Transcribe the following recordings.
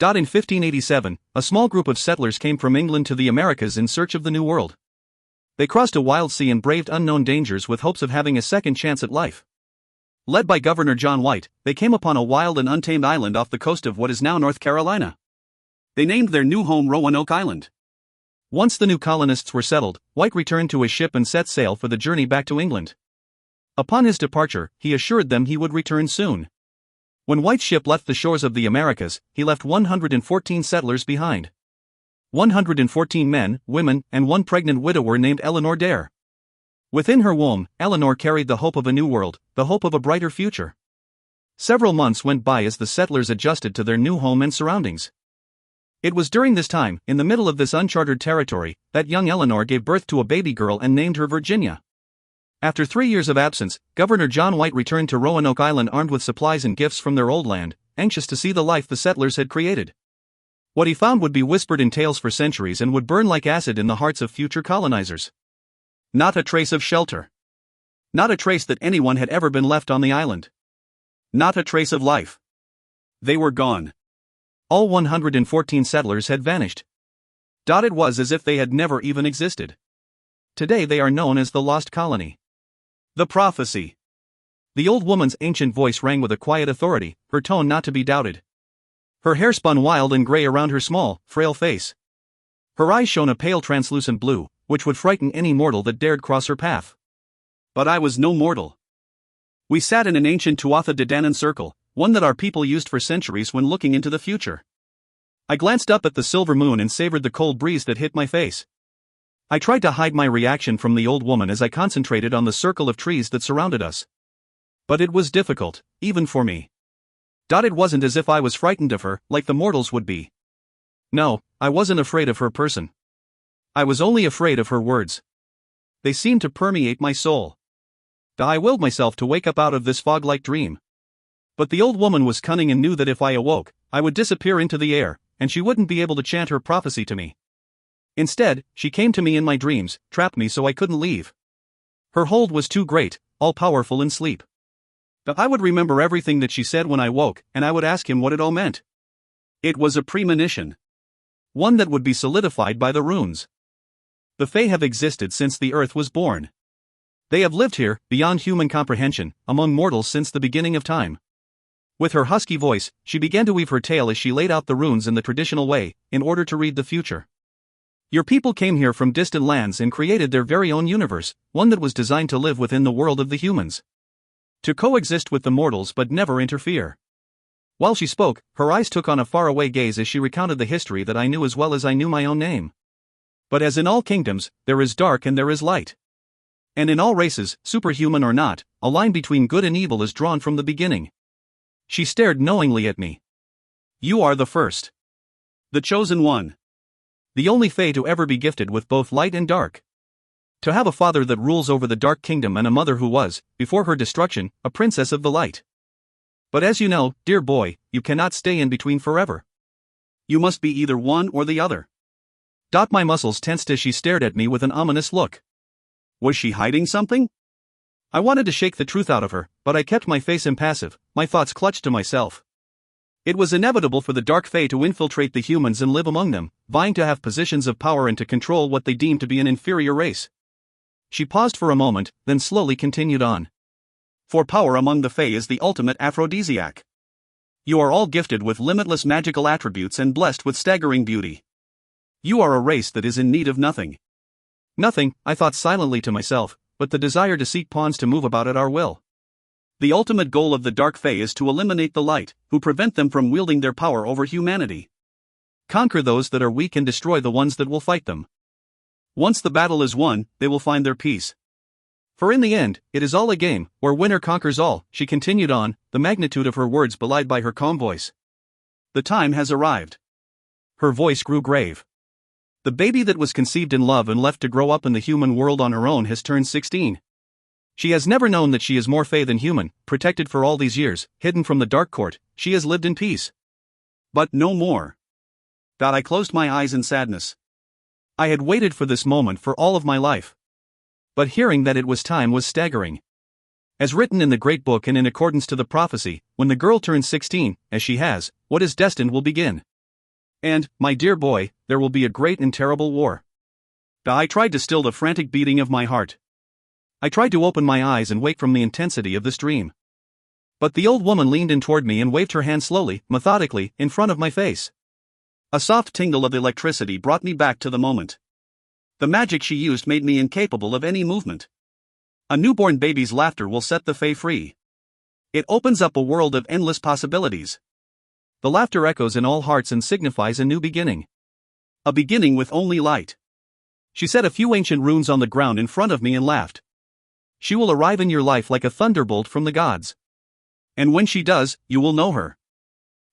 In 1587, a small group of settlers came from England to the Americas in search of the New World. They crossed a wild sea and braved unknown dangers with hopes of having a second chance at life. Led by Governor John White, they came upon a wild and untamed island off the coast of what is now North Carolina. They named their new home Roanoke Island. Once the new colonists were settled, White returned to his ship and set sail for the journey back to England. Upon his departure, he assured them he would return soon. When White's ship left the shores of the Americas, he left 114 settlers behind. 114 men, women, and one pregnant widower named Eleanor Dare. Within her womb, Eleanor carried the hope of a new world, the hope of a brighter future. Several months went by as the settlers adjusted to their new home and surroundings. It was during this time, in the middle of this uncharted territory, that young Eleanor gave birth to a baby girl and named her Virginia. After 3 years of absence, Governor John White returned to Roanoke Island armed with supplies and gifts from their old land, anxious to see the life the settlers had created. What he found would be whispered in tales for centuries and would burn like acid in the hearts of future colonizers. Not a trace of shelter. Not a trace that anyone had ever been left on the island. Not a trace of life. They were gone. All 114 settlers had vanished. It was as if they had never even existed. Today they are known as the Lost Colony. The prophecy. The old woman's ancient voice rang with a quiet authority, her tone not to be doubted. Her hair spun wild and gray around her small, frail face. Her eyes shone a pale translucent blue, which would frighten any mortal that dared cross her path. But I was no mortal. We sat in an ancient Tuatha De Danann circle, one that our people used for centuries when looking into the future. I glanced up at the silver moon and savored the cold breeze that hit my face. I tried to hide my reaction from the old woman as I concentrated on the circle of trees that surrounded us. But it was difficult, even for me. It wasn't as if I was frightened of her, like the mortals would be. No, I wasn't afraid of her person. I was only afraid of her words. They seemed to permeate my soul. I willed myself to wake up out of this fog-like dream. But the old woman was cunning and knew that if I awoke, I would disappear into the air, and she wouldn't be able to chant her prophecy to me. Instead, she came to me in my dreams, trapped me so I couldn't leave. Her hold was too great, all-powerful in sleep. I would remember everything that she said when I woke, and I would ask him what it all meant. It was a premonition. One that would be solidified by the runes. The Fae have existed since the earth was born. They have lived here, beyond human comprehension, among mortals since the beginning of time. With her husky voice, she began to weave her tale as she laid out the runes in the traditional way, in order to read the future. Your people came here from distant lands and created their very own universe, one that was designed to live within the world of the humans. To coexist with the mortals but never interfere. While she spoke, her eyes took on a faraway gaze as she recounted the history that I knew as well as I knew my own name. But as in all kingdoms, there is dark and there is light. And in all races, superhuman or not, a line between good and evil is drawn from the beginning. She stared knowingly at me. You are the first. The chosen one. The only Fae to ever be gifted with both light and dark. To have a father that rules over the dark kingdom and a mother who was, before her destruction, a princess of the light. But as you know, dear boy, you cannot stay in between forever. You must be either one or the other. My muscles tensed as she stared at me with an ominous look. Was she hiding something? I wanted to shake the truth out of her, but I kept my face impassive, my thoughts clutched to myself. It was inevitable for the dark Fae to infiltrate the humans and live among them, vying to have positions of power and to control what they deemed to be an inferior race. She paused for a moment, then slowly continued on. For power among the Fae is the ultimate aphrodisiac. You are all gifted with limitless magical attributes and blessed with staggering beauty. You are a race that is in need of nothing. Nothing, I thought silently to myself, but the desire to seek pawns to move about at our will. The ultimate goal of the dark Fae is to eliminate the light, who prevent them from wielding their power over humanity. Conquer those that are weak and destroy the ones that will fight them. Once the battle is won, they will find their peace. For in the end, it is all a game, where winner conquers all, she continued on, the magnitude of her words belied by her calm voice. The time has arrived. Her voice grew grave. The baby that was conceived in love and left to grow up in the human world on her own has turned 16. She has never known that she is more Fae than human, protected for all these years, hidden from the dark court, she has lived in peace. But no more. I closed my eyes in sadness. I had waited for this moment for all of my life. But hearing that it was time was staggering. As written in the great book and in accordance to the prophecy, when the girl turns 16, as she has, what is destined will begin. And, my dear boy, there will be a great and terrible war. I tried to still the frantic beating of my heart. I tried to open my eyes and wake from the intensity of this dream. But the old woman leaned in toward me and waved her hand slowly, methodically, in front of my face. A soft tingle of electricity brought me back to the moment. The magic she used made me incapable of any movement. A newborn baby's laughter will set the fae free. It opens up a world of endless possibilities. The laughter echoes in all hearts and signifies a new beginning. A beginning with only light. She said a few ancient runes on the ground in front of me and laughed. She will arrive in your life like a thunderbolt from the gods. And when she does, you will know her.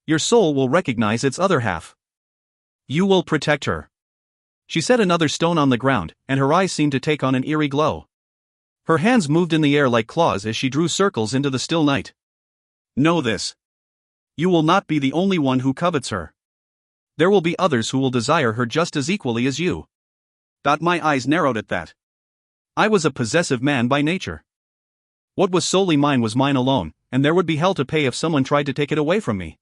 Your soul will recognize its other half. You will protect her. She set another stone on the ground, and her eyes seemed to take on an eerie glow. Her hands moved in the air like claws as she drew circles into the still night. Know this. You will not be the only one who covets her. There will be others who will desire her just as equally as you. My eyes narrowed at that. I was a possessive man by nature. What was solely mine was mine alone, and there would be hell to pay if someone tried to take it away from me.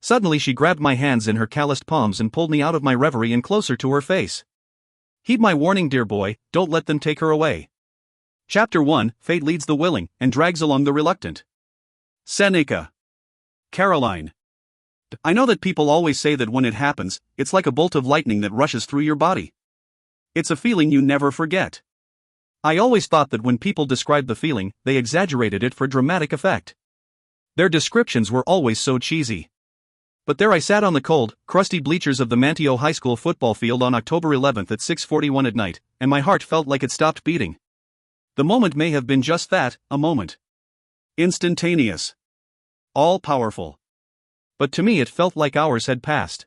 Suddenly she grabbed my hands in her calloused palms and pulled me out of my reverie and closer to her face. Heed my warning, dear boy, don't let them take her away. Chapter 1, Fate leads the willing, and drags along the reluctant. Seneca. Caroline. I know that people always say that when it happens, it's like a bolt of lightning that rushes through your body. It's a feeling you never forget. I always thought that when people described the feeling, they exaggerated it for dramatic effect. Their descriptions were always so cheesy. But there I sat on the cold, crusty bleachers of the Manteo High School football field on October 11th at 6:41 at night, and my heart felt like it stopped beating. The moment may have been just that, a moment. Instantaneous. All-powerful. But to me it felt like hours had passed.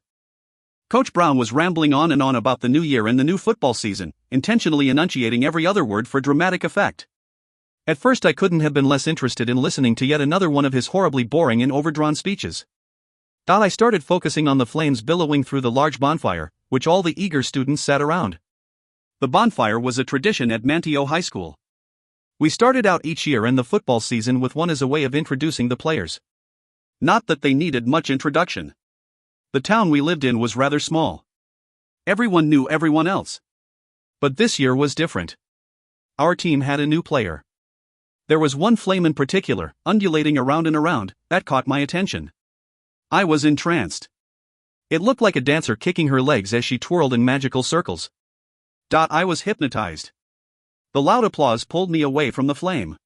Coach Brown was rambling on and on about the new year and the new football season, intentionally enunciating every other word for dramatic effect. At first I couldn't have been less interested in listening to yet another one of his horribly boring and overdrawn speeches. I started focusing on the flames billowing through the large bonfire, which all the eager students sat around. The bonfire was a tradition at Manteo High School. We started out each year and the football season with one as a way of introducing the players. Not that they needed much introduction. The town we lived in was rather small. Everyone knew everyone else. But this year was different. Our team had a new player. There was one flame in particular, undulating around and around, that caught my attention. I was entranced. It looked like a dancer kicking her legs as she twirled in magical circles. I was hypnotized. The loud applause pulled me away from the flame.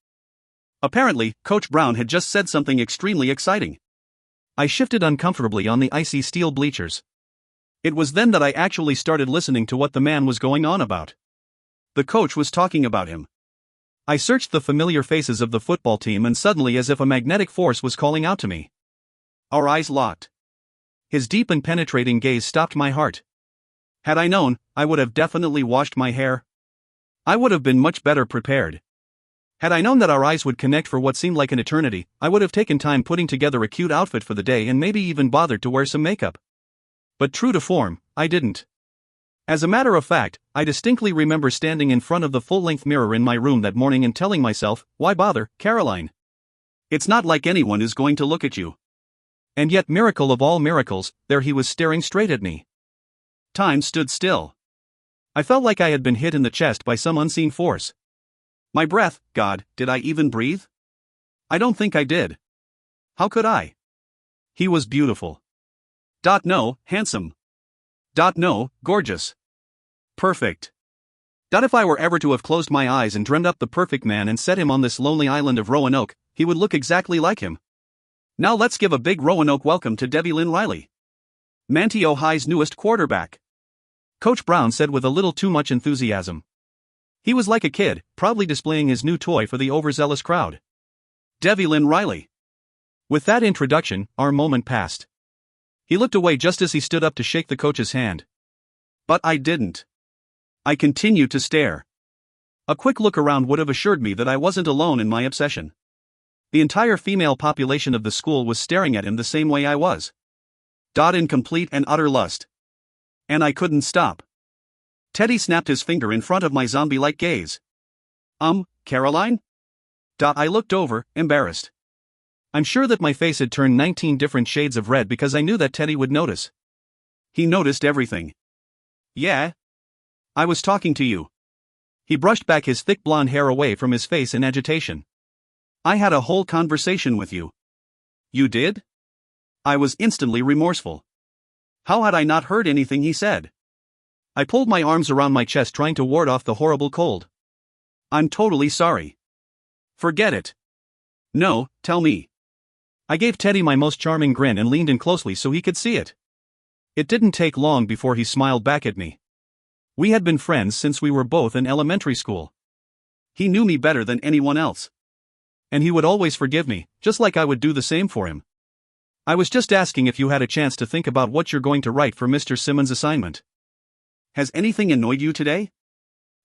Apparently, Coach Brown had just said something extremely exciting. I shifted uncomfortably on the icy steel bleachers. It was then that I actually started listening to what the man was going on about. The coach was talking about him. I searched the familiar faces of the football team and suddenly, as if a magnetic force was calling out to me. Our eyes locked. His deep and penetrating gaze stopped my heart. Had I known, I would have definitely washed my hair. I would have been much better prepared. Had I known that our eyes would connect for what seemed like an eternity, I would have taken time putting together a cute outfit for the day and maybe even bothered to wear some makeup. But true to form, I didn't. As a matter of fact, I distinctly remember standing in front of the full-length mirror in my room that morning and telling myself, why bother, Caroline? It's not like anyone is going to look at you. And yet, miracle of all miracles, there he was staring straight at me. Time stood still. I felt like I had been hit in the chest by some unseen force. My breath, God, did I even breathe? I don't think I did. How could I? He was beautiful. No, handsome. No, gorgeous. Perfect. If I were ever to have closed my eyes and dreamed up the perfect man and set him on this lonely island of Roanoke, he would look exactly like him. Now let's give a big Roanoke welcome to Debbie Lynn Riley, Manteo High's newest quarterback. Coach Brown said with a little too much enthusiasm. He was like a kid, proudly displaying his new toy for the overzealous crowd. Debbie Lynn Riley. With that introduction, our moment passed. He looked away just as he stood up to shake the coach's hand. But I didn't. I continued to stare. A quick look around would have assured me that I wasn't alone in my obsession. The entire female population of the school was staring at him the same way I was. In complete and utter lust. And I couldn't stop. Teddy snapped his finger in front of my zombie-like gaze. Caroline? I looked over, embarrassed. I'm sure that my face had turned 19 different shades of red because I knew that Teddy would notice. He noticed everything. Yeah? I was talking to you. He brushed back his thick blonde hair away from his face in agitation. I had a whole conversation with you. You did? I was instantly remorseful. How had I not heard anything he said? I pulled my arms around my chest trying to ward off the horrible cold. I'm totally sorry. Forget it. No, tell me. I gave Teddy my most charming grin and leaned in closely so he could see it. It didn't take long before he smiled back at me. We had been friends since we were both in elementary school. He knew me better than anyone else. And he would always forgive me, just like I would do the same for him. I was just asking if you had a chance to think about what you're going to write for Mr. Simmons' assignment. Has anything annoyed you today?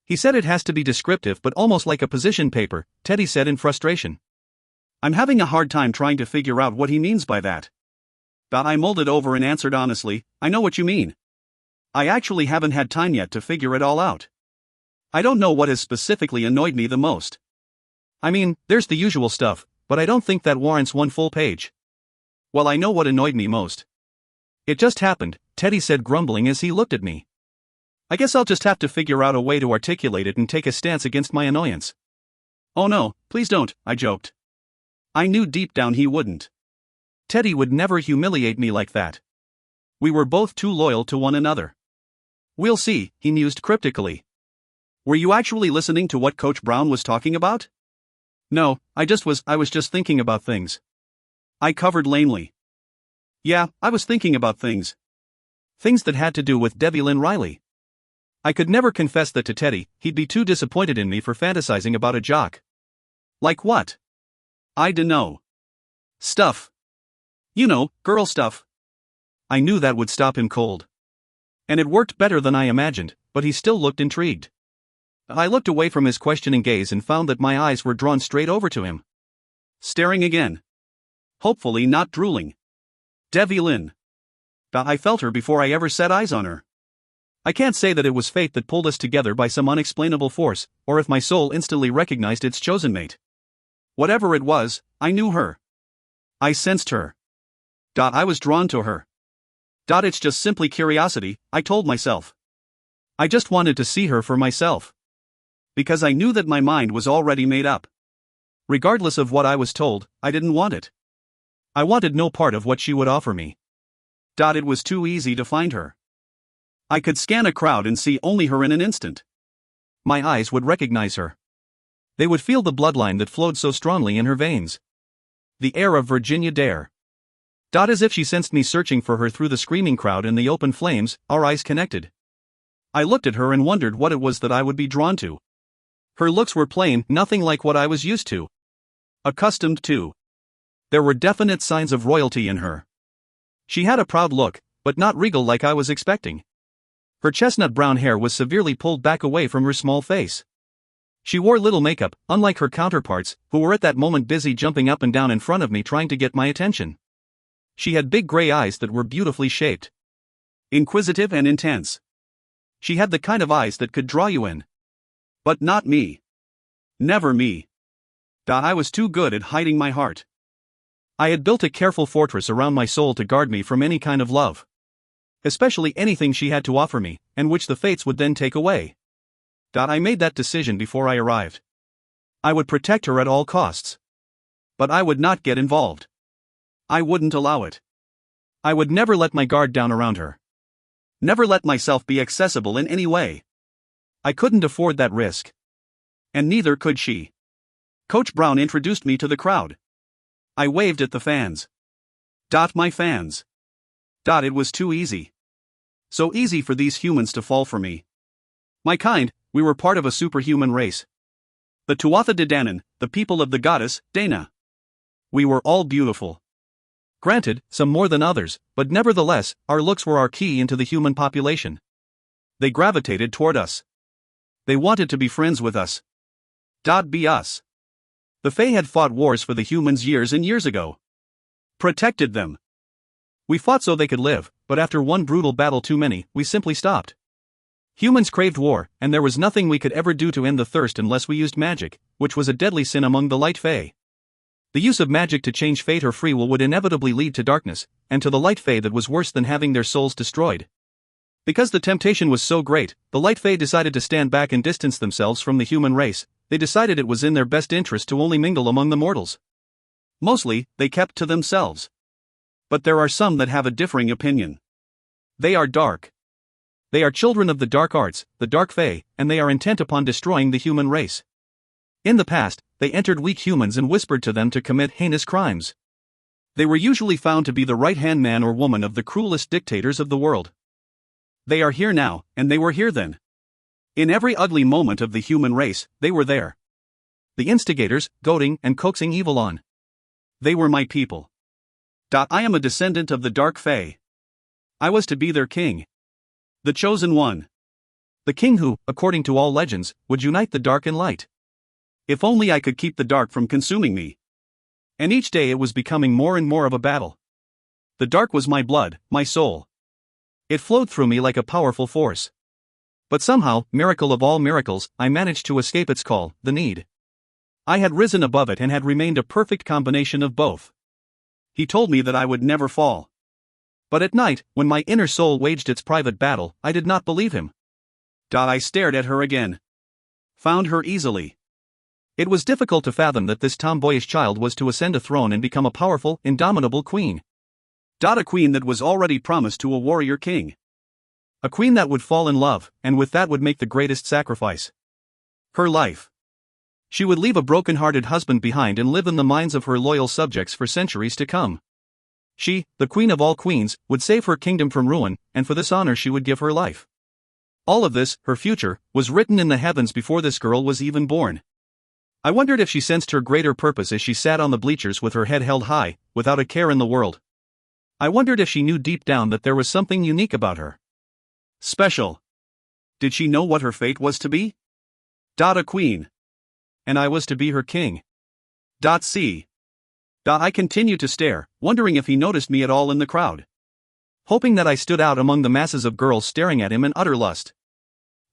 He said it has to be descriptive but almost like a position paper, Teddy said in frustration. I'm having a hard time trying to figure out what he means by that. But I mulled it over and answered honestly, I know what you mean. I actually haven't had time yet to figure it all out. I don't know what has specifically annoyed me the most. I mean, there's the usual stuff, but I don't think that warrants one full page. Well, I know what annoyed me most. It just happened, Teddy said grumbling as he looked at me. I guess I'll just have to figure out a way to articulate it and take a stance against my annoyance. Oh no, please don't, I joked. I knew deep down he wouldn't. Teddy would never humiliate me like that. We were both too loyal to one another. We'll see, he mused cryptically. Were you actually listening to what Coach Brown was talking about? No, I was just thinking about things. I covered lamely. Yeah, I was thinking about things. Things that had to do with Devlin Riley. I could never confess that to Teddy, he'd be too disappointed in me for fantasizing about a jock. Like what? I dunno. Stuff. You know, girl stuff. I knew that would stop him cold. And it worked better than I imagined, but he still looked intrigued. I looked away from his questioning gaze and found that my eyes were drawn straight over to him. Staring again. Hopefully not drooling. Devlin. I felt her before I ever set eyes on her. I can't say that it was fate that pulled us together by some unexplainable force, or if my soul instantly recognized its chosen mate. Whatever it was, I knew her. I sensed her. I was drawn to her. It's just simply curiosity, I told myself. I just wanted to see her for myself. Because I knew that my mind was already made up. Regardless of what I was told, I didn't want it. I wanted no part of what she would offer me. It was too easy to find her. I could scan a crowd and see only her in an instant. My eyes would recognize her. They would feel the bloodline that flowed so strongly in her veins. The air of Virginia Dare. As if she sensed me searching for her through the screaming crowd and the open flames, our eyes connected. I looked at her and wondered what it was that I would be drawn to. Her looks were plain, nothing like what I was used to. Accustomed to. There were definite signs of royalty in her. She had a proud look, but not regal like I was expecting. Her chestnut brown hair was severely pulled back away from her small face. She wore little makeup, unlike her counterparts, who were at that moment busy jumping up and down in front of me trying to get my attention. She had big gray eyes that were beautifully shaped. Inquisitive and intense. She had the kind of eyes that could draw you in. But not me. Never me. I was too good at hiding my heart. I had built a careful fortress around my soul to guard me from any kind of love. Especially anything she had to offer me, and which the fates would then take away. I made that decision before I arrived. I would protect her at all costs. But I would not get involved. I wouldn't allow it. I would never let my guard down around her. Never let myself be accessible in any way. I couldn't afford that risk. And neither could she. Coach Brown introduced me to the crowd. I waved at the fans. My fans. It was too easy. So easy for these humans to fall for me. My kind, we were part of a superhuman race. The Tuatha De Danann, the people of the goddess, Dana. We were all beautiful. Granted, some more than others, but nevertheless, our looks were our key into the human population. They gravitated toward us. They wanted to be friends with us. Be us. The Fae had fought wars for the humans years and years ago. Protected them. We fought so they could live, but after one brutal battle too many, we simply stopped. Humans craved war, and there was nothing we could ever do to end the thirst unless we used magic, which was a deadly sin among the Light Fae. The use of magic to change fate or free will would inevitably lead to darkness, and to the Light Fae that was worse than having their souls destroyed. Because the temptation was so great, the Light Fae decided to stand back and distance themselves from the human race. They decided it was in their best interest to only mingle among the mortals. Mostly, they kept to themselves. But there are some that have a differing opinion. They are dark. They are children of the dark arts, the dark fae, and they are intent upon destroying the human race. In the past, they entered weak humans and whispered to them to commit heinous crimes. They were usually found to be the right-hand man or woman of the cruelest dictators of the world. They are here now, and they were here then. In every ugly moment of the human race, they were there. The instigators, goading and coaxing evil on. They were my people. I am a descendant of the dark fae. I was to be their king. The chosen one. The king who, according to all legends, would unite the dark and light. If only I could keep the dark from consuming me. And each day it was becoming more and more of a battle. The dark was my blood, my soul. It flowed through me like a powerful force. But somehow, miracle of all miracles, I managed to escape its call, the need. I had risen above it and had remained a perfect combination of both. He told me that I would never fall. But at night, when my inner soul waged its private battle, I did not believe him. I stared at her again. Found her easily. It was difficult to fathom that this tomboyish child was to ascend a throne and become a powerful, indomitable queen. A queen that was already promised to a warrior king. A queen that would fall in love, and with that would make the greatest sacrifice. Her life. She would leave a broken-hearted husband behind and live in the minds of her loyal subjects for centuries to come. She, the queen of all queens, would save her kingdom from ruin, and for this honor she would give her life. All of this, her future, was written in the heavens before this girl was even born. I wondered if she sensed her greater purpose as she sat on the bleachers with her head held high, without a care in the world. I wondered if she knew deep down that there was something unique about her. Special. Did she know what her fate was to be? A queen. And I was to be her king. See. I continued to stare, wondering if he noticed me at all in the crowd. Hoping that I stood out among the masses of girls staring at him in utter lust.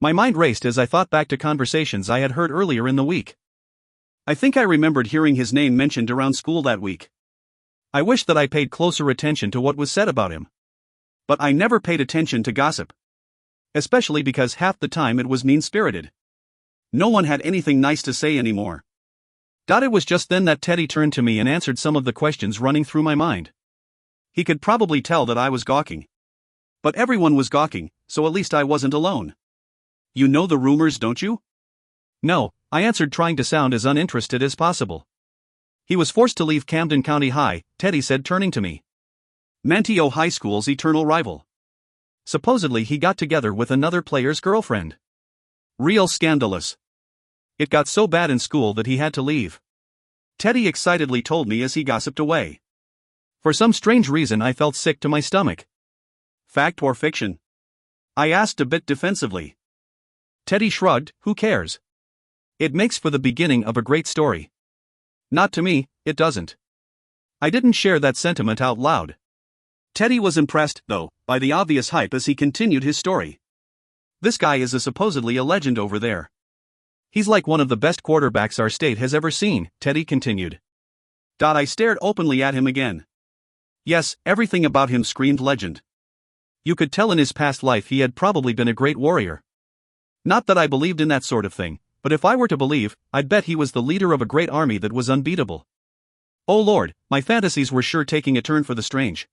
My mind raced as I thought back to conversations I had heard earlier in the week. I think I remembered hearing his name mentioned around school that week. I wished that I paid closer attention to what was said about him. But I never paid attention to gossip. Especially because half the time it was mean-spirited. No one had anything nice to say anymore. It was just then that Teddy turned to me and answered some of the questions running through my mind. He could probably tell that I was gawking. But everyone was gawking, so at least I wasn't alone. You know the rumors, don't you? No, I answered, trying to sound as uninterested as possible. He was forced to leave Camden County High, Teddy said, turning to me. Manteo High School's eternal rival. Supposedly he got together with another player's girlfriend. Real scandalous. It got so bad in school that he had to leave. Teddy excitedly told me as he gossiped away. For some strange reason I felt sick to my stomach. Fact or fiction? I asked a bit defensively. Teddy shrugged, who cares? It makes for the beginning of a great story. Not to me, it doesn't. I didn't share that sentiment out loud. Teddy was impressed, though, by the obvious hype as he continued his story. This guy is supposedly a legend over there. He's like one of the best quarterbacks our state has ever seen, Teddy continued. I stared openly at him again. Yes, everything about him screamed legend. You could tell in his past life he had probably been a great warrior. Not that I believed in that sort of thing, but if I were to believe, I'd bet he was the leader of a great army that was unbeatable. Oh Lord, my fantasies were sure taking a turn for the strange.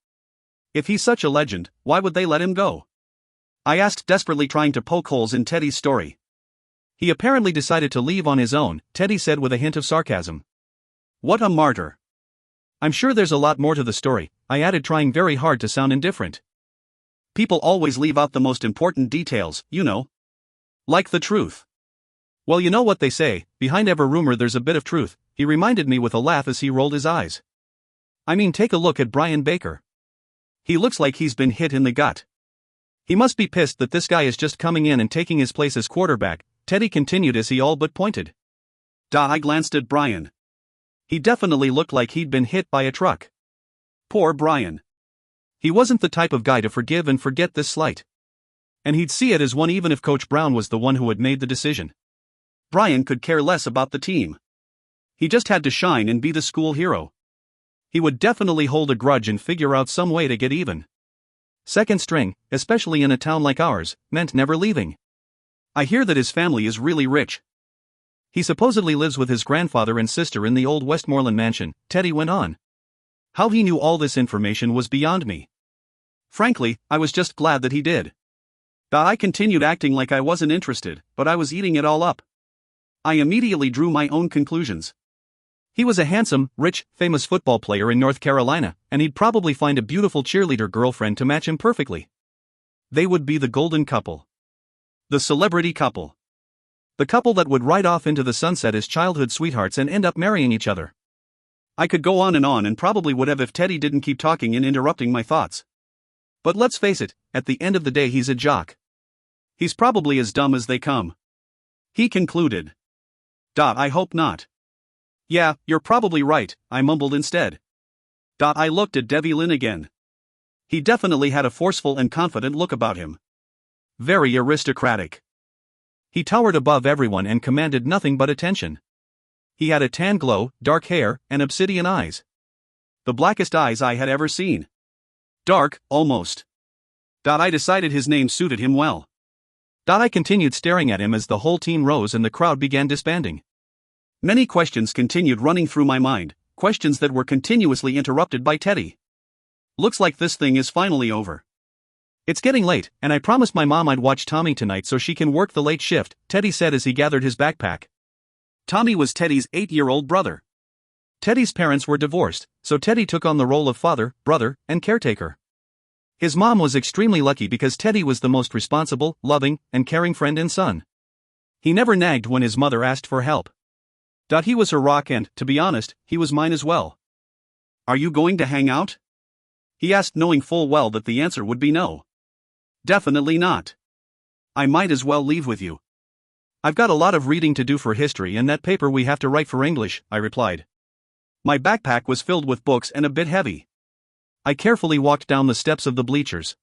If he's such a legend, why would they let him go? I asked, desperately trying to poke holes in Teddy's story. He apparently decided to leave on his own, Teddy said with a hint of sarcasm. What a martyr. I'm sure there's a lot more to the story, I added, trying very hard to sound indifferent. People always leave out the most important details, you know. Like the truth. Well, you know what they say, behind every rumor there's a bit of truth, he reminded me with a laugh as he rolled his eyes. I mean, take a look at Brian Baker. He looks like he's been hit in the gut. He must be pissed that this guy is just coming in and taking his place as quarterback, Teddy continued as he all but pointed. I glanced at Brian. He definitely looked like he'd been hit by a truck. Poor Brian. He wasn't the type of guy to forgive and forget this slight. And he'd see it as one even if Coach Brown was the one who had made the decision. Brian could care less about the team. He just had to shine and be the school hero. He would definitely hold a grudge and figure out some way to get even. Second string, especially in a town like ours, meant never leaving. I hear that his family is really rich. He supposedly lives with his grandfather and sister in the old Westmoreland mansion, Teddy went on. How he knew all this information was beyond me. Frankly, I was just glad that he did. I continued acting like I wasn't interested, but I was eating it all up. I immediately drew my own conclusions. He was a handsome, rich, famous football player in North Carolina, and he'd probably find a beautiful cheerleader girlfriend to match him perfectly. They would be the golden couple. The celebrity couple. The couple that would ride off into the sunset as childhood sweethearts and end up marrying each other. I could go on and probably would have if Teddy didn't keep talking and interrupting my thoughts. But let's face it, at the end of the day he's a jock. He's probably as dumb as they come. He concluded. I hope not. Yeah, you're probably right, I mumbled instead. I looked at Devlin again. He definitely had a forceful and confident look about him. Very aristocratic. He towered above everyone and commanded nothing but attention. He had a tan glow, dark hair, and obsidian eyes. The blackest eyes I had ever seen. Dark, almost. I decided his name suited him well. I continued staring at him as the whole team rose and the crowd began disbanding. Many questions continued running through my mind, questions that were continuously interrupted by Teddy. Looks like this thing is finally over. It's getting late, and I promised my mom I'd watch Tommy tonight so she can work the late shift, Teddy said as he gathered his backpack. Tommy was Teddy's 8-year-old brother. Teddy's parents were divorced, so Teddy took on the role of father, brother, and caretaker. His mom was extremely lucky because Teddy was the most responsible, loving, and caring friend and son. He never nagged when his mother asked for help. He was her rock and, to be honest, he was mine as well. Are you going to hang out? He asked, knowing full well that the answer would be no. Definitely not. I might as well leave with you. I've got a lot of reading to do for history and that paper we have to write for English, I replied. My backpack was filled with books and a bit heavy. I carefully walked down the steps of the bleachers.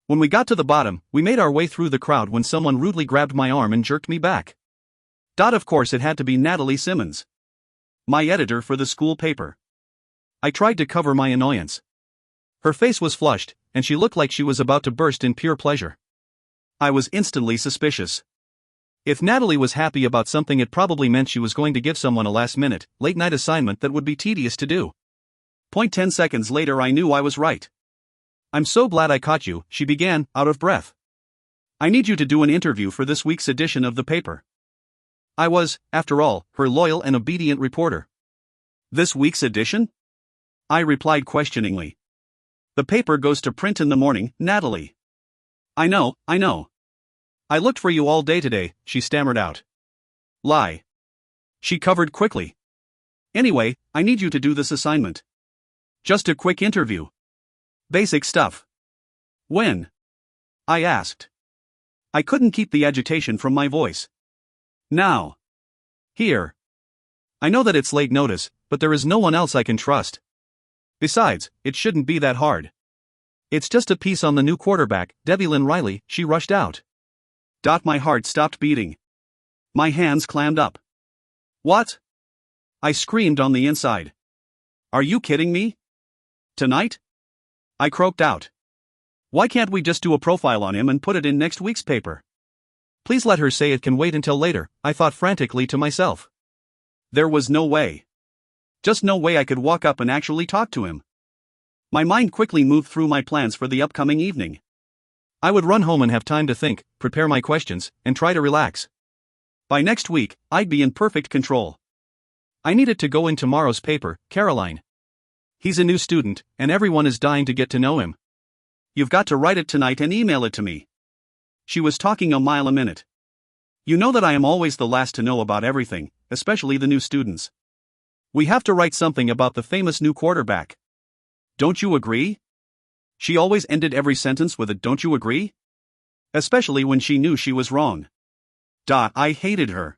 When we got to the bottom, we made our way through the crowd when someone rudely grabbed my arm and jerked me back. Of course it had to be Natalie Simmons. My editor for the school paper. I tried to cover my annoyance. Her face was flushed, and she looked like she was about to burst in pure pleasure. I was instantly suspicious. If Natalie was happy about something, it probably meant she was going to give someone a last-minute, late-night assignment that would be tedious to do. 10 seconds later I knew I was right. I'm so glad I caught you, she began, out of breath. I need you to do an interview for this week's edition of the paper. I was, after all, her loyal and obedient reporter. This week's edition? I replied questioningly. The paper goes to print in the morning, Natalie. I know. I looked for you all day today, she stammered out. Lie. She covered quickly. Anyway, I need you to do this assignment. Just a quick interview. Basic stuff. When? I asked. I couldn't keep the agitation from my voice. Now. Here. I know that it's late notice, but there is no one else I can trust. Besides, it shouldn't be that hard. It's just a piece on the new quarterback, Devlin Riley, she rushed out. My heart stopped beating. My hands clammed up. What? I screamed on the inside. Are you kidding me? Tonight? I croaked out. Why can't we just do a profile on him and put it in next week's paper? Please let her say it can wait until later, I thought frantically to myself. There was no way. Just no way I could walk up and actually talk to him. My mind quickly moved through my plans for the upcoming evening. I would run home and have time to think, prepare my questions, and try to relax. By next week, I'd be in perfect control. I needed to go in tomorrow's paper, Caroline. He's a new student, and everyone is dying to get to know him. You've got to write it tonight and email it to me. She was talking a mile a minute. You know that I am always the last to know about everything, especially the new students. We have to write something about the famous new quarterback. Don't you agree? She always ended every sentence with a "don't you agree?" Especially when she knew she was wrong. I hated her.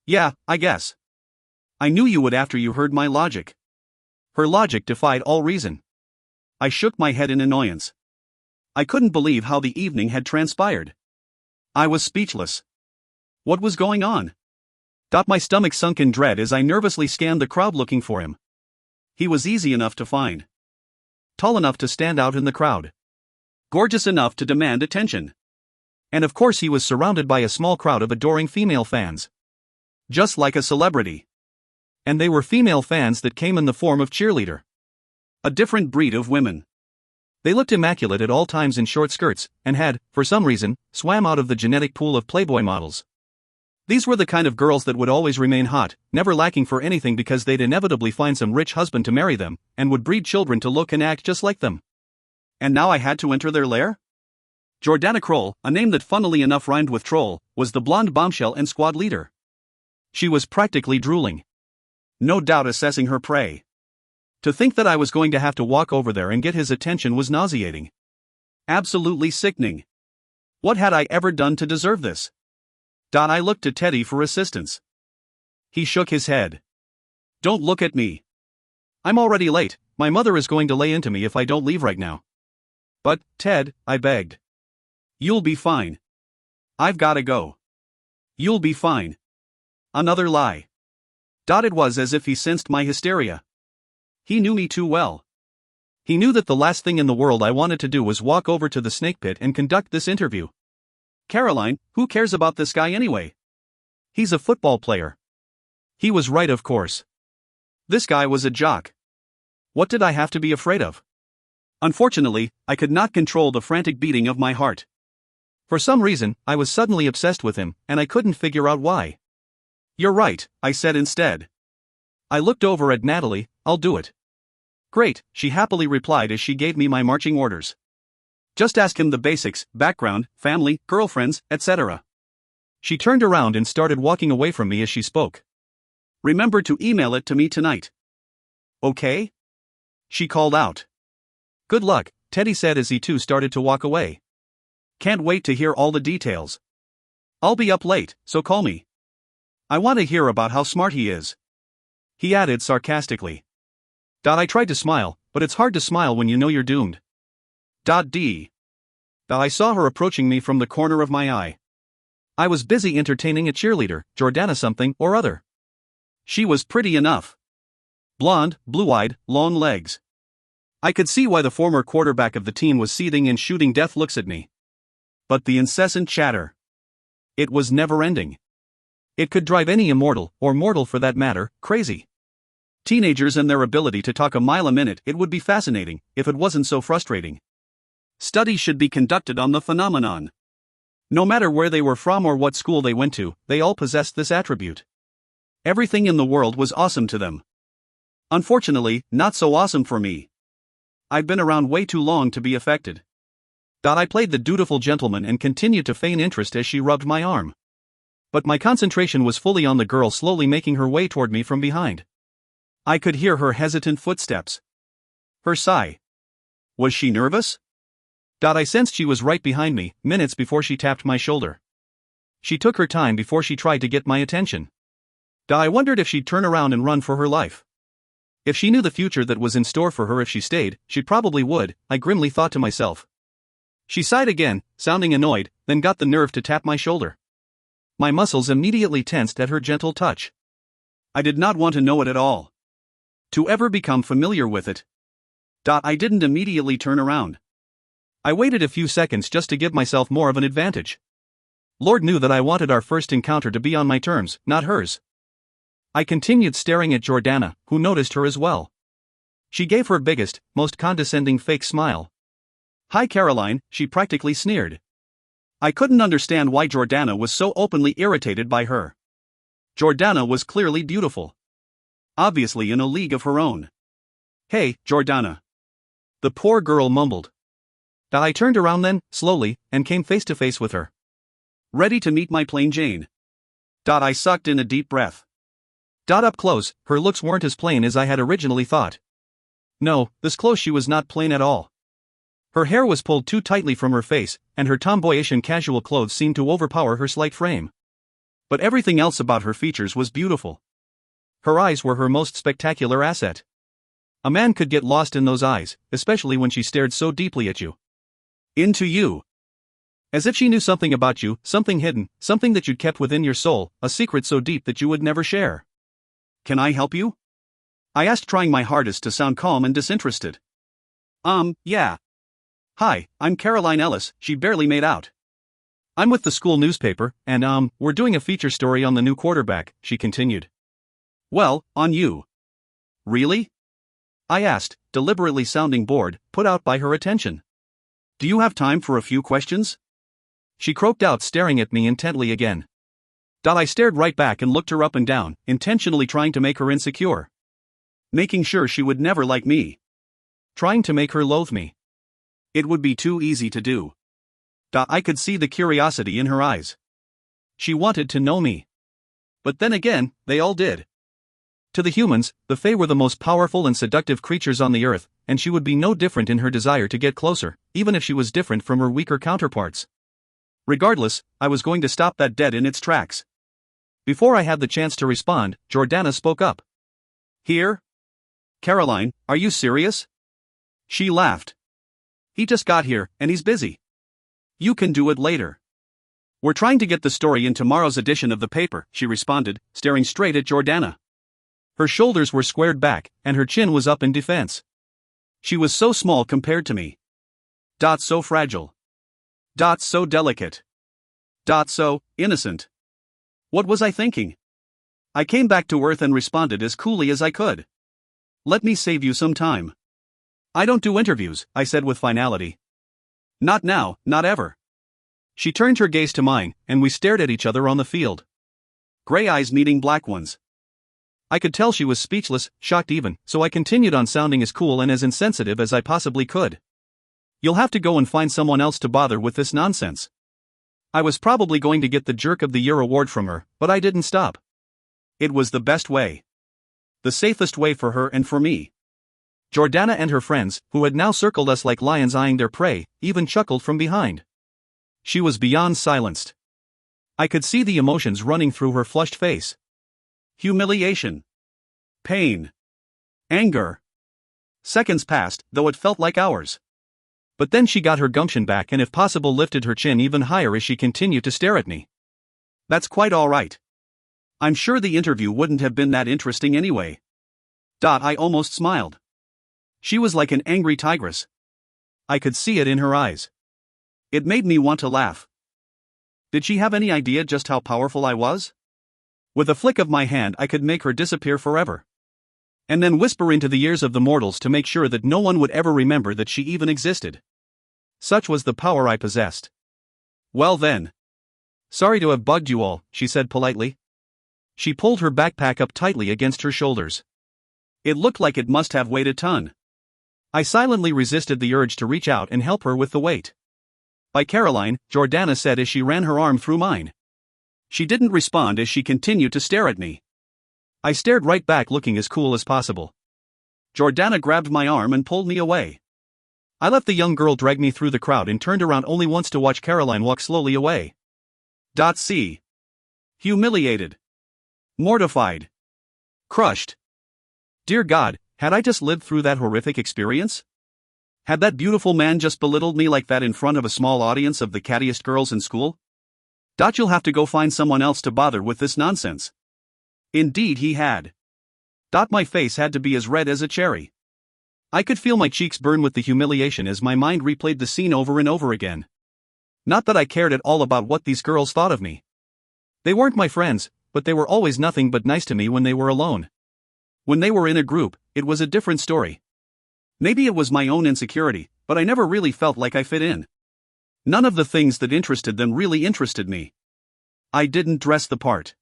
Yeah, I guess. I knew you would after you heard my logic. Her logic defied all reason. I shook my head in annoyance. I couldn't believe how the evening had transpired. I was speechless. What was going on? My stomach sunk in dread as I nervously scanned the crowd looking for him. He was easy enough to find. Tall enough to stand out in the crowd. gorgeous enough to demand attention. And of course he was surrounded by a small crowd of adoring female fans. Just like a celebrity. And they were female fans that came in the form of cheerleader. A different breed of women. They looked immaculate at all times in short skirts, and had, for some reason, swam out of the genetic pool of Playboy models. These were the kind of girls that would always remain hot, never lacking for anything because they'd inevitably find some rich husband to marry them, and would breed children to look and act just like them. And now I had to enter their lair? Jordana Kroll, a name that funnily enough rhymed with troll, was the blonde bombshell and squad leader. She was practically drooling. No doubt assessing her prey. To think that I was going to have to walk over there and get his attention was nauseating. Absolutely sickening. What had I ever done to deserve this? I looked to Teddy for assistance. He shook his head. Don't look at me. I'm already late, my mother is going to lay into me if I don't leave right now. But, Ted, I begged. You'll be fine. I've gotta go. You'll be fine. Another lie. It was as if he sensed my hysteria. He knew me too well. He knew that the last thing in the world I wanted to do was walk over to the snake pit and conduct this interview. Caroline, who cares about this guy anyway? He's a football player. He was right, of course. This guy was a jock. What did I have to be afraid of? Unfortunately, I could not control the frantic beating of my heart. For some reason, I was suddenly obsessed with him, and I couldn't figure out why. You're right, I said instead. I looked over at Natalie. I'll do it. Great, she happily replied as she gave me my marching orders. Just ask him the basics, background, family, girlfriends, etc. She turned around and started walking away from me as she spoke. Remember to email it to me tonight. Okay? She called out. Good luck, Teddy said as he too started to walk away. Can't wait to hear all the details. I'll be up late, so call me. I want to hear about how smart he is. He added sarcastically. I tried to smile, but it's hard to smile when you know you're doomed. I saw her approaching me from the corner of my eye. I was busy entertaining a cheerleader, Jordana something or other. She was pretty enough. Blonde, blue-eyed, long legs. I could see why the former quarterback of the team was seething and shooting death looks at me. But the incessant chatter. It was never-ending. It could drive any immortal, or mortal for that matter, crazy. Teenagers and their ability to talk a mile a minute, it would be fascinating, if it wasn't so frustrating. Studies should be conducted on the phenomenon. No matter where they were from or what school they went to, they all possessed this attribute. Everything in the world was awesome to them. Unfortunately, not so awesome for me. I'd been around way too long to be affected. I played the dutiful gentleman and continued to feign interest as she rubbed my arm. But my concentration was fully on the girl slowly making her way toward me from behind. I could hear her hesitant footsteps. Her sigh. Was she nervous? I sensed she was right behind me, minutes before she tapped my shoulder. She took her time before she tried to get my attention. I wondered if she'd turn around and run for her life. If she knew the future that was in store for her if she stayed, she probably would, I grimly thought to myself. She sighed again, sounding annoyed, then got the nerve to tap my shoulder. My muscles immediately tensed at her gentle touch. I did not want to know it at all. To ever become familiar with it. I didn't immediately turn around. I waited a few seconds just to give myself more of an advantage. Lord knew that I wanted our first encounter to be on my terms, not hers. I continued staring at Jordana, who noticed her as well. She gave her biggest, most condescending fake smile. Hi Caroline, she practically sneered. I couldn't understand why Jordana was so openly irritated by her. Jordana was clearly beautiful. Obviously in a league of her own. Hey, Jordana. The poor girl mumbled. I turned around then, slowly, and came face to face with her. Ready to meet my plain Jane. I sucked in a deep breath. Up close, her looks weren't as plain as I had originally thought. No, this close she was not plain at all. Her hair was pulled too tightly from her face, and her tomboyish and casual clothes seemed to overpower her slight frame. But everything else about her features was beautiful. Her eyes were her most spectacular asset. A man could get lost in those eyes, especially when she stared so deeply at you. Into you. As if she knew something about you, something hidden, something that you'd kept within your soul, a secret so deep that you would never share. Can I help you? I asked, trying my hardest to sound calm and disinterested. Yeah. "Hi, I'm Caroline Ellis," she barely made out. "I'm with the school newspaper, and we're doing a feature story on the new quarterback," she continued. "Well, on you." "Really?" I asked, deliberately sounding bored, put out by her attention. "Do you have time for a few questions?" She croaked out, staring at me intently again. I stared right back and looked her up and down, intentionally trying to make her insecure. Making sure she would never like me. Trying to make her loathe me. It would be too easy to do. I could see the curiosity in her eyes. She wanted to know me. But then again, they all did. To the humans, the Fae were the most powerful and seductive creatures on the earth, and she would be no different in her desire to get closer, even if she was different from her weaker counterparts. Regardless, I was going to stop that dead in its tracks. Before I had the chance to respond, Jordana spoke up. "Here? Caroline, are you serious?" She laughed. "He just got here, and he's busy. You can do it later." "We're trying to get the story in tomorrow's edition of the paper," she responded, staring straight at Jordana. Her shoulders were squared back, and her chin was up in defense. She was so small compared to me. So fragile. So delicate. So innocent. What was I thinking? I came back to earth and responded as coolly as I could. "Let me save you some time." "I don't do interviews," I said with finality. "Not now, not ever." She turned her gaze to mine, and we stared at each other on the field. Gray eyes meeting black ones. I could tell she was speechless, shocked even, so I continued on sounding as cool and as insensitive as I possibly could. "You'll have to go and find someone else to bother with this nonsense." I was probably going to get the Jerk of the Year award from her, but I didn't stop. It was the best way. The safest way for her and for me. Jordana and her friends, who had now circled us like lions eyeing their prey, even chuckled from behind. She was beyond silenced. I could see the emotions running through her flushed face. Humiliation. Pain. Anger. Seconds passed, though it felt like hours. But then she got her gumption back and if possible lifted her chin even higher as she continued to stare at me. "That's quite all right. I'm sure the interview wouldn't have been that interesting anyway." I almost smiled. She was like an angry tigress. I could see it in her eyes. It made me want to laugh. Did she have any idea just how powerful I was? With a flick of my hand I could make her disappear forever. And then whisper into the ears of the mortals to make sure that no one would ever remember that she even existed. Such was the power I possessed. "Well then. Sorry to have bugged you all," she said politely. She pulled her backpack up tightly against her shoulders. It looked like it must have weighed a ton. I silently resisted the urge to reach out and help her with the weight. "Bye, Caroline," Jordana said as she ran her arm through mine. She didn't respond as she continued to stare at me. I stared right back, looking as cool as possible. Jordana grabbed my arm and pulled me away. I let the young girl drag me through the crowd and turned around only once to watch Caroline walk slowly away. C. Humiliated. Mortified. Crushed. Dear God, had I just lived through that horrific experience? Had that beautiful man just belittled me like that in front of a small audience of the cattiest girls in school? You'll have to go find someone else to bother with this nonsense. Indeed he had. My face had to be as red as a cherry. I could feel my cheeks burn with the humiliation as my mind replayed the scene over and over again. Not that I cared at all about what these girls thought of me. They weren't my friends, but they were always nothing but nice to me when they were alone. When they were in a group, it was a different story. Maybe it was my own insecurity, but I never really felt like I fit in. None of the things that interested them really interested me. I didn't dress the part.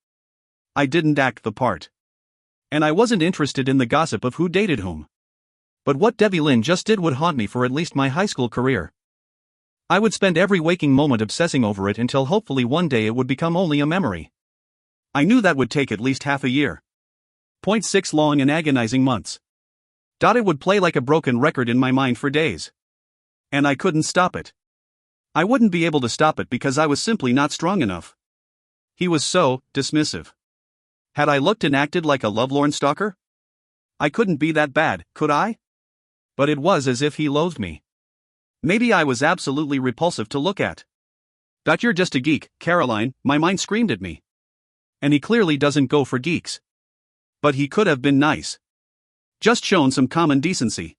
I didn't act the part. And I wasn't interested in the gossip of who dated whom. But what Debbie Lynn just did would haunt me for at least my high school career. I would spend every waking moment obsessing over it until hopefully one day it would become only a memory. I knew that would take at least half a year. 0.6 long and agonizing months. It would play like a broken record in my mind for days. And I couldn't stop it. I wouldn't be able to stop it because I was simply not strong enough. He was so dismissive. Had I looked and acted like a lovelorn stalker? I couldn't be that bad, could I? But it was as if he loathed me. Maybe I was absolutely repulsive to look at. You're just a geek, Caroline, my mind screamed at me. And he clearly doesn't go for geeks. But he could have been nice. Just shown some common decency.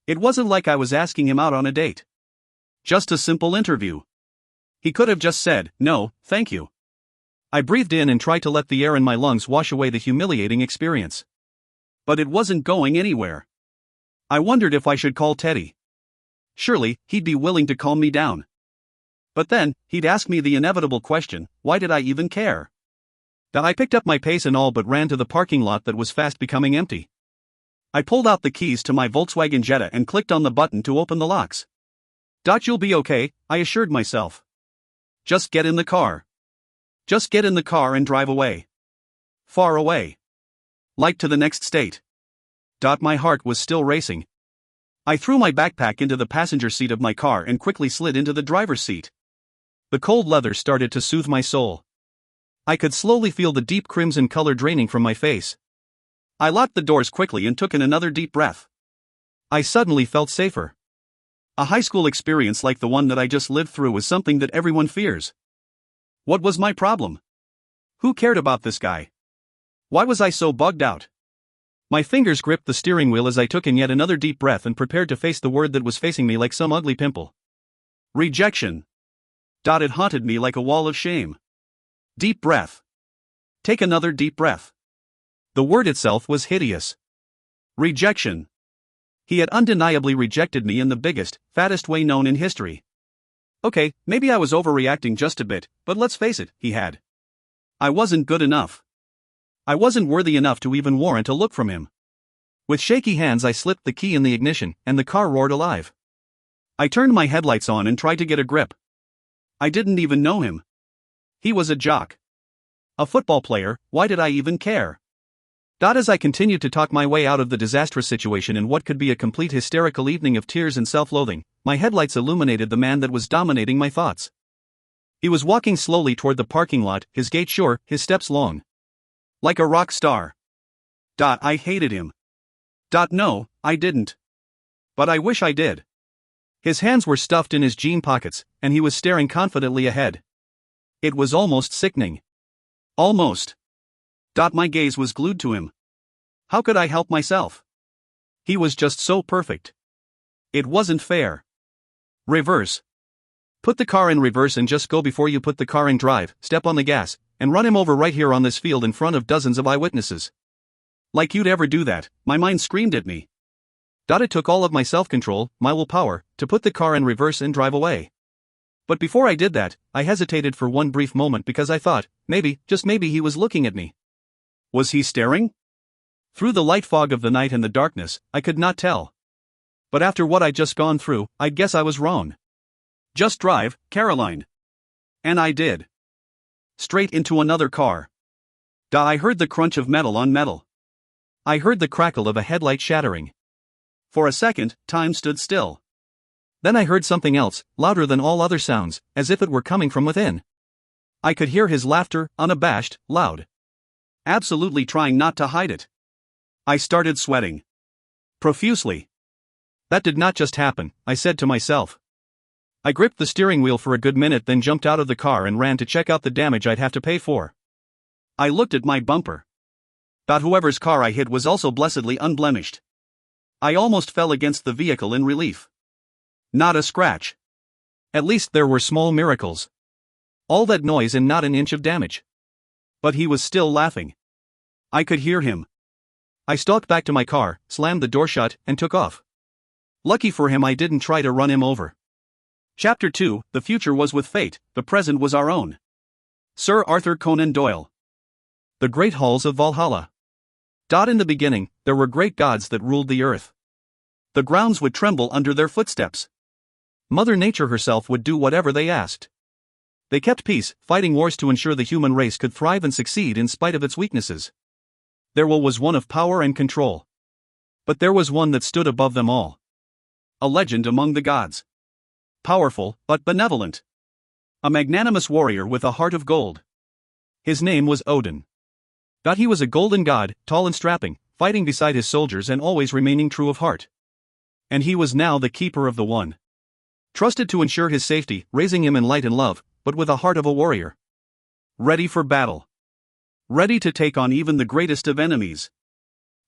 It wasn't like I was asking him out on a date. Just a simple interview. He could have just said, "No, thank you." I breathed in and tried to let the air in my lungs wash away the humiliating experience. But it wasn't going anywhere. I wondered if I should call Teddy. Surely, he'd be willing to calm me down. But then, he'd ask me the inevitable question, why did I even care? I picked up my pace and all but ran to the parking lot that was fast becoming empty. I pulled out the keys to my Volkswagen Jetta and clicked on the button to open the locks. "You'll be okay," I assured myself. "Just get in the car. Just get in the car and drive away. Far away. Like to the next state." My heart was still racing. I threw my backpack into the passenger seat of my car and quickly slid into the driver's seat. The cold leather started to soothe my soul. I could slowly feel the deep crimson color draining from my face. I locked the doors quickly and took in another deep breath. I suddenly felt safer. A high school experience like the one that I just lived through was something that everyone fears. What was my problem? Who cared about this guy? Why was I so bugged out? My fingers gripped the steering wheel as I took in yet another deep breath and prepared to face the word that was facing me like some ugly pimple. Rejection. It haunted me like a wall of shame. Deep breath. Take another deep breath. The word itself was hideous. Rejection. He had undeniably rejected me in the biggest, fattest way known in history. Okay, maybe I was overreacting just a bit, but let's face it, he had. I wasn't good enough. I wasn't worthy enough to even warrant a look from him. With shaky hands I slipped the key in the ignition, and the car roared alive. I turned my headlights on and tried to get a grip. I didn't even know him. He was a jock. A football player. Why did I even care? As I continued to talk my way out of the disastrous situation in what could be a complete hysterical evening of tears and self-loathing, my headlights illuminated the man that was dominating my thoughts. He was walking slowly toward the parking lot, his gait sure, his steps long. Like a rock star. I hated him. No, I didn't. But I wish I did. His hands were stuffed in his jean pockets, and he was staring confidently ahead. It was almost sickening. Almost. My gaze was glued to him. How could I help myself? He was just so perfect. It wasn't fair. Reverse. Put the car in reverse and just go before you put the car in drive, step on the gas, and run him over right here on this field in front of dozens of eyewitnesses. Like you'd ever do that, my mind screamed at me. It took all of my self-control, my willpower, to put the car in reverse and drive away. But before I did that, I hesitated for one brief moment because I thought, maybe, just maybe he was looking at me. Was he staring? Through the light fog of the night and the darkness, I could not tell. But after what I'd just gone through, I'd guess I was wrong. Just drive, Caroline. And I did. Straight into another car. I heard the crunch of metal on metal. I heard the crackle of a headlight shattering. For a second, time stood still. Then I heard something else, louder than all other sounds, as if it were coming from within. I could hear his laughter, unabashed, loud. Absolutely trying not to hide it. I started sweating. Profusely. That did not just happen, I said to myself. I gripped the steering wheel for a good minute, then jumped out of the car and ran to check out the damage I'd have to pay for. I looked at my bumper. Whoever's car I hit was also blessedly unblemished. I almost fell against the vehicle in relief. Not a scratch. At least there were small miracles. All that noise and not an inch of damage. But he was still laughing. I could hear him. I stalked back to my car, slammed the door shut, and took off. Lucky for him I didn't try to run him over. Chapter 2, The future was with fate, the present was our own. Sir Arthur Conan Doyle. The Great Halls of Valhalla. In the beginning, there were great gods that ruled the earth. The grounds would tremble under their footsteps. Mother Nature herself would do whatever they asked. They kept peace, fighting wars to ensure the human race could thrive and succeed in spite of its weaknesses. Their will was one of power and control. But there was one that stood above them all. A legend among the gods. Powerful, but benevolent. A magnanimous warrior with a heart of gold. His name was Odin. He was a golden god, tall and strapping, fighting beside his soldiers and always remaining true of heart. And he was now the keeper of the one. Trusted to ensure his safety, raising him in light and love, but with a heart of a warrior. Ready for battle. Ready to take on even the greatest of enemies.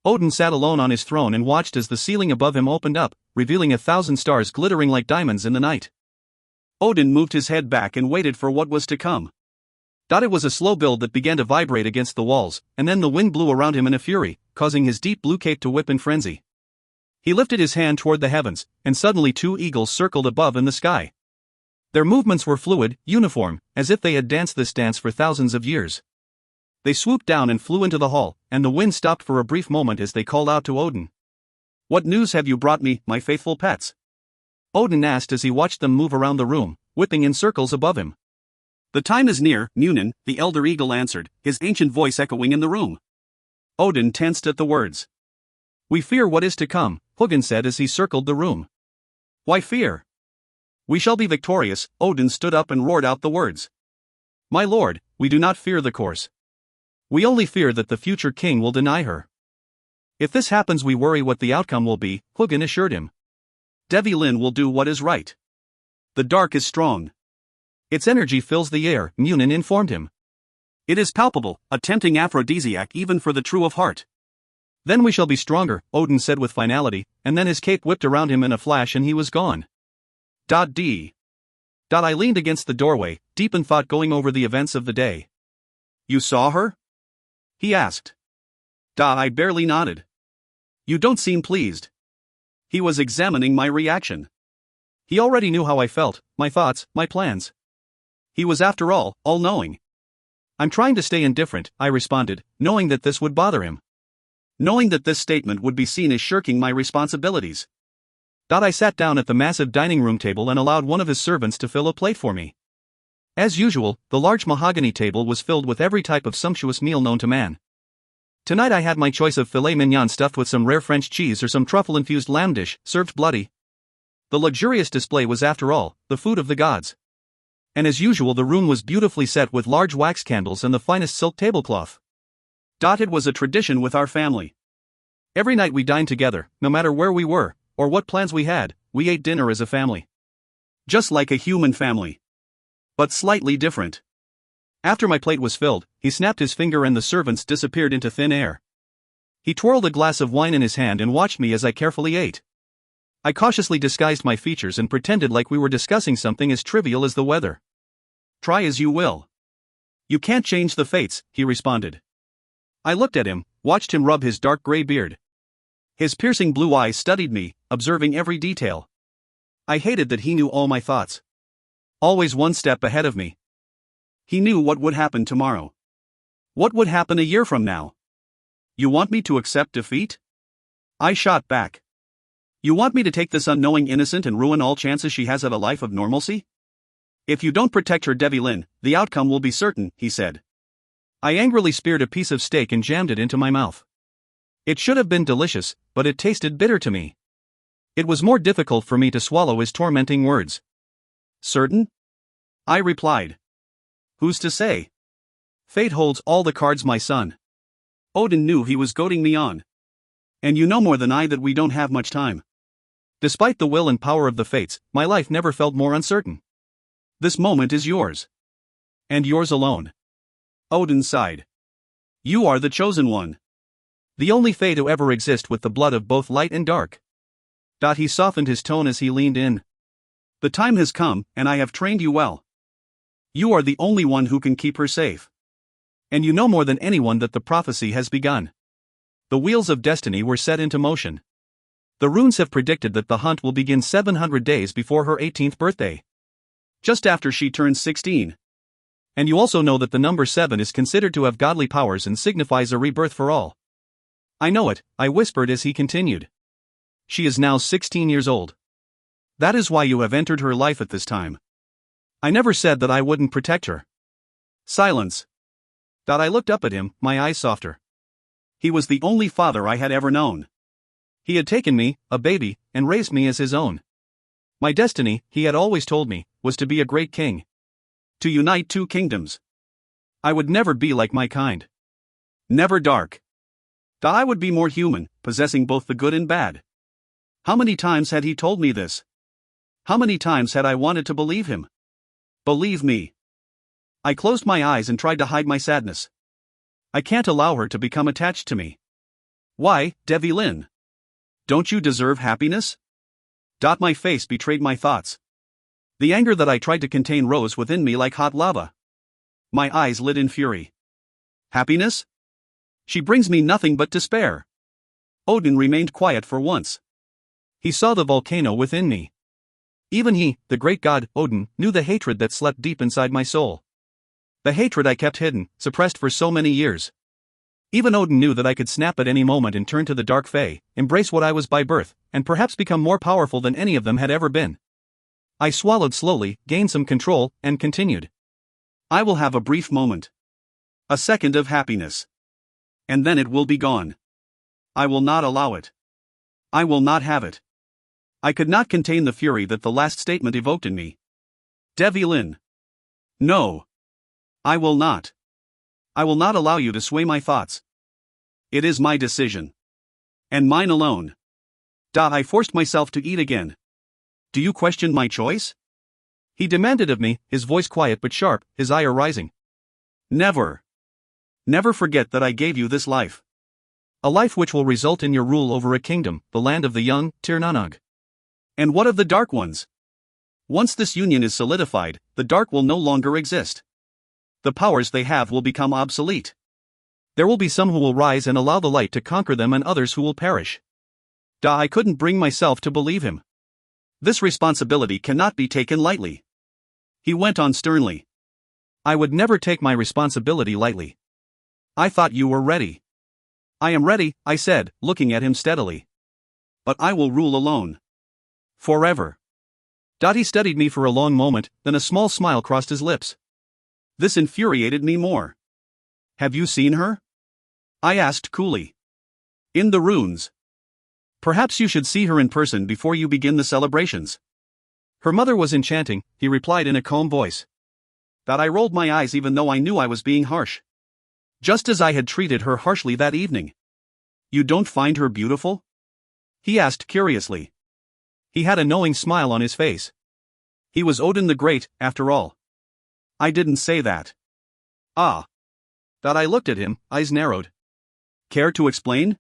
Odin sat alone on his throne and watched as the ceiling above him opened up, revealing 1,000 stars glittering like diamonds in the night. Odin moved his head back and waited for what was to come. It was a slow build that began to vibrate against the walls, and then the wind blew around him in a fury, causing his deep blue cape to whip in frenzy. He lifted his hand toward the heavens, and suddenly 2 eagles circled above in the sky. Their movements were fluid, uniform, as if they had danced this dance for thousands of years. They swooped down and flew into the hall, and the wind stopped for a brief moment as they called out to Odin. "What news have you brought me, my faithful pets?" Odin asked as he watched them move around the room, whipping in circles above him. "The time is near, Munin," the elder eagle answered, his ancient voice echoing in the room. Odin tensed at the words. "We fear what is to come," Hugin said as he circled the room. "Why fear? We shall be victorious." Odin stood up and roared out the words. "My lord, we do not fear the course. We only fear that the future king will deny her. If this happens, we worry what the outcome will be," Hugin assured him. "Devi Lin will do what is right. The dark is strong. Its energy fills the air," Munin informed him. "It is palpable, a tempting aphrodisiac even for the true of heart." "Then we shall be stronger," Odin said with finality, and then his cape whipped around him in a flash and he was gone. I leaned against the doorway, deep in thought going over the events of the day. "You saw her?" he asked. I barely nodded. "You don't seem pleased." He was examining my reaction. He already knew how I felt, my thoughts, my plans. He was, after all, all-knowing. "I'm trying to stay indifferent," I responded, knowing that this would bother him. Knowing that this statement would be seen as shirking my responsibilities. I sat down at the massive dining room table and allowed one of his servants to fill a plate for me. As usual, the large mahogany table was filled with every type of sumptuous meal known to man. Tonight I had my choice of filet mignon stuffed with some rare French cheese or some truffle-infused lamb dish, served bloody. The luxurious display was, after all, the food of the gods. And as usual, the room was beautifully set with large wax candles and the finest silk tablecloth. It was a tradition with our family. Every night we dined together, no matter where we were, or what plans we had, we ate dinner as a family. Just like a human family. But slightly different. After my plate was filled, he snapped his finger and the servants disappeared into thin air. He twirled a glass of wine in his hand and watched me as I carefully ate. I cautiously disguised my features and pretended like we were discussing something as trivial as the weather. "Try as you will. You can't change the fates," he responded. I looked at him, watched him rub his dark gray beard. His piercing blue eyes studied me, observing every detail. I hated that he knew all my thoughts. Always one step ahead of me. He knew what would happen tomorrow. What would happen a year from now? "You want me to accept defeat?" I shot back. "You want me to take this unknowing innocent and ruin all chances she has at a life of normalcy? If you don't protect her, Devi Lin, the outcome will be certain," he said. I angrily speared a piece of steak and jammed it into my mouth. It should have been delicious, but it tasted bitter to me. It was more difficult for me to swallow his tormenting words. "Certain?" I replied. "Who's to say? Fate holds all the cards, my son." Odin knew he was goading me on. "And you know more than I that we don't have much time. Despite the will and power of the fates, my life never felt more uncertain. This moment is yours. And yours alone." Odin sighed. "You are the chosen one. The only fate to ever exist with the blood of both light and dark." He softened his tone as he leaned in. "The time has come, and I have trained you well. You are the only one who can keep her safe. And you know more than anyone that the prophecy has begun. The wheels of destiny were set into motion. The runes have predicted that the hunt will begin 700 days before her 18th birthday. Just after she turns 16. And you also know that the number 7 is considered to have godly powers and signifies a rebirth for all." "I know it," I whispered as he continued. "She is now 16 years old. That is why you have entered her life at this time. I never said that I wouldn't protect her." Silence. I looked up at him, my eyes softer. He was the only father I had ever known. He had taken me, a baby, and raised me as his own. My destiny, he had always told me, was to be a great king. To unite 2 kingdoms. I would never be like my kind. Never dark. I would be more human, possessing both the good and bad. How many times had he told me this? How many times had I wanted to believe him? Believe me. I closed my eyes and tried to hide my sadness. I can't allow her to become attached to me. "Why, Devi Lin? Don't you deserve happiness?" My face betrayed my thoughts. The anger that I tried to contain rose within me like hot lava. My eyes lit in fury. Happiness? She brings me nothing but despair. Odin remained quiet for once. He saw the volcano within me. Even he, the great god, Odin, knew the hatred that slept deep inside my soul. The hatred I kept hidden, suppressed for so many years. Even Odin knew that I could snap at any moment and turn to the dark fae, embrace what I was by birth, and perhaps become more powerful than any of them had ever been. I swallowed slowly, gained some control, and continued. I will have a brief moment. A second of happiness. And then it will be gone. I will not allow it. I will not have it. I could not contain the fury that the last statement evoked in me. Devylin. No. I will not. I will not allow you to sway my thoughts. It is my decision. And mine alone. I forced myself to eat again. Do you question my choice? He demanded of me, his voice quiet but sharp, his ire rising. Never. Never forget that I gave you this life. A life which will result in your rule over a kingdom, the land of the young, Tirnanug. And what of the Dark Ones? Once this union is solidified, the Dark will no longer exist. The powers they have will become obsolete. There will be some who will rise and allow the light to conquer them and others who will perish. I couldn't bring myself to believe him. This responsibility cannot be taken lightly. He went on sternly. I would never take my responsibility lightly. I thought you were ready. I am ready, I said, looking at him steadily. But I will rule alone. Forever. He studied me for a long moment, then a small smile crossed his lips. This infuriated me more. Have you seen her? I asked coolly. In the ruins. Perhaps you should see her in person before you begin the celebrations. Her mother was enchanting, he replied in a calm voice. I rolled my eyes even though I knew I was being harsh. Just as I had treated her harshly that evening. You don't find her beautiful? He asked curiously. He had a knowing smile on his face. He was Odin the Great, after all. I didn't say that. Ah. I looked at him, eyes narrowed. Care to explain?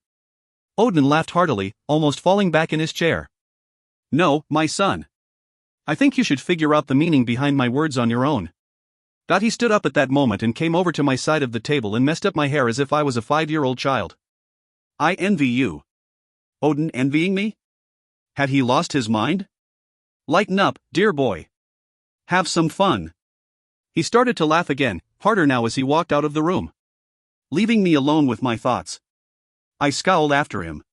Odin laughed heartily, almost falling back in his chair. No, my son. I think you should figure out the meaning behind my words on your own. He stood up at that moment and came over to my side of the table and messed up my hair as if I was a 5-year-old child. I envy you. Odin envying me? Had he lost his mind? Lighten up, dear boy. Have some fun. He started to laugh again, harder now as he walked out of the room. Leaving me alone with my thoughts. I scowled after him.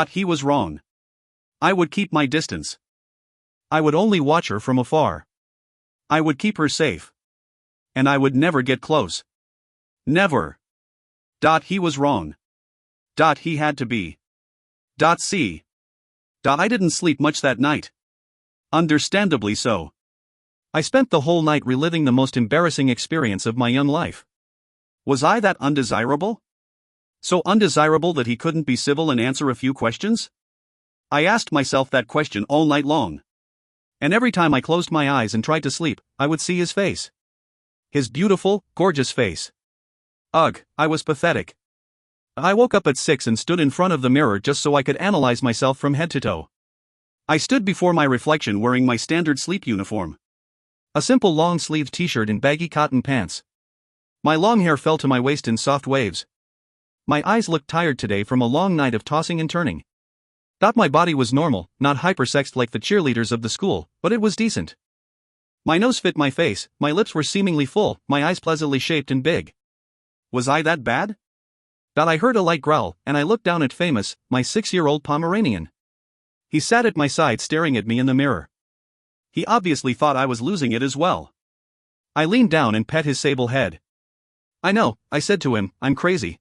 He was wrong. I would keep my distance. I would only watch her from afar. I would keep her safe. And I would never get close. Never. He was wrong. He had to be. See. I didn't sleep much that night. Understandably so. I spent the whole night reliving the most embarrassing experience of my young life. Was I that undesirable? So undesirable that he couldn't be civil and answer a few questions? I asked myself that question all night long. And every time I closed my eyes and tried to sleep, I would see his face. His beautiful, gorgeous face. Ugh, I was pathetic. I woke up at 6 and stood in front of the mirror just so I could analyze myself from head to toe. I stood before my reflection wearing my standard sleep uniform. A simple long-sleeved t-shirt and baggy cotton pants. My long hair fell to my waist in soft waves. My eyes looked tired today from a long night of tossing and turning. Thought my body was normal, not hypersexed like the cheerleaders of the school, but it was decent. My nose fit my face, my lips were seemingly full, my eyes pleasantly shaped and big. Was I that bad? I heard a light growl, and I looked down at Famous, my 6-year-old Pomeranian. He sat at my side staring at me in the mirror. He obviously thought I was losing it as well. I leaned down and pet his sable head. I know, I said to him, I'm crazy.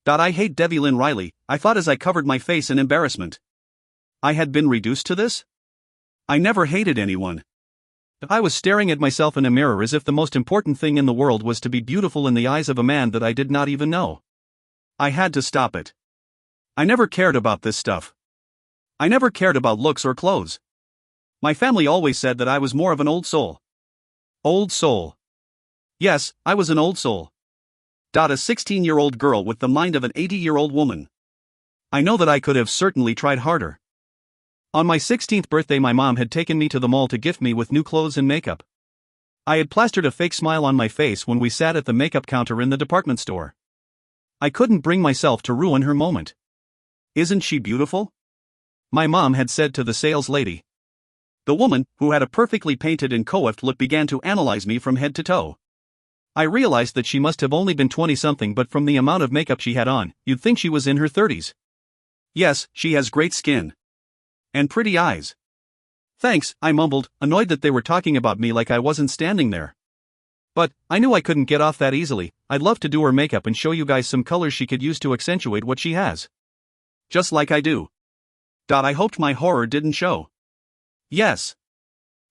I hate Devylin Riley, I thought as I covered my face in embarrassment. I had been reduced to this? I never hated anyone. I was staring at myself in a mirror as if the most important thing in the world was to be beautiful in the eyes of a man that I did not even know. I had to stop it. I never cared about this stuff. I never cared about looks or clothes. My family always said that I was more of an old soul. Old soul. Yes, I was an old soul. A 16-year-old girl with the mind of an 80-year-old woman. I know that I could have certainly tried harder. On my 16th birthday, my mom had taken me to the mall to gift me with new clothes and makeup. I had plastered a fake smile on my face when we sat at the makeup counter in the department store. I couldn't bring myself to ruin her moment. "Isn't she beautiful?" my mom had said to the sales lady. The woman, who had a perfectly painted and coiffed look, began to analyze me from head to toe. I realized that she must have only been 20-something, but from the amount of makeup she had on, you'd think she was in her 30s. "Yes, she has great skin. And pretty eyes." "Thanks," I mumbled, annoyed that they were talking about me like I wasn't standing there. But I knew I couldn't get off that easily. "I'd love to do her makeup and show you guys some colors she could use to accentuate what she has." "Just like I do." I hoped my horror didn't show. "Yes,"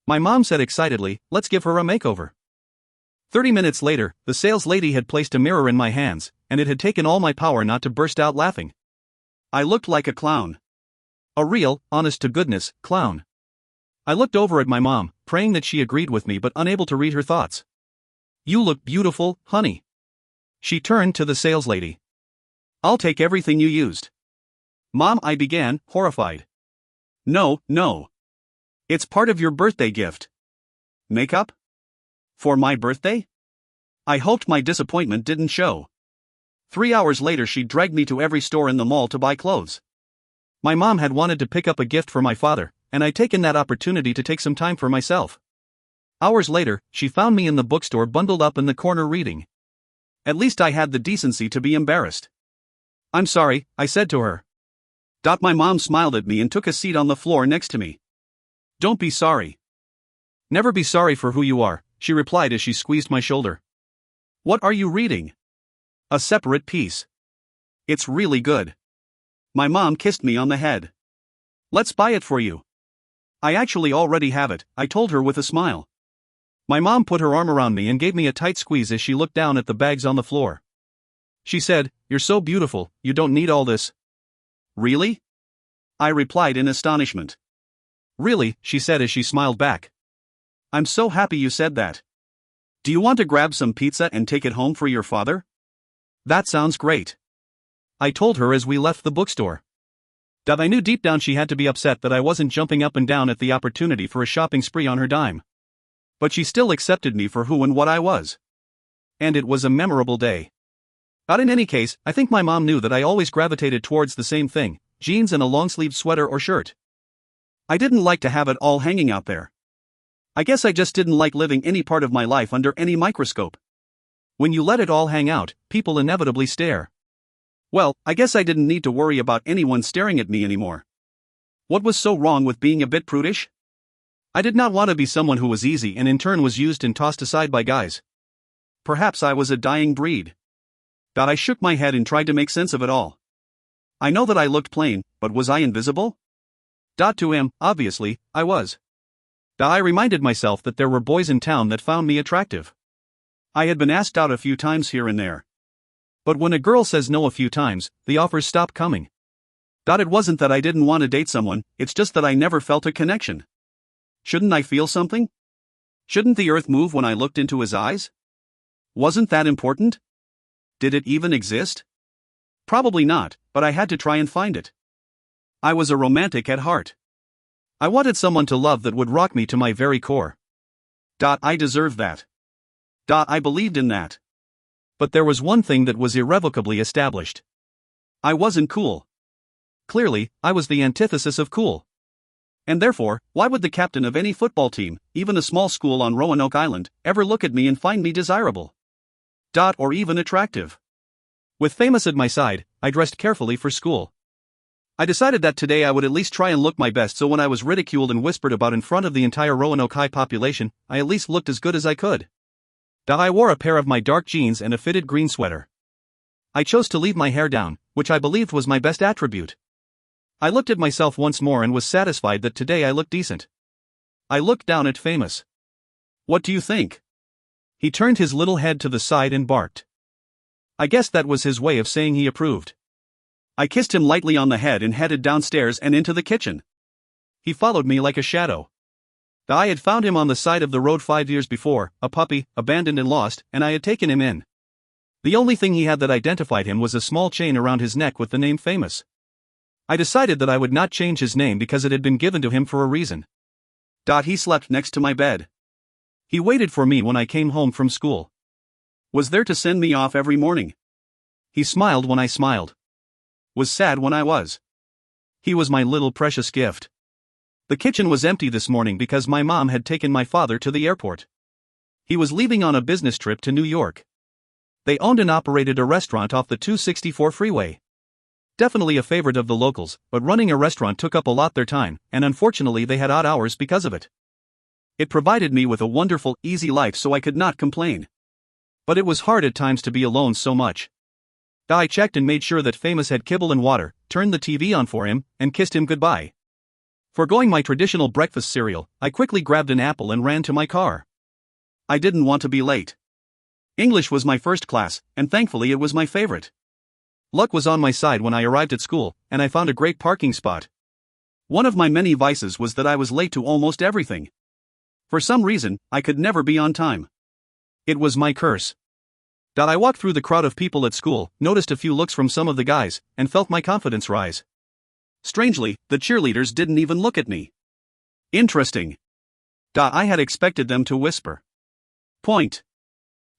my mom said excitedly, "let's give her a makeover." 30 minutes later, the sales lady had placed a mirror in my hands, and it had taken all my power not to burst out laughing. I looked like a clown. A real, honest-to-goodness, clown. I looked over at my mom, praying that she agreed with me but unable to read her thoughts. "You look beautiful, honey." She turned to the sales lady. "I'll take everything you used." "Mom," I began, horrified. No. It's part of your birthday gift." "Makeup? For my birthday?" I hoped my disappointment didn't show. 3 hours later, she dragged me to every store in the mall to buy clothes. My mom had wanted to pick up a gift for my father, and I'd taken that opportunity to take some time for myself. Hours later, she found me in the bookstore bundled up in the corner reading. At least I had the decency to be embarrassed. "I'm sorry," I said to her. My mom smiled at me and took a seat on the floor next to me. "Don't be sorry." "Never be sorry for who you are," she replied as she squeezed my shoulder. "What are you reading?" "A Separate Piece. It's really good." My mom kissed me on the head. "Let's buy it for you." "I actually already have it," I told her with a smile. My mom put her arm around me and gave me a tight squeeze as she looked down at the bags on the floor. She said, "You're so beautiful, you don't need all this." "Really?" I replied in astonishment. "Really," she said as she smiled back. "I'm so happy you said that. Do you want to grab some pizza and take it home for your father?" "That sounds great," I told her as we left the bookstore. I knew deep down she had to be upset that I wasn't jumping up and down at the opportunity for a shopping spree on her dime. But she still accepted me for who and what I was. And it was a memorable day. In any case, I think my mom knew that I always gravitated towards the same thing: jeans and a long-sleeved sweater or shirt. I didn't like to have it all hanging out there. I guess I just didn't like living any part of my life under any microscope. When you let it all hang out, people inevitably stare. Well, I guess I didn't need to worry about anyone staring at me anymore. What was so wrong with being a bit prudish? I did not want to be someone who was easy and in turn was used and tossed aside by guys. Perhaps I was a dying breed. I shook my head and tried to make sense of it all. I know that I looked plain, but was I invisible? To him, obviously, I was. I reminded myself that there were boys in town that found me attractive. I had been asked out a few times here and there. But when a girl says no a few times, the offers stop coming. It wasn't that I didn't want to date someone, it's just that I never felt a connection. Shouldn't I feel something? Shouldn't the earth move when I looked into his eyes? Wasn't that important? Did it even exist? Probably not, but I had to try and find it. I was a romantic at heart. I wanted someone to love that would rock me to my very core. I deserved that. I believed in that. But there was one thing that was irrevocably established. I wasn't cool. Clearly, I was the antithesis of cool. And therefore, why would the captain of any football team, even a small school on Roanoke Island, ever look at me and find me desirable? Or even attractive? With Famous at my side, I dressed carefully for school. I decided that today I would at least try and look my best, so when I was ridiculed and whispered about in front of the entire Roanoke High population, I at least looked as good as I could. I wore a pair of my dark jeans and a fitted green sweater. I chose to leave my hair down, which I believed was my best attribute. I looked at myself once more and was satisfied that today I looked decent. I looked down at Famous. "What do you think?" He turned his little head to the side and barked. I guess that was his way of saying he approved. I kissed him lightly on the head and headed downstairs and into the kitchen. He followed me like a shadow. I had found him on the side of the road 5 years before, a puppy, abandoned and lost, and I had taken him in. The only thing he had that identified him was a small chain around his neck with the name Famous. I decided that I would not change his name because it had been given to him for a reason. He slept next to my bed. He waited for me when I came home from school. Was there to send me off every morning. He smiled when I smiled. Was sad when I was. He was my little precious gift. The kitchen was empty this morning because my mom had taken my father to the airport. He was leaving on a business trip to New York. They owned and operated a restaurant off the 264 freeway. Definitely a favorite of the locals, but running a restaurant took up a lot their time, and unfortunately they had odd hours because of it. It provided me with a wonderful, easy life, so I could not complain. But it was hard at times to be alone so much. I checked and made sure that Famous had kibble and water, turned the TV on for him, and kissed him goodbye. Forgoing my traditional breakfast cereal, I quickly grabbed an apple and ran to my car. I didn't want to be late. English was my first class, and thankfully it was my favorite. Luck was on my side when I arrived at school, and I found a great parking spot. One of my many vices was that I was late to almost everything. For some reason, I could never be on time. It was my curse. I walked through the crowd of people at school, noticed a few looks from some of the guys, and felt my confidence rise. Strangely, the cheerleaders didn't even look at me. Interesting. I had expected them to whisper. Point.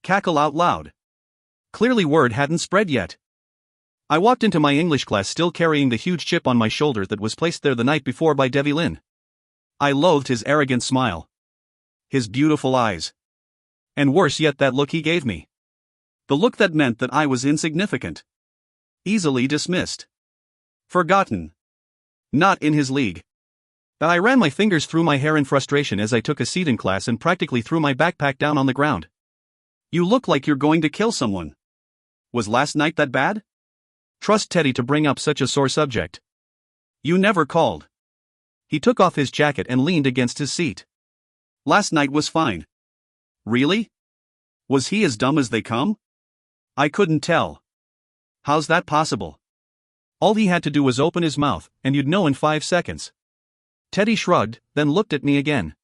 Cackle out loud. Clearly word hadn't spread yet. I walked into my English class still carrying the huge chip on my shoulder that was placed there the night before by Devi Lynn. I loathed his arrogant smile. His beautiful eyes. And worse yet, that look he gave me. The look that meant that I was insignificant. Easily dismissed. Forgotten. Not in his league. I ran my fingers through my hair in frustration as I took a seat in class and practically threw my backpack down on the ground. You look like you're going to kill someone. Was last night that bad? Trust Teddy to bring up such a sore subject. You never called. He took off his jacket and leaned against his seat. Last night was fine. Really? Was he as dumb as they come? I couldn't tell. How's that possible? All he had to do was open his mouth, and you'd know in 5 seconds. Teddy shrugged, then looked at me again.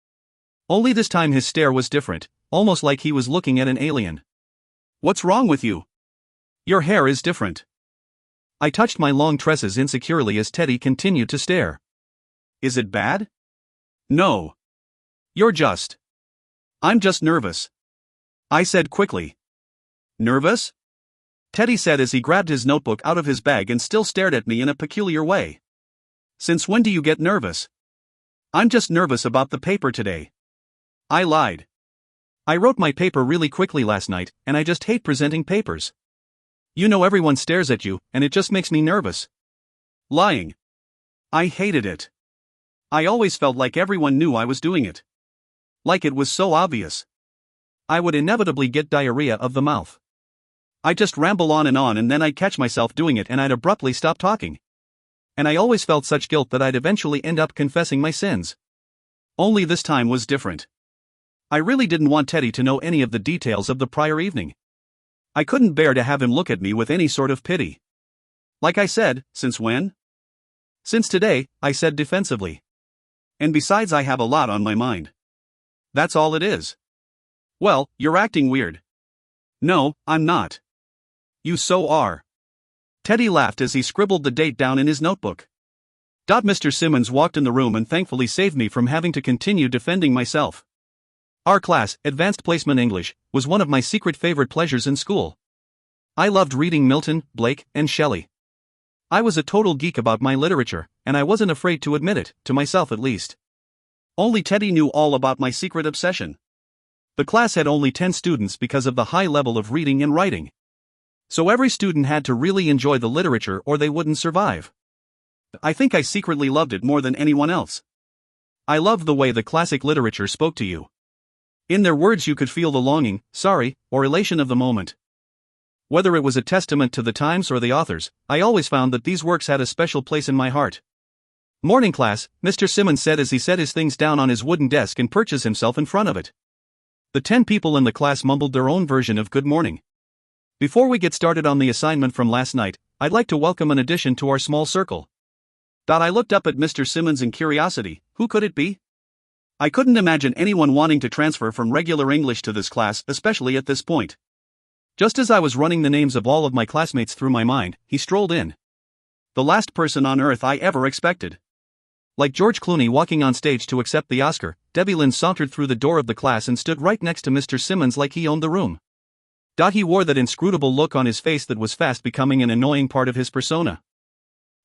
Only this time his stare was different, almost like he was looking at an alien. What's wrong with you? Your hair is different. I touched my long tresses insecurely as Teddy continued to stare. Is it bad? No. I'm just nervous. I said quickly. Nervous? Teddy said as he grabbed his notebook out of his bag and still stared at me in a peculiar way. Since when do you get nervous? I'm just nervous about the paper today. I lied. I wrote my paper really quickly last night, and I just hate presenting papers. You know, everyone stares at you, and it just makes me nervous. Lying. I hated it. I always felt like everyone knew I was doing it. Like it was so obvious. I would inevitably get diarrhea of the mouth. I'd just ramble on and then I'd catch myself doing it and I'd abruptly stop talking. And I always felt such guilt that I'd eventually end up confessing my sins. Only this time was different. I really didn't want Teddy to know any of the details of the prior evening. I couldn't bear to have him look at me with any sort of pity. Like I said, since when? Since today, I said defensively. And besides, I have a lot on my mind. That's all it is. Well, you're acting weird. No, I'm not. You so are. Teddy laughed as he scribbled the date down in his notebook. Mr. Simmons walked in the room and thankfully saved me from having to continue defending myself. Our class, Advanced Placement English, was one of my secret favorite pleasures in school. I loved reading Milton, Blake, and Shelley. I was a total geek about my literature, and I wasn't afraid to admit it, to myself at least. Only Teddy knew all about my secret obsession. The class had only 10 students because of the high level of reading and writing. So every student had to really enjoy the literature or they wouldn't survive. I think I secretly loved it more than anyone else. I loved the way the classic literature spoke to you. In their words you could feel the longing, or elation of the moment. Whether it was a testament to the times or the authors, I always found that these works had a special place in my heart. Morning class, Mr. Simmons said as he set his things down on his wooden desk and perches himself in front of it. The 10 people in the class mumbled their own version of good morning. Before we get started on the assignment from last night, I'd like to welcome an addition to our small circle. I looked up at Mr. Simmons in curiosity. Who could it be? I couldn't imagine anyone wanting to transfer from regular English to this class, especially at this point. Just as I was running the names of all of my classmates through my mind, he strolled in. The last person on earth I ever expected. Like George Clooney walking on stage to accept the Oscar, Debbie Lynn sauntered through the door of the class and stood right next to Mr. Simmons like he owned the room. He wore that inscrutable look on his face that was fast becoming an annoying part of his persona.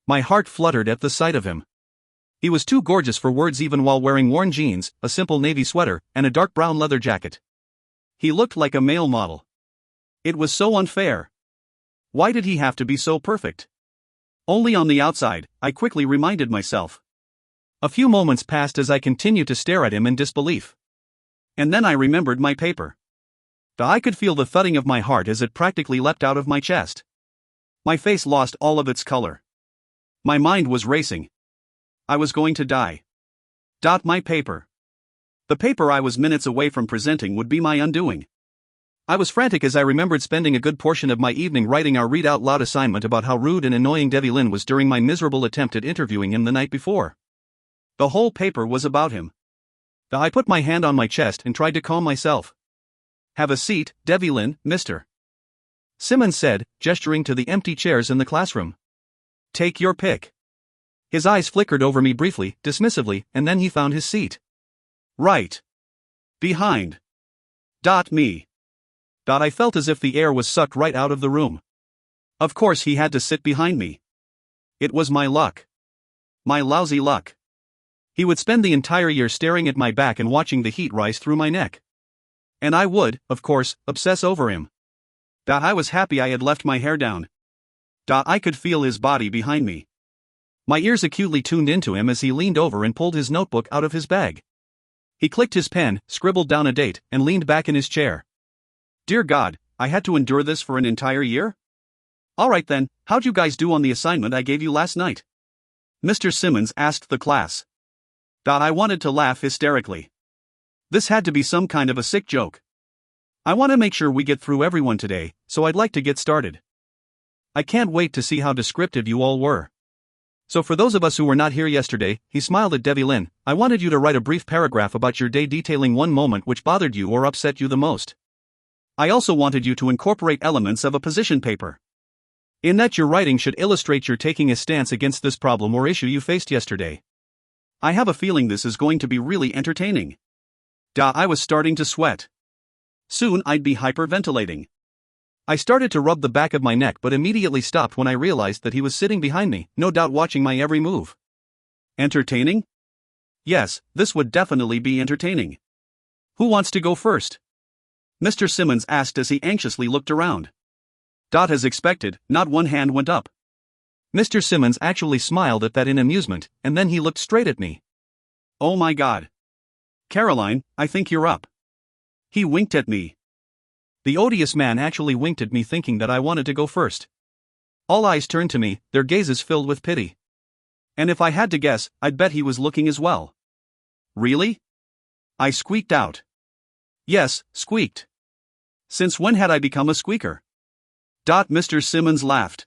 My heart fluttered at the sight of him. He was too gorgeous for words even while wearing worn jeans, a simple navy sweater, and a dark brown leather jacket. He looked like a male model. It was so unfair. Why did he have to be so perfect? Only on the outside, I quickly reminded myself. A few moments passed as I continued to stare at him in disbelief. And then I remembered my paper. I could feel the thudding of my heart as it practically leapt out of my chest. My face lost all of its color. My mind was racing. I was going to die. My paper. The paper I was minutes away from presenting would be my undoing. I was frantic as I remembered spending a good portion of my evening writing our read out loud assignment about how rude and annoying Debbie Lynn was during my miserable attempt at interviewing him the night before. The whole paper was about him. I put my hand on my chest and tried to calm myself. Have a seat, Debbie Lynn, Mr. Simmons said, gesturing to the empty chairs in the classroom. Take your pick. His eyes flickered over me briefly, dismissively, and then he found his seat. Right behind. Me. I felt as if the air was sucked right out of the room. Of course he had to sit behind me. It was my luck. My lousy luck. He would spend the entire year staring at my back and watching the heat rise through my neck. And I would, of course, obsess over him. I was happy I had left my hair down. I could feel his body behind me. My ears acutely tuned into him as he leaned over and pulled his notebook out of his bag. He clicked his pen, scribbled down a date, and leaned back in his chair. Dear God, I had to endure this for an entire year? Alright then, how'd you guys do on the assignment I gave you last night? Mr. Simmons asked the class. I wanted to laugh hysterically. This had to be some kind of a sick joke. I want to make sure we get through everyone today, so I'd like to get started. I can't wait to see how descriptive you all were. So for those of us who were not here yesterday, he smiled at Debbie Lynn, I wanted you to write a brief paragraph about your day detailing one moment which bothered you or upset you the most. I also wanted you to incorporate elements of a position paper. In that your writing should illustrate your taking a stance against this problem or issue you faced yesterday. I have a feeling this is going to be really entertaining. I was starting to sweat. Soon I'd be hyperventilating. I started to rub the back of my neck but immediately stopped when I realized that he was sitting behind me, no doubt watching my every move. Entertaining? Yes, this would definitely be entertaining. Who wants to go first? Mr. Simmons asked as he anxiously looked around. As expected, not one hand went up. Mr. Simmons actually smiled at that in amusement, and then he looked straight at me. Oh my God. Caroline, I think you're up. He winked at me. The odious man actually winked at me thinking that I wanted to go first. All eyes turned to me, their gazes filled with pity. And if I had to guess, I'd bet he was looking as well. Really? I squeaked out. Yes, squeaked. Since when had I become a squeaker? Mr. Simmons laughed.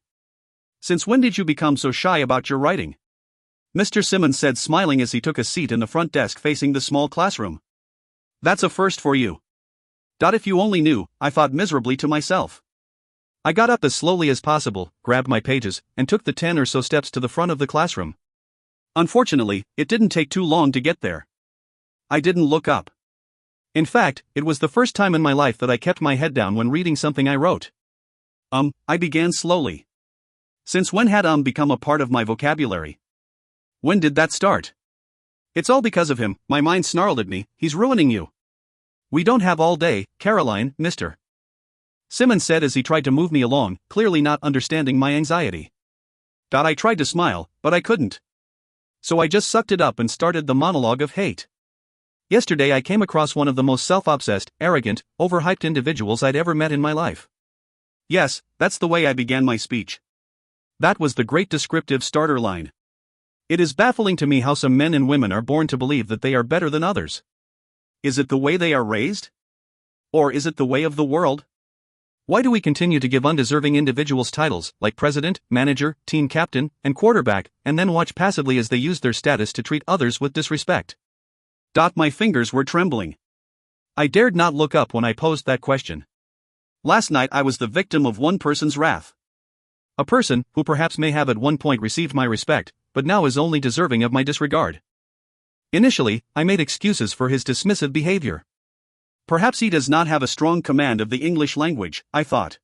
Since when did you become so shy about your writing? Mr. Simmons said, smiling as he took a seat in the front desk facing the small classroom. That's a first for you. If you only knew, I thought miserably to myself. I got up as slowly as possible, grabbed my pages, and took the 10 or so steps to the front of the classroom. Unfortunately, it didn't take too long to get there. I didn't look up. In fact, it was the first time in my life that I kept my head down when reading something I wrote. I began slowly. Since when had become a part of my vocabulary? When did that start? It's all because of him, my mind snarled at me, he's ruining you. We don't have all day, Caroline, Mr. Simmons said as he tried to move me along, clearly not understanding my anxiety. I tried to smile, but I couldn't. So I just sucked it up and started the monologue of hate. Yesterday I came across one of the most self-obsessed, arrogant, overhyped individuals I'd ever met in my life. Yes, that's the way I began my speech. That was the great descriptive starter line. It is baffling to me how some men and women are born to believe that they are better than others. Is it the way they are raised? Or is it the way of the world? Why do we continue to give undeserving individuals titles like president, manager, team captain, and quarterback, and then watch passively as they use their status to treat others with disrespect? My fingers were trembling. I dared not look up when I posed that question. Last night I was the victim of one person's wrath. A person who perhaps may have at one point received my respect, but now is only deserving of my disregard. Initially, I made excuses for his dismissive behavior. Perhaps he does not have a strong command of the English language, I thought.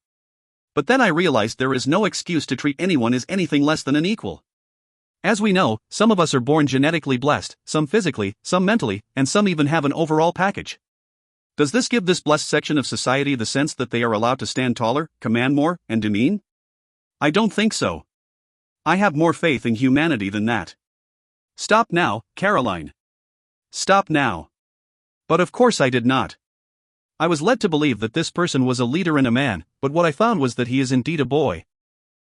But then I realized there is no excuse to treat anyone as anything less than an equal. As we know, some of us are born genetically blessed, some physically, some mentally, and some even have an overall package. Does this give this blessed section of society the sense that they are allowed to stand taller, command more, and demean? I don't think so. I have more faith in humanity than that. Stop now, Caroline. Stop now. But of course I did not. I was led to believe that this person was a leader and a man, but what I found was that he is indeed a boy.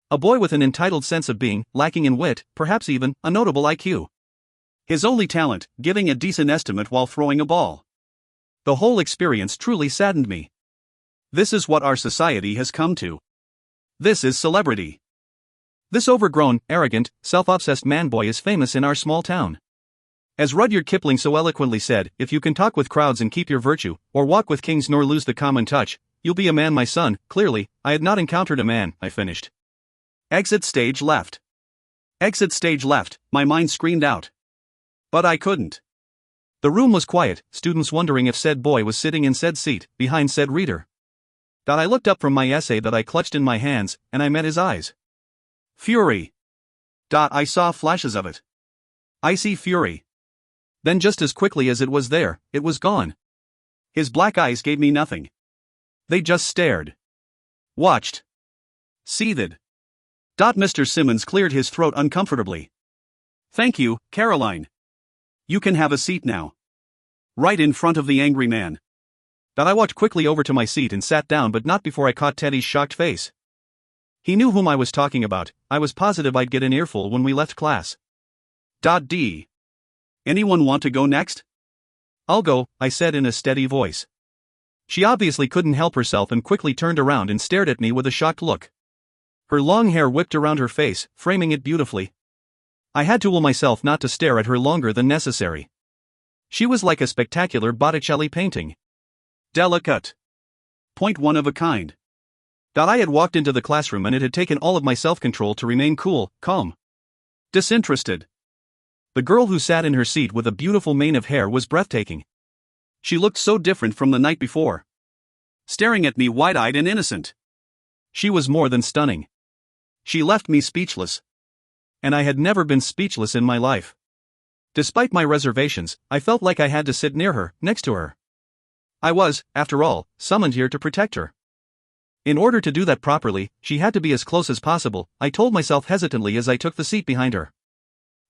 A boy with an entitled sense of being, lacking in wit, perhaps even a notable IQ. His only talent, giving a decent estimate while throwing a ball. The whole experience truly saddened me. This is what our society has come to. This is celebrity. This overgrown, arrogant, self-obsessed man-boy is famous in our small town. As Rudyard Kipling so eloquently said, if you can talk with crowds and keep your virtue, or walk with kings nor lose the common touch, you'll be a man, my son. Clearly, I had not encountered a man, I finished. Exit stage left. Exit stage left, my mind screamed out. But I couldn't. The room was quiet, students wondering if said boy was sitting in said seat, behind said reader. I looked up from my essay that I clutched in my hands, and I met his eyes. Fury. I saw flashes of it. Icy fury. Then just as quickly as it was there, it was gone. His black eyes gave me nothing. They just stared. Watched. Seethed. Mr. Simmons cleared his throat uncomfortably. Thank you, Caroline. You can have a seat now. Right in front of the angry man. I walked quickly over to my seat and sat down, but not before I caught Teddy's shocked face. He knew whom I was talking about. I was positive I'd get an earful when we left class. D. Anyone want to go next? I'll go, I said in a steady voice. She obviously couldn't help herself and quickly turned around and stared at me with a shocked look. Her long hair whipped around her face, framing it beautifully. I had to will myself not to stare at her longer than necessary. She was like a spectacular Botticelli painting. Delicate. Point one of a kind. I had walked into the classroom and it had taken all of my self-control to remain cool, calm, disinterested. The girl who sat in her seat with a beautiful mane of hair was breathtaking. She looked so different from the night before. Staring at me wide-eyed and innocent. She was more than stunning. She left me speechless. And I had never been speechless in my life. Despite my reservations, I felt like I had to sit near her, next to her. I was, after all, summoned here to protect her. In order to do that properly, she had to be as close as possible, I told myself hesitantly as I took the seat behind her.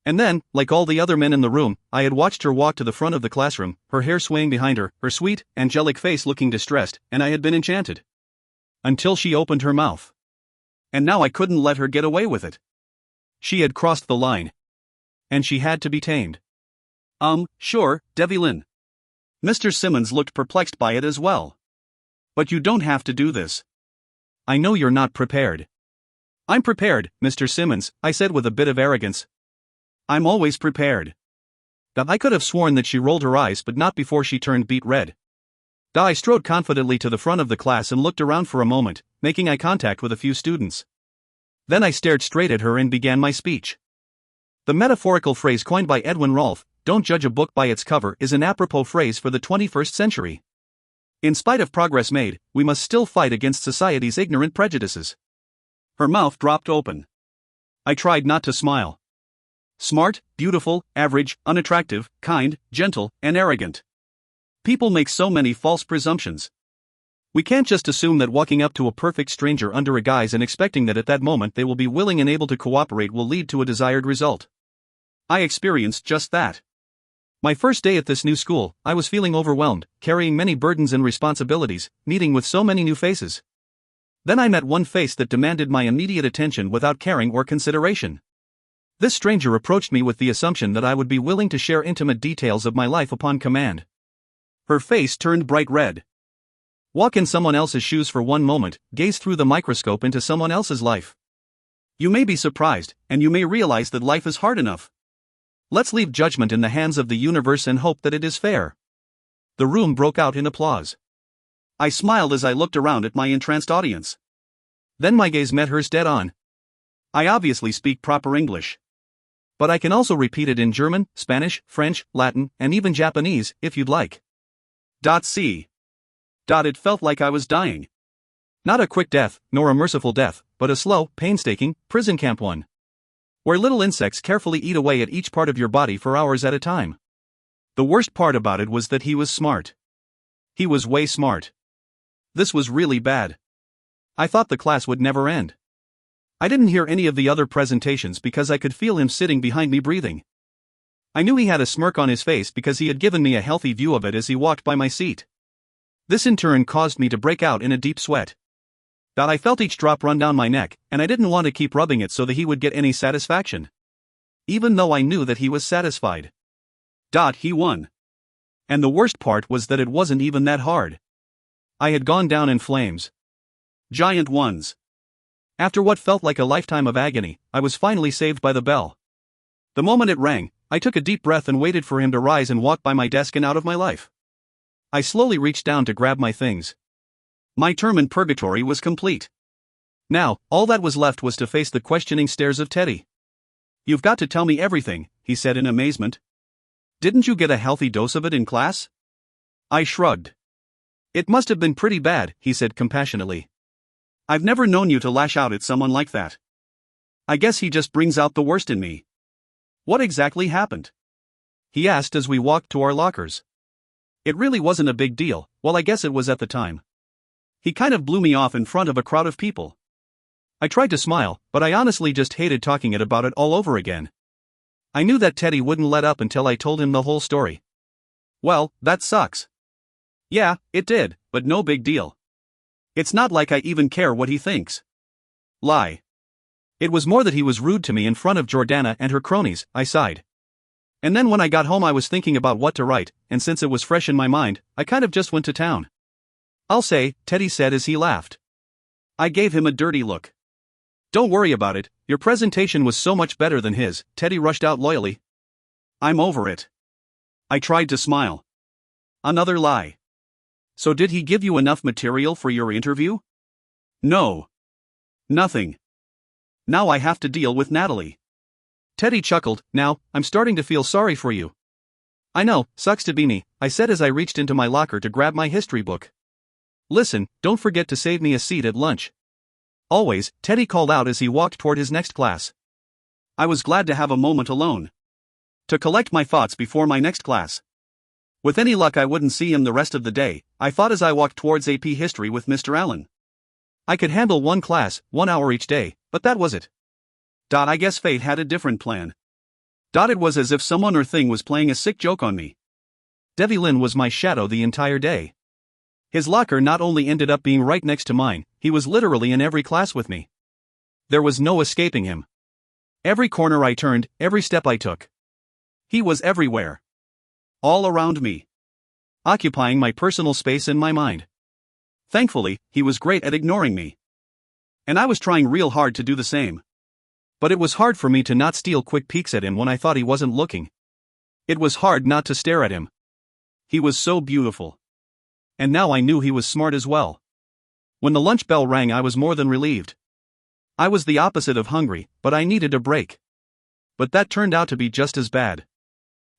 And then, like all the other men in the room, I had watched her walk to the front of the classroom, her hair swaying behind her, her sweet, angelic face looking distressed, and I had been enchanted. Until she opened her mouth. And now I couldn't let her get away with it. She had crossed the line. And she had to be tamed. Sure, Devlin. Mr. Simmons looked perplexed by it as well. But you don't have to do this. I know you're not prepared. I'm prepared, Mr. Simmons, I said with a bit of arrogance. I'm always prepared. I could have sworn that she rolled her eyes, but not before she turned beet red. I strode confidently to the front of the class and looked around for a moment, making eye contact with a few students. Then I stared straight at her and began my speech. The metaphorical phrase coined by Edwin Rolfe, "Don't judge a book by its cover," is an apropos phrase for the 21st century. In spite of progress made, we must still fight against society's ignorant prejudices. Her mouth dropped open. I tried not to smile. Smart, beautiful, average, unattractive, kind, gentle, and arrogant. People make so many false presumptions. We can't just assume that walking up to a perfect stranger under a guise and expecting that at that moment they will be willing and able to cooperate will lead to a desired result. I experienced just that. My first day at this new school, I was feeling overwhelmed, carrying many burdens and responsibilities, meeting with so many new faces. Then I met one face that demanded my immediate attention without caring or consideration. This stranger approached me with the assumption that I would be willing to share intimate details of my life upon command. Her face turned bright red. Walk in someone else's shoes for one moment, gaze through the microscope into someone else's life. You may be surprised, and you may realize that life is hard enough. Let's leave judgment in the hands of the universe and hope that it is fair. The room broke out in applause. I smiled as I looked around at my entranced audience. Then my gaze met hers dead on. I obviously speak proper English. But I can also repeat it in German, Spanish, French, Latin, and even Japanese, if you'd like. See. It felt like I was dying. Not a quick death, nor a merciful death, but a slow, painstaking, prison camp one. Where little insects carefully eat away at each part of your body for hours at a time. The worst part about it was that he was smart. He was way smart. This was really bad. I thought the class would never end. I didn't hear any of the other presentations because I could feel him sitting behind me breathing. I knew he had a smirk on his face because he had given me a healthy view of it as he walked by my seat. This in turn caused me to break out in a deep sweat. I felt each drop run down my neck, and I didn't want to keep rubbing it so that he would get any satisfaction. Even though I knew that he was satisfied. He won. And the worst part was that it wasn't even that hard. I had gone down in flames. Giant ones. After what felt like a lifetime of agony, I was finally saved by the bell. The moment it rang, I took a deep breath and waited for him to rise and walk by my desk and out of my life. I slowly reached down to grab my things. My term in purgatory was complete. Now, all that was left was to face the questioning stares of Teddy. "You've got to tell me everything," he said in amazement. "Didn't you get a healthy dose of it in class?" I shrugged. "It must have been pretty bad," he said compassionately. "I've never known you to lash out at someone like that. I guess he just brings out the worst in me." "What exactly happened?" he asked as we walked to our lockers. "It really wasn't a big deal, well I guess it was at the time. He kind of blew me off in front of a crowd of people." I tried to smile, but I honestly just hated talking about it all over again. I knew that Teddy wouldn't let up until I told him the whole story. "Well, that sucks." "Yeah, it did, but no big deal. It's not like I even care what he thinks." Lie. "It was more that he was rude to me in front of Jordana and her cronies," I sighed. "And then when I got home I was thinking about what to write, and since it was fresh in my mind, I kind of just went to town." "I'll say," Teddy said as he laughed. I gave him a dirty look. "Don't worry about it, your presentation was so much better than his," Teddy rushed out loyally. "I'm over it." I tried to smile. Another lie. "So did he give you enough material for your interview?" "No. Nothing. Now I have to deal with Natalie." Teddy chuckled. "Now, I'm starting to feel sorry for you." "I know, sucks to be me," I said as I reached into my locker to grab my history book. "Listen, don't forget to save me a seat at lunch." "Always," Teddy called out as he walked toward his next class. I was glad to have a moment alone. To collect my thoughts before my next class. With any luck I wouldn't see him the rest of the day, I thought as I walked towards AP History with Mr. Allen. I could handle one class, 1 hour each day, but that was it. I guess fate had a different plan. It was as if someone or thing was playing a sick joke on me. Devlin was my shadow the entire day. His locker not only ended up being right next to mine, he was literally in every class with me. There was no escaping him. Every corner I turned, every step I took. He was everywhere. All around me. Occupying my personal space in my mind. Thankfully, he was great at ignoring me. And I was trying real hard to do the same. But it was hard for me to not steal quick peeks at him when I thought he wasn't looking. It was hard not to stare at him. He was so beautiful. And now I knew he was smart as well. When the lunch bell rang I was more than relieved. I was the opposite of hungry, but I needed a break. But that turned out to be just as bad.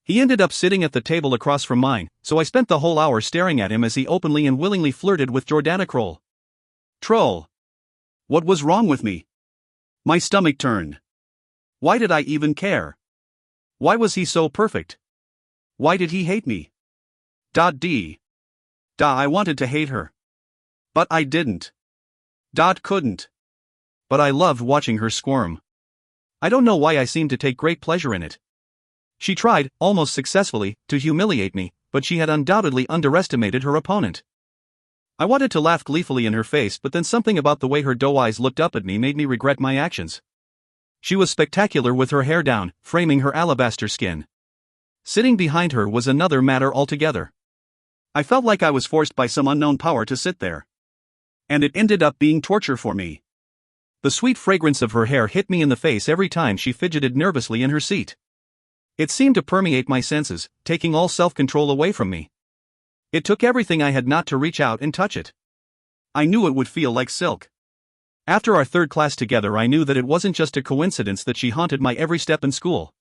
He ended up sitting at the table across from mine, so I spent the whole hour staring at him as he openly and willingly flirted with Jordana Kroll. Troll. What was wrong with me? My stomach turned. Why did I even care? Why was he so perfect? Why did he hate me? I wanted to hate her. But I didn't. Couldn't. But I loved watching her squirm. I don't know why I seemed to take great pleasure in it. She tried, almost successfully, to humiliate me, but she had undoubtedly underestimated her opponent. I wanted to laugh gleefully in her face, but then something about the way her doe eyes looked up at me made me regret my actions. She was spectacular with her hair down, framing her alabaster skin. Sitting behind her was another matter altogether. I felt like I was forced by some unknown power to sit there. And it ended up being torture for me. The sweet fragrance of her hair hit me in the face every time she fidgeted nervously in her seat. It seemed to permeate my senses, taking all self-control away from me. It took everything I had not to reach out and touch it. I knew it would feel like silk. After our third class together, I knew that it wasn't just a coincidence that she haunted my every step in school.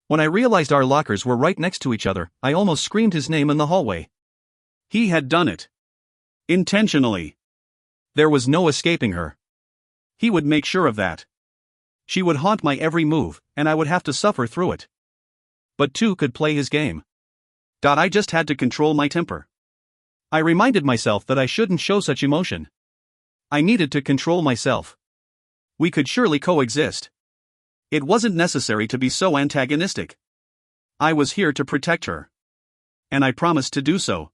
When I realized our lockers were right next to each other, I almost screamed his name in the hallway. He had done it. Intentionally. There was no escaping her. He would make sure of that. She would haunt my every move, and I would have to suffer through it. But two could play his game. I just had to control my temper. I reminded myself that I shouldn't show such emotion. I needed to control myself. We could surely coexist. It wasn't necessary to be so antagonistic. I was here to protect her. And I promised to do so.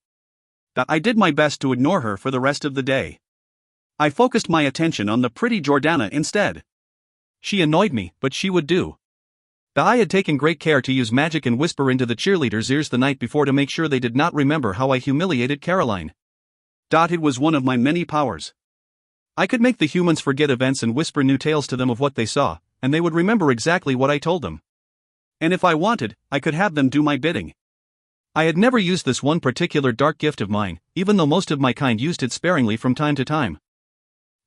I did my best to ignore her for the rest of the day. I focused my attention on the pretty Jordana instead. She annoyed me, but she would do. I had taken great care to use magic and whisper into the cheerleaders' ears the night before to make sure they did not remember how I humiliated Caroline. It was one of my many powers. I could make the humans forget events and whisper new tales to them of what they saw, and they would remember exactly what I told them. And if I wanted, I could have them do my bidding. I had never used this one particular dark gift of mine, even though most of my kind used it sparingly from time to time.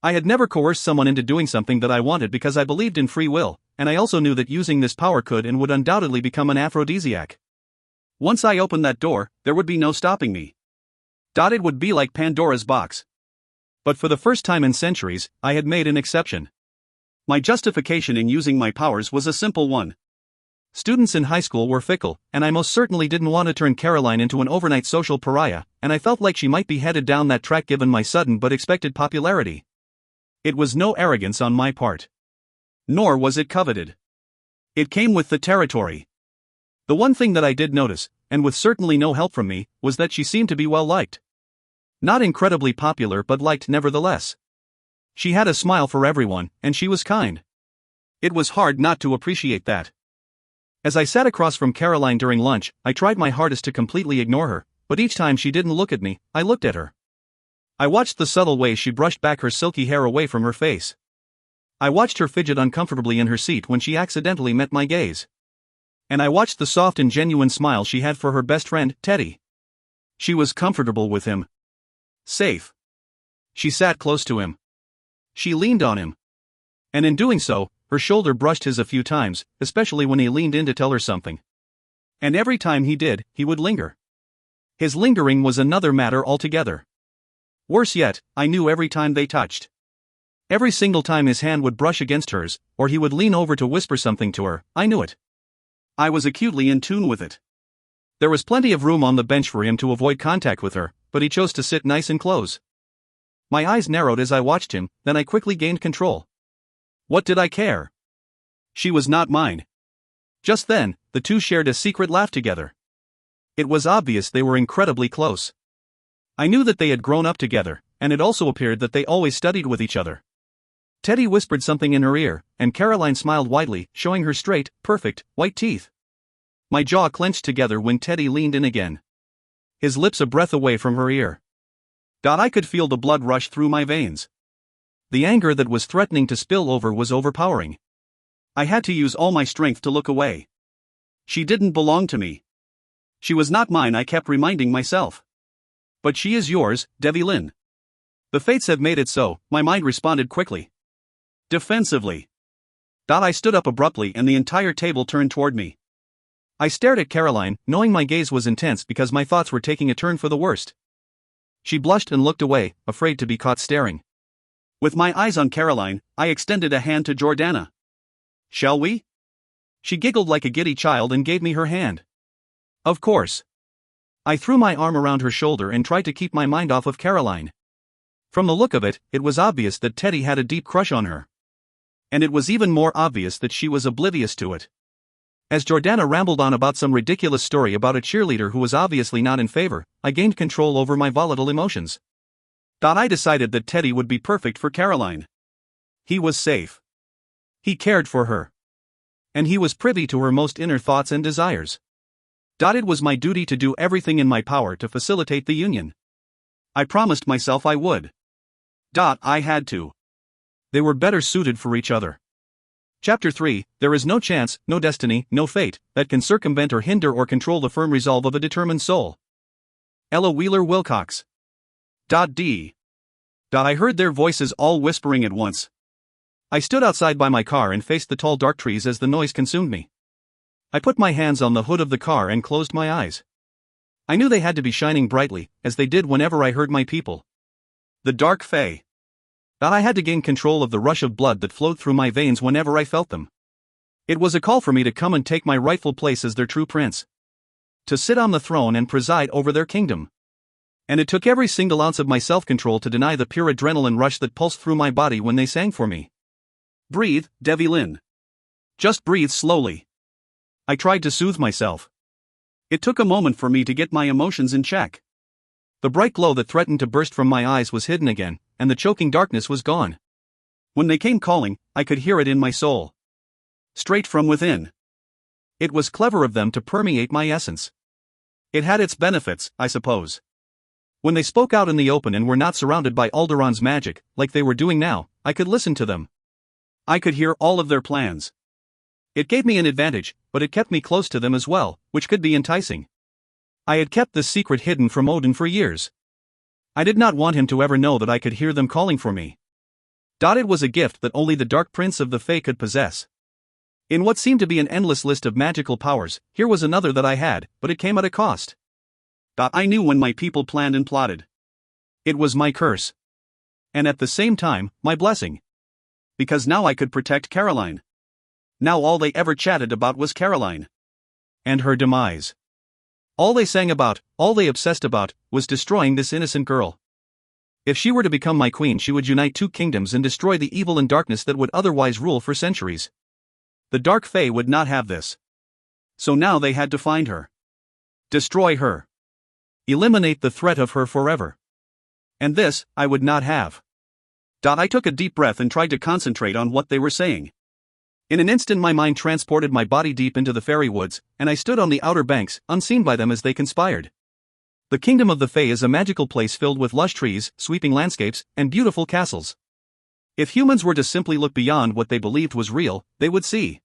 I had never coerced someone into doing something that I wanted because I believed in free will, and I also knew that using this power could and would undoubtedly become an aphrodisiac. Once I opened that door, there would be no stopping me. It would be like Pandora's box. But for the first time in centuries, I had made an exception. My justification in using my powers was a simple one. Students in high school were fickle, and I most certainly didn't want to turn Caroline into an overnight social pariah, and I felt like she might be headed down that track given my sudden but expected popularity. It was no arrogance on my part. Nor was it coveted. It came with the territory. The one thing that I did notice, and with certainly no help from me, was that she seemed to be well liked. Not incredibly popular but liked nevertheless. She had a smile for everyone, and she was kind. It was hard not to appreciate that. As I sat across from Caroline during lunch, I tried my hardest to completely ignore her, but each time she didn't look at me, I looked at her. I watched the subtle way she brushed back her silky hair away from her face. I watched her fidget uncomfortably in her seat when she accidentally met my gaze. And I watched the soft and genuine smile she had for her best friend, Teddy. She was comfortable with him. Safe. She sat close to him. She leaned on him. And in doing so, her shoulder brushed his a few times, especially when he leaned in to tell her something. And every time he did, he would linger. His lingering was another matter altogether. Worse yet, I knew every time they touched. Every single time his hand would brush against hers, or he would lean over to whisper something to her, I knew it. I was acutely in tune with it. There was plenty of room on the bench for him to avoid contact with her, but he chose to sit nice and close. My eyes narrowed as I watched him, then I quickly gained control. What did I care? She was not mine. Just then, the two shared a secret laugh together. It was obvious they were incredibly close. I knew that they had grown up together, and it also appeared that they always studied with each other. Teddy whispered something in her ear, and Caroline smiled widely, showing her straight, perfect, white teeth. My jaw clenched together when Teddy leaned in again. His lips a breath away from her ear. I could feel the blood rush through my veins. The anger that was threatening to spill over was overpowering. I had to use all my strength to look away. She didn't belong to me. She was not mine, I kept reminding myself. But she is yours, Devi Lynn. The fates have made it so, my mind responded quickly. Defensively. I stood up abruptly and the entire table turned toward me. I stared at Caroline, knowing my gaze was intense because my thoughts were taking a turn for the worst. She blushed and looked away, afraid to be caught staring. With my eyes on Caroline, I extended a hand to Jordana. Shall we? She giggled like a giddy child and gave me her hand. Of course. I threw my arm around her shoulder and tried to keep my mind off of Caroline. From the look of it, it was obvious that Teddy had a deep crush on her. And it was even more obvious that she was oblivious to it. As Jordana rambled on about some ridiculous story about a cheerleader who was obviously not in favor, I gained control over my volatile emotions. I decided that Teddy would be perfect for Caroline. He was safe. He cared for her. And he was privy to her most inner thoughts and desires. It was my duty to do everything in my power to facilitate the union. I promised myself I would. I had to. They were better suited for each other. Chapter 3, There is no chance, no destiny, no fate, that can circumvent or hinder or control the firm resolve of a determined soul. Ella Wheeler Wilcox. D. I heard their voices all whispering at once. I stood outside by my car and faced the tall dark trees as the noise consumed me. I put my hands on the hood of the car and closed my eyes. I knew they had to be shining brightly, as they did whenever I heard my people. The Dark Fae. I had to gain control of the rush of blood that flowed through my veins whenever I felt them. It was a call for me to come and take my rightful place as their true prince. To sit on the throne and preside over their kingdom. And it took every single ounce of my self-control to deny the pure adrenaline rush that pulsed through my body when they sang for me. Breathe, Devi Lin. Just breathe slowly. I tried to soothe myself. It took a moment for me to get my emotions in check. The bright glow that threatened to burst from my eyes was hidden again, and the choking darkness was gone. When they came calling, I could hear it in my soul. Straight from within. It was clever of them to permeate my essence. It had its benefits, I suppose. When they spoke out in the open and were not surrounded by Alderon's magic, like they were doing now, I could listen to them. I could hear all of their plans. It gave me an advantage, but it kept me close to them as well, which could be enticing. I had kept this secret hidden from Odin for years. I did not want him to ever know that I could hear them calling for me. It was a gift that only the Dark Prince of the Fae could possess. In what seemed to be an endless list of magical powers, here was another that I had, but it came at a cost. I knew when my people planned and plotted. It was my curse. And at the same time, my blessing. Because now I could protect Caroline. Now all they ever chatted about was Caroline. And her demise. All they sang about, all they obsessed about, was destroying this innocent girl. If she were to become my queen, she would unite two kingdoms and destroy the evil and darkness that would otherwise rule for centuries. The Dark Fae would not have this. So now they had to find her. Destroy her. Eliminate the threat of her forever. And this, I would not have. I took a deep breath and tried to concentrate on what they were saying. In an instant my mind transported my body deep into the fairy woods, and I stood on the outer banks, unseen by them as they conspired. The kingdom of the Fae is a magical place filled with lush trees, sweeping landscapes, and beautiful castles. If humans were to simply look beyond what they believed was real, they would see.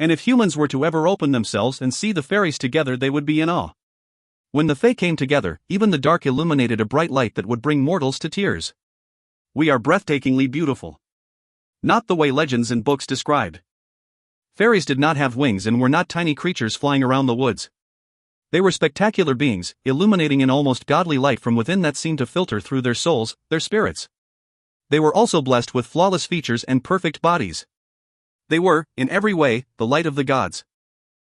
And if humans were to ever open themselves and see the fairies together, they would be in awe. When the Fae came together, even the dark illuminated a bright light that would bring mortals to tears. We are breathtakingly beautiful. Not the way legends and books described. Fairies did not have wings and were not tiny creatures flying around the woods. They were spectacular beings, illuminating an almost godly light from within that seemed to filter through their souls, their spirits. They were also blessed with flawless features and perfect bodies. They were, in every way, the light of the gods.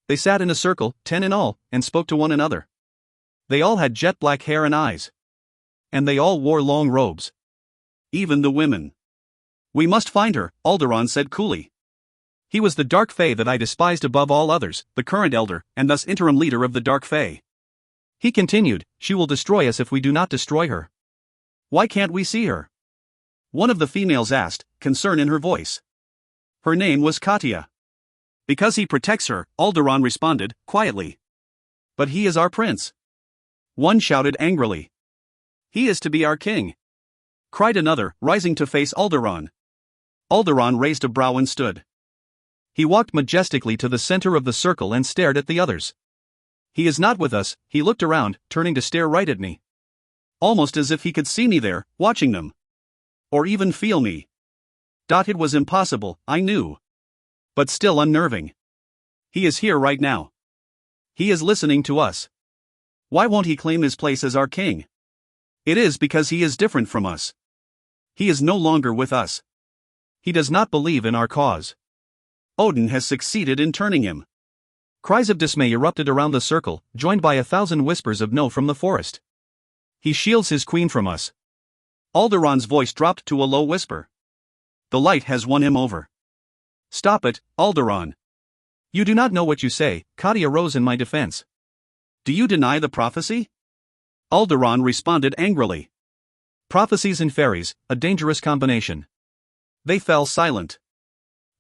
They sat in a circle, 10 in all, and spoke to one another. They all had jet black hair and eyes. And they all wore long robes. Even the women. We must find her, Alderon said coolly. He was the Dark Fae that I despised above all others, the current elder, and thus interim leader of the Dark Fae. He continued, she will destroy us if we do not destroy her. Why can't we see her? One of the females asked, concern in her voice. Her name was Katia. Because he protects her, Alderon responded, quietly. But he is our prince. One shouted angrily. He is to be our king. Cried another, rising to face Alderon. Alderon raised a brow and stood. He walked majestically to the center of the circle and stared at the others. He is not with us, he looked around, turning to stare right at me. Almost as if he could see me there, watching them. Or even feel me. It was impossible, I knew. But still unnerving. He is here right now. He is listening to us. Why won't he claim his place as our king? It is because he is different from us. He is no longer with us. He does not believe in our cause. Odin has succeeded in turning him. Cries of dismay erupted around the circle, joined by 1,000 whispers of no from the forest. He shields his queen from us. Alderon's voice dropped to a low whisper. The light has won him over. Stop it, Alderon. You do not know what you say, Katia rose in my defense. Do you deny the prophecy? Alderon responded angrily. Prophecies and fairies, a dangerous combination. They fell silent.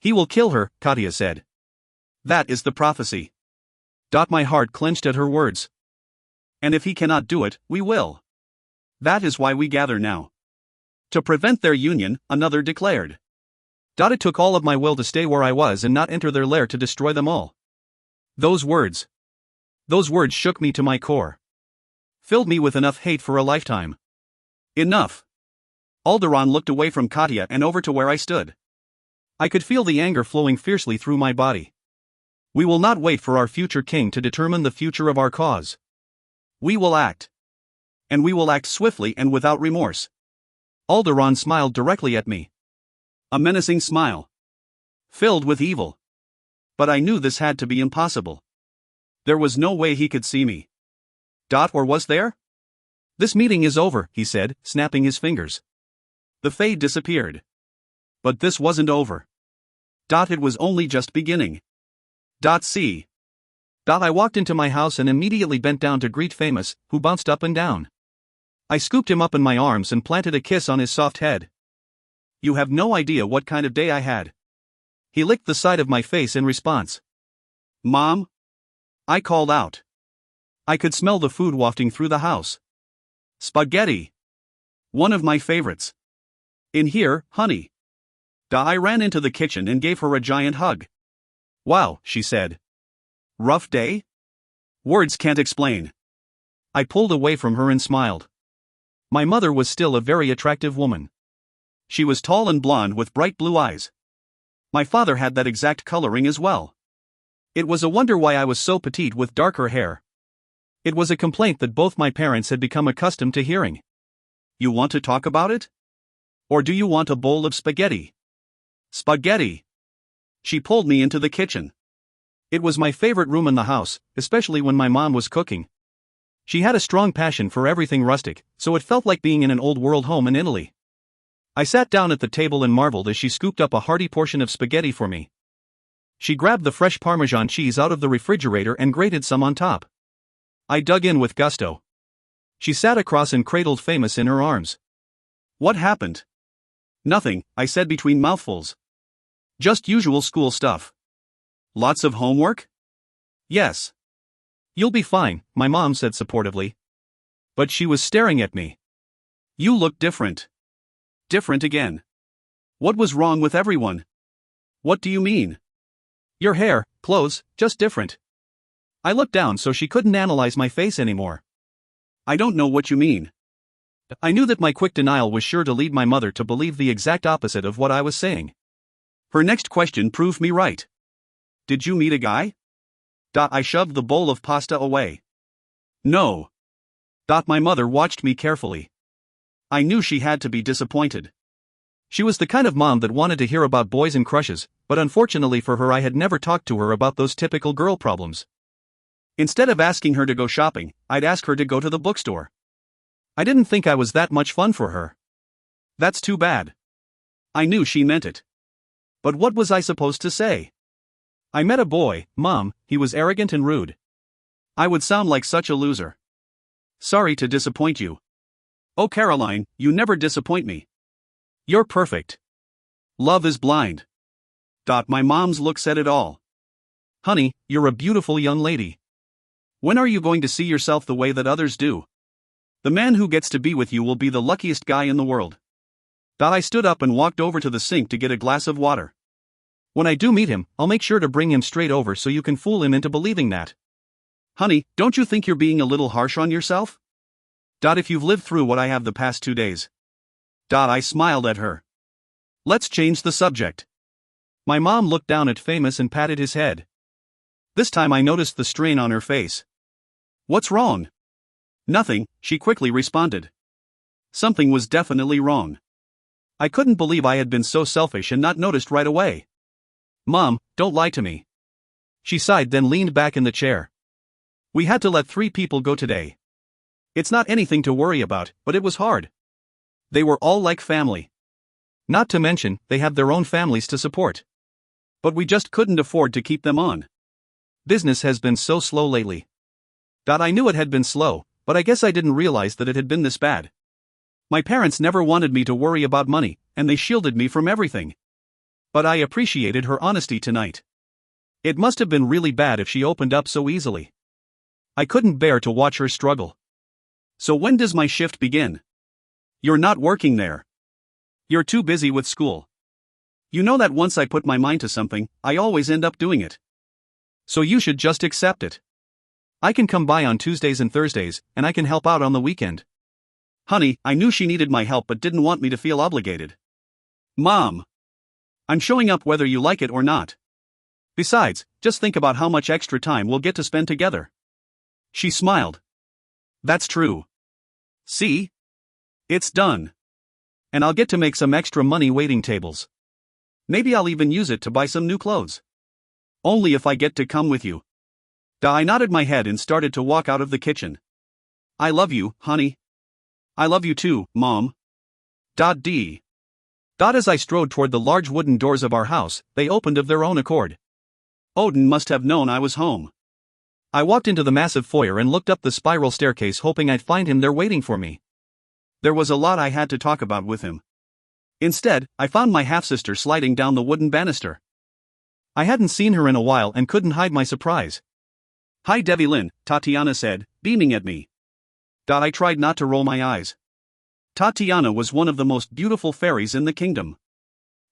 He will kill her, Katia said. That is the prophecy. My heart clenched at her words. And if he cannot do it, we will. That is why we gather now. To prevent their union, another declared. It took all of my will to stay where I was and not enter their lair to destroy them all. Those words shook me to my core. Filled me with enough hate for a lifetime. Enough. Alderon looked away from Katya and over to where I stood. I could feel the anger flowing fiercely through my body. We will not wait for our future king to determine the future of our cause. We will act. And we will act swiftly and without remorse. Alderon smiled directly at me. A menacing smile. Filled with evil. But I knew this had to be impossible. There was no way he could see me. Or was there? This meeting is over, he said, snapping his fingers. The Fae disappeared. But this wasn't over. It was only just beginning. See. I walked into my house and immediately bent down to greet Famous, who bounced up and down. I scooped him up in my arms and planted a kiss on his soft head. You have no idea what kind of day I had. He licked the side of my face in response. Mom? I called out. I could smell the food wafting through the house. Spaghetti. One of my favorites. In here, honey. I ran into the kitchen and gave her a giant hug. Wow, she said. Rough day? Words can't explain. I pulled away from her and smiled. My mother was still a very attractive woman. She was tall and blonde with bright blue eyes. My father had that exact coloring as well. It was a wonder why I was so petite with darker hair. It was a complaint that both my parents had become accustomed to hearing. You want to talk about it? Or do you want a bowl of spaghetti? Spaghetti. She pulled me into the kitchen. It was my favorite room in the house, especially when my mom was cooking. She had a strong passion for everything rustic, so it felt like being in an old-world home in Italy. I sat down at the table and marveled as she scooped up a hearty portion of spaghetti for me. She grabbed the fresh Parmesan cheese out of the refrigerator and grated some on top. I dug in with gusto. She sat across and cradled Famous in her arms. What happened? Nothing, I said between mouthfuls. Just usual school stuff. Lots of homework? Yes. You'll be fine, my mom said supportively. But she was staring at me. You look different. Different again. What was wrong with everyone? What do you mean? Your hair, clothes, just different. I looked down so she couldn't analyze my face anymore. I don't know what you mean. I knew that my quick denial was sure to lead my mother to believe the exact opposite of what I was saying. Her next question proved me right. Did you meet a guy? I shoved the bowl of pasta away. No. My mother watched me carefully. I knew she had to be disappointed. She was the kind of mom that wanted to hear about boys and crushes, but unfortunately for her I had never talked to her about those typical girl problems. Instead of asking her to go shopping, I'd ask her to go to the bookstore. I didn't think I was that much fun for her. That's too bad. I knew she meant it. But what was I supposed to say? I met a boy, Mom, he was arrogant and rude. I would sound like such a loser. Sorry to disappoint you. Oh Caroline, you never disappoint me. You're perfect. Love is blind. My mom's look said it all. Honey, you're a beautiful young lady. When are you going to see yourself the way that others do? The man who gets to be with you will be the luckiest guy in the world. I stood up and walked over to the sink to get a glass of water. When I do meet him, I'll make sure to bring him straight over so you can fool him into believing that. Honey, don't you think you're being a little harsh on yourself? If you've lived through what I have the past 2 days. I smiled at her. Let's change the subject. My mom looked down at Famous and patted his head. This time I noticed the strain on her face. What's wrong? Nothing, she quickly responded. Something was definitely wrong. I couldn't believe I had been so selfish and not noticed right away. Mom, don't lie to me. She sighed then leaned back in the chair. We had to let 3 people go today. It's not anything to worry about, but it was hard. They were all like family. Not to mention, they have their own families to support. But we just couldn't afford to keep them on. Business has been so slow lately. I knew it had been slow, but I guess I didn't realize that it had been this bad. My parents never wanted me to worry about money, and they shielded me from everything. But I appreciated her honesty tonight. It must have been really bad if she opened up so easily. I couldn't bear to watch her struggle. So when does my shift begin? You're not working there. You're too busy with school. You know that once I put my mind to something, I always end up doing it. So you should just accept it. I can come by on Tuesdays and Thursdays, and I can help out on the weekend. Honey, I knew she needed my help but didn't want me to feel obligated. Mom. I'm showing up whether you like it or not. Besides, just think about how much extra time we'll get to spend together. She smiled. That's true. See? It's done. And I'll get to make some extra money waiting tables. Maybe I'll even use it to buy some new clothes. Only if I get to come with you. I nodded my head and started to walk out of the kitchen. I love you, honey. I love you too, Mom. D. As I strode toward the large wooden doors of our house, they opened of their own accord. Odin must have known I was home. I walked into the massive foyer and looked up the spiral staircase hoping I'd find him there waiting for me. There was a lot I had to talk about with him. Instead, I found my half-sister sliding down the wooden banister. I hadn't seen her in a while and couldn't hide my surprise. Hi Devlin, Tatiana said, beaming at me. I tried not to roll my eyes. Tatiana was one of the most beautiful fairies in the kingdom.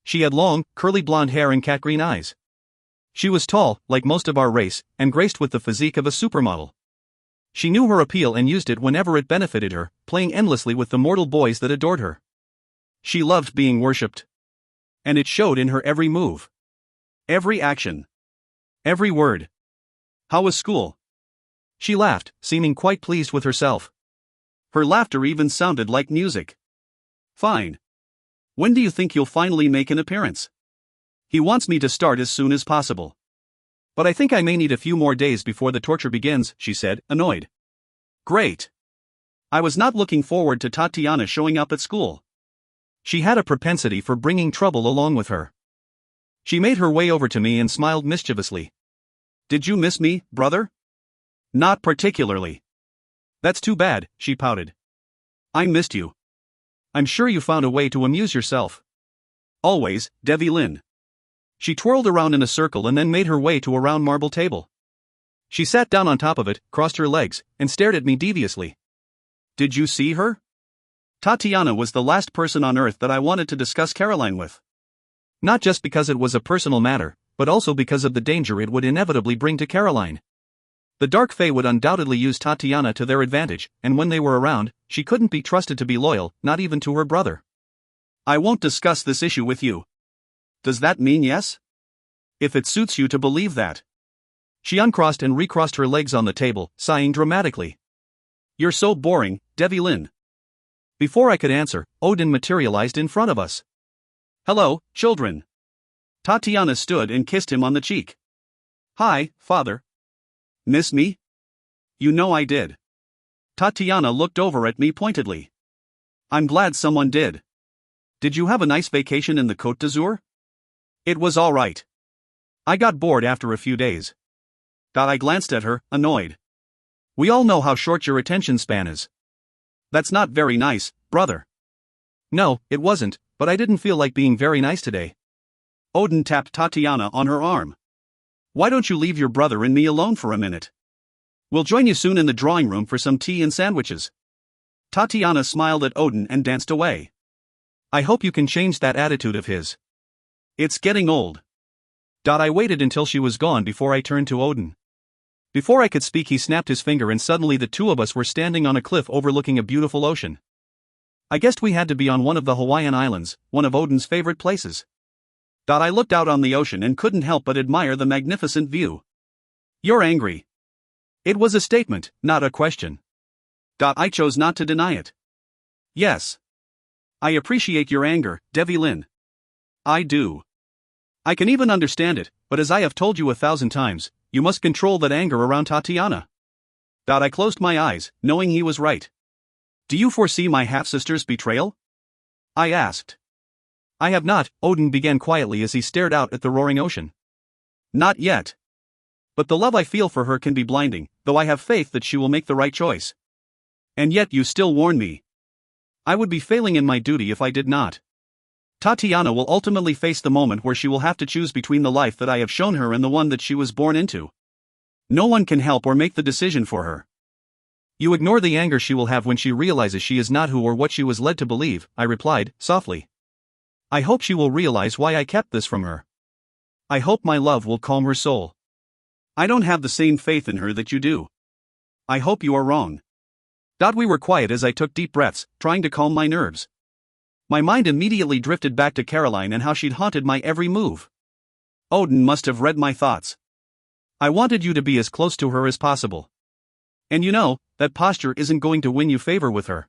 She had long, curly blonde hair and cat-green eyes. She was tall, like most of our race, and graced with the physique of a supermodel. She knew her appeal and used it whenever it benefited her, playing endlessly with the mortal boys that adored her. She loved being worshipped. And it showed in her every move. Every action. Every word. How was school? She laughed, seeming quite pleased with herself. Her laughter even sounded like music. Fine. When do you think you'll finally make an appearance? He wants me to start as soon as possible. But I think I may need a few more days before the torture begins, she said, annoyed. Great. I was not looking forward to Tatiana showing up at school. She had a propensity for bringing trouble along with her. She made her way over to me and smiled mischievously. Did you miss me, brother? Not particularly. That's too bad, she pouted. I missed you. I'm sure you found a way to amuse yourself. Always, Devlin. She twirled around in a circle and then made her way to a round marble table. She sat down on top of it, crossed her legs, and stared at me deviously. Did you see her? Tatiana was the last person on earth that I wanted to discuss Caroline with. Not just because it was a personal matter, but also because of the danger it would inevitably bring to Caroline. The Dark Fae would undoubtedly use Tatiana to their advantage, and when they were around, she couldn't be trusted to be loyal, not even to her brother. I won't discuss this issue with you. Does that mean yes? If it suits you to believe that. She uncrossed and recrossed her legs on the table, sighing dramatically. You're so boring, Devlin. Before I could answer, Odin materialized in front of us. Hello, children. Tatiana stood and kissed him on the cheek. Hi, father. Miss me? You know I did. Tatiana looked over at me pointedly. I'm glad someone did. Did you have a nice vacation in the Côte d'Azur? It was all right. I got bored after a few days. I glanced at her, annoyed. We all know how short your attention span is. That's not very nice, brother. No, it wasn't, but I didn't feel like being very nice today. Odin tapped Tatiana on her arm. Why don't you leave your brother and me alone for a minute? We'll join you soon in the drawing room for some tea and sandwiches. Tatiana smiled at Odin and danced away. I hope you can change that attitude of his. It's getting old. I waited until she was gone before I turned to Odin. Before I could speak, he snapped his finger and suddenly the two of us were standing on a cliff overlooking a beautiful ocean. I guessed we had to be on one of the Hawaiian Islands, one of Odin's favorite places. I looked out on the ocean and couldn't help but admire the magnificent view. You're angry. It was a statement, not a question. I chose not to deny it. Yes. I appreciate your anger, Devlin. I do. I can even understand it, but as I have told you 1,000 times, you must control that anger around Tatiana. I closed my eyes, knowing he was right. Do you foresee my half-sister's betrayal? I asked. I have not, Odin began quietly as he stared out at the roaring ocean. Not yet. But the love I feel for her can be blinding, though I have faith that she will make the right choice. And yet you still warn me. I would be failing in my duty if I did not. Tatiana will ultimately face the moment where she will have to choose between the life that I have shown her and the one that she was born into. No one can help or make the decision for her. You ignore the anger she will have when she realizes she is not who or what she was led to believe, I replied, softly. I hope she will realize why I kept this from her. I hope my love will calm her soul. I don't have the same faith in her that you do. I hope you are wrong. We were quiet as I took deep breaths, trying to calm my nerves. My mind immediately drifted back to Caroline and how she'd haunted my every move. Odin must have read my thoughts. I wanted you to be as close to her as possible. And you know, that posture isn't going to win you favor with her.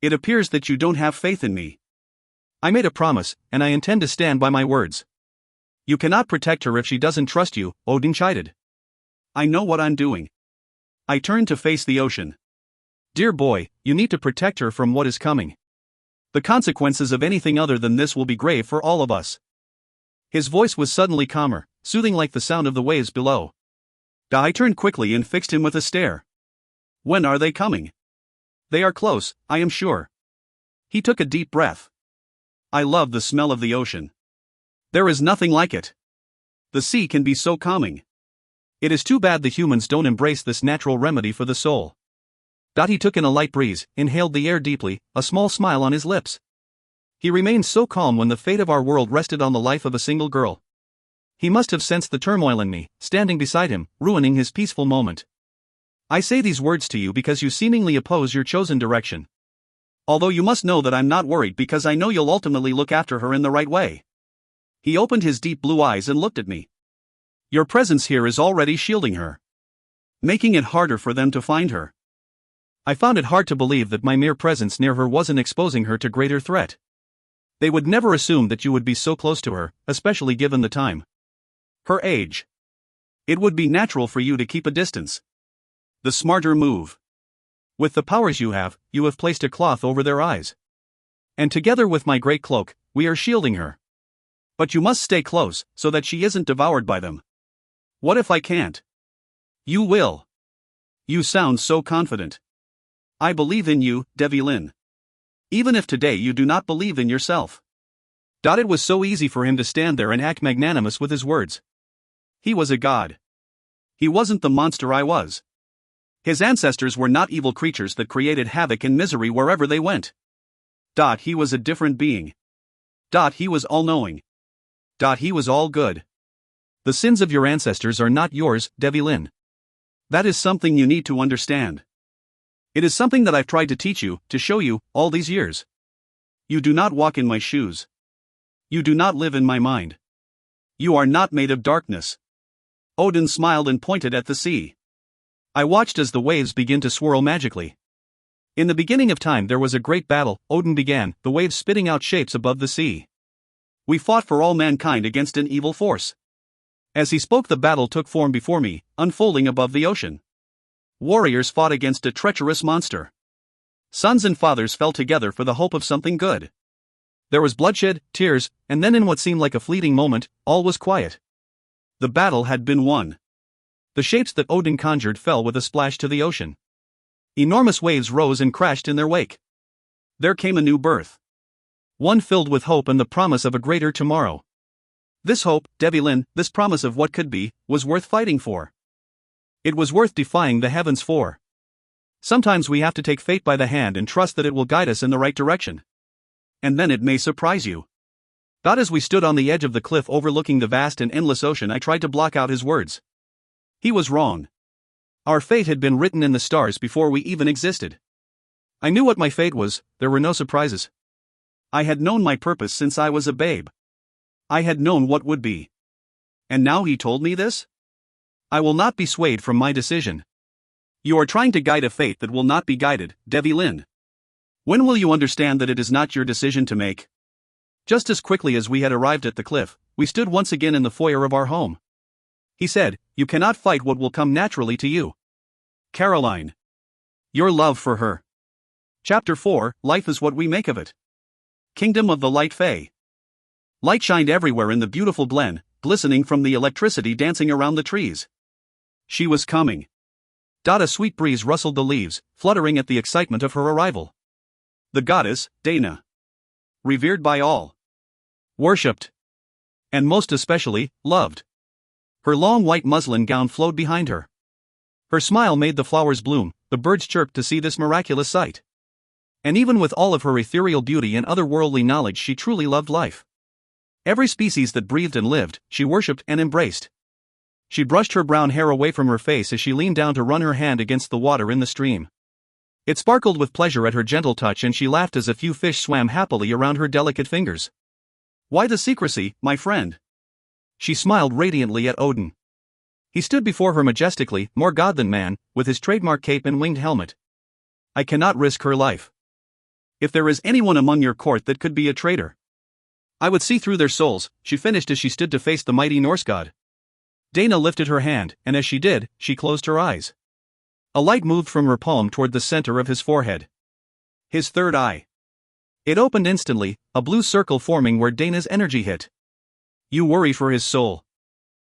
It appears that you don't have faith in me. I made a promise, and I intend to stand by my words. You cannot protect her if she doesn't trust you, Odin chided. I know what I'm doing. I turned to face the ocean. Dear boy, you need to protect her from what is coming. The consequences of anything other than this will be grave for all of us. His voice was suddenly calmer, soothing like the sound of the waves below. I turned quickly and fixed him with a stare. When are they coming? They are close, I am sure. He took a deep breath. I love the smell of the ocean. There is nothing like it. The sea can be so calming. It is too bad the humans don't embrace this natural remedy for the soul. He took in a light breeze, inhaled the air deeply, a small smile on his lips. He remained so calm when the fate of our world rested on the life of a single girl. He must have sensed the turmoil in me, standing beside him, ruining his peaceful moment. I say these words to you because you seemingly oppose your chosen direction. Although you must know that I'm not worried because I know you'll ultimately look after her in the right way. He opened his deep blue eyes and looked at me. Your presence here is already shielding her, making it harder for them to find her. I found it hard to believe that my mere presence near her wasn't exposing her to greater threat. They would never assume that you would be so close to her, especially given the time. Her age. It would be natural for you to keep a distance. The smarter move. With the powers you have placed a cloth over their eyes. And together with my great cloak, we are shielding her. But you must stay close, so that she isn't devoured by them. What if I can't? You will. You sound so confident. I believe in you, Devlin. Even if today you do not believe in yourself. It was so easy for him to stand there and act magnanimous with his words. He was a god. He wasn't the monster I was. His ancestors were not evil creatures that created havoc and misery wherever they went. He was a different being. He was all-knowing. He was all good. The sins of your ancestors are not yours, Devlin. That is something you need to understand. It is something that I've tried to teach you, to show you, all these years. You do not walk in my shoes. You do not live in my mind. You are not made of darkness. Odin smiled and pointed at the sea. I watched as the waves began to swirl magically. In the beginning of time there was a great battle, Odin began, the waves spitting out shapes above the sea. We fought for all mankind against an evil force. As he spoke, the battle took form before me, unfolding above the ocean. Warriors fought against a treacherous monster. Sons and fathers fell together for the hope of something good. There was bloodshed, tears, and then in what seemed like a fleeting moment, all was quiet. The battle had been won. The shapes that Odin conjured fell with a splash to the ocean. Enormous waves rose and crashed in their wake. There came a new birth. One filled with hope and the promise of a greater tomorrow. This hope, Devlin, this promise of what could be, was worth fighting for. It was worth defying the heavens for. Sometimes we have to take fate by the hand and trust that it will guide us in the right direction. And then it may surprise you. As we stood on the edge of the cliff overlooking the vast and endless ocean, I tried to block out his words. He was wrong. Our fate had been written in the stars before we even existed. I knew what my fate was, there were no surprises. I had known my purpose since I was a babe. I had known what would be. And now he told me this? I will not be swayed from my decision. You are trying to guide a fate that will not be guided, Devlin. When will you understand that it is not your decision to make? Just as quickly as we had arrived at the cliff, we stood once again in the foyer of our home. He said, you cannot fight what will come naturally to you. Caroline. Your love for her. Chapter 4, Life is what we make of it. Kingdom of the Light Fae. Light shined everywhere in the beautiful glen, glistening from the electricity dancing around the trees. She was coming. A sweet breeze rustled the leaves, fluttering at the excitement of her arrival. The goddess, Dana. Revered by all. Worshipped. And most especially, loved. Her long white muslin gown flowed behind her. Her smile made the flowers bloom, the birds chirped to see this miraculous sight. And even with all of her ethereal beauty and otherworldly knowledge, she truly loved life. Every species that breathed and lived, she worshipped and embraced. She brushed her brown hair away from her face as she leaned down to run her hand against the water in the stream. It sparkled with pleasure at her gentle touch, and she laughed as a few fish swam happily around her delicate fingers. "Why the secrecy, my friend?" She smiled radiantly at Odin. He stood before her majestically, more god than man, with his trademark cape and winged helmet. "I cannot risk her life. If there is anyone among your court that could be a traitor, I would see through their souls," she finished as she stood to face the mighty Norse god. Dana lifted her hand, and as she did, she closed her eyes. A light moved from her palm toward the center of his forehead. His third eye. It opened instantly, a blue circle forming where Dana's energy hit. "You worry for his soul."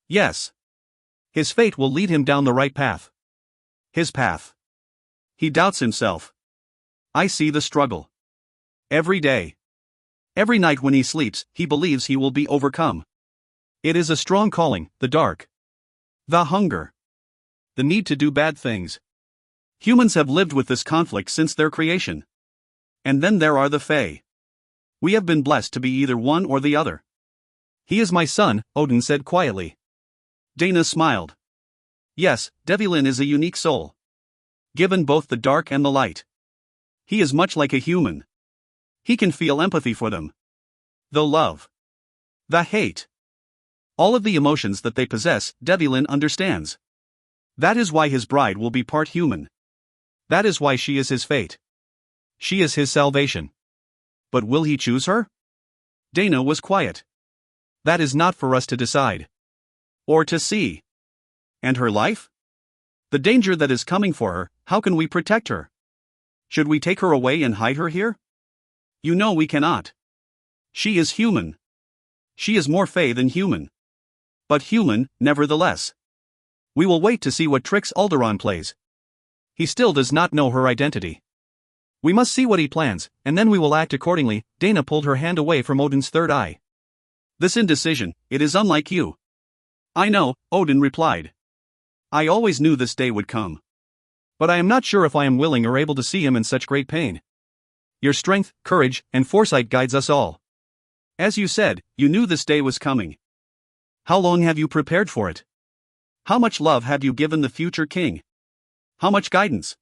"Yes. His fate will lead him down the right path." "His path. He doubts himself. I see the struggle. Every day. Every night when he sleeps, he believes he will be overcome. It is a strong calling, the dark. The hunger. The need to do bad things. Humans have lived with this conflict since their creation. And then there are the Fae. We have been blessed to be either one or the other." "He is my son," Odin said quietly. Dana smiled. "Yes, Devilin is a unique soul. Given both the dark and the light. He is much like a human. He can feel empathy for them. The love. The hate. All of the emotions that they possess, Devilin understands. That is why his bride will be part human. That is why she is his fate. She is his salvation. But will he choose her?" Dana was quiet. "That is not for us to decide. Or to see. And her life? The danger that is coming for her, how can we protect her? Should we take her away and hide her here? You know we cannot. She is human. She is more Fae than human. But human, nevertheless. We will wait to see what tricks Alderaan plays. He still does not know her identity. We must see what he plans, and then we will act accordingly." Dana pulled her hand away from Odin's third eye. "This indecision, it is unlike you." "I know," Odin replied. "I always knew this day would come. But I am not sure if I am willing or able to see him in such great pain. Your strength, courage, and foresight guides us all. As you said, you knew this day was coming. How long have you prepared for it? How much love have you given the future king? How much guidance?"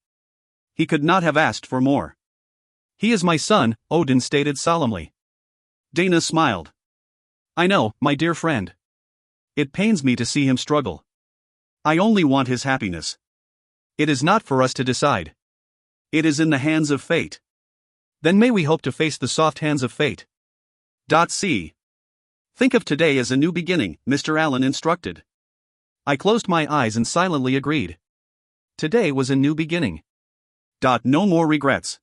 He could not have asked for more. "He is my son," Odin stated solemnly. Dana smiled. "I know, my dear friend. It pains me to see him struggle. I only want his happiness. It is not for us to decide. It is in the hands of fate. Then may we hope to face the soft hands of fate." C. "Think of today as a new beginning," Mr. Allen instructed. I closed my eyes and silently agreed. Today was a new beginning. No more regrets.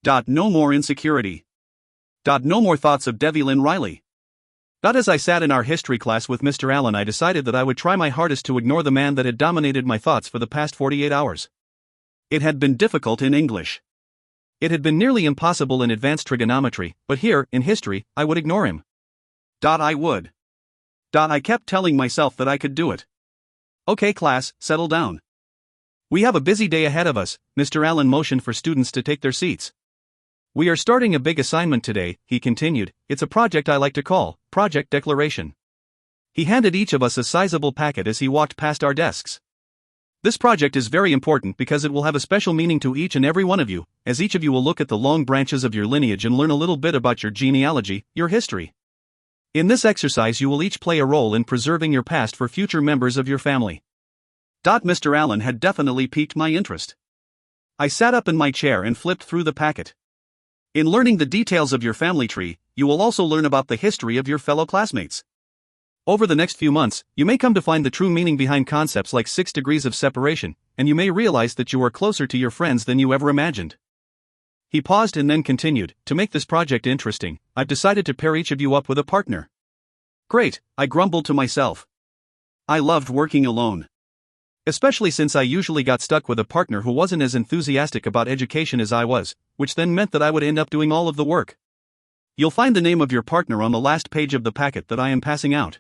No more insecurity. No more thoughts of Devilin Riley. As I sat in our history class with Mr. Allen, I decided that I would try my hardest to ignore the man that had dominated my thoughts for the past 48 hours. It had been difficult in English. It had been nearly impossible in advanced trigonometry, but here, in history, I would ignore him. I would. I kept telling myself that I could do it. "Okay, class, settle down. We have a busy day ahead of us." Mr. Allen motioned for students to take their seats. "We are starting a big assignment today," he continued. "It's a project I like to call Project Declaration." He handed each of us a sizable packet as he walked past our desks. "This project is very important because it will have a special meaning to each and every one of you, as each of you will look at the long branches of your lineage and learn a little bit about your genealogy, your history. In this exercise you will each play a role in preserving your past for future members of your family." Mr. Allen had definitely piqued my interest. I sat up in my chair and flipped through the packet. "In learning the details of your family tree, you will also learn about the history of your fellow classmates. Over the next few months, you may come to find the true meaning behind concepts like 6 degrees of separation, and you may realize that you are closer to your friends than you ever imagined." He paused and then continued, "To make this project interesting, I've decided to pair each of you up with a partner." "Great," I grumbled to myself. I loved working alone. Especially since I usually got stuck with a partner who wasn't as enthusiastic about education as I was, which then meant that I would end up doing all of the work. You'll find the name of your partner on the last page of the packet that I am passing out.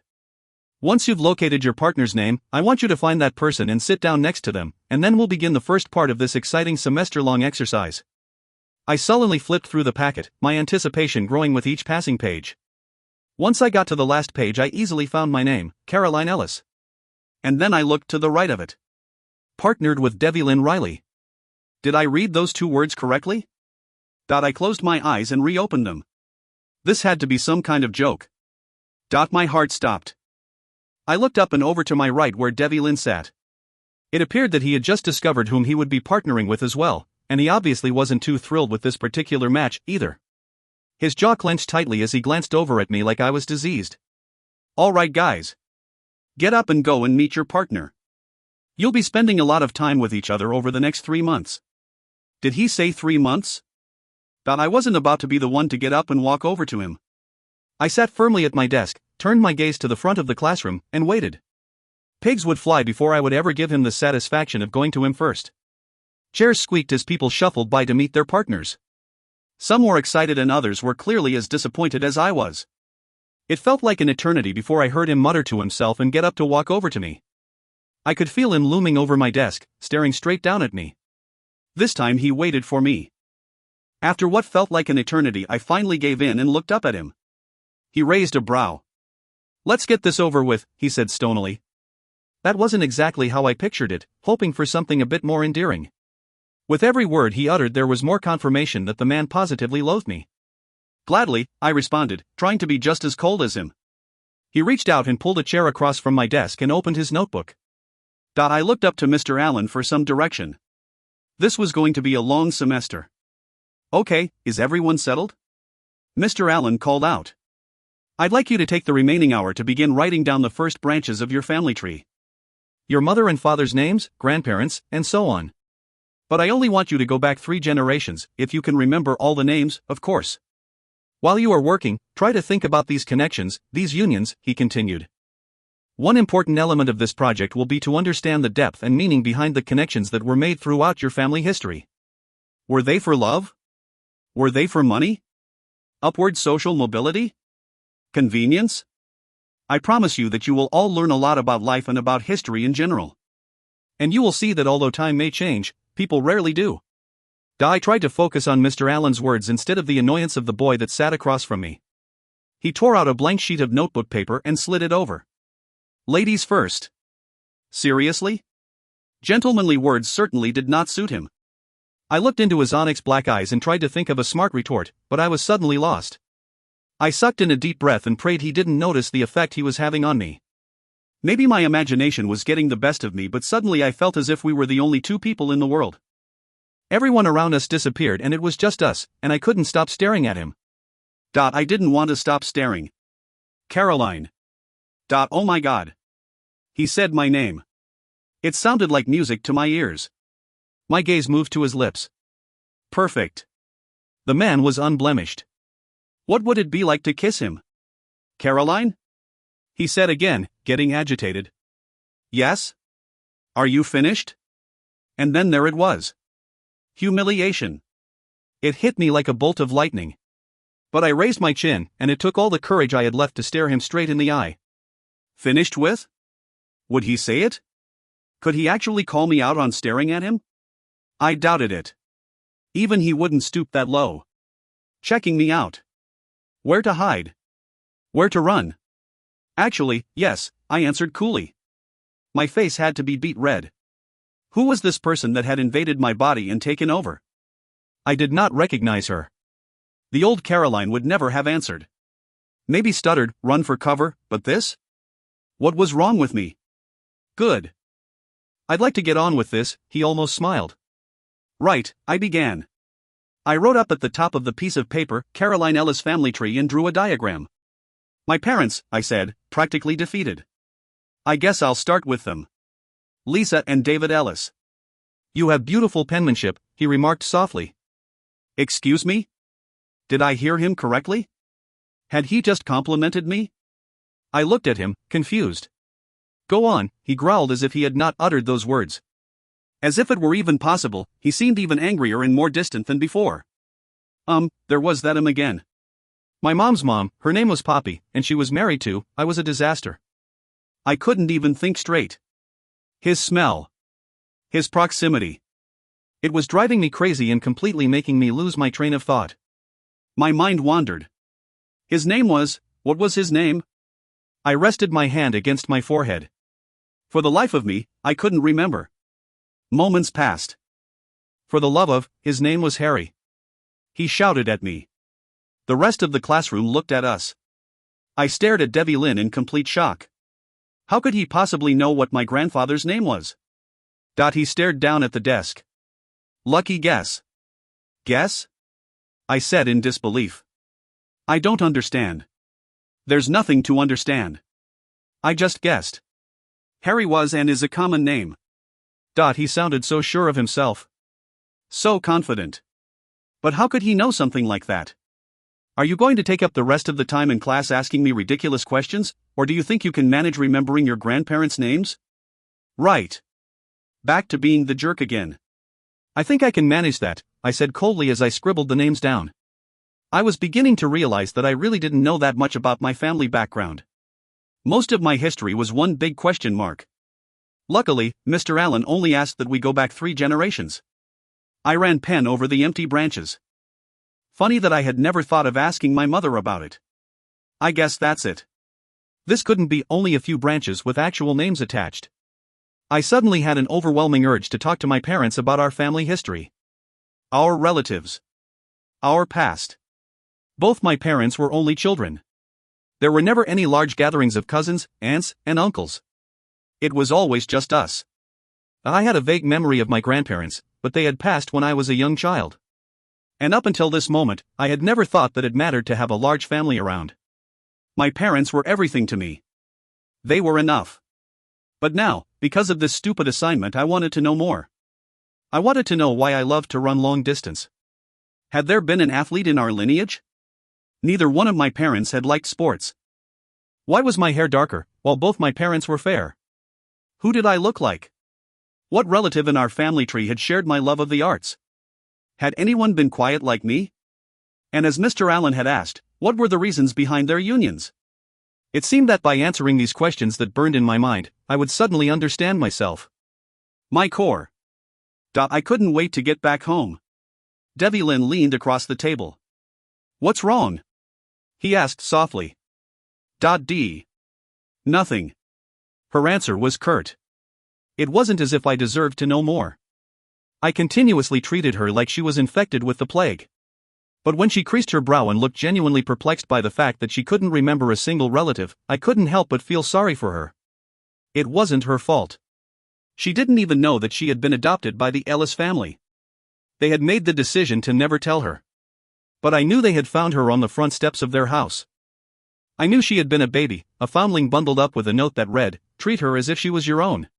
Once you've located your partner's name, I want you to find that person and sit down next to them, and then we'll begin the first part of this exciting semester-long exercise. I sullenly flipped through the packet, my anticipation growing with each passing page. Once I got to the last page, I easily found my name, Caroline Ellis. And then I looked to the right of it. Partnered with Devilin Riley. Did I read those two words correctly? I closed my eyes and reopened them. This had to be some kind of joke. My heart stopped. I looked up and over to my right where Devi Lin sat. It appeared that he had just discovered whom he would be partnering with as well, and he obviously wasn't too thrilled with this particular match either. His jaw clenched tightly as he glanced over at me like I was diseased. All right, guys. Get up and go and meet your partner. You'll be spending a lot of time with each other over the next 3 months. Did he say 3 months? I wasn't about to be the one to get up and walk over to him. I sat firmly at my desk, turned my gaze to the front of the classroom, and waited. Pigs would fly before I would ever give him the satisfaction of going to him first. Chairs squeaked as people shuffled by to meet their partners. Some were excited and others were clearly as disappointed as I was. It felt like an eternity before I heard him mutter to himself and get up to walk over to me. I could feel him looming over my desk, staring straight down at me. This time he waited for me. After what felt like an eternity, I finally gave in and looked up at him. He raised a brow. "Let's get this over with," he said stonily. That wasn't exactly how I pictured it, hoping for something a bit more endearing. With every word he uttered there was more confirmation that the man positively loathed me. "Gladly," I responded, trying to be just as cold as him. He reached out and pulled a chair across from my desk and opened his notebook. I looked up to Mr. Allen for some direction. This was going to be a long semester. "Okay, is everyone settled?" Mr. Allen called out. "I'd like you to take the remaining hour to begin writing down the first branches of your family tree. Your mother and father's names, grandparents, and so on. But I only want you to go back 3 generations, if you can remember all the names, of course. While you are working, try to think about these connections, these unions," he continued. "One important element of this project will be to understand the depth and meaning behind the connections that were made throughout your family history. Were they for love? Were they for money? Upward social mobility? Convenience? I promise you that you will all learn a lot about life and about history in general. And you will see that although time may change, people rarely do." I tried to focus on Mr. Allen's words instead of the annoyance of the boy that sat across from me. He tore out a blank sheet of notebook paper and slid it over. "Ladies first." Seriously? Gentlemanly words certainly did not suit him. I looked into his onyx black eyes and tried to think of a smart retort, but I was suddenly lost. I sucked in a deep breath and prayed he didn't notice the effect he was having on me. Maybe my imagination was getting the best of me, but suddenly I felt as if we were the only 2 people in the world. Everyone around us disappeared and it was just us, and I couldn't stop staring at him. I didn't want to stop staring. "Caroline." Oh my God. He said my name. It sounded like music to my ears. My gaze moved to his lips. Perfect. The man was unblemished. What would it be like to kiss him? "Caroline?" he said again, getting agitated. "Yes? Are you finished?" And then there it was. Humiliation. It hit me like a bolt of lightning. But I raised my chin, and it took all the courage I had left to stare him straight in the eye. Finished with? Would he say it? Could he actually call me out on staring at him? I doubted it. Even he wouldn't stoop that low. Checking me out. Where to hide? Where to run? Actually, yes, I answered coolly. My face had to be beet red. Who was this person that had invaded my body and taken over? I did not recognize her. The old Caroline would never have answered. Maybe stuttered, run for cover, but this? What was wrong with me? Good. I'd like to get on with this, he almost smiled. Right, I began. I wrote up at the top of the piece of paper, Caroline Ellis family tree, and drew a diagram. My parents, I said, practically defeated. I guess I'll start with them. Lisa and David Ellis. You have beautiful penmanship, he remarked softly. Excuse me? Did I hear him correctly? Had he just complimented me? I looked at him, confused. Go on, he growled as if he had not uttered those words. As if it were even possible, he seemed even angrier and more distant than before. There was that him again. My mom's mom, her name was Poppy, and she was married to, I was a disaster. I couldn't even think straight. His smell. His proximity. It was driving me crazy and completely making me lose my train of thought. My mind wandered. His name was, what was his name? I rested my hand against my forehead. For the life of me, I couldn't remember. Moments passed. For the love of, his name was Harry. He shouted at me. The rest of the classroom looked at us. I stared at Devi Lynn in complete shock. How could he possibly know what my grandfather's name was? He stared down at the desk. Lucky guess. Guess? I said in disbelief. I don't understand. There's nothing to understand. I just guessed. Harry was and is a common name. He sounded so sure of himself. So confident. But how could he know something like that? Are you going to take up the rest of the time in class asking me ridiculous questions, or do you think you can manage remembering your grandparents' names? Right. Back to being the jerk again. I think I can manage that, I said coldly as I scribbled the names down. I was beginning to realize that I really didn't know that much about my family background. Most of my history was one big question mark. Luckily, Mr. Allen only asked that we go back 3 generations. I ran pen over the empty branches. Funny that I had never thought of asking my mother about it. I guess that's it. This couldn't be only a few branches with actual names attached. I suddenly had an overwhelming urge to talk to my parents about our family history. Our relatives. Our past. Both my parents were only children. There were never any large gatherings of cousins, aunts, and uncles. It was always just us. I had a vague memory of my grandparents, but they had passed when I was a young child. And up until this moment, I had never thought that it mattered to have a large family around. My parents were everything to me. They were enough. But now, because of this stupid assignment, I wanted to know more. I wanted to know why I loved to run long distance. Had there been an athlete in our lineage? Neither one of my parents had liked sports. Why was my hair darker, while both my parents were fair? Who did I look like? What relative in our family tree had shared my love of the arts? Had anyone been quiet like me? And as Mr. Allen had asked, what were the reasons behind their unions? It seemed that by answering these questions that burned in my mind, I would suddenly understand myself. My core. I couldn't wait to get back home. Devi Lynn leaned across the table. What's wrong? He asked softly. Nothing. Her answer was curt. It wasn't as if I deserved to know more. I continuously treated her like she was infected with the plague. But when she creased her brow and looked genuinely perplexed by the fact that she couldn't remember a single relative, I couldn't help but feel sorry for her. It wasn't her fault. She didn't even know that she had been adopted by the Ellis family. They had made the decision to never tell her. But I knew they had found her on the front steps of their house. I knew she had been a baby, a foundling bundled up with a note that read, "Treat her as if she was your own."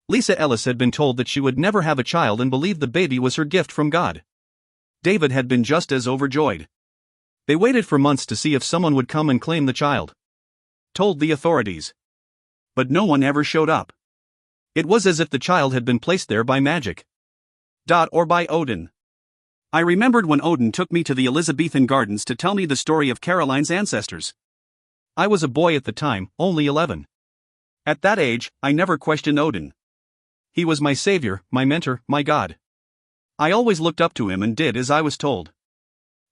Lisa Ellis had been told that she would never have a child and believed the baby was her gift from God. David had been just as overjoyed. They waited for months to see if someone would come and claim the child. Told the authorities. But no one ever showed up. It was as if the child had been placed there by magic. Or by Odin. I remembered when Odin took me to the Elizabethan gardens to tell me the story of Caroline's ancestors. I was a boy at the time, only 11. At that age, I never questioned Odin. He was my savior, my mentor, my God. I always looked up to him and did as I was told.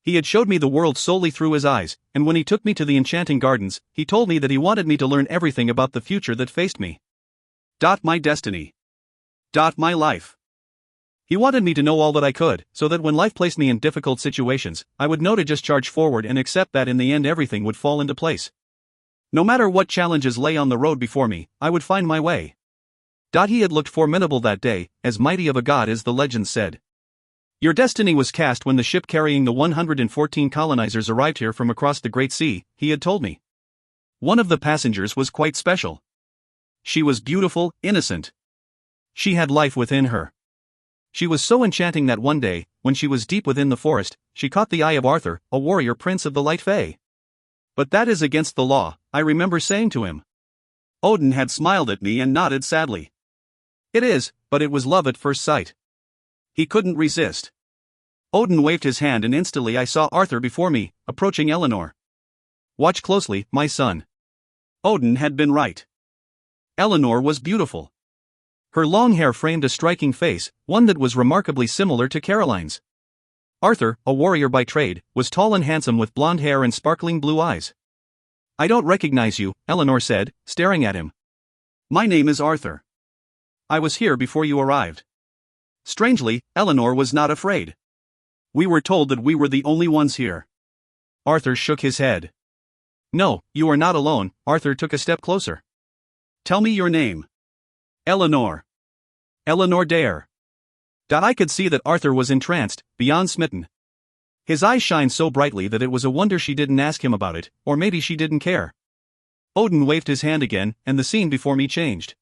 He had showed me the world solely through his eyes, and when he took me to the enchanting gardens, he told me that he wanted me to learn everything about the future that faced me. My destiny. My life. He wanted me to know all that I could, so that when life placed me in difficult situations, I would know to just charge forward and accept that in the end everything would fall into place. No matter what challenges lay on the road before me, I would find my way. He had looked formidable that day, as mighty of a god as the legends said. Your destiny was cast when the ship carrying the 114 colonizers arrived here from across the Great Sea, he had told me. One of the passengers was quite special. She was beautiful, innocent. She had life within her. She was so enchanting that one day, when she was deep within the forest, she caught the eye of Arthur, a warrior prince of the Light Fae. But that is against the law, I remember saying to him. Odin had smiled at me and nodded sadly. It is, but it was love at first sight. He couldn't resist. Odin waved his hand and instantly I saw Arthur before me, approaching Eleanor. Watch closely, my son. Odin had been right. Eleanor was beautiful. Her long hair framed a striking face, one that was remarkably similar to Caroline's. Arthur, a warrior by trade, was tall and handsome with blonde hair and sparkling blue eyes. I don't recognize you, Eleanor said, staring at him. My name is Arthur. I was here before you arrived. Strangely, Eleanor was not afraid. We were told that we were the only ones here. Arthur shook his head. No, you are not alone. Arthur took a step closer. Tell me your name. Eleanor. Eleanor Dare. I could see that Arthur was entranced, beyond smitten. His eyes shined so brightly that it was a wonder she didn't ask him about it, or maybe she didn't care. Odin waved his hand again, and the scene before me changed.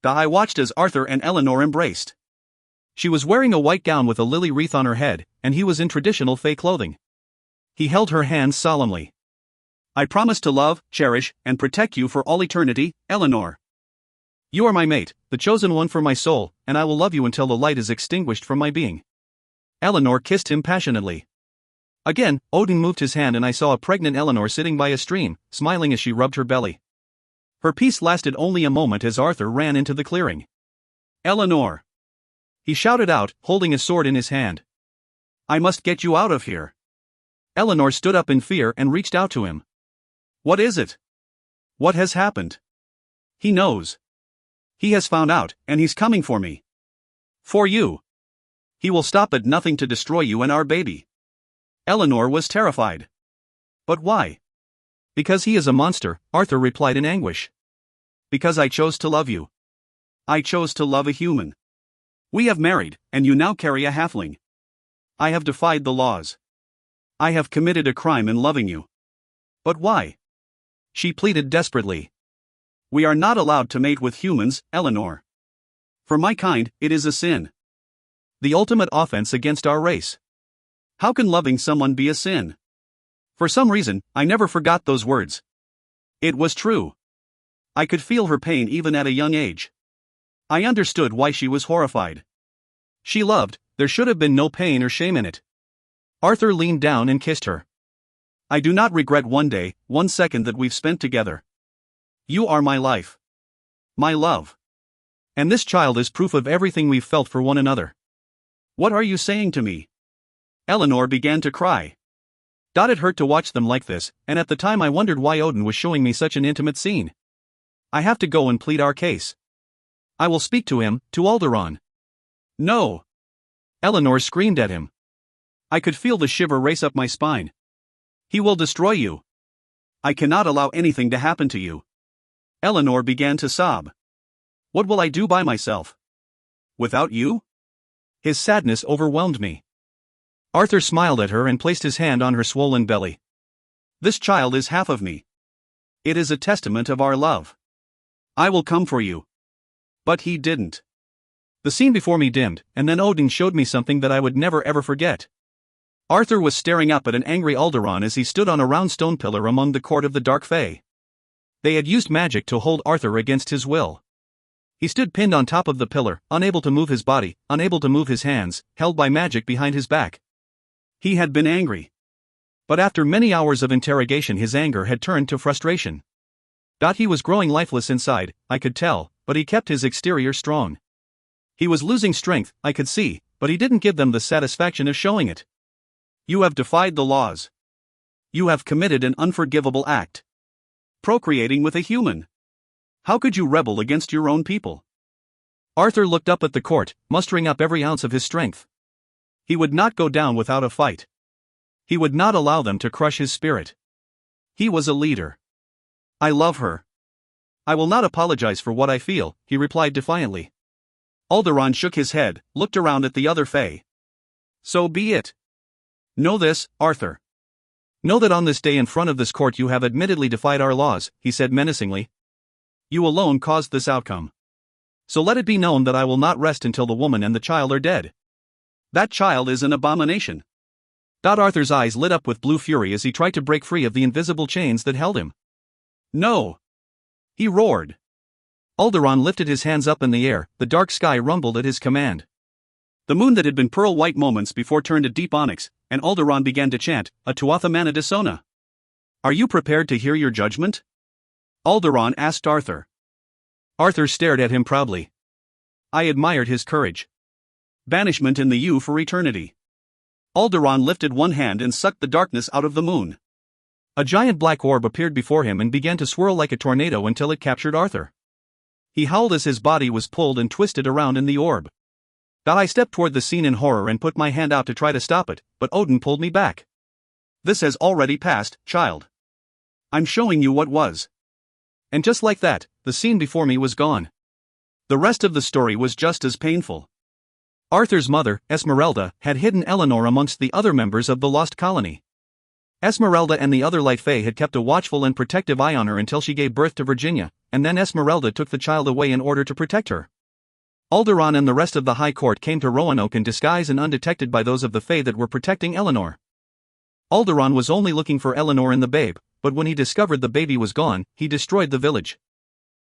I watched as Arthur and Eleanor embraced. She was wearing a white gown with a lily wreath on her head, and he was in traditional Fey clothing. He held her hands solemnly. I promise to love, cherish, and protect you for all eternity, Eleanor. You are my mate, the chosen one for my soul, and I will love you until the light is extinguished from my being. Eleanor kissed him passionately. Again, Odin moved his hand and I saw a pregnant Eleanor sitting by a stream, smiling as she rubbed her belly. Her peace lasted only a moment as Arthur ran into the clearing. Eleanor! He shouted out, holding a sword in his hand. I must get you out of here. Eleanor stood up in fear and reached out to him. What is it? What has happened? He knows. He has found out, and he's coming for me. For you. He will stop at nothing to destroy you and our baby. Eleanor was terrified. But why? Because he is a monster, Arthur replied in anguish. Because I chose to love you. I chose to love a human. We have married, and you now carry a halfling. I have defied the laws. I have committed a crime in loving you. But why? She pleaded desperately. We are not allowed to mate with humans, Eleanor. For my kind, it is a sin. The ultimate offense against our race. How can loving someone be a sin? For some reason, I never forgot those words. It was true. I could feel her pain even at a young age. I understood why she was horrified. She loved, there should have been no pain or shame in it. Arthur leaned down and kissed her. I do not regret one day, 1 second that we've spent together. You are my life. My love. And this child is proof of everything we've felt for one another. What are you saying to me? Eleanor began to cry. It hurt to watch them like this, and at the time I wondered why Odin was showing me such an intimate scene. I have to go and plead our case. I will speak to him, to Alderaan. No! Eleanor screamed at him. I could feel the shiver race up my spine. He will destroy you. I cannot allow anything to happen to you. Eleanor began to sob. What will I do by myself? Without you? His sadness overwhelmed me. Arthur smiled at her and placed his hand on her swollen belly. This child is half of me. It is a testament of our love. I will come for you. But he didn't. The scene before me dimmed, and then Odin showed me something that I would never ever forget. Arthur was staring up at an angry Alderaan as he stood on a round stone pillar among the court of the Dark Fae. They had used magic to hold Arthur against his will. He stood pinned on top of the pillar, unable to move his body, unable to move his hands, held by magic behind his back. He had been angry. But after many hours of interrogation his anger had turned to frustration. He was growing lifeless inside, I could tell, but he kept his exterior strong. He was losing strength, I could see, but he didn't give them the satisfaction of showing it. You have defied the laws. You have committed an unforgivable act. Procreating with a human. How could you rebel against your own people? Arthur looked up at the court, mustering up every ounce of his strength. He would not go down without a fight. He would not allow them to crush his spirit. He was a leader. I love her. I will not apologize for what I feel, he replied defiantly. Alderaan shook his head, looked around at the other Fae. So be it. Know this, Arthur. Know that on this day in front of this court you have admittedly defied our laws, he said menacingly. You alone caused this outcome. So let it be known that I will not rest until the woman and the child are dead. That child is an abomination. Arthur's eyes lit up with blue fury as he tried to break free of the invisible chains that held him. No! He roared. Alderaan lifted his hands up in the air, the dark sky rumbled at his command. The moon that had been pearl white moments before turned to deep onyx, and Alderaan began to chant, a Tuatha Mana Desona. Are you prepared to hear your judgment? Alderaan asked Arthur. Arthur stared at him proudly. I admired his courage. Banishment in the U for eternity. Alderaan lifted one hand and sucked the darkness out of the moon. A giant black orb appeared before him and began to swirl like a tornado until it captured Arthur. He howled as his body was pulled and twisted around in the orb. I stepped toward the scene in horror and put my hand out to try to stop it, but Odin pulled me back. This has already passed, child. I'm showing you what was. And just like that, the scene before me was gone. The rest of the story was just as painful. Arthur's mother, Esmeralda, had hidden Eleanor amongst the other members of the lost colony. Esmeralda and the other Light Fae had kept a watchful and protective eye on her until she gave birth to Virginia, and then Esmeralda took the child away in order to protect her. Alderaan and the rest of the High Court came to Roanoke in disguise and undetected by those of the Fae that were protecting Eleanor. Alderaan was only looking for Eleanor and the babe, but when he discovered the baby was gone, he destroyed the village.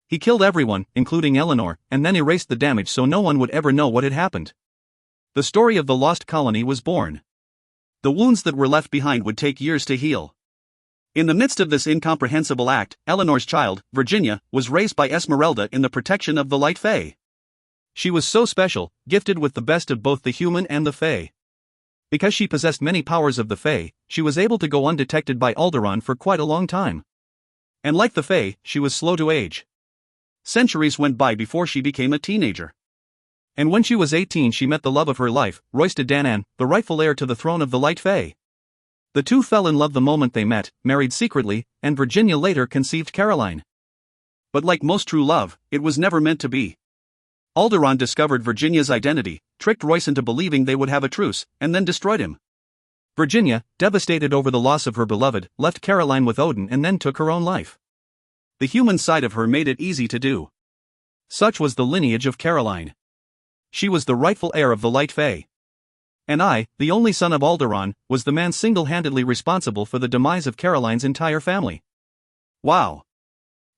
He killed everyone, including Eleanor, and then erased the damage so no one would ever know what had happened. The story of the lost colony was born. The wounds that were left behind would take years to heal. In the midst of this incomprehensible act, Eleanor's child, Virginia, was raised by Esmeralda in the protection of the Light Fae. She was so special, gifted with the best of both the human and the Fae. Because she possessed many powers of the Fae, she was able to go undetected by Alderaan for quite a long time. And like the Fae, she was slow to age. Centuries went by before she became a teenager. And when she was 18 she met the love of her life, Roysta Danan, the rightful heir to the throne of the Light Fae. The two fell in love the moment they met, married secretly, and Virginia later conceived Caroline. But like most true love, it was never meant to be. Alderaan discovered Virginia's identity, tricked Royce into believing they would have a truce, and then destroyed him. Virginia, devastated over the loss of her beloved, left Caroline with Odin and then took her own life. The human side of her made it easy to do. Such was the lineage of Caroline. She was the rightful heir of the Light Fae. And I, the only son of Alderaan, was the man single-handedly responsible for the demise of Caroline's entire family. Wow.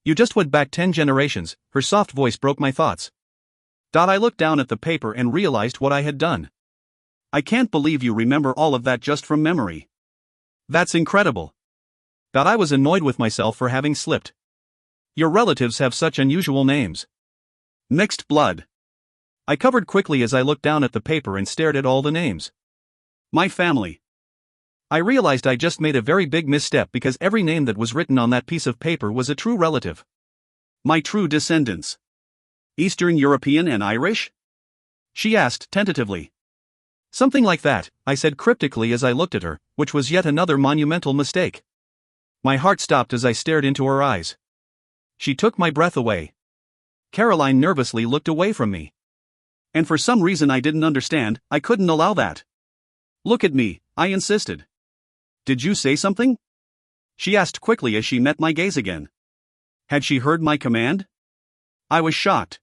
You just went back 10 generations, her soft voice broke my thoughts. I looked down at the paper and realized what I had done. I can't believe you remember all of that just from memory. That's incredible. I was annoyed with myself for having slipped. Your relatives have such unusual names. Mixed blood. I covered quickly as I looked down at the paper and stared at all the names. My family. I realized I just made a very big misstep because every name that was written on that piece of paper was a true relative. My true descendants. Eastern European and Irish? She asked tentatively. Something like that, I said cryptically as I looked at her, which was yet another monumental mistake. My heart stopped as I stared into her eyes. She took my breath away. Caroline nervously looked away from me. And for some reason I didn't understand, I couldn't allow that. Look at me, I insisted. Did you say something? She asked quickly as she met my gaze again. Had she heard my command? I was shocked.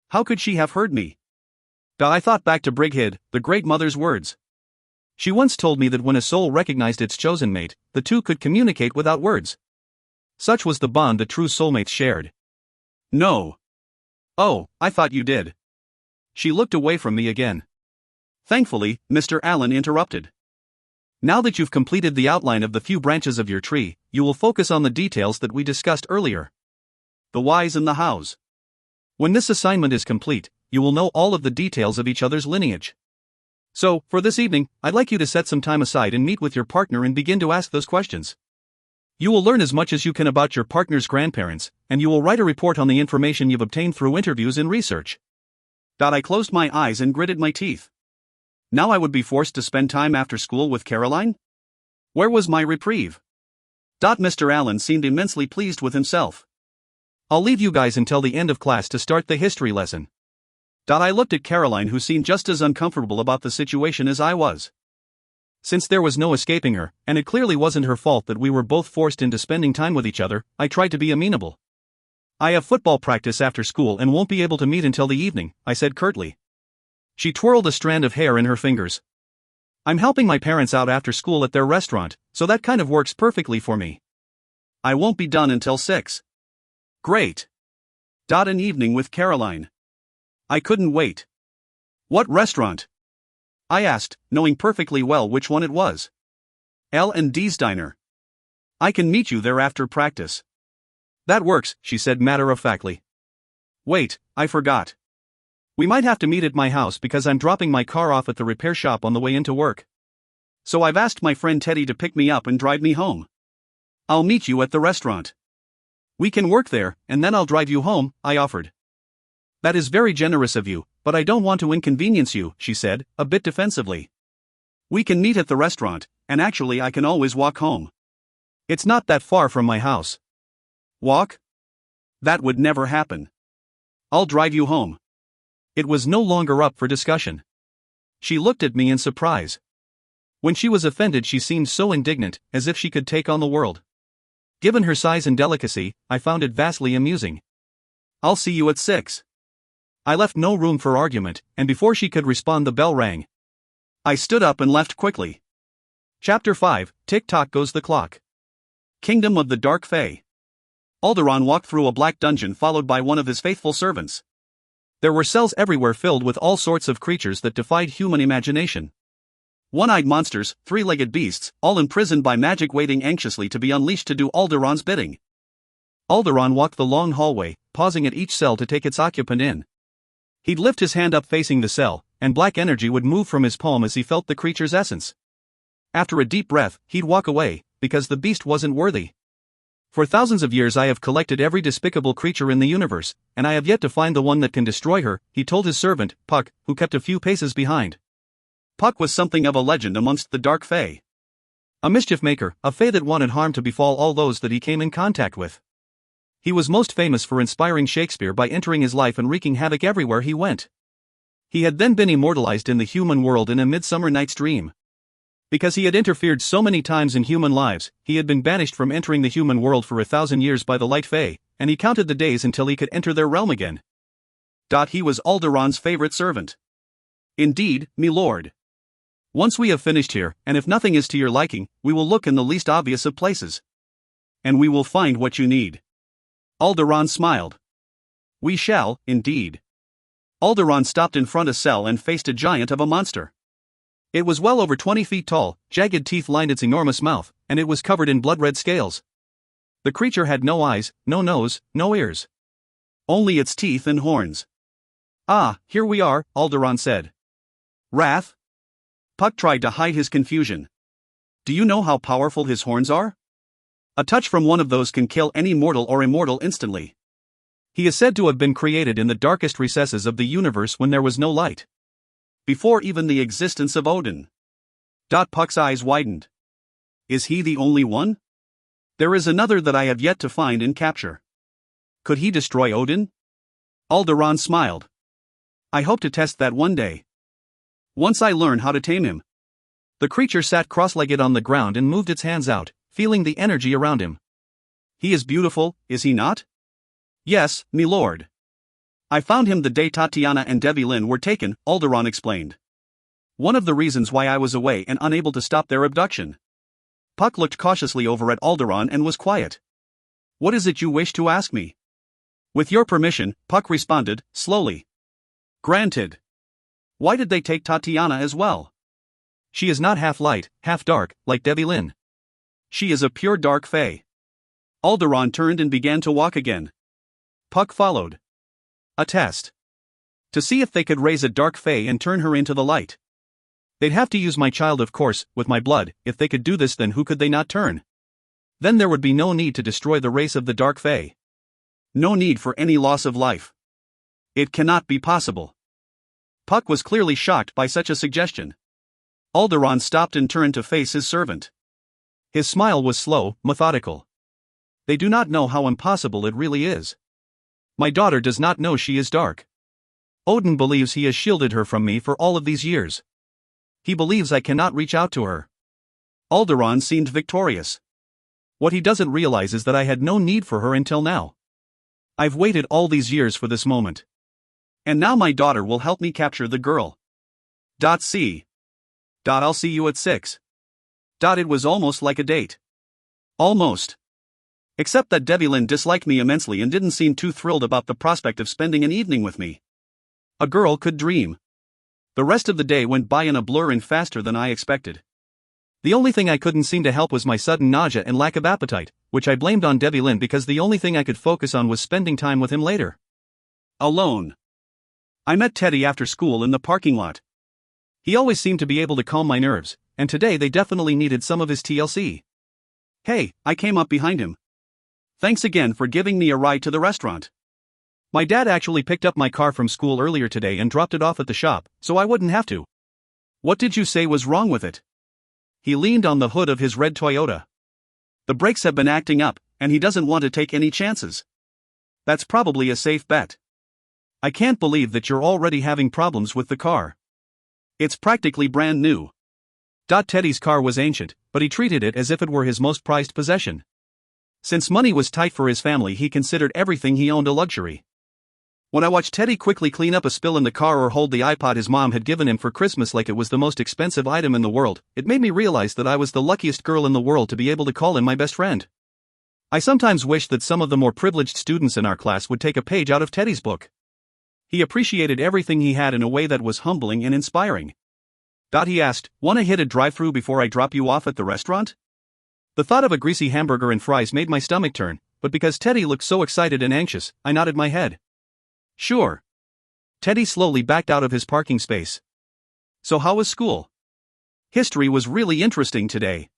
How could she have heard me? I thought back to Brigid, the Great Mother's words. She once told me that when a soul recognized its chosen mate, the two could communicate without words. Such was the bond the true soulmates shared. No. Oh, I thought you did. She looked away from me again. Thankfully, Mr. Allen interrupted. Now that you've completed the outline of the few branches of your tree, you will focus on the details that we discussed earlier. The whys and the hows. When this assignment is complete, you will know all of the details of each other's lineage. So, for this evening, I'd like you to set some time aside and meet with your partner and begin to ask those questions. You will learn as much as you can about your partner's grandparents, and you will write a report on the information you've obtained through interviews and research. I closed my eyes and gritted my teeth. Now I would be forced to spend time after school with Caroline? Where was my reprieve? Mr. Allen seemed immensely pleased with himself. I'll leave you guys until the end of class to start the history lesson. I looked at Caroline, who seemed just as uncomfortable about the situation as I was. Since there was no escaping her, and it clearly wasn't her fault that we were both forced into spending time with each other, I tried to be amenable. I have football practice after school and won't be able to meet until the evening, I said curtly. She twirled a strand of hair in her fingers. I'm helping my parents out after school at their restaurant, so that kind of works perfectly for me. I won't be done until 6. Great. An evening with Caroline. I couldn't wait. What restaurant? I asked, knowing perfectly well which one it was. L&D's Diner. I can meet you there after practice. That works, she said matter-of-factly. Wait, I forgot. We might have to meet at my house because I'm dropping my car off at the repair shop on the way into work. So I've asked my friend Teddy to pick me up and drive me home. I'll meet you at the restaurant. We can work there, and then I'll drive you home, I offered. That is very generous of you, but I don't want to inconvenience you, she said, a bit defensively. We can meet at the restaurant, and actually I can always walk home. It's not that far from my house. Walk? That would never happen. I'll drive you home. It was no longer up for discussion. She looked at me in surprise. When she was offended, she seemed so indignant, as if she could take on the world. Given her size and delicacy, I found it vastly amusing. I'll see you at 6. I left no room for argument, and before she could respond, the bell rang. I stood up and left quickly. Chapter 5, Tick-tock goes the clock. Kingdom of the Dark Fae. Alderaan walked through a black dungeon followed by one of his faithful servants. There were cells everywhere filled with all sorts of creatures that defied human imagination. One-eyed monsters, three-legged beasts, all imprisoned by magic, waiting anxiously to be unleashed to do Alderaan's bidding. Alderaan walked the long hallway, pausing at each cell to take its occupant in. He'd lift his hand up facing the cell, and black energy would move from his palm as he felt the creature's essence. After a deep breath, he'd walk away, because the beast wasn't worthy. For thousands of years I have collected every despicable creature in the universe, and I have yet to find the one that can destroy her, he told his servant, Puck, who kept a few paces behind. Puck was something of a legend amongst the Dark Fae. A mischief maker, a fae that wanted harm to befall all those that he came in contact with. He was most famous for inspiring Shakespeare by entering his life and wreaking havoc everywhere he went. He had then been immortalized in the human world in A Midsummer Night's Dream. Because he had interfered so many times in human lives, he had been banished from entering the human world for 1,000 years by the Light Fae, and he counted the days until he could enter their realm again. He was Alderaan's favorite servant. Indeed, me lord. Once we have finished here, and if nothing is to your liking, we will look in the least obvious of places. And we will find what you need. Alderaan smiled. We shall, indeed. Alderaan stopped in front of a cell and faced a giant of a monster. It was well over 20 feet tall, jagged teeth lined its enormous mouth, and it was covered in blood-red scales. The creature had no eyes, no nose, no ears. Only its teeth and horns. Ah, here we are, Alderaan said. Wrath? Puck tried to hide his confusion. Do you know how powerful his horns are? A touch from one of those can kill any mortal or immortal instantly. He is said to have been created in the darkest recesses of the universe when there was no light. Before even the existence of Odin. Puck's eyes widened. Is he the only one? There is another that I have yet to find and capture. Could he destroy Odin? Alderaan smiled. I hope to test that one day. Once I learn how to tame him. The creature sat cross-legged on the ground and moved its hands out, feeling the energy around him. He is beautiful, is he not? Yes, me lord. I found him the day Tatiana and Devlin were taken, Alderaan explained. One of the reasons why I was away and unable to stop their abduction. Puck looked cautiously over at Alderaan and was quiet. What is it you wish to ask me? With your permission, Puck responded, slowly. Granted. Why did they take Tatiana as well? She is not half light, half dark, like Devlin. She is a pure dark fae. Alderaan turned and began to walk again. Puck followed. A test. To see if they could raise a dark fae and turn her into the light. They'd have to use my child, of course, with my blood. If they could do this, then who could they not turn? Then there would be no need to destroy the race of the dark fae. No need for any loss of life. It cannot be possible. Puck was clearly shocked by such a suggestion. Alderaan stopped and turned to face his servant. His smile was slow, methodical. They do not know how impossible it really is. My daughter does not know she is dark. Odin believes he has shielded her from me for all of these years. He believes I cannot reach out to her. Alderaan seemed victorious. What he doesn't realize is that I had no need for her until now. I've waited all these years for this moment. And now my daughter will help me capture the girl. See. I'll see you at 6. It was almost like a date. Almost. Except that Devlin disliked me immensely and didn't seem too thrilled about the prospect of spending an evening with me. A girl could dream. The rest of the day went by in a blur and faster than I expected. The only thing I couldn't seem to help was my sudden nausea and lack of appetite, which I blamed on Devlin because the only thing I could focus on was spending time with him later. Alone. I met Teddy after school in the parking lot. He always seemed to be able to calm my nerves, and today they definitely needed some of his TLC. Hey, I came up behind him. Thanks again for giving me a ride to the restaurant. My dad actually picked up my car from school earlier today and dropped it off at the shop, so I wouldn't have to. What did you say was wrong with it? He leaned on the hood of his red Toyota. The brakes have been acting up, and he doesn't want to take any chances. That's probably a safe bet. I can't believe that you're already having problems with the car. It's practically brand new. Teddy's car was ancient, but he treated it as if it were his most prized possession. Since money was tight for his family, he considered everything he owned a luxury. When I watched Teddy quickly clean up a spill in the car or hold the iPod his mom had given him for Christmas like it was the most expensive item in the world, it made me realize that I was the luckiest girl in the world to be able to call him my best friend. I sometimes wish that some of the more privileged students in our class would take a page out of Teddy's book. He appreciated everything he had in a way that was humbling and inspiring. He asked, "Wanna hit a drive-thru before I drop you off at the restaurant?" The thought of a greasy hamburger and fries made my stomach turn, but because Teddy looked so excited and anxious, I nodded my head. Sure. Teddy slowly backed out of his parking space. So how was school? History was really interesting today.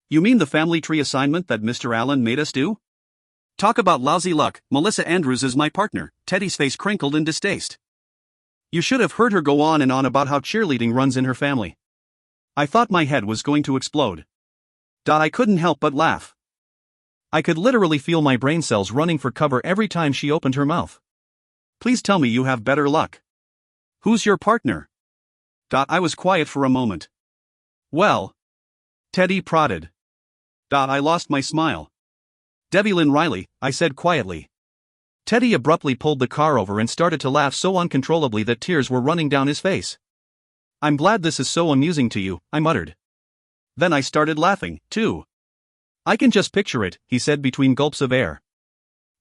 You mean the family tree assignment that Mr. Allen made us do? Talk about lousy luck, Melissa Andrews is my partner. Teddy's face crinkled in distaste. You should have heard her go on and on about how cheerleading runs in her family. I thought my head was going to explode. I couldn't help but laugh. I could literally feel my brain cells running for cover every time she opened her mouth. Please tell me you have better luck. Who's your partner? I was quiet for a moment. Well, Teddy prodded. I lost my smile. Devlin Riley, I said quietly. Teddy abruptly pulled the car over and started to laugh so uncontrollably that tears were running down his face. I'm glad this is so amusing to you, I muttered. Then I started laughing, too. I can just picture it, he said between gulps of air.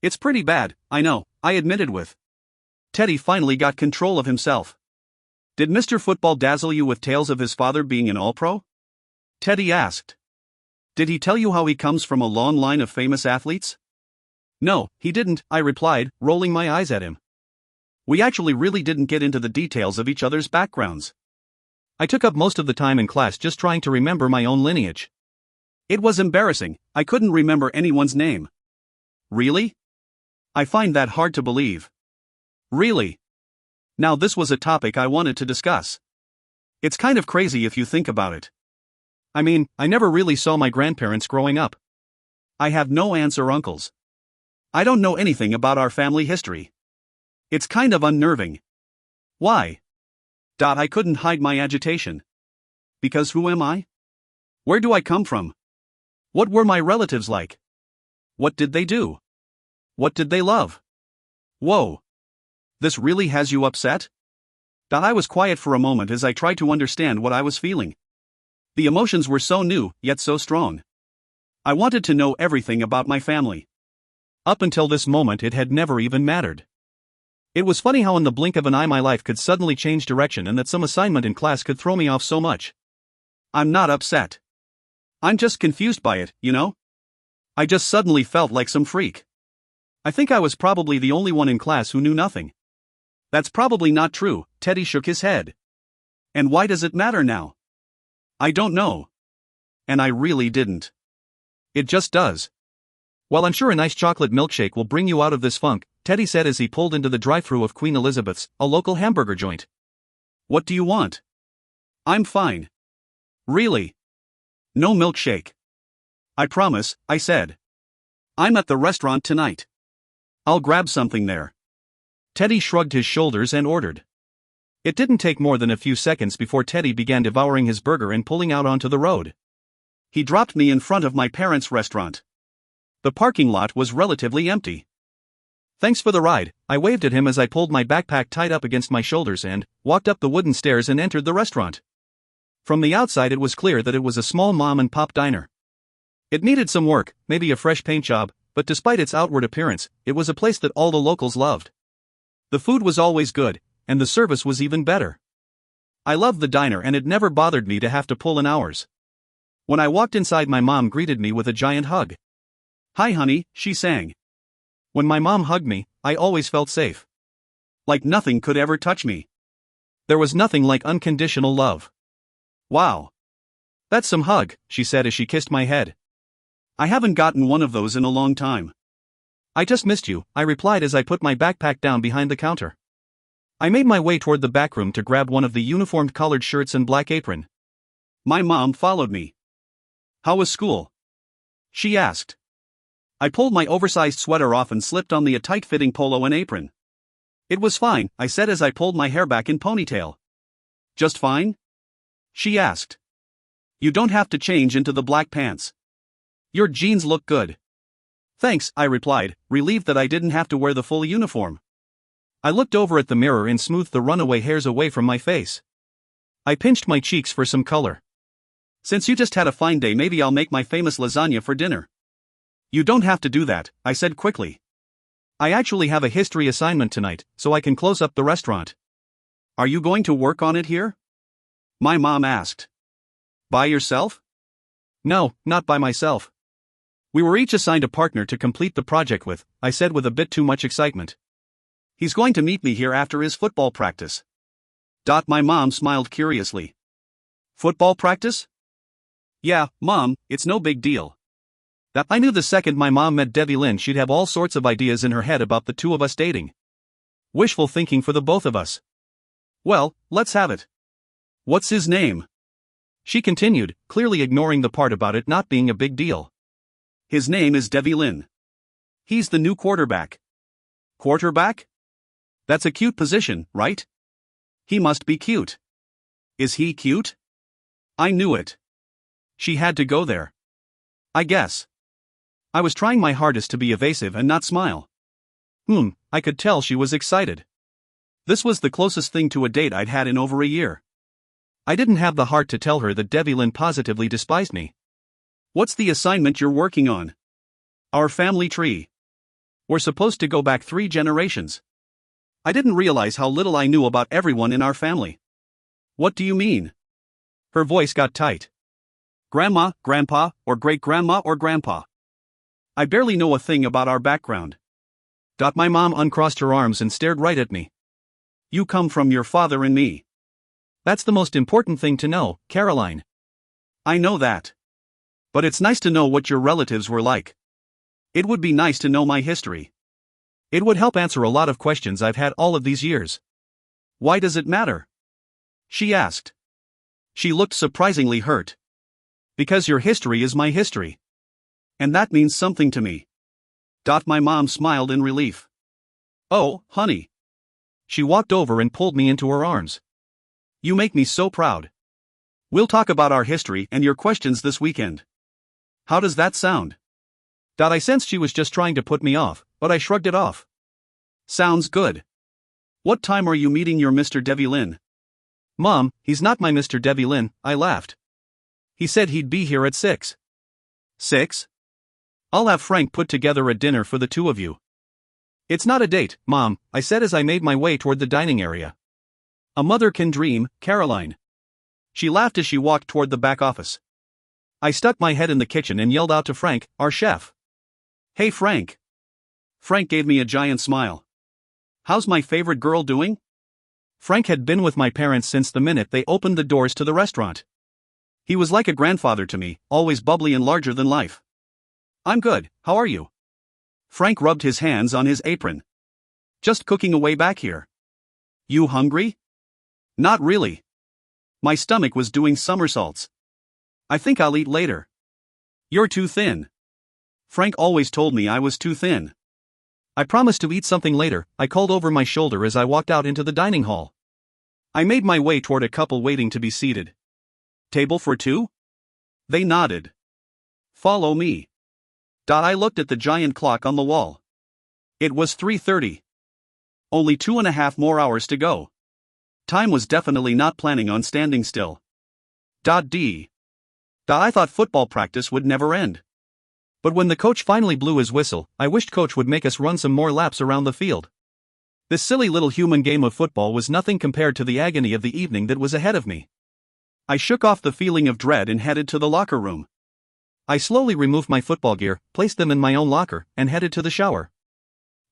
It's pretty bad, I know, I admitted with. Teddy finally got control of himself. Did Mr. Football dazzle you with tales of his father being an All-Pro? Teddy asked. Did he tell you how he comes from a long line of famous athletes? No, he didn't, I replied, rolling my eyes at him. We actually really didn't get into the details of each other's backgrounds. I took up most of the time in class just trying to remember my own lineage. It was embarrassing, I couldn't remember anyone's name. Really? I find that hard to believe. Really? Now this was a topic I wanted to discuss. It's kind of crazy if you think about it. I mean, I never really saw my grandparents growing up. I have no aunts or uncles. I don't know anything about our family history. It's kind of unnerving. Why? I couldn't hide my agitation. Because who am I? Where do I come from? What were my relatives like? What did they do? What did they love? Whoa. This really has you upset? I was quiet for a moment as I tried to understand what I was feeling. The emotions were so new, yet so strong. I wanted to know everything about my family. Up until this moment it had never even mattered. It was funny how in the blink of an eye my life could suddenly change direction and that some assignment in class could throw me off so much. I'm not upset. I'm just confused by it, you know? I just suddenly felt like some freak. I think I was probably the only one in class who knew nothing. That's probably not true, Teddy shook his head. And why does it matter now? I don't know. And I really didn't. It just does. Well, I'm sure a nice chocolate milkshake will bring you out of this funk, Teddy said as he pulled into the drive-thru of Queen Elizabeth's, a local hamburger joint. What do you want? I'm fine. Really? No milkshake. I promise, I said. I'm at the restaurant tonight. I'll grab something there. Teddy shrugged his shoulders and ordered. It didn't take more than a few seconds before Teddy began devouring his burger and pulling out onto the road. He dropped me in front of my parents' restaurant. The parking lot was relatively empty. Thanks for the ride, I waved at him as I pulled my backpack tight up against my shoulders and walked up the wooden stairs and entered the restaurant. From the outside it was clear that it was a small mom-and-pop diner. It needed some work, maybe a fresh paint job, but despite its outward appearance, it was a place that all the locals loved. The food was always good, and the service was even better. I loved the diner and it never bothered me to have to pull in hours. When I walked inside, my mom greeted me with a giant hug. Hi honey, she sang. When my mom hugged me, I always felt safe. Like nothing could ever touch me. There was nothing like unconditional love. Wow. That's some hug, she said as she kissed my head. I haven't gotten one of those in a long time. I just missed you, I replied as I put my backpack down behind the counter. I made my way toward the back room to grab one of the uniformed collared shirts and black apron. My mom followed me. How was school? She asked. I pulled my oversized sweater off and slipped on the tight-fitting polo and apron. It was fine, I said as I pulled my hair back in ponytail. Just fine? She asked. You don't have to change into the black pants. Your jeans look good. Thanks, I replied, relieved that I didn't have to wear the full uniform. I looked over at the mirror and smoothed the runaway hairs away from my face. I pinched my cheeks for some color. Since you just had a fine day, maybe I'll make my famous lasagna for dinner. You don't have to do that, I said quickly. I actually have a history assignment tonight, so I can close up the restaurant. Are you going to work on it here? My mom asked. By yourself? No, not by myself. We were each assigned a partner to complete the project with, I said with a bit too much excitement. He's going to meet me here after his football practice. My mom smiled curiously. Football practice? Yeah, Mom, it's no big deal. I knew the second my mom met Debbie Lynn she'd have all sorts of ideas in her head about the two of us dating. Wishful thinking for the both of us. Well, let's have it. What's his name? She continued, clearly ignoring the part about it not being a big deal. His name is Debbie Lynn. He's the new quarterback. Quarterback? That's a cute position, right? He must be cute. Is he cute? I knew it. She had to go there. I guess. I was trying my hardest to be evasive and not smile. I could tell she was excited. This was the closest thing to a date I'd had in over a year. I didn't have the heart to tell her that Debbie Lynn positively despised me. What's the assignment you're working on? Our family tree. We're supposed to go back 3 generations. I didn't realize how little I knew about everyone in our family. What do you mean? Her voice got tight. Grandma, Grandpa, or great-grandma or grandpa. I barely know a thing about our background. My mom uncrossed her arms and stared right at me. You come from your father and me. That's the most important thing to know, Caroline. I know that. But it's nice to know what your relatives were like. It would be nice to know my history. It would help answer a lot of questions I've had all of these years. Why does it matter? She asked. She looked surprisingly hurt. Because your history is my history. And that means something to me. My mom smiled in relief. Oh, honey. She walked over and pulled me into her arms. You make me so proud. We'll talk about our history and your questions this weekend. How does that sound? I sensed she was just trying to put me off, but I shrugged it off. Sounds good. What time are you meeting your Mr. Debbie Lynn? Mom, he's not my Mr. Debbie Lynn, I laughed. He said he'd be here at 6. 6? I'll have Frank put together a dinner for the two of you. It's not a date, Mom, I said as I made my way toward the dining area. A mother can dream, Caroline. She laughed as she walked toward the back office. I stuck my head in the kitchen and yelled out to Frank, our chef. Hey Frank. Frank gave me a giant smile. How's my favorite girl doing? Frank had been with my parents since the minute they opened the doors to the restaurant. He was like a grandfather to me, always bubbly and larger than life. I'm good, how are you? Frank rubbed his hands on his apron. Just cooking away back here. You hungry? Not really. My stomach was doing somersaults. I think I'll eat later. You're too thin. Frank always told me I was too thin. I promised to eat something later, I called over my shoulder as I walked out into the dining hall. I made my way toward a couple waiting to be seated. Table for 2? They nodded. Follow me. I looked at the giant clock on the wall. It was 3:30. Only 2.5 more hours to go. Time was definitely not planning on standing still. I thought football practice would never end. But when the coach finally blew his whistle, I wished coach would make us run some more laps around the field. This silly little human game of football was nothing compared to the agony of the evening that was ahead of me. I shook off the feeling of dread and headed to the locker room. I slowly removed my football gear, placed them in my own locker, and headed to the shower.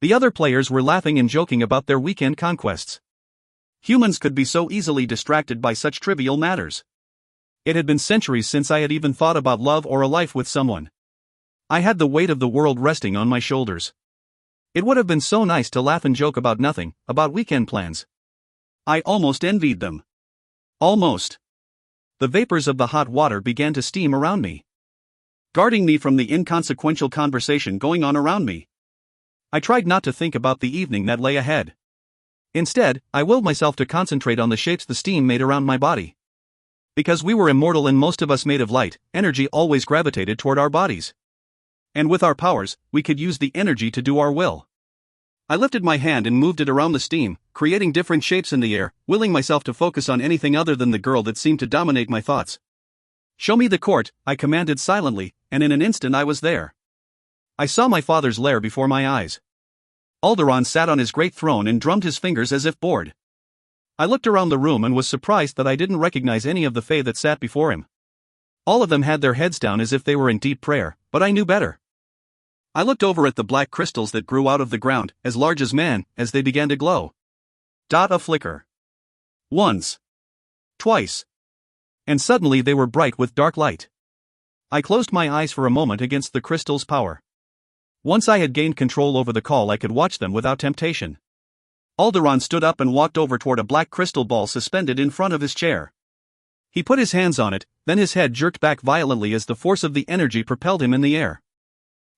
The other players were laughing and joking about their weekend conquests. Humans could be so easily distracted by such trivial matters. It had been centuries since I had even thought about love or a life with someone. I had the weight of the world resting on my shoulders. It would have been so nice to laugh and joke about nothing, about weekend plans. I almost envied them. Almost. The vapors of the hot water began to steam around me, guarding me from the inconsequential conversation going on around me. I tried not to think about the evening that lay ahead. Instead, I willed myself to concentrate on the shapes the steam made around my body. Because we were immortal and most of us made of light, energy always gravitated toward our bodies. And with our powers, we could use the energy to do our will. I lifted my hand and moved it around the steam, creating different shapes in the air, willing myself to focus on anything other than the girl that seemed to dominate my thoughts. "Show me the court," I commanded silently, and in an instant I was there. I saw my father's lair before my eyes. Alderaan sat on his great throne and drummed his fingers as if bored. I looked around the room and was surprised that I didn't recognize any of the Fae that sat before him. All of them had their heads down as if they were in deep prayer, but I knew better. I looked over at the black crystals that grew out of the ground, as large as man, as they began to glow. A flicker. Once. Twice. And suddenly they were bright with dark light. I closed my eyes for a moment against the crystal's power. Once I had gained control over the call, I could watch them without temptation. Alderaan stood up and walked over toward a black crystal ball suspended in front of his chair. He put his hands on it, then his head jerked back violently as the force of the energy propelled him in the air.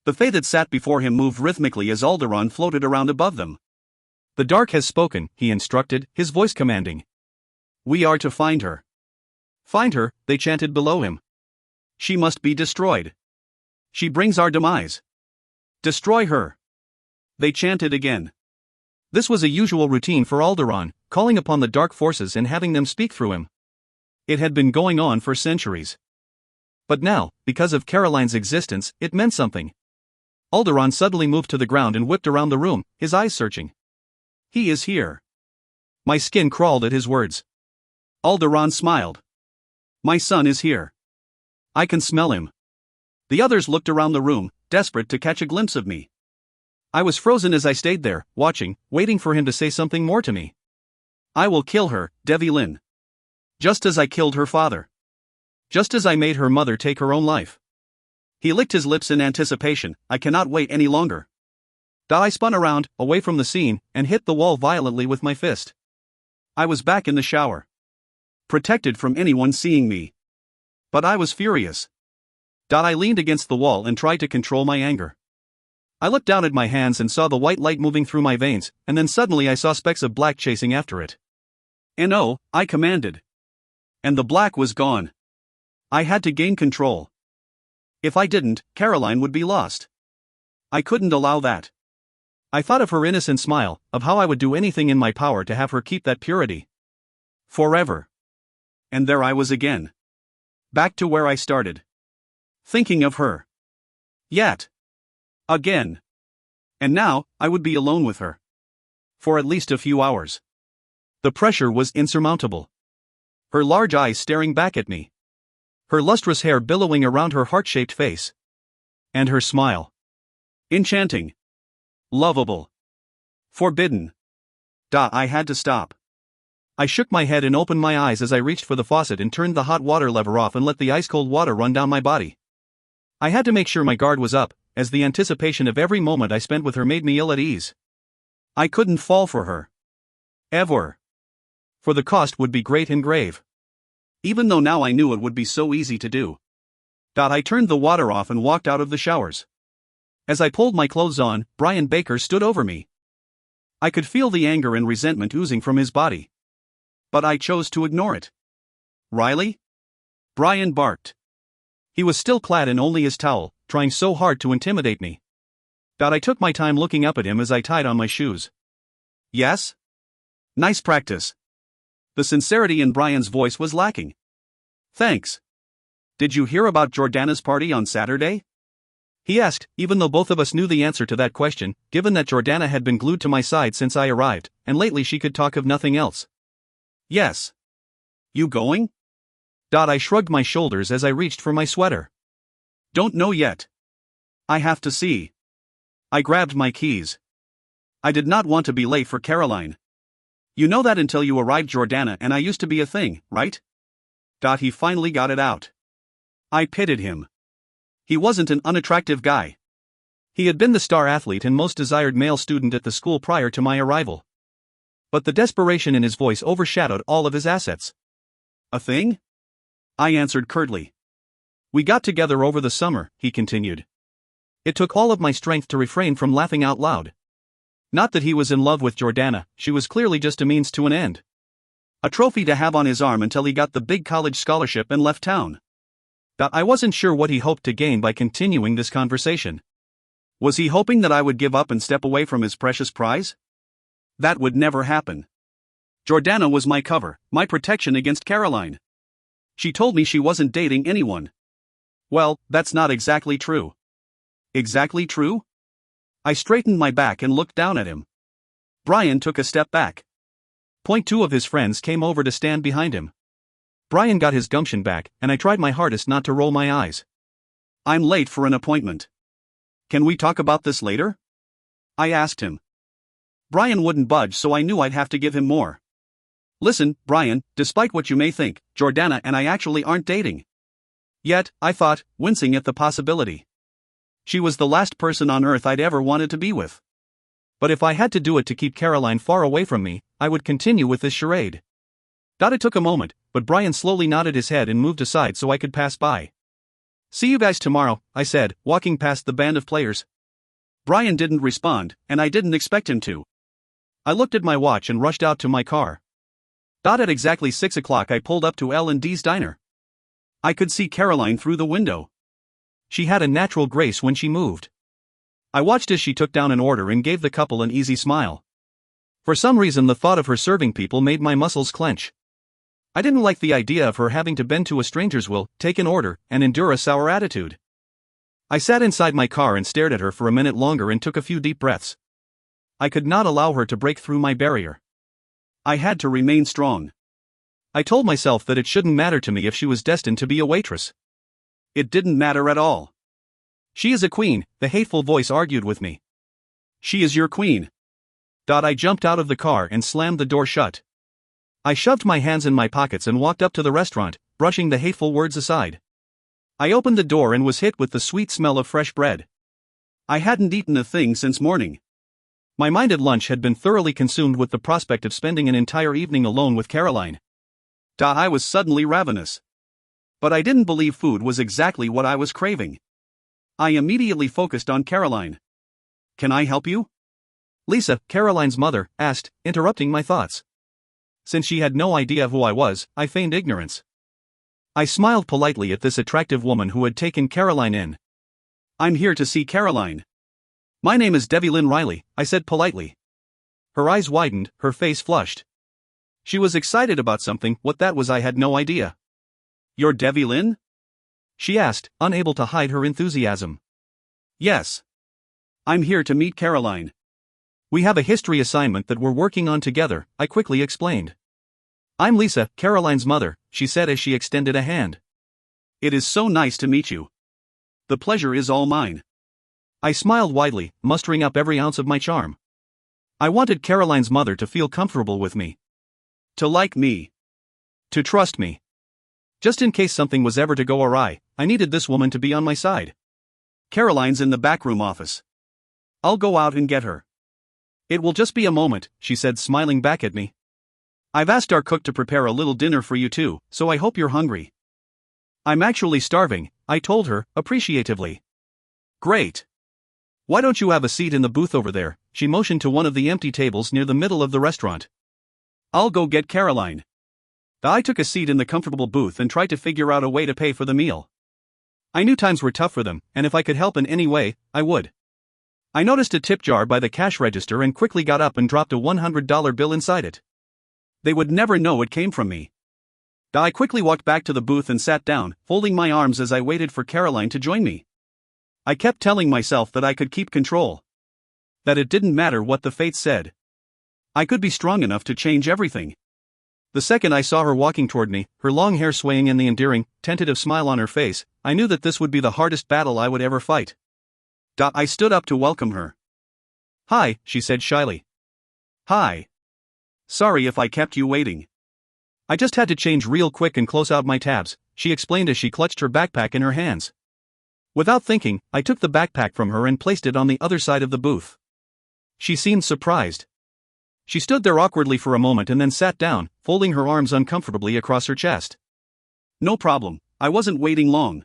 The Fae that sat before him moved rhythmically as Alderaan floated around above them. "The Dark has spoken," he instructed, his voice commanding. "We are to find her." "Find her," they chanted below him. "She must be destroyed. She brings our demise. Destroy her." They chanted again. This was a usual routine for Alderaan, calling upon the dark forces and having them speak through him. It had been going on for centuries. But now, because of Caroline's existence, it meant something. Alderaan suddenly moved to the ground and whipped around the room, his eyes searching. "He is here." My skin crawled at his words. Alderaan smiled. "My son is here. I can smell him." The others looked around the room, desperate to catch a glimpse of me. I was frozen as I stayed there, watching, waiting for him to say something more to me. "I will kill her, Devi Lin. Just as I killed her father. Just as I made her mother take her own life." He licked his lips in anticipation. "I cannot wait any longer." I spun around, away from the scene, and hit the wall violently with my fist. I was back in the shower, protected from anyone seeing me. But I was furious. I leaned against the wall and tried to control my anger. I looked down at my hands and saw the white light moving through my veins, and then suddenly I saw specks of black chasing after it. "No," I commanded. And the black was gone. I had to gain control. If I didn't, Caroline would be lost. I couldn't allow that. I thought of her innocent smile, of how I would do anything in my power to have her keep that purity. Forever. And there I was again. Back to where I started. Thinking of her. Yet. Again. And now, I would be alone with her. For at least a few hours. The pressure was insurmountable. Her large eyes staring back at me. Her lustrous hair billowing around her heart-shaped face. And her smile. Enchanting. Lovable. Forbidden. I had to stop. I shook my head and opened my eyes as I reached for the faucet and turned the hot water lever off and let the ice-cold water run down my body. I had to make sure my guard was up, as the anticipation of every moment I spent with her made me ill at ease. I couldn't fall for her. Ever. For the cost would be great and grave. Even though now I knew it would be so easy to do. I turned the water off and walked out of the showers. As I pulled my clothes on, Brian Baker stood over me. I could feel the anger and resentment oozing from his body. But I chose to ignore it. "Riley?" Brian barked. He was still clad in only his towel, trying so hard to intimidate me. I took my time looking up at him as I tied on my shoes. "Yes?" "Nice practice." The sincerity in Brian's voice was lacking. "Thanks. Did you hear about Jordana's party on Saturday?" he asked, even though both of us knew the answer to that question, given that Jordana had been glued to my side since I arrived, and lately she could talk of nothing else. "Yes." "You going?" I shrugged my shoulders as I reached for my sweater. "Don't know yet. I have to see." I grabbed my keys. I did not want to be late for Caroline. "You know that until you arrived, Jordana and I used to be a thing, right?" He finally got it out. I pitied him. He wasn't an unattractive guy. He had been the star athlete and most desired male student at the school prior to my arrival. But the desperation in his voice overshadowed all of his assets. A thing? I answered curtly. We got together over the summer, he continued. It took all of my strength to refrain from laughing out loud. Not that he was in love with Jordana, she was clearly just a means to an end. A trophy to have on his arm until he got the big college scholarship and left town. I wasn't sure what he hoped to gain by continuing this conversation. Was he hoping that I would give up and step away from his precious prize? That would never happen. Jordana was my cover, my protection against Caroline. She told me she wasn't dating anyone. Well, that's not exactly true. Exactly true? I straightened my back and looked down at him. Brian took a step back. Two of his friends came over to stand behind him. Brian got his gumption back, and I tried my hardest not to roll my eyes. I'm late for an appointment. Can we talk about this later? I asked him. Brian wouldn't budge, so I knew I'd have to give him more. Listen, Brian, despite what you may think, Jordana and I actually aren't dating. Yet, I thought, wincing at the possibility. She was the last person on earth I'd ever wanted to be with. But if I had to do it to keep Caroline far away from me, I would continue with this charade. It took a moment, but Brian slowly nodded his head and moved aside so I could pass by. See you guys tomorrow, I said, walking past the band of players. Brian didn't respond, and I didn't expect him to. I looked at my watch and rushed out to my car. At exactly 6 o'clock I pulled up to L&D's diner. I could see Caroline through the window. She had a natural grace when she moved. I watched as she took down an order and gave the couple an easy smile. For some reason the thought of her serving people made my muscles clench. I didn't like the idea of her having to bend to a stranger's will, take an order, and endure a sour attitude. I sat inside my car and stared at her for a minute longer and took a few deep breaths. I could not allow her to break through my barrier. I had to remain strong. I told myself that it shouldn't matter to me if she was destined to be a waitress. It didn't matter at all. She is a queen, the hateful voice argued with me. She is your queen. I jumped out of the car and slammed the door shut. I shoved my hands in my pockets and walked up to the restaurant, brushing the hateful words aside. I opened the door and was hit with the sweet smell of fresh bread. I hadn't eaten a thing since morning. My mind at lunch had been thoroughly consumed with the prospect of spending an entire evening alone with Caroline. I was suddenly ravenous. But I didn't believe food was exactly what I was craving. I immediately focused on Caroline. Can I help you? Lisa, Caroline's mother, asked, interrupting my thoughts. Since she had no idea who I was, I feigned ignorance. I smiled politely at this attractive woman who had taken Caroline in. I'm here to see Caroline. My name is Debbie Lynn Riley, I said politely. Her eyes widened, her face flushed. She was excited about something, what that was I had no idea. You're Debbie Lynn? She asked, unable to hide her enthusiasm. Yes. I'm here to meet Caroline. We have a history assignment that we're working on together, I quickly explained. I'm Lisa, Caroline's mother, she said as she extended a hand. It is so nice to meet you. The pleasure is all mine. I smiled widely, mustering up every ounce of my charm. I wanted Caroline's mother to feel comfortable with me. To like me. To trust me. Just in case something was ever to go awry, I needed this woman to be on my side. Caroline's in the backroom office. I'll go out and get her. It will just be a moment, she said, smiling back at me. I've asked our cook to prepare a little dinner for you too, so I hope you're hungry. I'm actually starving, I told her, appreciatively. Great. Why don't you have a seat in the booth over there? She motioned to one of the empty tables near the middle of the restaurant. I'll go get Caroline. I took a seat in the comfortable booth and tried to figure out a way to pay for the meal. I knew times were tough for them, and if I could help in any way, I would. I noticed a tip jar by the cash register and quickly got up and dropped a $100 bill inside it. They would never know it came from me. I quickly walked back to the booth and sat down, folding my arms as I waited for Caroline to join me. I kept telling myself that I could keep control. That it didn't matter what the fates said. I could be strong enough to change everything. The second I saw her walking toward me, her long hair swaying and the endearing, tentative smile on her face, I knew that this would be the hardest battle I would ever fight. I stood up to welcome her. Hi, she said shyly. Hi. Sorry if I kept you waiting. I just had to change real quick and close out my tabs, she explained as she clutched her backpack in her hands. Without thinking, I took the backpack from her and placed it on the other side of the booth. She seemed surprised. She stood there awkwardly for a moment and then sat down, folding her arms uncomfortably across her chest. No problem, I wasn't waiting long.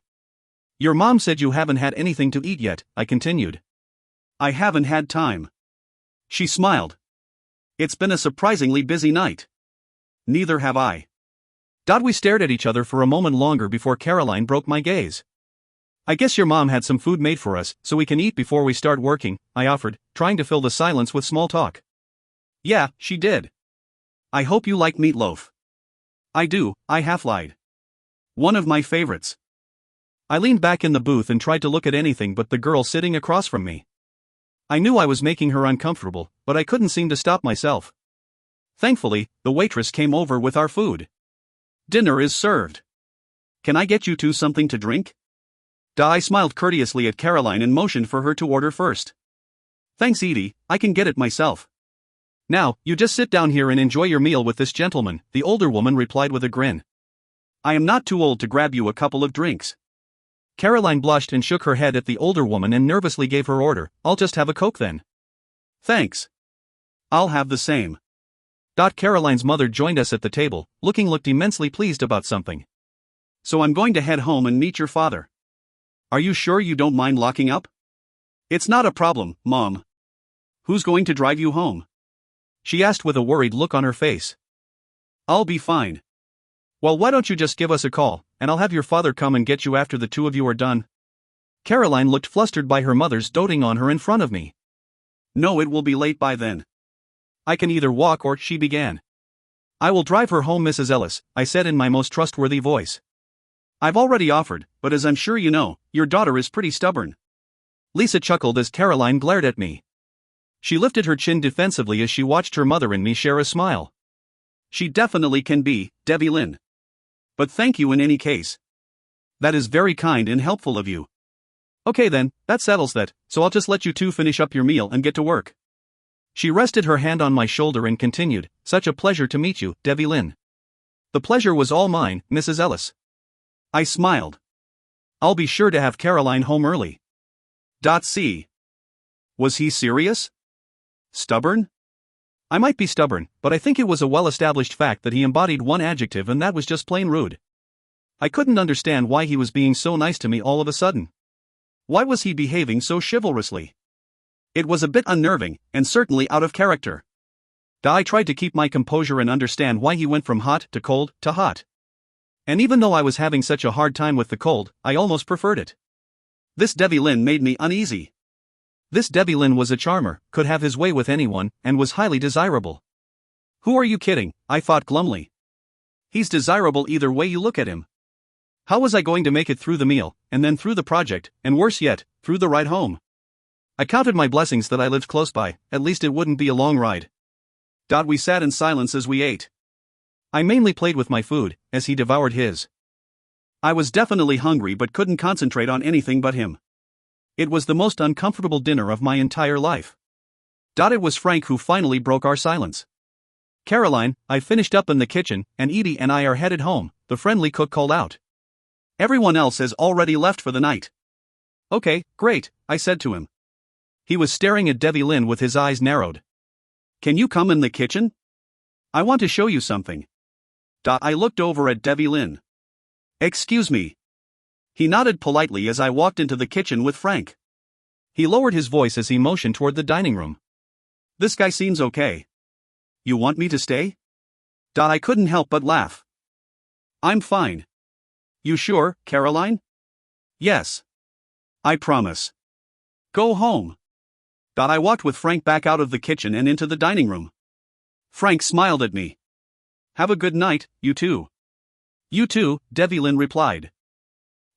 Your mom said you haven't had anything to eat yet, I continued. I haven't had time. She smiled. It's been a surprisingly busy night. Neither have I. We stared at each other for a moment longer before Caroline broke my gaze. I guess your mom had some food made for us, so we can eat before we start working, I offered, trying to fill the silence with small talk. Yeah, she did. I hope you like meatloaf. I do, I half lied. One of my favorites. I leaned back in the booth and tried to look at anything but the girl sitting across from me. I knew I was making her uncomfortable, but I couldn't seem to stop myself. Thankfully, the waitress came over with our food. Dinner is served. Can I get you two something to drink? I smiled courteously at Caroline and motioned for her to order first. Thanks, Edie, I can get it myself. Now, you just sit down here and enjoy your meal with this gentleman, the older woman replied with a grin. I am not too old to grab you a couple of drinks. Caroline blushed and shook her head at the older woman and nervously gave her order. I'll just have a Coke then. Thanks. I'll have the same. Caroline's mother joined us at the table, looked immensely pleased about something. So I'm going to head home and meet your father. Are you sure you don't mind locking up? It's not a problem, Mom. Who's going to drive you home? She asked with a worried look on her face. I'll be fine. Well, why don't you just give us a call, and I'll have your father come and get you after the two of you are done. Caroline looked flustered by her mother's doting on her in front of me. No, it will be late by then. I can either walk or, she began. I will drive her home, Mrs. Ellis, I said in my most trustworthy voice. I've already offered, but as I'm sure you know, your daughter is pretty stubborn. Lisa chuckled as Caroline glared at me. She lifted her chin defensively as she watched her mother and me share a smile. She definitely can be, Debbie Lynn. But thank you in any case. That is very kind and helpful of you. Okay then, that settles that, so I'll just let you two finish up your meal and get to work. She rested her hand on my shoulder and continued, such a pleasure to meet you, Debbie Lynn. The pleasure was all mine, Mrs. Ellis. I smiled. I'll be sure to have Caroline home early. C. Was he serious? Stubborn? I might be stubborn, but I think it was a well-established fact that he embodied one adjective, and that was just plain rude. I couldn't understand why he was being so nice to me all of a sudden. Why was he behaving so chivalrously? It was a bit unnerving, and certainly out of character. I tried to keep my composure and understand why he went from hot to cold to hot. And even though I was having such a hard time with the cold, I almost preferred it. This Debbie Lynn made me uneasy. This Debbie Lynn was a charmer, could have his way with anyone, and was highly desirable. Who are you kidding? I thought glumly. He's desirable either way you look at him. How was I going to make it through the meal, and then through the project, and worse yet, through the ride home? I counted my blessings that I lived close by, at least it wouldn't be a long ride. We sat in silence as we ate. I mainly played with my food, as he devoured his. I was definitely hungry but couldn't concentrate on anything but him. It was the most uncomfortable dinner of my entire life. It was Frank who finally broke our silence. Caroline, I finished up in the kitchen, and Edie and I are headed home, the friendly cook called out. Everyone else has already left for the night. Okay, great, I said to him. He was staring at Debbie Lynn with his eyes narrowed. Can you come in the kitchen? I want to show you something. I looked over at Debbie Lynn. Excuse me. He nodded politely as I walked into the kitchen with Frank. He lowered his voice as he motioned toward the dining room. This guy seems okay. You want me to stay? I couldn't help but laugh. I'm fine. You sure, Caroline? Yes. I promise. Go home. I walked with Frank back out of the kitchen and into the dining room. Frank smiled at me. Have a good night, you two. You too, Debbie Lynn replied.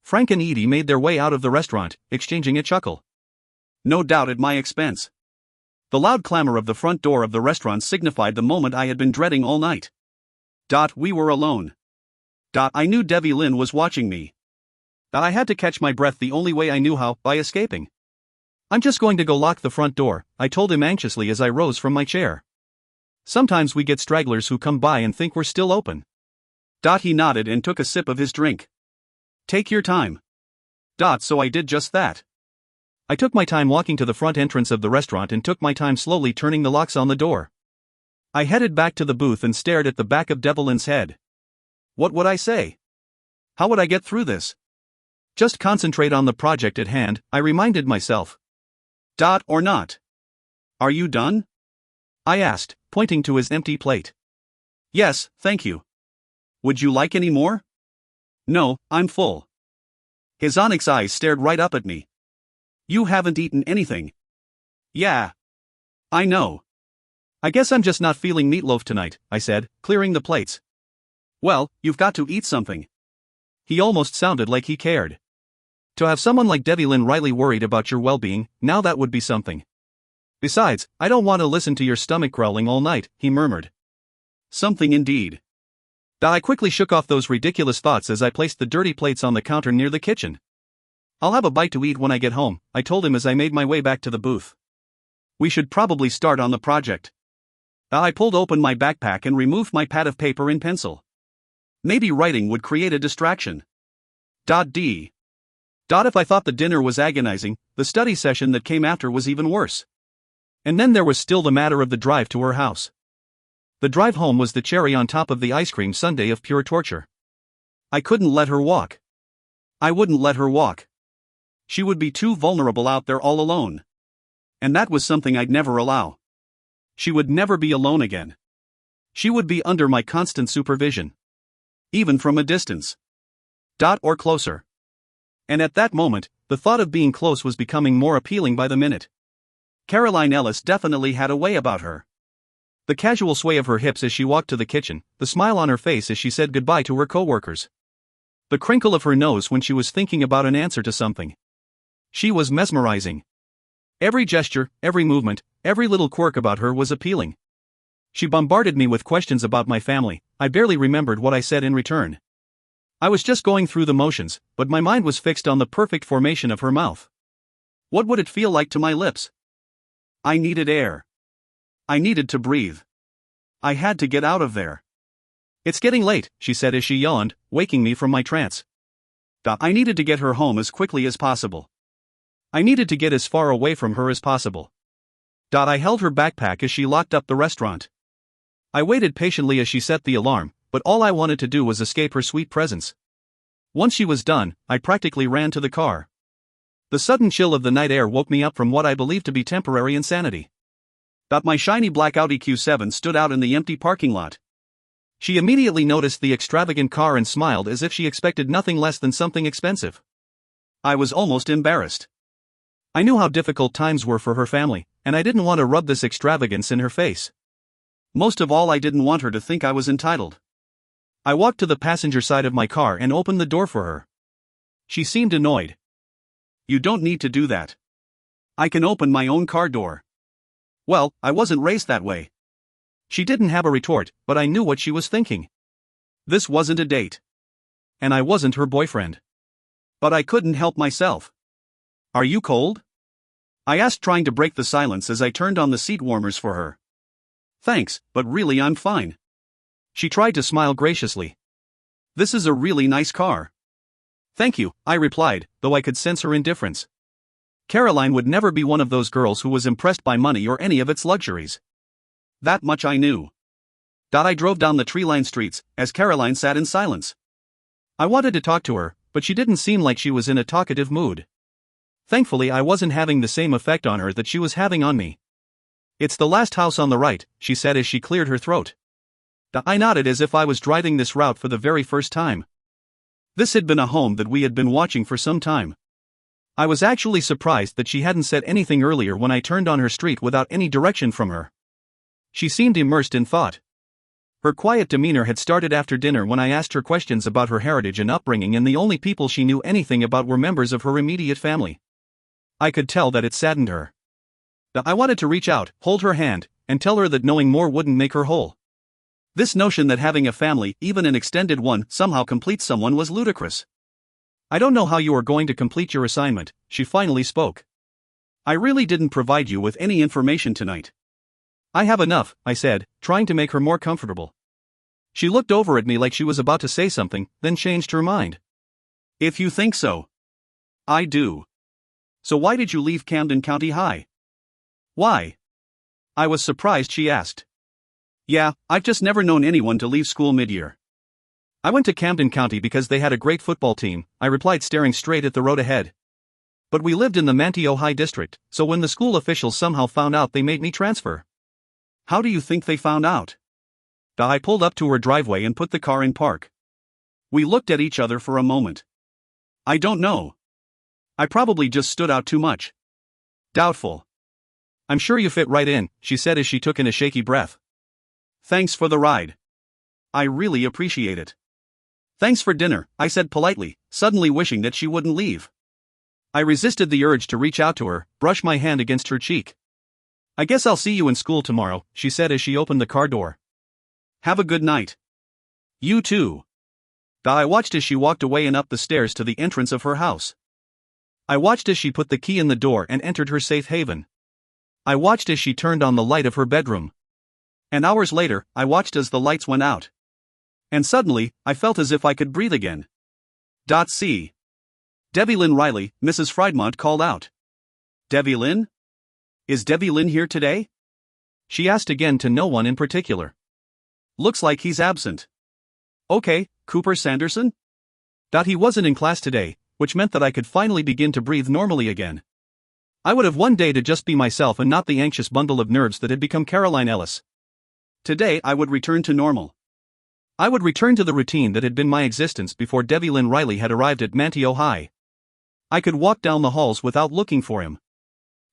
Frank and Edie made their way out of the restaurant, exchanging a chuckle. No doubt at my expense. The loud clamor of the front door of the restaurant signified the moment I had been dreading all night. We were alone. I knew Debbie Lynn was watching me. I had to catch my breath the only way I knew how, by escaping. I'm just going to go lock the front door, I told him anxiously as I rose from my chair. Sometimes we get stragglers who come by and think we're still open. He nodded and took a sip of his drink. Take your time. So I did just that. I took my time walking to the front entrance of the restaurant and took my time slowly turning the locks on the door. I headed back to the booth and stared at the back of Devlin's head. What would I say? How would I get through this? Just concentrate on the project at hand, I reminded myself. Or not. Are you done? I asked, pointing to his empty plate. Yes, thank you. Would you like any more? No, I'm full. His onyx eyes stared right up at me. You haven't eaten anything. Yeah. I know. I guess I'm just not feeling meatloaf tonight, I said, clearing the plates. Well, you've got to eat something. He almost sounded like he cared. To have someone like Devlin Riley worried about your well-being, now that would be something. Besides, I don't want to listen to your stomach growling all night, he murmured. Something indeed. I quickly shook off those ridiculous thoughts as I placed the dirty plates on the counter near the kitchen. I'll have a bite to eat when I get home, I told him as I made my way back to the booth. We should probably start on the project. I pulled open my backpack and removed my pad of paper and pencil. Maybe writing would create a distraction. If I thought the dinner was agonizing, the study session that came after was even worse. And then there was still the matter of the drive to her house. The drive home was the cherry on top of the ice cream sundae of pure torture. I couldn't let her walk. I wouldn't let her walk. She would be too vulnerable out there all alone. And that was something I'd never allow. She would never be alone again. She would be under my constant supervision. Even from a distance. Or closer. And at that moment, the thought of being close was becoming more appealing by the minute. Caroline Ellis definitely had a way about her. The casual sway of her hips as she walked to the kitchen, the smile on her face as she said goodbye to her coworkers. The crinkle of her nose when she was thinking about an answer to something. She was mesmerizing. Every gesture, every movement, every little quirk about her was appealing. She bombarded me with questions about my family. I barely remembered what I said in return. I was just going through the motions, but my mind was fixed on the perfect formation of her mouth. What would it feel like to my lips? I needed air. I needed to breathe. I had to get out of there. It's getting late, she said as she yawned, waking me from my trance. I needed to get her home as quickly as possible. I needed to get as far away from her as possible. I held her backpack as she locked up the restaurant. I waited patiently as she set the alarm, but all I wanted to do was escape her sweet presence. Once she was done, I practically ran to the car. The sudden chill of the night air woke me up from what I believed to be temporary insanity. My shiny black Audi Q7 stood out in the empty parking lot. She immediately noticed the extravagant car and smiled as if she expected nothing less than something expensive. I was almost embarrassed. I knew how difficult times were for her family, and I didn't want to rub this extravagance in her face. Most of all, I didn't want her to think I was entitled. I walked to the passenger side of my car and opened the door for her. She seemed annoyed. You don't need to do that. I can open my own car door. Well, I wasn't raised that way. She didn't have a retort, but I knew what she was thinking. This wasn't a date. And I wasn't her boyfriend. But I couldn't help myself. Are you cold? I asked, trying to break the silence as I turned on the seat warmers for her. Thanks, but really I'm fine. She tried to smile graciously. This is a really nice car. Thank you, I replied, though I could sense her indifference. Caroline would never be one of those girls who was impressed by money or any of its luxuries. That much I knew. I drove down the tree-lined streets, as Caroline sat in silence. I wanted to talk to her, but she didn't seem like she was in a talkative mood. Thankfully, I wasn't having the same effect on her that she was having on me. It's the last house on the right, she said as she cleared her throat. I nodded as if I was driving this route for the very first time. This had been a home that we had been watching for some time. I was actually surprised that she hadn't said anything earlier when I turned on her street without any direction from her. She seemed immersed in thought. Her quiet demeanor had started after dinner when I asked her questions about her heritage and upbringing, and the only people she knew anything about were members of her immediate family. I could tell that it saddened her. I wanted to reach out, hold her hand, and tell her that knowing more wouldn't make her whole. This notion that having a family, even an extended one, somehow completes someone was ludicrous. I don't know how you are going to complete your assignment, she finally spoke. I really didn't provide you with any information tonight. I have enough, I said, trying to make her more comfortable. She looked over at me like she was about to say something, then changed her mind. If you think so. I do. So why did you leave Camden County High? Why? I was surprised she asked. Yeah, I've just never known anyone to leave school mid-year. I went to Camden County because they had a great football team, I replied, staring straight at the road ahead. But we lived in the Manteo High district, so when the school officials somehow found out, they made me transfer. How do you think they found out? I pulled up to her driveway and put the car in park. We looked at each other for a moment. I don't know. I probably just stood out too much. Doubtful. I'm sure you fit right in, she said as she took in a shaky breath. Thanks for the ride. I really appreciate it. Thanks for dinner, I said politely, suddenly wishing that she wouldn't leave. I resisted the urge to reach out to her, brush my hand against her cheek. I guess I'll see you in school tomorrow, she said as she opened the car door. Have a good night. You too. I watched as she walked away and up the stairs to the entrance of her house. I watched as she put the key in the door and entered her safe haven. I watched as she turned on the light of her bedroom. And hours later, I watched as the lights went out. And suddenly, I felt as if I could breathe again. See. Debbie Lynn Riley, Mrs. Friedmont called out. Debbie Lynn? Is Debbie Lynn here today? She asked again, to no one in particular. Looks like he's absent. Okay, Cooper Sanderson? He wasn't in class today, which meant that I could finally begin to breathe normally again. I would have one day to just be myself and not the anxious bundle of nerves that had become Caroline Ellis. Today I would return to normal. I would return to the routine that had been my existence before Debbie Lynn Riley had arrived at Manteo High. I could walk down the halls without looking for him.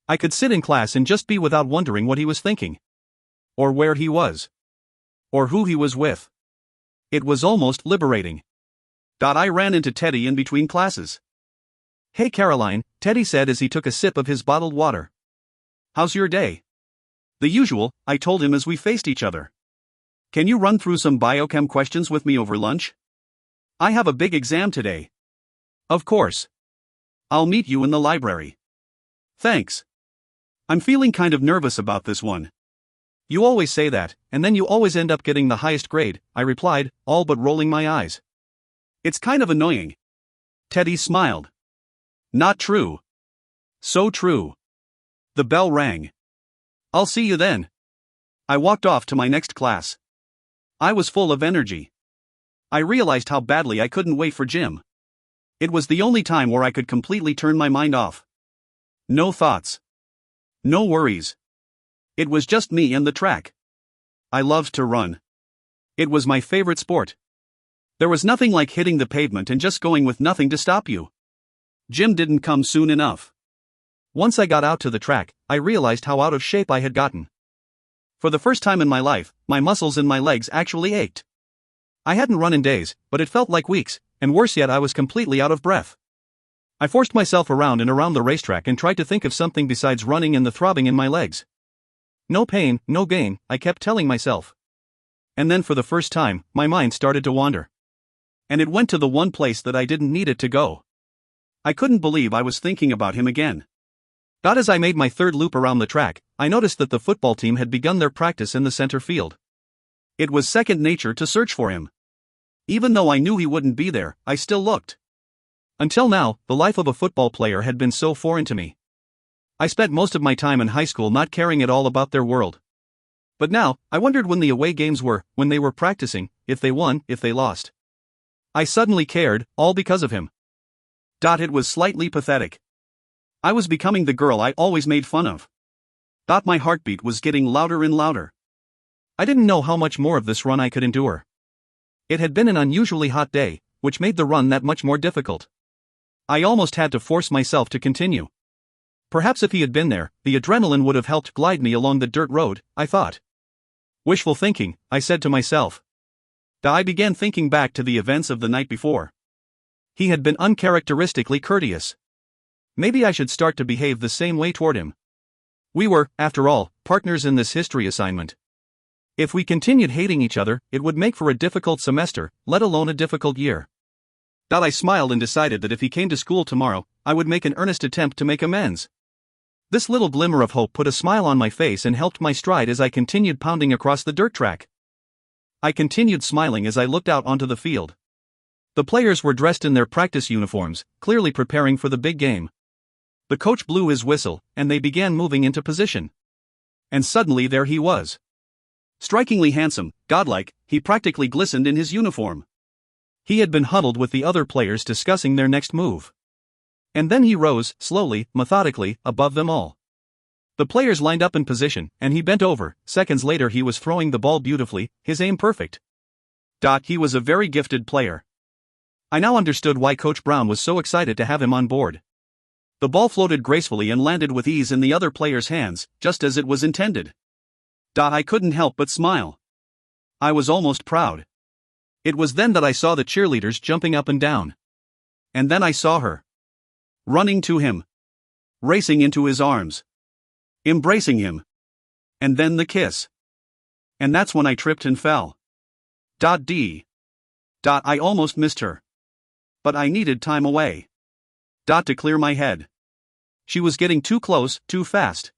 I could sit in class and just be without wondering what he was thinking. Or where he was. Or who he was with. It was almost liberating. I ran into Teddy in between classes. Hey Caroline, Teddy said as he took a sip of his bottled water. How's your day? The usual, I told him as we faced each other. Can you run through some biochem questions with me over lunch? I have a big exam today. Of course. I'll meet you in the library. Thanks. I'm feeling kind of nervous about this one. You always say that, and then you always end up getting the highest grade, I replied, all but rolling my eyes. It's kind of annoying. Teddy smiled. Not true. So true. The bell rang. I'll see you then. I walked off to my next class. I was full of energy. I realized how badly I couldn't wait for gym. It was the only time where I could completely turn my mind off. No thoughts. No worries. It was just me and the track. I loved to run. It was my favorite sport. There was nothing like hitting the pavement and just going with nothing to stop you. Gym didn't come soon enough. Once I got out to the track, I realized how out of shape I had gotten. For the first time in my life, my muscles in my legs actually ached. I hadn't run in days, but it felt like weeks, and worse yet, I was completely out of breath. I forced myself around and around the racetrack and tried to think of something besides running and the throbbing in my legs. No pain, no gain, I kept telling myself. And then for the first time, my mind started to wander. And it went to the one place that I didn't need it to go. I couldn't believe I was thinking about him again. As I made my third loop around the track, I noticed that the football team had begun their practice in the center field. It was second nature to search for him. Even though I knew he wouldn't be there, I still looked. Until now, the life of a football player had been so foreign to me. I spent most of my time in high school not caring at all about their world. But now, I wondered when the away games were, when they were practicing, if they won, if they lost. I suddenly cared, all because of him. It was slightly pathetic. I was becoming the girl I always made fun of. My heartbeat was getting louder and louder. I didn't know how much more of this run I could endure. It had been an unusually hot day, which made the run that much more difficult. I almost had to force myself to continue. Perhaps if he had been there, the adrenaline would have helped glide me along the dirt road, I thought. Wishful thinking, I said to myself. I began thinking back to the events of the night before. He had been uncharacteristically courteous. Maybe I should start to behave the same way toward him. We were, after all, partners in this history assignment. If we continued hating each other, it would make for a difficult semester, let alone a difficult year. I smiled and decided that if he came to school tomorrow, I would make an earnest attempt to make amends. This little glimmer of hope put a smile on my face and helped my stride as I continued pounding across the dirt track. I continued smiling as I looked out onto the field. The players were dressed in their practice uniforms, clearly preparing for the big game. The coach blew his whistle, and they began moving into position. And suddenly there he was. Strikingly handsome, godlike, he practically glistened in his uniform. He had been huddled with the other players discussing their next move. And then he rose, slowly, methodically, above them all. The players lined up in position, and he bent over. Seconds later he was throwing the ball beautifully, his aim perfect. He was a very gifted player. I now understood why Coach Brown was so excited to have him on board. The ball floated gracefully and landed with ease in the other player's hands, just as it was intended. I couldn't help but smile. I was almost proud. It was then that I saw the cheerleaders jumping up and down. And then I saw her. Running to him. Racing into his arms. Embracing him. And then the kiss. And that's when I tripped and fell. I almost missed her. But I needed time away. To clear my head. She was getting too close, too fast.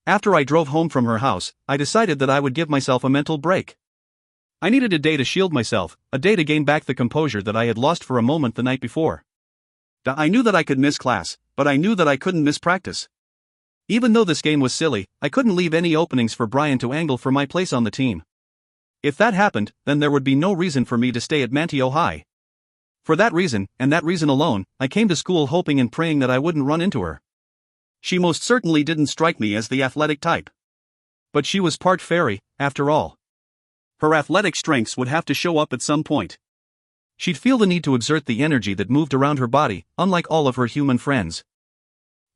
After I drove home from her house, I decided that I would give myself a mental break. I needed a day to shield myself, a day to gain back the composure that I had lost for a moment the night before. I knew that I could miss class, but I knew that I couldn't miss practice. Even though this game was silly, I couldn't leave any openings for Brian to angle for my place on the team. If that happened, then there would be no reason for me to stay at Manteo High. For that reason, and that reason alone, I came to school hoping and praying that I wouldn't run into her. She most certainly didn't strike me as the athletic type. But she was part fairy, after all. Her athletic strengths would have to show up at some point. She'd feel the need to exert the energy that moved around her body, unlike all of her human friends.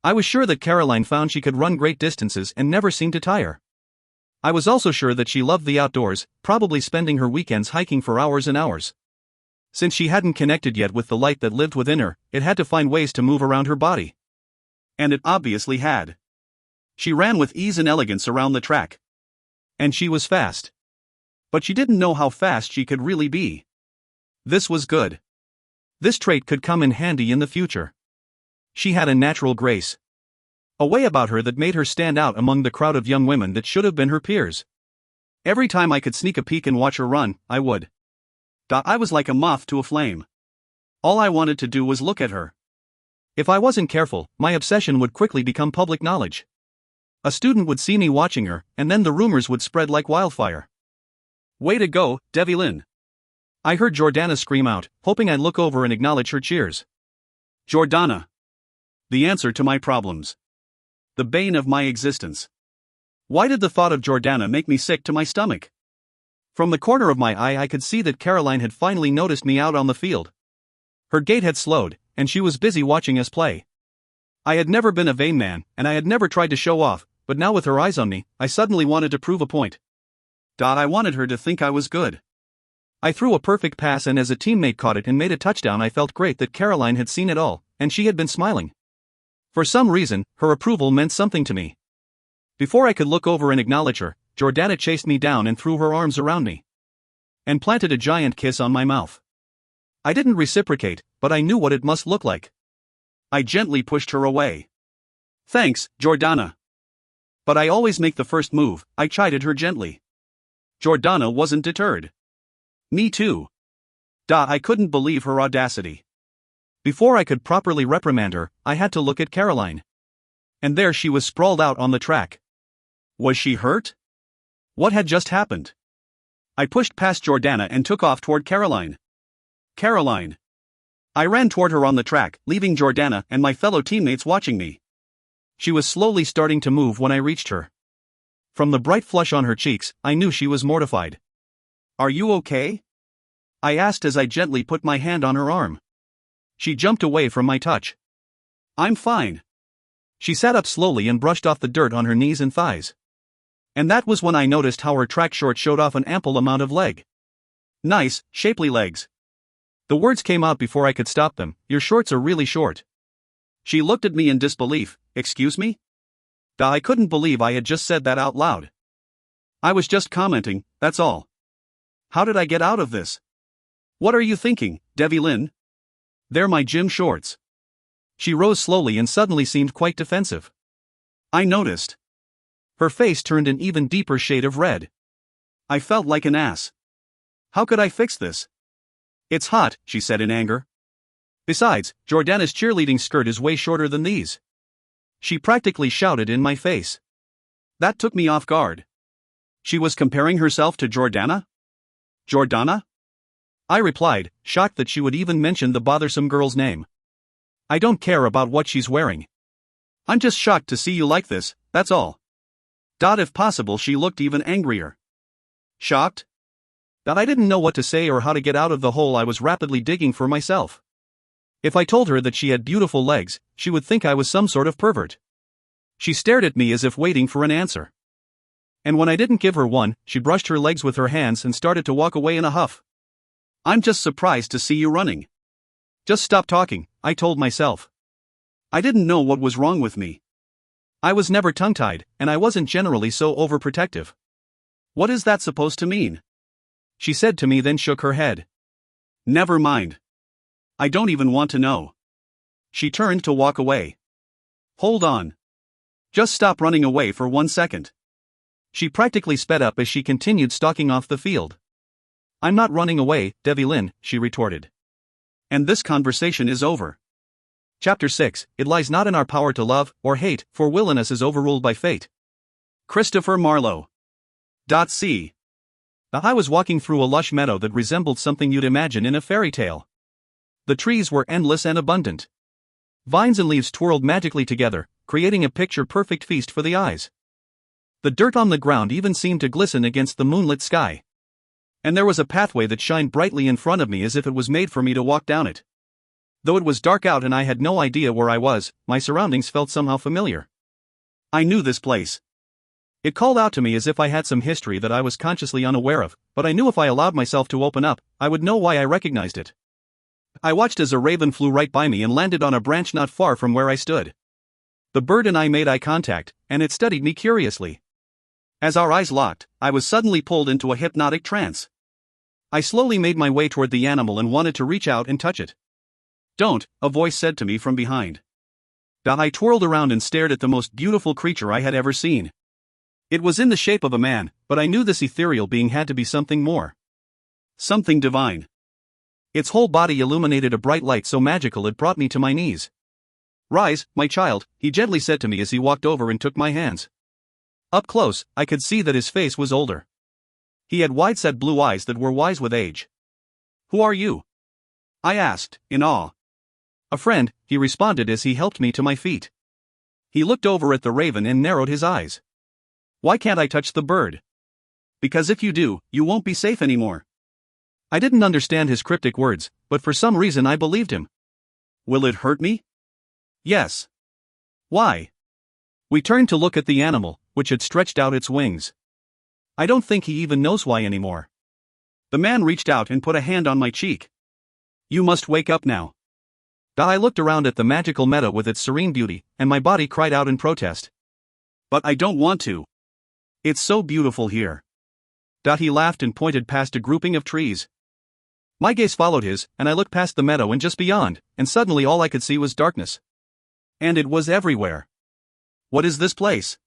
I was sure that Caroline found she could run great distances and never seemed to tire. I was also sure that she loved the outdoors, probably spending her weekends hiking for hours and hours. Since she hadn't connected yet with the light that lived within her, it had to find ways to move around her body. And it obviously had. She ran with ease and elegance around the track. And she was fast. But she didn't know how fast she could really be. This was good. This trait could come in handy in the future. She had a natural grace. A way about her that made her stand out among the crowd of young women that should have been her peers. Every time I could sneak a peek and watch her run, I would. I was like a moth to a flame. All I wanted to do was look at her. If I wasn't careful, my obsession would quickly become public knowledge. A student would see me watching her, and then the rumors would spread like wildfire. "Way to go, Devlin!" I heard Jordana scream out, hoping I'd look over and acknowledge her cheers. Jordana. The answer to my problems. The bane of my existence. Why did the thought of Jordana make me sick to my stomach? From the corner of my eye I could see that Caroline had finally noticed me out on the field. Her gait had slowed, and she was busy watching us play. I had never been a vain man, and I had never tried to show off, but now with her eyes on me, I suddenly wanted to prove a point. I wanted her to think I was good. I threw a perfect pass, and as a teammate caught it and made a touchdown, I felt great that Caroline had seen it all, and she had been smiling. For some reason, her approval meant something to me. Before I could look over and acknowledge her, Jordana chased me down and threw her arms around me. And planted a giant kiss on my mouth. I didn't reciprocate, but I knew what it must look like. I gently pushed her away. "Thanks, Jordana." But I always make the first move, I chided her gently. Jordana wasn't deterred. Me too. I couldn't believe her audacity. Before I could properly reprimand her, I had to look at Caroline. And there she was sprawled out on the track. Was she hurt? What had just happened? I pushed past Jordana and took off toward Caroline. Caroline. I ran toward her on the track, leaving Jordana and my fellow teammates watching me. She was slowly starting to move when I reached her. From the bright flush on her cheeks, I knew she was mortified. "Are you okay?" I asked as I gently put my hand on her arm. She jumped away from my touch. "I'm fine." She sat up slowly and brushed off the dirt on her knees and thighs. And that was when I noticed how her track shorts showed off an ample amount of leg. "Nice, shapely legs." The words came out before I could stop them. "Your shorts are really short." She looked at me in disbelief. "Excuse me?" I couldn't believe I had just said that out loud. "I was just commenting, that's all." "How did I get out of this?" "What are you thinking, Devlin?" "They're my gym shorts." She rose slowly and suddenly seemed quite defensive. I noticed. Her face turned an even deeper shade of red. I felt like an ass. How could I fix this? It's hot, she said in anger. Besides, Jordana's cheerleading skirt is way shorter than these. She practically shouted in my face. That took me off guard. She was comparing herself to Jordana? Jordana? I replied, shocked that she would even mention the bothersome girl's name. I don't care about what she's wearing. I'm just shocked to see you like this, that's all. If possible, she looked even angrier. Shocked? That I didn't know what to say or how to get out of the hole I was rapidly digging for myself. If I told her that she had beautiful legs, she would think I was some sort of pervert. She stared at me as if waiting for an answer. And when I didn't give her one, she brushed her legs with her hands and started to walk away in a huff. I'm just surprised to see you running. Just stop talking, I told myself. I didn't know what was wrong with me. I was never tongue-tied, and I wasn't generally so overprotective. What is that supposed to mean? She said to me, then shook her head. Never mind. I don't even want to know. She turned to walk away. Hold on. Just stop running away for 1 second. She practically sped up as she continued stalking off the field. I'm not running away, Devlin, she retorted. And this conversation is over. Chapter 6, It lies not in our power to love or hate, for will in us is overruled by fate. Christopher Marlowe. C. I was walking through a lush meadow that resembled something you'd imagine in a fairy tale. The trees were endless and abundant. Vines and leaves twirled magically together, creating a picture-perfect feast for the eyes. The dirt on the ground even seemed to glisten against the moonlit sky. And there was a pathway that shined brightly in front of me as if it was made for me to walk down it. Though it was dark out and I had no idea where I was, my surroundings felt somehow familiar. I knew this place. It called out to me as if I had some history that I was consciously unaware of, but I knew if I allowed myself to open up, I would know why I recognized it. I watched as a raven flew right by me and landed on a branch not far from where I stood. The bird and I made eye contact, and it studied me curiously. As our eyes locked, I was suddenly pulled into a hypnotic trance. I slowly made my way toward the animal and wanted to reach out and touch it. Don't, a voice said to me from behind. I twirled around and stared at the most beautiful creature I had ever seen. It was in the shape of a man, but I knew this ethereal being had to be something more. Something divine. Its whole body illuminated a bright light so magical it brought me to my knees. Rise, my child, he gently said to me as he walked over and took my hands. Up close, I could see that his face was older. He had wide-set blue eyes that were wise with age. Who are you? I asked, in awe. A friend, he responded as he helped me to my feet. He looked over at the raven and narrowed his eyes. Why can't I touch the bird? Because if you do, you won't be safe anymore. I didn't understand his cryptic words, but for some reason I believed him. Will it hurt me? Yes. Why? We turned to look at the animal, which had stretched out its wings. I don't think he even knows why anymore. The man reached out and put a hand on my cheek. You must wake up now. I looked around at the magical meadow with its serene beauty, and my body cried out in protest. But I don't want to. It's so beautiful here. He laughed and pointed past a grouping of trees. My gaze followed his, and I looked past the meadow and just beyond, and suddenly all I could see was darkness. And it was everywhere. What is this place?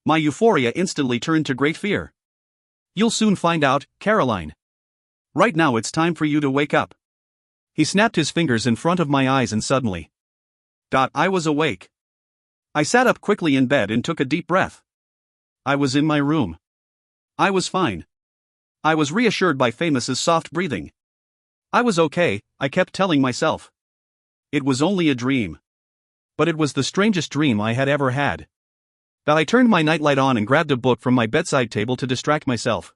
My euphoria instantly turned to great fear. You'll soon find out, Caroline. Right now it's time for you to wake up. He snapped his fingers in front of my eyes and suddenly. I was awake. I sat up quickly in bed and took a deep breath. I was in my room. I was fine. I was reassured by Famous's soft breathing. I was okay, I kept telling myself. It was only a dream. But it was the strangest dream I had ever had. I turned my nightlight on and grabbed a book from my bedside table to distract myself.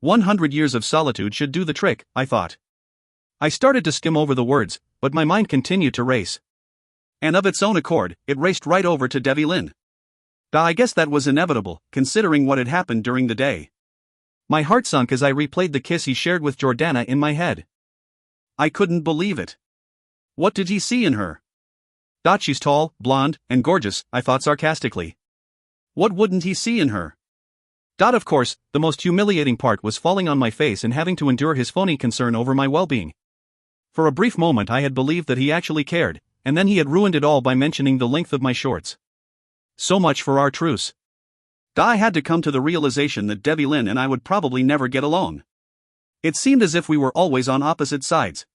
100 years of solitude should do the trick, I thought. I started to skim over the words, but my mind continued to race. And of its own accord, it raced right over to Devlin. I guess that was inevitable, considering what had happened during the day. My heart sunk as I replayed the kiss he shared with Jordana in my head. I couldn't believe it. What did he see in her? She's tall, blonde, and gorgeous, I thought sarcastically. What wouldn't he see in her? Of course, the most humiliating part was falling on my face and having to endure his phony concern over my well-being. For a brief moment I had believed that he actually cared, and then he had ruined it all by mentioning the length of my shorts. So much for our truce. I had to come to the realization that Devlin and I would probably never get along. It seemed as if we were always on opposite sides.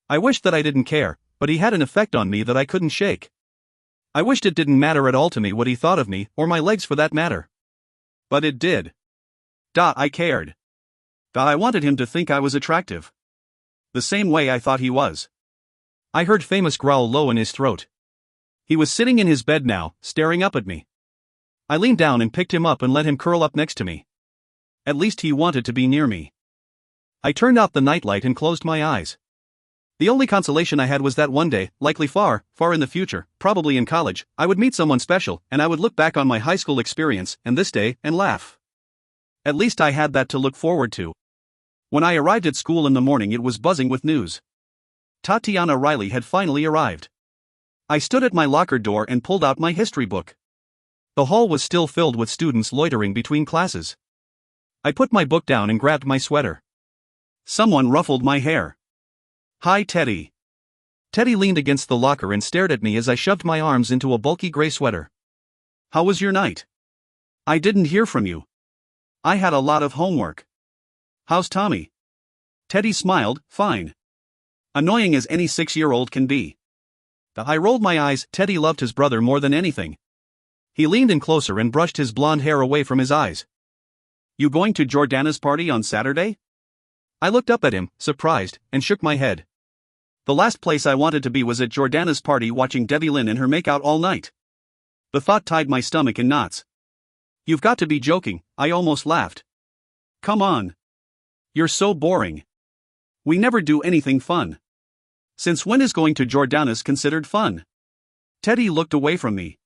I wished that I didn't care, but he had an effect on me that I couldn't shake. I wished it didn't matter at all to me what he thought of me, or my legs for that matter. But it did. I cared. I wanted him to think I was attractive. The same way I thought he was. I heard Famous growl low in his throat. He was sitting in his bed now, staring up at me. I leaned down and picked him up and let him curl up next to me. At least he wanted to be near me. I turned out the nightlight and closed my eyes. The only consolation I had was that one day, likely far, far in the future, probably in college, I would meet someone special, and I would look back on my high school experience and this day and laugh. At least I had that to look forward to. When I arrived at school in the morning, it was buzzing with news. Tatiana Riley had finally arrived. I stood at my locker door and pulled out my history book. The hall was still filled with students loitering between classes. I put my book down and grabbed my sweater. Someone ruffled my hair. "Hi, Teddy." Teddy leaned against the locker and stared at me as I shoved my arms into a bulky gray sweater. "How was your night? I didn't hear from you." "I had a lot of homework." "How's Tommy?" Teddy smiled, "Fine. Annoying as any 6-year-old can be." I rolled my eyes. Teddy loved his brother more than anything. He leaned in closer and brushed his blonde hair away from his eyes. "You going to Jordana's party on Saturday?" I looked up at him, surprised, and shook my head. The last place I wanted to be was at Jordana's party watching Debbie Lynn and her make out all night. The thought tied my stomach in knots. "You've got to be joking," I almost laughed. "Come on. You're so boring. We never do anything fun. Since when is going to Jordana's considered fun?" Teddy looked away from me.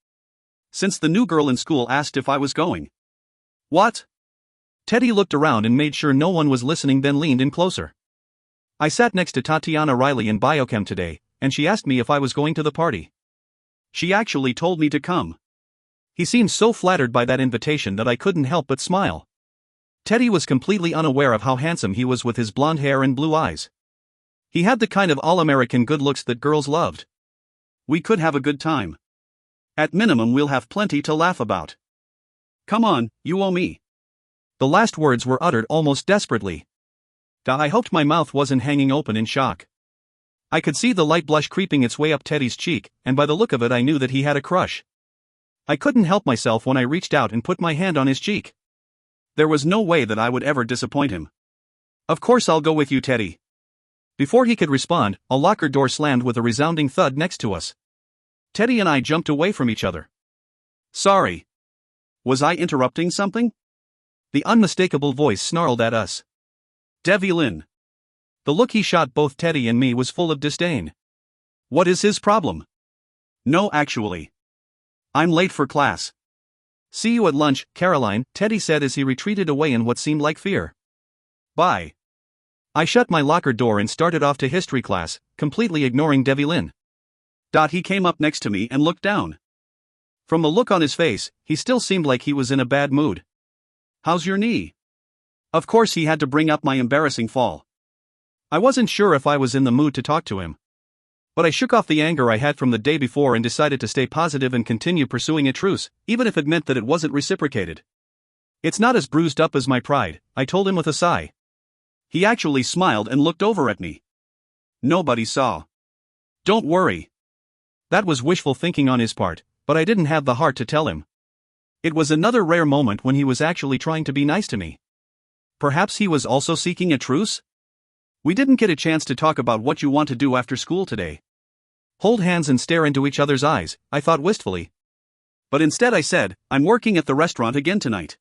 "Since the new girl in school asked if I was going." "What?" Teddy looked around and made sure no one was listening, then leaned in closer. "I sat next to Tatiana Riley in biochem today, and she asked me if I was going to the party. She actually told me to come." He seemed so flattered by that invitation that I couldn't help but smile. Teddy was completely unaware of how handsome he was with his blonde hair and blue eyes. He had the kind of all-American good looks that girls loved. "We could have a good time. At minimum, we'll have plenty to laugh about. Come on, you owe me." The last words were uttered almost desperately. I hoped my mouth wasn't hanging open in shock. I could see the light blush creeping its way up Teddy's cheek, and by the look of it I knew that he had a crush. I couldn't help myself when I reached out and put my hand on his cheek. There was no way that I would ever disappoint him. "Of course I'll go with you, Teddy." Before he could respond, a locker door slammed with a resounding thud next to us. Teddy and I jumped away from each other. "Sorry. Was I interrupting something?" The unmistakable voice snarled at us. "Debbie Lynn." The look he shot both Teddy and me was full of disdain. "What is his problem?" "No, actually. I'm late for class." "See you at lunch, Caroline," Teddy said as he retreated away in what seemed like fear. "Bye." I shut my locker door and started off to history class, completely ignoring Debbie Lynn. He came up next to me and looked down. From the look on his face, he still seemed like he was in a bad mood. "How's your knee?" Of course he had to bring up my embarrassing fall. I wasn't sure if I was in the mood to talk to him. But I shook off the anger I had from the day before and decided to stay positive and continue pursuing a truce, even if it meant that it wasn't reciprocated. "It's not as bruised up as my pride," I told him with a sigh. He actually smiled and looked over at me. "Nobody saw." "Don't worry." That was wishful thinking on his part, but I didn't have the heart to tell him. It was another rare moment when he was actually trying to be nice to me. Perhaps he was also seeking a truce? "We didn't get a chance to talk about what you want to do after school today." Hold hands and stare into each other's eyes, I thought wistfully. But instead I said, "I'm working at the restaurant again tonight.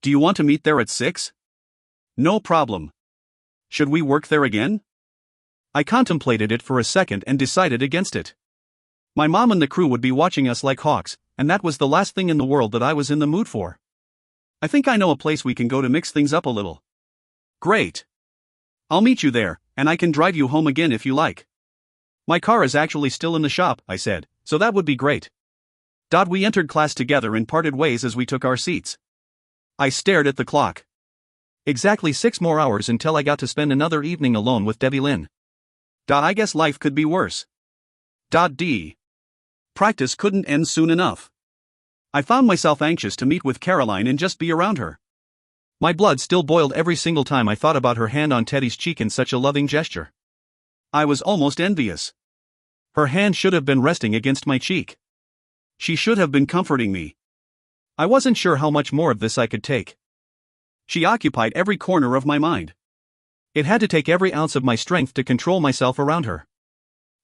Do you want to meet there at 6? "No problem." "Should we work there again?" I contemplated it for a second and decided against it. My mom and the crew would be watching us like hawks, and that was the last thing in the world that I was in the mood for. "I think I know a place we can go to mix things up a little." "Great. I'll meet you there, and I can drive you home again if you like." "My car is actually still in the shop," I said, "so that would be great." We entered class together and parted ways as we took our seats. I stared at the clock. Exactly 6 more hours until I got to spend another evening alone with Debbie Lynn. I guess life could be worse. Practice couldn't end soon enough. I found myself anxious to meet with Caroline and just be around her. My blood still boiled every single time I thought about her hand on Teddy's cheek in such a loving gesture. I was almost envious. Her hand should have been resting against my cheek. She should have been comforting me. I wasn't sure how much more of this I could take. She occupied every corner of my mind. It had to take every ounce of my strength to control myself around her.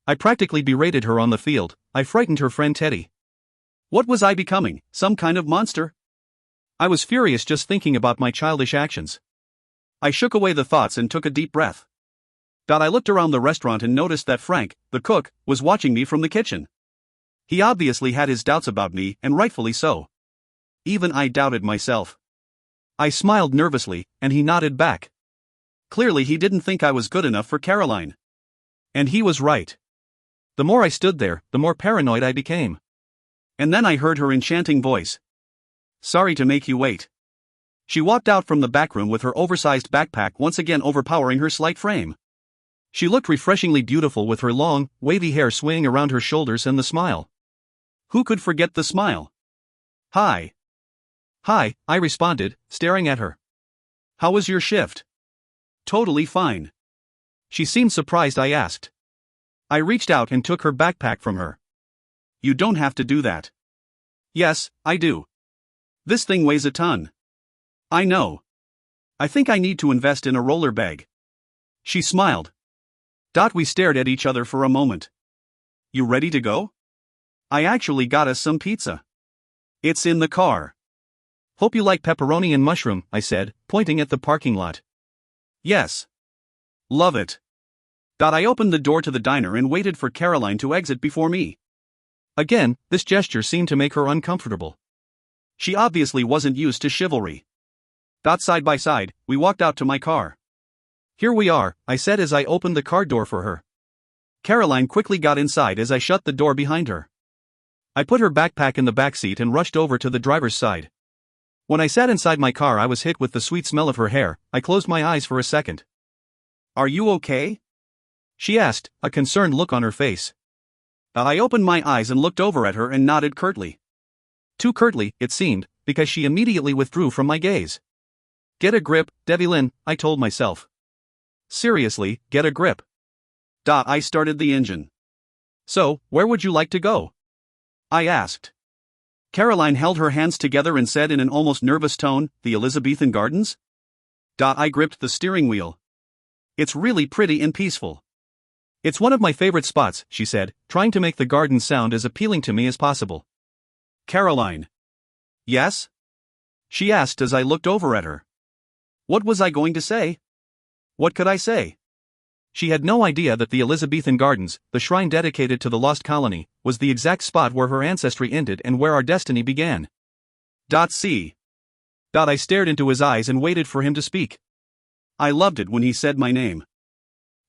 I practically berated her on the field. I frightened her friend Teddy. What was I becoming, some kind of monster? I was furious just thinking about my childish actions. I shook away the thoughts and took a deep breath. I looked around the restaurant and noticed that Frank, the cook, was watching me from the kitchen. He obviously had his doubts about me, and rightfully so. Even I doubted myself. I smiled nervously, and he nodded back. Clearly he didn't think I was good enough for Caroline. And he was right. The more I stood there, the more paranoid I became. And then I heard her enchanting voice. Sorry to make you wait. She walked out from the back room with her oversized backpack once again overpowering her slight frame. She looked refreshingly beautiful with her long, wavy hair swaying around her shoulders and the smile. Who could forget the smile? Hi. Hi, I responded, staring at her. How was your shift? Totally fine. She seemed surprised I asked. I reached out and took her backpack from her. You don't have to do that. Yes, I do. This thing weighs a ton. I know. I think I need to invest in a roller bag. She smiled. We stared at each other for a moment. You ready to go? I actually got us some pizza. It's in the car. Hope you like pepperoni and mushroom, I said, pointing at the parking lot. Yes. Love it. I opened the door to the diner and waited for Caroline to exit before me. Again, this gesture seemed to make her uncomfortable. She obviously wasn't used to chivalry. Side by side, we walked out to my car. Here we are, I said as I opened the car door for her. Caroline quickly got inside as I shut the door behind her. I put her backpack in the back seat and rushed over to the driver's side. When I sat inside my car, I was hit with the sweet smell of her hair. I closed my eyes for a second. Are you okay? She asked, a concerned look on her face. I opened my eyes and looked over at her and nodded curtly. Too curtly, it seemed, because she immediately withdrew from my gaze. Get a grip, Devlin, I told myself. Seriously, get a grip. I started the engine. So, where would you like to go? I asked. Caroline held her hands together and said in an almost nervous tone, the Elizabethan Gardens? I gripped the steering wheel. It's really pretty and peaceful. It's one of my favorite spots, she said, trying to make the garden sound as appealing to me as possible. Caroline. Yes? She asked as I looked over at her. What was I going to say? What could I say? She had no idea that the Elizabethan Gardens, the shrine dedicated to the lost colony, was the exact spot where her ancestry ended and where our destiny began. See. I stared into his eyes and waited for him to speak. I loved it when he said my name.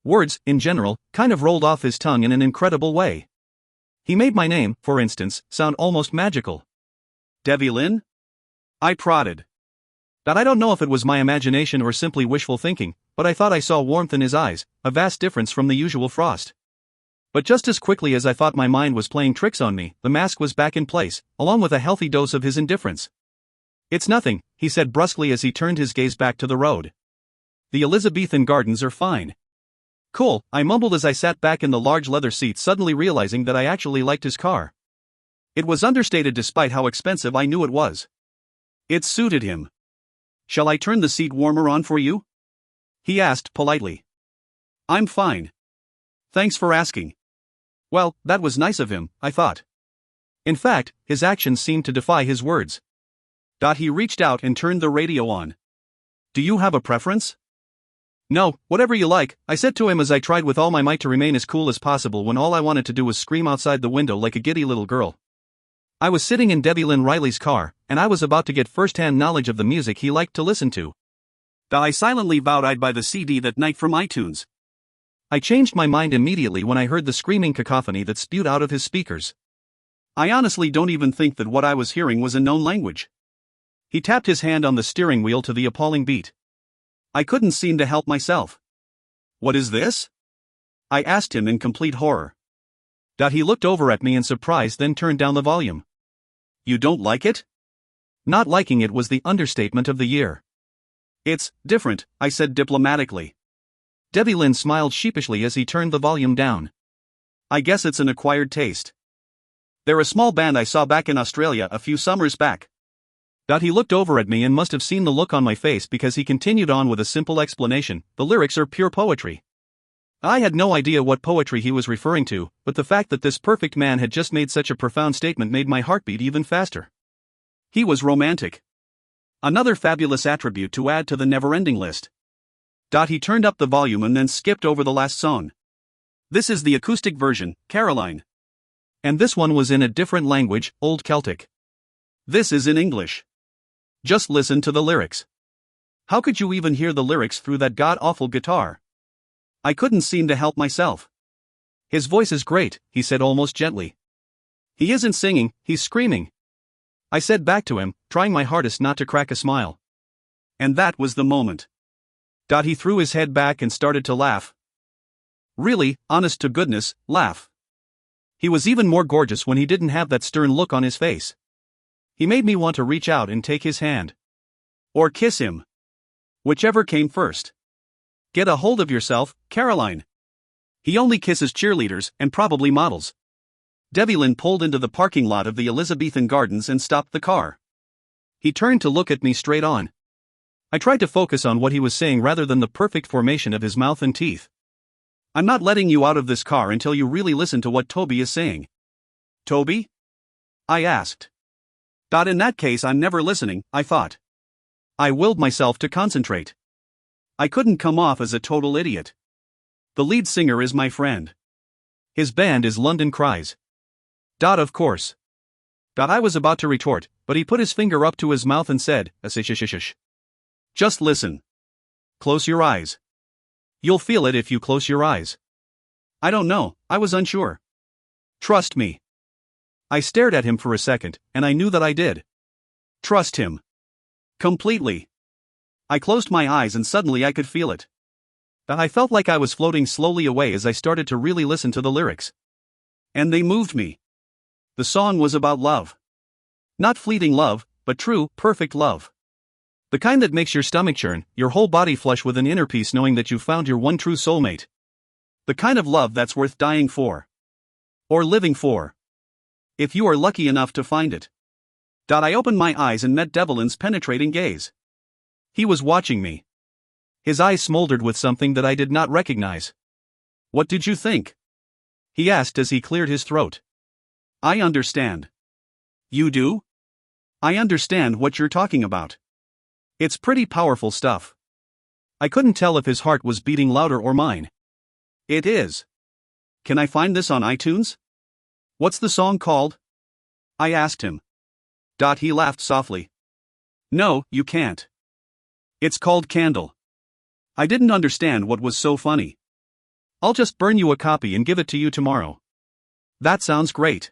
Words, in general, kind of rolled off his tongue in an incredible way. He made my name, for instance, sound almost magical. Devlin? I prodded. I don't know if it was my imagination or simply wishful thinking, but I thought I saw warmth in his eyes, a vast difference from the usual frost. But just as quickly as I thought my mind was playing tricks on me, the mask was back in place, along with a healthy dose of his indifference. It's nothing, he said brusquely as he turned his gaze back to the road. The Elizabethan Gardens are fine. Cool, I mumbled as I sat back in the large leather seat, suddenly realizing that I actually liked his car. It was understated despite how expensive I knew it was. It suited him. Shall I turn the seat warmer on for you? He asked politely. I'm fine. Thanks for asking. Well, that was nice of him, I thought. In fact, his actions seemed to defy his words. He reached out and turned the radio on. Do you have a preference? No, whatever you like, I said to him as I tried with all my might to remain as cool as possible when all I wanted to do was scream outside the window like a giddy little girl. I was sitting in Devlin Riley's car, and I was about to get first-hand knowledge of the music he liked to listen to. I silently vowed I'd buy the CD that night from iTunes. I changed my mind immediately when I heard the screaming cacophony that spewed out of his speakers. I honestly don't even think that what I was hearing was a known language. He tapped his hand on the steering wheel to the appalling beat. I couldn't seem to help myself. What is this? I asked him in complete horror. He looked over at me in surprise, then turned down the volume. You don't like it? Not liking it was the understatement of the year. It's different, I said diplomatically. Devlin smiled sheepishly as he turned the volume down. I guess it's an acquired taste. They're a small band I saw back in Australia a few summers back. He looked over at me and must have seen the look on my face because he continued on with a simple explanation. The lyrics are pure poetry. I had no idea what poetry he was referring to, but the fact that this perfect man had just made such a profound statement made my heart beat even faster. He was romantic. Another fabulous attribute to add to the never-ending list. He turned up the volume and then skipped over the last song. This is the acoustic version, Caroline. And this one was in a different language, Old Celtic. This is in English. Just listen to the lyrics. How could you even hear the lyrics through that god-awful guitar? I couldn't seem to help myself. His voice is great, he said almost gently. He isn't singing, he's screaming. I said back to him, trying my hardest not to crack a smile. And that was the moment. He threw his head back and started to laugh. Really, honest to goodness, laugh. He was even more gorgeous when he didn't have that stern look on his face. He made me want to reach out and take his hand. Or kiss him. Whichever came first. Get a hold of yourself, Caroline. He only kisses cheerleaders and probably models. Devlin pulled into the parking lot of the Elizabethan Gardens and stopped the car. He turned to look at me straight on. I tried to focus on what he was saying rather than the perfect formation of his mouth and teeth. I'm not letting you out of this car until you really listen to what Toby is saying. Toby? I asked. In that case I'm never listening, I thought. I willed myself to concentrate. I couldn't come off as a total idiot. The lead singer is my friend. His band is London Cries. Of course. I was about to retort, but he put his finger up to his mouth and said, "Shush. Just listen. Close your eyes. You'll feel it if you close your eyes." I don't know, I was unsure. Trust me. I stared at him for a second, and I knew that I did. Trust him. Completely. I closed my eyes and suddenly I could feel it. I felt like I was floating slowly away as I started to really listen to the lyrics. And they moved me. The song was about love. Not fleeting love, but true, perfect love. The kind that makes your stomach churn, your whole body flush with an inner peace knowing that you've found your one true soulmate. The kind of love that's worth dying for. Or living for. If you are lucky enough to find it. I opened my eyes and met Devlin's penetrating gaze. He was watching me. His eyes smoldered with something that I did not recognize. What did you think? He asked as he cleared his throat. I understand. You do? I understand what you're talking about. It's pretty powerful stuff. I couldn't tell if his heart was beating louder or mine. It is. Can I find this on iTunes? What's the song called? I asked him. He laughed softly. No, you can't. It's called Candle. I didn't understand what was so funny. I'll just burn you a copy and give it to you tomorrow. That sounds great.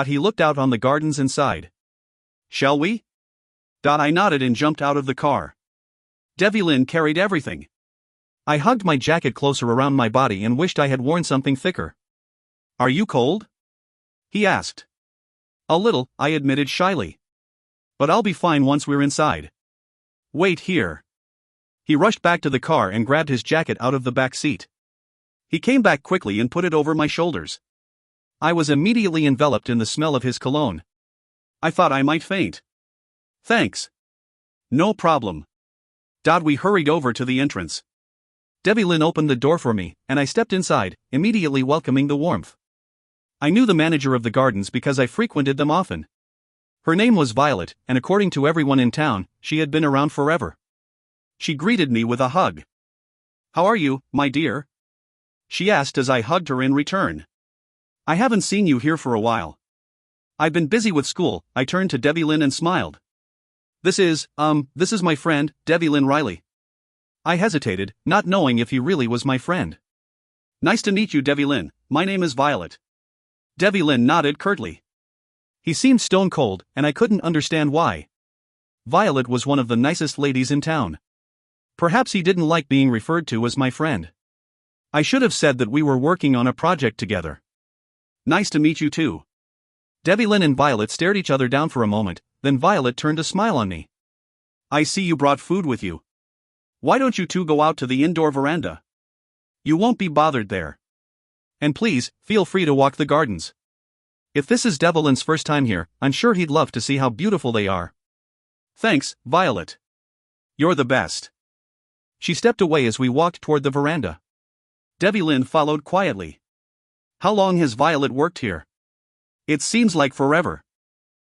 He looked out on the gardens and sighed. Shall we? I nodded and jumped out of the car. Devlin carried everything. I hugged my jacket closer around my body and wished I had worn something thicker. Are you cold? He asked. A little, I admitted shyly. But I'll be fine once we're inside. Wait here. He rushed back to the car and grabbed his jacket out of the back seat. He came back quickly and put it over my shoulders. I was immediately enveloped in the smell of his cologne. I thought I might faint. Thanks. No problem. We hurried over to the entrance. Devlin opened the door for me, and I stepped inside, immediately welcoming the warmth. I knew the manager of the gardens because I frequented them often. Her name was Violet, and according to everyone in town, she had been around forever. She greeted me with a hug. How are you, my dear? She asked as I hugged her in return. I haven't seen you here for a while. I've been busy with school. I turned to Devlin and smiled. This is my friend, Devlin Riley. I hesitated, not knowing if he really was my friend. Nice to meet you, Devlin. My name is Violet. Devlin nodded curtly. He seemed stone cold, and I couldn't understand why. Violet was one of the nicest ladies in town. Perhaps he didn't like being referred to as my friend. I should have said that we were working on a project together. Nice to meet you too. Devlin and Violet stared each other down for a moment, then Violet turned a smile on me. I see you brought food with you. Why don't you two go out to the indoor veranda? You won't be bothered there. And please, feel free to walk the gardens. If this is Devlin's first time here, I'm sure he'd love to see how beautiful they are. Thanks, Violet. You're the best. She stepped away as we walked toward the veranda. Devlin followed quietly. How long has Violet worked here? It seems like forever.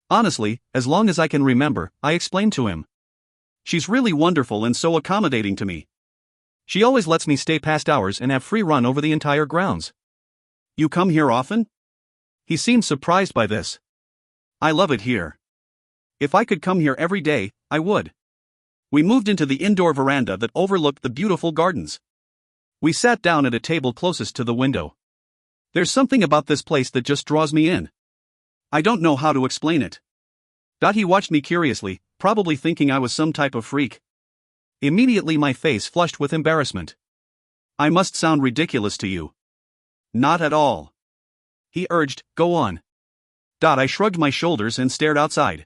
Honestly, as long as I can remember, I explained to him. She's really wonderful and so accommodating to me. She always lets me stay past hours and have free run over the entire grounds. You come here often? He seemed surprised by this. I love it here. If I could come here every day, I would. We moved into the indoor veranda that overlooked the beautiful gardens. We sat down at a table closest to the window. There's something about this place that just draws me in. I don't know how to explain it. He watched me curiously, probably thinking I was some type of freak. Immediately my face flushed with embarrassment. I must sound ridiculous to you. Not at all. He urged, go on. I shrugged my shoulders and stared outside.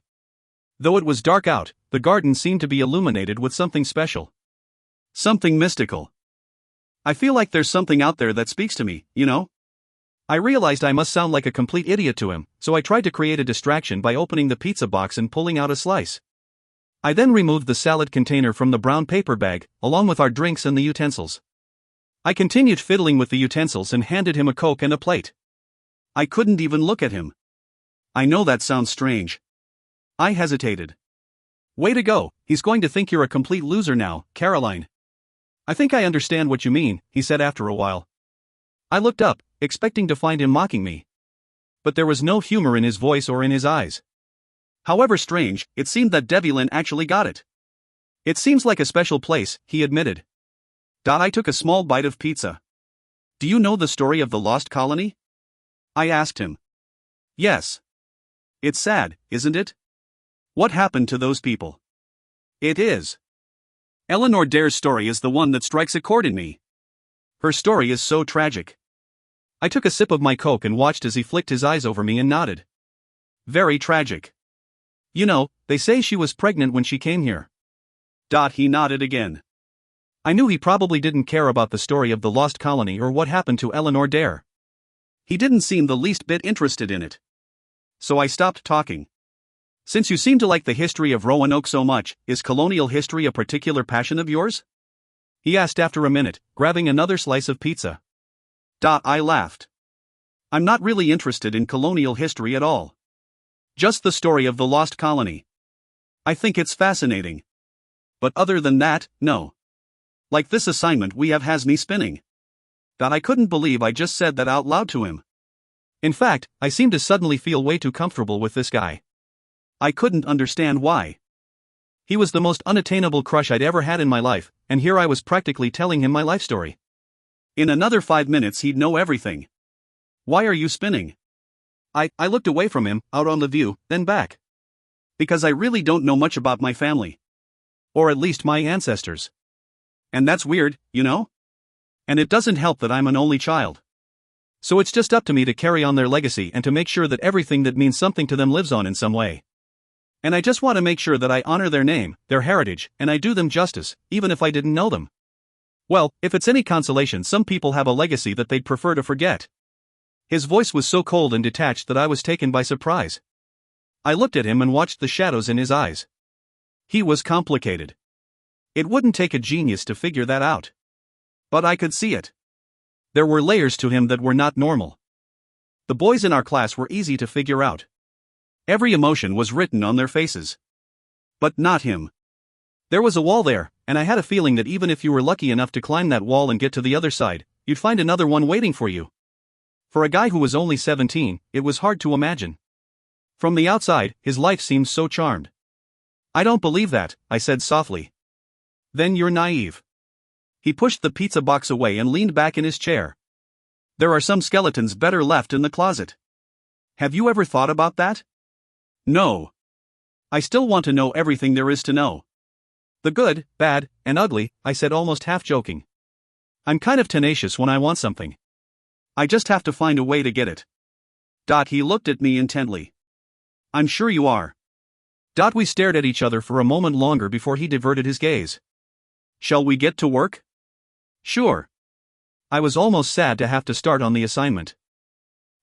Though it was dark out, the garden seemed to be illuminated with something special. Something mystical. I feel like there's something out there that speaks to me, you know? I realized I must sound like a complete idiot to him, so I tried to create a distraction by opening the pizza box and pulling out a slice. I then removed the salad container from the brown paper bag, along with our drinks and the utensils. I continued fiddling with the utensils and handed him a Coke and a plate. I couldn't even look at him. I know that sounds strange. I hesitated. Way to go, he's going to think you're a complete loser now, Caroline. I think I understand what you mean, he said after a while. I looked up, expecting to find him mocking me. But there was no humor in his voice or in his eyes. However strange, it seemed that Devlin actually got it. It seems like a special place, he admitted. I took a small bite of pizza. Do you know the story of the lost colony? I asked him. Yes. It's sad, isn't it? What happened to those people? It is. Eleanor Dare's story is the one that strikes a chord in me. Her story is so tragic. I took a sip of my Coke and watched as he flicked his eyes over me and nodded. Very tragic. You know, they say she was pregnant when she came here. He nodded again. I knew he probably didn't care about the story of the lost colony or what happened to Eleanor Dare. He didn't seem the least bit interested in it. So I stopped talking. Since you seem to like the history of Roanoke so much, is colonial history a particular passion of yours? He asked after a minute, grabbing another slice of pizza. I laughed. I'm not really interested in colonial history at all. Just the story of the lost colony. I think it's fascinating. But other than that, no. Like this assignment we have has me spinning. I couldn't believe I just said that out loud to him. In fact, I seemed to suddenly feel way too comfortable with this guy. I couldn't understand why. He was the most unattainable crush I'd ever had in my life, and here I was practically telling him my life story. In another 5 minutes he'd know everything. Why are you spinning? I looked away from him, out on the view, then back. Because I really don't know much about my family. Or at least my ancestors. And that's weird, you know? And it doesn't help that I'm an only child. So it's just up to me to carry on their legacy and to make sure that everything that means something to them lives on in some way. And I just want to make sure that I honor their name, their heritage, and I do them justice, even if I didn't know them. Well, if it's any consolation, some people have a legacy that they'd prefer to forget. His voice was so cold and detached that I was taken by surprise. I looked at him and watched the shadows in his eyes. He was complicated. It wouldn't take a genius to figure that out. But I could see it. There were layers to him that were not normal. The boys in our class were easy to figure out. Every emotion was written on their faces. But not him. There was a wall there, and I had a feeling that even if you were lucky enough to climb that wall and get to the other side, you'd find another one waiting for you. For a guy who was only 17, it was hard to imagine. From the outside, his life seemed so charmed. I don't believe that, I said softly. Then you're naive. He pushed the pizza box away and leaned back in his chair. There are some skeletons better left in the closet. Have you ever thought about that? No. I still want to know everything there is to know. The good, bad, and ugly, I said almost half joking. I'm kind of tenacious when I want something. I just have to find a way to get it. He looked at me intently. I'm sure you are. We stared at each other for a moment longer before he diverted his gaze. Shall we get to work? Sure. I was almost sad to have to start on the assignment.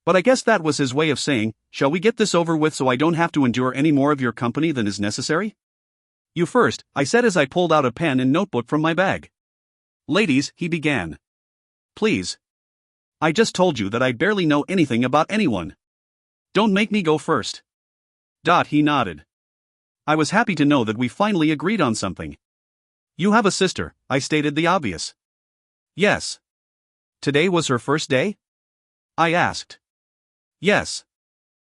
But I guess that was his way of saying, shall we get this over with so I don't have to endure any more of your company than is necessary? You first, I said as I pulled out a pen and notebook from my bag. Ladies, he began. Please. I just told you that I barely know anything about anyone. Don't make me go first. He nodded. I was happy to know that we finally agreed on something. You have a sister, I stated the obvious. Yes. Today was her first day? I asked. Yes.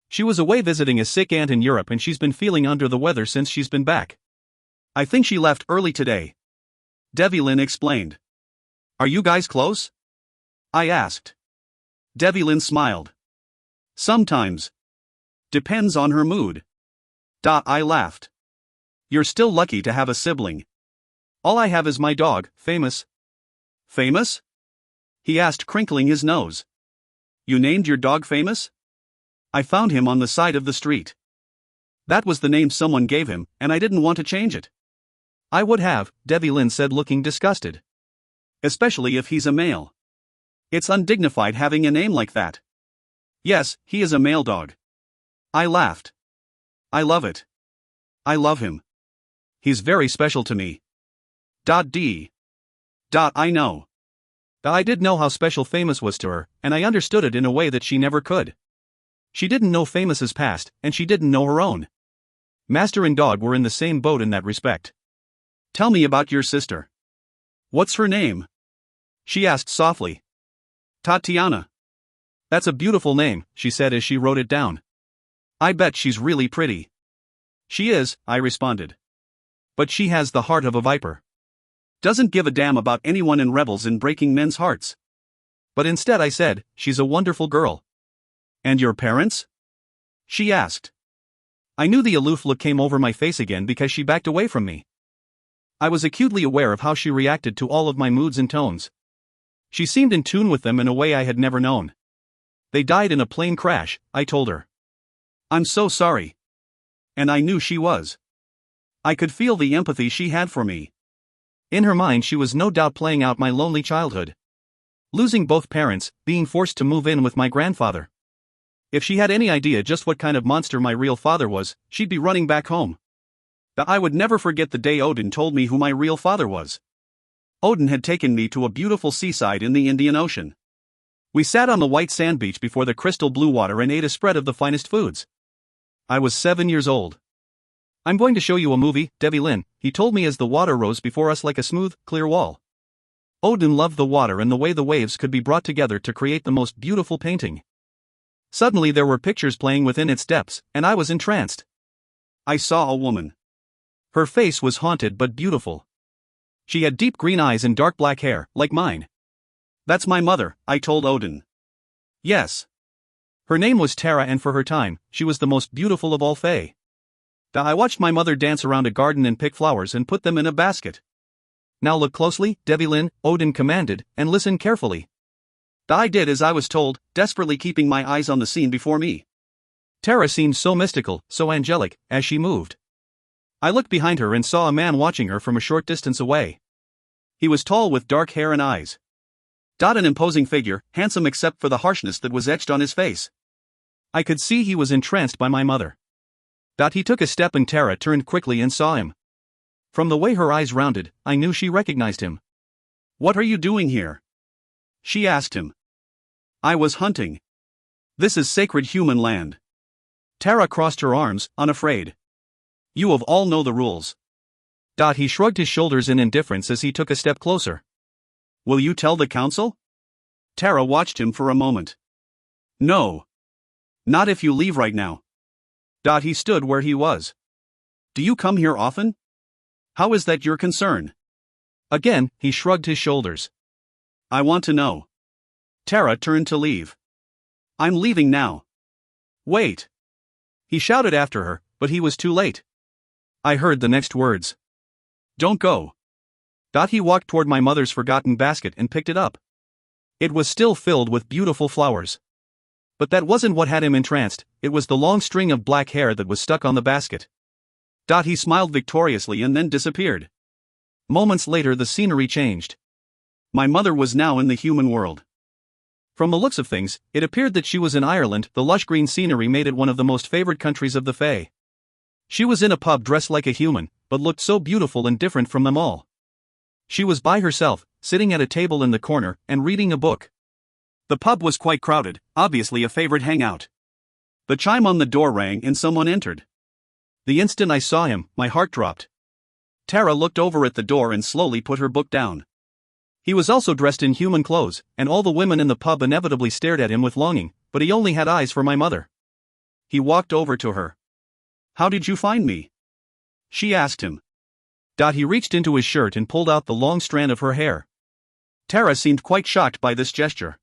She was away visiting a sick aunt in Europe and she's been feeling under the weather since she's been back. I think she left early today. Devlin explained. Are you guys close? I asked. Devlin smiled. Sometimes. Depends on her mood. I laughed. You're still lucky to have a sibling. All I have is my dog, Famous. Famous? He asked, crinkling his nose. You named your dog Famous? I found him on the side of the street. That was the name someone gave him, and I didn't want to change it. I would have, Devlin said, looking disgusted. Especially if he's a male. It's undignified having a name like that. Yes, he is a male dog. I laughed. I love it. I love him. He's very special to me. I know. I did know how special Famous was to her, and I understood it in a way that she never could. She didn't know Famous's past, and she didn't know her own. Master and dog were in the same boat in that respect. Tell me about your sister. What's her name? She asked softly. Tatiana. That's a beautiful name, she said as she wrote it down. I bet she's really pretty. She is, I responded. But she has the heart of a viper. Doesn't give a damn about anyone and revels in breaking men's hearts. But instead I said, she's a wonderful girl. And your parents? She asked. I knew the aloof look came over my face again because she backed away from me. I was acutely aware of how she reacted to all of my moods and tones. She seemed in tune with them in a way I had never known. They died in a plane crash, I told her. I'm so sorry. And I knew she was. I could feel the empathy she had for me. In her mind she was no doubt playing out my lonely childhood. Losing both parents, being forced to move in with my grandfather. If she had any idea just what kind of monster my real father was, she'd be running back home. I would never forget the day Odin told me who my real father was. Odin had taken me to a beautiful seaside in the Indian Ocean. We sat on the white sand beach before the crystal blue water and ate a spread of the finest foods. I was 7 years old. I'm going to show you a movie, Devlin, he told me as the water rose before us like a smooth, clear wall. Odin loved the water and the way the waves could be brought together to create the most beautiful painting. Suddenly there were pictures playing within its depths, and I was entranced. I saw a woman. Her face was haunted but beautiful. She had deep green eyes and dark black hair, like mine. That's my mother, I told Odin. Yes. Her name was Tara and for her time, she was the most beautiful of all fae. I watched my mother dance around a garden and pick flowers and put them in a basket. Now look closely, Devlin, Odin commanded, and listen carefully. I did as I was told, desperately keeping my eyes on the scene before me. Tara seemed so mystical, so angelic, as she moved. I looked behind her and saw a man watching her from a short distance away. He was tall with dark hair and eyes. An imposing figure, handsome except for the harshness that was etched on his face. I could see he was entranced by my mother. He took a step and Tara turned quickly and saw him. From the way her eyes rounded, I knew she recognized him. What are you doing here? She asked him. I was hunting. This is sacred human land. Tara crossed her arms, unafraid. You of all know the rules. He shrugged his shoulders in indifference as he took a step closer. Will you tell the council? Tara watched him for a moment. No. Not if you leave right now. He stood where he was. Do you come here often? How is that your concern? Again, he shrugged his shoulders. I want to know. Tara turned to leave. I'm leaving now. Wait. He shouted after her, but he was too late. I heard the next words. Don't go. He walked toward my mother's forgotten basket and picked it up. It was still filled with beautiful flowers. But that wasn't what had him entranced, it was the long string of black hair that was stuck on the basket. He smiled victoriously and then disappeared. Moments later the scenery changed. My mother was now in the human world. From the looks of things, it appeared that she was in Ireland. The lush green scenery made it one of the most favored countries of the Fae. She was in a pub dressed like a human, but looked so beautiful and different from them all. She was by herself, sitting at a table in the corner, and reading a book. The pub was quite crowded, obviously a favorite hangout. The chime on the door rang and someone entered. The instant I saw him, my heart dropped. Tara looked over at the door and slowly put her book down. He was also dressed in human clothes, and all the women in the pub inevitably stared at him with longing, but he only had eyes for my mother. He walked over to her. "How did you find me?" she asked him. He reached into his shirt and pulled out the long strand of her hair. Tara seemed quite shocked by this gesture.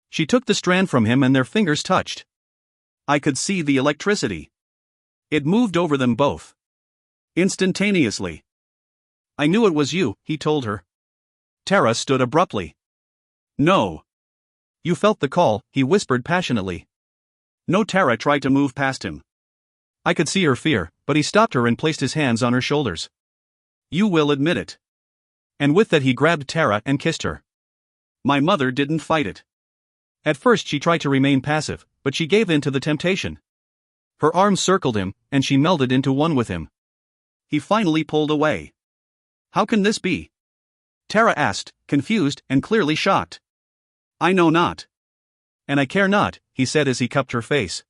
She took the strand from him and their fingers touched. I could see the electricity. It moved over them both. Instantaneously. "I knew it was you," he told her. Tara stood abruptly. "No." "You felt the call," he whispered passionately. No. Tara tried to move past him. I could see her fear, but he stopped her and placed his hands on her shoulders. "You will admit it." And with that he grabbed Tara and kissed her. My mother didn't fight it. At first she tried to remain passive, but she gave in to the temptation. Her arms circled him, and she melded into one with him. He finally pulled away. "How can this be?" Tara asked, confused and clearly shocked. "I know not. And I care not," he said as he cupped her face.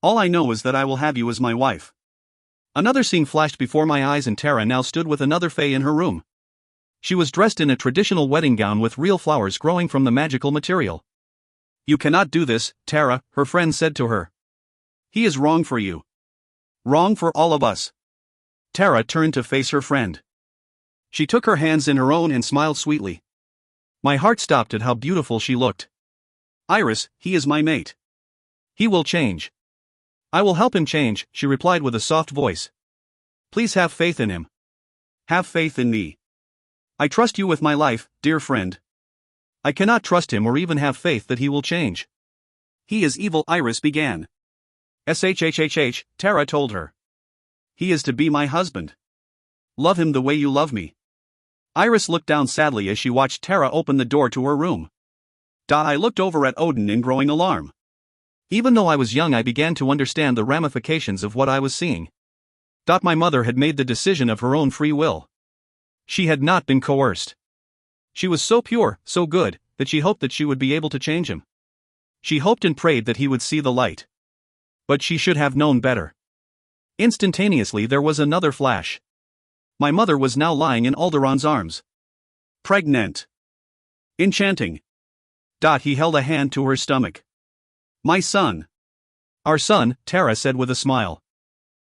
"All I know is that I will have you as my wife." Another scene flashed before my eyes and Tara now stood with another Fae in her room. She was dressed in a traditional wedding gown with real flowers growing from the magical material. "You cannot do this, Tara," her friend said to her. "He is wrong for you. Wrong for all of us." Tara turned to face her friend. She took her hands in her own and smiled sweetly. My heart stopped at how beautiful she looked. "Iris, he is my mate. He will change. I will help him change," she replied with a soft voice. "Please have faith in him. Have faith in me. I trust you with my life, dear friend. I cannot trust him or even have faith that he will change." "He is evil," Iris began. "Shhhh," Tara told her. "He is to be my husband. Love him the way you love me." Iris looked down sadly as she watched Tara open the door to her room. I looked over at Odin in growing alarm. Even though I was young, I began to understand the ramifications of what I was seeing. My mother had made the decision of her own free will. She had not been coerced. She was so pure, so good, that she hoped that she would be able to change him. She hoped and prayed that he would see the light. But she should have known better. Instantaneously there was another flash. My mother was now lying in Alderon's arms. Pregnant. Enchanting. He held a hand to her stomach. "My son." "Our son," Tara said with a smile.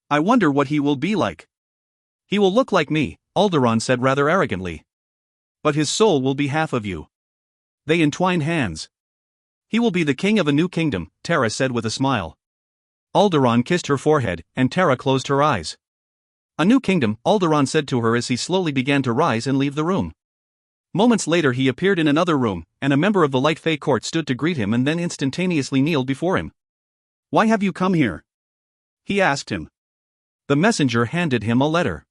"I wonder what he will be like." "He will look like me," Alderon said rather arrogantly. "But his soul will be half of you." They entwined hands. "He will be the king of a new kingdom," Tara said with a smile. Alderon kissed her forehead, and Tara closed her eyes. "A new kingdom," Alderon said to her as he slowly began to rise and leave the room. Moments later he appeared in another room, and a member of the Light Fae court stood to greet him and then instantaneously kneeled before him. "Why have you come here?" he asked him. The messenger handed him a letter.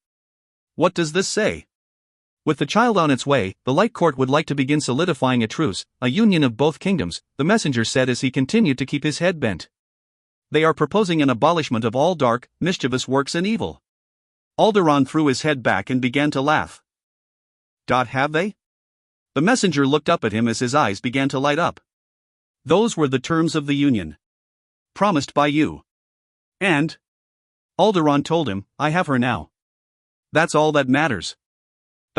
"What does this say?" "With the child on its way, the Light Court would like to begin solidifying a truce, a union of both kingdoms," the messenger said as he continued to keep his head bent. "They are proposing an abolishment of all dark, mischievous works and evil." Alderon threw his head back and began to laugh. Have they?" The messenger looked up at him as his eyes began to light up. "Those were the terms of the union. Promised by you. And," Alderon told him, "I have her now. That's all that matters."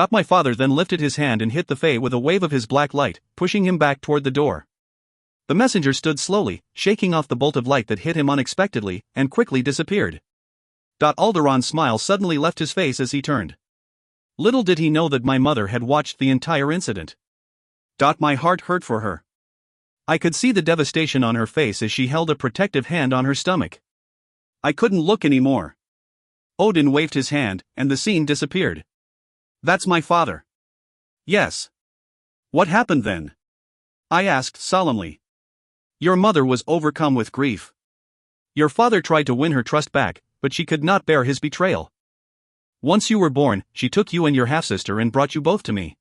My father then lifted his hand and hit the Fae with a wave of his black light, pushing him back toward the door. The messenger stood slowly, shaking off the bolt of light that hit him unexpectedly, and quickly disappeared. Alderon's smile suddenly left his face as he turned. Little did he know that my mother had watched the entire incident. My heart hurt for her. I could see the devastation on her face as she held a protective hand on her stomach. I couldn't look anymore. Odin waved his hand, and the scene disappeared. "That's my father." "Yes." "What happened then?" I asked solemnly. "Your mother was overcome with grief. Your father tried to win her trust back, but she could not bear his betrayal. Once you were born, she took you and your half-sister and brought you both to me.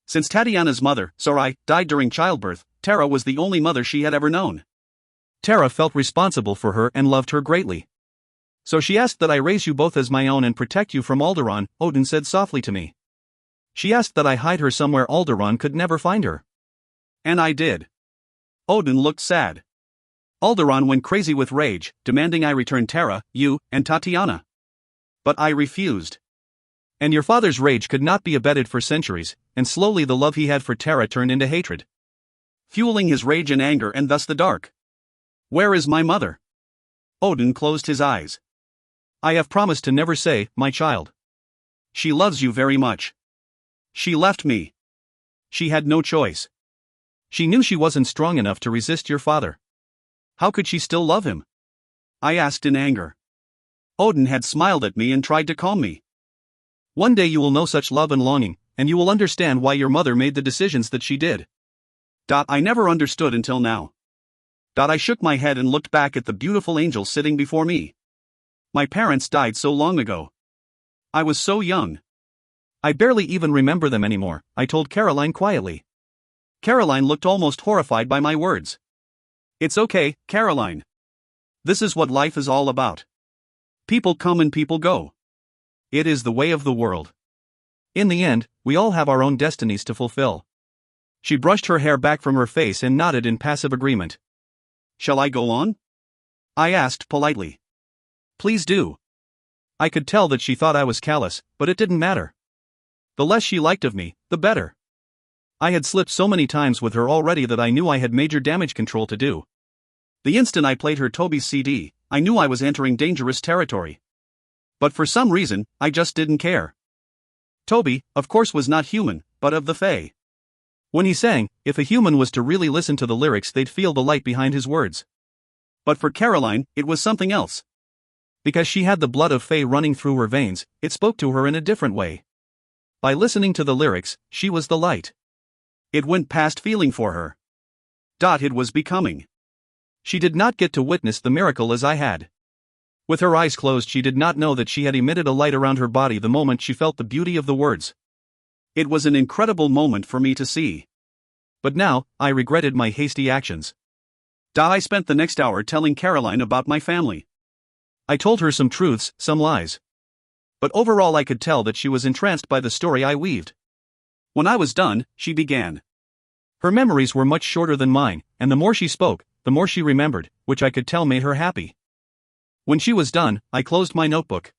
Since Tatiana's mother, Sarai, died during childbirth, Tara was the only mother she had ever known. Tara felt responsible for her and loved her greatly. So she asked that I raise you both as my own and protect you from Alderaan, Odin said softly to me. She asked that I hide her somewhere Alderaan could never find her. And I did. Odin looked sad. Alderaan went crazy with rage, demanding I return Tara, you, and Tatiana. But I refused. And your father's rage could not be abated for centuries, and slowly the love he had for Tara turned into hatred, fueling his rage and anger and thus the dark. Where is my mother? Odin closed his eyes. I have promised to never say, my child. She loves you very much. She left me. She had no choice. She knew she wasn't strong enough to resist your father. How could she still love him? I asked in anger. Odin had smiled at me and tried to calm me. One day you will know such love and longing, and you will understand why your mother made the decisions that she did. I never understood until now. I shook my head and looked back at the beautiful angel sitting before me. My parents died so long ago. I was so young. I barely even remember them anymore, I told Caroline quietly. Caroline looked almost horrified by my words. It's okay, Caroline. This is what life is all about. People come and people go. It is the way of the world. In the end, we all have our own destinies to fulfill. She brushed her hair back from her face and nodded in passive agreement. Shall I go on? I asked politely. Please do. I could tell that she thought I was callous, but it didn't matter. The less she liked of me, the better. I had slipped so many times with her already that I knew I had major damage control to do. The instant I played her Toby's CD, I knew I was entering dangerous territory. But for some reason, I just didn't care. Toby, of course, was not human, but of the Fae. When he sang, if a human was to really listen to the lyrics, they'd feel the light behind his words. But for Caroline, it was something else. Because she had the blood of Fae running through her veins, it spoke to her in a different way. By listening to the lyrics, she was the light. It went past feeling for her. It was becoming. She did not get to witness the miracle as I had. With her eyes closed, she did not know that she had emitted a light around her body the moment she felt the beauty of the words. It was an incredible moment for me to see. But now, I regretted my hasty actions. I spent the next hour telling Caroline about my family. I told her some truths, some lies. But overall I could tell that she was entranced by the story I weaved. When I was done, she began. Her memories were much shorter than mine, and the more she spoke, the more she remembered, which I could tell made her happy. When she was done, I closed my notebook.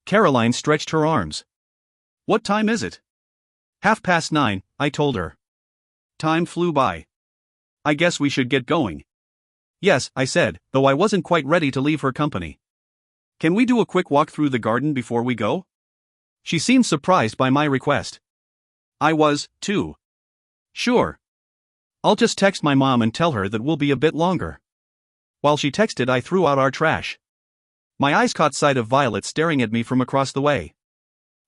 Caroline stretched her arms. What time is it? 9:30, I told her. Time flew by. I guess we should get going. Yes, I said, though I wasn't quite ready to leave her company. Can we do a quick walk through the garden before we go? She seemed surprised by my request. I was, too. Sure. I'll just text my mom and tell her that we'll be a bit longer. While she texted, I threw out our trash. My eyes caught sight of Violet staring at me from across the way.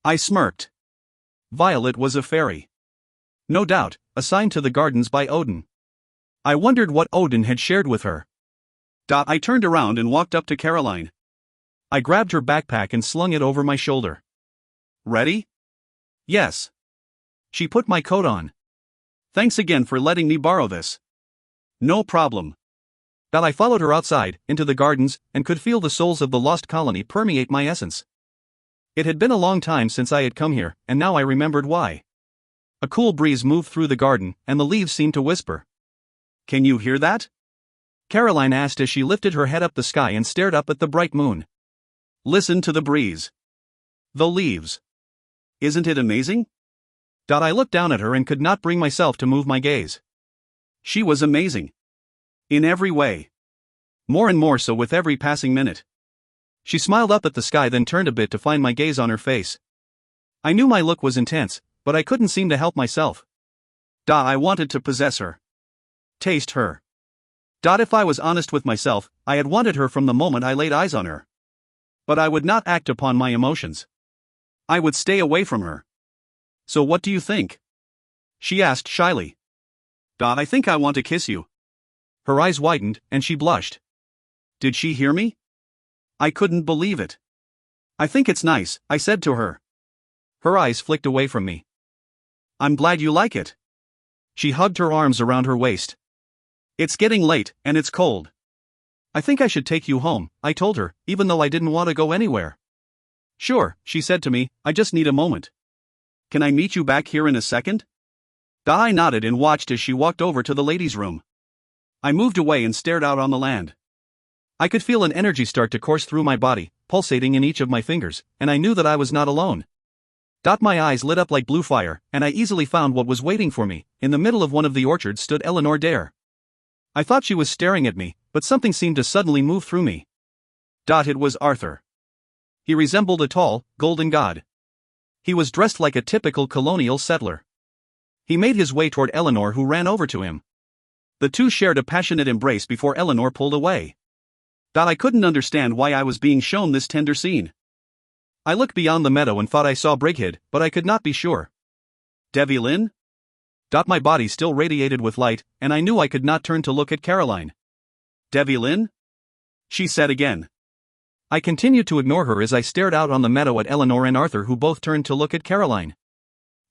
I smirked. Violet was a fairy. No doubt, assigned to the gardens by Odin. I wondered what Odin had shared with her. I turned around and walked up to Caroline. I grabbed her backpack and slung it over my shoulder. Ready? Yes. She put my coat on. Thanks again for letting me borrow this. No problem. I followed her outside, into the gardens, and could feel the souls of the lost colony permeate my essence. It had been a long time since I had come here, and now I remembered why. A cool breeze moved through the garden, and the leaves seemed to whisper. Can you hear that? Caroline asked as she lifted her head up the sky and stared up at the bright moon. Listen to the breeze. The leaves. Isn't it amazing? I looked down at her and could not bring myself to move my gaze. She was amazing. In every way. More and more so with every passing minute. She smiled up at the sky, then turned a bit to find my gaze on her face. I knew my look was intense, but I couldn't seem to help myself. I wanted to possess her. Taste her. If I was honest with myself, I had wanted her from the moment I laid eyes on her. But I would not act upon my emotions. I would stay away from her. So what do you think? She asked shyly. I think I want to kiss you. Her eyes widened, and she blushed. Did she hear me? I couldn't believe it. I think it's nice, I said to her. Her eyes flicked away from me. I'm glad you like it. She hugged her arms around her waist. It's getting late, and it's cold. I think I should take you home, I told her, even though I didn't want to go anywhere. Sure, she said to me, I just need a moment. Can I meet you back here in a second? I nodded and watched as she walked over to the ladies' room. I moved away and stared out on the land. I could feel an energy start to course through my body, pulsating in each of my fingers, and I knew that I was not alone. My eyes lit up like blue fire, and I easily found what was waiting for me. In the middle of one of the orchards stood Eleanor Dare. I thought she was staring at me, but something seemed to suddenly move through me. It was Arthur. He resembled a tall, golden god. He was dressed like a typical colonial settler. He made his way toward Eleanor, who ran over to him. The two shared a passionate embrace before Eleanor pulled away. I couldn't understand why I was being shown this tender scene. I looked beyond the meadow and thought I saw Brigid, but I could not be sure. Devylin? My body still radiated with light, and I knew I could not turn to look at Caroline. Devylin? She said again. I continued to ignore her as I stared out on the meadow at Eleanor and Arthur, who both turned to look at Caroline.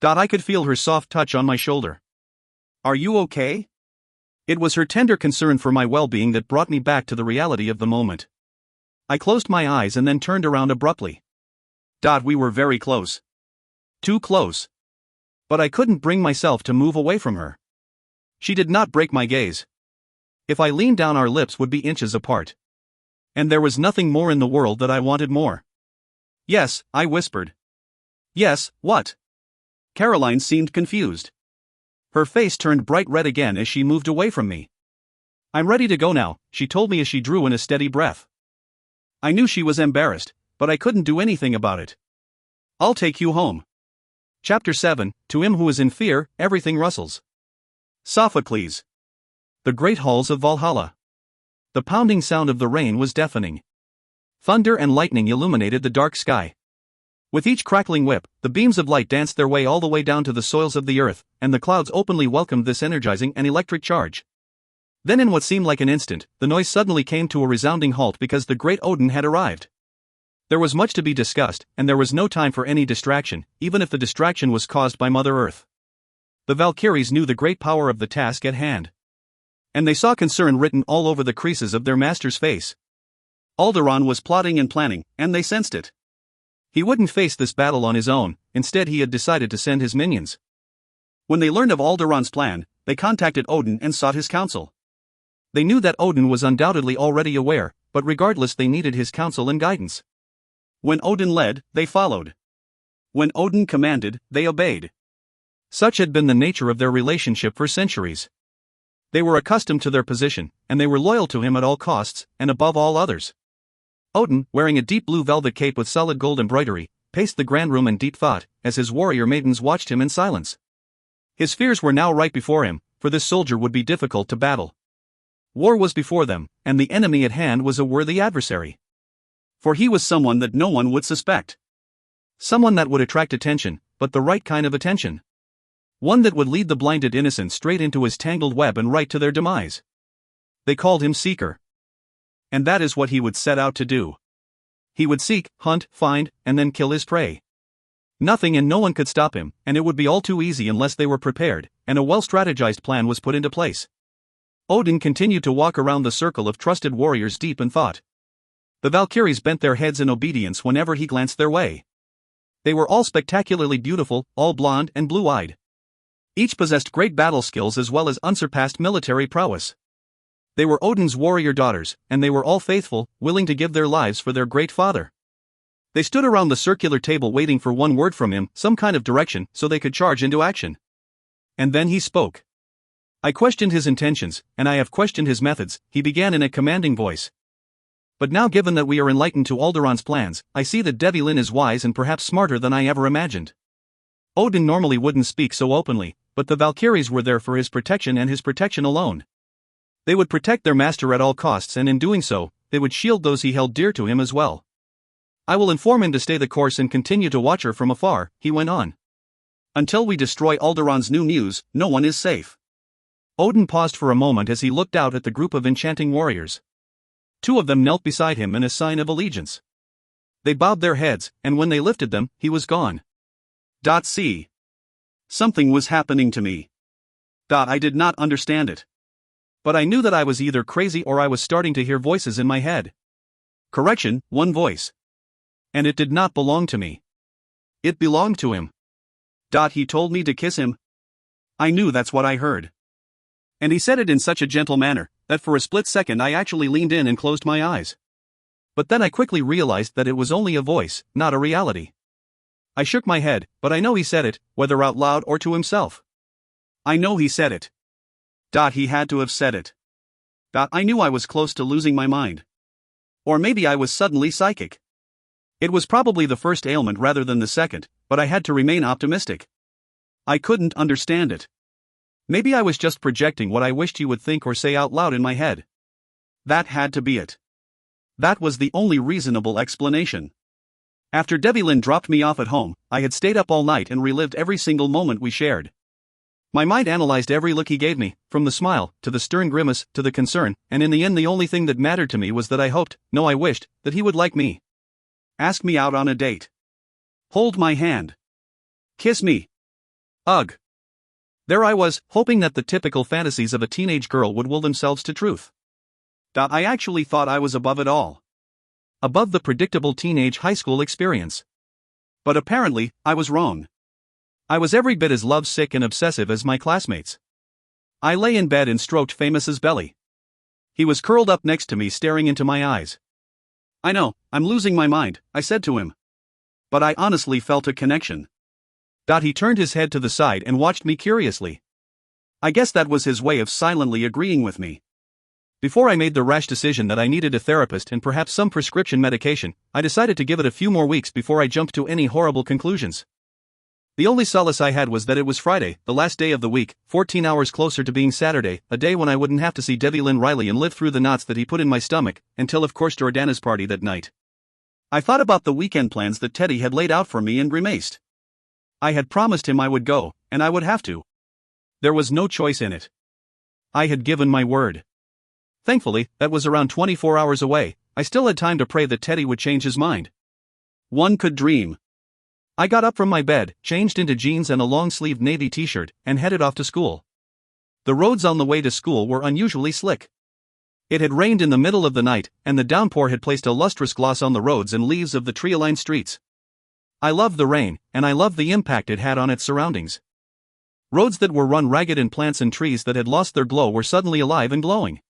I could feel her soft touch on my shoulder. Are you okay? It was her tender concern for my well-being that brought me back to the reality of the moment. I closed my eyes and then turned around abruptly. We were very close. Too close. But I couldn't bring myself to move away from her. She did not break my gaze. If I leaned down, our lips would be inches apart. And there was nothing more in the world that I wanted more. Yes, I whispered. Yes, what? Caroline seemed confused. Her face turned bright red again as she moved away from me. I'm ready to go now, she told me as she drew in a steady breath. I knew she was embarrassed, but I couldn't do anything about it. I'll take you home. Chapter 7, To him who is in fear, everything rustles. Sophocles. The great halls of Valhalla. The pounding sound of the rain was deafening. Thunder and lightning illuminated the dark sky. With each crackling whip, the beams of light danced their way all the way down to the soils of the earth, and the clouds openly welcomed this energizing and electric charge. Then in what seemed like an instant, the noise suddenly came to a resounding halt because the great Odin had arrived. There was much to be discussed, and there was no time for any distraction, even if the distraction was caused by Mother Earth. The Valkyries knew the great power of the task at hand. And they saw concern written all over the creases of their master's face. Alderaan was plotting and planning, and they sensed it. He wouldn't face this battle on his own, instead he had decided to send his minions. When they learned of Alderaan's plan, they contacted Odin and sought his counsel. They knew that Odin was undoubtedly already aware, but regardless they needed his counsel and guidance. When Odin led, they followed. When Odin commanded, they obeyed. Such had been the nature of their relationship for centuries. They were accustomed to their position, and they were loyal to him at all costs, and above all others. Odin, wearing a deep blue velvet cape with solid gold embroidery, paced the grand room in deep thought, as his warrior maidens watched him in silence. His fears were now right before him, for this soldier would be difficult to battle. War was before them, and the enemy at hand was a worthy adversary. For he was someone that no one would suspect. Someone that would attract attention, but the right kind of attention. One that would lead the blinded innocent straight into his tangled web and right to their demise. They called him Seeker. And that is what he would set out to do. He would seek, hunt, find, and then kill his prey. Nothing and no one could stop him, and it would be all too easy unless they were prepared, and a well-strategized plan was put into place. Odin continued to walk around the circle of trusted warriors deep in thought. The Valkyries bent their heads in obedience whenever he glanced their way. They were all spectacularly beautiful, all blonde and blue-eyed. Each possessed great battle skills as well as unsurpassed military prowess. They were Odin's warrior daughters, and they were all faithful, willing to give their lives for their great father. They stood around the circular table waiting for one word from him, some kind of direction, so they could charge into action. And then he spoke. I questioned his intentions, and I have questioned his methods, he began in a commanding voice. But now, given that we are enlightened to Alderaan's plans, I see that Devylin is wise and perhaps smarter than I ever imagined. Odin normally wouldn't speak so openly, but the Valkyries were there for his protection and his protection alone. They would protect their master at all costs, and in doing so, they would shield those he held dear to him as well. I will inform him to stay the course and continue to watch her from afar, he went on. Until we destroy Alderaan's new muse, no one is safe. Odin paused for a moment as he looked out at the group of enchanting warriors. Two of them knelt beside him in a sign of allegiance. They bowed their heads, and when they lifted them, he was gone. See. Something was happening to me. I did not understand it. But I knew that I was either crazy or I was starting to hear voices in my head. Correction, one voice. And it did not belong to me. It belonged to him. He told me to kiss him. I knew that's what I heard. And he said it in such a gentle manner, that for a split second I actually leaned in and closed my eyes. But then I quickly realized that it was only a voice, not a reality. I shook my head, but I know he said it, whether out loud or to himself. I know he said it. He had to have said it. I knew I was close to losing my mind. Or maybe I was suddenly psychic. It was probably the first ailment rather than the second, but I had to remain optimistic. I couldn't understand it. Maybe I was just projecting what I wished he would think or say out loud in my head. That had to be it. That was the only reasonable explanation. After Debbie Lynn dropped me off at home, I had stayed up all night and relived every single moment we shared. My mind analyzed every look he gave me, from the smile, to the stern grimace, to the concern, and in the end the only thing that mattered to me was that I hoped, no I wished, that he would like me. Ask me out on a date. Hold my hand. Kiss me. Ugh. There I was, hoping that the typical fantasies of a teenage girl would will themselves to truth. I actually thought I was above it all. Above the predictable teenage high school experience. But apparently, I was wrong. I was every bit as lovesick and obsessive as my classmates. I lay in bed and stroked Famous's belly. He was curled up next to me staring into my eyes. I know, I'm losing my mind, I said to him. But I honestly felt a connection. He turned his head to the side and watched me curiously. I guess that was his way of silently agreeing with me. Before I made the rash decision that I needed a therapist and perhaps some prescription medication, I decided to give it a few more weeks before I jumped to any horrible conclusions. The only solace I had was that it was Friday, the last day of the week, 14 hours closer to being Saturday, a day when I wouldn't have to see Debbie Lynn Riley and live through the knots that he put in my stomach, until of course Jordana's party that night. I thought about the weekend plans that Teddy had laid out for me and grimaced. I had promised him I would go, and I would have to. There was no choice in it. I had given my word. Thankfully, that was around 24 hours away. I still had time to pray that Teddy would change his mind. One could dream. I got up from my bed, changed into jeans and a long-sleeved navy t-shirt, and headed off to school. The roads on the way to school were unusually slick. It had rained in the middle of the night, and the downpour had placed a lustrous gloss on the roads and leaves of the tree-lined streets. I loved the rain, and I loved the impact it had on its surroundings. Roads that were run ragged and plants and trees that had lost their glow were suddenly alive and glowing.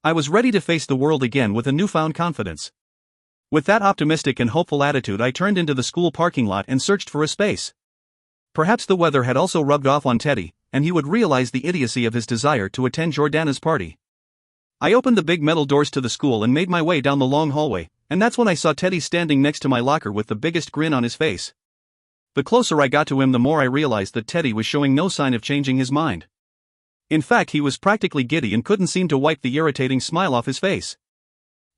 I was ready to face the world again with a newfound confidence. With that optimistic and hopeful attitude I turned into the school parking lot and searched for a space. Perhaps the weather had also rubbed off on Teddy, and he would realize the idiocy of his desire to attend Jordana's party. I opened the big metal doors to the school and made my way down the long hallway, and that's when I saw Teddy standing next to my locker with the biggest grin on his face. The closer I got to him the more I realized that Teddy was showing no sign of changing his mind. In fact, he was practically giddy and couldn't seem to wipe the irritating smile off his face.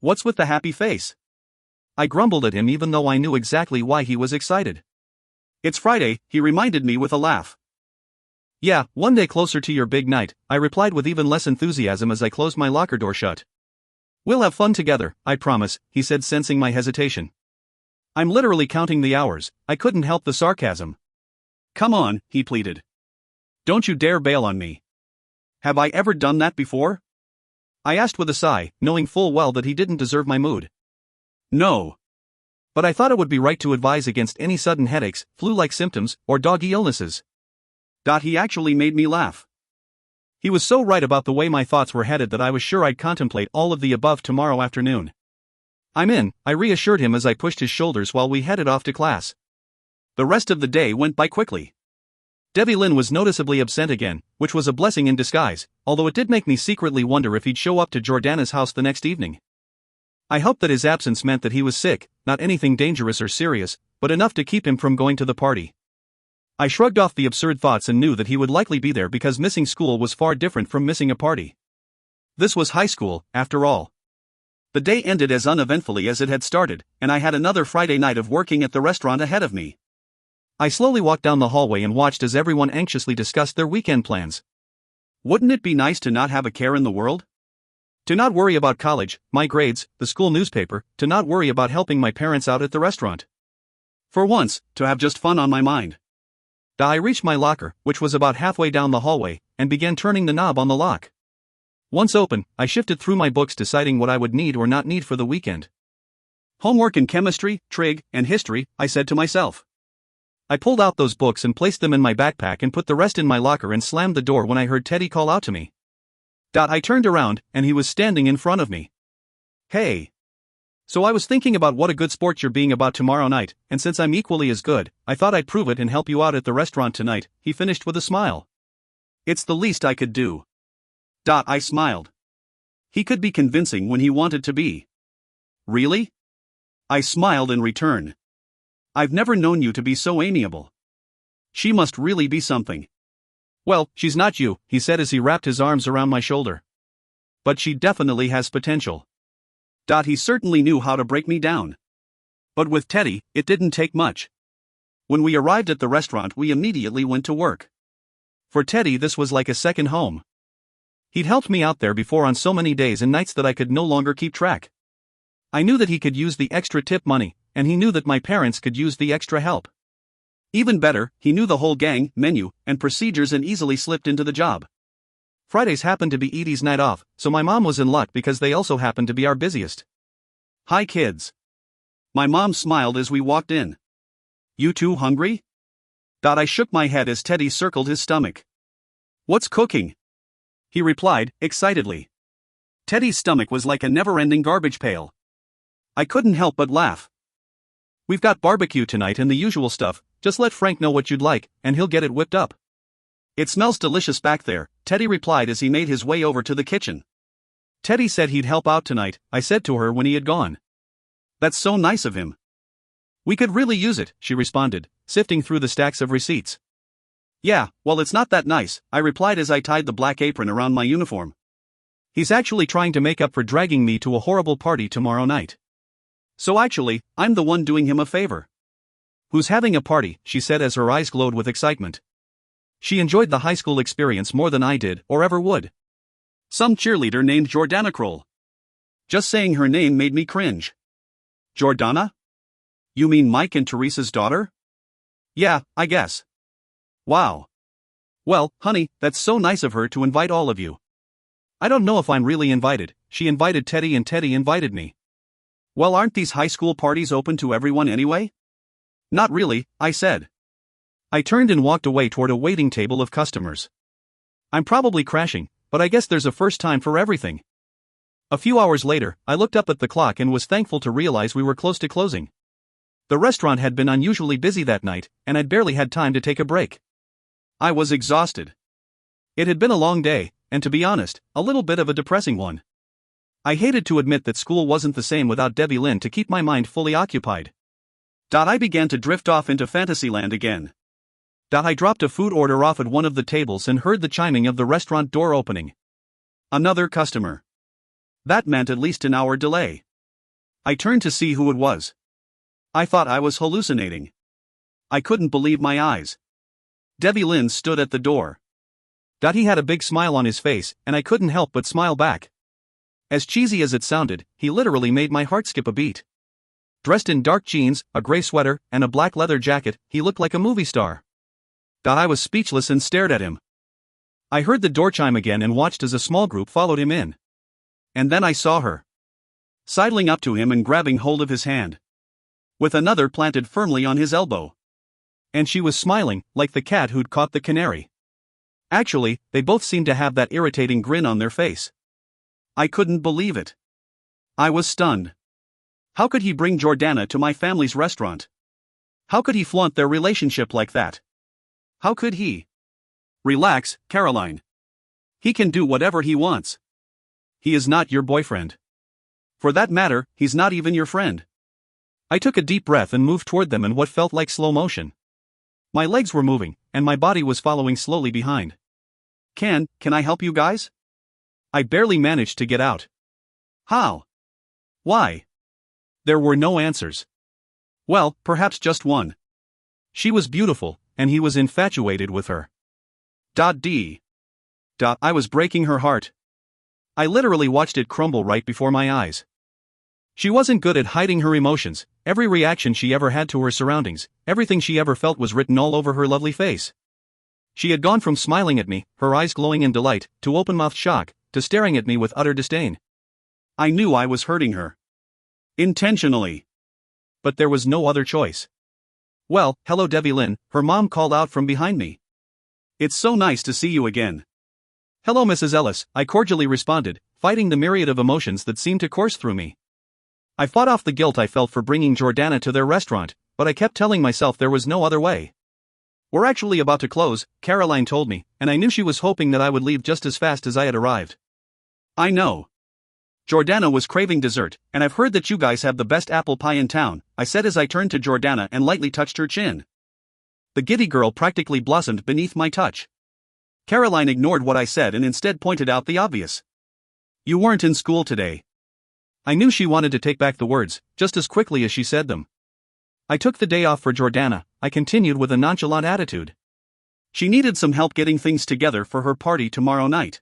What's with the happy face? I grumbled at him even though I knew exactly why he was excited. It's Friday, he reminded me with a laugh. Yeah, one day closer to your big night, I replied with even less enthusiasm as I closed my locker door shut. We'll have fun together, I promise, he said, sensing my hesitation. I'm literally counting the hours. I couldn't help the sarcasm. Come on, he pleaded. Don't you dare bail on me. Have I ever done that before? I asked with a sigh, knowing full well that he didn't deserve my mood. No. But I thought it would be right to advise against any sudden headaches, flu-like symptoms, or doggy illnesses. He actually made me laugh. He was so right about the way my thoughts were headed that I was sure I'd contemplate all of the above tomorrow afternoon. I'm in, I reassured him as I pushed his shoulders while we headed off to class. The rest of the day went by quickly. Debbie Lynn was noticeably absent again, which was a blessing in disguise, although it did make me secretly wonder if he'd show up to Jordana's house the next evening. I hoped that his absence meant that he was sick, not anything dangerous or serious, but enough to keep him from going to the party. I shrugged off the absurd thoughts and knew that he would likely be there because missing school was far different from missing a party. This was high school, after all. The day ended as uneventfully as it had started, and I had another Friday night of working at the restaurant ahead of me. I slowly walked down the hallway and watched as everyone anxiously discussed their weekend plans. Wouldn't it be nice to not have a care in the world? To not worry about college, my grades, the school newspaper, to not worry about helping my parents out at the restaurant. For once, to have just fun on my mind. I reached my locker, which was about halfway down the hallway, and began turning the knob on the lock. Once open, I shifted through my books deciding what I would need or not need for the weekend. Homework in chemistry, trig, and history, I said to myself. I pulled out those books and placed them in my backpack and put the rest in my locker and slammed the door when I heard Teddy call out to me. I turned around, and he was standing in front of me. Hey. So I was thinking about what a good sport you're being about tomorrow night, and since I'm equally as good, I thought I'd prove it and help you out at the restaurant tonight, he finished with a smile. It's the least I could do. I smiled. He could be convincing when he wanted to be. Really? I smiled in return. I've never known you to be so amiable. She must really be something. Well, she's not you, he said as he wrapped his arms around my shoulder. But she definitely has potential. He certainly knew how to break me down. But with Teddy, it didn't take much. When we arrived at the restaurant, we immediately went to work. For Teddy, this was like a second home. He'd helped me out there before on so many days and nights that I could no longer keep track. I knew that he could use the extra tip money, and he knew that my parents could use the extra help. Even better, he knew the whole gang, menu, and procedures and easily slipped into the job. Fridays happened to be Edie's night off, so my mom was in luck because they also happened to be our busiest. Hi kids. My mom smiled as we walked in. You two hungry? I shook my head as Teddy circled his stomach. What's cooking? He replied, excitedly. Teddy's stomach was like a never-ending garbage pail. I couldn't help but laugh. We've got barbecue tonight and the usual stuff, just let Frank know what you'd like, and he'll get it whipped up. It smells delicious back there, Teddy replied as he made his way over to the kitchen. Teddy said he'd help out tonight, I said to her when he had gone. That's so nice of him. We could really use it, she responded, sifting through the stacks of receipts. Yeah, well it's not that nice, I replied as I tied the black apron around my uniform. He's actually trying to make up for dragging me to a horrible party tomorrow night. So actually, I'm the one doing him a favor. Who's having a party, she said as her eyes glowed with excitement. She enjoyed the high school experience more than I did, or ever would. Some cheerleader named Jordana Kroll. Just saying her name made me cringe. Jordana? You mean Mike and Teresa's daughter? Yeah, I guess. Wow. Well, honey, that's so nice of her to invite all of you. I don't know if I'm really invited, she invited Teddy and Teddy invited me. Well, aren't these high school parties open to everyone anyway? Not really, I said. I turned and walked away toward a waiting table of customers. I'm probably crashing, but I guess there's a first time for everything. A few hours later, I looked up at the clock and was thankful to realize we were close to closing. The restaurant had been unusually busy that night, and I'd barely had time to take a break. I was exhausted. It had been a long day, and to be honest, a little bit of a depressing one. I hated to admit that school wasn't the same without Debbie Lynn to keep my mind fully occupied. I began to drift off into Fantasyland again. I dropped a food order off at one of the tables and heard the chiming of the restaurant door opening. Another customer. That meant at least an hour delay. I turned to see who it was. I thought I was hallucinating. I couldn't believe my eyes. Debbie Lynn stood at the door. He had a big smile on his face, and I couldn't help but smile back. As cheesy as it sounded, he literally made my heart skip a beat. Dressed in dark jeans, a gray sweater, and a black leather jacket, he looked like a movie star. I was speechless and stared at him. I heard the door chime again and watched as a small group followed him in. And then I saw her. Sidling up to him and grabbing hold of his hand. With another planted firmly on his elbow. And she was smiling, like the cat who'd caught the canary. Actually, they both seemed to have that irritating grin on their face. I couldn't believe it. I was stunned. How could he bring Jordana to my family's restaurant? How could he flaunt their relationship like that? How could he? Relax, Caroline. He can do whatever he wants. He is not your boyfriend. For that matter, he's not even your friend. I took a deep breath and moved toward them in what felt like slow motion. My legs were moving, and my body was following slowly behind. Can I help you guys? I barely managed to get out. How? Why? There were no answers. Well, perhaps just one. She was beautiful, and he was infatuated with her. I was breaking her heart. I literally watched it crumble right before my eyes. She wasn't good at hiding her emotions. Every reaction she ever had to her surroundings, everything she ever felt was written all over her lovely face. She had gone from smiling at me, her eyes glowing in delight, to open-mouthed shock, to staring at me with utter disdain. I knew I was hurting her. Intentionally. But there was no other choice. "Well, hello Devlin," her mom called out from behind me. "It's so nice to see you again." "Hello Mrs. Ellis," I cordially responded, fighting the myriad of emotions that seemed to course through me. I fought off the guilt I felt for bringing Jordana to their restaurant, but I kept telling myself there was no other way. "We're actually about to close," Caroline told me, and I knew she was hoping that I would leave just as fast as I had arrived. "I know. Jordana was craving dessert, and I've heard that you guys have the best apple pie in town," I said as I turned to Jordana and lightly touched her chin. The giddy girl practically blossomed beneath my touch. Caroline ignored what I said and instead pointed out the obvious. "You weren't in school today." I knew she wanted to take back the words, just as quickly as she said them. "I took the day off for Jordana," I continued with a nonchalant attitude. "She needed some help getting things together for her party tomorrow night."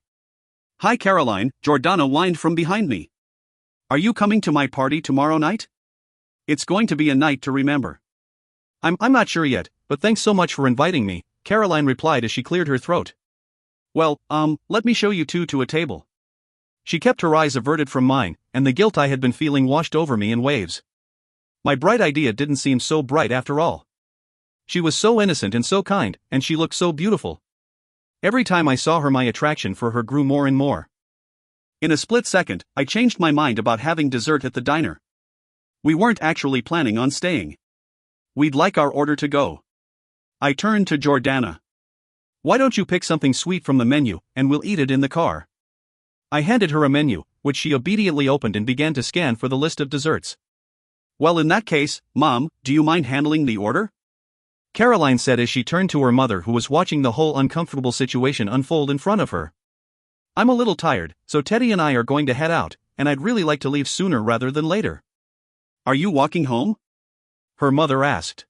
"Hi Caroline," Jordana whined from behind me. "Are you coming to my party tomorrow night? It's going to be a night to remember." I'm not sure yet, but thanks so much for inviting me," Caroline replied as she cleared her throat. "Well, let me show you two to a table." She kept her eyes averted from mine, and the guilt I had been feeling washed over me in waves. My bright idea didn't seem so bright after all. She was so innocent and so kind, and she looked so beautiful. Every time I saw her, my attraction for her grew more and more. In a split second, I changed my mind about having dessert at the diner. We weren't actually planning on staying. We'd like our order to go. I turned to Jordana. "Why don't you pick something sweet from the menu, and we'll eat it in the car?" I handed her a menu, which she obediently opened and began to scan for the list of desserts. "Well, in that case, Mom, do you mind handling the order?" Caroline said as she turned to her mother, who was watching the whole uncomfortable situation unfold in front of her. "I'm a little tired, so Teddy and I are going to head out, and I'd really like to leave sooner rather than later." "Are you walking home?" her mother asked.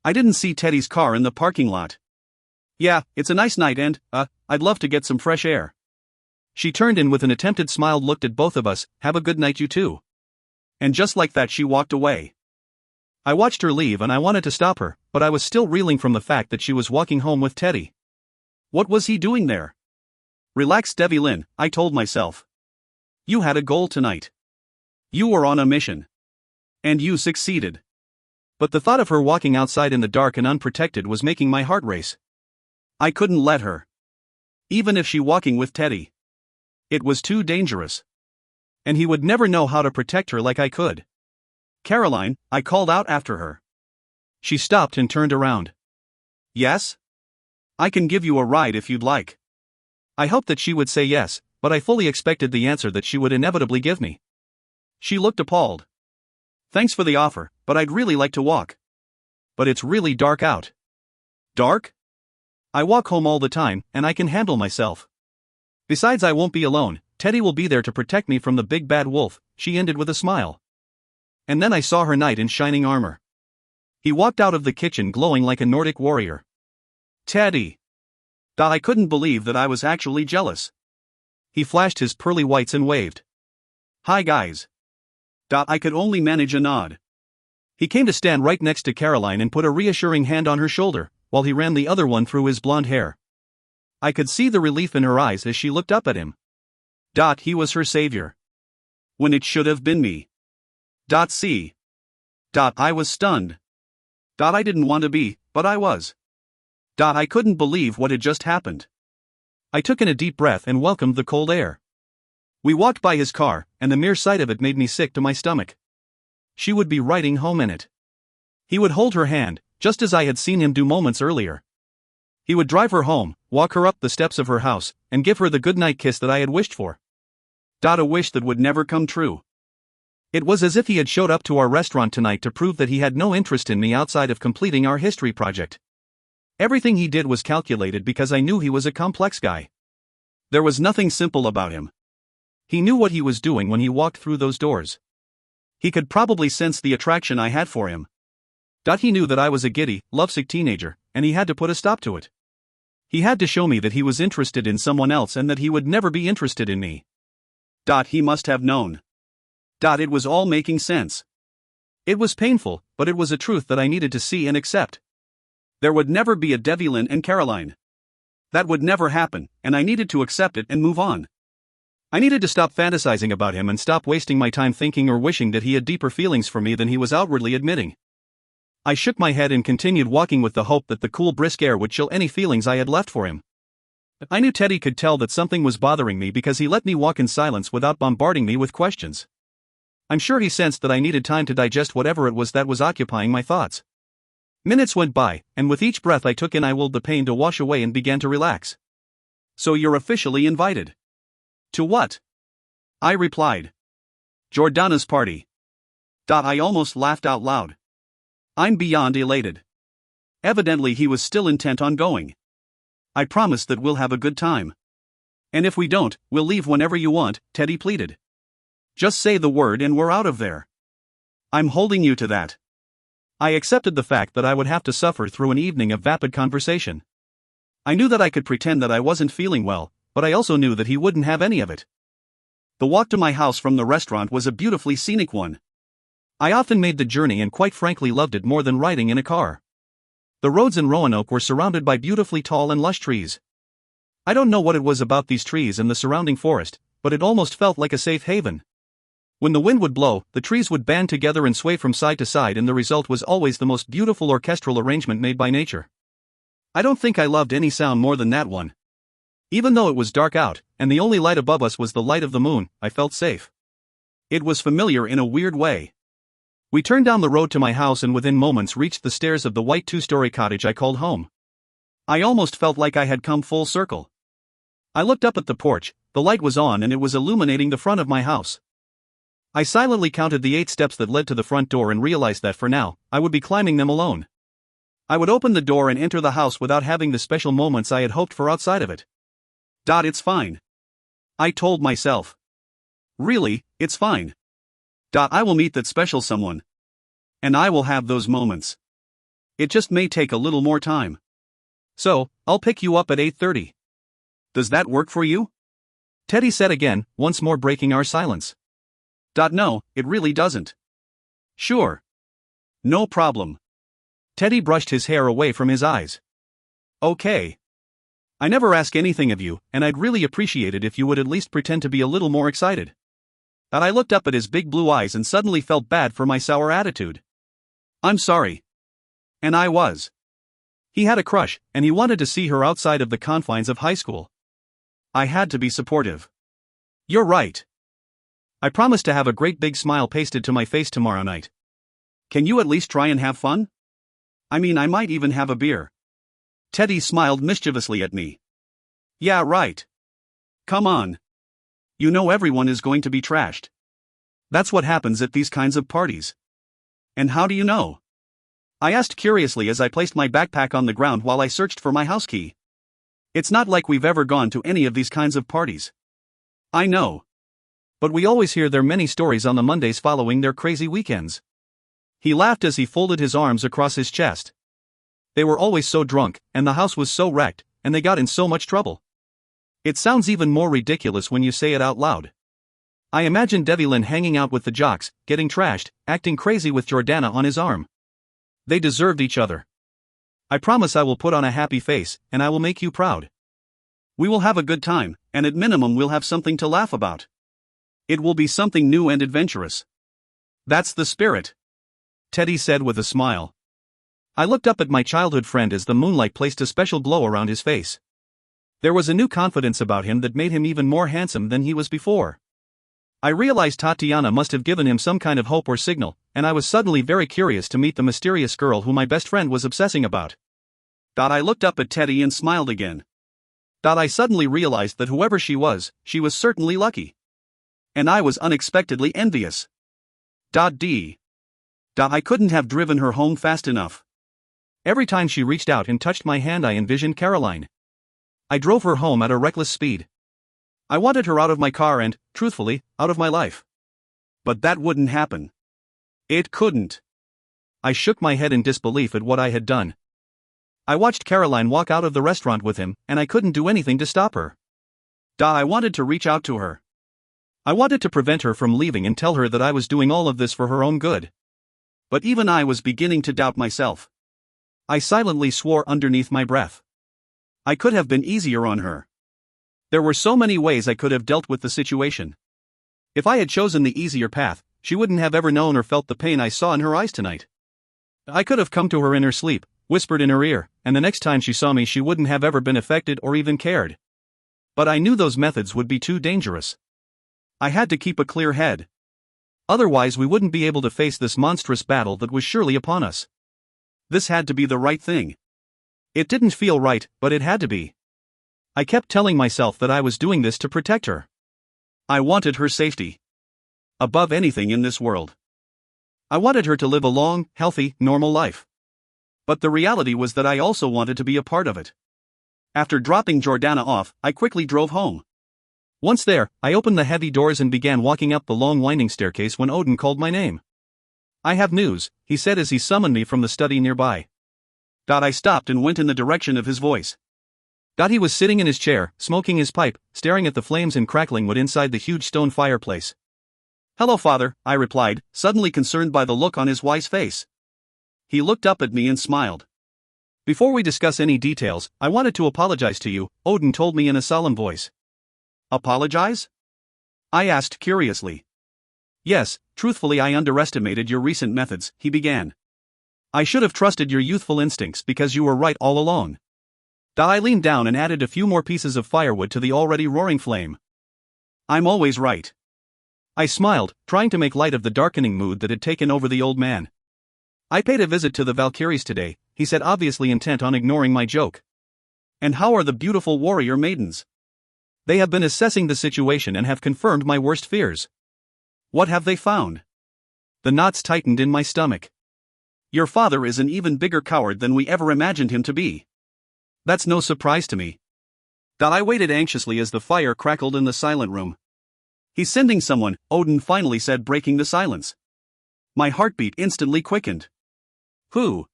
"I didn't see Teddy's car in the parking lot." "Yeah, it's a nice night and, I'd love to get some fresh air." She turned and with an attempted smile looked at both of us. "Have a good night you too." And just like that she walked away. I watched her leave and I wanted to stop her, but I was still reeling from the fact that she was walking home with Teddy. What was he doing there? "Relax Devlin," I told myself. "You had a goal tonight. You were on a mission. And you succeeded." But the thought of her walking outside in the dark and unprotected was making my heart race. I couldn't let her. Even if she walking with Teddy. It was too dangerous. And he would never know how to protect her like I could. "Caroline," I called out after her. She stopped and turned around. "Yes? I can give you a ride if you'd like." I hoped that she would say yes, but I fully expected the answer that she would inevitably give me. She looked appalled. "Thanks for the offer, but I'd really like to walk." "But it's really dark out." "Dark? I walk home all the time, and I can handle myself. Besides, I won't be alone. Teddy will be there to protect me from the big bad wolf," she ended with a smile. And then I saw her knight in shining armor. He walked out of the kitchen glowing like a Nordic warrior. "Teddy!" I couldn't believe that I was actually jealous. He flashed his pearly whites and waved. "Hi guys." I could only manage a nod. He came to stand right next to Caroline and put a reassuring hand on her shoulder, while he ran the other one through his blonde hair. I could see the relief in her eyes as she looked up at him. He was her savior. When it should have been me. See. I was stunned. I didn't want to be, but I was. I couldn't believe what had just happened. I took in a deep breath and welcomed the cold air. We walked by his car, and the mere sight of it made me sick to my stomach. She would be riding home in it. He would hold her hand, just as I had seen him do moments earlier. He would drive her home, walk her up the steps of her house, and give her the goodnight kiss that I had wished for. A wish that would never come true. It was as if he had showed up to our restaurant tonight to prove that he had no interest in me outside of completing our history project. Everything he did was calculated because I knew he was a complex guy. There was nothing simple about him. He knew what he was doing when he walked through those doors. He could probably sense the attraction I had for him. He knew that I was a giddy, lovesick teenager, and he had to put a stop to it. He had to show me that he was interested in someone else and that he would never be interested in me. He must have known. It was all making sense. It was painful, but it was a truth that I needed to see and accept. There would never be a Devlin and Caroline. That would never happen, and I needed to accept it and move on. I needed to stop fantasizing about him and stop wasting my time thinking or wishing that he had deeper feelings for me than he was outwardly admitting. I shook my head and continued walking with the hope that the cool brisk air would chill any feelings I had left for him. I knew Teddy could tell that something was bothering me because he let me walk in silence without bombarding me with questions. I'm sure he sensed that I needed time to digest whatever it was that was occupying my thoughts. Minutes went by, and with each breath I took in I willed the pain to wash away and began to relax. So you're officially invited. To what? I replied. Jordana's party. I almost laughed out loud. I'm beyond elated. Evidently he was still intent on going. I promise that we'll have a good time. And if we don't, we'll leave whenever you want, Teddy pleaded. Just say the word and we're out of there. I'm holding you to that. I accepted the fact that I would have to suffer through an evening of vapid conversation. I knew that I could pretend that I wasn't feeling well, but I also knew that he wouldn't have any of it. The walk to my house from the restaurant was a beautifully scenic one. I often made the journey and quite frankly loved it more than riding in a car. The roads in Roanoke were surrounded by beautifully tall and lush trees. I don't know what it was about these trees and the surrounding forest, but it almost felt like a safe haven. When the wind would blow, the trees would band together and sway from side to side, and the result was always the most beautiful orchestral arrangement made by nature. I don't think I loved any sound more than that one. Even though it was dark out, and the only light above us was the light of the moon, I felt safe. It was familiar in a weird way. We turned down the road to my house and within moments reached the stairs of the white two-story cottage I called home. I almost felt like I had come full circle. I looked up at the porch, the light was on and it was illuminating the front of my house. I silently counted the 8 steps that led to the front door and realized that for now, I would be climbing them alone. I would open the door and enter the house without having the special moments I had hoped for outside of it. It's fine. I told myself. Really, it's fine. I will meet that special someone. And I will have those moments. It just may take a little more time. So, I'll pick you up at 8:30. Does that work for you? Teddy said again, once more breaking our silence. No, it really doesn't. Sure. No problem. Teddy brushed his hair away from his eyes. Okay. I never ask anything of you, and I'd really appreciate it if you would at least pretend to be a little more excited. I looked up at his big blue eyes and suddenly felt bad for my sour attitude. I'm sorry. And I was. He had a crush, and he wanted to see her outside of the confines of high school. I had to be supportive. You're right. I promise to have a great big smile pasted to my face tomorrow night. Can you at least try and have fun? I might even have a beer. Teddy smiled mischievously at me. Yeah, right. Come on. You know everyone is going to be trashed. That's what happens at these kinds of parties. And how do you know? I asked curiously as I placed my backpack on the ground while I searched for my house key. It's not like we've ever gone to any of these kinds of parties. I know. But we always hear their many stories on the Mondays following their crazy weekends. He laughed as he folded his arms across his chest. They were always so drunk, and the house was so wrecked, and they got in so much trouble. It sounds even more ridiculous when you say it out loud. I imagine Devlin hanging out with the jocks, getting trashed, acting crazy with Jordana on his arm. They deserved each other. I promise I will put on a happy face, and I will make you proud. We will have a good time, and at minimum we'll have something to laugh about. It will be something new and adventurous. That's the spirit, Teddy said with a smile. I looked up at my childhood friend as the moonlight placed a special glow around his face. There was a new confidence about him that made him even more handsome than he was before. I realized Tatiana must have given him some kind of hope or signal, and I was suddenly very curious to meet the mysterious girl who my best friend was obsessing about. I looked up at Teddy and smiled again. I suddenly realized that whoever she was certainly lucky. And I was unexpectedly envious. I couldn't have driven her home fast enough. Every time she reached out and touched my hand I envisioned Caroline. I drove her home at a reckless speed. I wanted her out of my car and, truthfully, out of my life. But that wouldn't happen. It couldn't. I shook my head in disbelief at what I had done. I watched Caroline walk out of the restaurant with him, and I couldn't do anything to stop her. I wanted to reach out to her. I wanted to prevent her from leaving and tell her that I was doing all of this for her own good. But even I was beginning to doubt myself. I silently swore underneath my breath. I could have been easier on her. There were so many ways I could have dealt with the situation. If I had chosen the easier path, she wouldn't have ever known or felt the pain I saw in her eyes tonight. I could have come to her in her sleep, whispered in her ear, and the next time she saw me she wouldn't have ever been affected or even cared. But I knew those methods would be too dangerous. I had to keep a clear head. Otherwise we wouldn't be able to face this monstrous battle that was surely upon us. This had to be the right thing. It didn't feel right, but it had to be. I kept telling myself that I was doing this to protect her. I wanted her safety. Above anything in this world. I wanted her to live a long, healthy, normal life. But the reality was that I also wanted to be a part of it. After dropping Jordana off, I quickly drove home. Once there, I opened the heavy doors and began walking up the long winding staircase when Odin called my name. "I have news," he said as he summoned me from the study nearby. I stopped and went in the direction of his voice. He was sitting in his chair, smoking his pipe, staring at the flames and crackling wood inside the huge stone fireplace. "Hello, father," I replied, suddenly concerned by the look on his wise face. He looked up at me and smiled. "Before we discuss any details, I wanted to apologize to you," Odin told me in a solemn voice. "Apologize?" I asked curiously. "Yes, truthfully I underestimated your recent methods," he began. "I should have trusted your youthful instincts because you were right all along." I leaned down and added a few more pieces of firewood to the already roaring flame. "I'm always right." I smiled, trying to make light of the darkening mood that had taken over the old man. "I paid a visit to the Valkyries today," he said, obviously intent on ignoring my joke. "And how are the beautiful warrior maidens?" "They have been assessing the situation and have confirmed my worst fears." "What have they found?" The knots tightened in my stomach. "Your father is an even bigger coward than we ever imagined him to be." "That's no surprise to me." I waited anxiously as the fire crackled in the silent room. "He's sending someone," Odin finally said, breaking the silence. My heartbeat instantly quickened. "Who?"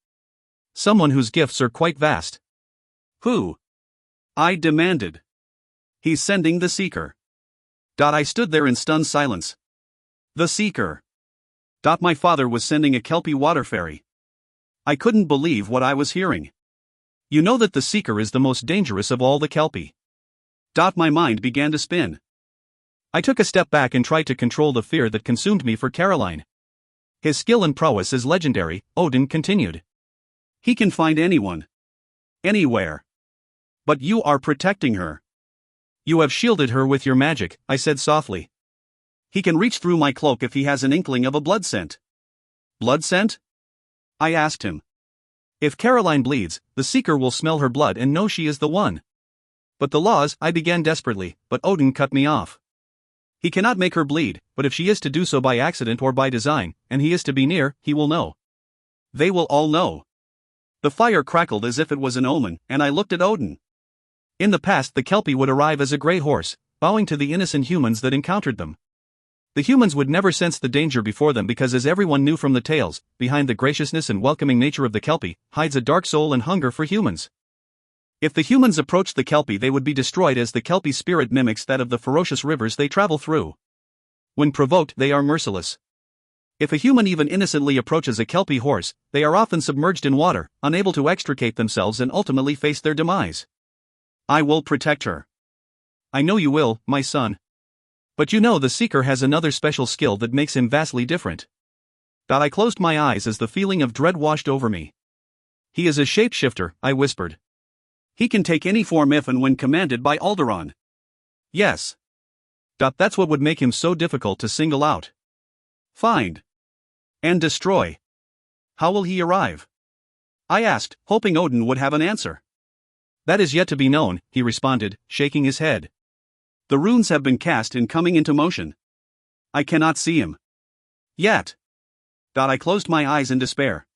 "Someone whose gifts are quite vast." "Who?" I demanded. "He's sending the Seeker." I stood there in stunned silence. The Seeker. My father was sending a Kelpie water fairy. I couldn't believe what I was hearing. "You know that the Seeker is the most dangerous of all the Kelpie." My mind began to spin. I took a step back and tried to control the fear that consumed me for Caroline. "His skill and prowess is legendary," Odin continued. "He can find anyone. Anywhere. But you are protecting her." "You have shielded her with your magic," I said softly. "He can reach through my cloak if he has an inkling of a blood scent." "Blood scent?" I asked him. "If Caroline bleeds, the Seeker will smell her blood and know she is the one." "But the laws," I began desperately, but Odin cut me off. "He cannot make her bleed, but if she is to do so by accident or by design, and he is to be near, he will know." "They will all know." The fire crackled as if it was an omen, and I looked at Odin. In the past the Kelpie would arrive as a grey horse, bowing to the innocent humans that encountered them. The humans would never sense the danger before them because, as everyone knew from the tales, behind the graciousness and welcoming nature of the Kelpie hides a dark soul and hunger for humans. If the humans approached the Kelpie they would be destroyed, as the Kelpie spirit mimics that of the ferocious rivers they travel through. When provoked they are merciless. If a human even innocently approaches a Kelpie horse, they are often submerged in water, unable to extricate themselves and ultimately face their demise. "I will protect her." "I know you will, my son. But you know the Seeker has another special skill that makes him vastly different." I closed my eyes as the feeling of dread washed over me. "He is a shapeshifter," I whispered. "He can take any form if and when commanded by Alderaan." "Yes." That's what would make him so difficult to single out. "Find. And destroy." "How will he arrive?" I asked, hoping Odin would have an answer. "That is yet to be known," he responded, shaking his head. "The runes have been cast and coming into motion. I cannot see him. Yet." I closed my eyes in despair.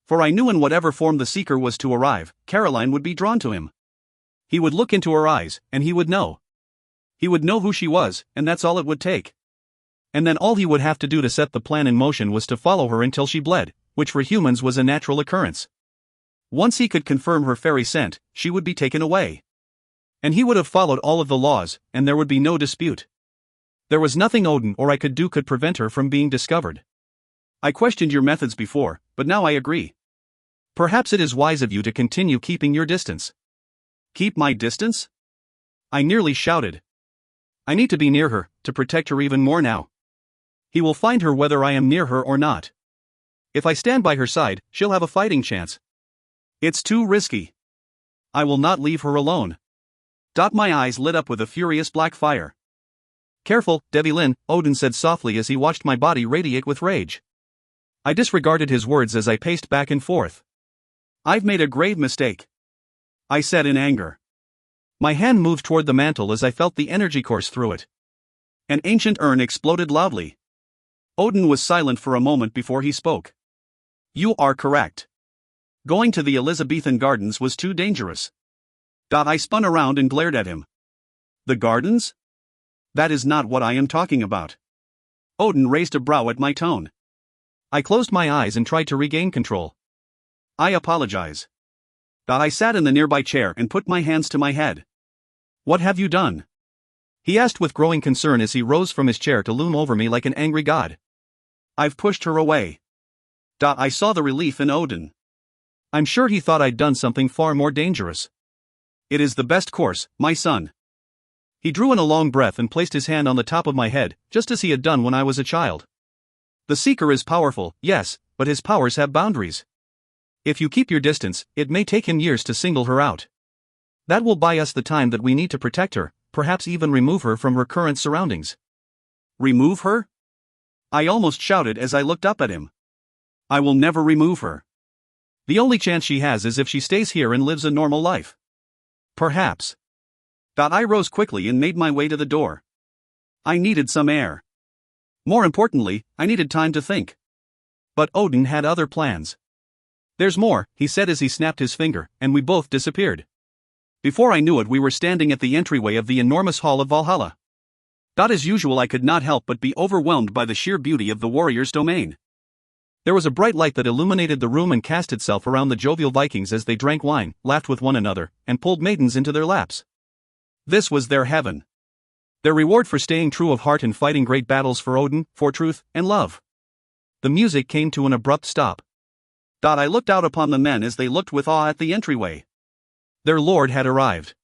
For I knew in whatever form the Seeker was to arrive, Caroline would be drawn to him. He would look into her eyes, and he would know. He would know who she was, and that's all it would take. And then all he would have to do to set the plan in motion was to follow her until she bled, which for humans was a natural occurrence. Once he could confirm her fairy scent, she would be taken away. And he would have followed all of the laws, and there would be no dispute. There was nothing Odin or I could do could prevent her from being discovered. I questioned your methods before, but now I agree. Perhaps it is wise of you to continue keeping your distance. Keep my distance? I nearly shouted. I need to be near her, to protect her even more now. He will find her whether I am near her or not. If I stand by her side, she'll have a fighting chance. It's too risky. I will not leave her alone. My eyes lit up with a furious black fire. Careful, Devlin, Odin said softly as he watched my body radiate with rage. I disregarded his words as I paced back and forth. I've made a grave mistake, I said in anger. My hand moved toward the mantle as I felt the energy course through it. An ancient urn exploded loudly. Odin was silent for a moment before he spoke. You are correct. Going to the Elizabethan gardens was too dangerous. I spun around and glared at him. The gardens? That is not what I am talking about. Odin raised a brow at my tone. I closed my eyes and tried to regain control. I apologize. I sat in the nearby chair and put my hands to my head. What have you done? He asked with growing concern as he rose from his chair to loom over me like an angry god. I've pushed her away. I saw the relief in Odin. I'm sure he thought I'd done something far more dangerous. It is the best course, my son. He drew in a long breath and placed his hand on the top of my head, just as he had done when I was a child. The Seeker is powerful, yes, but his powers have boundaries. If you keep your distance, it may take him years to single her out. That will buy us the time that we need to protect her, perhaps even remove her from her current surroundings. Remove her? I almost shouted as I looked up at him. I will never remove her. The only chance she has is if she stays here and lives a normal life. Perhaps. I rose quickly and made my way to the door. I needed some air. More importantly, I needed time to think. But Odin had other plans. There's more, he said as he snapped his finger, and we both disappeared. Before I knew it, we were standing at the entryway of the enormous hall of Valhalla. As usual, I could not help but be overwhelmed by the sheer beauty of the warrior's domain. There was a bright light that illuminated the room and cast itself around the jovial Vikings as they drank wine, laughed with one another, and pulled maidens into their laps. This was their heaven. Their reward for staying true of heart and fighting great battles for Odin, for truth, and love. The music came to an abrupt stop. I looked out upon the men as they looked with awe at the entryway. Their lord had arrived.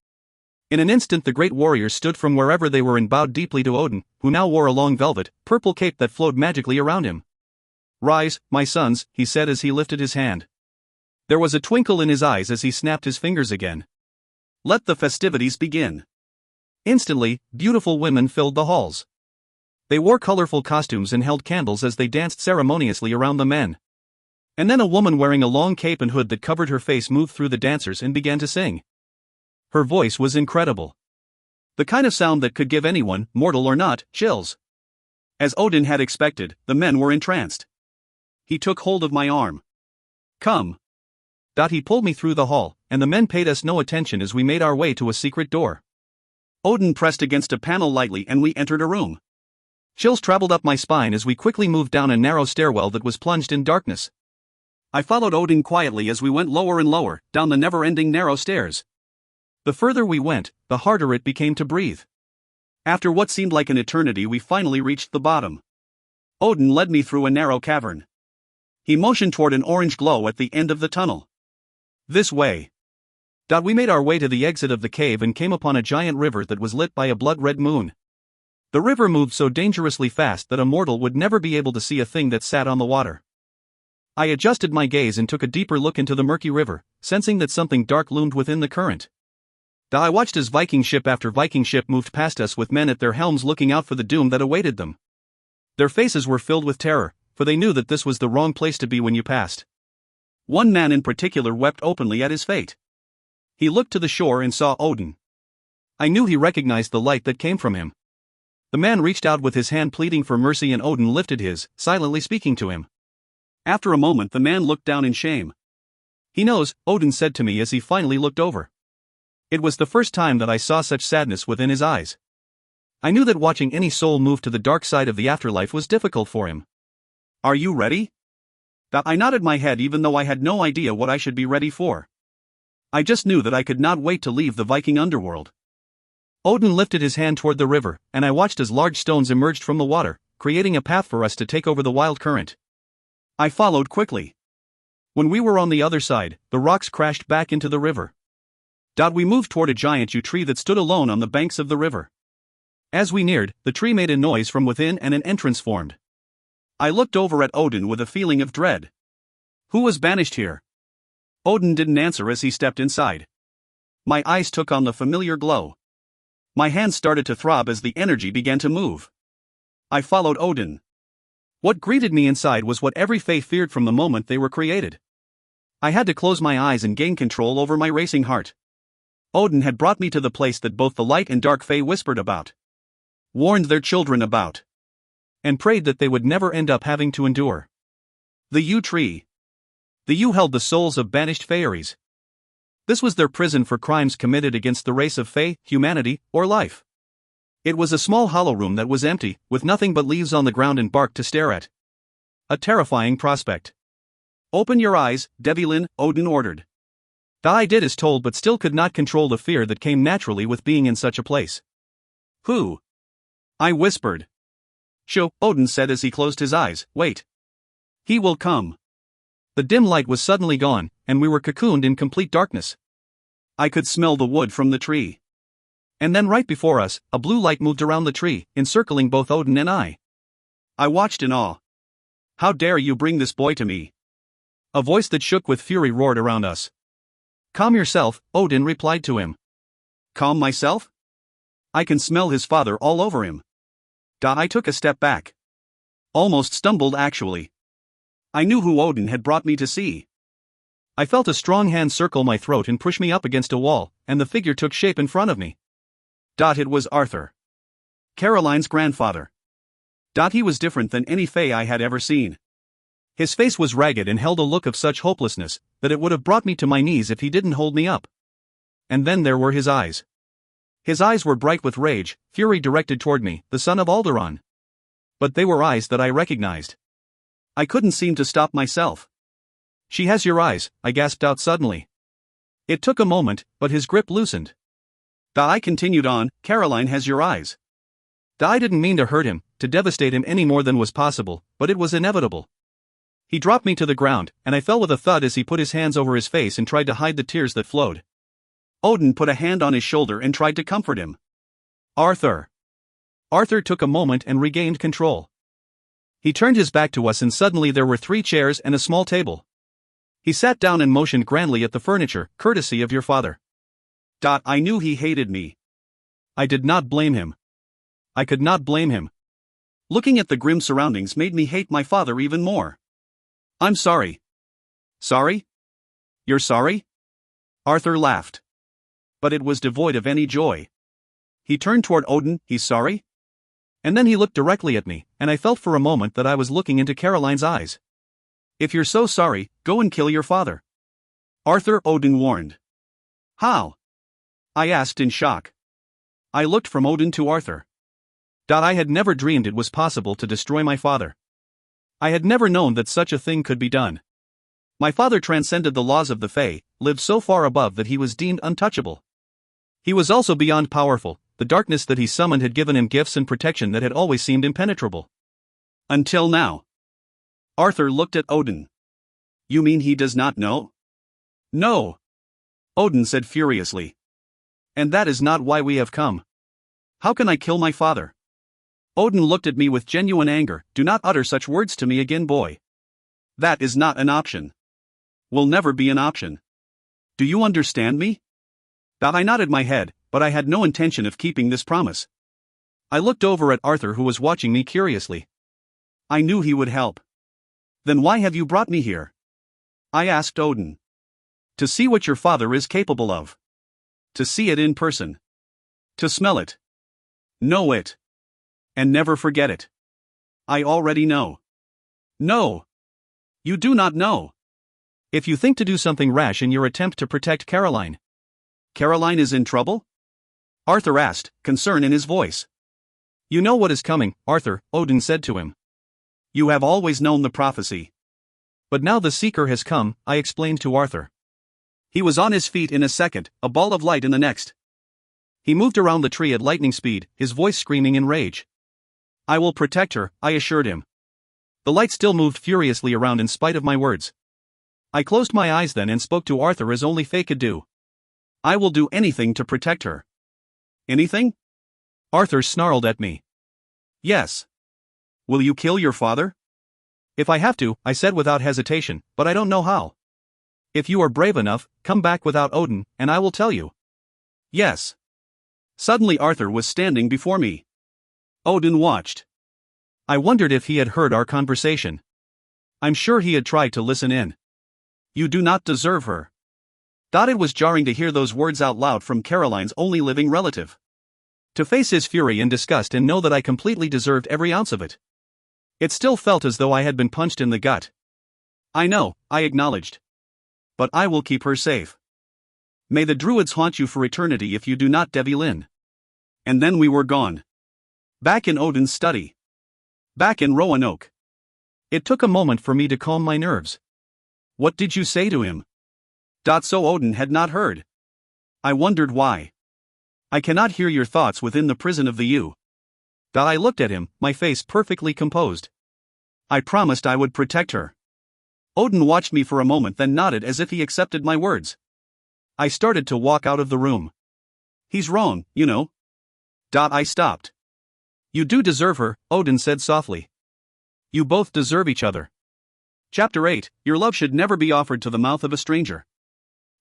In an instant the great warriors stood from wherever they were and bowed deeply to Odin, who now wore a long velvet, purple cape that flowed magically around him. Rise, my sons, he said as he lifted his hand. There was a twinkle in his eyes as he snapped his fingers again. Let the festivities begin. Instantly, beautiful women filled the halls. They wore colorful costumes and held candles as they danced ceremoniously around the men. And then a woman wearing a long cape and hood that covered her face moved through the dancers and began to sing. Her voice was incredible. The kind of sound that could give anyone, mortal or not, chills. As Odin had expected, the men were entranced. He took hold of my arm. Come. He pulled me through the hall, and the men paid us no attention as we made our way to a secret door. Odin pressed against a panel lightly and we entered a room. Chills traveled up my spine as we quickly moved down a narrow stairwell that was plunged in darkness. I followed Odin quietly as we went lower and lower, down the never-ending narrow stairs. The further we went, the harder it became to breathe. After what seemed like an eternity, we finally reached the bottom. Odin led me through a narrow cavern. He motioned toward an orange glow at the end of the tunnel. This way. We made our way to the exit of the cave and came upon a giant river that was lit by a blood-red moon. The river moved so dangerously fast that a mortal would never be able to see a thing that sat on the water. I adjusted my gaze and took a deeper look into the murky river, sensing that something dark loomed within the current. I watched as Viking ship after Viking ship moved past us with men at their helms looking out for the doom that awaited them. Their faces were filled with terror, for they knew that this was the wrong place to be when you passed. One man in particular wept openly at his fate. He looked to the shore and saw Odin. I knew he recognized the light that came from him. The man reached out with his hand pleading for mercy and Odin lifted his, silently speaking to him. After a moment the man looked down in shame. He knows, Odin said to me as he finally looked over. It was the first time that I saw such sadness within his eyes. I knew that watching any soul move to the dark side of the afterlife was difficult for him. Are you ready? I nodded my head even though I had no idea what I should be ready for. I just knew that I could not wait to leave the Viking underworld. Odin lifted his hand toward the river, and I watched as large stones emerged from the water, creating a path for us to take over the wild current. I followed quickly. When we were on the other side, the rocks crashed back into the river. We moved toward a giant yew tree that stood alone on the banks of the river. As we neared, the tree made a noise from within and an entrance formed. I looked over at Odin with a feeling of dread. Who was banished here? Odin didn't answer as he stepped inside. My eyes took on the familiar glow. My hands started to throb as the energy began to move. I followed Odin. What greeted me inside was what every fae feared from the moment they were created. I had to close my eyes and gain control over my racing heart. Odin had brought me to the place that both the light and dark fae whispered about, warned their children about, and prayed that they would never end up having to endure. The yew tree. The yew held the souls of banished faeries. This was their prison for crimes committed against the race of fae, humanity, or life. It was a small hollow room that was empty, with nothing but leaves on the ground and bark to stare at. A terrifying prospect. Open your eyes, Devilin, Odin ordered. I did as told, but still could not control the fear that came naturally with being in such a place. Who? I whispered. Sho, Odin said as he closed his eyes. Wait. He will come. The dim light was suddenly gone, and we were cocooned in complete darkness. I could smell the wood from the tree. And then right before us, a blue light moved around the tree, encircling both Odin and I. I watched in awe. How dare you bring this boy to me? A voice that shook with fury roared around us. Calm yourself, Odin replied to him. Calm myself? I can smell his father all over him. I took a step back. Almost stumbled actually. I knew who Odin had brought me to see. I felt a strong hand circle my throat and push me up against a wall, and the figure took shape in front of me. It was Arthur. Caroline's grandfather. He was different than any fae I had ever seen. His face was ragged and held a look of such hopelessness that it would have brought me to my knees if he didn't hold me up. And then there were his eyes. His eyes were bright with rage, fury directed toward me, the son of Alderaan. But they were eyes that I recognized. I couldn't seem to stop myself. She has your eyes, I gasped out suddenly. It took a moment, but his grip loosened. I continued on, Caroline has your eyes. I didn't mean to hurt him, to devastate him any more than was possible, but it was inevitable. He dropped me to the ground, and I fell with a thud as he put his hands over his face and tried to hide the tears that flowed. Odin put a hand on his shoulder and tried to comfort him. Arthur. Arthur took a moment and regained control. He turned his back to us and suddenly there were 3 chairs and a small table. He sat down and motioned grandly at the furniture, courtesy of your father. I knew he hated me. I did not blame him. I could not blame him. Looking at the grim surroundings made me hate my father even more. I'm sorry. Sorry? You're sorry? Arthur laughed. But it was devoid of any joy. He turned toward Odin, he's sorry? And then he looked directly at me, and I felt for a moment that I was looking into Caroline's eyes. If you're so sorry, go and kill your father. Arthur, Odin warned. How? I asked in shock. I looked from Odin to Arthur. I had never dreamed it was possible to destroy my father. I had never known that such a thing could be done. My father transcended the laws of the Fae, lived so far above that he was deemed untouchable. He was also beyond powerful. The darkness that he summoned had given him gifts and protection that had always seemed impenetrable. Until now. Arthur looked at Odin. You mean he does not know? No. Odin said furiously. And that is not why we have come. How can I kill my father? Odin looked at me with genuine anger. Do not utter such words to me again, boy. That is not an option. Will never be an option. Do you understand me? I nodded my head, but I had no intention of keeping this promise. I looked over at Arthur, who was watching me curiously. I knew he would help. Then why have you brought me here? I asked Odin. To see what your father is capable of. To see it in person. To smell it. Know it. And never forget it. I already know. No. You do not know. If you think to do something rash in your attempt to protect Caroline. Caroline is in trouble? Arthur asked, concern in his voice. You know what is coming, Arthur, Odin said to him. You have always known the prophecy. But now the Seeker has come, I explained to Arthur. He was on his feet in a second, a ball of light in the next. He moved around the tree at lightning speed, his voice screaming in rage. I will protect her, I assured him. The light still moved furiously around in spite of my words. I closed my eyes then and spoke to Arthur as only Faye could do. I will do anything to protect her. Anything? Arthur snarled at me. Yes. Will you kill your father? If I have to, I said without hesitation, but I don't know how. If you are brave enough, come back without Odin, and I will tell you. Yes. Suddenly Arthur was standing before me. Odin watched. I wondered if he had heard our conversation. I'm sure he had tried to listen in. You do not deserve her. It was jarring to hear those words out loud from Caroline's only living relative. To face his fury and disgust and know that I completely deserved every ounce of it. It still felt as though I had been punched in the gut. I know, I acknowledged. But I will keep her safe. May the druids haunt you for eternity if you do not, Devilin. And then we were gone. Back in Odin's study. Back in Roanoke. It took a moment for me to calm my nerves. What did you say to him? So Odin had not heard. I wondered why. I cannot hear your thoughts within the prison of the U. I looked at him, my face perfectly composed. I promised I would protect her. Odin watched me for a moment, then nodded as if he accepted my words. I started to walk out of the room. He's wrong, you know. I stopped. You do deserve her, Odin said softly. You both deserve each other. Chapter 8, Your love should never be offered to the mouth of a stranger.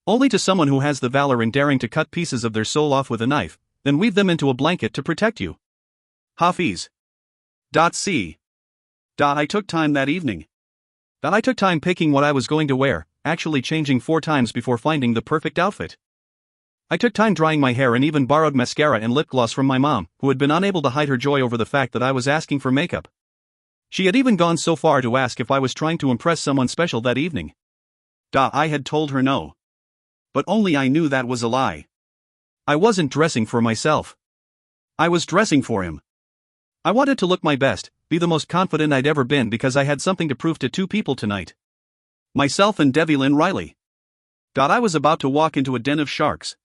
Only to someone who has the valor in daring to cut pieces of their soul off with a knife, then weave them into a blanket to protect you. Hafiz. C. I took time that evening. I took time picking what I was going to wear, actually changing 4 times before finding the perfect outfit. I took time drying my hair and even borrowed mascara and lip gloss from my mom, who had been unable to hide her joy over the fact that I was asking for makeup. She had even gone so far to ask if I was trying to impress someone special that evening. I had told her no. But only I knew that was a lie. I wasn't dressing for myself. I was dressing for him. I wanted to look my best, be the most confident I'd ever been because I had something to prove to 2 people tonight. Myself and Devlin Riley. I was about to walk into a den of sharks.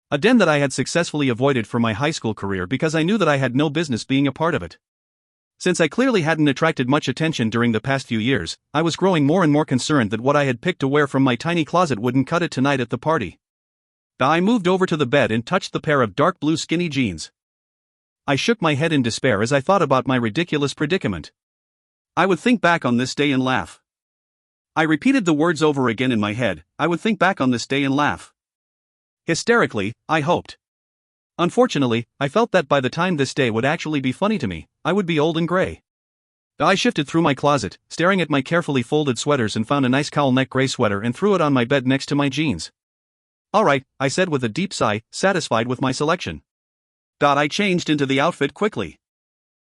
A den that I had successfully avoided for my high school career because I knew that I had no business being a part of it. Since I clearly hadn't attracted much attention during the past few years, I was growing more and more concerned that what I had picked to wear from my tiny closet wouldn't cut it tonight at the party. I moved over to the bed and touched the pair of dark blue skinny jeans. I shook my head in despair as I thought about my ridiculous predicament. I would think back on this day and laugh. I repeated the words over again in my head. I would think back on this day and laugh. Hysterically, I hoped. Unfortunately, I felt that by the time this day would actually be funny to me, I would be old and gray. I shifted through my closet, staring at my carefully folded sweaters, and found a nice cowl neck gray sweater and threw it on my bed next to my jeans. Alright, I said with a deep sigh, satisfied with my selection. I changed into the outfit quickly.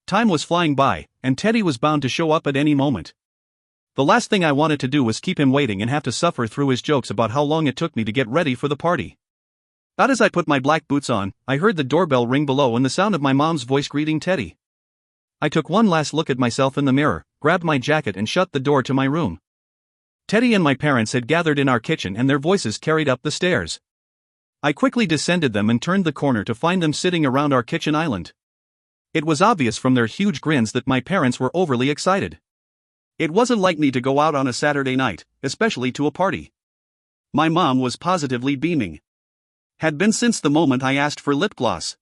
Time was flying by, and Teddy was bound to show up at any moment. The last thing I wanted to do was keep him waiting and have to suffer through his jokes about how long it took me to get ready for the party. As I put my black boots on, I heard the doorbell ring below and the sound of my mom's voice greeting Teddy. I took one last look at myself in the mirror, grabbed my jacket and shut the door to my room. Teddy and my parents had gathered in our kitchen and their voices carried up the stairs. I quickly descended them and turned the corner to find them sitting around our kitchen island. It was obvious from their huge grins that my parents were overly excited. It wasn't like me to go out on a Saturday night, especially to a party. My mom was positively beaming. Had been since the moment I asked for lip gloss.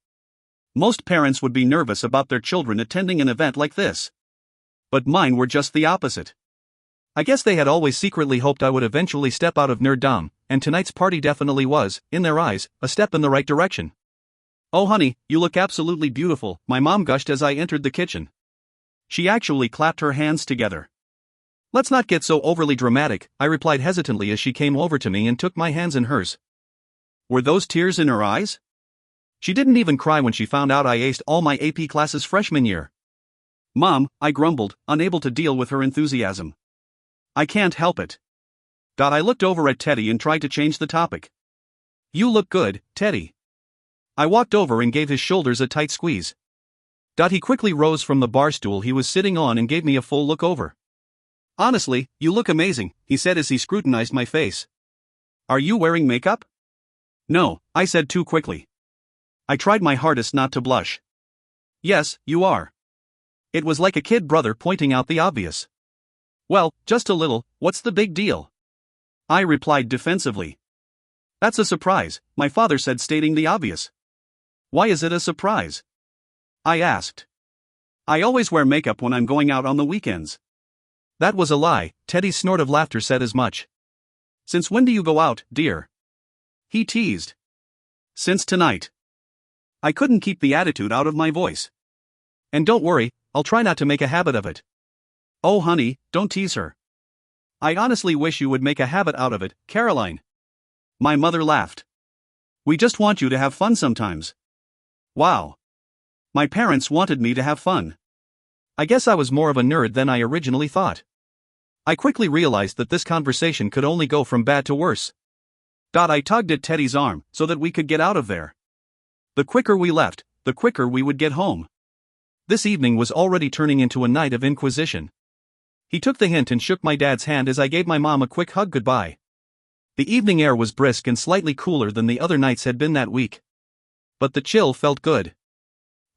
Most parents would be nervous about their children attending an event like this. But mine were just the opposite. I guess they had always secretly hoped I would eventually step out of nerddom, and tonight's party definitely was, in their eyes, a step in the right direction. Oh honey, you look absolutely beautiful, my mom gushed as I entered the kitchen. She actually clapped her hands together. Let's not get so overly dramatic, I replied hesitantly as she came over to me and took my hands in hers. Were those tears in her eyes? She didn't even cry when she found out I aced all my AP classes freshman year. Mom, I grumbled, unable to deal with her enthusiasm. I can't help it. I looked over at Teddy and tried to change the topic. You look good, Teddy. I walked over and gave his shoulders a tight squeeze. He quickly rose from the bar stool he was sitting on and gave me a full look over. Honestly, you look amazing, he said as he scrutinized my face. Are you wearing makeup? No, I said too quickly. I tried my hardest not to blush. Yes, you are. It was like a kid brother pointing out the obvious. Well, just a little, what's the big deal? I replied defensively. That's a surprise, my father said, stating the obvious. Why is it a surprise? I asked. I always wear makeup when I'm going out on the weekends. That was a lie, Teddy's snort of laughter said as much. Since when do you go out, dear? He teased. Since tonight. I couldn't keep the attitude out of my voice. And don't worry, I'll try not to make a habit of it. Oh honey, don't tease her. I honestly wish you would make a habit out of it, Caroline. My mother laughed. We just want you to have fun sometimes. Wow. My parents wanted me to have fun. I guess I was more of a nerd than I originally thought. I quickly realized that this conversation could only go from bad to worse. I tugged at Teddy's arm so that we could get out of there. The quicker we left, the quicker we would get home. This evening was already turning into a night of inquisition. He took the hint and shook my dad's hand as I gave my mom a quick hug goodbye. The evening air was brisk and slightly cooler than the other nights had been that week. But the chill felt good.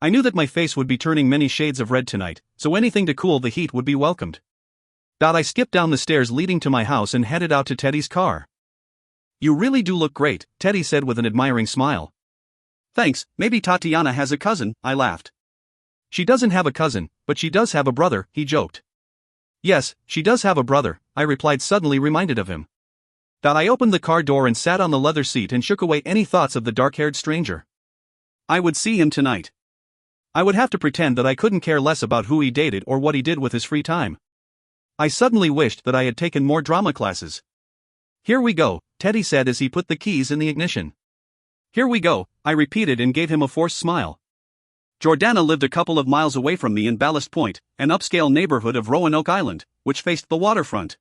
I knew that my face would be turning many shades of red tonight, so anything to cool the heat would be welcomed. I skipped down the stairs leading to my house and headed out to Teddy's car. You really do look great, Teddy said with an admiring smile. Thanks, maybe Tatiana has a cousin, I laughed. She doesn't have a cousin, but she does have a brother, he joked. Yes, she does have a brother, I replied, suddenly reminded of him. I opened the car door and sat on the leather seat and shook away any thoughts of the dark-haired stranger. I would see him tonight. I would have to pretend that I couldn't care less about who he dated or what he did with his free time. I suddenly wished that I had taken more drama classes. Here we go, Teddy said as he put the keys in the ignition. Here we go, I repeated and gave him a forced smile. Jordana lived a couple of miles away from me in Ballast Point, an upscale neighborhood of Roanoke Island, which faced the waterfront.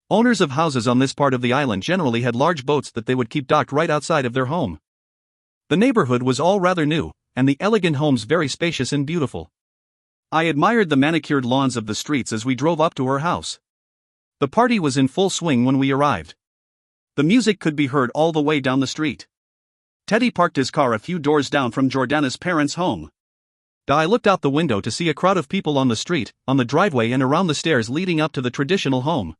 Owners of houses on this part of the island generally had large boats that they would keep docked right outside of their home. The neighborhood was all rather new, and the elegant homes very spacious and beautiful. I admired the manicured lawns of the streets as we drove up to her house. The party was in full swing when we arrived. The music could be heard all the way down the street. Teddy parked his car a few doors down from Jordana's parents' home. I looked out the window to see a crowd of people on the street, on the driveway and around the stairs leading up to the traditional home.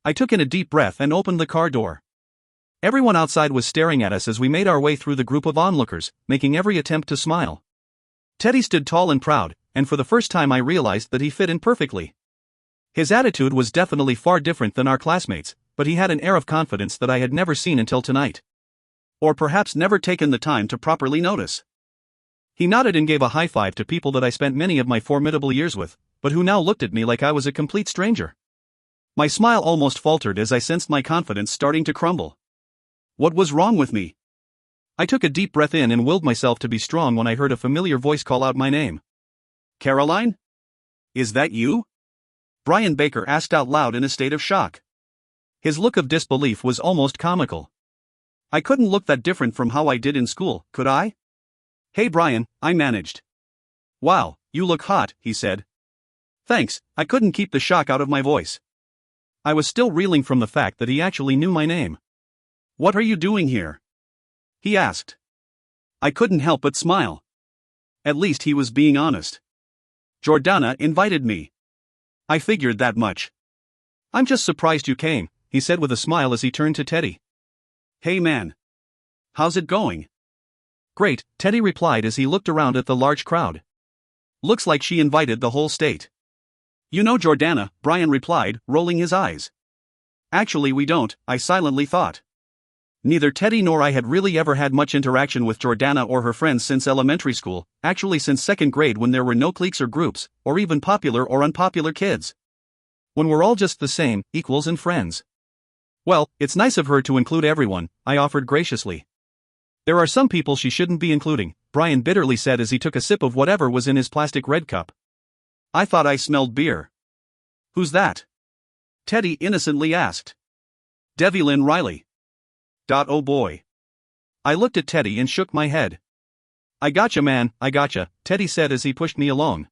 I took in a deep breath and opened the car door. Everyone outside was staring at us as we made our way through the group of onlookers, making every attempt to smile. Teddy stood tall and proud, and for the first time I realized that he fit in perfectly. His attitude was definitely far different than our classmates, but he had an air of confidence that I had never seen until tonight. Or perhaps never taken the time to properly notice. He nodded and gave a high five to people that I spent many of my formidable years with, but who now looked at me like I was a complete stranger. My smile almost faltered as I sensed my confidence starting to crumble. What was wrong with me? I took a deep breath in and willed myself to be strong when I heard a familiar voice call out my name. Caroline? Is that you? Brian Baker asked out loud in a state of shock. His look of disbelief was almost comical. I couldn't look that different from how I did in school, could I? Hey Brian, I managed. Wow, you look hot, he said. Thanks, I couldn't keep the shock out of my voice. I was still reeling from the fact that he actually knew my name. What are you doing here? He asked. I couldn't help but smile. At least he was being honest. Jordana invited me. I figured that much. I'm just surprised you came, he said with a smile as he turned to Teddy. Hey man. How's it going? Great, Teddy replied as he looked around at the large crowd. Looks like she invited the whole state. You know Jordana, Brian replied, rolling his eyes. Actually we don't, I silently thought. Neither Teddy nor I had really ever had much interaction with Jordana or her friends since elementary school, actually since second grade when there were no cliques or groups, or even popular or unpopular kids. When we're all just the same, equals and friends. Well, it's nice of her to include everyone, I offered graciously. There are some people she shouldn't be including, Brian bitterly said as he took a sip of whatever was in his plastic red cup. I thought I smelled beer. Who's that? Teddy innocently asked. Devylyn Riley. Oh boy. I looked at Teddy and shook my head. I gotcha man, I gotcha, Teddy said as he pushed me along.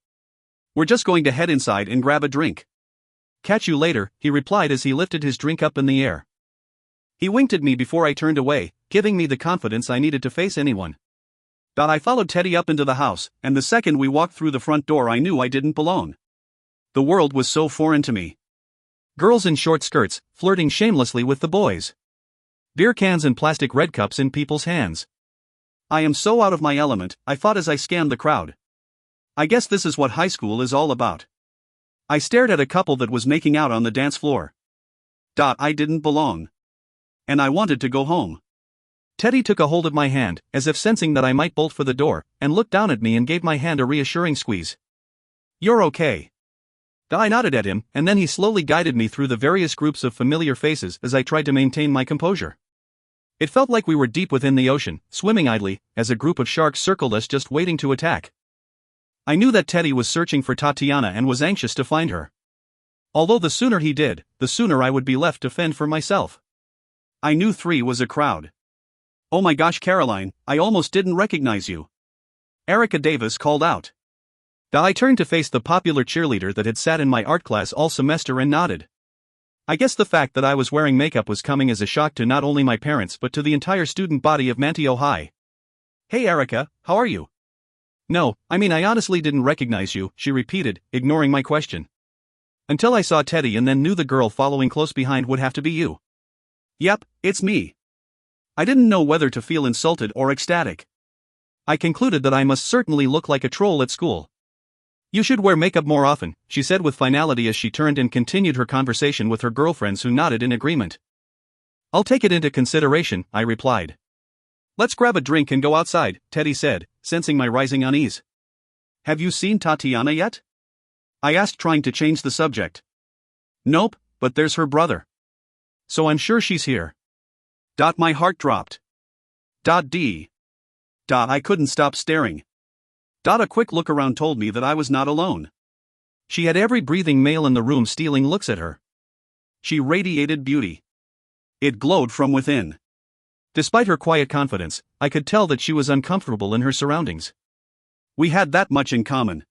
We're just going to head inside and grab a drink. Catch you later, he replied as he lifted his drink up in the air. He winked at me before I turned away, giving me the confidence I needed to face anyone. I followed Teddy up into the house, and the second we walked through the front door I knew I didn't belong. The world was so foreign to me. Girls in short skirts, flirting shamelessly with the boys. Beer cans and plastic red cups in people's hands. I am so out of my element, I thought as I scanned the crowd. I guess this is what high school is all about. I stared at a couple that was making out on the dance floor. I didn't belong. And I wanted to go home. Teddy took a hold of my hand, as if sensing that I might bolt for the door, and looked down at me and gave my hand a reassuring squeeze. You're okay. I nodded at him, and then he slowly guided me through the various groups of familiar faces as I tried to maintain my composure. It felt like we were deep within the ocean, swimming idly, as a group of sharks circled us just waiting to attack. I knew that Teddy was searching for Tatiana and was anxious to find her. Although the sooner he did, the sooner I would be left to fend for myself. I knew 3 was a crowd. Oh my gosh, Caroline, I almost didn't recognize you. Erica Davis called out. I turned to face the popular cheerleader that had sat in my art class all semester and nodded. I guess the fact that I was wearing makeup was coming as a shock to not only my parents but to the entire student body of Manteo High. Hey Erica, how are you? No, I mean I honestly didn't recognize you, she repeated, ignoring my question. Until I saw Teddy and then knew the girl following close behind would have to be you. Yep, it's me. I didn't know whether to feel insulted or ecstatic. I concluded that I must certainly look like a troll at school. You should wear makeup more often, she said with finality as she turned and continued her conversation with her girlfriends who nodded in agreement. I'll take it into consideration, I replied. Let's grab a drink and go outside, Teddy said, sensing my rising unease. Have you seen Tatiana yet? I asked, trying to change the subject. Nope, but there's her brother. So I'm sure she's here. My heart dropped. I couldn't stop staring. A quick look around told me that I was not alone. She had every breathing male in the room stealing looks at her. She radiated beauty. It glowed from within. Despite her quiet confidence, I could tell that she was uncomfortable in her surroundings. We had that much in common.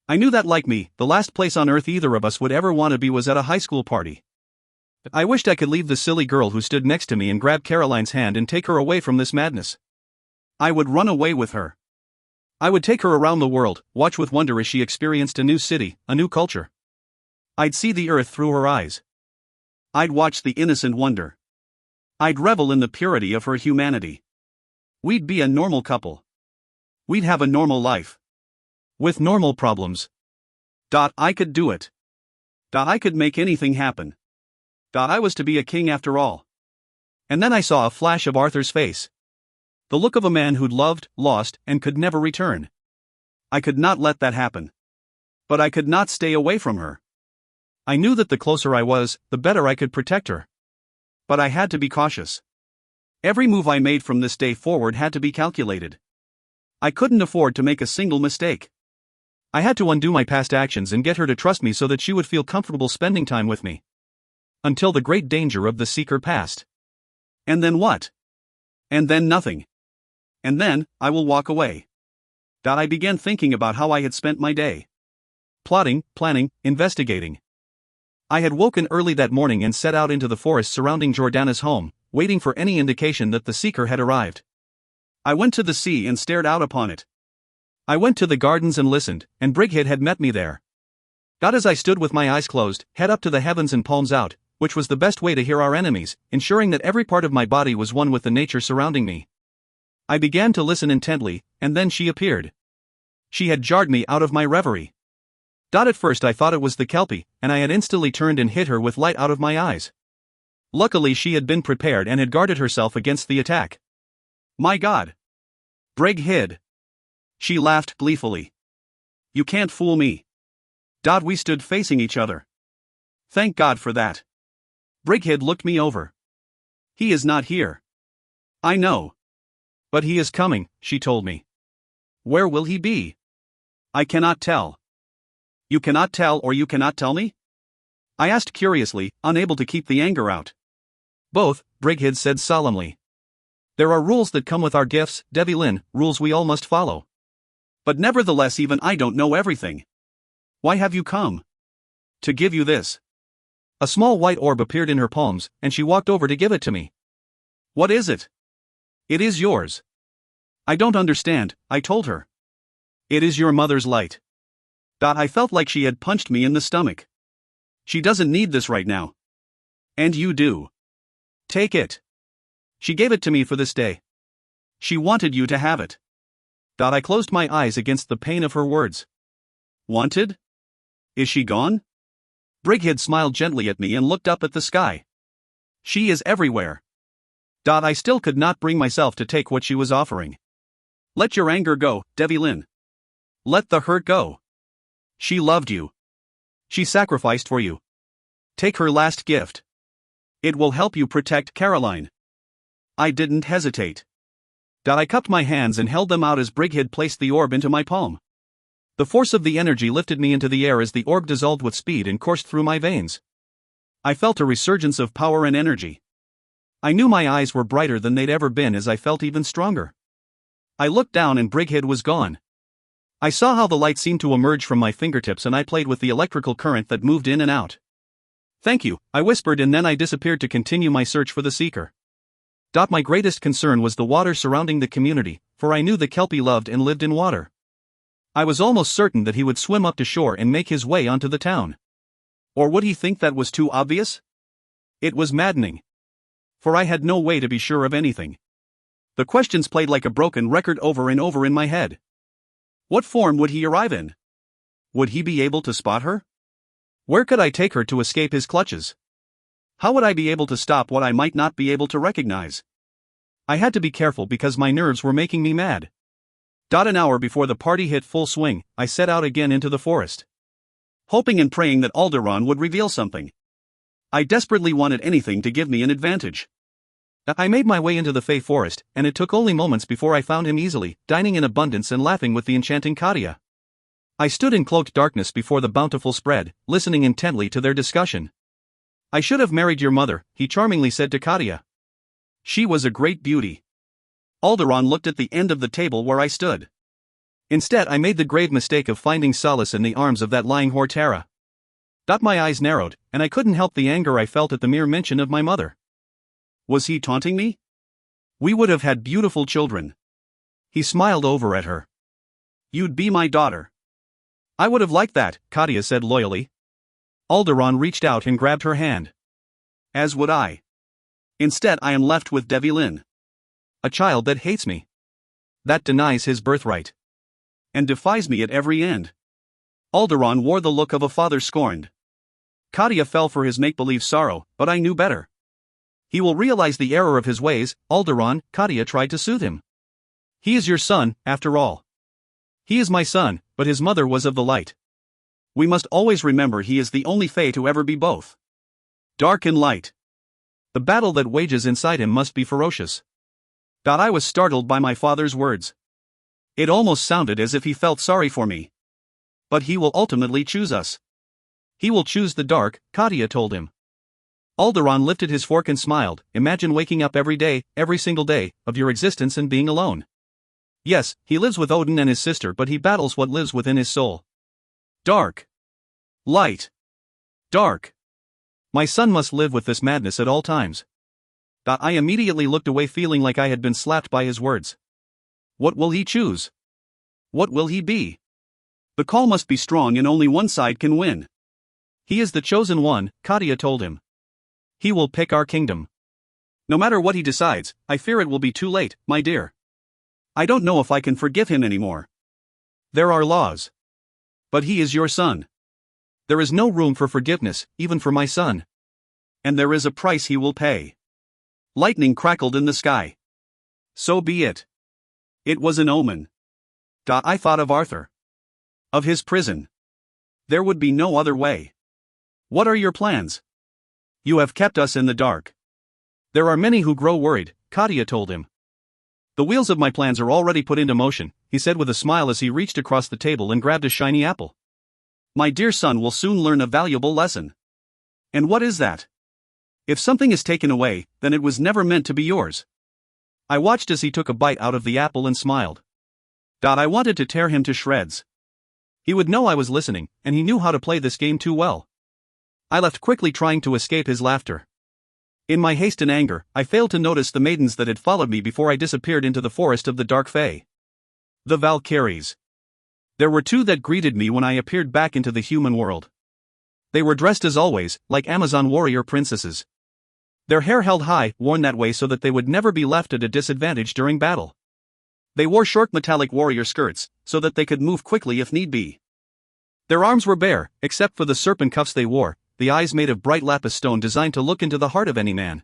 I knew that, like me, the last place on earth either of us would ever want to be was at a high school party. I wished I could leave the silly girl who stood next to me and grab Caroline's hand and take her away from this madness. I would run away with her. I would take her around the world, watch with wonder as she experienced a new city, a new culture. I'd see the earth through her eyes. I'd watch the innocent wonder. I'd revel in the purity of her humanity. We'd be a normal couple. We'd have a normal life. With normal problems. I could do it. I could make anything happen. I was to be a king after all. And then I saw a flash of Arthur's face. The look of a man who'd loved, lost, and could never return. I could not let that happen. But I could not stay away from her. I knew that the closer I was, the better I could protect her. But I had to be cautious. Every move I made from this day forward had to be calculated. I couldn't afford to make a single mistake. I had to undo my past actions and get her to trust me so that she would feel comfortable spending time with me. Until the great danger of the seeker passed. And then what? And then nothing. And then, I will walk away. I began thinking about how I had spent my day. Plotting, planning, investigating. I had woken early that morning and set out into the forest surrounding Jordana's home, waiting for any indication that the seeker had arrived. I went to the sea and stared out upon it. I went to the gardens and listened, and Brighead had met me there. As I stood with my eyes closed, head up to the heavens and palms out, which was the best way to hear our enemies, ensuring that every part of my body was one with the nature surrounding me. I began to listen intently, and then she appeared. She had jarred me out of my reverie. At first I thought it was the Kelpie, and I had instantly turned and hit her with light out of my eyes. Luckily she had been prepared and had guarded herself against the attack. My God! Brig hid. She laughed gleefully. You can't fool me. We stood facing each other. Thank God for that. Brighead looked me over. He is not here. I know. But he is coming, she told me. Where will he be? I cannot tell. You cannot tell, or you cannot tell me? I asked curiously, unable to keep the anger out. Both, Brighead said solemnly. There are rules that come with our gifts, Devlin, rules we all must follow. But nevertheless even I don't know everything. Why have you come? To give you this. A small white orb appeared in her palms, and she walked over to give it to me. What is it? It is yours. I don't understand, I told her. It is your mother's light. I felt like she had punched me in the stomach. She doesn't need this right now. And you do. Take it. She gave it to me for this day. She wanted you to have it. I closed my eyes against the pain of her words. Wanted? Is she gone? Brigid smiled gently at me and looked up at the sky. She is everywhere. I still could not bring myself to take what she was offering. Let your anger go, Devlin. Let the hurt go. She loved you. She sacrificed for you. Take her last gift. It will help you protect Caroline. I didn't hesitate. I cupped my hands and held them out as Brigid placed the orb into my palm. The force of the energy lifted me into the air as the orb dissolved with speed and coursed through my veins. I felt a resurgence of power and energy. I knew my eyes were brighter than they'd ever been as I felt even stronger. I looked down and Brigid was gone. I saw how the light seemed to emerge from my fingertips and I played with the electrical current that moved in and out. Thank you, I whispered, and then I disappeared to continue my search for the seeker. My greatest concern was the water surrounding the community, for I knew the Kelpie loved and lived in water. I was almost certain that he would swim up to shore and make his way onto the town. Or would he think that was too obvious? It was maddening. For I had no way to be sure of anything. The questions played like a broken record over and over in my head. What form would he arrive in? Would he be able to spot her? Where could I take her to escape his clutches? How would I be able to stop what I might not be able to recognize? I had to be careful because my nerves were making me mad. An hour before the party hit full swing, I set out again into the forest. Hoping and praying that Alderaan would reveal something. I desperately wanted anything to give me an advantage. I made my way into the Fey forest, and it took only moments before I found him easily, dining in abundance and laughing with the enchanting Katia. I stood in cloaked darkness before the bountiful spread, listening intently to their discussion. I should have married your mother, he charmingly said to Katia. She was a great beauty. Alderaan looked at the end of the table where I stood. Instead, I made the grave mistake of finding solace in the arms of that lying Hortera. My eyes narrowed, and I couldn't help the anger I felt at the mere mention of my mother. Was he taunting me? We would have had beautiful children. He smiled over at her. You'd be my daughter. I would have liked that, Katia said loyally. Alderaan reached out and grabbed her hand. As would I. Instead, I am left with Devlin. A child that hates me. That denies his birthright. And defies me at every end. Alderaan wore the look of a father scorned. Katia fell for his make-believe sorrow, but I knew better. He will realize the error of his ways, Alderaan, Katia tried to soothe him. He is your son, after all. He is my son, but his mother was of the light. We must always remember he is the only Fae to ever be both. Dark and light. The battle that wages inside him must be ferocious. I was startled by my father's words. It almost sounded as if he felt sorry for me. But he will ultimately choose us. He will choose the dark, Katia told him. Alderaan lifted his fork and smiled. Imagine waking up every day, every single day, of your existence and being alone. Yes, he lives with Odin and his sister, but he battles what lives within his soul. Dark. Light. Dark. My son must live with this madness at all times. I immediately looked away, feeling like I had been slapped by his words. What will he choose? What will he be? The call must be strong and only one side can win. He is the chosen one, Katia told him. He will pick our kingdom. No matter what he decides, I fear it will be too late, my dear. I don't know if I can forgive him anymore. There are laws. But he is your son. There is no room for forgiveness, even for my son. And there is a price he will pay. Lightning crackled in the sky. So be it. It was an omen. I thought of Arthur. Of his prison. There would be no other way. What are your plans? You have kept us in the dark. There are many who grow worried, Katia told him. The wheels of my plans are already put into motion, he said with a smile as he reached across the table and grabbed a shiny apple. My dear son will soon learn a valuable lesson. And what is that? If something is taken away, then it was never meant to be yours. I watched as he took a bite out of the apple and smiled. I wanted to tear him to shreds. He would know I was listening, and he knew how to play this game too well. I left quickly, trying to escape his laughter. In my haste and anger, I failed to notice the maidens that had followed me before I disappeared into the forest of the Dark Fae. The Valkyries. There were two that greeted me when I appeared back into the human world. They were dressed as always, like Amazon warrior princesses. Their hair held high, worn that way so that they would never be left at a disadvantage during battle. They wore short metallic warrior skirts, so that they could move quickly if need be. Their arms were bare, except for the serpent cuffs they wore, the eyes made of bright lapis stone designed to look into the heart of any man.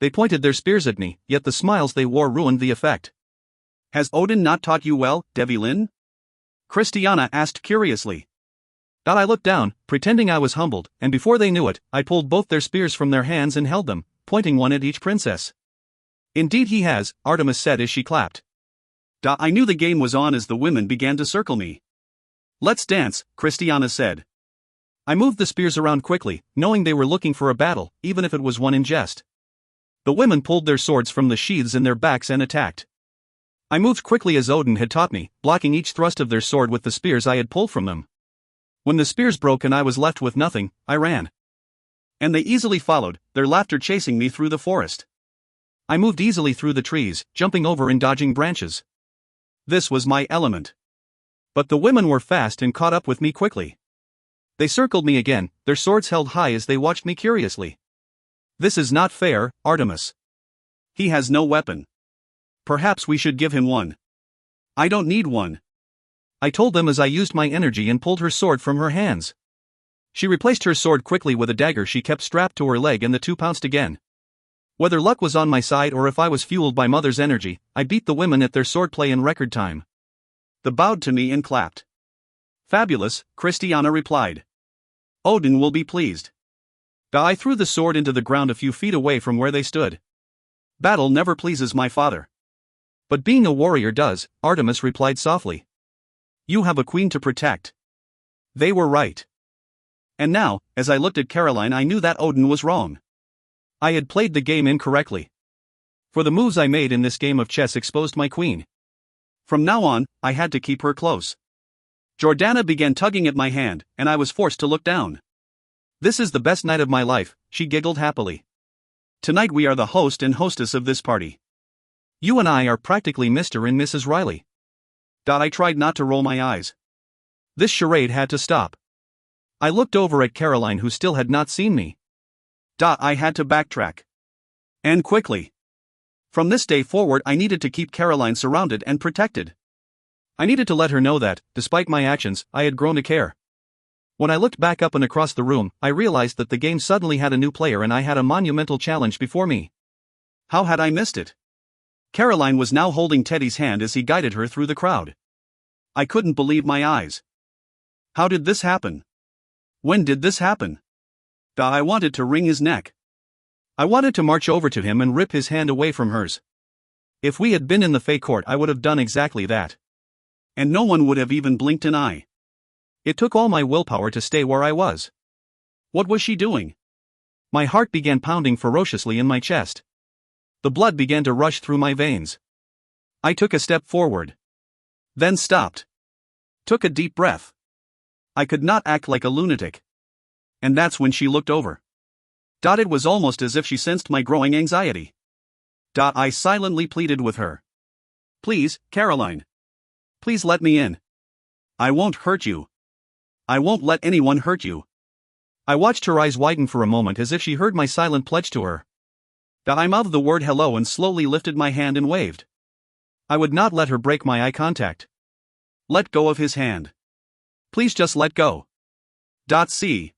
They pointed their spears at me, yet the smiles they wore ruined the effect. Has Odin not taught you well, Devilin? Christiana asked curiously. I looked down, pretending I was humbled, and before they knew it, I pulled both their spears from their hands and held them, pointing one at each princess. Indeed he has, Artemis said as she clapped. I knew the game was on as the women began to circle me. Let's dance, Christiana said. I moved the spears around quickly, knowing they were looking for a battle, even if it was one in jest. The women pulled their swords from the sheaths in their backs and attacked. I moved quickly as Odin had taught me, blocking each thrust of their sword with the spears I had pulled from them. When the spears broke and I was left with nothing, I ran. And they easily followed, their laughter chasing me through the forest. I moved easily through the trees, jumping over and dodging branches. This was my element. But the women were fast and caught up with me quickly. They circled me again, their swords held high as they watched me curiously. This is not fair, Artemis. He has no weapon. Perhaps we should give him one. I don't need one, I told them as I used my energy and pulled her sword from her hands. She replaced her sword quickly with a dagger she kept strapped to her leg and the two pounced again. Whether luck was on my side or if I was fueled by mother's energy, I beat the women at their swordplay in record time. They bowed to me and clapped. Fabulous, Christiana replied. Odin will be pleased. I threw the sword into the ground a few feet away from where they stood. Battle never pleases my father. But being a warrior does, Artemis replied softly. You have a queen to protect. They were right. And now, as I looked at Caroline, I knew that Odin was wrong. I had played the game incorrectly. For the moves I made in this game of chess exposed my queen. From now on, I had to keep her close. Jordana began tugging at my hand, and I was forced to look down. This is the best night of my life, she giggled happily. Tonight we are the host and hostess of this party. You and I are practically Mr. and Mrs. Riley. I tried not to roll my eyes. This charade had to stop. I looked over at Caroline, who still had not seen me. I had to backtrack. And quickly. From this day forward, I needed to keep Caroline surrounded and protected. I needed to let her know that, despite my actions, I had grown to care. When I looked back up and across the room, I realized that the game suddenly had a new player and I had a monumental challenge before me. How had I missed it? Caroline was now holding Teddy's hand as he guided her through the crowd. I couldn't believe my eyes. How did this happen? When did this happen? I wanted to wring his neck. I wanted to march over to him and rip his hand away from hers. If we had been in the Fae court, I would have done exactly that. And no one would have even blinked an eye. It took all my willpower to stay where I was. What was she doing? My heart began pounding ferociously in my chest. The blood began to rush through my veins. I took a step forward. Then stopped. Took a deep breath. I could not act like a lunatic. And that's when she looked over. It was almost as if she sensed my growing anxiety. I silently pleaded with her. Please, Caroline. Please let me in. I won't hurt you. I won't let anyone hurt you. I watched her eyes widen for a moment as if she heard my silent pledge to her. I mouthed the word hello and slowly lifted my hand and waved. I would not let her break my eye contact. Let go of his hand. Please just let go. See.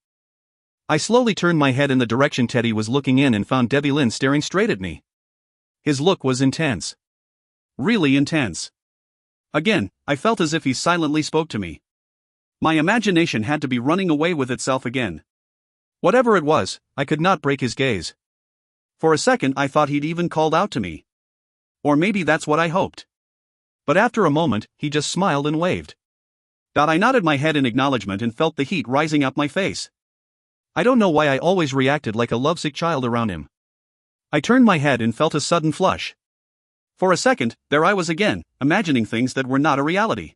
I slowly turned my head in the direction Teddy was looking in and found Devilin staring straight at me. His look was intense. Really intense. Again, I felt as if he silently spoke to me. My imagination had to be running away with itself again. Whatever it was, I could not break his gaze. For a second I thought he'd even called out to me. Or maybe that's what I hoped. But after a moment, he just smiled and waved. I nodded my head in acknowledgement and felt the heat rising up my face. I don't know why I always reacted like a lovesick child around him. I turned my head and felt a sudden flush. For a second, there I was again, imagining things that were not a reality.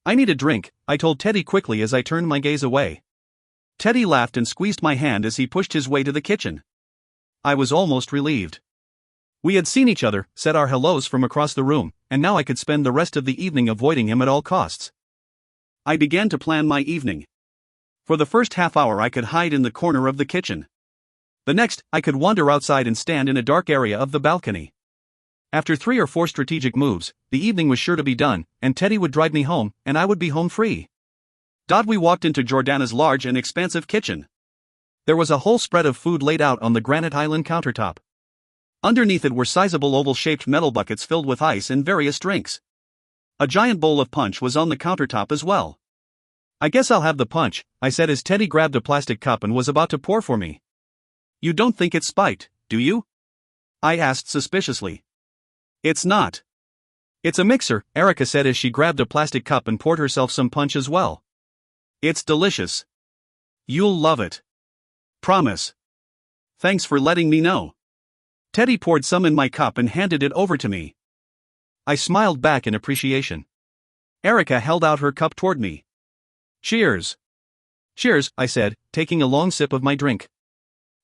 I need a drink, I told Teddy quickly as I turned my gaze away. Teddy laughed and squeezed my hand as he pushed his way to the kitchen. I was almost relieved. We had seen each other, said our hellos from across the room, and now I could spend the rest of the evening avoiding him at all costs. I began to plan my evening. For the first half hour I could hide in the corner of the kitchen. The next, I could wander outside and stand in a dark area of the balcony. After 3 or 4 strategic moves, the evening was sure to be done, and Teddy would drive me home, and I would be home free. We walked into Jordana's large and expansive kitchen. There was a whole spread of food laid out on the granite island countertop. Underneath it were sizable oval-shaped metal buckets filled with ice and various drinks. A giant bowl of punch was on the countertop as well. I guess I'll have the punch, I said as Teddy grabbed a plastic cup and was about to pour for me. You don't think it's spiked, do you? I asked suspiciously. It's not. It's a mixer, Erica said as she grabbed a plastic cup and poured herself some punch as well. It's delicious. You'll love it. Promise. Thanks for letting me know. Teddy poured some in my cup and handed it over to me. I smiled back in appreciation. Erica held out her cup toward me. Cheers. Cheers, I said, taking a long sip of my drink.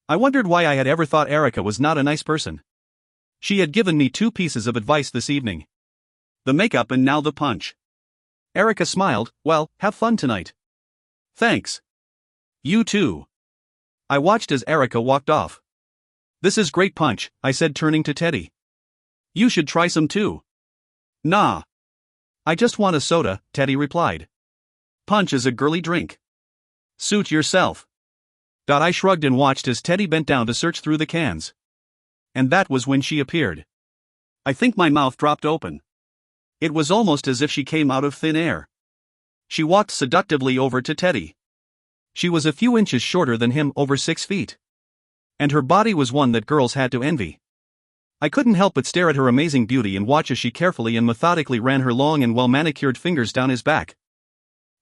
I wondered why I had ever thought Erica was not a nice person. She had given me 2 pieces of advice this evening. The makeup and now the punch. Erica smiled, well, have fun tonight. Thanks. You too. I watched as Erica walked off. This is great punch, I said turning to Teddy. You should try some too. Nah. I just want a soda, Teddy replied. Punch is a girly drink. Suit yourself. I shrugged and watched as Teddy bent down to search through the cans. And that was when she appeared. I think my mouth dropped open. It was almost as if she came out of thin air. She walked seductively over to Teddy. She was a few inches shorter than him, over 6 feet. And her body was one that girls had to envy. I couldn't help but stare at her amazing beauty and watch as she carefully and methodically ran her long and well-manicured fingers down his back.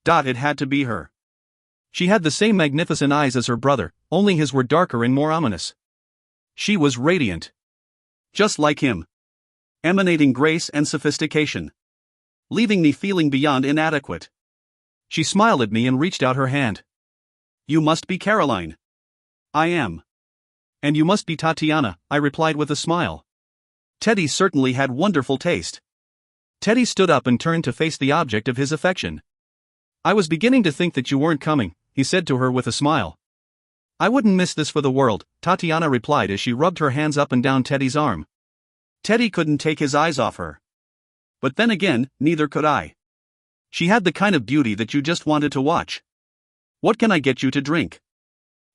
It had to be her. She had the same magnificent eyes as her brother, only his were darker and more ominous. She was radiant. Just like him. Emanating grace and sophistication. Leaving me feeling beyond inadequate. She smiled at me and reached out her hand. You must be Caroline. I am. And you must be Tatiana, I replied with a smile. Teddy certainly had wonderful taste. Teddy stood up and turned to face the object of his affection. I was beginning to think that you weren't coming, he said to her with a smile. I wouldn't miss this for the world, Tatiana replied as she rubbed her hands up and down Teddy's arm. Teddy couldn't take his eyes off her. But then again, neither could I. She had the kind of beauty that you just wanted to watch. What can I get you to drink?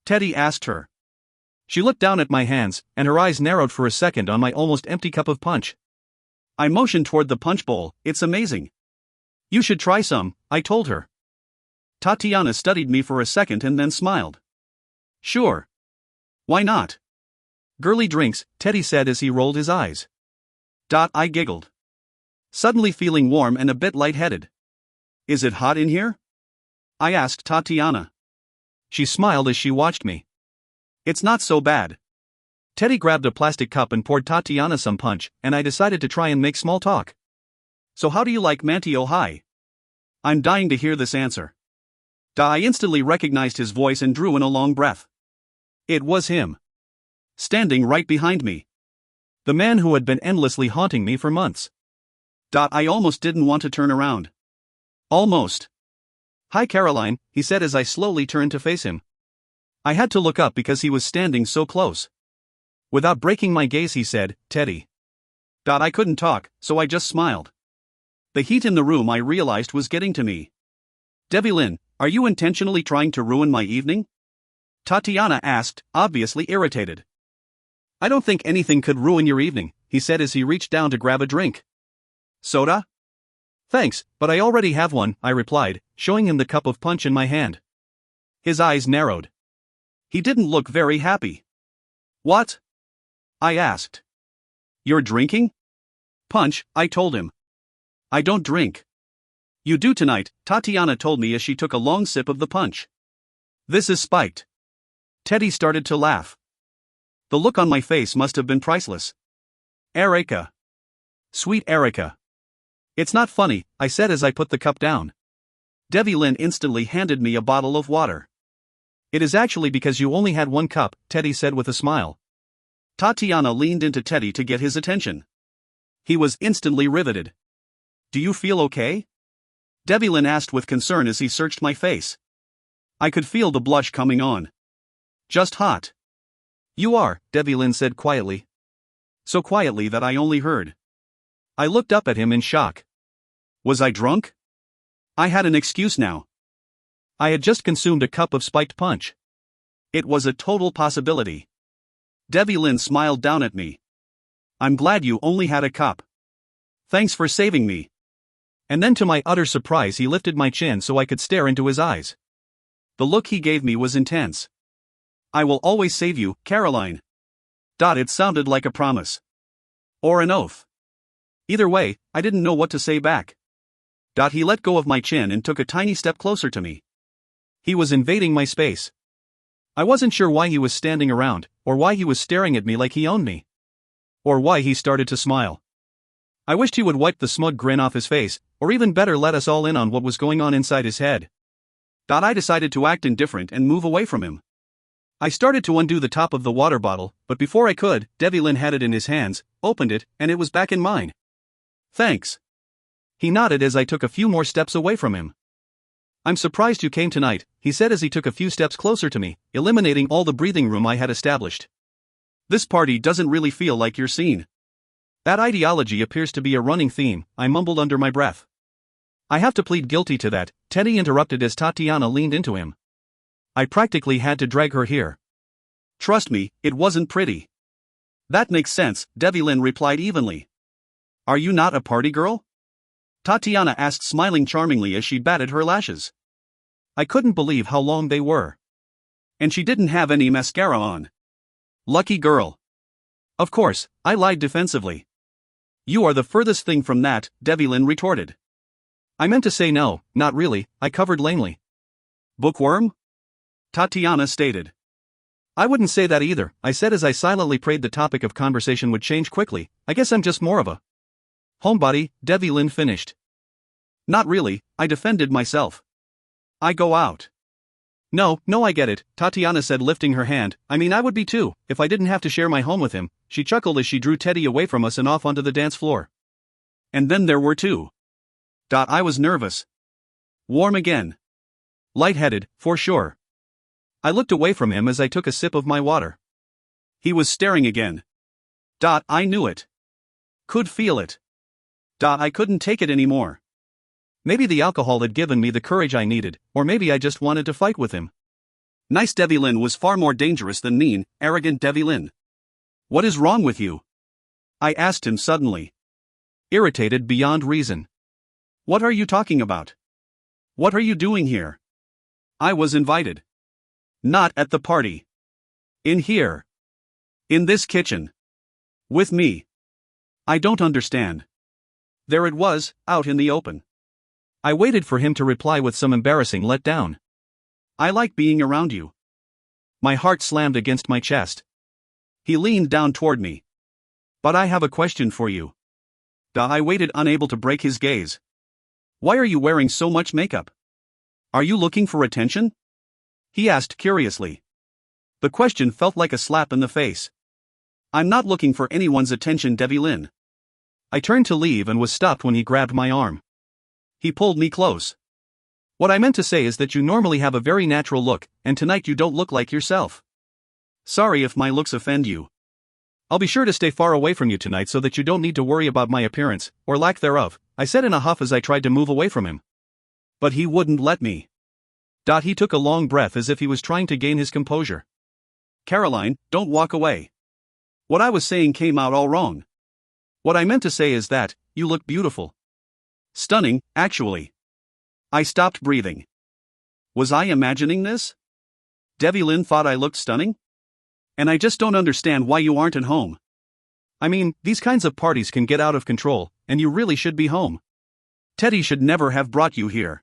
Teddy asked her. She looked down at my hands, and her eyes narrowed for a second on my almost empty cup of punch. I motioned toward the punch bowl. It's amazing. You should try some, I told her. Tatiana studied me for a second and then smiled. Sure. Why not? Girly drinks, Teddy said as he rolled his eyes. I giggled. Suddenly feeling warm and a bit lightheaded. Is it hot in here? I asked Tatiana. She smiled as she watched me. It's not so bad. Teddy grabbed a plastic cup and poured Tatiana some punch, and I decided to try and make small talk. So how do you like Manteo High? I'm dying to hear this answer. I instantly recognized his voice and drew in a long breath. It was him. Standing right behind me. The man who had been endlessly haunting me for months. I almost didn't want to turn around. Almost. Hi Caroline, he said as I slowly turned to face him. I had to look up because he was standing so close. Without breaking my gaze he said, Teddy. I couldn't talk, so I just smiled. The heat in the room I realized was getting to me. Devlin, are you intentionally trying to ruin my evening? Tatiana asked, obviously irritated. I don't think anything could ruin your evening, he said as he reached down to grab a drink. Soda? Thanks, but I already have one, I replied, showing him the cup of punch in my hand. His eyes narrowed. He didn't look very happy. What? I asked. You're drinking? Punch, I told him. I don't drink. You do tonight, Tatiana told me as she took a long sip of the punch. This is spiked. Teddy started to laugh. The look on my face must have been priceless. Erica. Sweet Erica. It's not funny, I said as I put the cup down. Devlin instantly handed me a bottle of water. It is actually because you only had one cup, Teddy said with a smile. Tatiana leaned into Teddy to get his attention. He was instantly riveted. "Do you feel okay?" Devlin asked with concern as he searched my face. I could feel the blush coming on. "Just hot." "You are," Devlin said quietly. So quietly that I only heard. I looked up at him in shock. Was I drunk? I had an excuse now. I had just consumed a cup of spiked punch. It was a total possibility. Devlin smiled down at me. "I'm glad you only had a cup. Thanks for saving me." And then to my utter surprise he lifted my chin so I could stare into his eyes. The look he gave me was intense. "I will always save you, Caroline." It sounded like a promise. Or an oath. Either way, I didn't know what to say back. He let go of my chin and took a tiny step closer to me. He was invading my space. I wasn't sure why he was standing around, or why he was staring at me like he owned me. Or why he started to smile. I wished he would wipe the smug grin off his face, or even better let us all in on what was going on inside his head. I decided to act indifferent and move away from him. I started to undo the top of the water bottle, but before I could, Devlin had it in his hands, opened it, and it was back in mine. "Thanks." He nodded as I took a few more steps away from him. "I'm surprised you came tonight," he said as he took a few steps closer to me, eliminating all the breathing room I had established. "This party doesn't really feel like your scene." "That ideology appears to be a running theme," I mumbled under my breath. "I have to plead guilty to that," Teddy interrupted as Tatiana leaned into him. "I practically had to drag her here." "Trust me, it wasn't pretty." "That makes sense," Devlin replied evenly. "Are you not a party girl?" Tatiana asked, smiling charmingly as she batted her lashes. I couldn't believe how long they were. "And she didn't have any mascara on." "Lucky girl." "Of course," I lied defensively. "You are the furthest thing from that," Devlin retorted. "I meant to say no, not really," I covered lamely. "Bookworm?" Tatiana stated. "I wouldn't say that either," I said as I silently prayed the topic of conversation would change quickly. "I guess I'm just more of a homebody," Devlin finished. "Not really," I defended myself. "I go out." No, I get it," Tatiana said, lifting her hand. "I mean, I would be too, if I didn't have to share my home with him." She chuckled as she drew Teddy away from us and off onto the dance floor. And then there were two. I was nervous. Warm again. Lightheaded, for sure. I looked away from him as I took a sip of my water. He was staring again. I knew it. Could feel it. I couldn't take it anymore. Maybe the alcohol had given me the courage I needed, or maybe I just wanted to fight with him. Nice Devlin was far more dangerous than mean, arrogant Devlin. "What is wrong with you?" I asked him suddenly. Irritated beyond reason. "What are you talking about? What are you doing here?" I was invited. Not at the party. In here. In this kitchen. With me. I don't understand. There it was, out in the open. I waited for him to reply with some embarrassing letdown. "I like being around you." My heart slammed against my chest. He leaned down toward me. "But I have a question for you." I waited, unable to break his gaze. "Why are you wearing so much makeup? Are you looking for attention?" He asked curiously. The question felt like a slap in the face. "I'm not looking for anyone's attention, Devlin." I turned to leave and was stopped when he grabbed my arm. He pulled me close. "What I meant to say is that you normally have a very natural look, and tonight you don't look like yourself." "Sorry if my looks offend you." "I'll be sure to stay far away from you tonight so that you don't need to worry about my appearance, or lack thereof," I said in a huff as I tried to move away from him. But he wouldn't let me. He took a long breath as if he was trying to gain his composure. "Caroline, don't walk away. What I was saying came out all wrong. What I meant to say is that, you look beautiful. Stunning, actually." I stopped breathing. Was I imagining this? Devlin thought I looked stunning? "And I just don't understand why you aren't at home." "I mean, these kinds of parties can get out of control, and you really should be home. Teddy should never have brought you here."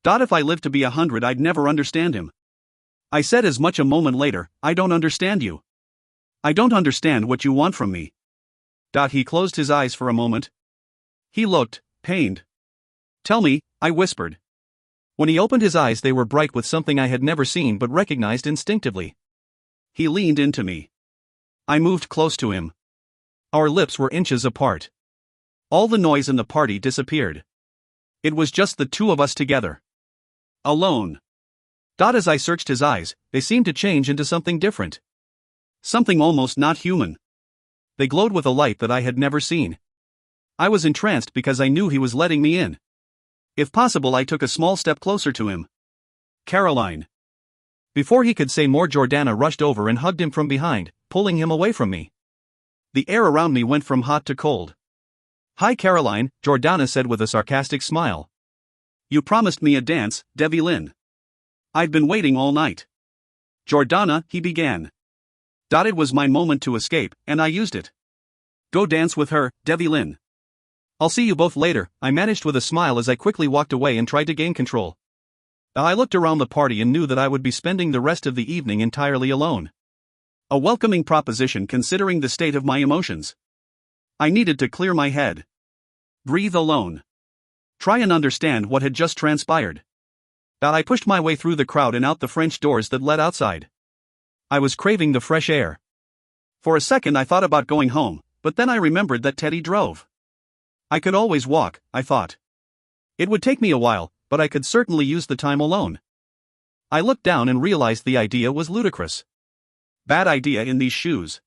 If I lived to be 100, I'd never understand him." I said as much a moment later. "I don't understand you. I don't understand what you want from me." He closed his eyes for a moment. He looked pained. "Tell me," I whispered. When he opened his eyes, they were bright with something I had never seen but recognized instinctively. He leaned into me. I moved close to him. Our lips were inches apart. All the noise in the party disappeared. It was just the two of us together. Alone. As I searched his eyes, they seemed to change into something different. Something almost not human. They glowed with a light that I had never seen. I was entranced because I knew he was letting me in. If possible, I took a small step closer to him. Caroline. Before he could say more, Jordana rushed over and hugged him from behind, pulling him away from me. The air around me went from hot to cold. "Hi Caroline," Jordana said with a sarcastic smile. "You promised me a dance, Devlin. I've been waiting all night." "Jordana," he began. It was my moment to escape, and I used it. "Go dance with her, Devlin." "I'll see you both later," I managed with a smile as I quickly walked away and tried to gain control. I looked around the party and knew that I would be spending the rest of the evening entirely alone. A welcoming proposition considering the state of my emotions. I needed to clear my head. Breathe alone. Try and understand what had just transpired. I pushed my way through the crowd and out the French doors that led outside. I was craving the fresh air. For a second I thought about going home, but then I remembered that Teddy drove. I could always walk, I thought. It would take me a while, but I could certainly use the time alone. I looked down and realized the idea was ludicrous. Bad idea in these shoes.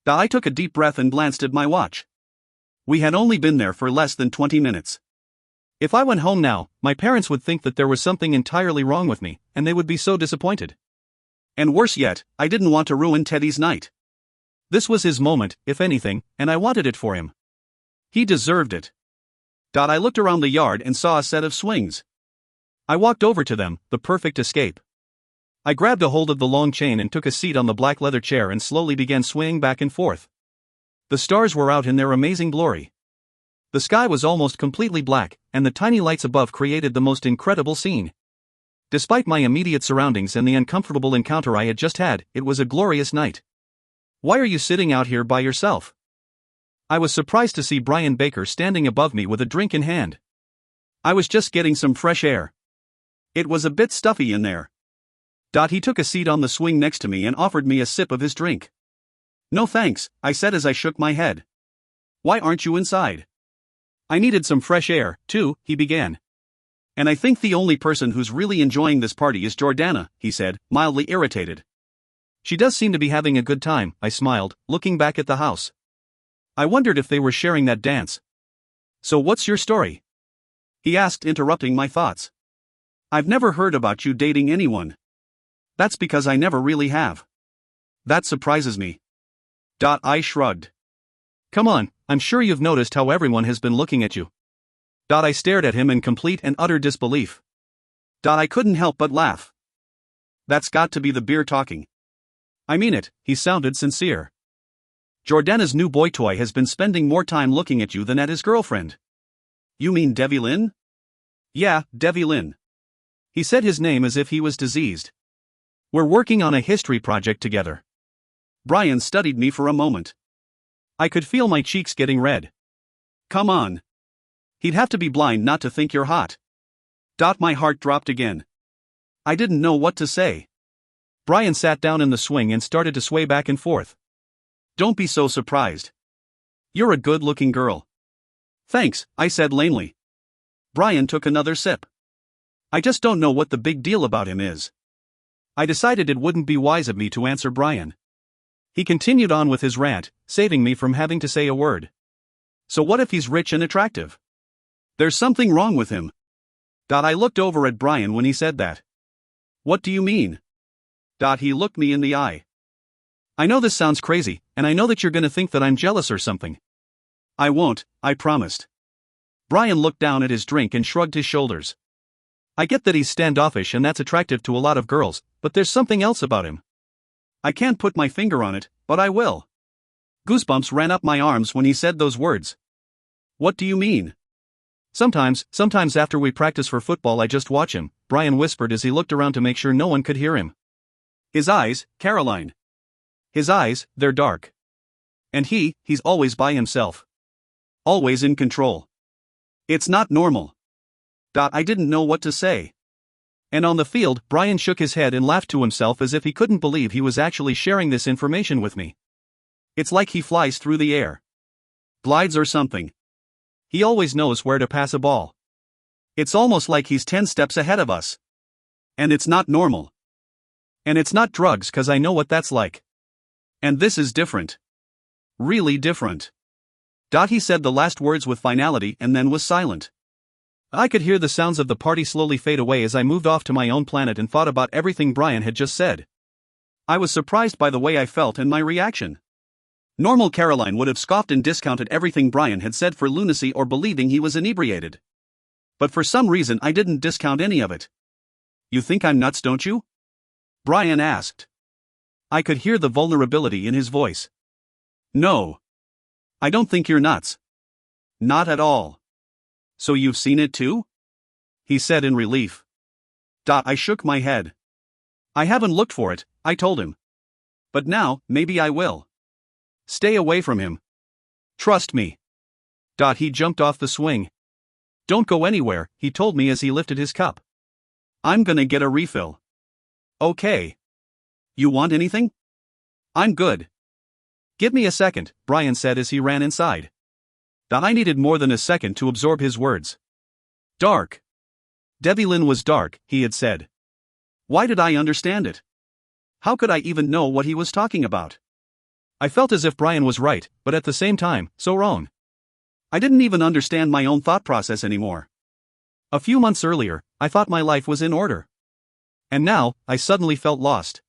I took a deep breath and glanced at my watch. We had only been there for less than 20 minutes. If I went home now, my parents would think that there was something entirely wrong with me, and they would be so disappointed. And worse yet, I didn't want to ruin Teddy's night. This was his moment, if anything, and I wanted it for him. He deserved it. I looked around the yard and saw a set of swings. I walked over to them, the perfect escape. I grabbed a hold of the long chain and took a seat on the black leather chair and slowly began swaying back and forth. The stars were out in their amazing glory. The sky was almost completely black, and the tiny lights above created the most incredible scene. Despite my immediate surroundings and the uncomfortable encounter I had just had, it was a glorious night. "Why are you sitting out here by yourself?" I was surprised to see Brian Baker standing above me with a drink in hand. "I was just getting some fresh air. It was a bit stuffy in there." He took a seat on the swing next to me and offered me a sip of his drink. "No thanks," I said as I shook my head. "Why aren't you inside?" "I needed some fresh air, too," he began. "And I think the only person who's really enjoying this party is Jordana," he said, mildly irritated. "She does seem to be having a good time," I smiled, looking back at the house. I wondered if they were sharing that dance. "So what's your story?" he asked, interrupting my thoughts. "I've never heard about you dating anyone." "That's because I never really have." "That surprises me." I shrugged. "Come on, I'm sure you've noticed how everyone has been looking at you." I stared at him in complete and utter disbelief. I couldn't help but laugh. "That's got to be the beer talking." "I mean it," he sounded sincere. "Jordana's new boy toy has been spending more time looking at you than at his girlfriend." "You mean Devlin?" "Yeah, Devlin." He said his name as if he was diseased. "We're working on a history project together." Brian studied me for a moment. I could feel my cheeks getting red. "Come on. He'd have to be blind not to think you're hot." My heart dropped again. I didn't know what to say. Brian sat down in the swing and started to sway back and forth. "Don't be so surprised. You're a good-looking girl." "Thanks," I said lamely. Brian took another sip. "I just don't know what the big deal about him is." I decided it wouldn't be wise of me to answer Brian. He continued on with his rant, saving me from having to say a word. "So what if he's rich and attractive? There's something wrong with him." I looked over at Brian when he said that. "What do you mean?" He looked me in the eye. "I know this sounds crazy, and I know that you're gonna think that I'm jealous or something." "I won't, I promised." Brian looked down at his drink and shrugged his shoulders. "I get that he's standoffish and that's attractive to a lot of girls, but there's something else about him." "I can't put my finger on it, but I will." Goosebumps ran up my arms when he said those words. "What do you mean?" Sometimes after we practice for football I just watch him," Brian whispered as he looked around to make sure no one could hear him. "His eyes, Caroline. His eyes, they're dark. And he's always by himself. Always in control. It's not normal." I didn't know what to say. And on the field, Brian shook his head and laughed to himself as if he couldn't believe he was actually sharing this information with me. It's like he flies through the air. Glides or something. He always knows where to pass a ball. It's almost like he's 10 steps ahead of us. And it's not normal. And it's not drugs, 'cause I know what that's like. And this is different. Really different. He said the last words with finality and then was silent. I could hear the sounds of the party slowly fade away as I moved off to my own planet and thought about everything Brian had just said. I was surprised by the way I felt and my reaction. Normal Caroline would have scoffed and discounted everything Brian had said for lunacy or believing he was inebriated. But for some reason I didn't discount any of it. You think I'm nuts, don't you? Brian asked. I could hear the vulnerability in his voice. No. I don't think you're nuts. Not at all. So you've seen it too? He said in relief. I shook my head. I haven't looked for it, I told him. But now, maybe I will. Stay away from him. Trust me. He jumped off the swing. Don't go anywhere, he told me as he lifted his cup. I'm gonna get a refill. Okay. You want anything? I'm good. Give me a second, Brian said as he ran inside. I needed more than a second to absorb his words. Dark. Devlin was dark, he had said. Why did I understand it? How could I even know what he was talking about? I felt as if Brian was right, but at the same time, so wrong. I didn't even understand my own thought process anymore. A few months earlier, I thought my life was in order. And now, I suddenly felt lost.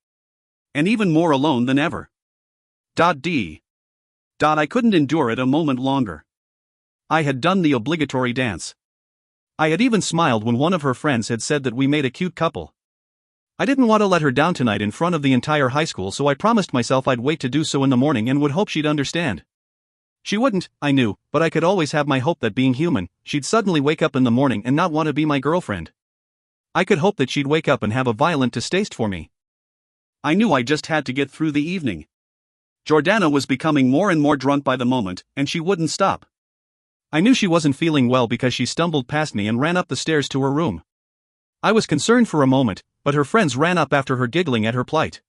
And even more alone than ever. I couldn't endure it a moment longer. I had done the obligatory dance. I had even smiled when one of her friends had said that we made a cute couple. I didn't want to let her down tonight in front of the entire high school, so I promised myself I'd wait to do so in the morning and would hope she'd understand. She wouldn't, I knew, but I could always have my hope that being human, she'd suddenly wake up in the morning and not want to be my girlfriend. I could hope that she'd wake up and have a violent distaste for me. I knew I just had to get through the evening. Jordana was becoming more and more drunk by the moment, and she wouldn't stop. I knew she wasn't feeling well because she stumbled past me and ran up the stairs to her room. I was concerned for a moment, but her friends ran up after her giggling at her plight.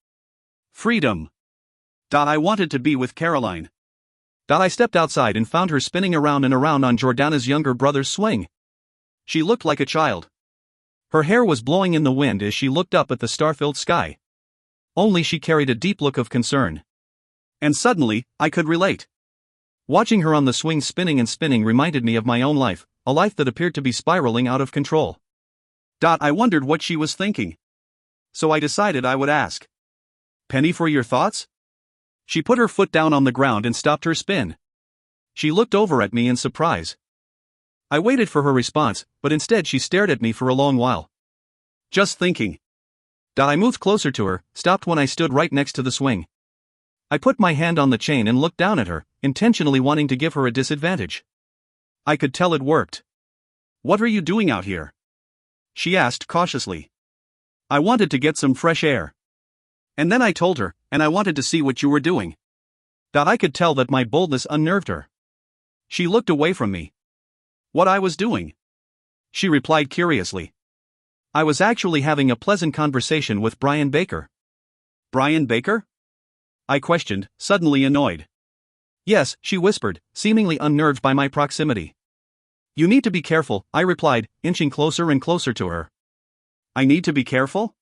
Freedom. I wanted to be with Caroline. I stepped outside and found her spinning around and around on Jordana's younger brother's swing. She looked like a child. Her hair was blowing in the wind as she looked up at the star-filled sky. Only she carried a deep look of concern. And suddenly, I could relate. Watching her on the swing spinning and spinning reminded me of my own life, a life that appeared to be spiraling out of control. I wondered what she was thinking. So I decided I would ask. Penny, for your thoughts? She put her foot down on the ground and stopped her spin. She looked over at me in surprise. I waited for her response, but instead she stared at me for a long while. Just thinking. I moved closer to her, stopped when I stood right next to the swing. I put my hand on the chain and looked down at her, intentionally wanting to give her a disadvantage. I could tell it worked. What are you doing out here? She asked cautiously. I wanted to get some fresh air. And then I told her, and I wanted to see what you were doing. I could tell that my boldness unnerved her. She looked away from me. What I was doing? She replied curiously. I was actually having a pleasant conversation with Brian Baker. Brian Baker? I questioned, suddenly annoyed. Yes, she whispered, seemingly unnerved by my proximity. You need to be careful, I replied, inching closer and closer to her. I need to be careful?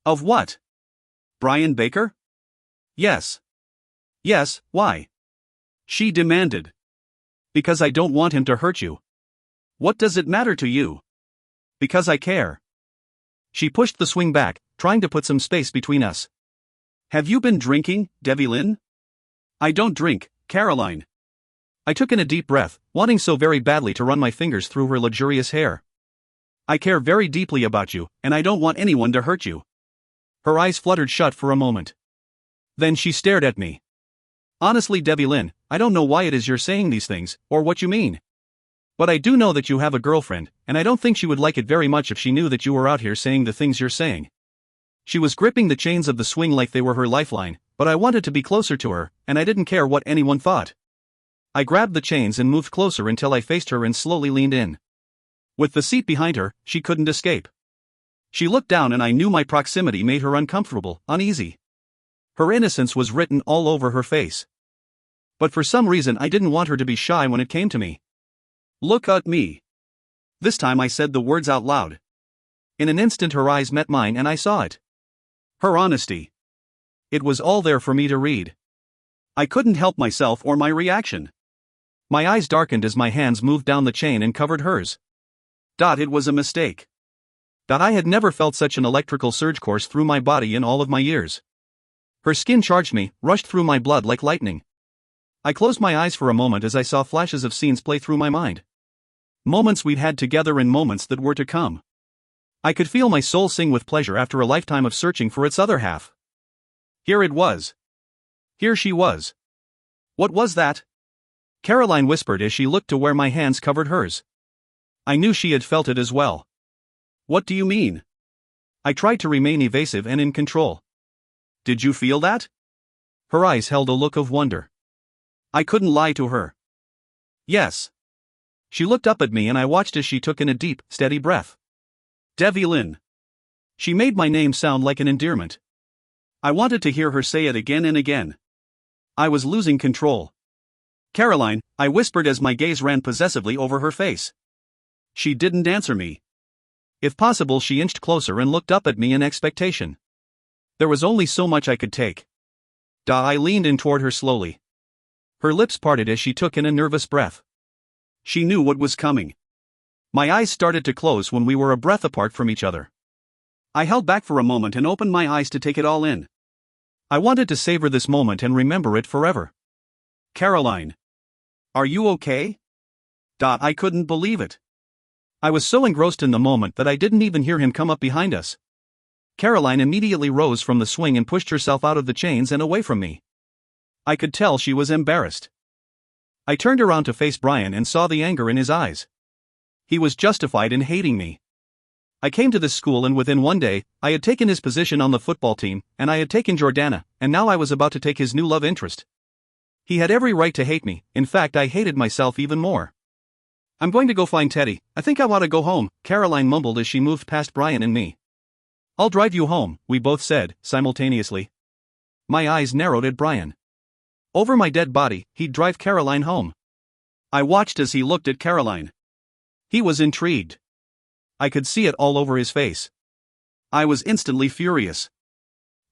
Of what? Brian Baker? Yes. Yes, why? She demanded. Because I don't want him to hurt you. What does it matter to you? Because I care. She pushed the swing back, trying to put some space between us. Have you been drinking, Devlin? I don't drink, Caroline. I took in a deep breath, wanting so very badly to run my fingers through her luxurious hair. I care very deeply about you, and I don't want anyone to hurt you. Her eyes fluttered shut for a moment. Then she stared at me. Honestly, Devlin, I don't know why it is you're saying these things, or what you mean. But I do know that you have a girlfriend, and I don't think she would like it very much if she knew that you were out here saying the things you're saying. She was gripping the chains of the swing like they were her lifeline, but I wanted to be closer to her, and I didn't care what anyone thought. I grabbed the chains and moved closer until I faced her and slowly leaned in. With the seat behind her, she couldn't escape. She looked down and I knew my proximity made her uncomfortable, uneasy. Her innocence was written all over her face. But for some reason I didn't want her to be shy when it came to me. Look at me. This time I said the words out loud. In an instant her eyes met mine and I saw it. Her honesty. It was all there for me to read. I couldn't help myself or my reaction. My eyes darkened as my hands moved down the chain and covered hers. It was a mistake. I had never felt such an electrical surge course through my body in all of my years. Her skin charged me, rushed through my blood like lightning. I closed my eyes for a moment as I saw flashes of scenes play through my mind. Moments we'd had together and moments that were to come. I could feel my soul sing with pleasure after a lifetime of searching for its other half. Here it was. Here she was. What was that? Caroline whispered as she looked to where my hands covered hers. I knew she had felt it as well. What do you mean? I tried to remain evasive and in control. Did you feel that? Her eyes held a look of wonder. I couldn't lie to her. Yes. She looked up at me and I watched as she took in a deep, steady breath. Devlin. She made my name sound like an endearment. I wanted to hear her say it again and again. I was losing control. Caroline, I whispered as my gaze ran possessively over her face. She didn't answer me. If possible, she inched closer and looked up at me in expectation. There was only so much I could take. I leaned in toward her slowly. Her lips parted as she took in a nervous breath. She knew what was coming. My eyes started to close when we were a breath apart from each other. I held back for a moment and opened my eyes to take it all in. I wanted to savor this moment and remember it forever. Caroline. Are you okay? I couldn't believe it. I was so engrossed in the moment that I didn't even hear him come up behind us. Caroline immediately rose from the swing and pushed herself out of the chains and away from me. I could tell she was embarrassed. I turned around to face Brian and saw the anger in his eyes. He was justified in hating me. I came to this school and within one day, I had taken his position on the football team, and I had taken Jordana, and now I was about to take his new love interest. He had every right to hate me. In fact, I hated myself even more. I'm going to go find Teddy. I think I want to go home, Caroline mumbled as she moved past Brian and me. I'll drive you home, we both said, simultaneously. My eyes narrowed at Brian. Over my dead body, he'd drive Caroline home. I watched as he looked at Caroline. He was intrigued. I could see it all over his face. I was instantly furious.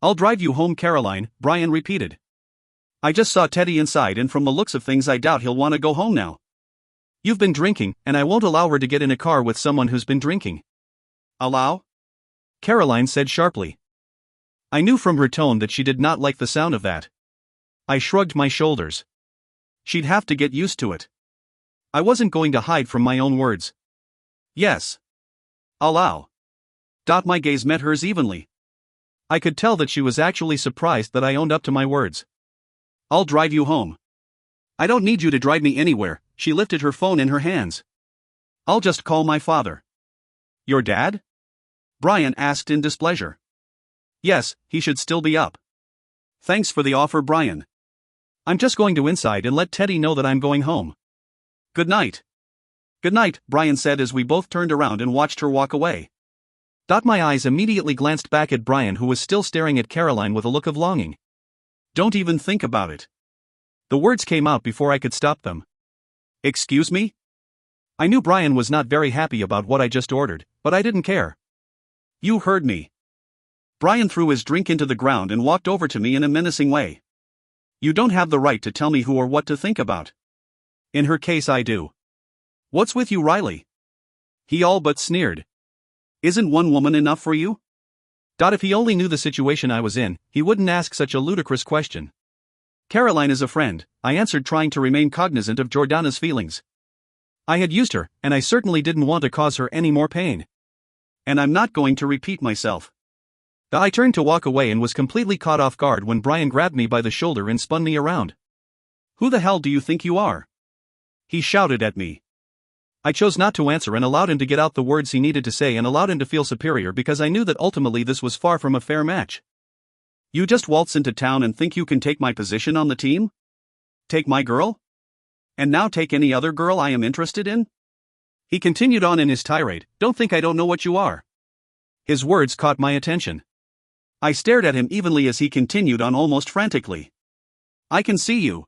I'll drive you home, Caroline, Brian repeated. I just saw Teddy inside and from the looks of things I doubt he'll want to go home now. You've been drinking, and I won't allow her to get in a car with someone who's been drinking. Allow? Caroline said sharply. I knew from her tone that she did not like the sound of that. I shrugged my shoulders. She'd have to get used to it. I wasn't going to hide from my own words. Yes. Allow. My gaze met hers evenly. I could tell that she was actually surprised that I owned up to my words. I'll drive you home. I don't need you to drive me anywhere, she lifted her phone in her hands. I'll just call my father. Your dad? Brian asked in displeasure. Yes, he should still be up. Thanks for the offer, Brian. I'm just going to inside and let Teddy know that I'm going home. Good night. Good night, Brian said as we both turned around and watched her walk away. My eyes immediately glanced back at Brian, who was still staring at Caroline with a look of longing. Don't even think about it. The words came out before I could stop them. Excuse me? I knew Brian was not very happy about what I just ordered, but I didn't care. You heard me. Brian threw his drink into the ground and walked over to me in a menacing way. You don't have the right to tell me who or what to think about. In her case, I do. What's with you, Riley? He all but sneered. Isn't one woman enough for you? If he only knew the situation I was in, he wouldn't ask such a ludicrous question. Caroline is a friend, I answered, trying to remain cognizant of Jordana's feelings. I had used her, and I certainly didn't want to cause her any more pain. And I'm not going to repeat myself. I turned to walk away and was completely caught off guard when Brian grabbed me by the shoulder and spun me around. Who the hell do you think you are? He shouted at me. I chose not to answer and allowed him to get out the words he needed to say and allowed him to feel superior because I knew that ultimately this was far from a fair match. You just waltz into town and think you can take my position on the team? Take my girl? And now take any other girl I am interested in? He continued on in his tirade. Don't think I don't know what you are. His words caught my attention. I stared at him evenly as he continued on almost frantically. I can see you.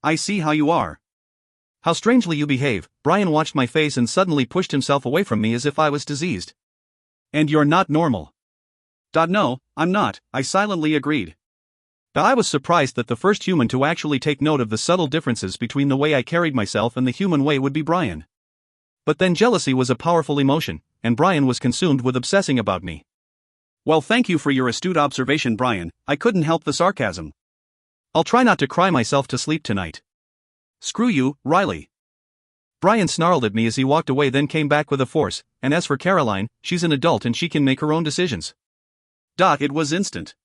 I see how you are. How strangely you behave. Brian watched my face and suddenly pushed himself away from me as if I was diseased. And you're not normal. No, I'm not, I silently agreed. I was surprised that the first human to actually take note of the subtle differences between the way I carried myself and the human way would be Brian. But then jealousy was a powerful emotion, and Brian was consumed with obsessing about me. Well, thank you for your astute observation, Brian. I couldn't help the sarcasm. I'll try not to cry myself to sleep tonight. Screw you, Riley. Brian snarled at me as he walked away, then came back with a force, and as for Caroline, she's an adult and she can make her own decisions. It was instant.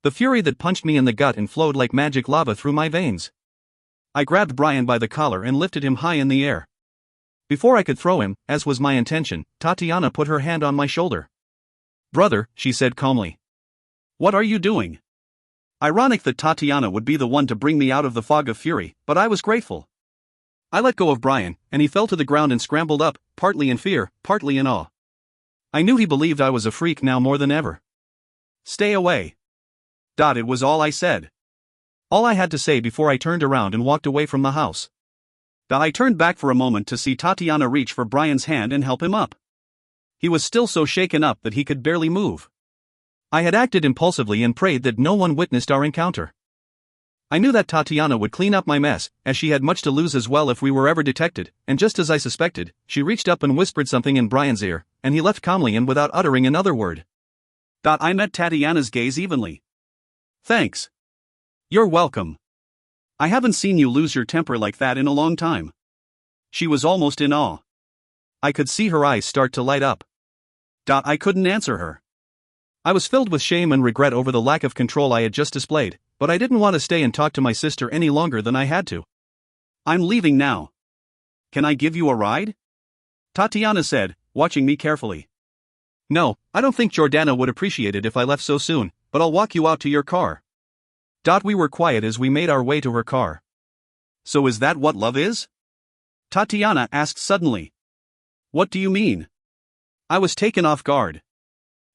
The fury that punched me in the gut and flowed like magic lava through my veins. I grabbed Brian by the collar and lifted him high in the air. Before I could throw him, as was my intention, Tatiana put her hand on my shoulder. Brother, she said calmly. What are you doing? Ironic that Tatiana would be the one to bring me out of the fog of fury, but I was grateful. I let go of Brian, and he fell to the ground and scrambled up, partly in fear, partly in awe. I knew he believed I was a freak now more than ever. Stay away. It was all I said. All I had to say before I turned around and walked away from the house. I turned back for a moment to see Tatiana reach for Brian's hand and help him up. He was still so shaken up that he could barely move. I had acted impulsively and prayed that no one witnessed our encounter. I knew that Tatiana would clean up my mess, as she had much to lose as well if we were ever detected, and just as I suspected, she reached up and whispered something in Brian's ear, and he left calmly and without uttering another word. I met Tatiana's gaze evenly. Thanks. You're welcome. I haven't seen you lose your temper like that in a long time. She was almost in awe. I could see her eyes start to light up. I couldn't answer her. I was filled with shame and regret over the lack of control I had just displayed, but I didn't want to stay and talk to my sister any longer than I had to. I'm leaving now. Can I give you a ride? Tatiana said, watching me carefully. No, I don't think Jordana would appreciate it if I left so soon, but I'll walk you out to your car. We were quiet as we made our way to her car. So is that what love is? Tatiana asked suddenly. What do you mean? I was taken off guard.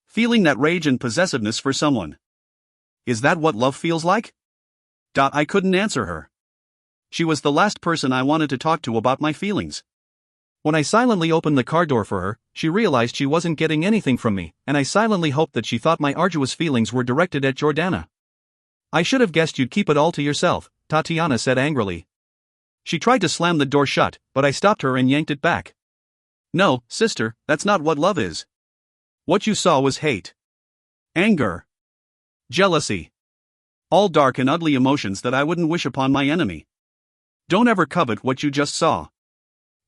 Feeling that rage and possessiveness for someone. Is that what love feels like? I couldn't answer her. She was the last person I wanted to talk to about my feelings. When I silently opened the car door for her, she realized she wasn't getting anything from me, and I silently hoped that she thought my arduous feelings were directed at Jordana. I should have guessed you'd keep it all to yourself, Tatiana said angrily. She tried to slam the door shut, but I stopped her and yanked it back. No, sister, that's not what love is. What you saw was hate. Anger. Jealousy. All dark and ugly emotions that I wouldn't wish upon my enemy. Don't ever covet what you just saw.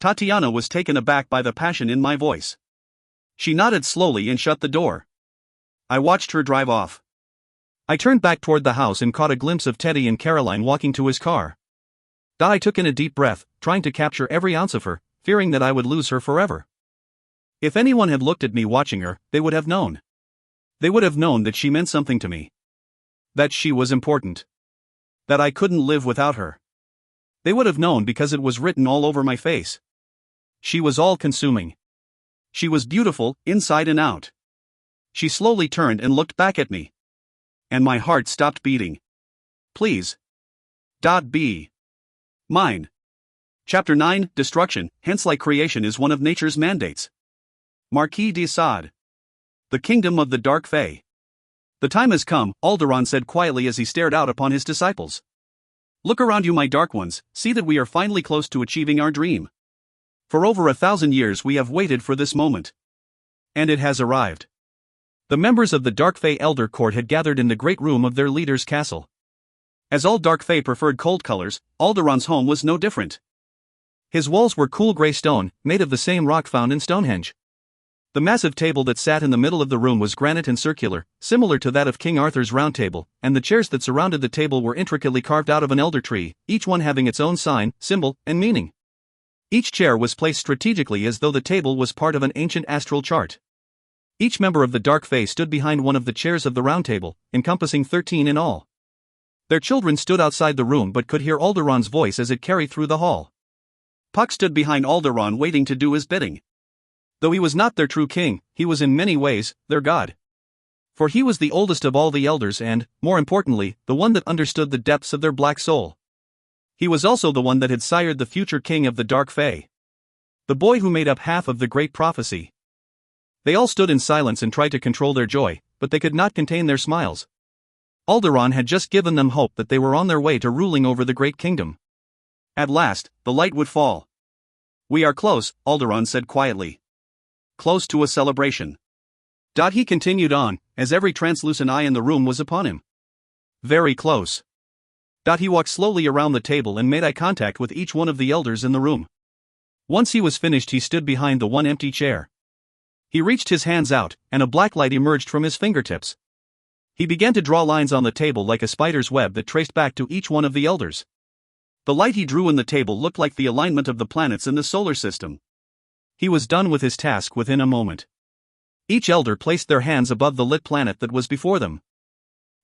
Tatiana was taken aback by the passion in my voice. She nodded slowly and shut the door. I watched her drive off. I turned back toward the house and caught a glimpse of Teddy and Caroline walking to his car. I took in a deep breath, trying to capture every ounce of her, fearing that I would lose her forever. If anyone had looked at me watching her, they would have known. They would have known that she meant something to me. That she was important. That I couldn't live without her. They would have known because it was written all over my face. She was all-consuming. She was beautiful, inside and out. She slowly turned and looked back at me. And my heart stopped beating. Please. Be mine. Chapter 9, Destruction, hence like creation is one of nature's mandates. Marquis de Sade. The Kingdom of the Dark Fae. The time has come, Alderaan said quietly as he stared out upon his disciples. Look around you, my dark ones, see that we are finally close to achieving our dream. For over 1,000 years we have waited for this moment. And it has arrived. The members of the Dark Fae Elder Court had gathered in the great room of their leader's castle. As all Dark Fae preferred cold colors, Alderaan's home was no different. His walls were cool gray stone, made of the same rock found in Stonehenge. The massive table that sat in the middle of the room was granite and circular, similar to that of King Arthur's Round Table, and the chairs that surrounded the table were intricately carved out of an elder tree, each one having its own sign, symbol, and meaning. Each chair was placed strategically as though the table was part of an ancient astral chart. Each member of the Dark Fae stood behind one of the chairs of the Round Table, encompassing 13 in all. Their children stood outside the room but could hear Alderaan's voice as it carried through the hall. Puck stood behind Alderaan waiting to do his bidding. Though he was not their true king, he was in many ways their god. For he was the oldest of all the elders and, more importantly, the one that understood the depths of their black soul. He was also the one that had sired the future king of the Dark Fae. The boy who made up half of the great prophecy. They all stood in silence and tried to control their joy, but they could not contain their smiles. Alderaan had just given them hope that they were on their way to ruling over the great kingdom. At last, the light would fall. "We are close," Alderaan said quietly. "Close to a celebration." He continued on, as every translucent eye in the room was upon him. "Very close." He walked slowly around the table and made eye contact with each one of the elders in the room. Once he was finished, he stood behind the one empty chair. He reached his hands out, and a black light emerged from his fingertips. He began to draw lines on the table like a spider's web that traced back to each one of the elders. The light he drew in the table looked like the alignment of the planets in the solar system. He was done with his task within a moment. Each elder placed their hands above the lit planet that was before them.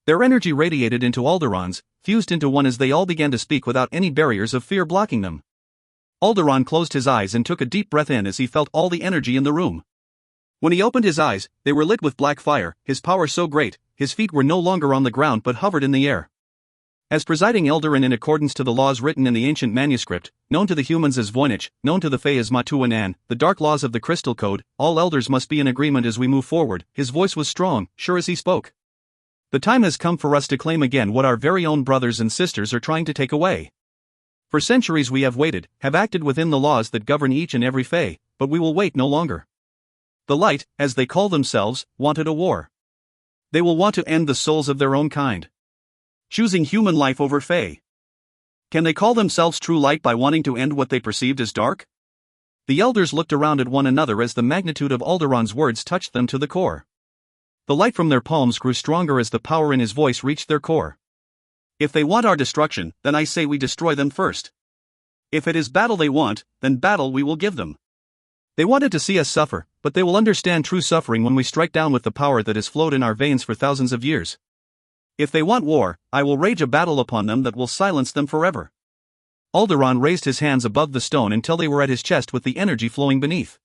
Their energy radiated into Alderaan's, fused into one as they all began to speak without any barriers of fear blocking them. Alderaan closed his eyes and took a deep breath in as he felt all the energy in the room. When he opened his eyes, they were lit with black fire, his power so great, his feet were no longer on the ground but hovered in the air. As presiding elder and in accordance to the laws written in the ancient manuscript, known to the humans as Voynich, known to the Fae as Matuanan, the dark laws of the Crystal Code, all elders must be in agreement as we move forward. His voice was strong, sure as he spoke. The time has come for us to claim again what our very own brothers and sisters are trying to take away. For centuries we have waited, have acted within the laws that govern each and every Fae, but we will wait no longer. The Light, as they call themselves, wanted a war. They will want to end the souls of their own kind, choosing human life over Fae. Can they call themselves true light by wanting to end what they perceived as dark? The elders looked around at one another as the magnitude of Alderaan's words touched them to the core. The light from their palms grew stronger as the power in his voice reached their core. "If they want our destruction, then I say we destroy them first. If it is battle they want, then battle we will give them. They wanted to see us suffer, but they will understand true suffering when we strike down with the power that has flowed in our veins for thousands of years. If they want war, I will rage a battle upon them that will silence them forever." Alderaan raised his hands above the stone until they were at his chest with the energy flowing beneath.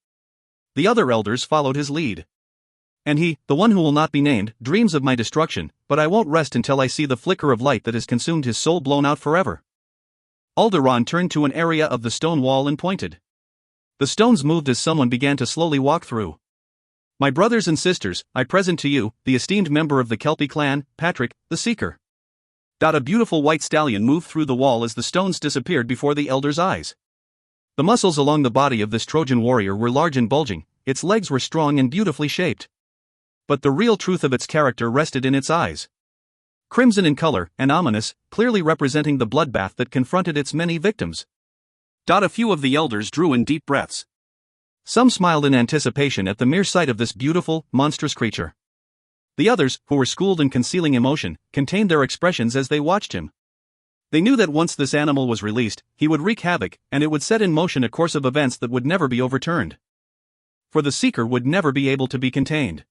The other elders followed his lead. "And he, the one who will not be named, dreams of my destruction, but I won't rest until I see the flicker of light that has consumed his soul blown out forever." Alderaan turned to an area of the stone wall and pointed. The stones moved as someone began to slowly walk through. "My brothers and sisters, I present to you, the esteemed member of the Kelpie clan, Patrick, the Seeker." A beautiful white stallion moved through the wall as the stones disappeared before the elders' eyes. The muscles along the body of this Trojan warrior were large and bulging, its legs were strong and beautifully shaped. But the real truth of its character rested in its eyes. Crimson in color, and ominous, clearly representing the bloodbath that confronted its many victims. A few of the elders drew in deep breaths. Some smiled in anticipation at the mere sight of this beautiful, monstrous creature. The others, who were schooled in concealing emotion, contained their expressions as they watched him. They knew that once this animal was released, he would wreak havoc, and it would set in motion a course of events that would never be overturned. For the Seeker would never be able to be contained.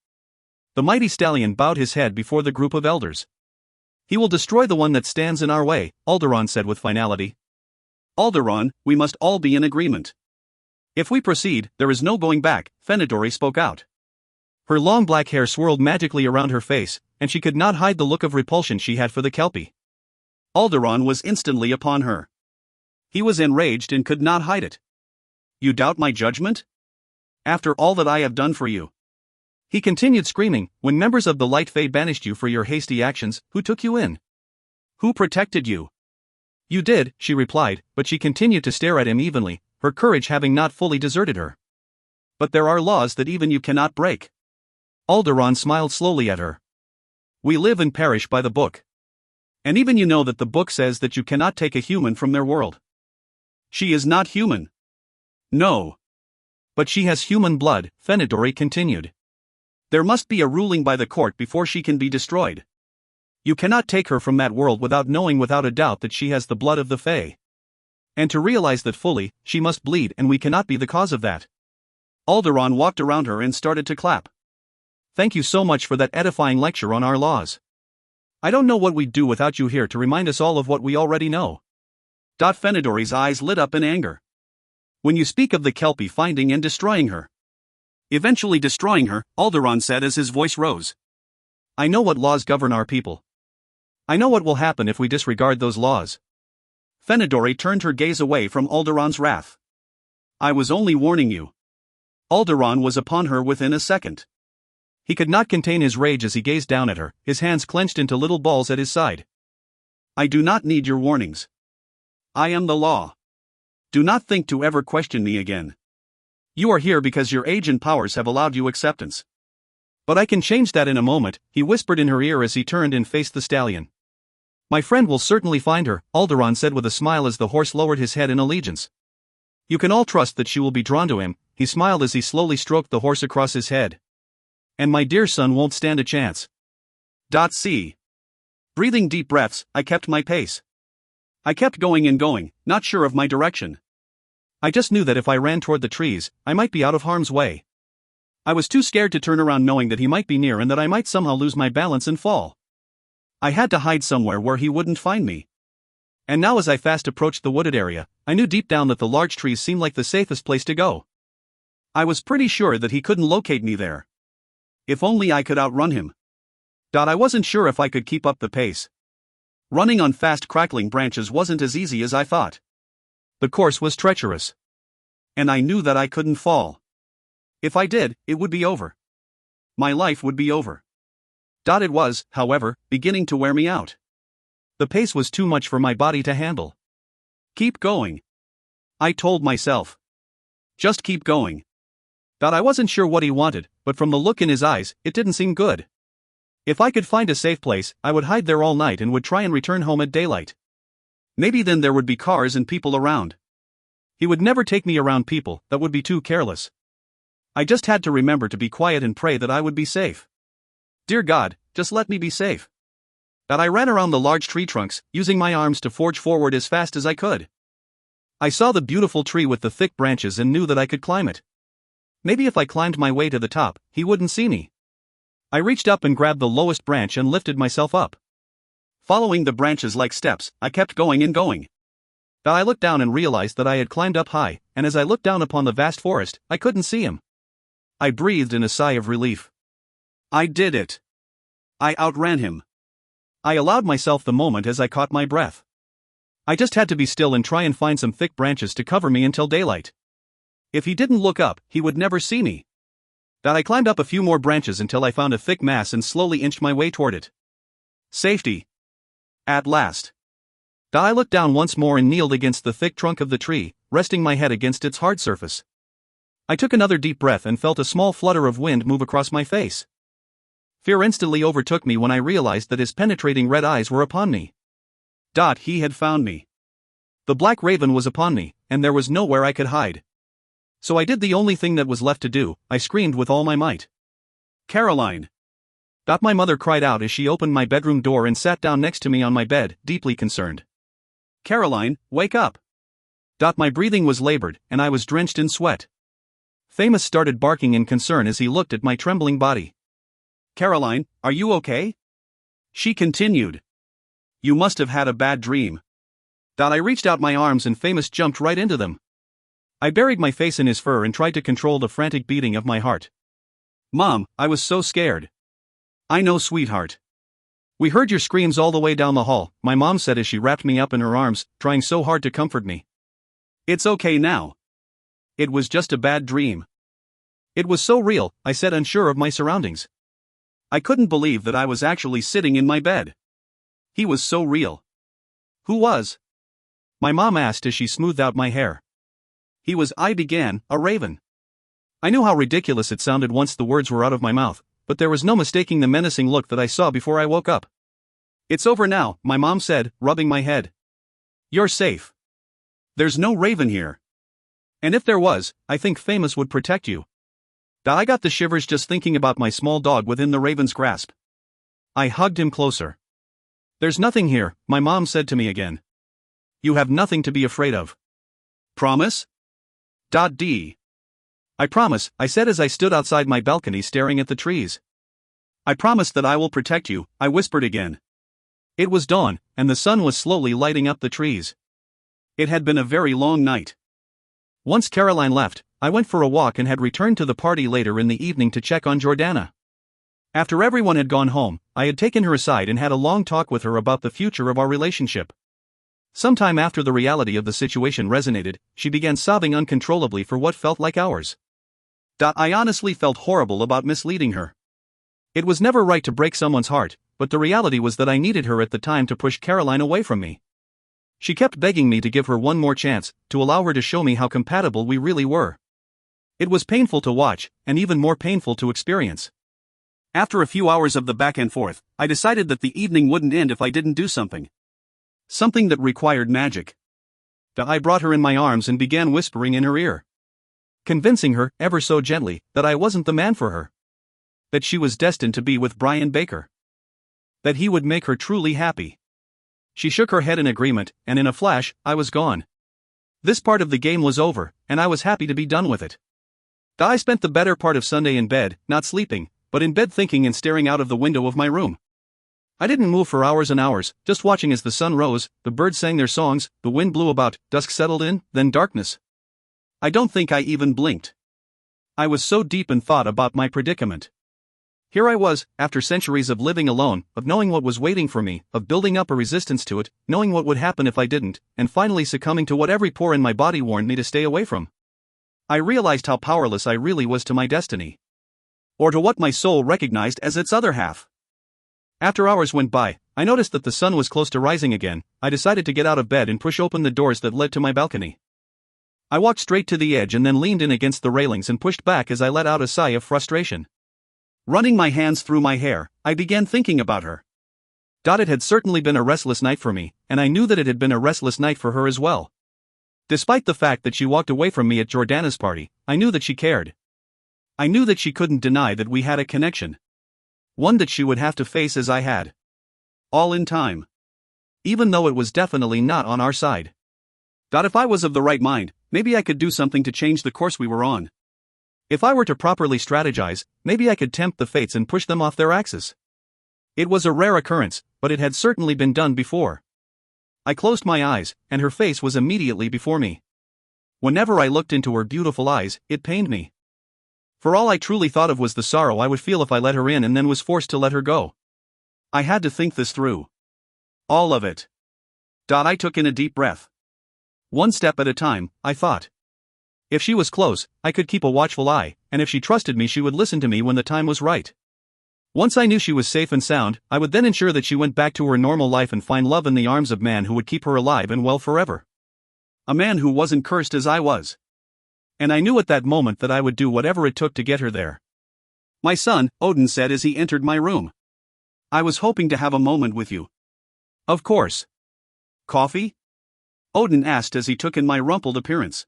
The mighty stallion bowed his head before the group of elders. "He will destroy the one that stands in our way," Alderaan said with finality. "Alderaan, we must all be in agreement. If we proceed, there is no going back," Fenedori spoke out. Her long black hair swirled magically around her face, and she could not hide the look of repulsion she had for the Kelpie. Alderaan was instantly upon her. He was enraged and could not hide it. "You doubt my judgment? After all that I have done for you?" He continued screaming, "When members of the Light Fae banished you for your hasty actions, who took you in? Who protected you?" "You did," she replied, but she continued to stare at him evenly, her courage having not fully deserted her. "But there are laws that even you cannot break." Alderaan smiled slowly at her. "We live and perish by the book. And even you know that the book says that you cannot take a human from their world." "She is not human." "No. But she has human blood," Fenedori continued. "There must be a ruling by the court before she can be destroyed. You cannot take her from that world without knowing without a doubt that she has the blood of the Fae. And to realize that fully, she must bleed, and we cannot be the cause of that." Alderaan walked around her and started to clap. "Thank you so much for that edifying lecture on our laws. I don't know what we'd do without you here to remind us all of what we already know." Fenedori's eyes lit up in anger. "When you speak of the Kelpie finding and destroying her, eventually destroying her," Alderaan said as his voice rose, "I know what laws govern our people. I know what will happen if we disregard those laws. Fenadori turned her gaze away from Alderon's wrath. I was only warning you. Alderon was upon her within a second. He could not contain his rage as he gazed down at her, his hands clenched into little balls at his side. I do not need your warnings. I am the law. Do not think to ever question me again. You are here because your age and powers have allowed you acceptance. But I can change that in a moment, he whispered in her ear as he turned and faced the stallion. My friend will certainly find her, Alderon said with a smile as the horse lowered his head in allegiance. You can all trust that she will be drawn to him, he smiled as he slowly stroked the horse across his head. And my dear son won't stand a chance. See. Breathing deep breaths, I kept my pace. I kept going and going, not sure of my direction. I just knew that if I ran toward the trees, I might be out of harm's way. I was too scared to turn around knowing that he might be near and that I might somehow lose my balance and fall. I had to hide somewhere where he wouldn't find me. And now as I fast approached the wooded area, I knew deep down that the large trees seemed like the safest place to go. I was pretty sure that he couldn't locate me there. If only I could outrun him. I wasn't sure if I could keep up the pace. Running on fast crackling branches wasn't as easy as I thought. The course was treacherous. And I knew that I couldn't fall. If I did, it would be over. My life would be over. It was, however, beginning to wear me out. The pace was too much for my body to handle. Keep going. I told myself. Just keep going. I wasn't sure what he wanted, but from the look in his eyes, it didn't seem good. If I could find a safe place, I would hide there all night and would try and return home at daylight. Maybe then there would be cars and people around. He would never take me around people, that would be too careless. I just had to remember to be quiet and pray that I would be safe. Dear God, just let me be safe. I ran around the large tree trunks, using my arms to forge forward as fast as I could. I saw the beautiful tree with the thick branches and knew that I could climb it. Maybe if I climbed my way to the top, he wouldn't see me. I reached up and grabbed the lowest branch and lifted myself up. Following the branches like steps, I kept going and going. I looked down and realized that I had climbed up high, and as I looked down upon the vast forest, I couldn't see him. I breathed in a sigh of relief. I did it. I outran him. I allowed myself the moment as I caught my breath. I just had to be still and try and find some thick branches to cover me until daylight. If he didn't look up, he would never see me. I climbed up a few more branches until I found a thick mass and slowly inched my way toward it. Safety. At last. I looked down once more and kneeled against the thick trunk of the tree, resting my head against its hard surface. I took another deep breath and felt a small flutter of wind move across my face. Fear instantly overtook me when I realized that his penetrating red eyes were upon me. He had found me. The black raven was upon me, and there was nowhere I could hide. So I did the only thing that was left to do, I screamed with all my might. Caroline! My mother cried out as she opened my bedroom door and sat down next to me on my bed, deeply concerned. Caroline, wake up! My breathing was labored, and I was drenched in sweat. Famous started barking in concern as he looked at my trembling body. Caroline, are you okay? She continued. You must have had a bad dream. I reached out my arms and Famous jumped right into them. I buried my face in his fur and tried to control the frantic beating of my heart. Mom, I was so scared. I know, sweetheart. We heard your screams all the way down the hall, my mom said as she wrapped me up in her arms, trying so hard to comfort me. It's okay now. It was just a bad dream. It was so real, I said, unsure of my surroundings. I couldn't believe that I was actually sitting in my bed. He was so real. Who was? My mom asked as she smoothed out my hair. I began, a raven. I knew how ridiculous it sounded once the words were out of my mouth, but there was no mistaking the menacing look that I saw before I woke up. It's over now, my mom said, rubbing my head. You're safe. There's no raven here. And if there was, I think Famous would protect you. I got the shivers just thinking about my small dog within the raven's grasp. I hugged him closer. There's nothing here, my mom said to me again. You have nothing to be afraid of. Promise? I promise, I said as I stood outside my balcony staring at the trees. I promise that I will protect you, I whispered again. It was dawn, and the sun was slowly lighting up the trees. It had been a very long night. Once Caroline left, I went for a walk and had returned to the party later in the evening to check on Jordana. After everyone had gone home, I had taken her aside and had a long talk with her about the future of our relationship. Sometime after the reality of the situation resonated, she began sobbing uncontrollably for what felt like hours. I honestly felt horrible about misleading her. It was never right to break someone's heart, but the reality was that I needed her at the time to push Caroline away from me. She kept begging me to give her one more chance, to allow her to show me how compatible we really were. It was painful to watch, and even more painful to experience. After a few hours of the back and forth, I decided that the evening wouldn't end if I didn't do something. Something that required magic. I brought her in my arms and began whispering in her ear. Convincing her, ever so gently, that I wasn't the man for her. That she was destined to be with Brian Baker. That he would make her truly happy. She shook her head in agreement, and in a flash, I was gone. This part of the game was over, and I was happy to be done with it. I spent the better part of Sunday in bed, not sleeping, but in bed thinking and staring out of the window of my room. I didn't move for hours and hours, just watching as the sun rose, the birds sang their songs, the wind blew about, dusk settled in, then darkness. I don't think I even blinked. I was so deep in thought about my predicament. Here I was, after centuries of living alone, of knowing what was waiting for me, of building up a resistance to it, knowing what would happen if I didn't, and finally succumbing to what every pore in my body warned me to stay away from. I realized how powerless I really was to my destiny. Or to what my soul recognized as its other half. After hours went by, I noticed that the sun was close to rising again. I decided to get out of bed and push open the doors that led to my balcony. I walked straight to the edge and then leaned in against the railings and pushed back as I let out a sigh of frustration. Running my hands through my hair, I began thinking about her. It had certainly been a restless night for me, and I knew that it had been a restless night for her as well. Despite the fact that she walked away from me at Jordana's party, I knew that she cared. I knew that she couldn't deny that we had a connection. One that she would have to face as I had. All in time. Even though it was definitely not on our side. If I was of the right mind, maybe I could do something to change the course we were on. If I were to properly strategize, maybe I could tempt the fates and push them off their axis. It was a rare occurrence, but it had certainly been done before. I closed my eyes, and her face was immediately before me. Whenever I looked into her beautiful eyes, it pained me. For all I truly thought of was the sorrow I would feel if I let her in and then was forced to let her go. I had to think this through. All of it. I took in a deep breath. One step at a time, I thought. If she was close, I could keep a watchful eye, and if she trusted me, she would listen to me when the time was right. Once I knew she was safe and sound, I would then ensure that she went back to her normal life and find love in the arms of man who would keep her alive and well forever. A man who wasn't cursed as I was. And I knew at that moment that I would do whatever it took to get her there. My son, Odin said as he entered my room. I was hoping to have a moment with you. Of course. Coffee? Odin asked as he took in my rumpled appearance.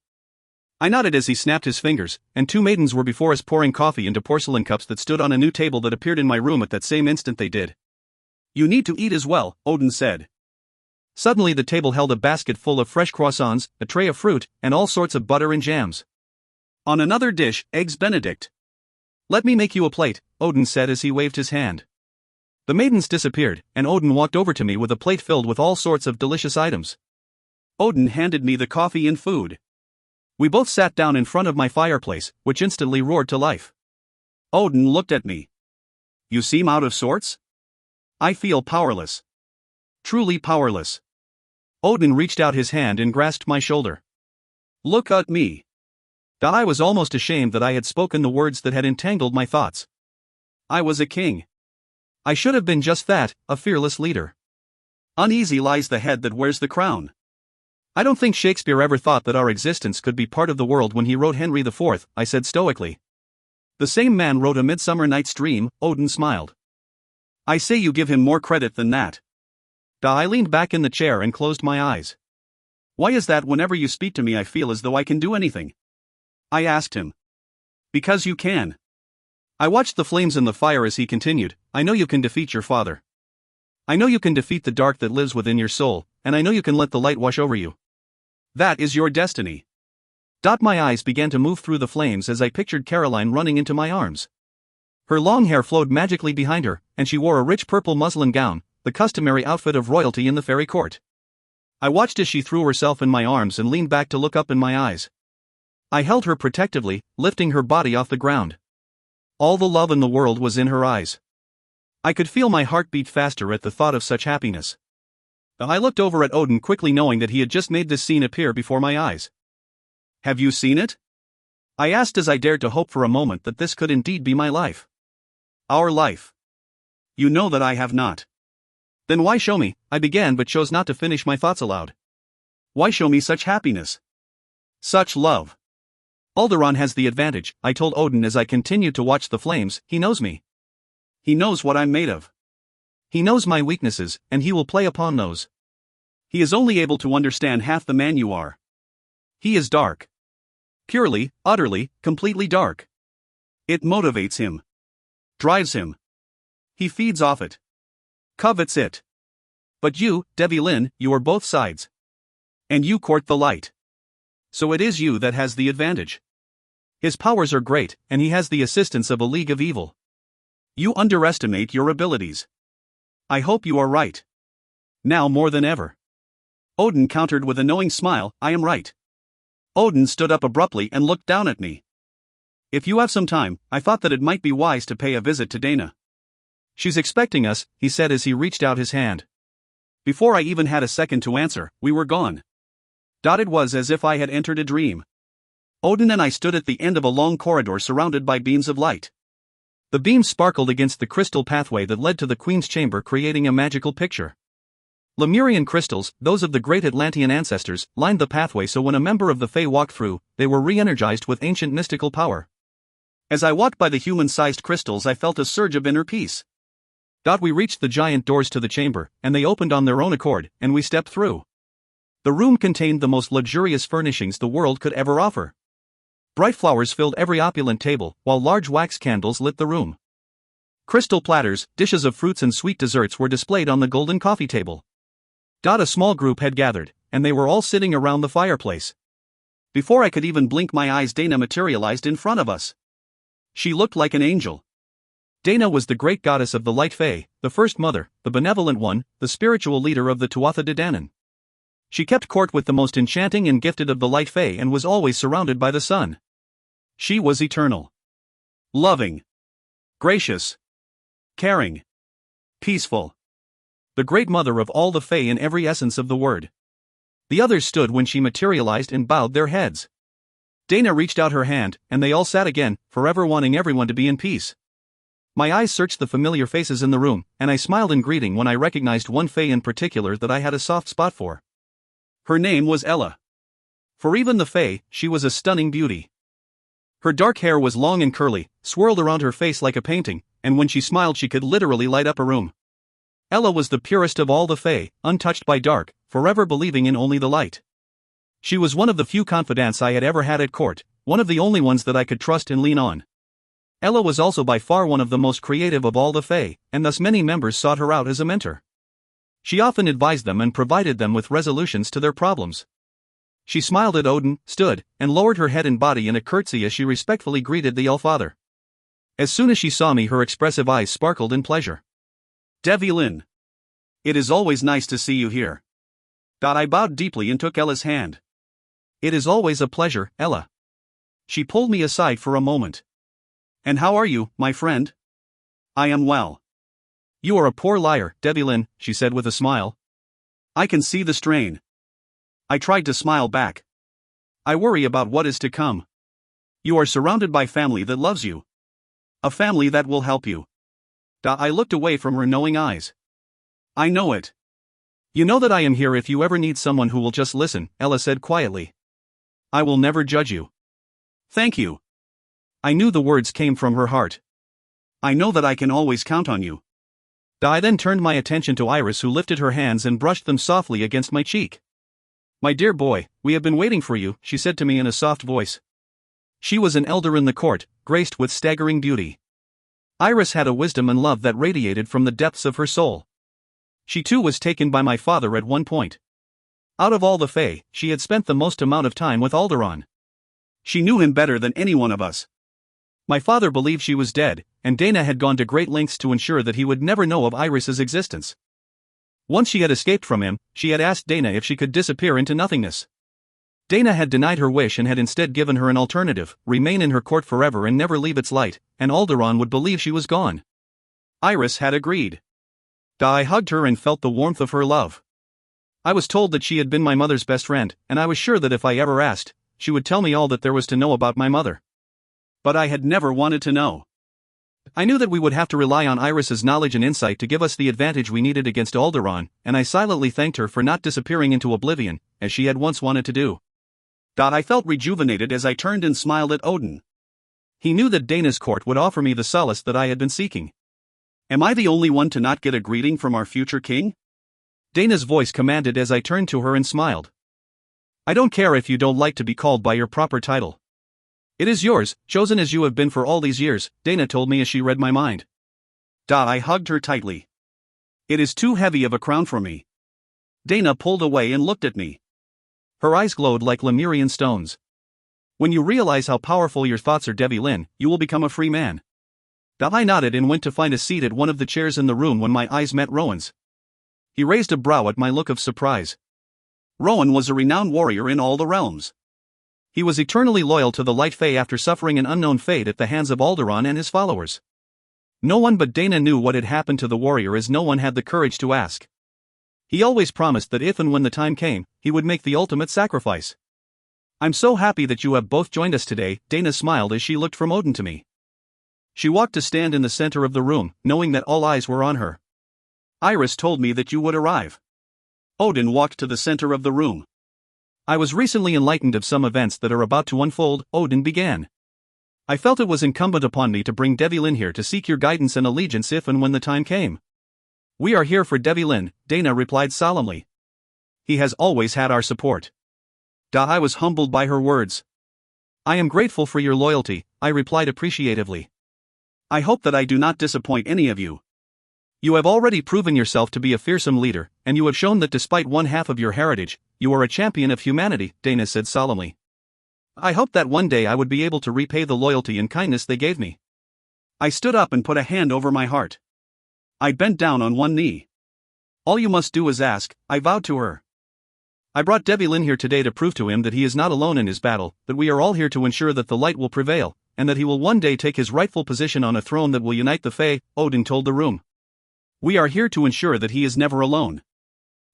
I nodded as he snapped his fingers, and two maidens were before us pouring coffee into porcelain cups that stood on a new table that appeared in my room at that same instant they did. You need to eat as well, Odin said. Suddenly the table held a basket full of fresh croissants, a tray of fruit, and all sorts of butter and jams. On another dish, eggs Benedict. Let me make you a plate, Odin said as he waved his hand. The maidens disappeared, and Odin walked over to me with a plate filled with all sorts of delicious items. Odin handed me the coffee and food. We both sat down in front of my fireplace, which instantly roared to life. Odin looked at me. You seem out of sorts? I feel powerless. Truly powerless. Odin reached out his hand and grasped my shoulder. Look at me. I was almost ashamed that I had spoken the words that had entangled my thoughts. I was a king. I should have been just that, a fearless leader. Uneasy lies the head that wears the crown. I don't think Shakespeare ever thought that our existence could be part of the world when he wrote Henry IV, I said stoically. The same man wrote A Midsummer Night's Dream, Odin smiled. I say you give him more credit than that. I leaned back in the chair and closed my eyes. Why is that whenever you speak to me I feel as though I can do anything? I asked him. Because you can. I watched the flames in the fire as he continued. I know you can defeat your father. I know you can defeat the dark that lives within your soul, and I know you can let the light wash over you. That is your destiny. My eyes began to move through the flames as I pictured Caroline running into my arms. Her long hair flowed magically behind her, and she wore a rich purple muslin gown, the customary outfit of royalty in the fairy court. I watched as she threw herself in my arms and leaned back to look up in my eyes. I held her protectively, lifting her body off the ground. All the love in the world was in her eyes. I could feel my heart beat faster at the thought of such happiness. I looked over at Odin quickly, knowing that he had just made this scene appear before my eyes. Have you seen it? I asked as I dared to hope for a moment that this could indeed be my life. Our life. You know that I have not. Then why show me? I began but chose not to finish my thoughts aloud. Why show me such happiness? Such love? Alderaan has the advantage, I told Odin as I continued to watch the flames. He knows me. He knows what I'm made of. He knows my weaknesses, and he will play upon those. He is only able to understand half the man you are. He is dark. Purely, utterly, completely dark. It motivates him. Drives him. He feeds off it. Covets it. But you, Devi Lin, you are both sides. And you court the light. So it is you that has the advantage. His powers are great, and he has the assistance of a league of evil. You underestimate your abilities. I hope you are right. Now more than ever. Odin countered with a knowing smile, I am right. Odin stood up abruptly and looked down at me. If you have some time, I thought that it might be wise to pay a visit to Dana. She's expecting us, he said as he reached out his hand. Before I even had a second to answer, we were gone. It was as if I had entered a dream. Odin and I stood at the end of a long corridor surrounded by beams of light. The beams sparkled against the crystal pathway that led to the Queen's chamber, creating a magical picture. Lemurian crystals, those of the great Atlantean ancestors, lined the pathway so when a member of the Fae walked through, they were re-energized with ancient mystical power. As I walked by the human-sized crystals, I felt a surge of inner peace. We reached the giant doors to the chamber, and they opened on their own accord, and we stepped through. The room contained the most luxurious furnishings the world could ever offer. Bright flowers filled every opulent table, while large wax candles lit the room. Crystal platters, dishes of fruits and sweet desserts were displayed on the golden coffee table. A small group had gathered, and they were all sitting around the fireplace. Before I could even blink my eyes, Dana materialized in front of us. She looked like an angel. Dana was the great goddess of the Light Fae, the First Mother, the Benevolent One, the spiritual leader of the Tuatha De Danann. She kept court with the most enchanting and gifted of the Light Fae and was always surrounded by the sun. She was eternal. Loving. Gracious. Caring. Peaceful. The great mother of all the Fae in every essence of the word. The others stood when she materialized and bowed their heads. Dana reached out her hand, and they all sat again, forever wanting everyone to be in peace. My eyes searched the familiar faces in the room, and I smiled in greeting when I recognized one Fae in particular that I had a soft spot for. Her name was Ella. For even the Fae, she was a stunning beauty. Her dark hair was long and curly, swirled around her face like a painting, and when she smiled she could literally light up a room. Ella was the purest of all the Fae, untouched by dark, forever believing in only the light. She was one of the few confidants I had ever had at court, one of the only ones that I could trust and lean on. Ella was also by far one of the most creative of all the Fae, and thus many members sought her out as a mentor. She often advised them and provided them with resolutions to their problems. She smiled at Odin, stood, and lowered her head and body in a curtsy as she respectfully greeted the All-Father. As soon as she saw me, her expressive eyes sparkled in pleasure. Devi Lin. It is always nice to see you here. I bowed deeply and took Ella's hand. It is always a pleasure, Ella. She pulled me aside for a moment. And how are you, my friend? I am well. You are a poor liar, Devi Lin, she said with a smile. I can see the strain. I tried to smile back. I worry about what is to come. You are surrounded by family that loves you. A family that will help you. I looked away from her knowing eyes. I know it. You know that I am here if you ever need someone who will just listen, Ella said quietly. I will never judge you. Thank you. I knew the words came from her heart. I know that I can always count on you. I then turned my attention to Iris, who lifted her hands and brushed them softly against my cheek. My dear boy, we have been waiting for you, she said to me in a soft voice. She was an elder in the court, graced with staggering beauty. Iris had a wisdom and love that radiated from the depths of her soul. She too was taken by my father at one point. Out of all the Fae, she had spent the most amount of time with Alderaan. She knew him better than any one of us. My father believed she was dead, and Dana had gone to great lengths to ensure that he would never know of Iris's existence. Once she had escaped from him, she had asked Dana if she could disappear into nothingness. Dana had denied her wish and had instead given her an alternative: remain in her court forever and never leave its light, and Alderaan would believe she was gone. Iris had agreed. I hugged her and felt the warmth of her love. I was told that she had been my mother's best friend, and I was sure that if I ever asked, she would tell me all that there was to know about my mother. But I had never wanted to know. I knew that we would have to rely on Iris's knowledge and insight to give us the advantage we needed against Alderaan, and I silently thanked her for not disappearing into oblivion, as she had once wanted to do. I felt rejuvenated as I turned and smiled at Odin. He knew that Dana's court would offer me the solace that I had been seeking. Am I the only one to not get a greeting from our future king? Dana's voice commanded as I turned to her and smiled. I don't care if you don't like to be called by your proper title. It is yours, chosen as you have been for all these years, Dana told me as she read my mind. I hugged her tightly. It is too heavy of a crown for me. Dana pulled away and looked at me. Her eyes glowed like Lemurian stones. When you realize how powerful your thoughts are, Devlin, you will become a free man. I nodded and went to find a seat at one of the chairs in the room when my eyes met Rowan's. He raised a brow at my look of surprise. Rowan was a renowned warrior in all the realms. He was eternally loyal to the Light Fae after suffering an unknown fate at the hands of Alderaan and his followers. No one but Dana knew what had happened to the warrior, as no one had the courage to ask. He always promised that if and when the time came, he would make the ultimate sacrifice. I'm so happy that you have both joined us today, Dana smiled as she looked from Odin to me. She walked to stand in the center of the room, knowing that all eyes were on her. Iris told me that you would arrive. Odin walked to the center of the room. I was recently enlightened of some events that are about to unfold, Odin began. I felt it was incumbent upon me to bring Devlin here to seek your guidance and allegiance if and when the time came. We are here for Devlin, Dana replied solemnly. He has always had our support. I was humbled by her words. I am grateful for your loyalty, I replied appreciatively. I hope that I do not disappoint any of you. You have already proven yourself to be a fearsome leader, and you have shown that despite one half of your heritage, you are a champion of humanity, Dana said solemnly. I hoped that one day I would be able to repay the loyalty and kindness they gave me. I stood up and put a hand over my heart. I bent down on one knee. All you must do is ask, I vowed to her. I brought Devlin here today to prove to him that he is not alone in his battle, that we are all here to ensure that the light will prevail, and that he will one day take his rightful position on a throne that will unite the Fae, Odin told the room. We are here to ensure that he is never alone.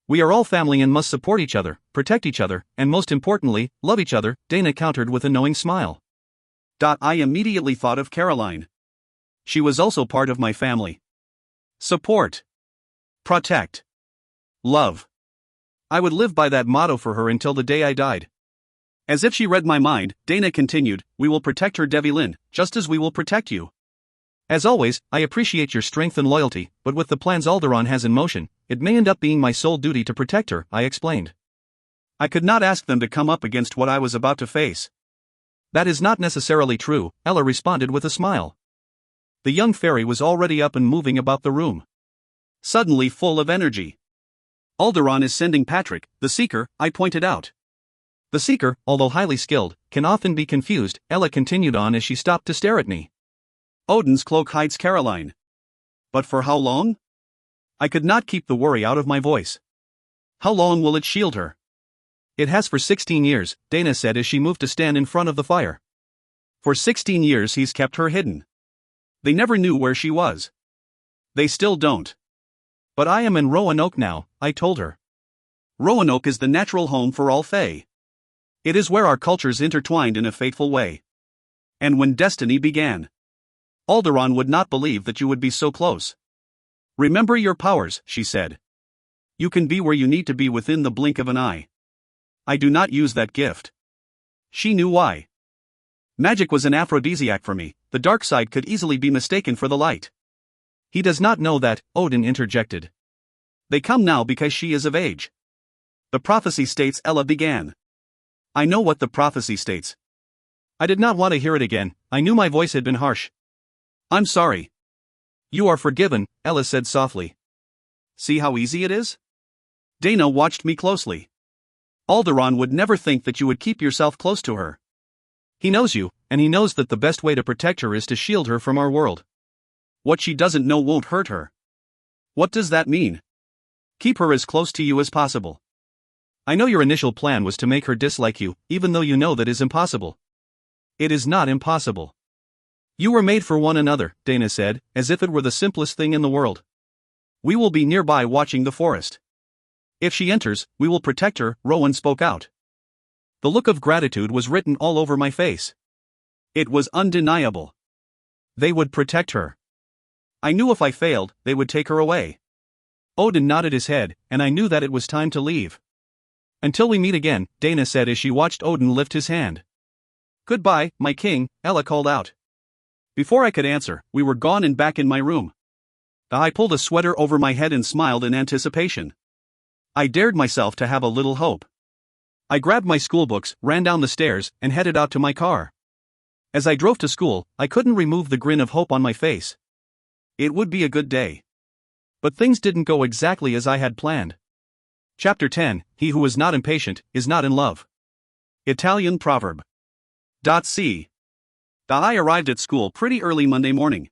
We are all family and must support each other, protect each other, and most importantly, love each other, Dana countered with a knowing smile. I immediately thought of Caroline. She was also part of my family. Support. Protect. Love. I would live by that motto for her until the day I died. As if she read my mind, Dana continued, we will protect her, Devlin, just as we will protect you. As always, I appreciate your strength and loyalty, but with the plans Alderaan has in motion, it may end up being my sole duty to protect her, I explained. I could not ask them to come up against what I was about to face. That is not necessarily true, Ella responded with a smile. The young fairy was already up and moving about the room. Suddenly full of energy. Alderaan is sending Patrick, the Seeker, I pointed out. The Seeker, although highly skilled, can often be confused, Ella continued on as she stopped to stare at me. Odin's cloak hides Caroline. But for how long? I could not keep the worry out of my voice. How long will it shield her? It has for 16 years, Dana said as she moved to stand in front of the fire. For 16 years he's kept her hidden. They never knew where she was. They still don't. But I am in Roanoke now, I told her. Roanoke is the natural home for all Fae. It is where our cultures intertwined in a fateful way. And when destiny began, Alderaan would not believe that you would be so close. Remember your powers, she said. You can be where you need to be within the blink of an eye. I do not use that gift. She knew why. Magic was an aphrodisiac for me, the dark side could easily be mistaken for the light. He does not know that, Odin interjected. They come now because she is of age. The prophecy states, Ella began. I know what the prophecy states. I did not want to hear it again, I knew my voice had been harsh. I'm sorry. You are forgiven, Ella said softly. See how easy it is? Dana watched me closely. Alderaan would never think that you would keep yourself close to her. He knows you, and he knows that the best way to protect her is to shield her from our world. What she doesn't know won't hurt her. What does that mean? Keep her as close to you as possible. I know your initial plan was to make her dislike you, even though you know that is impossible. It is not impossible. You were made for one another, Dana said, as if it were the simplest thing in the world. We will be nearby watching the forest. If she enters, we will protect her, Rowan spoke out. The look of gratitude was written all over my face. It was undeniable. They would protect her. I knew if I failed, they would take her away. Odin nodded his head, and I knew that it was time to leave. Until we meet again, Dana said as she watched Odin lift his hand. Goodbye, my king, Ella called out. Before I could answer, we were gone and back in my room. I pulled a sweater over my head and smiled in anticipation. I dared myself to have a little hope. I grabbed my schoolbooks, ran down the stairs, and headed out to my car. As I drove to school, I couldn't remove the grin of hope on my face. It would be a good day. But things didn't go exactly as I had planned. Chapter 10, He who is not impatient, is not in love. Italian proverb. C. I arrived at school pretty early Monday morning.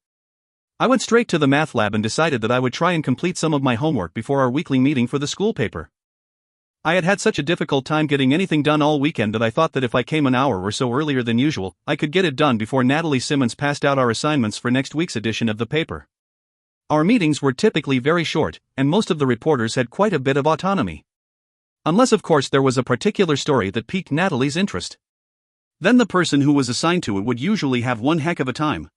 I went straight to the math lab and decided that I would try and complete some of my homework before our weekly meeting for the school paper. I had had such a difficult time getting anything done all weekend that I thought that if I came an hour or so earlier than usual, I could get it done before Natalie Simmons passed out our assignments for next week's edition of the paper. Our meetings were typically very short, and most of the reporters had quite a bit of autonomy. Unless of course there was a particular story that piqued Natalie's interest. Then the person who was assigned to it would usually have one heck of a time.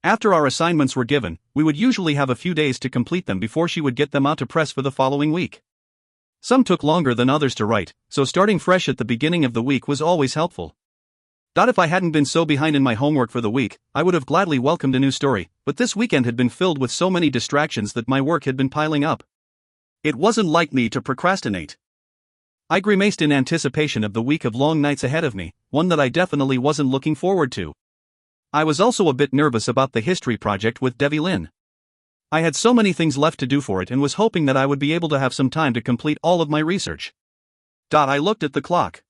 After our assignments were given, we would usually have a few days to complete them before she would get them out to press for the following week. Some took longer than others to write, so starting fresh at the beginning of the week was always helpful. If I hadn't been so behind in my homework for the week, I would have gladly welcomed a new story, but this weekend had been filled with so many distractions that my work had been piling up. It wasn't like me to procrastinate. I grimaced in anticipation of the week of long nights ahead of me, one that I definitely wasn't looking forward to. I was also a bit nervous about the history project with Devi Lynn. I had so many things left to do for it and was hoping that I would be able to have some time to complete all of my research. I looked at the clock.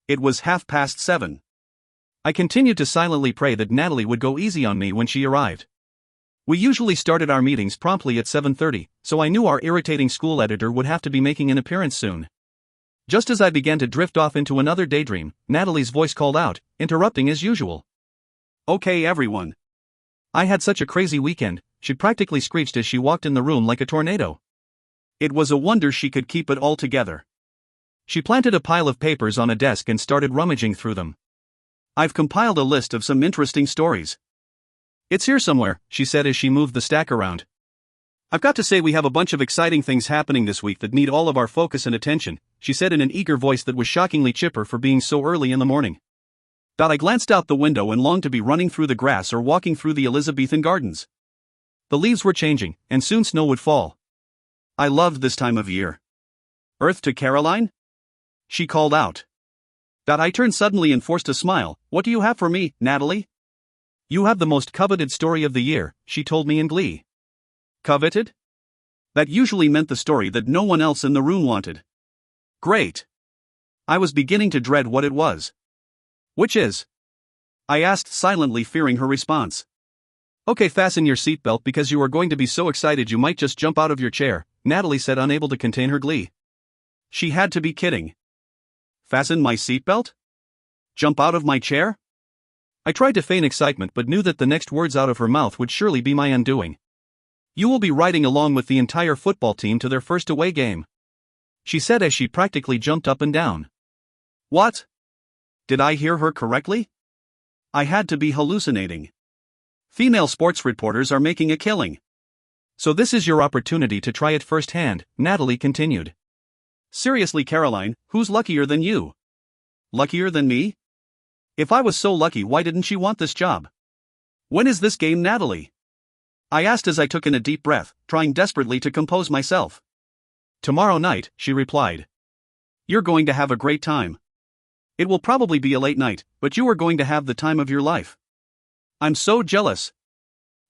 It was 7:30. I continued to silently pray that Natalie would go easy on me when she arrived. We usually started our meetings promptly at 7:30, so I knew our irritating school editor would have to be making an appearance soon. Just as I began to drift off into another daydream, Natalie's voice called out, interrupting as usual. Okay everyone. I had such a crazy weekend, she practically screeched as she walked in the room like a tornado. It was a wonder she could keep it all together. She planted a pile of papers on a desk and started rummaging through them. I've compiled a list of some interesting stories. It's here somewhere, she said as she moved the stack around. I've got to say we have a bunch of exciting things happening this week that need all of our focus and attention, she said in an eager voice that was shockingly chipper for being so early in the morning. I glanced out the window and longed to be running through the grass or walking through the Elizabethan gardens. The leaves were changing, and soon snow would fall. I loved this time of year. Earth to Caroline? She called out. I turned suddenly and forced a smile. What do you have for me, Natalie? You have the most coveted story of the year, she told me in glee. Coveted? That usually meant the story that no one else in the room wanted. Great. I was beginning to dread what it was. Which is? I asked silently, fearing her response. Okay, fasten your seatbelt because you are going to be so excited you might just jump out of your chair, Natalie said, unable to contain her glee. She had to be kidding. Fasten my seatbelt? Jump out of my chair? I tried to feign excitement but knew that the next words out of her mouth would surely be my undoing. You will be riding along with the entire football team to their first away game, she said as she practically jumped up and down. What? Did I hear her correctly? I had to be hallucinating. Female sports reporters are making a killing. So this is your opportunity to try it firsthand, Natalie continued. Seriously, Caroline, who's luckier than you? Luckier than me? If I was so lucky, why didn't she want this job? When is this game, Natalie? I asked as I took in a deep breath, trying desperately to compose myself. Tomorrow night, she replied. You're going to have a great time. It will probably be a late night, but you are going to have the time of your life. I'm so jealous.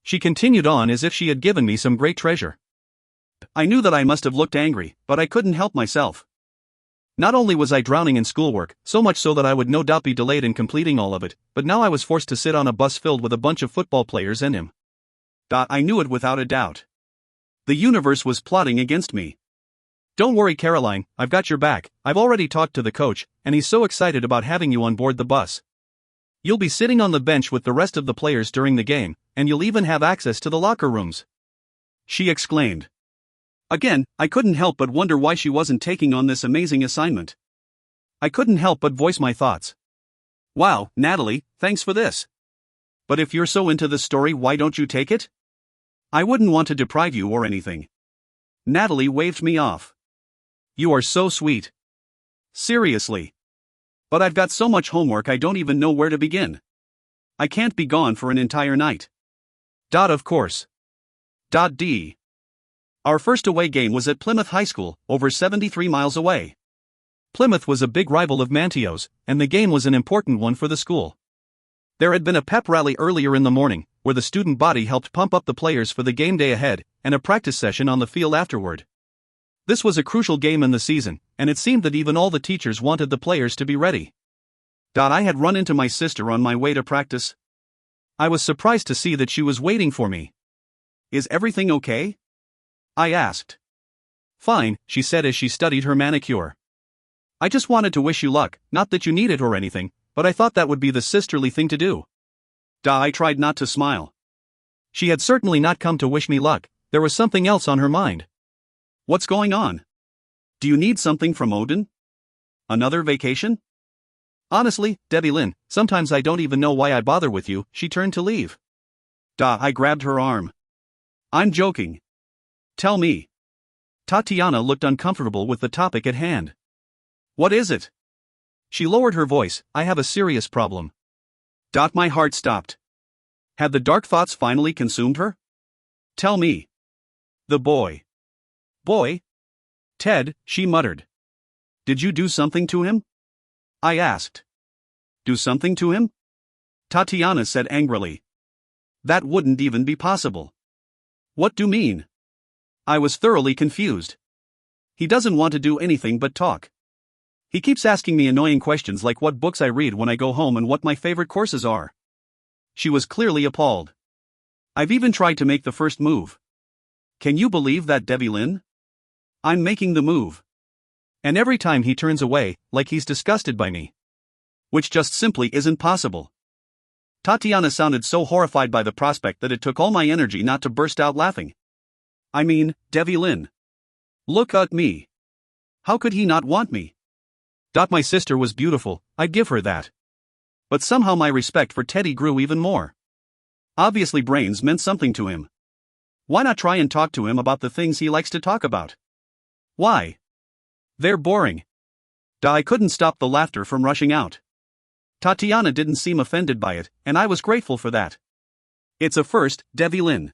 She continued on as if she had given me some great treasure. I knew that I must have looked angry, but I couldn't help myself. Not only was I drowning in schoolwork, so much so that I would no doubt be delayed in completing all of it, but now I was forced to sit on a bus filled with a bunch of football players and him. I knew it without a doubt. The universe was plotting against me. Don't worry, Caroline, I've got your back. I've already talked to the coach, and he's so excited about having you on board the bus. You'll be sitting on the bench with the rest of the players during the game, and you'll even have access to the locker rooms. She exclaimed. Again, I couldn't help but wonder why she wasn't taking on this amazing assignment. I couldn't help but voice my thoughts. Wow, Natalie, thanks for this. But if you're so into this story, why don't you take it? I wouldn't want to deprive you or anything. Natalie waved me off. You are so sweet. Seriously. But I've got so much homework I don't even know where to begin. I can't be gone for an entire night. Of course. D. Our first away game was at Plymouth High School, over 73 miles away. Plymouth was a big rival of Manteo's, and the game was an important one for the school. There had been a pep rally earlier in the morning, where the student body helped pump up the players for the game day ahead, and a practice session on the field afterward. This was a crucial game in the season, and it seemed that even all the teachers wanted the players to be ready. I had run into my sister on my way to practice. I was surprised to see that she was waiting for me. Is everything okay? I asked. Fine, she said as she studied her manicure. I just wanted to wish you luck, not that you need it or anything, but I thought that would be the sisterly thing to do. I tried not to smile. She had certainly not come to wish me luck, there was something else on her mind. What's going on? Do you need something from Odin? Another vacation? Honestly, Debbie Lynn, sometimes I don't even know why I bother with you. She turned to leave. I grabbed her arm. I'm joking. Tell me. Tatiana looked uncomfortable with the topic at hand. What is it? She lowered her voice. I have a serious problem. My heart stopped. Had the dark thoughts finally consumed her? Tell me. The boy. Boy? Ted, she muttered. Did you do something to him? I asked. Do something to him? Tatiana said angrily. That wouldn't even be possible. What do you mean? I was thoroughly confused. He doesn't want to do anything but talk. He keeps asking me annoying questions like what books I read when I go home and what my favorite courses are. She was clearly appalled. I've even tried to make the first move. Can you believe that, Debbie Lynn? I'm making the move. And every time he turns away, like he's disgusted by me. Which just simply isn't possible. Tatiana sounded so horrified by the prospect that it took all my energy not to burst out laughing. I mean, Debbie Lynn. Look at me. How could he not want me? My sister was beautiful, I'd give her that. But somehow my respect for Teddy grew even more. Obviously brains meant something to him. Why not try and talk to him about the things he likes to talk about? Why? They're boring. I couldn't stop the laughter from rushing out. Tatiana didn't seem offended by it, and I was grateful for that. It's a first, Debbie Lynn.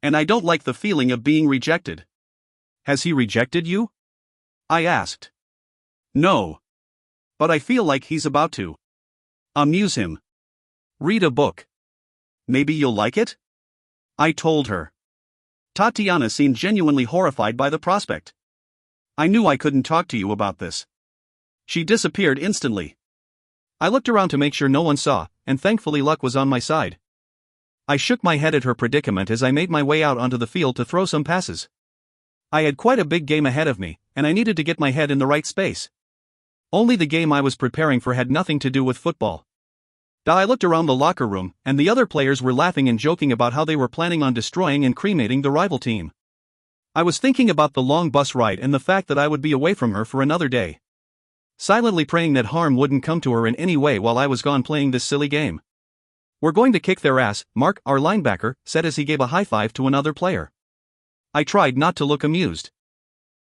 And I don't like the feeling of being rejected. Has he rejected you? I asked. No. But I feel like he's about to. Amuse him. Read a book. Maybe you'll like it? I told her. Tatiana seemed genuinely horrified by the prospect. I knew I couldn't talk to you about this. She disappeared instantly. I looked around to make sure no one saw, and thankfully luck was on my side. I shook my head at her predicament as I made my way out onto the field to throw some passes. I had quite a big game ahead of me, and I needed to get my head in the right space. Only the game I was preparing for had nothing to do with football. I looked around the locker room, and the other players were laughing and joking about how they were planning on destroying and cremating the rival team. I was thinking about the long bus ride and the fact that I would be away from her for another day. Silently praying that harm wouldn't come to her in any way while I was gone playing this silly game. We're going to kick their ass, Mark, our linebacker, said as he gave a high five to another player. I tried not to look amused.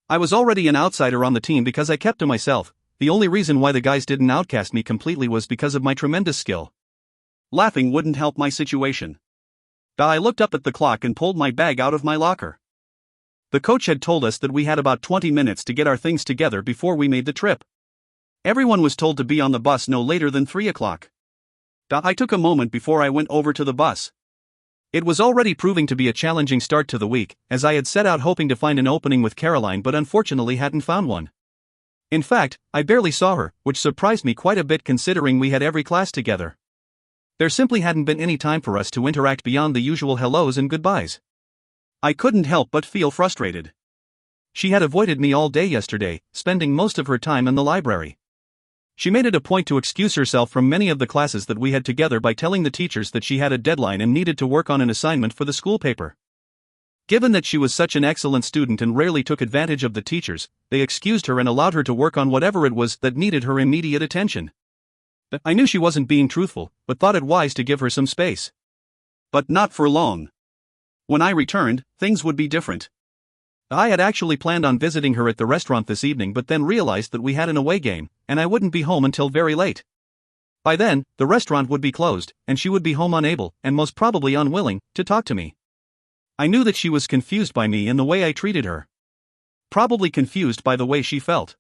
I was already an outsider on the team because I kept to myself. The only reason why the guys didn't outcast me completely was because of my tremendous skill. Laughing wouldn't help my situation. I looked up at the clock and pulled my bag out of my locker. The coach had told us that we had about 20 minutes to get our things together before we made the trip. Everyone was told to be on the bus no later than 3 o'clock. I took a moment before I went over to the bus. It was already proving to be a challenging start to the week, as I had set out hoping to find an opening with Caroline but unfortunately hadn't found one. In fact, I barely saw her, which surprised me quite a bit considering we had every class together. There simply hadn't been any time for us to interact beyond the usual hellos and goodbyes. I couldn't help but feel frustrated. She had avoided me all day yesterday, spending most of her time in the library. She made it a point to excuse herself from many of the classes that we had together by telling the teachers that she had a deadline and needed to work on an assignment for the school paper. Given that she was such an excellent student and rarely took advantage of the teachers, they excused her and allowed her to work on whatever it was that needed her immediate attention. I knew she wasn't being truthful, but thought it wise to give her some space. But not for long. When I returned, things would be different. I had actually planned on visiting her at the restaurant this evening, but then realized that we had an away game, and I wouldn't be home until very late. By then, the restaurant would be closed, and she would be home unable, and most probably unwilling, to talk to me. I knew that she was confused by me and the way I treated her. Probably confused by the way she felt.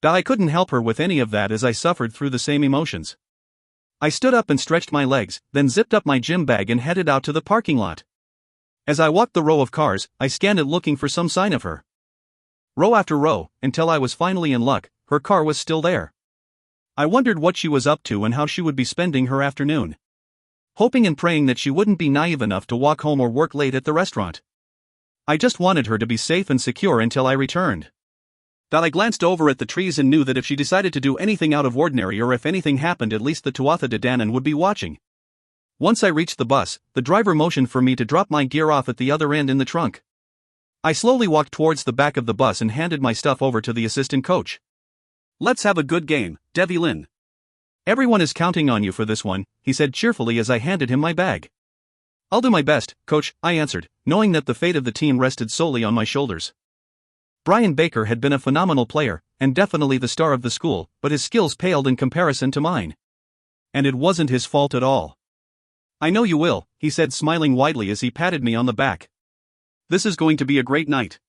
But I couldn't help her with any of that, as I suffered through the same emotions. I stood up and stretched my legs, then zipped up my gym bag and headed out to the parking lot. As I walked the row of cars, I scanned it looking for some sign of her. Row after row, until I was finally in luck, her car was still there. I wondered what she was up to and how she would be spending her afternoon. Hoping and praying that she wouldn't be naive enough to walk home or work late at the restaurant. I just wanted her to be safe and secure until I returned. But I glanced over at the trees and knew that if she decided to do anything out of ordinary, or if anything happened, at least the Tuatha De Danann would be watching. Once I reached the bus, the driver motioned for me to drop my gear off at the other end in the trunk. I slowly walked towards the back of the bus and handed my stuff over to the assistant coach. "Let's have a good game, Devi Lynn." "Everyone is counting on you for this one," he said cheerfully as I handed him my bag. "I'll do my best, coach," I answered, knowing that the fate of the team rested solely on my shoulders. Brian Baker had been a phenomenal player, and definitely the star of the school, but his skills paled in comparison to mine. And it wasn't his fault at all. "I know you will," he said, smiling widely as he patted me on the back. "This is going to be a great night.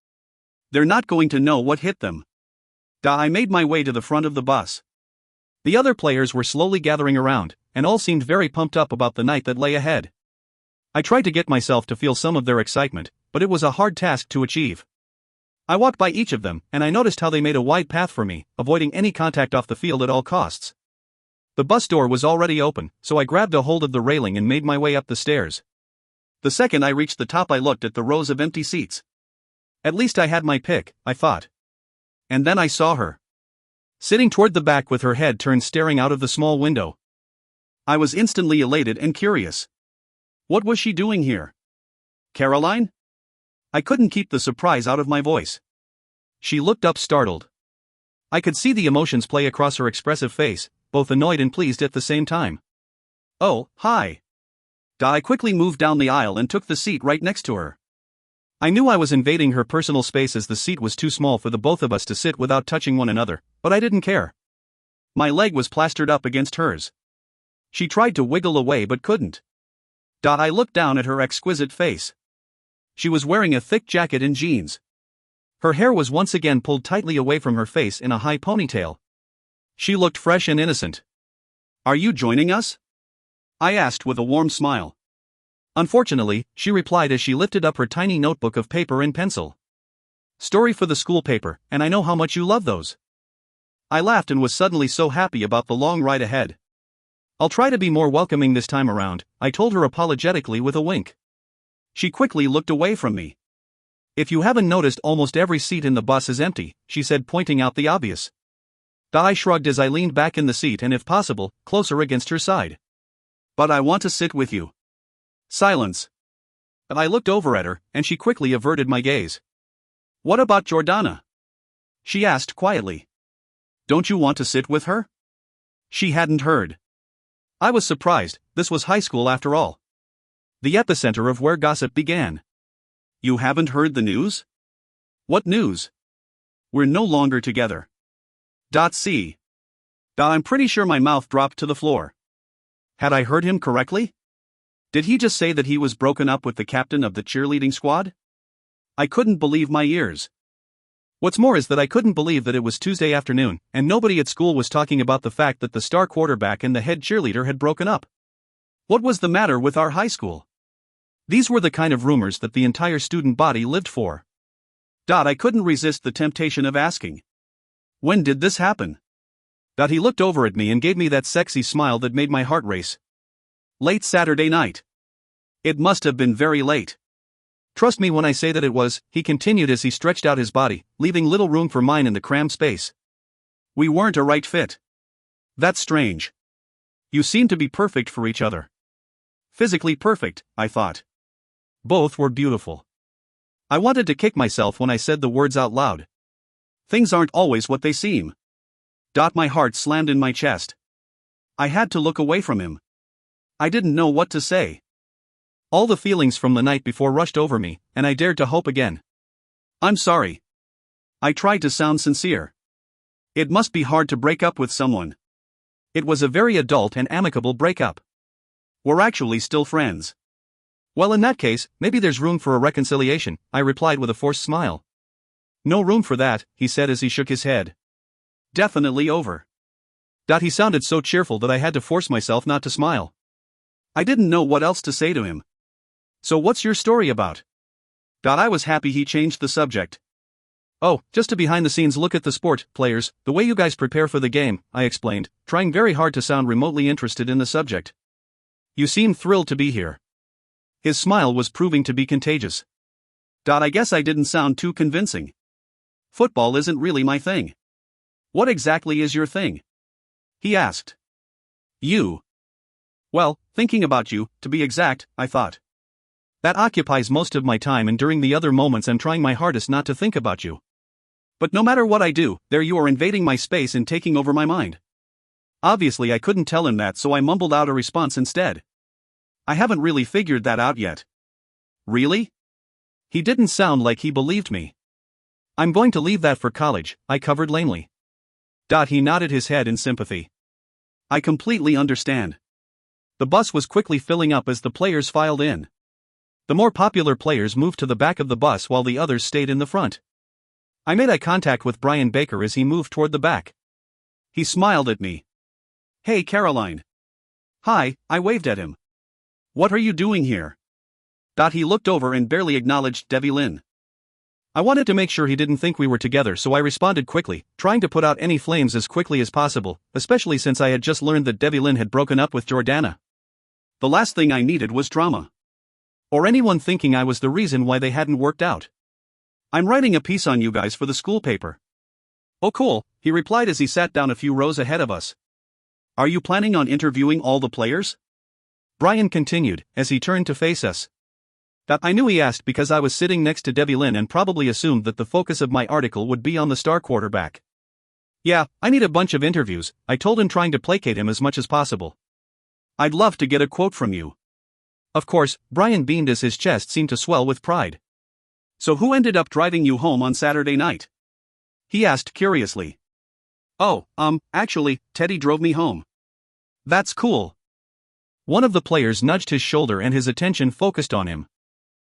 They're not going to know what hit them." I made my way to the front of the bus. The other players were slowly gathering around, and all seemed very pumped up about the night that lay ahead. I tried to get myself to feel some of their excitement, but it was a hard task to achieve. I walked by each of them, and I noticed how they made a wide path for me, avoiding any contact off the field at all costs. The bus door was already open, so I grabbed a hold of the railing and made my way up the stairs. The second I reached the top, I looked at the rows of empty seats. At least I had my pick, I thought. And then I saw her. Sitting toward the back with her head turned, staring out of the small window. I was instantly elated and curious. What was she doing here? Caroline? I couldn't keep the surprise out of my voice. She looked up, startled. I could see the emotions play across her expressive face, both annoyed and pleased at the same time. "Oh, hi." I quickly moved down the aisle and took the seat right next to her. I knew I was invading her personal space, as the seat was too small for the both of us to sit without touching one another, but I didn't care. My leg was plastered up against hers. She tried to wiggle away but couldn't. I looked down at her exquisite face. She was wearing a thick jacket and jeans. Her hair was once again pulled tightly away from her face in a high ponytail. She looked fresh and innocent. "Are you joining us?" I asked with a warm smile. "Unfortunately," she replied as she lifted up her tiny notebook of paper and pencil. "Story for the school paper, and I know how much you love those." I laughed and was suddenly so happy about the long ride ahead. "I'll try to be more welcoming this time around," I told her apologetically with a wink. She quickly looked away from me. "If you haven't noticed, almost every seat in the bus is empty," she said, pointing out the obvious. I shrugged as I leaned back in the seat and, if possible, closer against her side. "But I want to sit with you." Silence. I looked over at her, and she quickly averted my gaze. "What about Jordana?" she asked quietly. "Don't you want to sit with her?" She hadn't heard. I was surprised. This was high school after all. The epicenter of where gossip began. "You haven't heard the news?" "What news?" "We're no longer together." See. I'm pretty sure my mouth dropped to the floor. Had I heard him correctly? Did he just say that he was broken up with the captain of the cheerleading squad? I couldn't believe my ears. What's more is that I couldn't believe that it was Tuesday afternoon, and nobody at school was talking about the fact that the star quarterback and the head cheerleader had broken up. What was the matter with our high school? These were the kind of rumors that the entire student body lived for. I couldn't resist the temptation of asking. When did this happen? He looked over at me and gave me that sexy smile that made my heart race. Late Saturday night. It must have been very late. Trust me when I say that it was, he continued as he stretched out his body, leaving little room for mine in the crammed space. We weren't a right fit. That's strange. You seem to be perfect for each other. Physically perfect, I thought. Both were beautiful. I wanted to kick myself when I said the words out loud. Things aren't always what they seem. My heart slammed in my chest. I had to look away from him. I didn't know what to say. All the feelings from the night before rushed over me, and I dared to hope again. I'm sorry. I tried to sound sincere. It must be hard to break up with someone. It was a very adult and amicable breakup. We're actually still friends. Well, in that case, maybe there's room for a reconciliation, I replied with a forced smile. No room for that, he said as he shook his head. Definitely over. He sounded so cheerful that I had to force myself not to smile. I didn't know what else to say to him. So what's your story about? I was happy he changed the subject. Oh, just a behind-the-scenes look at the sport, players, the way you guys prepare for the game, I explained, trying very hard to sound remotely interested in the subject. You seem thrilled to be here. His smile was proving to be contagious. I guess I didn't sound too convincing. Football isn't really my thing. What exactly is your thing? He asked. You. Well, thinking about you, to be exact, I thought. That occupies most of my time, and during the other moments I'm trying my hardest not to think about you. But no matter what I do, there you are invading my space and taking over my mind. Obviously I couldn't tell him that, so I mumbled out a response instead. I haven't really figured that out yet. Really? He didn't sound like he believed me. I'm going to leave that for college, I covered lamely. He nodded his head in sympathy. I completely understand. The bus was quickly filling up as the players filed in. The more popular players moved to the back of the bus while the others stayed in the front. I made eye contact with Brian Baker as he moved toward the back. He smiled at me. Hey, Caroline. Hi, I waved at him. What are you doing here? He looked over and barely acknowledged Debbie Lynn. I wanted to make sure he didn't think we were together, so I responded quickly, trying to put out any flames as quickly as possible, especially since I had just learned that Debbie Lynn had broken up with Jordana. The last thing I needed was drama. Or anyone thinking I was the reason why they hadn't worked out. I'm writing a piece on you guys for the school paper. Oh cool, he replied as he sat down a few rows ahead of us. Are you planning on interviewing all the players? Brian continued, as he turned to face us. I knew he asked because I was sitting next to Debbie Lynn and probably assumed that the focus of my article would be on the star quarterback. Yeah, I need a bunch of interviews, I told him, trying to placate him as much as possible. I'd love to get a quote from you. Of course, Brian beamed as his chest seemed to swell with pride. So who ended up driving you home on Saturday night? He asked curiously. Oh, actually, Teddy drove me home. That's cool. One of the players nudged his shoulder and his attention focused on him.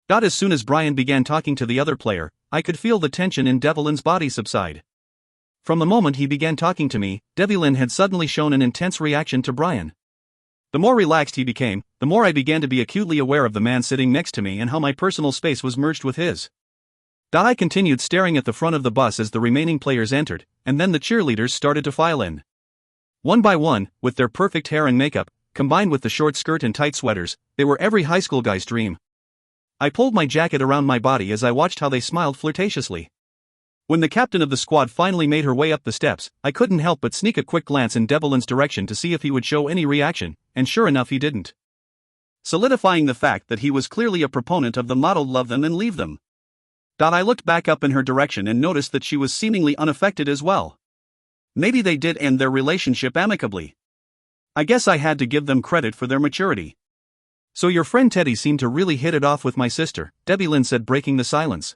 As soon as Brian began talking to the other player, I could feel the tension in Devlin's body subside. From the moment he began talking to me, Devlin had suddenly shown an intense reaction to Brian. The more relaxed he became, the more I began to be acutely aware of the man sitting next to me and how my personal space was merged with his. I continued staring at the front of the bus as the remaining players entered, and then the cheerleaders started to file in. One by one, with their perfect hair and makeup, combined with the short skirt and tight sweaters, they were every high school guy's dream. I pulled my jacket around my body as I watched how they smiled flirtatiously. When the captain of the squad finally made her way up the steps, I couldn't help but sneak a quick glance in Devlin's direction to see if he would show any reaction, and sure enough he didn't. Solidifying the fact that he was clearly a proponent of the motto "love them and leave them." I looked back up in her direction and noticed that she was seemingly unaffected as well. Maybe they did end their relationship amicably. I guess I had to give them credit for their maturity. So your friend Teddy seemed to really hit it off with my sister, Debbie Lynn said, breaking the silence.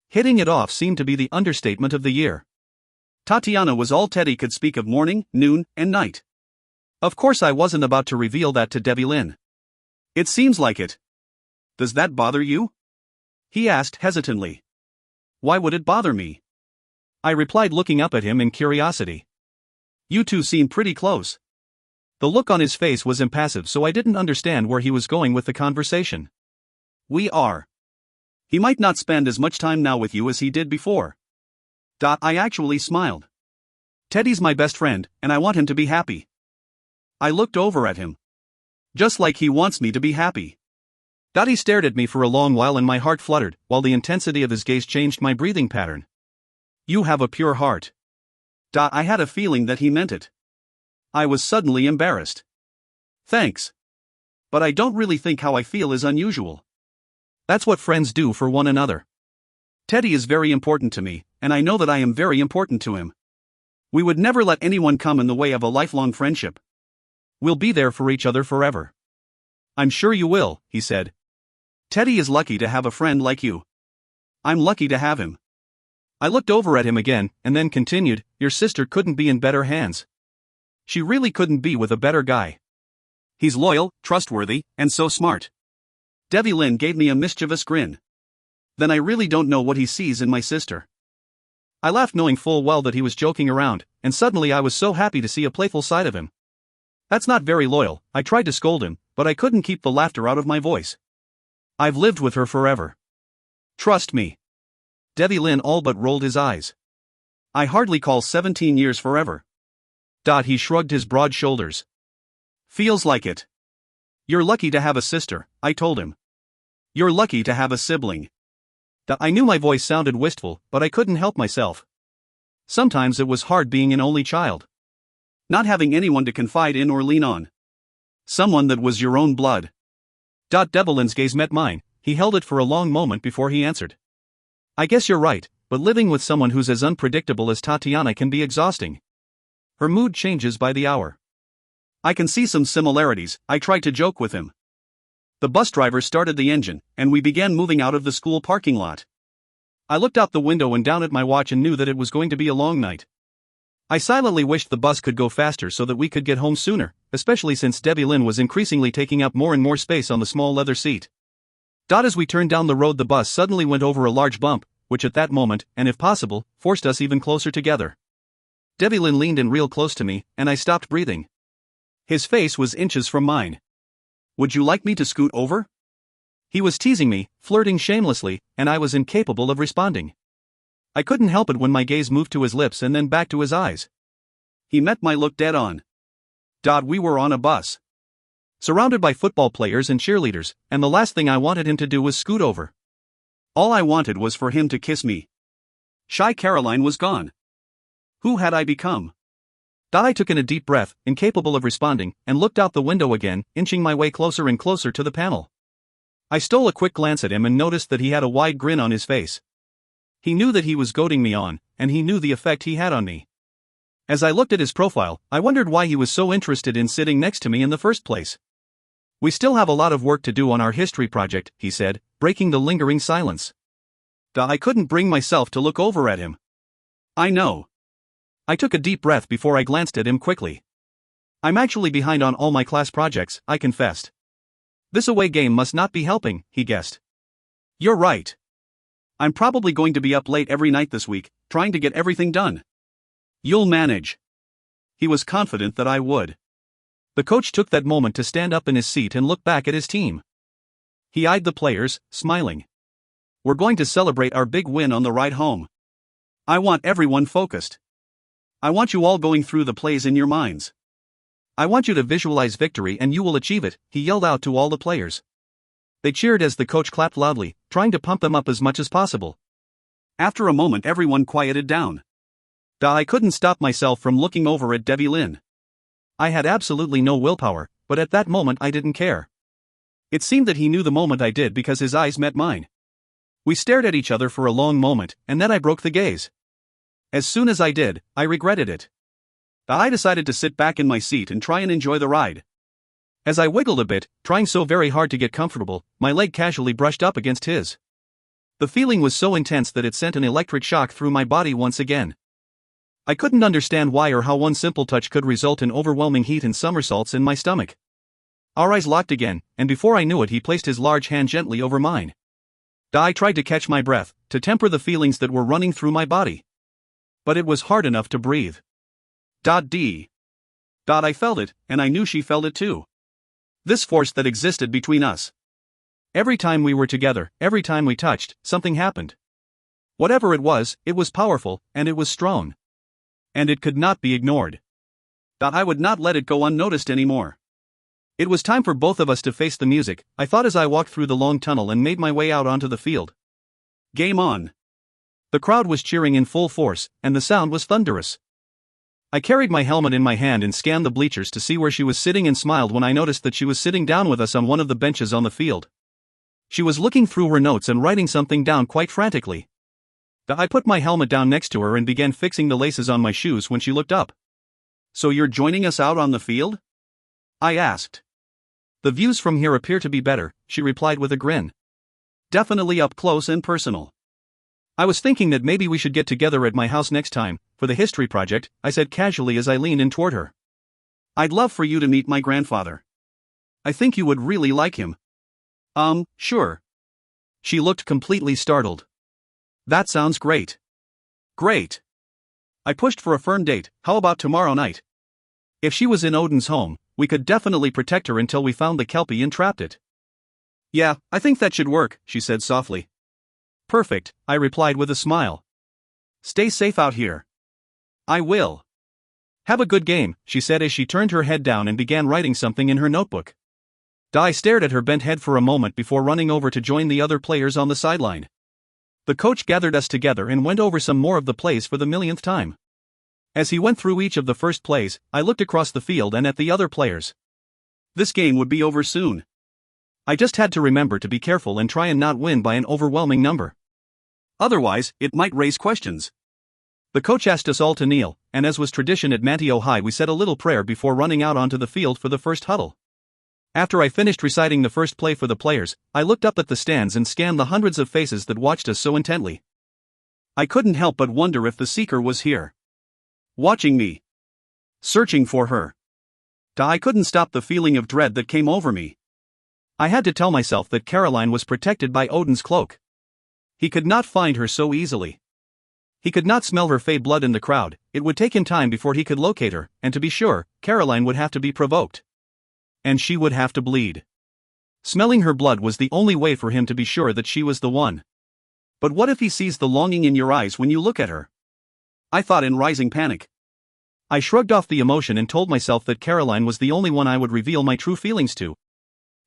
Hitting it off seemed to be the understatement of the year. Tatiana was all Teddy could speak of morning, noon, and night. Of course I wasn't about to reveal that to Debbie Lynn. It seems like it. Does that bother you? He asked hesitantly. Why would it bother me? I replied, looking up at him in curiosity. You two seem pretty close. The look on his face was impassive, so I didn't understand where he was going with the conversation. We are. He might not spend as much time now with you as he did before. I actually smiled. Teddy's my best friend, and I want him to be happy. I looked over at him. Just like he wants me to be happy. He stared at me for a long while and my heart fluttered, while the intensity of his gaze changed my breathing pattern. You have a pure heart. I had a feeling that he meant it. I was suddenly embarrassed. Thanks. But I don't really think how I feel is unusual. That's what friends do for one another. Teddy is very important to me, and I know that I am very important to him. We would never let anyone come in the way of a lifelong friendship. We'll be there for each other forever. I'm sure you will, he said. Teddy is lucky to have a friend like you. I'm lucky to have him. I looked over at him again, and then continued, your sister couldn't be in better hands. She really couldn't be with a better guy. He's loyal, trustworthy, and so smart. Debbie Lynn gave me a mischievous grin. Then I really don't know what he sees in my sister. I laughed, knowing full well that he was joking around, and suddenly I was so happy to see a playful side of him. That's not very loyal, I tried to scold him, but I couldn't keep the laughter out of my voice. I've lived with her forever. Trust me. Debbie Lynn all but rolled his eyes. I hardly call 17 years forever. He shrugged his broad shoulders. Feels like it. You're lucky to have a sister, I told him. You're lucky to have a sibling. I knew my voice sounded wistful, but I couldn't help myself. Sometimes it was hard being an only child. Not having anyone to confide in or lean on. Someone that was your own blood. Debbie Lynn's gaze met mine. He held it for a long moment before he answered. I guess you're right, but living with someone who's as unpredictable as Tatiana can be exhausting. Her mood changes by the hour. I can see some similarities, I tried to joke with him. The bus driver started the engine, and we began moving out of the school parking lot. I looked out the window and down at my watch and knew that it was going to be a long night. I silently wished the bus could go faster so that we could get home sooner, especially since Debbie Lynn was increasingly taking up more and more space on the small leather seat. As we turned down the road, the bus suddenly went over a large bump, which at that moment, and if possible, forced us even closer together. Debbie Lynn leaned in real close to me, and I stopped breathing. His face was inches from mine. Would you like me to scoot over? He was teasing me, flirting shamelessly, and I was incapable of responding. I couldn't help it when my gaze moved to his lips and then back to his eyes. He met my look dead on. We were on a bus. Surrounded by football players and cheerleaders, and the last thing I wanted him to do was scoot over. All I wanted was for him to kiss me. Shy Caroline was gone. Who had I become? I took in a deep breath, incapable of responding, and looked out the window again, inching my way closer and closer to the panel. I stole a quick glance at him and noticed that he had a wide grin on his face. He knew that he was goading me on, and he knew the effect he had on me. As I looked at his profile, I wondered why he was so interested in sitting next to me in the first place. We still have a lot of work to do on our history project, he said, breaking the lingering silence. I couldn't bring myself to look over at him. I know. I took a deep breath before I glanced at him quickly. I'm actually behind on all my class projects, I confessed. This away game must not be helping, he guessed. You're right. I'm probably going to be up late every night this week, trying to get everything done. You'll manage. He was confident that I would. The coach took that moment to stand up in his seat and look back at his team. He eyed the players, smiling. We're going to celebrate our big win on the ride home. I want everyone focused. I want you all going through the plays in your minds. I want you to visualize victory and you will achieve it, he yelled out to all the players. They cheered as the coach clapped loudly, trying to pump them up as much as possible. After a moment, everyone quieted down. I couldn't stop myself from looking over at Debbie Lynn. I had absolutely no willpower, but at that moment I didn't care. It seemed that he knew the moment I did because his eyes met mine. We stared at each other for a long moment, and then I broke the gaze. As soon as I did, I regretted it. I decided to sit back in my seat and try and enjoy the ride. As I wiggled a bit, trying so very hard to get comfortable, my leg casually brushed up against his. The feeling was so intense that it sent an electric shock through my body once again. I couldn't understand why or how one simple touch could result in overwhelming heat and somersaults in my stomach. Our eyes locked again, and before I knew it, he placed his large hand gently over mine. I tried to catch my breath, to temper the feelings that were running through my body. But it was hard enough to breathe. I felt it, and I knew she felt it too. This force that existed between us. Every time we were together, every time we touched, something happened. Whatever it was powerful, and it was strong. And it could not be ignored. I would not let it go unnoticed anymore. It was time for both of us to face the music, I thought as I walked through the long tunnel and made my way out onto the field. Game on. The crowd was cheering in full force, and the sound was thunderous. I carried my helmet in my hand and scanned the bleachers to see where she was sitting and smiled when I noticed that she was sitting down with us on one of the benches on the field. She was looking through her notes and writing something down quite frantically. I put my helmet down next to her and began fixing the laces on my shoes when she looked up. So you're joining us out on the field? I asked. The views from here appear to be better, she replied with a grin. Definitely up close and personal. I was thinking that maybe we should get together at my house next time, for the history project, I said casually as I leaned in toward her. I'd love for you to meet my grandfather. I think you would really like him. Sure. She looked completely startled. That sounds great. Great. I pushed for a firm date. How about tomorrow night? If she was in Odin's home, we could definitely protect her until we found the Kelpie and trapped it. Yeah, I think that should work, she said softly. Perfect, I replied with a smile. Stay safe out here. I will. Have a good game, she said as she turned her head down and began writing something in her notebook. I stared at her bent head for a moment before running over to join the other players on the sideline. The coach gathered us together and went over some more of the plays for the millionth time. As he went through each of the first plays, I looked across the field and at the other players. This game would be over soon. I just had to remember to be careful and try and not win by an overwhelming number. Otherwise, it might raise questions. The coach asked us all to kneel, and as was tradition at Manteo High, we said a little prayer before running out onto the field for the first huddle. After I finished reciting the first play for the players, I looked up at the stands and scanned the hundreds of faces that watched us so intently. I couldn't help but wonder if the seeker was here. Watching me. Searching for her. I couldn't stop the feeling of dread that came over me. I had to tell myself that Caroline was protected by Odin's cloak. He could not find her so easily. He could not smell her fey blood in the crowd. It would take him time before he could locate her, and to be sure, Caroline would have to be provoked. And she would have to bleed. Smelling her blood was the only way for him to be sure that she was the one. But what if he sees the longing in your eyes when you look at her? I thought in rising panic. I shrugged off the emotion and told myself that Caroline was the only one I would reveal my true feelings to.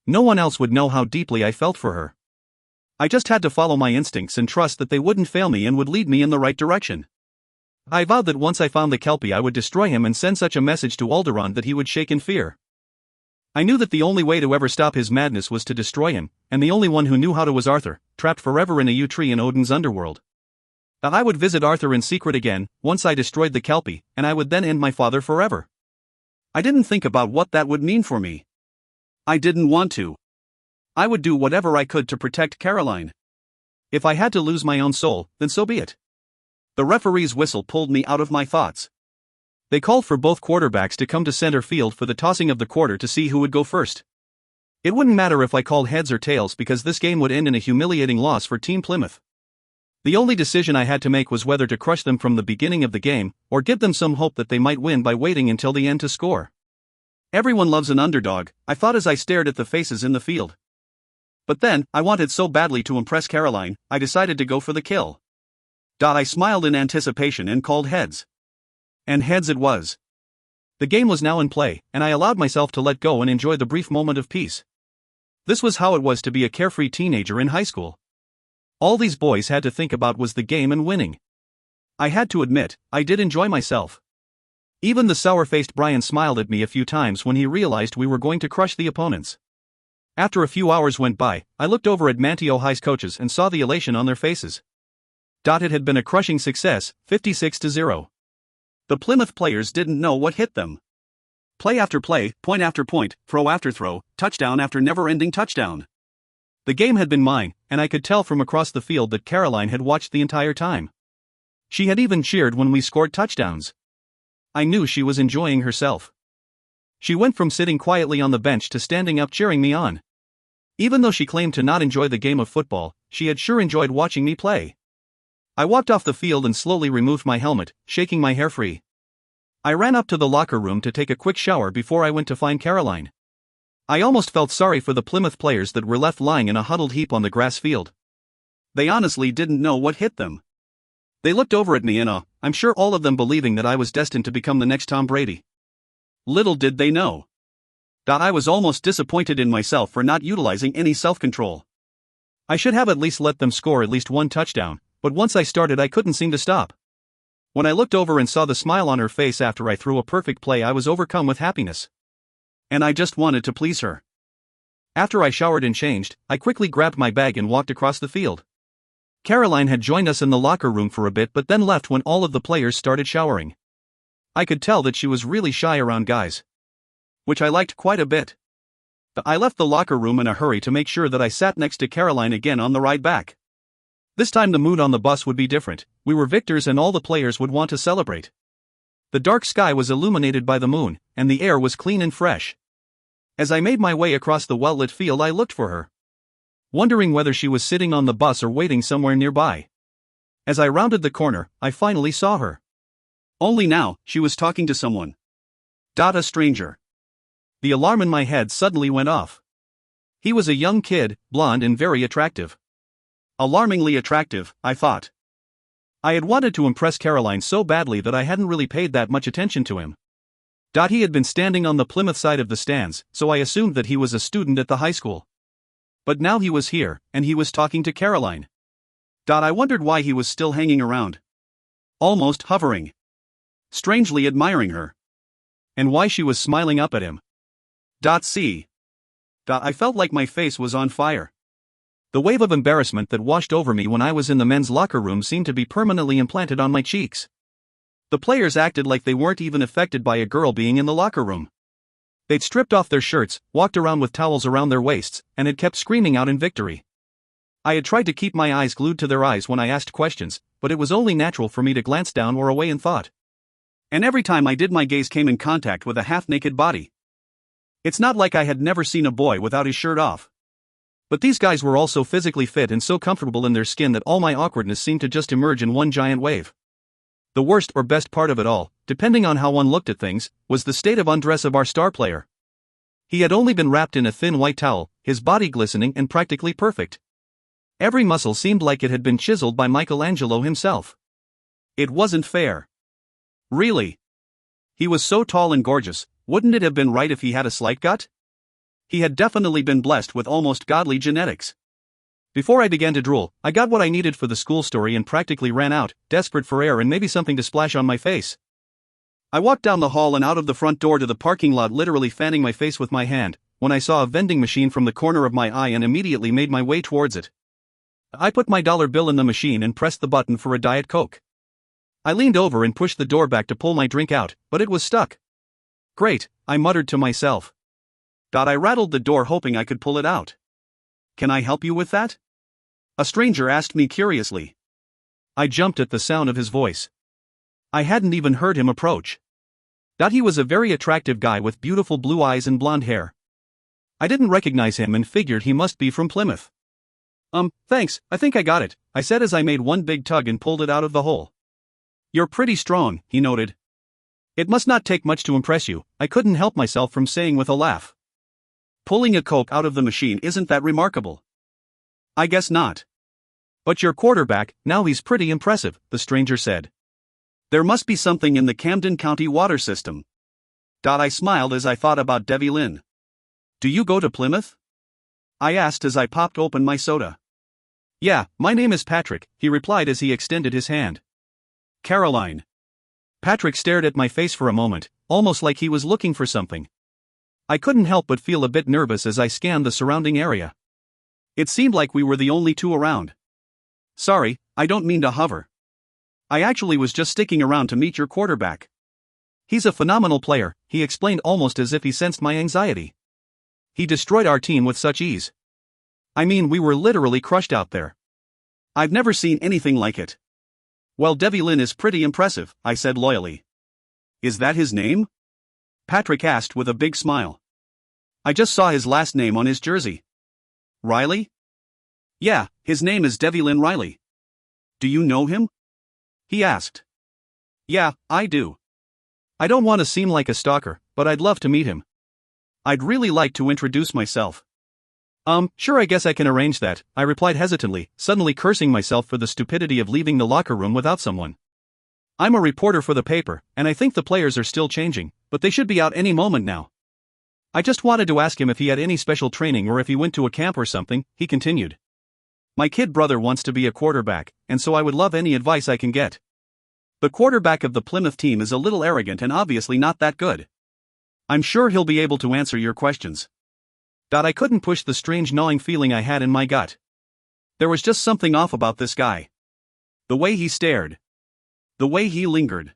No one else would know how deeply I felt for her. I just had to follow my instincts and trust that they wouldn't fail me and would lead me in the right direction. I vowed that once I found the Kelpie I would destroy him and send such a message to Alderaan that he would shake in fear. I knew that the only way to ever stop his madness was to destroy him, and the only one who knew how to was Arthur, trapped forever in a yew tree in Odin's underworld. I would visit Arthur in secret again, once I destroyed the Kelpie, and I would then end my father forever. I didn't think about what that would mean for me. I didn't want to. I would do whatever I could to protect Caroline. If I had to lose my own soul, then so be it. The referee's whistle pulled me out of my thoughts. They called for both quarterbacks to come to center field for the tossing of the quarter to see who would go first. It wouldn't matter if I called heads or tails because this game would end in a humiliating loss for Team Plymouth. The only decision I had to make was whether to crush them from the beginning of the game, or give them some hope that they might win by waiting until the end to score. Everyone loves an underdog, I thought as I stared at the faces in the field. But then, I wanted so badly to impress Caroline, I decided to go for the kill. I smiled in anticipation and called heads. And heads it was. The game was now in play, and I allowed myself to let go and enjoy the brief moment of peace. This was how it was to be a carefree teenager in high school. All these boys had to think about was the game and winning. I had to admit, I did enjoy myself. Even the sour-faced Brian smiled at me a few times when he realized we were going to crush the opponents. After a few hours went by, I looked over at Manteo High's coaches and saw the elation on their faces. It had been a crushing success, 56-0. The Plymouth players didn't know what hit them. Play after play, point after point, throw after throw, touchdown after never-ending touchdown. The game had been mine, and I could tell from across the field that Caroline had watched the entire time. She had even cheered when we scored touchdowns. I knew she was enjoying herself. She went from sitting quietly on the bench to standing up cheering me on. Even though she claimed to not enjoy the game of football, she had sure enjoyed watching me play. I walked off the field and slowly removed my helmet, shaking my hair free. I ran up to the locker room to take a quick shower before I went to find Caroline. I almost felt sorry for the Plymouth players that were left lying in a huddled heap on the grass field. They honestly didn't know what hit them. They looked over at me in awe, I'm sure all of them believing that I was destined to become the next Tom Brady. Little did they know. I was almost disappointed in myself for not utilizing any self-control. I should have at least let them score at least one touchdown, but once I started I couldn't seem to stop. When I looked over and saw the smile on her face after I threw a perfect play, I was overcome with happiness. And I just wanted to please her. After I showered and changed, I quickly grabbed my bag and walked across the field. Caroline had joined us in the locker room for a bit but then left when all of the players started showering. I could tell that she was really shy around guys, which I liked quite a bit. I left the locker room in a hurry to make sure that I sat next to Caroline again on the ride back. This time the mood on the bus would be different. We were victors and all the players would want to celebrate. The dark sky was illuminated by the moon, and the air was clean and fresh. As I made my way across the well-lit field, I looked for her, wondering whether she was sitting on the bus or waiting somewhere nearby. As I rounded the corner, I finally saw her. Only now, she was talking to someone. A stranger. The alarm in my head suddenly went off. He was a young kid, blonde and very attractive. Alarmingly attractive, I thought. I had wanted to impress Caroline so badly that I hadn't really paid that much attention to him. He had been standing on the Plymouth side of the stands, so I assumed that he was a student at the high school. But now he was here, and he was talking to Caroline. I wondered why he was still hanging around. Almost hovering. Strangely admiring her. And why she was smiling up at him. See. I felt like my face was on fire. The wave of embarrassment that washed over me when I was in the men's locker room seemed to be permanently implanted on my cheeks. The players acted like they weren't even affected by a girl being in the locker room. They'd stripped off their shirts, walked around with towels around their waists, and had kept screaming out in victory. I had tried to keep my eyes glued to their eyes when I asked questions, but it was only natural for me to glance down or away in thought. And every time I did, my gaze came in contact with a half-naked body. It's not like I had never seen a boy without his shirt off. But these guys were all so physically fit and so comfortable in their skin that all my awkwardness seemed to just emerge in one giant wave. The worst or best part of it all, depending on how one looked at things, was the state of undress of our star player. He had only been wrapped in a thin white towel, his body glistening and practically perfect. Every muscle seemed like it had been chiseled by Michelangelo himself. It wasn't fair. Really. He was so tall and gorgeous, wouldn't it have been right if he had a slight gut? He had definitely been blessed with almost godly genetics. Before I began to drool, I got what I needed for the school story and practically ran out, desperate for air and maybe something to splash on my face. I walked down the hall and out of the front door to the parking lot, literally fanning my face with my hand, when I saw a vending machine from the corner of my eye and immediately made my way towards it. I put my dollar bill in the machine and pressed the button for a Diet Coke. I leaned over and pushed the door back to pull my drink out, but it was stuck. Great, I muttered to myself. I rattled the door hoping I could pull it out. Can I help you with that? A stranger asked me curiously. I jumped at the sound of his voice. I hadn't even heard him approach. He was a very attractive guy with beautiful blue eyes and blonde hair. I didn't recognize him and figured he must be from Plymouth. Thanks, I think I got it, I said as I made one big tug and pulled it out of the hole. You're pretty strong, he noted. It must not take much to impress you, I couldn't help myself from saying with a laugh. Pulling a Coke out of the machine isn't that remarkable. I guess not. But your quarterback, now he's pretty impressive, the stranger said. There must be something in the Camden County water system. I smiled as I thought about Devi Lynn. Do you go to Plymouth? I asked as I popped open my soda. Yeah, my name is Patrick, he replied as he extended his hand. Caroline. Patrick stared at my face for a moment, almost like he was looking for something. I couldn't help but feel a bit nervous as I scanned the surrounding area. It seemed like we were the only two around. Sorry, I don't mean to hover. I actually was just sticking around to meet your quarterback. He's a phenomenal player, he explained almost as if he sensed my anxiety. He destroyed our team with such ease. I mean, we were literally crushed out there. I've never seen anything like it. Well, Devi Lynn is pretty impressive, I said loyally. Is that his name? Patrick asked with a big smile. I just saw his last name on his jersey. Riley? Yeah, his name is Devi Lynn Riley. Do you know him? He asked. Yeah, I do. I don't want to seem like a stalker, but I'd love to meet him. I'd really like to introduce myself. Sure, I guess I can arrange that, I replied hesitantly, suddenly cursing myself for the stupidity of leaving the locker room without someone. I'm a reporter for the paper, and I think the players are still changing, but they should be out any moment now. I just wanted to ask him if he had any special training or if he went to a camp or something, he continued. My kid brother wants to be a quarterback, and so I would love any advice I can get. The quarterback of the Plymouth team is a little arrogant and obviously not that good. I'm sure he'll be able to answer your questions. I couldn't push the strange gnawing feeling I had in my gut. There was just something off about this guy. The way he stared. The way he lingered.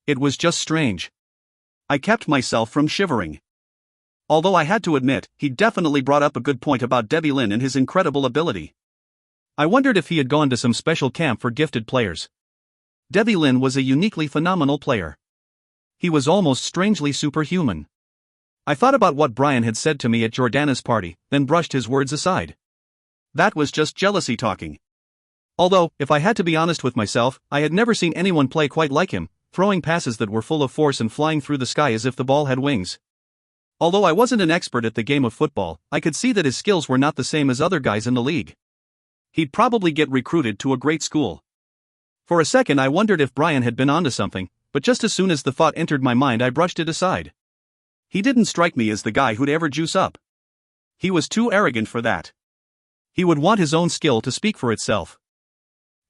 It was just strange. I kept myself from shivering. Although I had to admit, he definitely brought up a good point about Debbie Lynn and his incredible ability. I wondered if he had gone to some special camp for gifted players. Debbie Lynn was a uniquely phenomenal player. He was almost strangely superhuman. I thought about what Brian had said to me at Jordana's party, then brushed his words aside. That was just jealousy talking. Although, if I had to be honest with myself, I had never seen anyone play quite like him, throwing passes that were full of force and flying through the sky as if the ball had wings. Although I wasn't an expert at the game of football, I could see that his skills were not the same as other guys in the league. He'd probably get recruited to a great school. For a second I wondered if Brian had been onto something, but just as soon as the thought entered my mind I brushed it aside. He didn't strike me as the guy who'd ever juice up. He was too arrogant for that. He would want his own skill to speak for itself.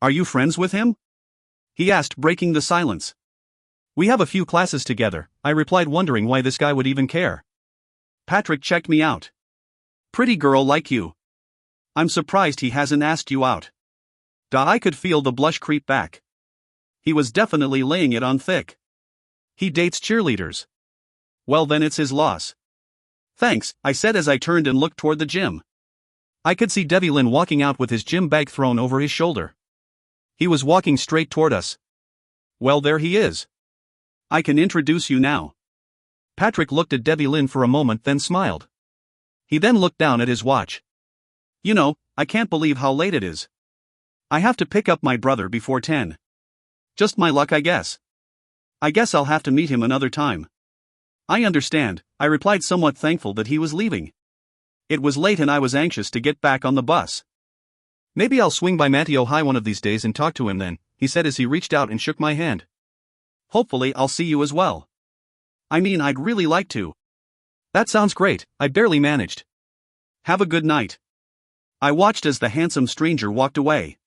Are you friends with him? He asked, breaking the silence. We have a few classes together, I replied, wondering why this guy would even care. Patrick checked me out. Pretty girl like you. I'm surprised he hasn't asked you out. I could feel the blush creep back. He was definitely laying it on thick. He dates cheerleaders. Well, then it's his loss. Thanks, I said as I turned and looked toward the gym. I could see Debbie Lynn walking out with his gym bag thrown over his shoulder. He was walking straight toward us. Well, there he is. I can introduce you now. Patrick looked at Debbie Lynn for a moment, then smiled. He then looked down at his watch. You know, I can't believe how late it is. I have to pick up my brother before 10. Just my luck, I guess. I guess I'll have to meet him another time. I understand, I replied, somewhat thankful that he was leaving. It was late and I was anxious to get back on the bus. Maybe I'll swing by Manteo High one of these days and talk to him then, he said as he reached out and shook my hand. Hopefully I'll see you as well. I mean, I'd really like to. That sounds great, I barely managed. Have a good night. I watched as the handsome stranger walked away.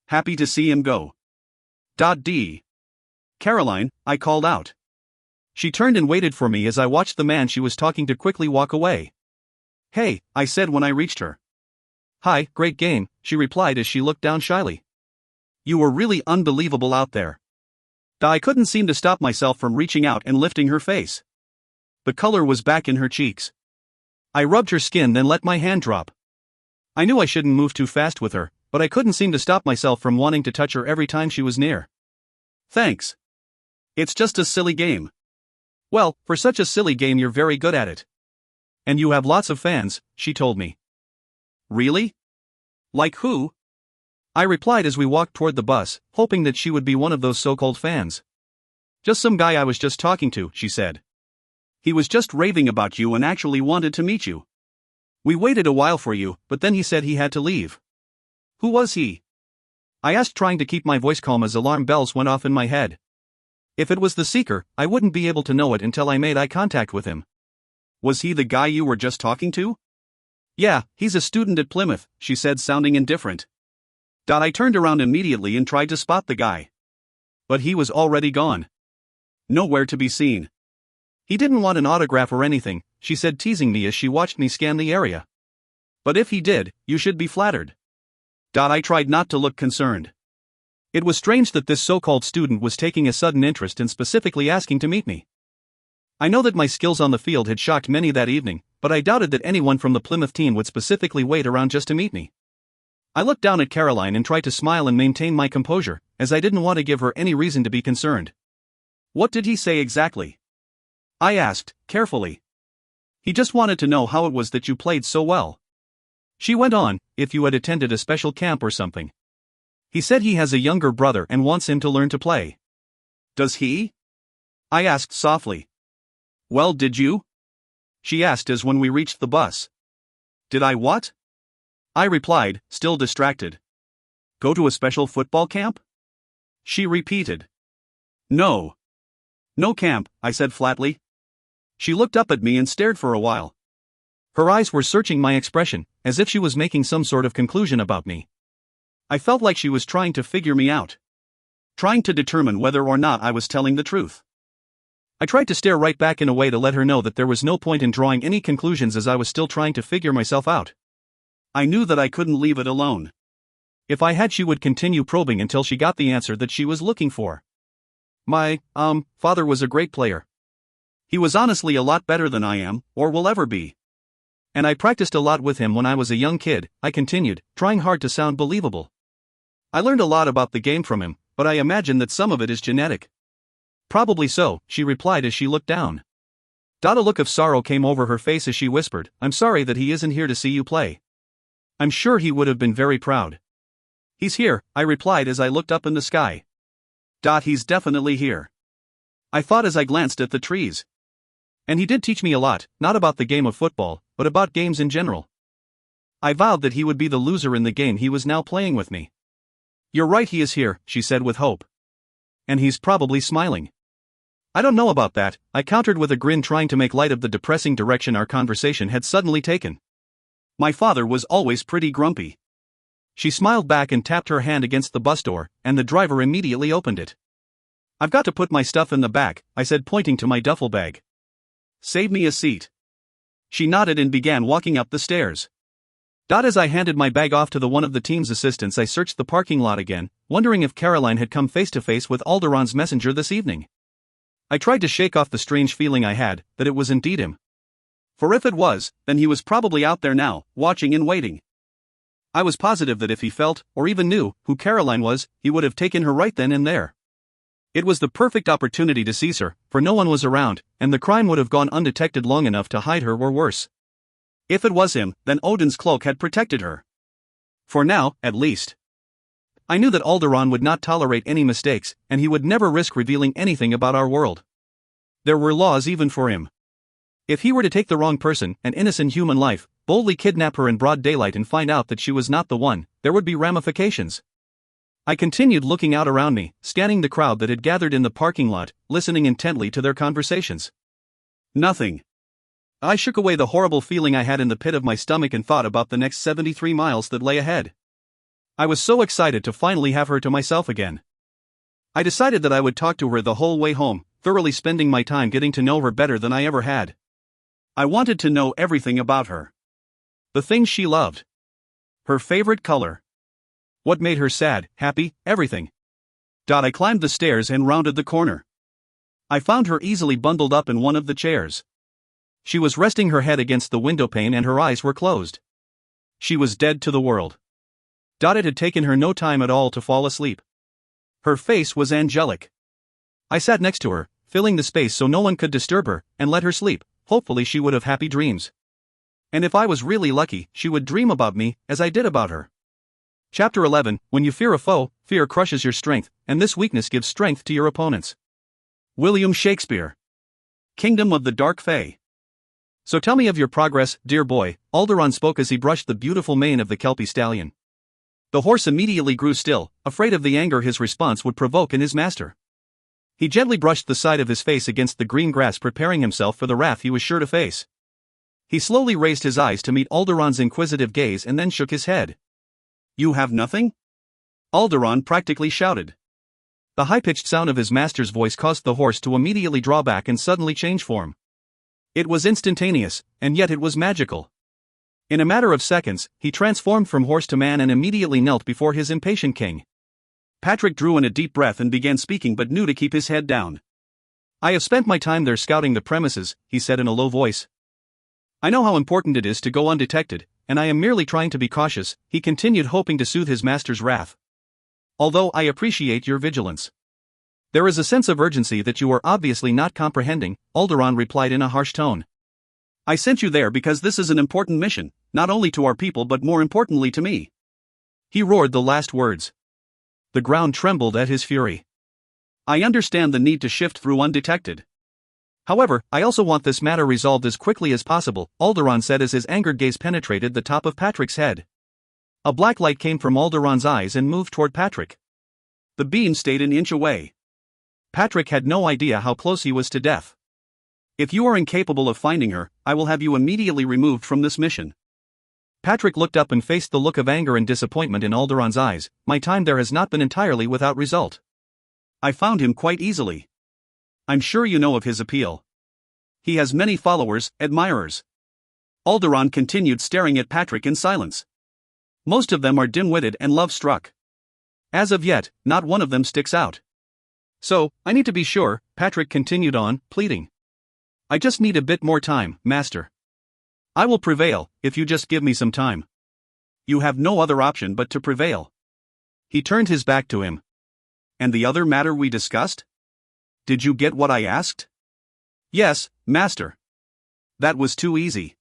Happy to see him go. D. Caroline, I called out. She turned and waited for me as I watched the man she was talking to quickly walk away. Hey, I said when I reached her. Hi, great game, she replied as she looked down shyly. You were really unbelievable out there. I couldn't seem to stop myself from reaching out and lifting her face. The color was back in her cheeks. I rubbed her skin, then let my hand drop. I knew I shouldn't move too fast with her, but I couldn't seem to stop myself from wanting to touch her every time she was near. Thanks. It's just a silly game. Well, for such a silly game you're very good at it. And you have lots of fans, she told me. Really? Like who? I replied as we walked toward the bus, hoping that she would be one of those so-called fans. Just some guy I was just talking to, she said. He was just raving about you and actually wanted to meet you. We waited a while for you, but then he said he had to leave. Who was he? I asked, trying to keep my voice calm as alarm bells went off in my head. If it was the Seeker, I wouldn't be able to know it until I made eye contact with him. Was he the guy you were just talking to? Yeah, he's a student at Plymouth, she said, sounding indifferent. I turned around immediately and tried to spot the guy. But he was already gone. Nowhere to be seen. He didn't want an autograph or anything, she said, teasing me as she watched me scan the area. But if he did, you should be flattered. I tried not to look concerned. It was strange that this so-called student was taking a sudden interest and specifically asking to meet me. I know that my skills on the field had shocked many that evening, but I doubted that anyone from the Plymouth team would specifically wait around just to meet me. I looked down at Caroline and tried to smile and maintain my composure, as I didn't want to give her any reason to be concerned. What did he say exactly? I asked, carefully. He just wanted to know how it was that you played so well. She went on, if you had attended a special camp or something. He said he has a younger brother and wants him to learn to play. Does he? I asked softly. Well, did you? She asked as when we reached the bus. Did I what? I replied, still distracted. Go to a special football camp? She repeated. No. No camp, I said flatly. She looked up at me and stared for a while. Her eyes were searching my expression, as if she was making some sort of conclusion about me. I felt like she was trying to figure me out. Trying to determine whether or not I was telling the truth. I tried to stare right back in a way to let her know that there was no point in drawing any conclusions as I was still trying to figure myself out. I knew that I couldn't leave it alone. If I had, she would continue probing until she got the answer that she was looking for. My father was a great player. He was honestly a lot better than I am, or will ever be. And I practiced a lot with him when I was a young kid, I continued, trying hard to sound believable. I learned a lot about the game from him, but I imagine that some of it is genetic. Probably so, she replied as she looked down. A look of sorrow came over her face as she whispered, I'm sorry that he isn't here to see you play. I'm sure he would have been very proud. He's here, I replied as I looked up in the sky. He's definitely here. I thought as I glanced at the trees. And he did teach me a lot, not about the game of football, but about games in general. I vowed that he would be the loser in the game he was now playing with me. You're right, he is here, she said with hope. And he's probably smiling. I don't know about that, I countered with a grin, trying to make light of the depressing direction our conversation had suddenly taken. My father was always pretty grumpy. She smiled back and tapped her hand against the bus door, and the driver immediately opened it. I've got to put my stuff in the back, I said, pointing to my duffel bag. Save me a seat. She nodded and began walking up the stairs. As I handed my bag off to one of the team's assistants, I searched the parking lot again, wondering if Caroline had come face to face with Alderon's messenger this evening. I tried to shake off the strange feeling I had, that it was indeed him. For if it was, then he was probably out there now, watching and waiting. I was positive that if he felt, or even knew, who Caroline was, he would have taken her right then and there. It was the perfect opportunity to seize her, for no one was around, and the crime would have gone undetected long enough to hide her or worse. If it was him, then Odin's cloak had protected her. For now, at least. I knew that Alderon would not tolerate any mistakes, and he would never risk revealing anything about our world. There were laws even for him. If he were to take the wrong person, an innocent human life, boldly kidnap her in broad daylight and find out that she was not the one, there would be ramifications. I continued looking out around me, scanning the crowd that had gathered in the parking lot, listening intently to their conversations. Nothing. I shook away the horrible feeling I had in the pit of my stomach and thought about the next 73 miles that lay ahead. I was so excited to finally have her to myself again. I decided that I would talk to her the whole way home, thoroughly spending my time getting to know her better than I ever had. I wanted to know everything about her. The things she loved. Her favorite color. What made her sad, happy, everything. I climbed the stairs and rounded the corner. I found her easily bundled up in one of the chairs. She was resting her head against the window pane and her eyes were closed. She was dead to the world. It had taken her no time at all to fall asleep. Her face was angelic. I sat next to her, filling the space so no one could disturb her, and let her sleep. Hopefully she would have happy dreams. And if I was really lucky, she would dream about me, as I did about her. Chapter 11, When you fear a foe, fear crushes your strength, and this weakness gives strength to your opponents. William Shakespeare. Kingdom of the Dark Fae. So tell me of your progress, dear boy, Alderon spoke as he brushed the beautiful mane of the Kelpie stallion. The horse immediately grew still, afraid of the anger his response would provoke in his master. He gently brushed the side of his face against the green grass, preparing himself for the wrath he was sure to face. He slowly raised his eyes to meet Alderon's inquisitive gaze and then shook his head. You have nothing? Alderon practically shouted. The high-pitched sound of his master's voice caused the horse to immediately draw back and suddenly change form. It was instantaneous, and yet it was magical. In a matter of seconds, he transformed from horse to man and immediately knelt before his impatient king. Patrick drew in a deep breath and began speaking, but knew to keep his head down. I have spent my time there scouting the premises, he said in a low voice. I know how important it is to go undetected, and I am merely trying to be cautious, he continued, hoping to soothe his master's wrath. Although I appreciate your vigilance. There is a sense of urgency that you are obviously not comprehending, Alderon replied in a harsh tone. I sent you there because this is an important mission, not only to our people but more importantly to me. He roared the last words. The ground trembled at his fury. I understand the need to shift through undetected. However, I also want this matter resolved as quickly as possible, Alderon said as his angered gaze penetrated the top of Patrick's head. A black light came from Alderon's eyes and moved toward Patrick. The beam stayed an inch away. Patrick had no idea how close he was to death. If you are incapable of finding her, I will have you immediately removed from this mission. Patrick looked up and faced the look of anger and disappointment in Alderon's eyes. My time there has not been entirely without result. I found him quite easily. I'm sure you know of his appeal. He has many followers, admirers. Alderon continued staring at Patrick in silence. Most of them are dim-witted and love-struck. As of yet, not one of them sticks out. So, I need to be sure, Patrick continued on, pleading. I just need a bit more time, master. I will prevail, if you just give me some time. You have no other option but to prevail. He turned his back to him. And the other matter we discussed? Did you get what I asked? Yes, master. That was too easy.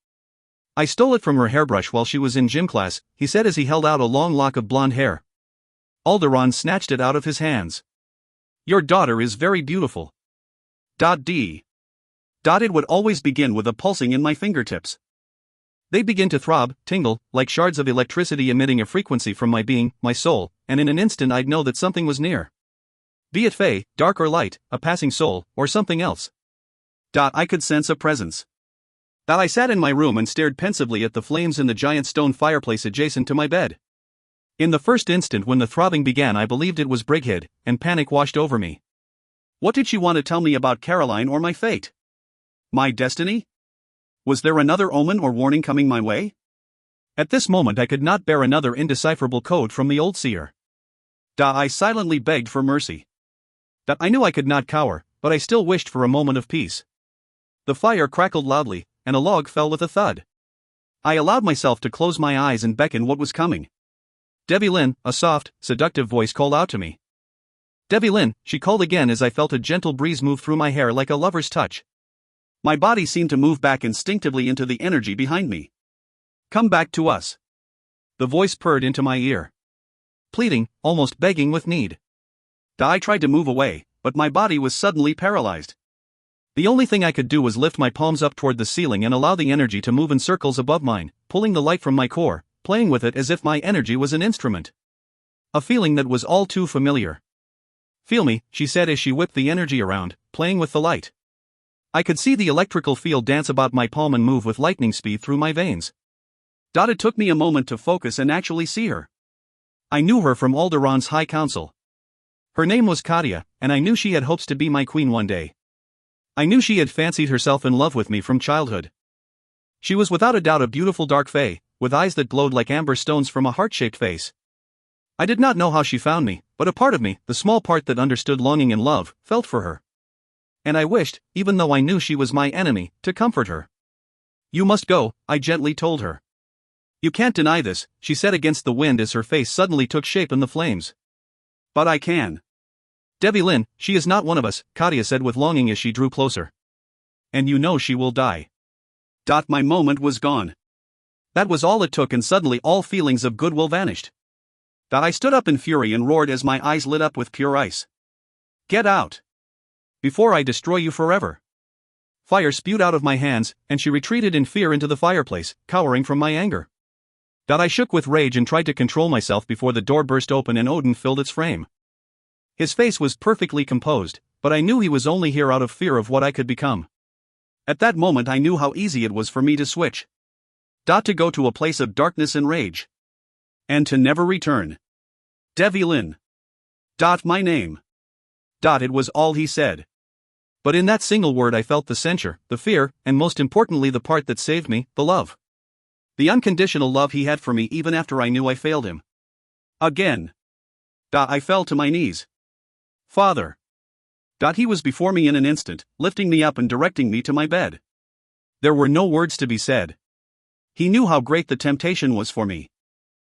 I stole it from her hairbrush while she was in gym class, he said as he held out a long lock of blonde hair. Alderaan snatched it out of his hands. Your daughter is very beautiful. D. It would always begin with a pulsing in my fingertips. They begin to throb, tingle, like shards of electricity emitting a frequency from my being, my soul, and in an instant I'd know that something was near. Be it fey, dark or light, a passing soul, or something else. I could sense a presence. I sat in my room and stared pensively at the flames in the giant stone fireplace adjacent to my bed. In the first instant when the throbbing began I believed it was Brigid, and panic washed over me. What did she want to tell me about Caroline or my fate? My destiny? Was there another omen or warning coming my way? At this moment I could not bear another indecipherable code from the old seer. I silently begged for mercy. I knew I could not cower, but I still wished for a moment of peace. The fire crackled loudly, and a log fell with a thud. I allowed myself to close my eyes and beckon what was coming. Devilin, a soft, seductive voice called out to me. Devilin, she called again as I felt a gentle breeze move through my hair like a lover's touch. My body seemed to move back instinctively into the energy behind me. Come back to us. The voice purred into my ear. Pleading, almost begging with need. I tried to move away, but my body was suddenly paralyzed. The only thing I could do was lift my palms up toward the ceiling and allow the energy to move in circles above mine, pulling the light from my core, playing with it as if my energy was an instrument. A feeling that was all too familiar. Feel me, she said as she whipped the energy around, playing with the light. I could see the electrical field dance about my palm and move with lightning speed through my veins. It took me a moment to focus and actually see her. I knew her from Alderaan's High Council. Her name was Kadia, and I knew she had hopes to be my queen one day. I knew she had fancied herself in love with me from childhood. She was without a doubt a beautiful dark fae, with eyes that glowed like amber stones from a heart-shaped face. I did not know how she found me, but a part of me, the small part that understood longing and love, felt for her. And I wished, even though I knew she was my enemy, to comfort her. You must go, I gently told her. You can't deny this, she said against the wind as her face suddenly took shape in the flames. But I can. Devilin, she is not one of us, Kadia said with longing as she drew closer. And you know she will die. My moment was gone. That was all it took, and suddenly all feelings of goodwill vanished. I stood up in fury and roared as my eyes lit up with pure ice. Get out! Before I destroy you forever. Fire spewed out of my hands, and she retreated in fear into the fireplace, cowering from my anger. I shook with rage and tried to control myself before the door burst open and Odin filled its frame. His face was perfectly composed, but I knew he was only here out of fear of what I could become. At that moment I knew how easy it was for me to switch. To go to a place of darkness and rage. And to never return. Devilin. My name. It was all he said. But in that single word I felt the censure, the fear, and most importantly the part that saved me, the love. The unconditional love he had for me even after I knew I failed him. Again. I fell to my knees. Father. He was before me in an instant, lifting me up and directing me to my bed. There were no words to be said. He knew how great the temptation was for me.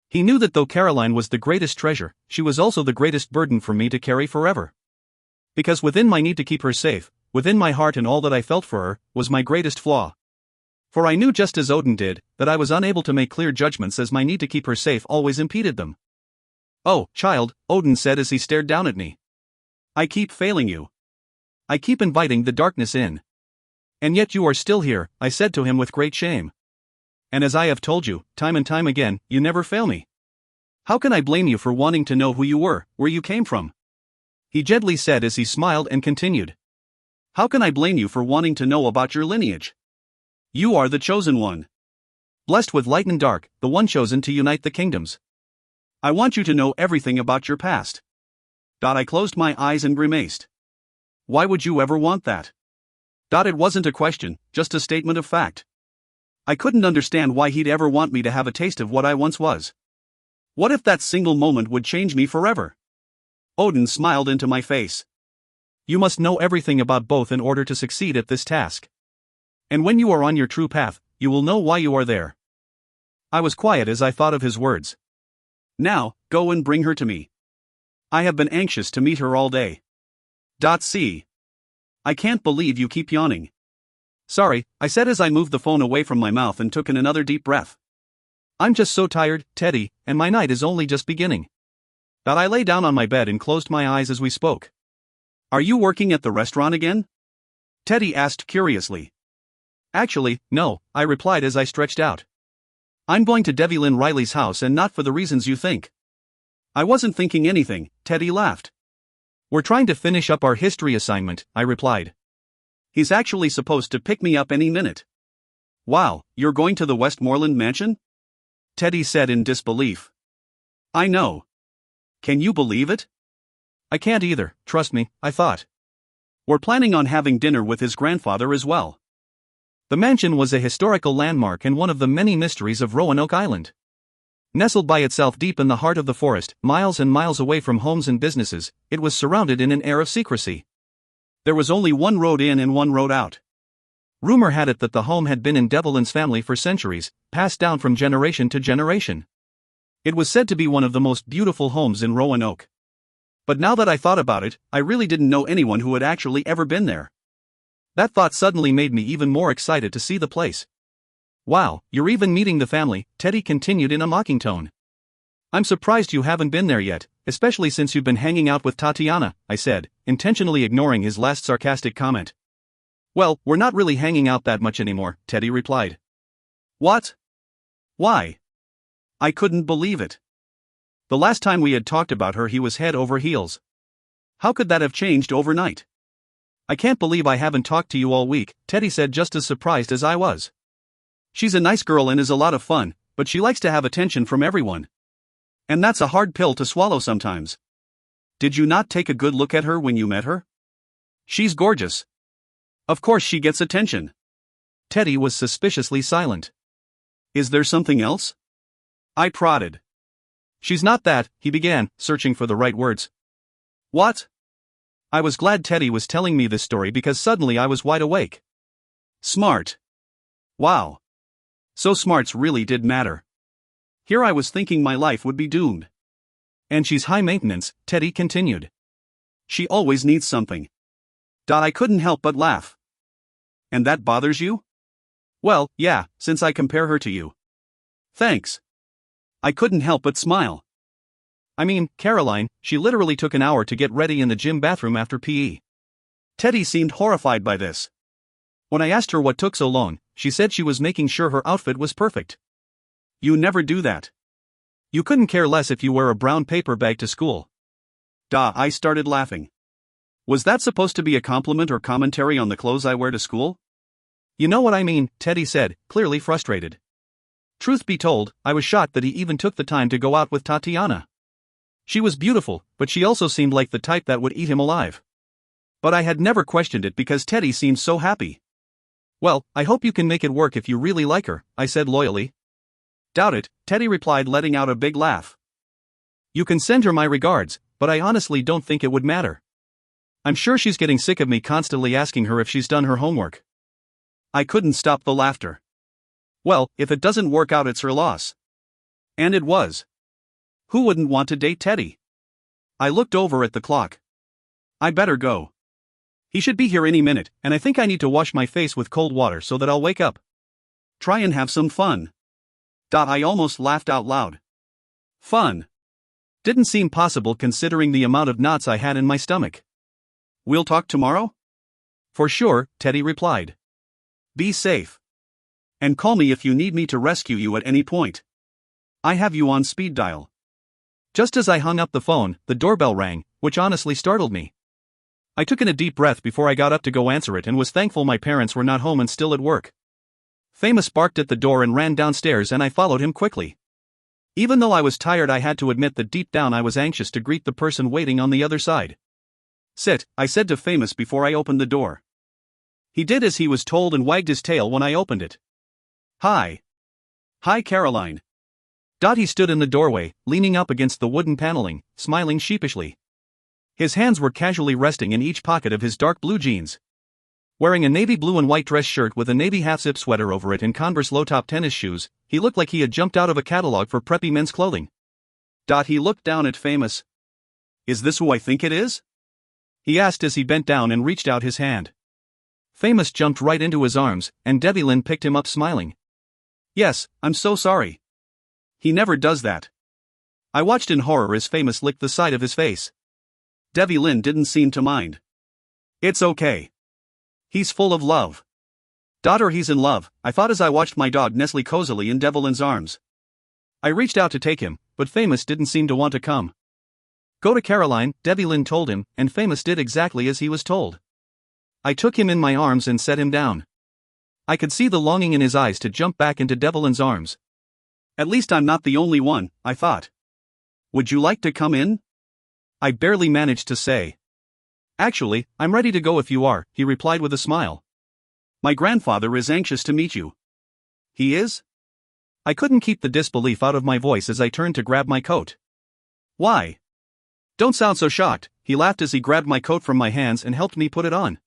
He knew that though Caroline was the greatest treasure, she was also the greatest burden for me to carry forever. Because within my need to keep her safe, within my heart and all that I felt for her, was my greatest flaw. For I knew, just as Odin did, that I was unable to make clear judgments as my need to keep her safe always impeded them. Oh, child, Odin said as he stared down at me. I keep failing you. I keep inviting the darkness in. And yet you are still here, I said to him with great shame. And as I have told you, time and time again, you never fail me. How can I blame you for wanting to know who you were, where you came from? He gently said as he smiled and continued. How can I blame you for wanting to know about your lineage? You are the chosen one. Blessed with light and dark, the one chosen to unite the kingdoms. I want you to know everything about your past. I closed my eyes and grimaced. Why would you ever want that? It wasn't a question, just a statement of fact. I couldn't understand why he'd ever want me to have a taste of what I once was. What if that single moment would change me forever? Odin smiled into my face. You must know everything about both in order to succeed at this task. And when you are on your true path, you will know why you are there. I was quiet as I thought of his words. Now, go and bring her to me. I have been anxious to meet her all day. See. I can't believe you keep yawning. Sorry, I said as I moved the phone away from my mouth and took in another deep breath. I'm just so tired, Teddy, and my night is only just beginning. I lay down on my bed and closed my eyes as we spoke. Are you working at the restaurant again? Teddy asked curiously. Actually, no, I replied as I stretched out. I'm going to Devlin Riley's house and not for the reasons you think. I wasn't thinking anything, Teddy laughed. We're trying to finish up our history assignment, I replied. He's actually supposed to pick me up any minute. Wow, you're going to the Westmoreland mansion? Teddy said in disbelief. I know. Can you believe it? I can't either, trust me, I thought. We're planning on having dinner with his grandfather as well. The mansion was a historical landmark and one of the many mysteries of Roanoke Island. Nestled by itself deep in the heart of the forest, miles and miles away from homes and businesses, it was surrounded in an air of secrecy. There was only one road in and one road out. Rumor had it that the home had been in Devlin's family for centuries, passed down from generation to generation. It was said to be one of the most beautiful homes in Roanoke. But now that I thought about it, I really didn't know anyone who had actually ever been there. That thought suddenly made me even more excited to see the place. Wow, you're even meeting the family, Teddy continued in a mocking tone. I'm surprised you haven't been there yet, especially since you've been hanging out with Tatiana, I said, intentionally ignoring his last sarcastic comment. Well, we're not really hanging out that much anymore, Teddy replied. What? Why? I couldn't believe it. The last time we had talked about her he was head over heels. How could that have changed overnight? I can't believe I haven't talked to you all week, Teddy said just as surprised as I was. She's a nice girl and is a lot of fun, but she likes to have attention from everyone. And that's a hard pill to swallow sometimes. Did you not take a good look at her when you met her? She's gorgeous. Of course she gets attention. Teddy was suspiciously silent. Is there something else? I prodded. She's not that, he began, searching for the right words. What? I was glad Teddy was telling me this story because suddenly I was wide awake. Smart. Wow. So smarts really did matter. Here I was thinking my life would be doomed. And she's high maintenance, Teddy continued. She always needs something. I couldn't help but laugh. And that bothers you? Well, yeah, since I compare her to you. Thanks. I couldn't help but smile. I mean, Caroline, she literally took an hour to get ready in the gym bathroom after PE. Teddy seemed horrified by this. When I asked her what took so long, she said she was making sure her outfit was perfect. You never do that. You couldn't care less if you wear a brown paper bag to school. I started laughing. Was that supposed to be a compliment or commentary on the clothes I wear to school? You know what I mean, Teddy said, clearly frustrated. Truth be told, I was shocked that he even took the time to go out with Tatiana. She was beautiful, but she also seemed like the type that would eat him alive. But I had never questioned it because Teddy seemed so happy. Well, I hope you can make it work if you really like her, I said loyally. Doubt it, Teddy replied, letting out a big laugh. You can send her my regards, but I honestly don't think it would matter. I'm sure she's getting sick of me constantly asking her if she's done her homework. I couldn't stop the laughter. Well, if it doesn't work out, it's her loss. And it was. Who wouldn't want to date Teddy? I looked over at the clock. I better go. He should be here any minute, and I think I need to wash my face with cold water so that I'll wake up. Try and have some fun. I almost laughed out loud. Fun. Didn't seem possible considering the amount of knots I had in my stomach. We'll talk tomorrow? For sure, Teddy replied. Be safe. And call me if you need me to rescue you at any point. I have you on speed dial. Just as I hung up the phone, the doorbell rang, which honestly startled me. I took in a deep breath before I got up to go answer it and was thankful my parents were not home and still at work. Famous barked at the door and ran downstairs and I followed him quickly. Even though I was tired, I had to admit that deep down I was anxious to greet the person waiting on the other side. Sit, I said to Famous before I opened the door. He did as he was told and wagged his tail when I opened it. Hi. Hi, Caroline. He stood in the doorway, leaning up against the wooden paneling, smiling sheepishly. His hands were casually resting in each pocket of his dark blue jeans. Wearing a navy blue and white dress shirt with a navy half-zip sweater over it and Converse low-top tennis shoes, he looked like he had jumped out of a catalog for preppy men's clothing. He looked down at Famous. "Is this who I think it is?" he asked as he bent down and reached out his hand. Famous jumped right into his arms, and Devlin picked him up smiling. "Yes, I'm so sorry. He never does that." I watched in horror as Famous licked the side of his face. Devlin didn't seem to mind. "It's okay. He's full of love." Or he's in love, I thought as I watched my dog nestle cozily in Devlin's arms. I reached out to take him, but Famous didn't seem to want to come. "Go to Caroline," Devlin told him, and Famous did exactly as he was told. I took him in my arms and set him down. I could see the longing in his eyes to jump back into Devlin's arms. "At least I'm not the only one," I thought. "Would you like to come in?" I barely managed to say. "Actually, I'm ready to go if you are," he replied with a smile. "My grandfather is anxious to meet you." "He is?" I couldn't keep the disbelief out of my voice as I turned to grab my coat. "Why?" "Don't sound so shocked," he laughed as he grabbed my coat from my hands and helped me put it on.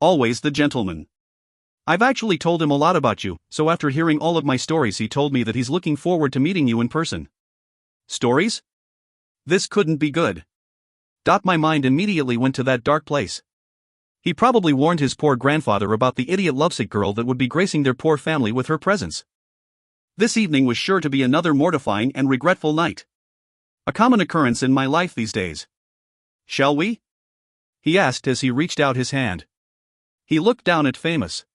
Always the gentleman. "I've actually told him a lot about you, so after hearing all of my stories he told me that he's looking forward to meeting you in person." "Stories? This couldn't be good." My mind immediately went to that dark place. He probably warned his poor grandfather about the idiot lovesick girl that would be gracing their poor family with her presence. This evening was sure to be another mortifying and regretful night. A common occurrence in my life these days. "Shall we?" he asked as he reached out his hand. He looked down at Famous.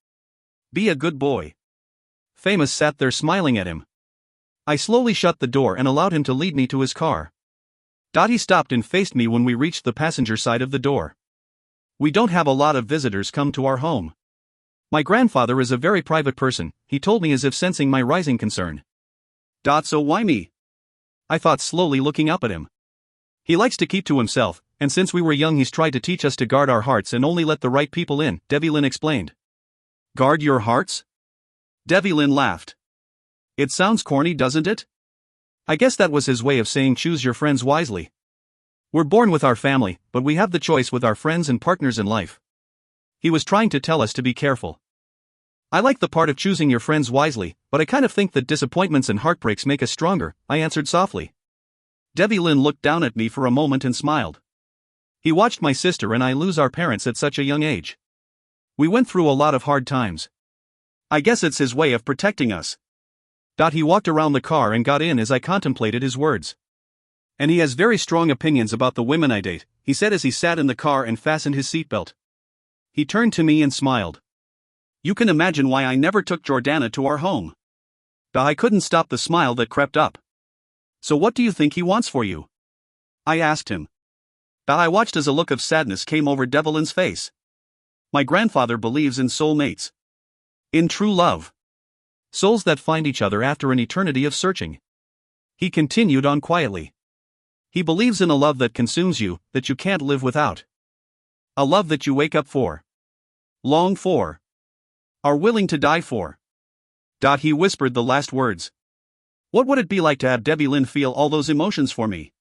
"Be a good boy." Famous sat there smiling at him. I slowly shut the door and allowed him to lead me to his car. He stopped and faced me when we reached the passenger side of the door. "We don't have a lot of visitors come to our home. My grandfather is a very private person," he told me as if sensing my rising concern. So why me?" I thought, slowly looking up at him. "He likes to keep to himself, and since we were young he's tried to teach us to guard our hearts and only let the right people in," Devlin explained. "Guard your hearts?" Devlin laughed. "It sounds corny, doesn't it?" I guess that was his way of saying choose your friends wisely. We're born with our family, but we have the choice with our friends and partners in life. He was trying to tell us to be careful. "I like the part of choosing your friends wisely, but I kind of think that disappointments and heartbreaks make us stronger," I answered softly. Devlin looked down at me for a moment and smiled. He watched my sister and I lose our parents at such a young age. We went through a lot of hard times. I guess it's his way of protecting us." He walked around the car and got in as I contemplated his words. "And he has very strong opinions about the women I date," he said as he sat in the car and fastened his seatbelt. He turned to me and smiled. "You can imagine why I never took Jordana to our home." I couldn't stop the smile that crept up. "So what do you think he wants for you?" I asked him. I watched as a look of sadness came over Devlin's face. "My grandfather believes in soulmates. In true love. Souls that find each other after an eternity of searching." He continued on quietly. "He believes in a love that consumes you, that you can't live without. A love that you wake up for. Long for. Are willing to die for." He whispered the last words. What would it be like to have Devlin feel all those emotions for me?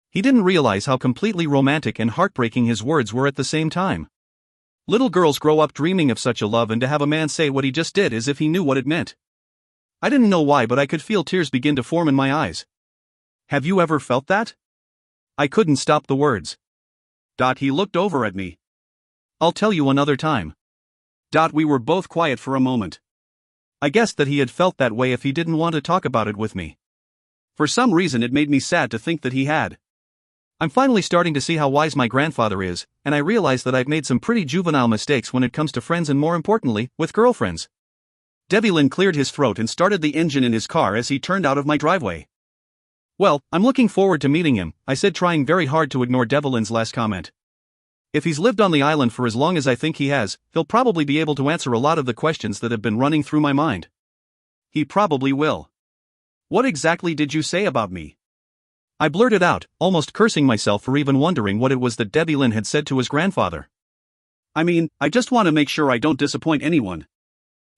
He didn't realize how completely romantic and heartbreaking his words were at the same time. Little girls grow up dreaming of such a love, and to have a man say what he just did as if he knew what it meant. I didn't know why, but I could feel tears begin to form in my eyes. "Have you ever felt that?" I couldn't stop the words. He looked over at me. "I'll tell you another time." We were both quiet for a moment. I guessed that he had felt that way if he didn't want to talk about it with me. For some reason it made me sad to think that he had. I'm finally starting to see how wise my grandfather is, and I realize that I've made some pretty juvenile mistakes when it comes to friends and, more importantly, with girlfriends. Devlin cleared his throat and started the engine in his car as he turned out of my driveway. "Well, I'm looking forward to meeting him," I said, trying very hard to ignore Devlin's last comment. "If he's lived on the island for as long as I think he has, he'll probably be able to answer a lot of the questions that have been running through my mind." "He probably will. What exactly did you say about me?" I blurted out, almost cursing myself for even wondering what it was that Devlin had said to his grandfather. "I mean, I just want to make sure I don't disappoint anyone."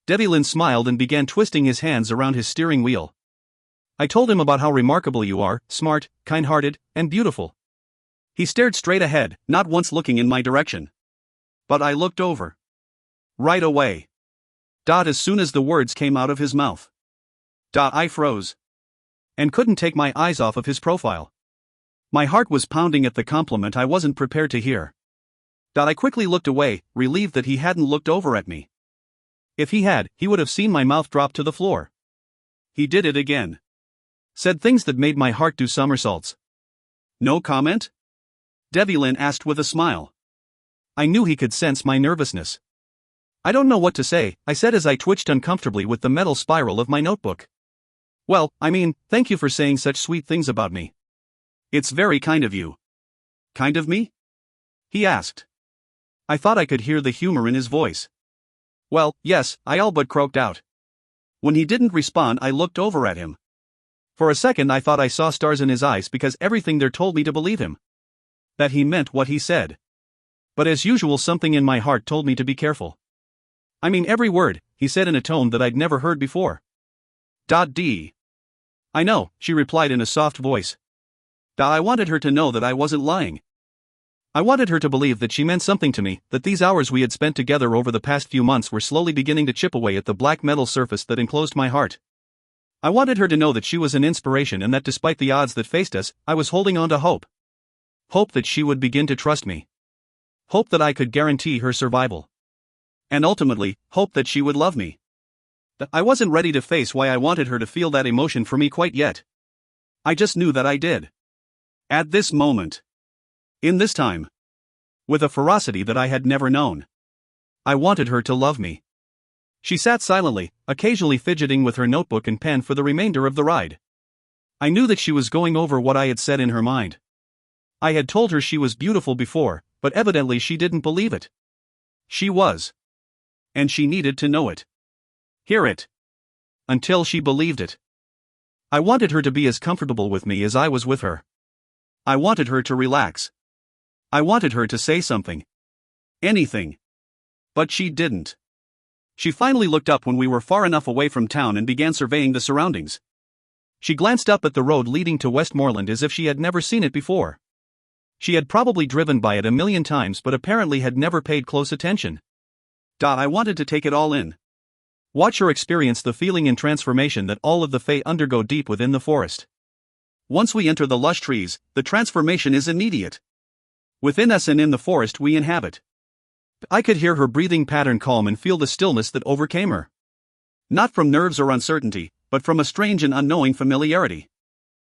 Devlin smiled and began twisting his hands around his steering wheel. I told him about how remarkable you are, smart, kind-hearted, and beautiful. He stared straight ahead, not once looking in my direction. But I looked over. Right away. As soon as the words came out of his mouth. I froze. And couldn't take my eyes off of his profile. My heart was pounding at the compliment I wasn't prepared to hear. I quickly looked away, relieved that he hadn't looked over at me. If he had, he would have seen my mouth drop to the floor. He did it again. Said things that made my heart do somersaults. No comment? Devlin asked with a smile. I knew he could sense my nervousness. I don't know what to say, I said as I twitched uncomfortably with the metal spiral of my notebook. Well, I mean, thank you for saying such sweet things about me. It's very kind of you. Kind of me? He asked. I thought I could hear the humor in his voice. Well, yes, I all but croaked out. When he didn't respond, I looked over at him. For a second I thought I saw stars in his eyes because everything there told me to believe him. That he meant what he said. But as usual, something in my heart told me to be careful. I mean every word, he said in a tone that I'd never heard before. I know, she replied in a soft voice. I wanted her to know that I wasn't lying. I wanted her to believe that she meant something to me, that these hours we had spent together over the past few months were slowly beginning to chip away at the black metal surface that enclosed my heart. I wanted her to know that she was an inspiration and that despite the odds that faced us, I was holding on to hope. Hope that she would begin to trust me. Hope that I could guarantee her survival. And ultimately, hope that she would love me. I wasn't ready to face why I wanted her to feel that emotion for me quite yet. I just knew that I did. At this moment. In this time. With a ferocity that I had never known. I wanted her to love me. She sat silently, occasionally fidgeting with her notebook and pen for the remainder of the ride. I knew that she was going over what I had said in her mind. I had told her she was beautiful before, but evidently she didn't believe it. She was. And she needed to know it. Hear it. Until she believed it. I wanted her to be as comfortable with me as I was with her. I wanted her to relax. I wanted her to say something. Anything. But she didn't. She finally looked up when we were far enough away from town and began surveying the surroundings. She glanced up at the road leading to Westmoreland as if she had never seen it before. She had probably driven by it a million times but apparently had never paid close attention. I wanted to take it all in. Watch her experience the feeling and transformation that all of the Fae undergo deep within the forest. Once we enter the lush trees, the transformation is immediate. Within us and in the forest we inhabit. I could hear her breathing pattern calm and feel the stillness that overcame her. Not from nerves or uncertainty, but from a strange and unknowing familiarity.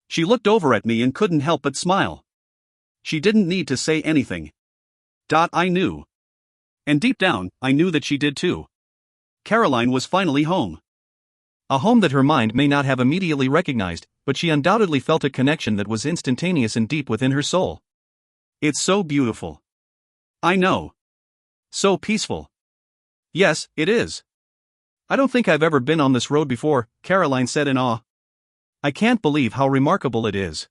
She looked over at me and couldn't help but smile. She didn't need to say anything. I knew. And deep down, I knew that she did too. Caroline was finally home. A home that her mind may not have immediately recognized, but she undoubtedly felt a connection that was instantaneous and deep within her soul. It's so beautiful. I know. So peaceful. Yes, it is. I don't think I've ever been on this road before, Caroline said in awe. I can't believe how remarkable it is.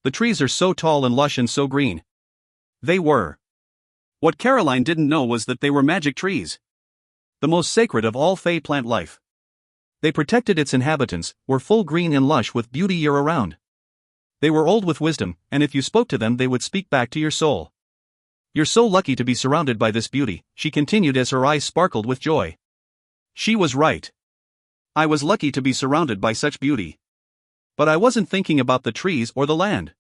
The trees are so tall and lush and so green. They were. What Caroline didn't know was that they were magic trees. The most sacred of all Fae plant life. They protected its inhabitants, were full green and lush with beauty year-around. They were old with wisdom, and if you spoke to them they would speak back to your soul. You're so lucky to be surrounded by this beauty, she continued as her eyes sparkled with joy. She was right. I was lucky to be surrounded by such beauty. But I wasn't thinking about the trees or the land.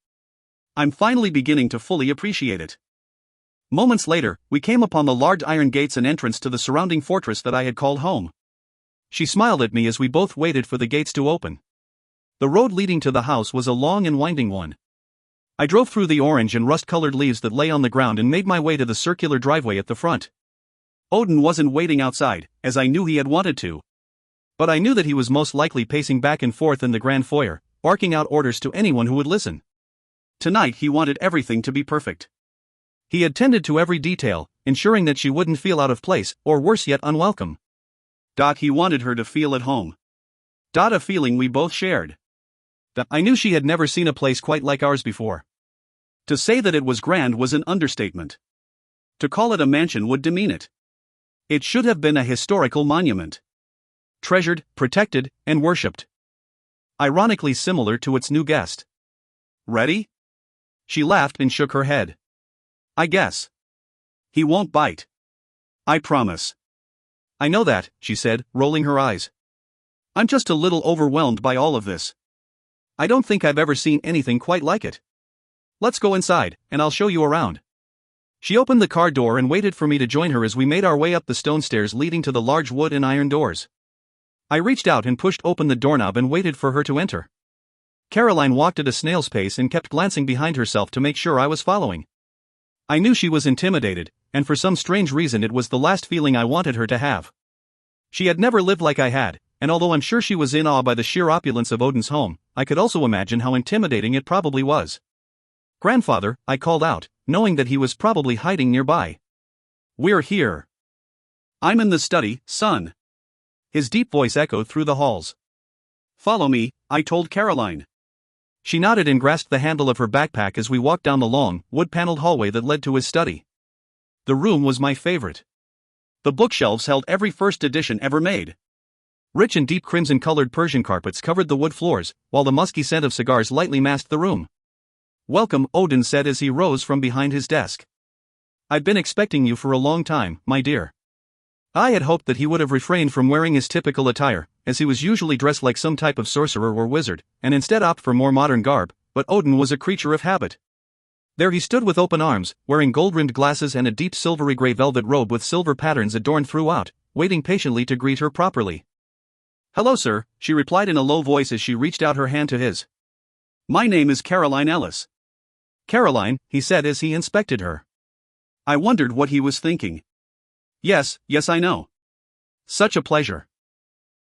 I'm finally beginning to fully appreciate it. Moments later, we came upon the large iron gates and entrance to the surrounding fortress that I had called home. She smiled at me as we both waited for the gates to open. The road leading to the house was a long and winding one. I drove through the orange and rust-colored leaves that lay on the ground and made my way to the circular driveway at the front. Odin wasn't waiting outside, as I knew he had wanted to. But I knew that he was most likely pacing back and forth in the grand foyer, barking out orders to anyone who would listen. Tonight he wanted everything to be perfect. He attended to every detail, ensuring that she wouldn't feel out of place, or worse yet unwelcome. He wanted her to feel at home. A feeling we both shared. I knew she had never seen a place quite like ours before. To say that it was grand was an understatement. To call it a mansion would demean it. It should have been a historical monument. Treasured, protected, and worshipped. ironically similar to its new guest. Ready? She laughed and shook her head. I guess. He won't bite. I promise. I know that, she said, rolling her eyes. I'm just a little overwhelmed by all of this. I don't think I've ever seen anything quite like it. Let's go inside, and I'll show you around. She opened the car door and waited for me to join her as we made our way up the stone stairs leading to the large wood and iron doors. I reached out and pushed open the doorknob and waited for her to enter. Caroline walked at a snail's pace and kept glancing behind herself to make sure I was following. I knew she was intimidated, and for some strange reason it was the last feeling I wanted her to have. She had never lived like I had, and although I'm sure she was in awe by the sheer opulence of Odin's home, I could also imagine how intimidating it probably was. "Grandfather," I called out, knowing that he was probably hiding nearby. "We're here." "I'm in the study, son." His deep voice echoed through the halls. "Follow me," I told Caroline. She nodded and grasped the handle of her backpack as we walked down the long, wood-paneled hallway that led to his study. The room was my favorite. The bookshelves held every first edition ever made. Rich and deep crimson-colored Persian carpets covered the wood floors, while the musky scent of cigars lightly masked the room. "Welcome," Odin said as he rose from behind his desk. "I've been expecting you for a long time, my dear." I had hoped that he would have refrained from wearing his typical attire, as he was usually dressed like some type of sorcerer or wizard, and instead opt for more modern garb, but Odin was a creature of habit. There he stood with open arms, wearing gold-rimmed glasses and a deep silvery gray velvet robe with silver patterns adorned throughout, waiting patiently to greet her properly. "Hello, sir," she replied in a low voice as she reached out her hand to his. "My name is Caroline Ellis." "Caroline," he said as he inspected her. I wondered what he was thinking. Yes, I know. "Such a pleasure.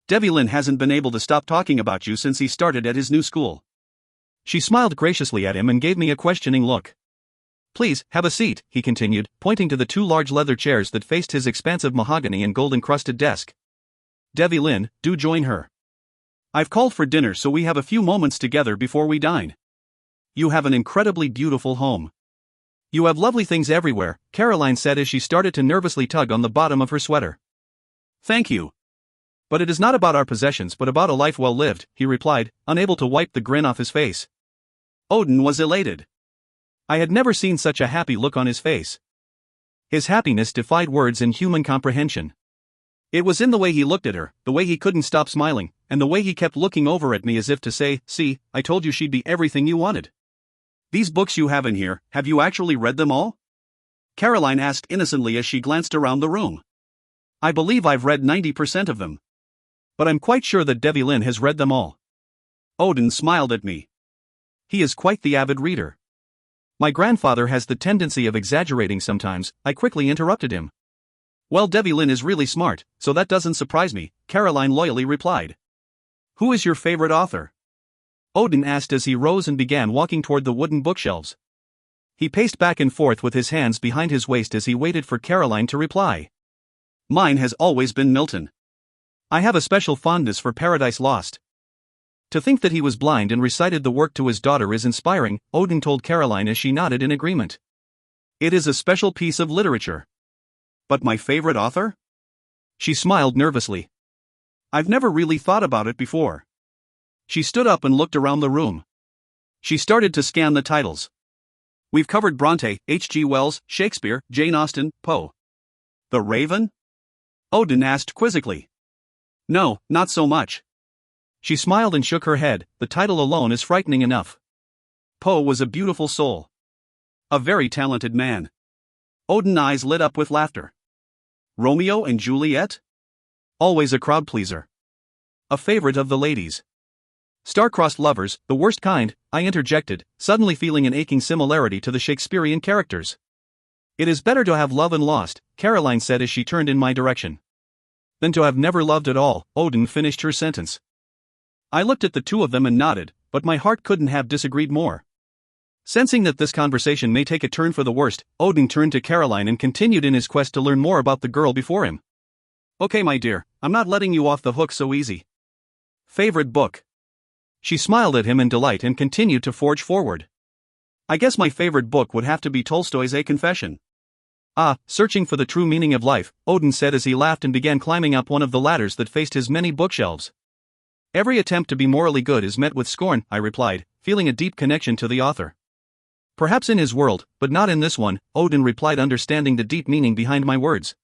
Devylin hasn't been able to stop talking about you since he started at his new school." She smiled graciously at him and gave me a questioning look. "Please, have a seat," he continued, pointing to the two large leather chairs that faced his expansive mahogany and gold-encrusted desk. "Devylin, do join her. I've called for dinner so we have a few moments together before we dine. You have an incredibly beautiful home." "You have lovely things everywhere," Caroline said as she started to nervously tug on the bottom of her sweater. "Thank you. But it is not about our possessions but about a life well lived," he replied, unable to wipe the grin off his face. Odin was elated. I had never seen such a happy look on his face. His happiness defied words and human comprehension. It was in the way he looked at her, the way he couldn't stop smiling, and the way he kept looking over at me as if to say, "See, I told you she'd be everything you wanted." "These books you have in here, have you actually read them all?" Caroline asked innocently as she glanced around the room. "I believe I've read 90% of them. But I'm quite sure that Devylin has read them all." Odin smiled at me. "He is quite the avid reader." "My grandfather has the tendency of exaggerating sometimes," I quickly interrupted him. "Well, Devylin is really smart, so that doesn't surprise me," Caroline loyally replied. "Who is your favorite author?" Odin asked as he rose and began walking toward the wooden bookshelves. He paced back and forth with his hands behind his waist as he waited for Caroline to reply. "Mine has always been Milton. I have a special fondness for Paradise Lost." To think that he was blind and recited the work to his daughter is inspiring, Odin told Caroline as she nodded in agreement. "It is a special piece of literature." "But my favorite author?" She smiled nervously. "I've never really thought about it before." She stood up and looked around the room. She started to scan the titles. "We've covered Bronte, H.G. Wells, Shakespeare, Jane Austen, Poe." "The Raven?" Odin asked quizzically. "No, not so much." She smiled and shook her head. "The title alone is frightening enough." Poe was a beautiful soul. A very talented man. Odin's eyes lit up with laughter. "Romeo and Juliet?" Always a crowd pleaser. A favorite of the ladies. "Star-crossed lovers, the worst kind," I interjected, suddenly feeling an aching similarity to the Shakespearean characters. "It is better to have loved and lost," Caroline said as she turned in my direction. "Than to have never loved at all," Odin finished her sentence. I looked at the two of them and nodded, but my heart couldn't have disagreed more. Sensing that this conversation may take a turn for the worst, Odin turned to Caroline and continued in his quest to learn more about the girl before him. "Okay, my dear, I'm not letting you off the hook so easy. Favorite book?" She smiled at him in delight and continued to forge forward. "I guess my favorite book would have to be Tolstoy's A Confession." "Ah, searching for the true meaning of life," Odin said as he laughed and began climbing up one of the ladders that faced his many bookshelves. Every attempt to be morally good is met with scorn, I replied, feeling a deep connection to the author. Perhaps in his world, but not in this one, Odin replied, understanding the deep meaning behind my words.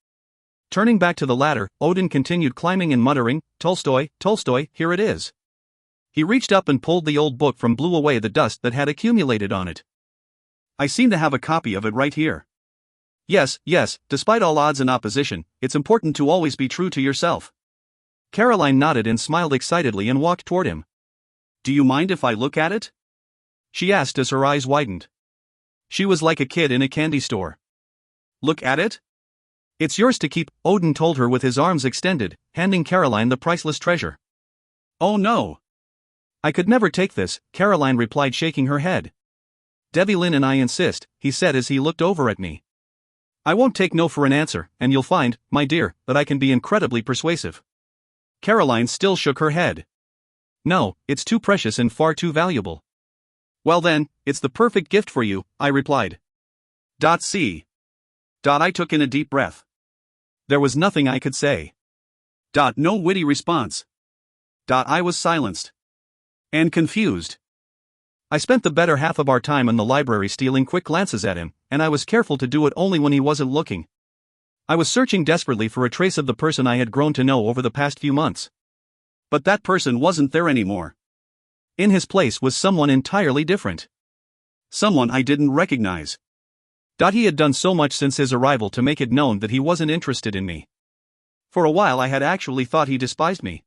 Turning back to the ladder, Odin continued climbing and muttering, Tolstoy, Tolstoy, here it is. He reached up and pulled the old book from, blew away the dust that had accumulated on it. I seem to have a copy of it right here. Yes, despite all odds and opposition, it's important to always be true to yourself. Caroline nodded and smiled excitedly and walked toward him. Do you mind if I look at it? She asked as her eyes widened. She was like a kid in a candy store. Look at it? It's yours to keep, Odin told her with his arms extended, handing Caroline the priceless treasure. Oh no. I could never take this, Caroline replied, shaking her head. Devlin and I insist, he said as he looked over at me. I won't take no for an answer, and you'll find, my dear, that I can be incredibly persuasive. Caroline still shook her head. No, it's too precious and far too valuable. Well then, it's the perfect gift for you, I replied. See. I took in a deep breath. There was nothing I could say. No witty response. I was silenced. And confused. I spent the better half of our time in the library stealing quick glances at him, and I was careful to do it only when he wasn't looking. I was searching desperately for a trace of the person I had grown to know over the past few months. But that person wasn't there anymore. In his place was someone entirely different. Someone I didn't recognize. He had done so much since his arrival to make it known that he wasn't interested in me. For a while I had actually thought he despised me.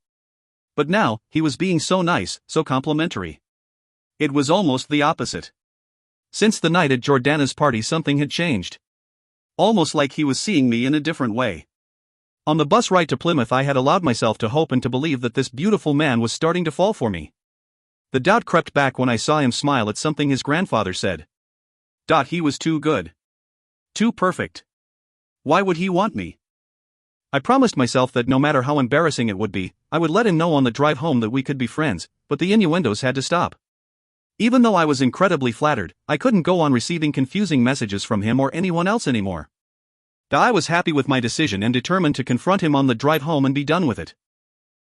But now, he was being so nice, so complimentary. It was almost the opposite. Since the night at Jordana's party, something had changed. Almost like he was seeing me in a different way. On the bus ride to Plymouth, I had allowed myself to hope and to believe that this beautiful man was starting to fall for me. The doubt crept back when I saw him smile at something his grandfather said. He was too good. Too perfect. Why would he want me? I promised myself that no matter how embarrassing it would be, I would let him know on the drive home that we could be friends, but the innuendos had to stop. Even though I was incredibly flattered, I couldn't go on receiving confusing messages from him or anyone else anymore. I was happy with my decision and determined to confront him on the drive home and be done with it.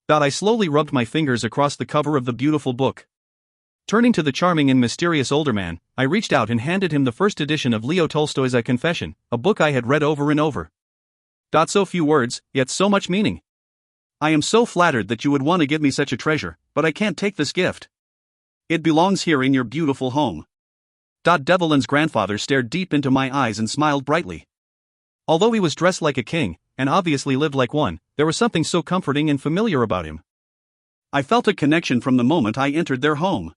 I slowly rubbed my fingers across the cover of the beautiful book. Turning to the charming and mysterious older man, I reached out and handed him the first edition of Leo Tolstoy's A Confession, a book I had read over and over. So few words, yet so much meaning. I am so flattered that you would want to give me such a treasure, but I can't take this gift. It belongs here in your beautiful home. Devlin's grandfather stared deep into my eyes and smiled brightly. Although he was dressed like a king, and obviously lived like one, there was something so comforting and familiar about him. I felt a connection from the moment I entered their home.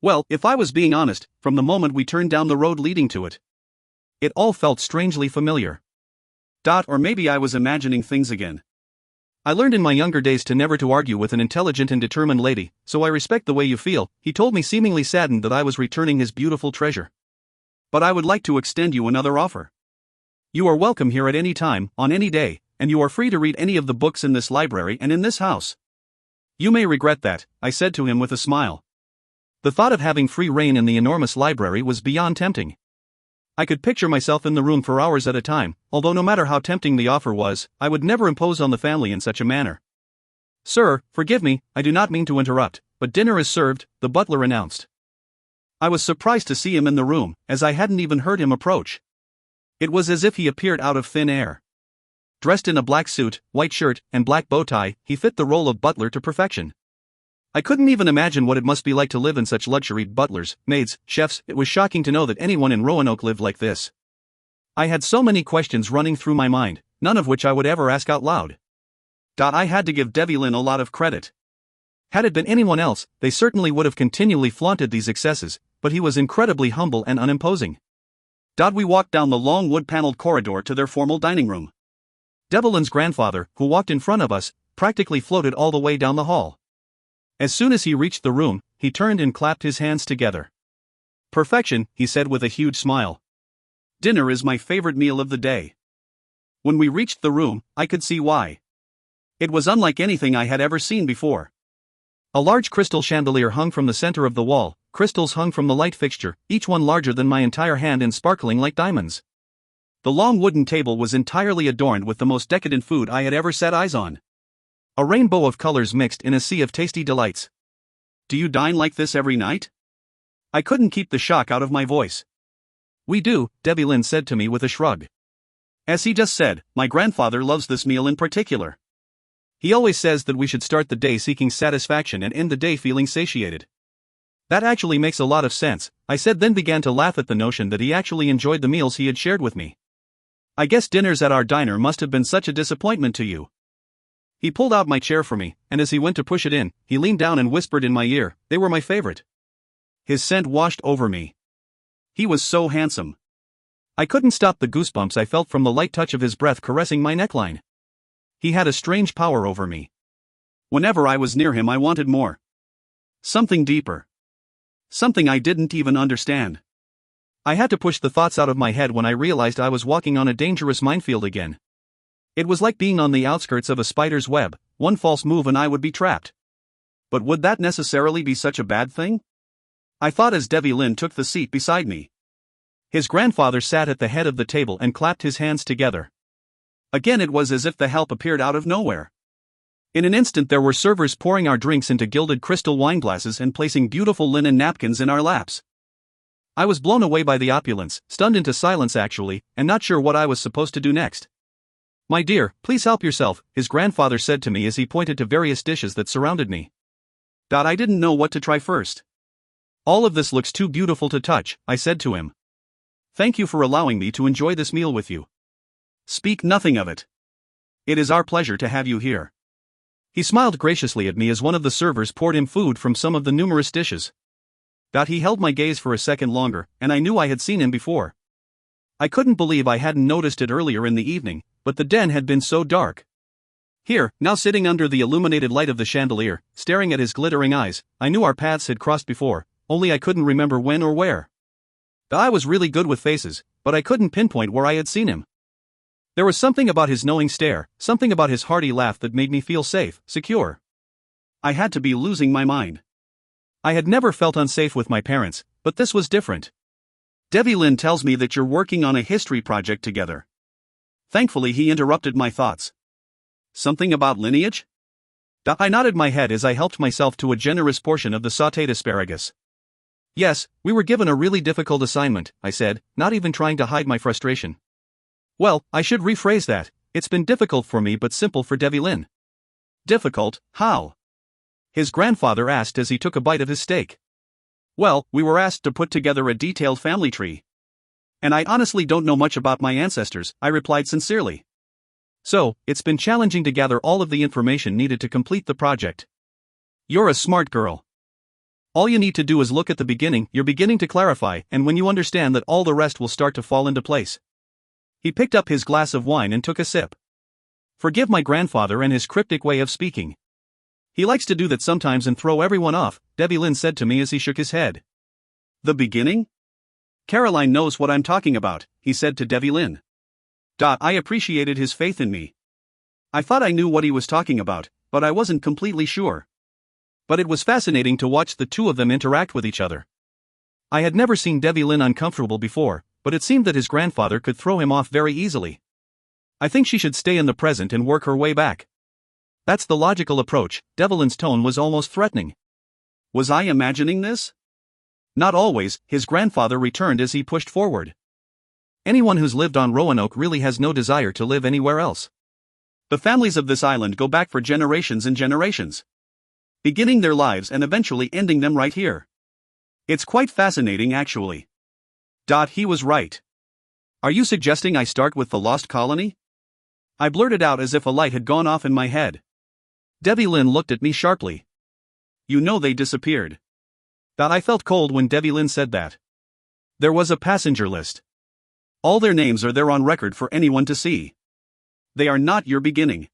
Well, if I was being honest, from the moment we turned down the road leading to it. It all felt strangely familiar. Or maybe I was imagining things again. I learned in my younger days to never to argue with an intelligent and determined lady, so I respect the way you feel, he told me, seemingly saddened that I was returning his beautiful treasure. But I would like to extend you another offer. You are welcome here at any time, on any day, and you are free to read any of the books in this library and in this house. You may regret that, I said to him with a smile. The thought of having free reign in the enormous library was beyond tempting. I could picture myself in the room for hours at a time, although no matter how tempting the offer was, I would never impose on the family in such a manner. Sir, forgive me, I do not mean to interrupt, but dinner is served, the butler announced. I was surprised to see him in the room, as I hadn't even heard him approach. It was as if he appeared out of thin air. Dressed in a black suit, white shirt, and black bow tie, he fit the role of butler to perfection. I couldn't even imagine what it must be like to live in such luxury. Butlers, maids, chefs, it was shocking to know that anyone in Roanoke lived like this. I had so many questions running through my mind, none of which I would ever ask out loud. I had to give Devlin a lot of credit. Had it been anyone else, they certainly would have continually flaunted these excesses, but he was incredibly humble and unimposing. We walked down the long wood-paneled corridor to their formal dining room. Devlin's grandfather, who walked in front of us, practically floated all the way down the hall. As soon as he reached the room, he turned and clapped his hands together. Perfection, he said with a huge smile. Dinner is my favorite meal of the day. When we reached the room, I could see why. It was unlike anything I had ever seen before. A large crystal chandelier hung from the center of the wall, crystals hung from the light fixture, each one larger than my entire hand and sparkling like diamonds. The long wooden table was entirely adorned with the most decadent food I had ever set eyes on. A rainbow of colors mixed in a sea of tasty delights. Do you dine like this every night? I couldn't keep the shock out of my voice. We do, Debbie Lynn said to me with a shrug. As he just said, my grandfather loves this meal in particular. He always says that we should start the day seeking satisfaction and end the day feeling satiated. That actually makes a lot of sense, I said, then began to laugh at the notion that he actually enjoyed the meals he had shared with me. I guess dinners at our diner must have been such a disappointment to you. He pulled out my chair for me, and as he went to push it in, he leaned down and whispered in my ear, they were my favorite. His scent washed over me. He was so handsome. I couldn't stop the goosebumps I felt from the light touch of his breath caressing my neckline. He had a strange power over me. Whenever I was near him, I wanted more. Something deeper. Something I didn't even understand. I had to push the thoughts out of my head when I realized I was walking on a dangerous minefield again. It was like being on the outskirts of a spider's web, one false move and I would be trapped. But would that necessarily be such a bad thing? I thought as Debbie Lynn took the seat beside me. His grandfather sat at the head of the table and clapped his hands together. Again, it was as if the help appeared out of nowhere. In an instant there were servers pouring our drinks into gilded crystal wine glasses and placing beautiful linen napkins in our laps. I was blown away by the opulence, stunned into silence actually, and not sure what I was supposed to do next. My dear, please help yourself, his grandfather said to me as he pointed to various dishes that surrounded me. I didn't know what to try first. All of this looks too beautiful to touch, I said to him. Thank you for allowing me to enjoy this meal with you. Speak nothing of it. It is our pleasure to have you here. He smiled graciously at me as one of the servers poured him food from some of the numerous dishes. He held my gaze for a second longer, and I knew I had seen him before. I couldn't believe I hadn't noticed it earlier in the evening, but the den had been so dark. Here, now sitting under the illuminated light of the chandelier, staring at his glittering eyes, I knew our paths had crossed before, only I couldn't remember when or where. I was really good with faces, but I couldn't pinpoint where I had seen him. There was something about his knowing stare, something about his hearty laugh that made me feel safe, secure. I had to be losing my mind. I had never felt unsafe with my parents, but this was different. Debbie Lynn tells me that you're working on a history project together. Thankfully, he interrupted my thoughts. Something about lineage? I nodded my head as I helped myself to a generous portion of the sautéed asparagus. Yes, we were given a really difficult assignment, I said, not even trying to hide my frustration. Well, I should rephrase that, it's been difficult for me but simple for Debbie Lynn. Difficult, how? His grandfather asked as he took a bite of his steak. Well, we were asked to put together a detailed family tree. And I honestly don't know much about my ancestors, I replied sincerely. So, it's been challenging to gather all of the information needed to complete the project. You're a smart girl. All you need to do is look at the beginning, you're beginning to clarify, and when you understand that, all the rest will start to fall into place. He picked up his glass of wine and took a sip. Forgive my grandfather and his cryptic way of speaking. He likes to do that sometimes and throw everyone off, Debbie Lynn said to me as he shook his head. The beginning? Caroline knows what I'm talking about, he said to Debbie Lynn. I appreciated his faith in me. I thought I knew what he was talking about, but I wasn't completely sure. But it was fascinating to watch the two of them interact with each other. I had never seen Debbie Lynn uncomfortable before, but it seemed that his grandfather could throw him off very easily. I think she should stay in the present and work her way back. That's the logical approach. Debbie Lynn's tone was almost threatening. Was I imagining this? Not always, his grandfather returned as he pushed forward. Anyone who's lived on Roanoke really has no desire to live anywhere else. The families of this island go back for generations and generations, beginning their lives and eventually ending them right here. It's quite fascinating actually. He was right. Are you suggesting I start with the lost colony? I blurted out as if a light had gone off in my head. Debbie Lynn looked at me sharply. You know they disappeared. I felt cold when Debbie Lynn said that. There was a passenger list. All their names are there on record for anyone to see. They are not your beginning.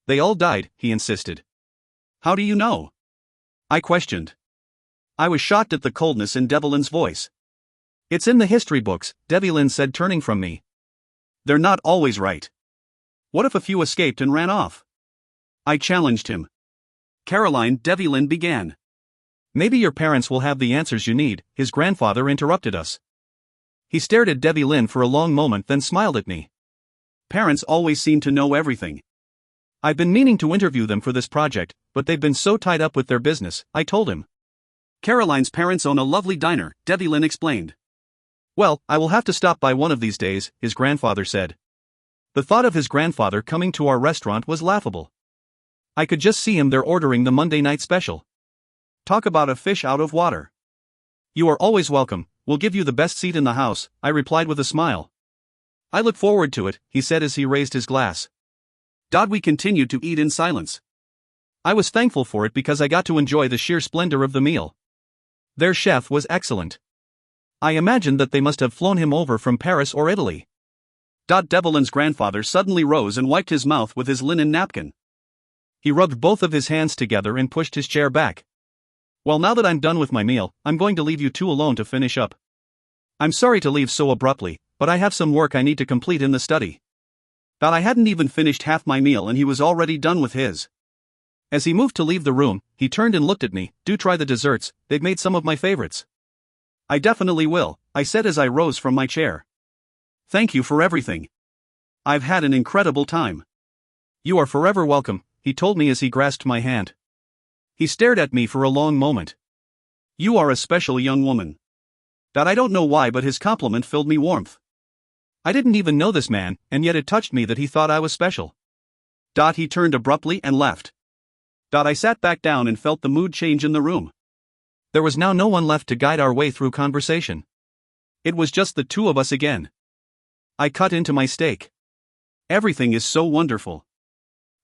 They all died, he insisted. How do you know? I questioned. I was shocked at the coldness in Debbie Lynn's voice. It's in the history books, Debbie Lynn said, turning from me. They're not always right. What if a few escaped and ran off? I challenged him. Caroline, Debbie Lynn began. Maybe your parents will have the answers you need, his grandfather interrupted us. He stared at Debbie Lynn for a long moment, then smiled at me. Parents always seem to know everything. I've been meaning to interview them for this project, but they've been so tied up with their business, I told him. Caroline's parents own a lovely diner, Devlin explained. Well, I will have to stop by one of these days, his grandfather said. The thought of his grandfather coming to our restaurant was laughable. I could just see him there ordering the Monday night special. Talk about a fish out of water. You are always welcome, we'll give you the best seat in the house, I replied with a smile. I look forward to it, he said as he raised his glass. We continued to eat in silence. I was thankful for it because I got to enjoy the sheer splendor of the meal. Their chef was excellent. I imagined that they must have flown him over from Paris or Italy. Devlin's grandfather suddenly rose and wiped his mouth with his linen napkin. He rubbed both of his hands together and pushed his chair back. Well, now that I'm done with my meal, I'm going to leave you two alone to finish up. I'm sorry to leave so abruptly, but I have some work I need to complete in the study. I hadn't even finished half my meal and he was already done with his. As he moved to leave the room, he turned and looked at me. Do try the desserts, they've made some of my favorites. I definitely will, I said as I rose from my chair. Thank you for everything. I've had an incredible time. You are forever welcome, he told me as he grasped my hand. He stared at me for a long moment. You are a special young woman. I don't know why, but his compliment filled me warmth. I didn't even know this man, and yet it touched me that he thought I was special. He turned abruptly and left. I sat back down and felt the mood change in the room. There was now no one left to guide our way through conversation. It was just the two of us again. I cut into my steak. Everything is so wonderful.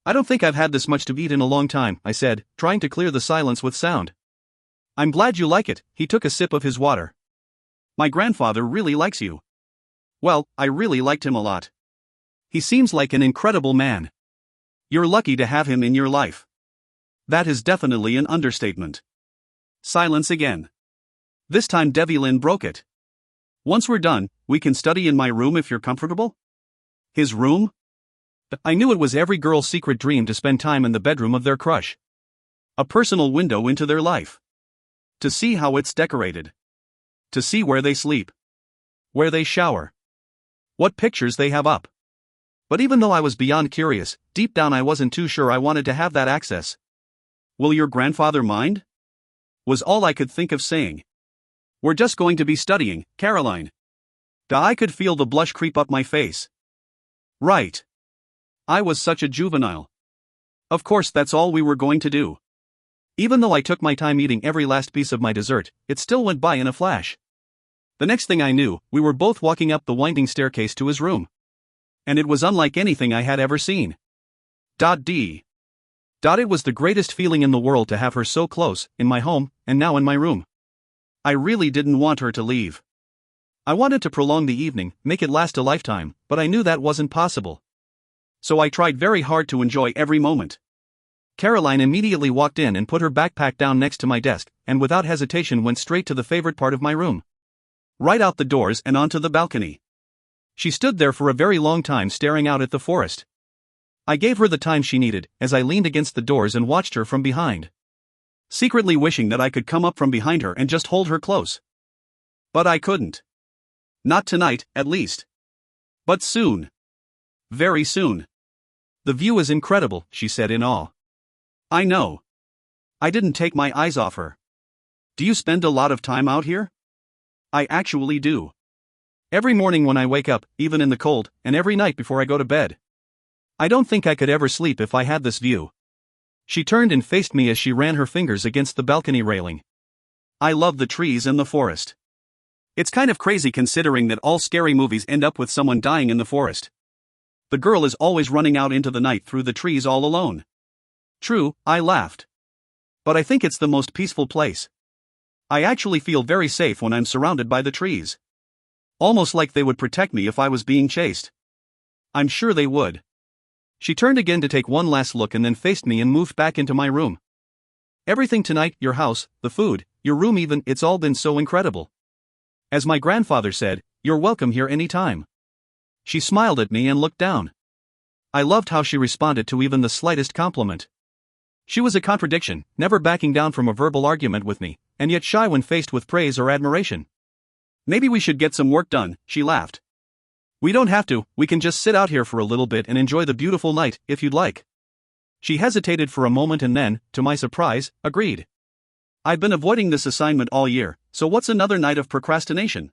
I don't think I've had this much to eat in a long time, I said, trying to clear the silence with sound. I'm glad you like it, he took a sip of his water. My grandfather really likes you. Well, I really liked him a lot. He seems like an incredible man. You're lucky to have him in your life. That is definitely an understatement. Silence again. This time Devlin broke it. Once we're done, we can study in my room if you're comfortable? His room? I knew it was every girl's secret dream to spend time in the bedroom of their crush. A personal window into their life. To see how it's decorated. To see where they sleep. Where they shower. What pictures they have up. But even though I was beyond curious, deep down I wasn't too sure I wanted to have that access. Will your grandfather mind? Was all I could think of saying. We're just going to be studying, Caroline. I could feel the blush creep up my face. Right. I was such a juvenile. Of course, that's all we were going to do. Even though I took my time eating every last piece of my dessert, it still went by in a flash. The next thing I knew, we were both walking up the winding staircase to his room. And it was unlike anything I had ever seen. It was the greatest feeling in the world to have her so close, in my home, and now in my room. I really didn't want her to leave. I wanted to prolong the evening, make it last a lifetime, but I knew that wasn't possible. So I tried very hard to enjoy every moment. Caroline immediately walked in and put her backpack down next to my desk, and without hesitation went straight to the favorite part of my room. Right out the doors and onto the balcony. She stood there for a very long time staring out at the forest. I gave her the time she needed, as I leaned against the doors and watched her from behind. Secretly wishing that I could come up from behind her and just hold her close. But I couldn't. Not tonight, at least. But soon. Very soon. The view is incredible, she said in awe. I know. I didn't take my eyes off her. Do you spend a lot of time out here? I actually do. Every morning when I wake up, even in the cold, and every night before I go to bed. I don't think I could ever sleep if I had this view. She turned and faced me as she ran her fingers against the balcony railing. I love the trees and the forest. It's kind of crazy considering that all scary movies end up with someone dying in the forest. The girl is always running out into the night through the trees all alone. True, I laughed. But I think it's the most peaceful place. I actually feel very safe when I'm surrounded by the trees. Almost like they would protect me if I was being chased. I'm sure they would. She turned again to take one last look and then faced me and moved back into my room. Everything tonight, your house, the food, your room even, it's all been so incredible. As my grandfather said, you're welcome here any time. She smiled at me and looked down. I loved how she responded to even the slightest compliment. She was a contradiction, never backing down from a verbal argument with me, and yet shy when faced with praise or admiration. Maybe we should get some work done, she laughed. We don't have to, we can just sit out here for a little bit and enjoy the beautiful night, if you'd like. She hesitated for a moment and then, to my surprise, agreed. I've been avoiding this assignment all year, so what's another night of procrastination?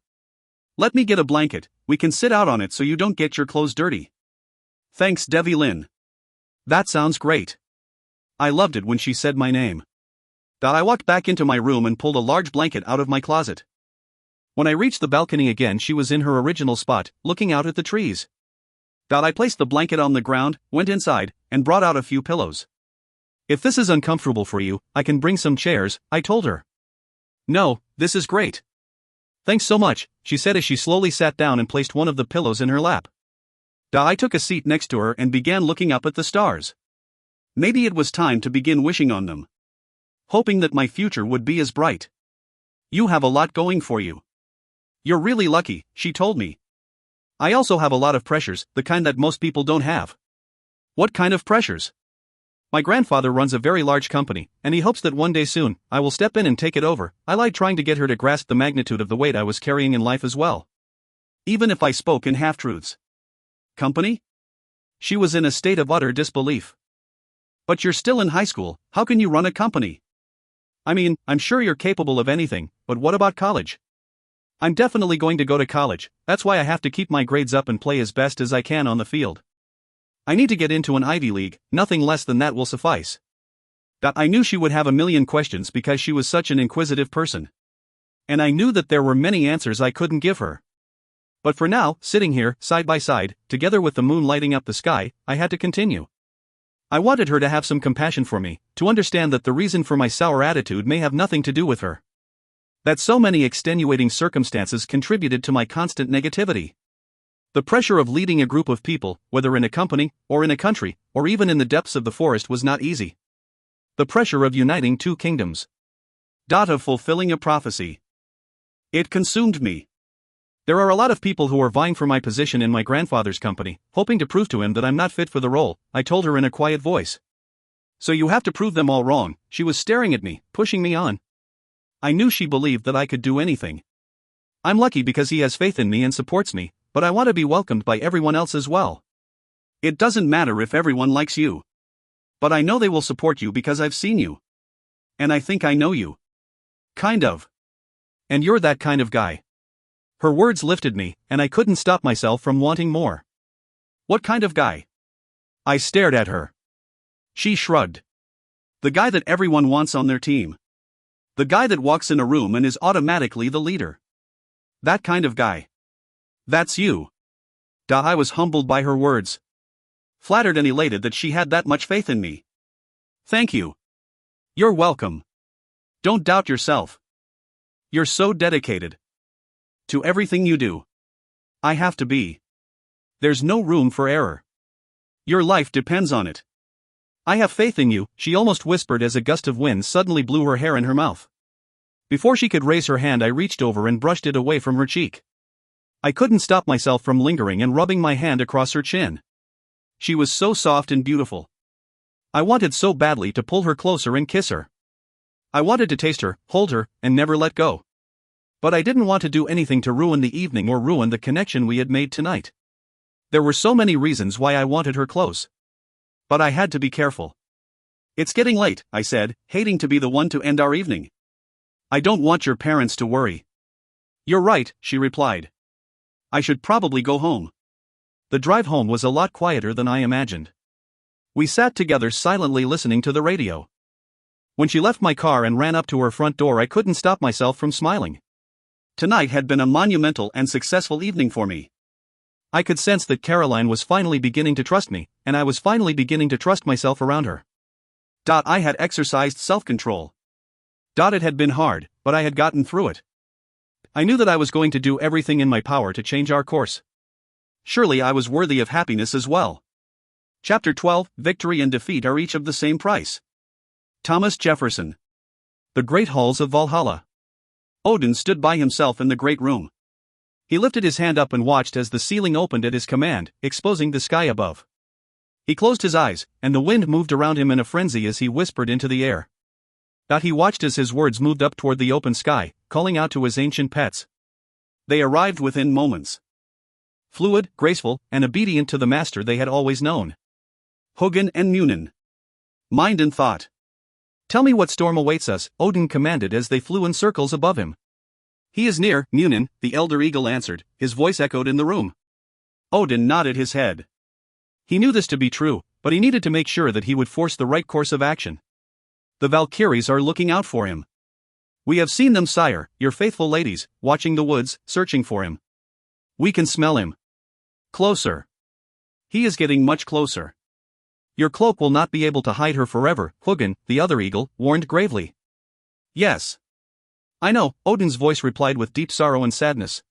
Let me get a blanket, we can sit out on it so you don't get your clothes dirty. Thanks, Devi Lynn. That sounds great. I loved it when she said my name. I walked back into my room and pulled a large blanket out of my closet. When I reached the balcony again, she was in her original spot, looking out at the trees. I placed the blanket on the ground, went inside, and brought out a few pillows. If this is uncomfortable for you, I can bring some chairs, I told her. No, this is great. Thanks so much, she said as she slowly sat down and placed one of the pillows in her lap. I took a seat next to her and began looking up at the stars. Maybe it was time to begin wishing on them. Hoping that my future would be as bright. You have a lot going for you. You're really lucky, she told me. I also have a lot of pressures, the kind that most people don't have. What kind of pressures? My grandfather runs a very large company, and he hopes that one day soon, I will step in and take it over. I lied trying to get her to grasp the magnitude of the weight I was carrying in life as well. Even if I spoke in half-truths. Company? She was in a state of utter disbelief. But you're still in high school, how can you run a company? I mean, I'm sure you're capable of anything, but what about college? I'm definitely going to go to college, that's why I have to keep my grades up and play as best as I can on the field. I need to get into an Ivy League, nothing less than that will suffice. I knew she would have a million questions because she was such an inquisitive person. And I knew that there were many answers I couldn't give her. But for now, sitting here, side by side, together with the moon lighting up the sky, I had to continue. I wanted her to have some compassion for me, to understand that the reason for my sour attitude may have nothing to do with her. That so many extenuating circumstances contributed to my constant negativity. The pressure of leading a group of people, whether in a company, or in a country, or even in the depths of the forest was not easy. The pressure of uniting two kingdoms. Of fulfilling a prophecy. It consumed me. There are a lot of people who are vying for my position in my grandfather's company, hoping to prove to him that I'm not fit for the role, I told her in a quiet voice. So you have to prove them all wrong, she was staring at me, pushing me on. I knew she believed that I could do anything. I'm lucky because he has faith in me and supports me, but I want to be welcomed by everyone else as well. It doesn't matter if everyone likes you. But I know they will support you because I've seen you. And I think I know you. Kind of. And you're that kind of guy. Her words lifted me, and I couldn't stop myself from wanting more. What kind of guy? I stared at her. She shrugged. The guy that everyone wants on their team. The guy that walks in a room and is automatically the leader. That kind of guy. That's you. I was humbled by her words. Flattered and elated that she had that much faith in me. Thank you. You're welcome. Don't doubt yourself. You're so dedicated. To everything you do. I have to be. There's no room for error. Your life depends on it. I have faith in you, she almost whispered as a gust of wind suddenly blew her hair in her mouth. Before she could raise her hand, I reached over and brushed it away from her cheek. I couldn't stop myself from lingering and rubbing my hand across her chin. She was so soft and beautiful. I wanted so badly to pull her closer and kiss her. I wanted to taste her, hold her, and never let go. But I didn't want to do anything to ruin the evening or ruin the connection we had made tonight. There were so many reasons why I wanted her close. But I had to be careful. It's getting late, I said, hating to be the one to end our evening. I don't want your parents to worry. You're right, she replied. I should probably go home. The drive home was a lot quieter than I imagined. We sat together silently listening to the radio. When she left my car and ran up to her front door, I couldn't stop myself from smiling. Tonight had been a monumental and successful evening for me. I could sense that Caroline was finally beginning to trust me, and I was finally beginning to trust myself around her. I had exercised self-control. It had been hard, but I had gotten through it. I knew that I was going to do everything in my power to change our course. Surely I was worthy of happiness as well. Chapter 12, Victory and Defeat are each of the same price. Thomas Jefferson. The Great Halls of Valhalla. Odin stood by himself in the great room. He lifted his hand up and watched as the ceiling opened at his command, exposing the sky above. He closed his eyes, and the wind moved around him in a frenzy as he whispered into the air. He watched as his words moved up toward the open sky, calling out to his ancient pets. They arrived within moments. Fluid, graceful, and obedient to the master they had always known. Hugin and Munin. Mind and thought. Tell me what storm awaits us, Odin commanded as they flew in circles above him. He is near, Munin, the elder eagle answered, his voice echoed in the room. Odin nodded his head. He knew this to be true, but he needed to make sure that he would force the right course of action. The Valkyries are looking out for him. We have seen them, sire, your faithful ladies, watching the woods, searching for him. We can smell him. Closer. He is getting much closer. Your cloak will not be able to hide her forever, Hugin, the other eagle, warned gravely. Yes. I know, Odin's voice replied with deep sorrow and sadness.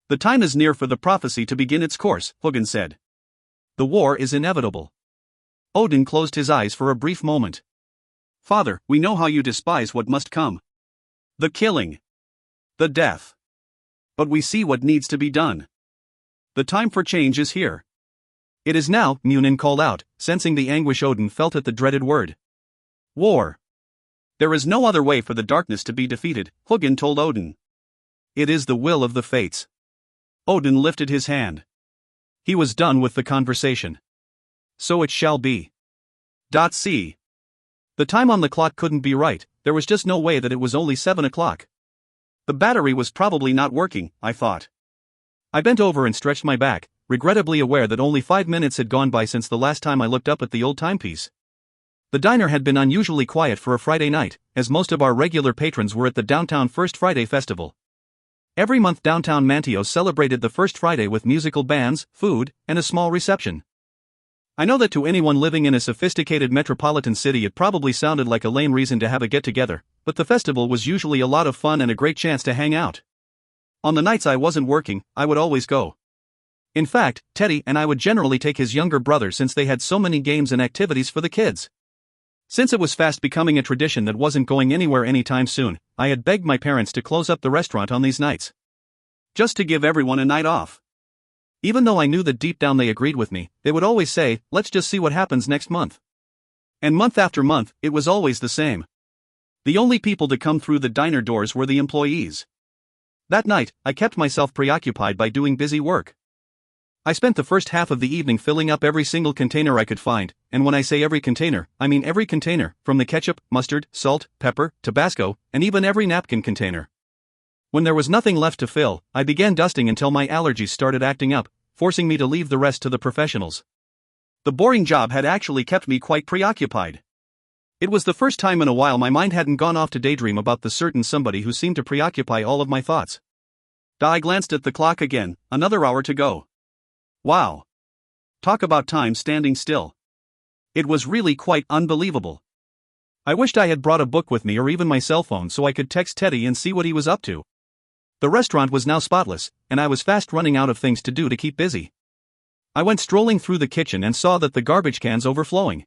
The time is near for the prophecy to begin its course, Hugin said. The war is inevitable. Odin closed his eyes for a brief moment. Father, we know how you despise what must come. The killing. The death. But we see what needs to be done. The time for change is here. It is now, Munin called out, sensing the anguish Odin felt at the dreaded word. War. There is no other way for the darkness to be defeated, Hugin told Odin. It is the will of the fates. Odin lifted his hand. He was done with the conversation. So it shall be. See. The time on the clock couldn't be right, there was just no way that it was only 7 o'clock. The battery was probably not working, I thought. I bent over and stretched my back, regrettably aware that only 5 minutes had gone by since the last time I looked up at the old timepiece. The diner had been unusually quiet for a Friday night, as most of our regular patrons were at the downtown First Friday Festival. Every month downtown Manteo celebrated the First Friday with musical bands, food, and a small reception. I know that to anyone living in a sophisticated metropolitan city it probably sounded like a lame reason to have a get-together, but the festival was usually a lot of fun and a great chance to hang out. On the nights I wasn't working, I would always go. In fact, Teddy and I would generally take his younger brother since they had so many games and activities for the kids. Since it was fast becoming a tradition that wasn't going anywhere anytime soon, I had begged my parents to close up the restaurant on these nights. Just to give everyone a night off. Even though I knew that deep down they agreed with me, they would always say, let's just see what happens next month. And month after month, it was always the same. The only people to come through the diner doors were the employees. That night, I kept myself preoccupied by doing busy work. I spent the first half of the evening filling up every single container I could find, and when I say every container, I mean every container, from the ketchup, mustard, salt, pepper, Tabasco, and even every napkin container. When there was nothing left to fill, I began dusting until my allergies started acting up, forcing me to leave the rest to the professionals. The boring job had actually kept me quite preoccupied. It was the first time in a while my mind hadn't gone off to daydream about the certain somebody who seemed to preoccupy all of my thoughts. I glanced at the clock again, another hour to go. Wow. Talk about time standing still. It was really quite unbelievable. I wished I had brought a book with me or even my cell phone so I could text Teddy and see what he was up to. The restaurant was now spotless, and I was fast running out of things to do to keep busy. I went strolling through the kitchen and saw that the garbage cans overflowing.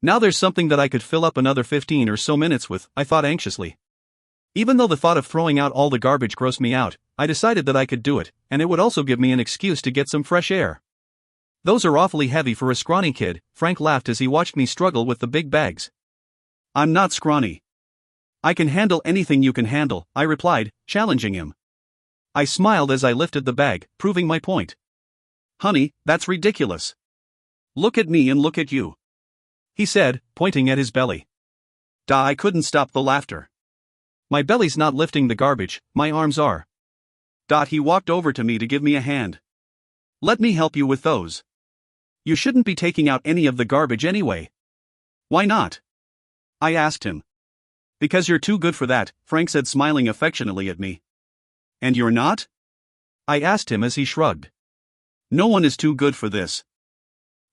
Now there's something that I could fill up another 15 or so minutes with, I thought anxiously. Even though the thought of throwing out all the garbage grossed me out, I decided that I could do it, and it would also give me an excuse to get some fresh air. Those are awfully heavy for a scrawny kid, Frank laughed as he watched me struggle with the big bags. I'm not scrawny. I can handle anything you can handle, I replied, challenging him. I smiled as I lifted the bag, proving my point. Honey, that's ridiculous. Look at me and look at you, he said, pointing at his belly. I couldn't stop the laughter. My belly's not lifting the garbage, my arms are. He walked over to me to give me a hand. Let me help you with those. You shouldn't be taking out any of the garbage anyway. Why not? I asked him. Because you're too good for that, Frank said, smiling affectionately at me. And you're not? I asked him as he shrugged. No one is too good for this.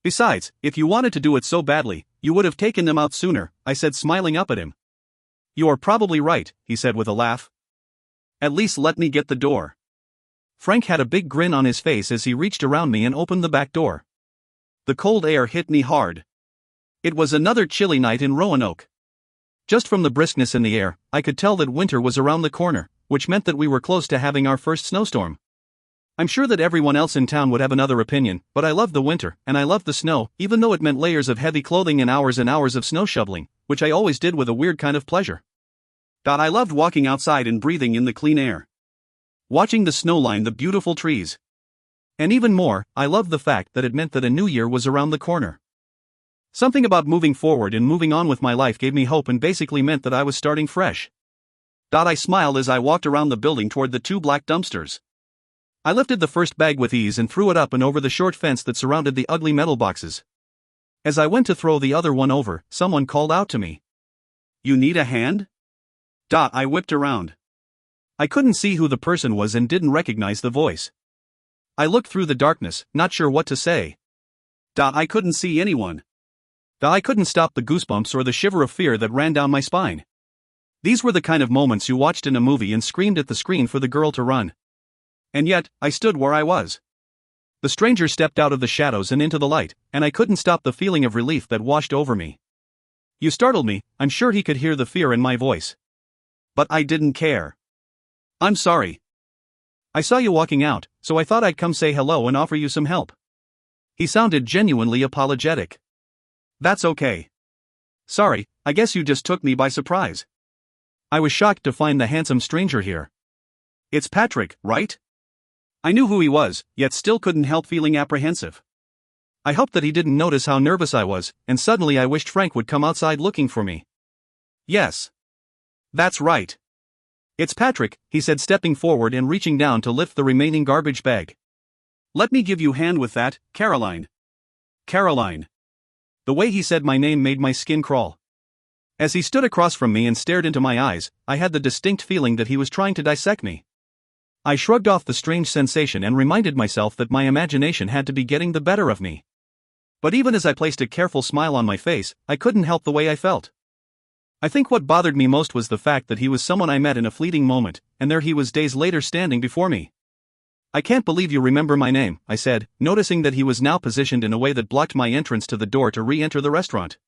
Besides, if you wanted to do it so badly, you would have taken them out sooner, I said, smiling up at him. You are probably right, he said with a laugh. At least let me get the door. Frank had a big grin on his face as he reached around me and opened the back door. The cold air hit me hard. It was another chilly night in Roanoke. Just from the briskness in the air, I could tell that winter was around the corner, which meant that we were close to having our first snowstorm. I'm sure that everyone else in town would have another opinion, but I loved the winter, and I loved the snow, even though it meant layers of heavy clothing and hours of snow shoveling, which I always did with a weird kind of pleasure. I loved walking outside and breathing in the clean air. Watching the snow line the beautiful trees. And even more, I loved the fact that it meant that a new year was around the corner. Something about moving forward and moving on with my life gave me hope and basically meant that I was starting fresh. I smiled as I walked around the building toward the two black dumpsters. I lifted the first bag with ease and threw it up and over the short fence that surrounded the ugly metal boxes. As I went to throw the other one over, someone called out to me. "You need a hand?" I whipped around. I couldn't see who the person was and didn't recognize the voice. I looked through the darkness, not sure what to say. I couldn't see anyone. I couldn't stop the goosebumps or the shiver of fear that ran down my spine. These were the kind of moments you watched in a movie and screamed at the screen for the girl to run. And yet, I stood where I was. The stranger stepped out of the shadows and into the light, and I couldn't stop the feeling of relief that washed over me. "You startled me," I'm sure he could hear the fear in my voice. But I didn't care. "I'm sorry. I saw you walking out, so I thought I'd come say hello and offer you some help." He sounded genuinely apologetic. "That's okay. Sorry, I guess you just took me by surprise." I was shocked to find the handsome stranger here. "It's Patrick, right?" I knew who he was, yet still couldn't help feeling apprehensive. I hoped that he didn't notice how nervous I was, and suddenly I wished Frank would come outside looking for me. "Yes. That's right. It's Patrick," he said, stepping forward and reaching down to lift the remaining garbage bag. "Let me give you a hand with that, Caroline." "Caroline." The way he said my name made my skin crawl. As he stood across from me and stared into my eyes, I had the distinct feeling that he was trying to dissect me. I shrugged off the strange sensation and reminded myself that my imagination had to be getting the better of me. But even as I placed a careful smile on my face, I couldn't help the way I felt. I think what bothered me most was the fact that he was someone I met in a fleeting moment, and there he was days later standing before me. "I can't believe you remember my name," I said, noticing that he was now positioned in a way that blocked my entrance to the door to re-enter the restaurant.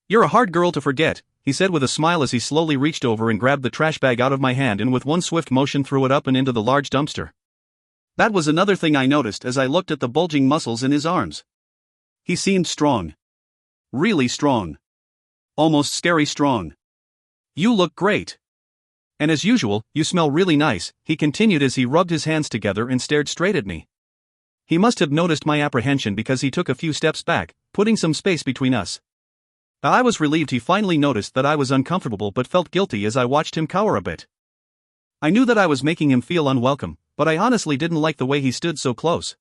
"You're a hard girl to forget," he said with a smile as he slowly reached over and grabbed the trash bag out of my hand and with one swift motion threw it up and into the large dumpster. That was another thing I noticed as I looked at the bulging muscles in his arms. He seemed strong. Really strong. Almost scary strong. "You look great. And as usual, you smell really nice," he continued as he rubbed his hands together and stared straight at me. He must have noticed my apprehension because he took a few steps back, putting some space between us. I was relieved he finally noticed that I was uncomfortable but felt guilty as I watched him cower a bit. I knew that I was making him feel unwelcome, but I honestly didn't like the way he stood so close.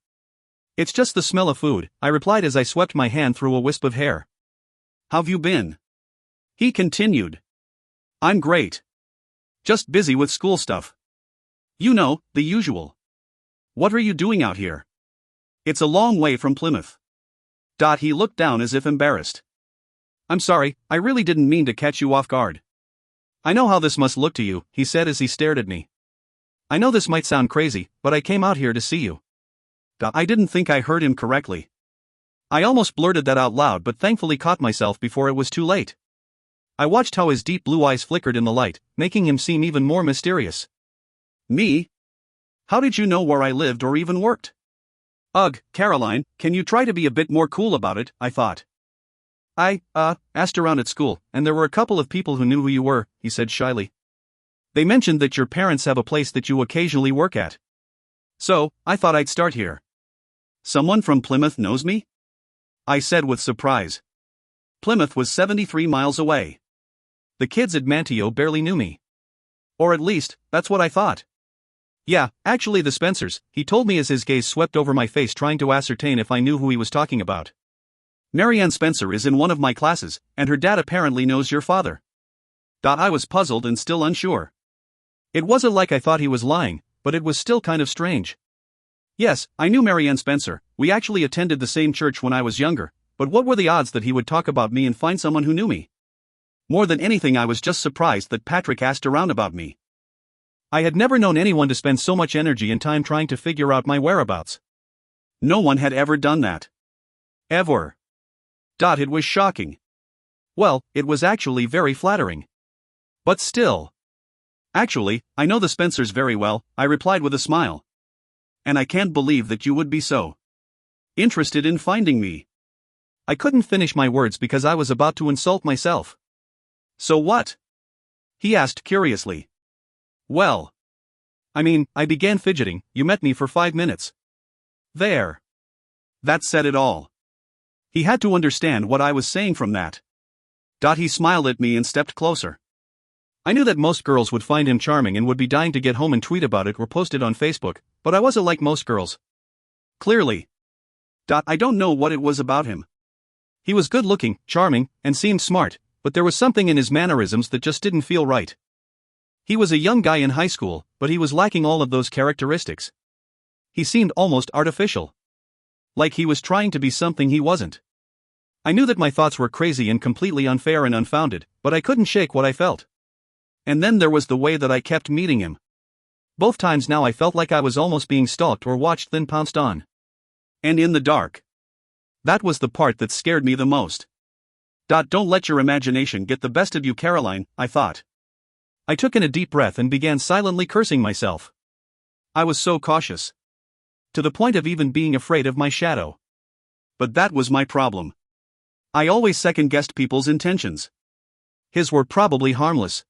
"It's just the smell of food," I replied as I swept my hand through a wisp of hair. "How've you been?" he continued. "I'm great. Just busy with school stuff. You know, the usual." "What are you doing out here?" "It's a long way from Plymouth." He looked down as if embarrassed. "I'm sorry, I really didn't mean to catch you off guard." "I know how this must look to you," he said as he stared at me. "I know this might sound crazy, but I came out here to see you." I didn't think I heard him correctly. I almost blurted that out loud but thankfully caught myself before it was too late. I watched how his deep blue eyes flickered in the light, making him seem even more mysterious. "Me? How did you know where I lived or even worked?" "Ugh, Caroline, can you try to be a bit more cool about it?" I thought. I asked around at school, and there were a couple of people who knew who you were," he said shyly. "They mentioned that your parents have a place that you occasionally work at. So, I thought I'd start here." "Someone from Plymouth knows me?" I said with surprise. Plymouth was 73 miles away. The kids at Manteo barely knew me. Or at least, that's what I thought. "Yeah, actually the Spencers," he told me as his gaze swept over my face trying to ascertain if I knew who he was talking about. "Marianne Spencer is in one of my classes, and her dad apparently knows your father." I was puzzled and still unsure. It wasn't like I thought he was lying, but it was still kind of strange. "Yes, I knew Marianne Spencer. We actually attended the same church when I was younger, but what were the odds that he would talk about me and find someone who knew me?" More than anything, I was just surprised that Patrick asked around about me. I had never known anyone to spend so much energy and time trying to figure out my whereabouts. No one had ever done that. Ever. It was shocking. Well, it was actually very flattering. But still. "Actually, I know the Spencers very well," I replied with a smile. "And I can't believe that you would be so interested in finding me." I couldn't finish my words because I was about to insult myself. "So what?" he asked curiously. "Well, I began fidgeting. "You met me for 5 minutes. There. That said it all." He had to understand what I was saying from that. He smiled at me and stepped closer. I knew that most girls would find him charming and would be dying to get home and tweet about it or post it on Facebook, but I wasn't like most girls. Clearly. I don't know what it was about him. He was good looking, charming, and seemed smart, but there was something in his mannerisms that just didn't feel right. He was a young guy in high school, but he was lacking all of those characteristics. He seemed almost artificial. Like he was trying to be something he wasn't. I knew that my thoughts were crazy and completely unfair and unfounded, but I couldn't shake what I felt. And then there was the way that I kept meeting him. Both times now I felt like I was almost being stalked or watched then pounced on. And in the dark. That was the part that scared me the most. Don't let your imagination get the best of you, Caroline, I thought. I took in a deep breath and began silently cursing myself. I was so cautious. To the point of even being afraid of my shadow. But that was my problem. I always second-guessed people's intentions. His were probably harmless.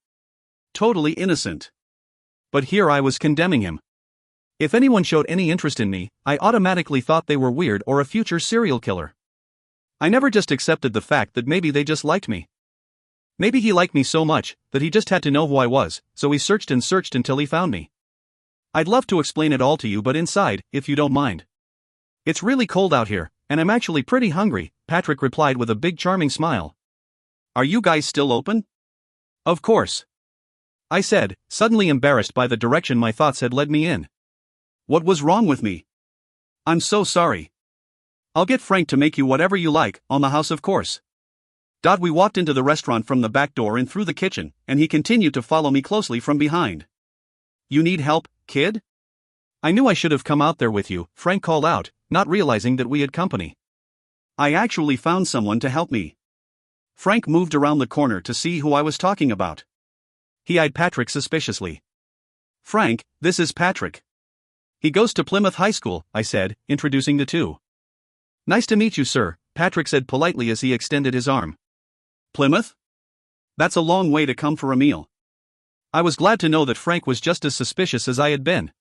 Totally innocent. But here I was condemning him. If anyone showed any interest in me, I automatically thought they were weird or a future serial killer. I never just accepted the fact that maybe they just liked me. Maybe he liked me so much that he just had to know who I was, so he searched and searched until he found me. I'd love to explain it all to you, but inside, if you don't mind. It's really cold out here, and I'm actually pretty hungry, Patrick replied with a big charming smile. Are you guys still open? Of course. I said, suddenly embarrassed by the direction my thoughts had led me in. What was wrong with me? I'm so sorry. I'll get Frank to make you whatever you like, on the house of course. We walked into the restaurant from the back door and through the kitchen, and he continued to follow me closely from behind. You need help, kid? I knew I should have come out there with you, Frank called out, not realizing that we had company. I actually found someone to help me. Frank moved around the corner to see who I was talking about. He eyed Patrick suspiciously. Frank, this is Patrick. He goes to Plymouth High School, I said, introducing the two. Nice to meet you, sir, Patrick said politely as he extended his arm. Plymouth? That's a long way to come for a meal. I was glad to know that Frank was just as suspicious as I had been.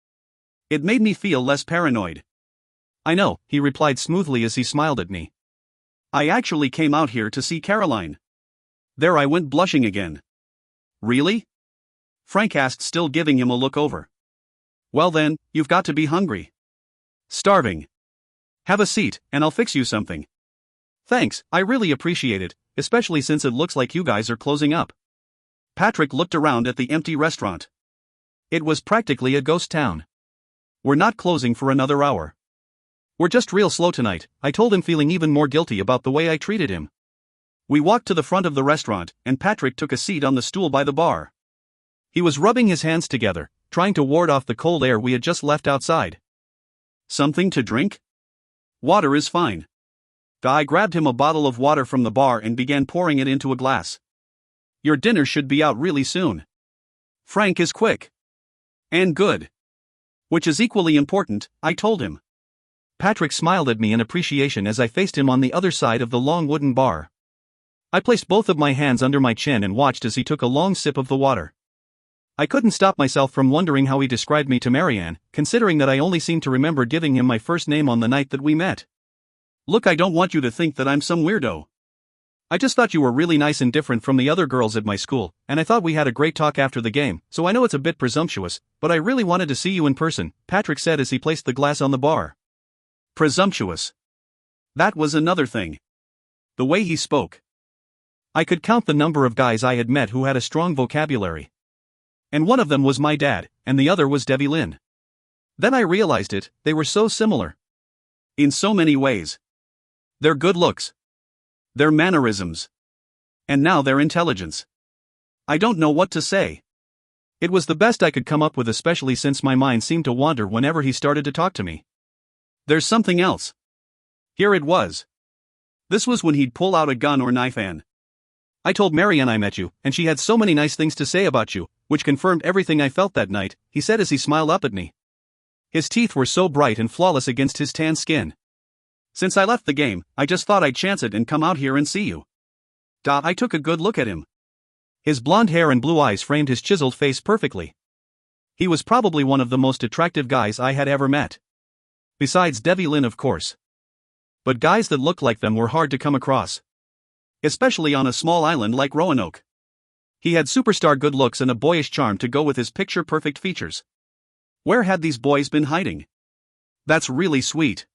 It made me feel less paranoid. I know, he replied smoothly as he smiled at me. I actually came out here to see Caroline. There I went blushing again. Really? Frank asked, still giving him a look over. Well then, you've got to be hungry. Starving. Have a seat, and I'll fix you something. Thanks, I really appreciate it, especially since it looks like you guys are closing up. Patrick looked around at the empty restaurant. It was practically a ghost town. We're not closing for another hour. We're just real slow tonight, I told him, feeling even more guilty about the way I treated him. We walked to the front of the restaurant, and Patrick took a seat on the stool by the bar. He was rubbing his hands together, trying to ward off the cold air we had just left outside. Something to drink? Water is fine. I grabbed him a bottle of water from the bar and began pouring it into a glass. Your dinner should be out really soon. Frank is quick. And good. Which is equally important, I told him. Patrick smiled at me in appreciation as I faced him on the other side of the long wooden bar. I placed both of my hands under my chin and watched as he took a long sip of the water. I couldn't stop myself from wondering how he described me to Marianne, considering that I only seemed to remember giving him my first name on the night that we met. Look, I don't want you to think that I'm some weirdo. I just thought you were really nice and different from the other girls at my school, and I thought we had a great talk after the game, so I know it's a bit presumptuous, but I really wanted to see you in person, Patrick said as he placed the glass on the bar. Presumptuous. That was another thing. The way he spoke. I could count the number of guys I had met who had a strong vocabulary. And one of them was my dad, and the other was Debbie Lynn. Then I realized it, they were so similar. In so many ways. Their good looks. Their mannerisms. And now their intelligence. I don't know what to say. It was the best I could come up with, especially since my mind seemed to wander whenever he started to talk to me. There's something else. Here it was. This was when he'd pull out a gun or knife and... I told Marianne I met you, and she had so many nice things to say about you, which confirmed everything I felt that night, he said as he smiled up at me. His teeth were so bright and flawless against his tan skin. Since I left the game, I just thought I'd chance it and come out here and see you. I took a good look at him. His blonde hair and blue eyes framed his chiseled face perfectly. He was probably one of the most attractive guys I had ever met. Besides Debbie Lynn, of course. But guys that looked like them were hard to come across. Especially on a small island like Roanoke. He had superstar good looks and a boyish charm to go with his picture-perfect features. Where had these boys been hiding? That's really sweet.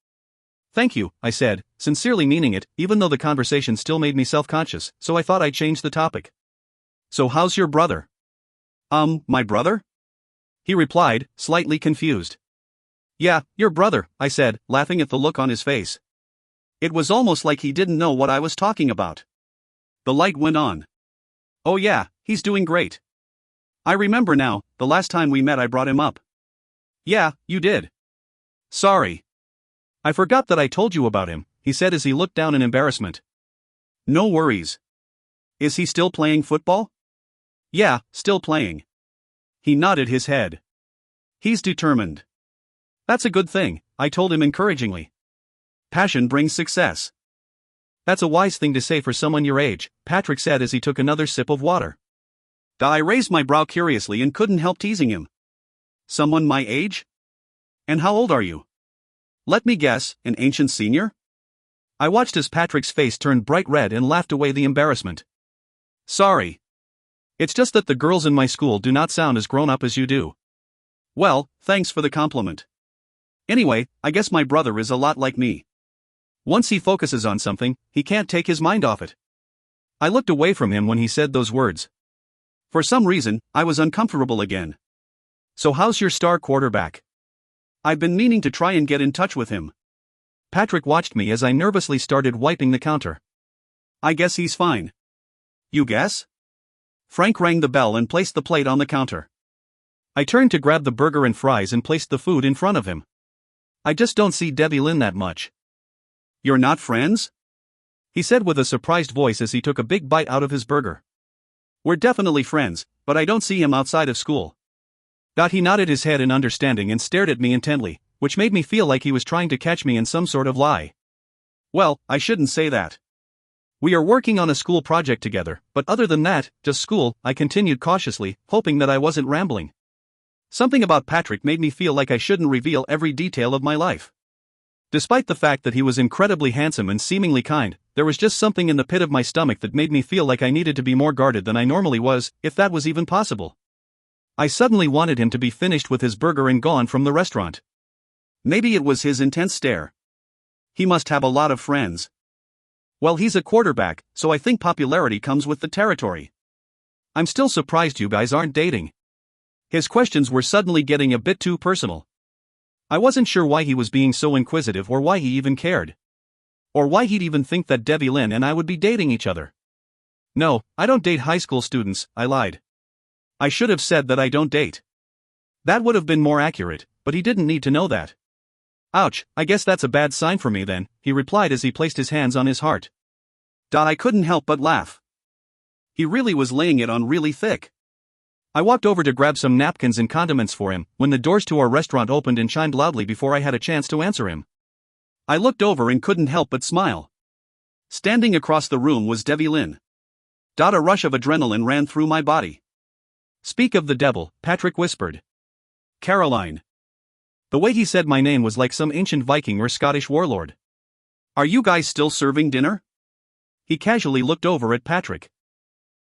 Thank you, I said, sincerely meaning it, even though the conversation still made me self-conscious, so I thought I'd change the topic. So how's your brother? My brother? He replied, slightly confused. Yeah, your brother, I said, laughing at the look on his face. It was almost like he didn't know what I was talking about. The light went on. Oh yeah, he's doing great. I remember now, the last time we met I brought him up. Yeah, you did. Sorry. I forgot that I told you about him, he said as he looked down in embarrassment. No worries. Is he still playing football? Yeah, still playing. He nodded his head. He's determined. That's a good thing, I told him encouragingly. Passion brings success. That's a wise thing to say for someone your age, Patrick said as he took another sip of water. I raised my brow curiously and couldn't help teasing him. Someone my age? And how old are you? Let me guess, an ancient senior? I watched as Patrick's face turned bright red and laughed away the embarrassment. Sorry. It's just that the girls in my school do not sound as grown up as you do. Well, thanks for the compliment. Anyway, I guess my brother is a lot like me. Once he focuses on something, he can't take his mind off it. I looked away from him when he said those words. For some reason, I was uncomfortable again. So how's your star quarterback? I've been meaning to try and get in touch with him. Patrick watched me as I nervously started wiping the counter. I guess he's fine. You guess? Frank rang the bell and placed the plate on the counter. I turned to grab the burger and fries and placed the food in front of him. I just don't see Debbie Lynn that much. You're not friends? He said with a surprised voice as he took a big bite out of his burger. We're definitely friends, but I don't see him outside of school. He nodded his head in understanding and stared at me intently, which made me feel like he was trying to catch me in some sort of lie. Well, I shouldn't say that. We are working on a school project together, but other than that, just school, I continued cautiously, hoping that I wasn't rambling. Something about Patrick made me feel like I shouldn't reveal every detail of my life. Despite the fact that he was incredibly handsome and seemingly kind, there was just something in the pit of my stomach that made me feel like I needed to be more guarded than I normally was, if that was even possible. I suddenly wanted him to be finished with his burger and gone from the restaurant. Maybe it was his intense stare. He must have a lot of friends. Well, he's a quarterback, so I think popularity comes with the territory. I'm still surprised you guys aren't dating. His questions were suddenly getting a bit too personal. I wasn't sure why he was being so inquisitive or why he even cared. Or why he'd even think that Debbie Lynn and I would be dating each other. No, I don't date high school students, I lied. I should have said that I don't date. That would have been more accurate, but he didn't need to know that. Ouch, I guess that's a bad sign for me then, he replied as he placed his hands on his heart. I couldn't help but laugh. He really was laying it on really thick. I walked over to grab some napkins and condiments for him, when the doors to our restaurant opened and chimed loudly before I had a chance to answer him. I looked over and couldn't help but smile. Standing across the room was Debbie Lynn. A rush of adrenaline ran through my body. Speak of the devil, Patrick whispered. Caroline. The way he said my name was like some ancient Viking or Scottish warlord. Are you guys still serving dinner? He casually looked over at Patrick.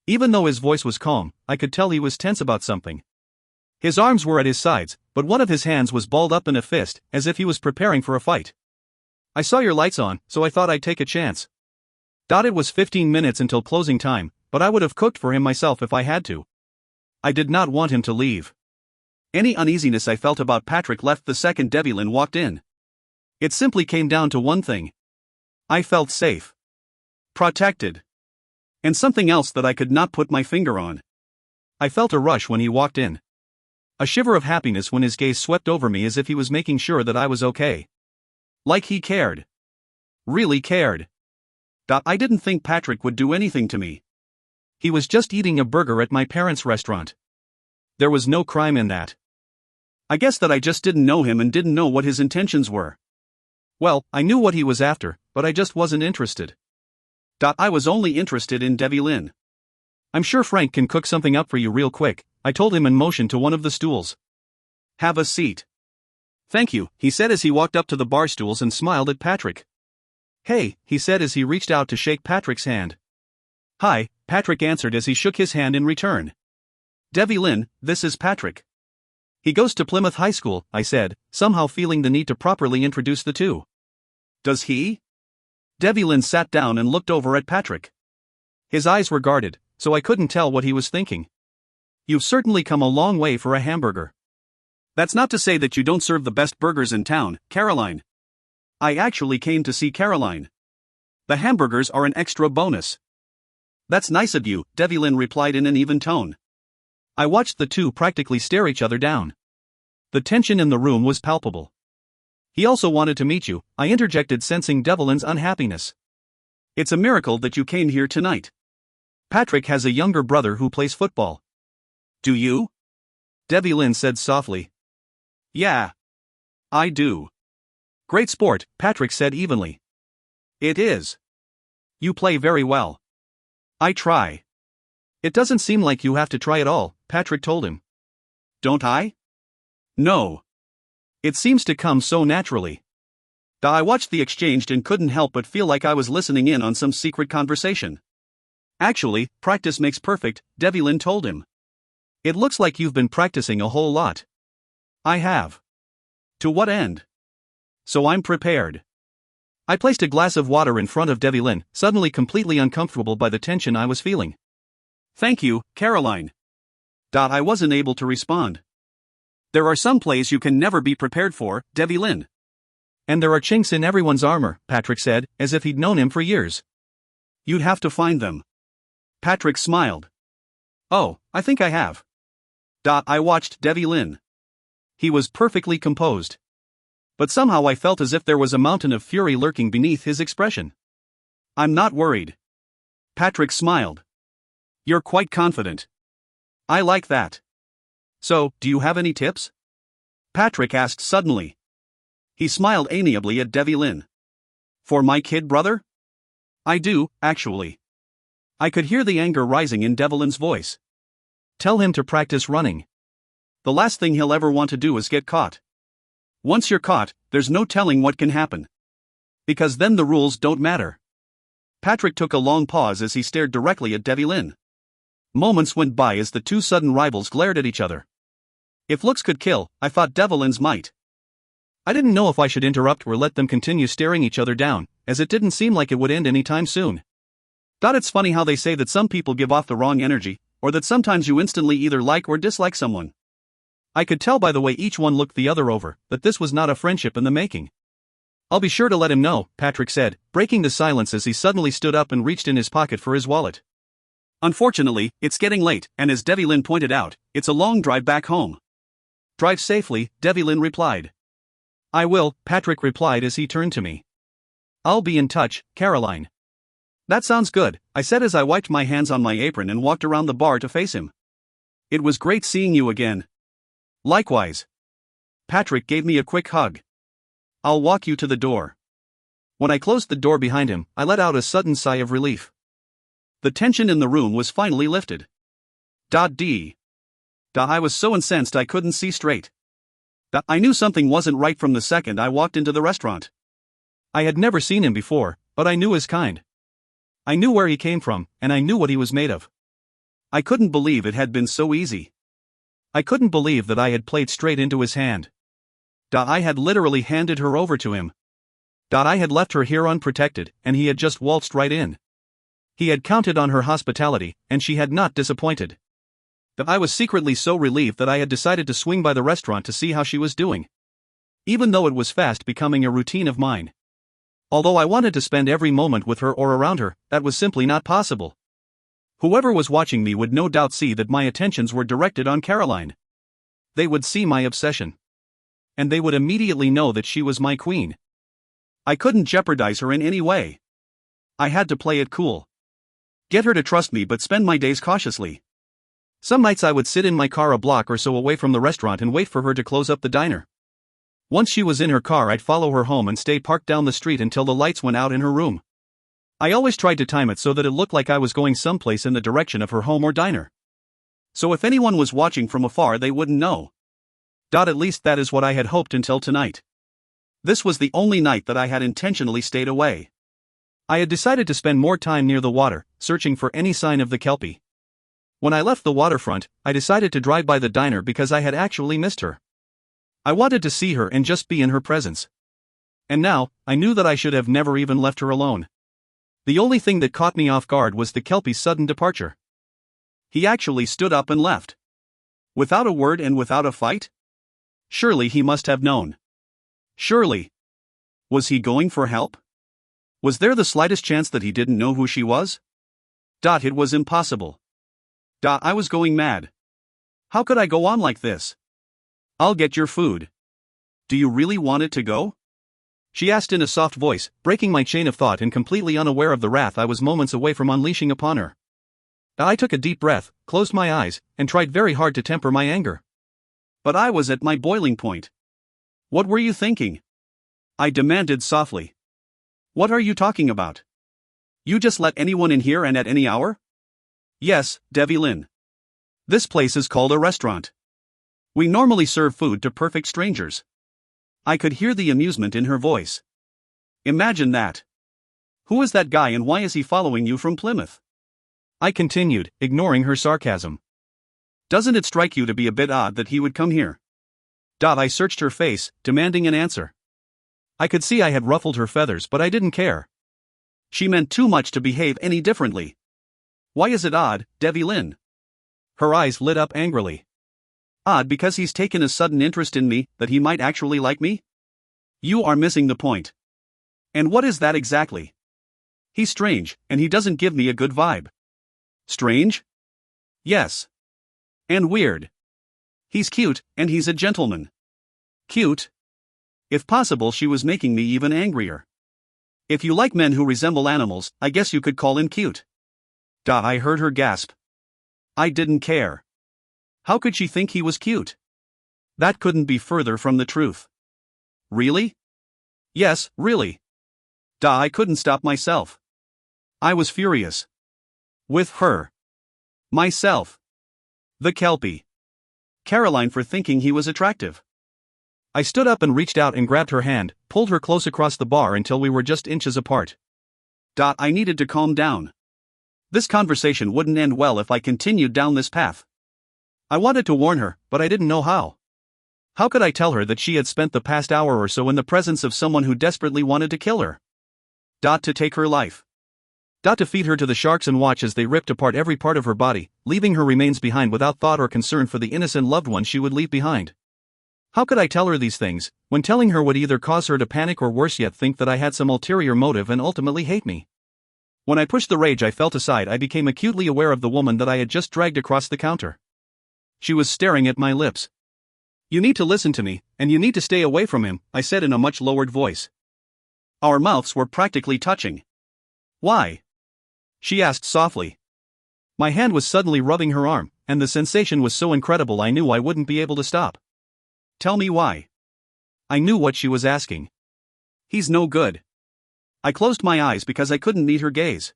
Even though his voice was calm, I could tell he was tense about something. His arms were at his sides, but one of his hands was balled up in a fist, as if he was preparing for a fight. I saw your lights on, so I thought I'd take a chance. It was 15 minutes until closing time, but I would have cooked for him myself if I had to. I did not want him to leave. Any uneasiness I felt about Patrick left the second Debbie Lynn walked in. It simply came down to one thing. I felt safe. Protected. And something else that I could not put my finger on. I felt a rush when he walked in. A shiver of happiness when his gaze swept over me as if he was making sure that I was okay. Like he cared. Really cared. I didn't think Patrick would do anything to me. He was just eating a burger at my parents' restaurant. There was no crime in that. I guess that I just didn't know him and didn't know what his intentions were. Well, I knew what he was after, but I just wasn't interested. I was only interested in Debbie Lynn. I'm sure Frank can cook something up for you real quick, I told him and motioned to one of the stools. Have a seat. Thank you, he said as he walked up to the bar stools and smiled at Patrick. "Hey," he said as he reached out to shake Patrick's hand. "Hi," Patrick answered as he shook his hand in return. "Devi Lynn, this is Patrick." "He goes to Plymouth High School," I said, somehow feeling the need to properly introduce the two. "Does he?" Devi Lynn sat down and looked over at Patrick. His eyes were guarded, so I couldn't tell what he was thinking. "You've certainly come a long way for a hamburger." "That's not to say that you don't serve the best burgers in town, Caroline." "I actually came to see Caroline. The hamburgers are an extra bonus." "That's nice of you," Devi Lynn replied in an even tone. I watched the two practically stare each other down. The tension in the room was palpable. "He also wanted to meet you," I interjected, sensing Devlin's unhappiness. "It's a miracle that you came here tonight." "Patrick has a younger brother who plays football." "Do you?" Devi Lynn said softly. "Yeah. I do." "Great sport," Patrick said evenly. "It is." "You play very well." "I try." "It doesn't seem like you have to try at all," Patrick told him. "Don't I?" "No. It seems to come so naturally." I watched the exchange and couldn't help but feel like I was listening in on some secret conversation. "Actually, practice makes perfect," Devi Lynn told him. "It looks like you've been practicing a whole lot." "I have." "To what end?" "So I'm prepared." I placed a glass of water in front of Devi Lynn, suddenly completely uncomfortable by the tension I was feeling. "Thank you, Caroline." I wasn't able to respond. "There are some plays you can never be prepared for, Devi Lynn." "And there are chinks in everyone's armor," Patrick said, as if he'd known him for years. "You'd have to find them." Patrick smiled. "Oh, I think I have." I watched Devi Lynn. He was perfectly composed. But somehow I felt as if there was a mountain of fury lurking beneath his expression. "I'm not worried." Patrick smiled. "You're quite confident." "I like that." "So, do you have any tips?" Patrick asked suddenly. He smiled amiably at Devi Lynn. "For my kid brother?" "I do, actually." I could hear the anger rising in Devi Lynn's voice. "Tell him to practice running. The last thing he'll ever want to do is get caught. Once you're caught, there's no telling what can happen. Because then the rules don't matter." Patrick took a long pause as he stared directly at Devi Lynn. Moments went by as the two sudden rivals glared at each other. If looks could kill, I thought Devi Lynn's might. I didn't know if I should interrupt or let them continue staring each other down, as it didn't seem like it would end anytime soon. It's funny how they say that some people give off the wrong energy, or that sometimes you instantly either like or dislike someone. I could tell by the way each one looked the other over that this was not a friendship in the making. "I'll be sure to let him know," Patrick said, breaking the silence as he suddenly stood up and reached in his pocket for his wallet. "Unfortunately, it's getting late, and as Devi Lynn pointed out, it's a long drive back home." "Drive safely," Devi Lynn replied. "I will," Patrick replied as he turned to me. "I'll be in touch, Caroline." "That sounds good," I said as I wiped my hands on my apron and walked around the bar to face him. "It was great seeing you again." "Likewise." Patrick gave me a quick hug. "I'll walk you to the door." When I closed the door behind him, I let out a sudden sigh of relief. The tension in the room was finally lifted. I was so incensed I couldn't see straight. I knew something wasn't right from the second I walked into the restaurant. I had never seen him before, but I knew his kind. I knew where he came from, and I knew what he was made of. I couldn't believe it had been so easy. I couldn't believe that I had played straight into his hand. I had literally handed her over to him. I had left her here unprotected, and he had just waltzed right in. He had counted on her hospitality, and she had not disappointed. I was secretly so relieved that I had decided to swing by the restaurant to see how she was doing. Even though it was fast becoming a routine of mine. Although I wanted to spend every moment with her or around her, that was simply not possible. Whoever was watching me would no doubt see that my attentions were directed on Caroline. They would see my obsession. And they would immediately know that she was my queen. I couldn't jeopardize her in any way. I had to play it cool. Get her to trust me but spend my days cautiously. Some nights I would sit in my car a block or so away from the restaurant and wait for her to close up the diner. Once she was in her car, I'd follow her home and stay parked down the street until the lights went out in her room. I always tried to time it so that it looked like I was going someplace in the direction of her home or diner. So if anyone was watching from afar, they wouldn't know. At least that is what I had hoped until tonight. This was the only night that I had intentionally stayed away. I had decided to spend more time near the water, searching for any sign of the Kelpie. When I left the waterfront, I decided to drive by the diner because I had actually missed her. I wanted to see her and just be in her presence. And now, I knew that I should have never even left her alone. The only thing that caught me off guard was the Kelpie's sudden departure. He actually stood up and left. Without a word and without a fight? Surely he must have known. Surely. Was he going for help? Was there the slightest chance that he didn't know who she was? It was impossible. I was going mad. How could I go on like this? I'll get your food. Do you really want it to go? She asked in a soft voice, breaking my chain of thought and completely unaware of the wrath I was moments away from unleashing upon her. I took a deep breath, closed my eyes, and tried very hard to temper my anger. But I was at my boiling point. What were you thinking? I demanded softly. What are you talking about? You just let anyone in here and at any hour? Yes, Devi Lynn. This place is called a restaurant. We normally serve food to perfect strangers. I could hear the amusement in her voice. Imagine that. Who is that guy and why is he following you from Plymouth? I continued, ignoring her sarcasm. Doesn't it strike you to be a bit odd that he would come here? I searched her face, demanding an answer. I could see I had ruffled her feathers, but I didn't care. She meant too much to behave any differently. Why is it odd, Devi Lynn? Her eyes lit up angrily. Odd because he's taken a sudden interest in me, that he might actually like me? You are missing the point. And what is that exactly? He's strange, and he doesn't give me a good vibe. Strange? Yes. And weird. He's cute, and he's a gentleman. Cute? If possible, she was making me even angrier. If you like men who resemble animals, I guess you could call him cute. I heard her gasp. I didn't care. How could she think he was cute? That couldn't be further from the truth. Really? Yes, really. I couldn't stop myself. I was furious. With her. Myself. The Kelpie. Caroline for thinking he was attractive. I stood up and reached out and grabbed her hand, pulled her close across the bar until we were just inches apart. I needed to calm down. This conversation wouldn't end well if I continued down this path. I wanted to warn her, but I didn't know how. How could I tell her that she had spent the past hour or so in the presence of someone who desperately wanted to kill her? To take her life. To feed her to the sharks and watch as they ripped apart every part of her body, leaving her remains behind without thought or concern for the innocent loved one she would leave behind. How could I tell her these things, when telling her would either cause her to panic or worse yet think that I had some ulterior motive and ultimately hate me? When I pushed the rage I felt aside, I became acutely aware of the woman that I had just dragged across the counter. She was staring at my lips. You need to listen to me, and you need to stay away from him, I said in a much lowered voice. Our mouths were practically touching. Why? She asked softly. My hand was suddenly rubbing her arm, and the sensation was so incredible I knew I wouldn't be able to stop. Tell me why. I knew what she was asking. He's no good. I closed my eyes because I couldn't meet her gaze.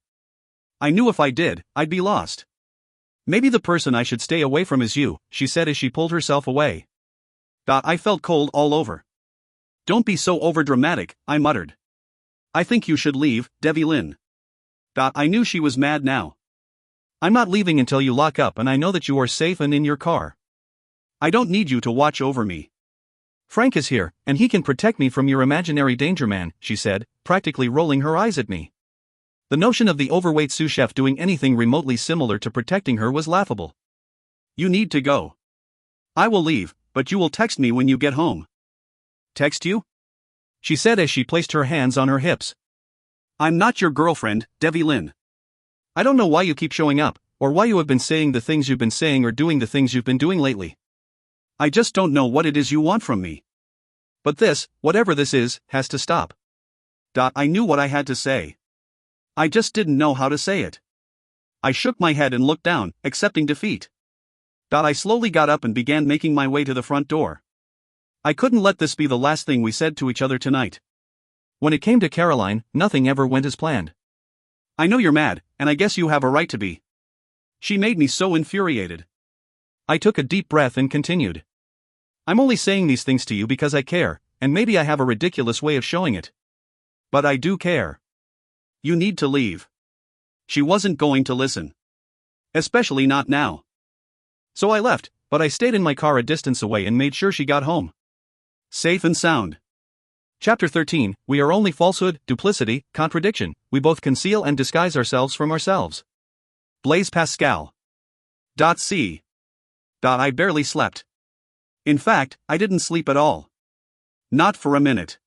I knew if I did, I'd be lost. Maybe the person I should stay away from is you, she said as she pulled herself away. I felt cold all over. Don't be so overdramatic, I muttered. I think you should leave, Devi Lynn. I knew she was mad now. I'm not leaving until you lock up and I know that you are safe and in your car. I don't need you to watch over me. Frank is here, and he can protect me from your imaginary danger man, she said, practically rolling her eyes at me. The notion of the overweight sous chef doing anything remotely similar to protecting her was laughable. You need to go. I will leave, but you will text me when you get home. Text you? She said as she placed her hands on her hips. I'm not your girlfriend, Devi Lynn. I don't know why you keep showing up, or why you have been saying the things you've been saying or doing the things you've been doing lately. I just don't know what it is you want from me. But this, whatever this is, has to stop. I knew what I had to say. I just didn't know how to say it. I shook my head and looked down, accepting defeat. I slowly got up and began making my way to the front door. I couldn't let this be the last thing we said to each other tonight. When it came to Caroline, nothing ever went as planned. I know you're mad, and I guess you have a right to be. She made me so infuriated. I took a deep breath and continued. I'm only saying these things to you because I care, and maybe I have a ridiculous way of showing it. But I do care. You need to leave. She wasn't going to listen. Especially not now. So I left, but I stayed in my car a distance away and made sure she got home. Safe and sound. Chapter 13, We are only falsehood, duplicity, contradiction. We both conceal and disguise ourselves from ourselves. Blaise Pascal. C. I barely slept. In fact, I didn't sleep at all. Not for a minute.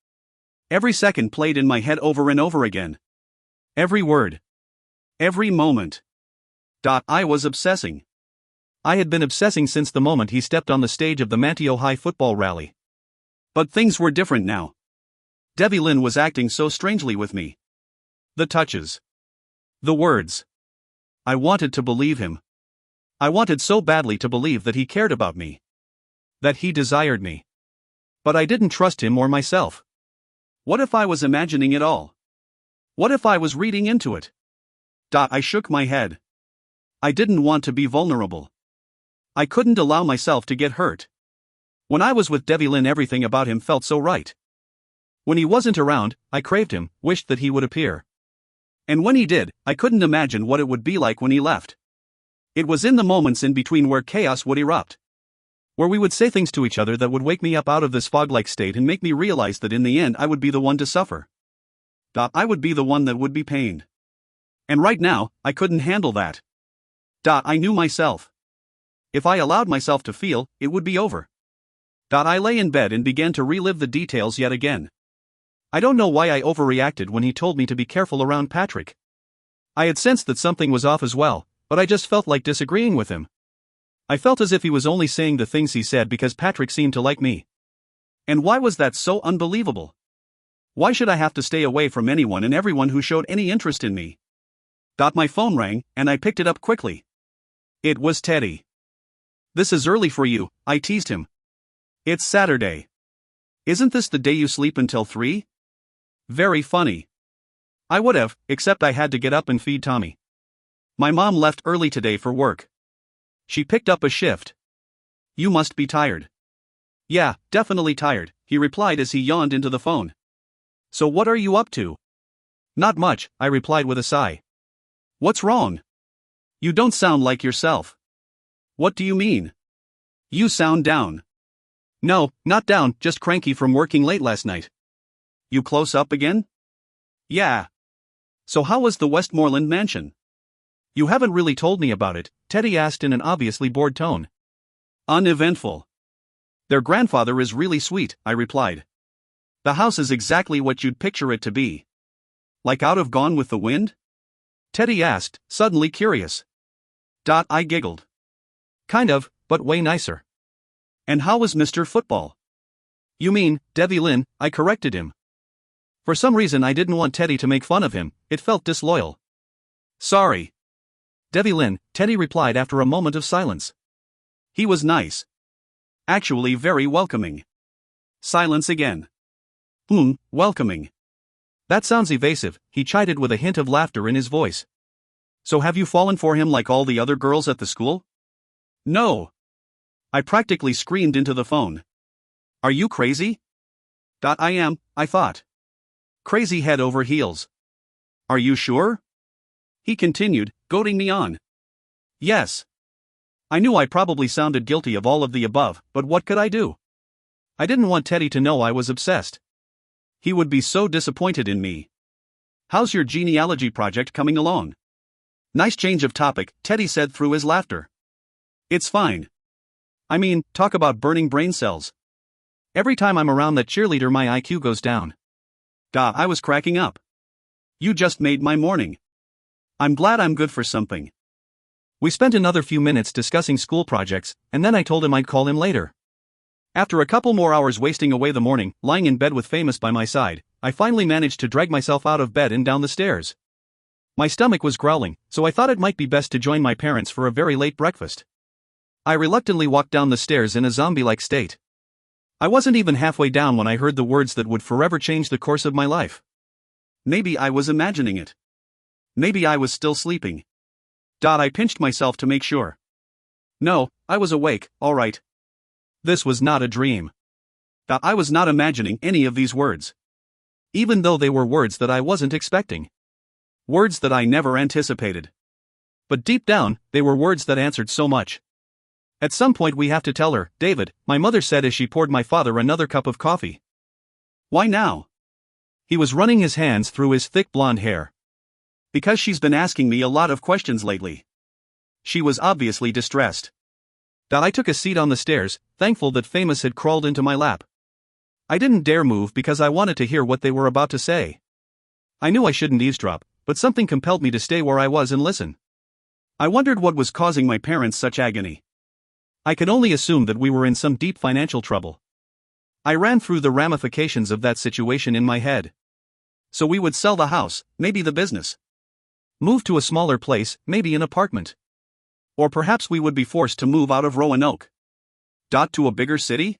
Every second played in my head over and over again. Every word. Every moment. I was obsessing. I had been obsessing since the moment he stepped on the stage of the Manteo High football rally. But things were different now. Debbie Lynn was acting so strangely with me. The touches. The words. I wanted to believe him. I wanted so badly to believe that he cared about me. That he desired me. But I didn't trust him or myself. What if I was imagining it all? What if I was reading into it? I shook my head. I didn't want to be vulnerable. I couldn't allow myself to get hurt. When I was with Debbie Lynn, everything about him felt so right. When he wasn't around, I craved him, wished that he would appear. And when he did, I couldn't imagine what it would be like when he left. It was in the moments in between where chaos would erupt. Where we would say things to each other that would wake me up out of this fog-like state and make me realize that in the end I would be the one to suffer. I would be the one that would be pained. And right now, I couldn't handle that. I knew myself. If I allowed myself to feel, it would be over. I lay in bed and began to relive the details yet again. I don't know why I overreacted when he told me to be careful around Patrick. I had sensed that something was off as well, but I just felt like disagreeing with him. I felt as if he was only saying the things he said because Patrick seemed to like me. And why was that so unbelievable? Why should I have to stay away from anyone and everyone who showed any interest in me? My phone rang, and I picked it up quickly. It was Teddy. "This is early for you," I teased him. "It's Saturday. Isn't this the day you sleep until 3? Very funny. I would have, except I had to get up and feed Tommy. My mom left early today for work. She picked up a shift. You must be tired." "Yeah, definitely tired," he replied as he yawned into the phone. "So what are you up to?" "Not much," I replied with a sigh. "What's wrong? You don't sound like yourself." "What do you mean? You sound down." "No, not down, just cranky from working late last night." "You close up again?" "Yeah." "So how was the Westmoreland mansion?" "You haven't really told me about it," Teddy asked in an obviously bored tone. "Uneventful. Their grandfather is really sweet," I replied. "The house is exactly what you'd picture it to be." "Like out of Gone with the Wind?" Teddy asked, suddenly curious. I giggled. "Kind of, but way nicer." "And how was Mr. Football?" "You mean, Debbie Lynn," I corrected him. For some reason I didn't want Teddy to make fun of him, it felt disloyal. "Sorry." "Debbie Lynn," Teddy replied after a moment of silence. "He was nice. Actually very welcoming." Silence again. Welcoming. "That sounds evasive," he chided with a hint of laughter in his voice. "So have you fallen for him like all the other girls at the school?" "No." I practically screamed into the phone. "Are you crazy?" "I am," I thought. "Crazy head over heels." "Are you sure?" he continued, goading me on. "Yes." I knew I probably sounded guilty of all of the above, but what could I do? I didn't want Teddy to know I was obsessed. He would be so disappointed in me. "How's your genealogy project coming along?" "Nice change of topic," Teddy said through his laughter. "It's fine. I mean, talk about burning brain cells. Every time I'm around that cheerleader my IQ goes down." I was cracking up. "You just made my morning. I'm glad I'm good for something." We spent another few minutes discussing school projects, and then I told him I'd call him later. After a couple more hours wasting away the morning, lying in bed with Famous by my side, I finally managed to drag myself out of bed and down the stairs. My stomach was growling, so I thought it might be best to join my parents for a very late breakfast. I reluctantly walked down the stairs in a zombie-like state. I wasn't even halfway down when I heard the words that would forever change the course of my life. Maybe I was imagining it. Maybe I was still sleeping. I pinched myself to make sure. No, I was awake, all right. This was not a dream. I was not imagining any of these words. Even though they were words that I wasn't expecting. Words that I never anticipated. But deep down, they were words that answered so much. At some point we have to tell her, David, my mother said as she poured my father another cup of coffee. Why now? He was running his hands through his thick blonde hair. Because she's been asking me a lot of questions lately. She was obviously distressed. I took a seat on the stairs, thankful that Famous had crawled into my lap. I didn't dare move because I wanted to hear what they were about to say. I knew I shouldn't eavesdrop, but something compelled me to stay where I was and listen. I wondered what was causing my parents such agony. I could only assume that we were in some deep financial trouble. I ran through the ramifications of that situation in my head. So we would sell the house, maybe the business. Move to a smaller place, maybe an apartment. Or perhaps we would be forced to move out of Roanoke. To a bigger city?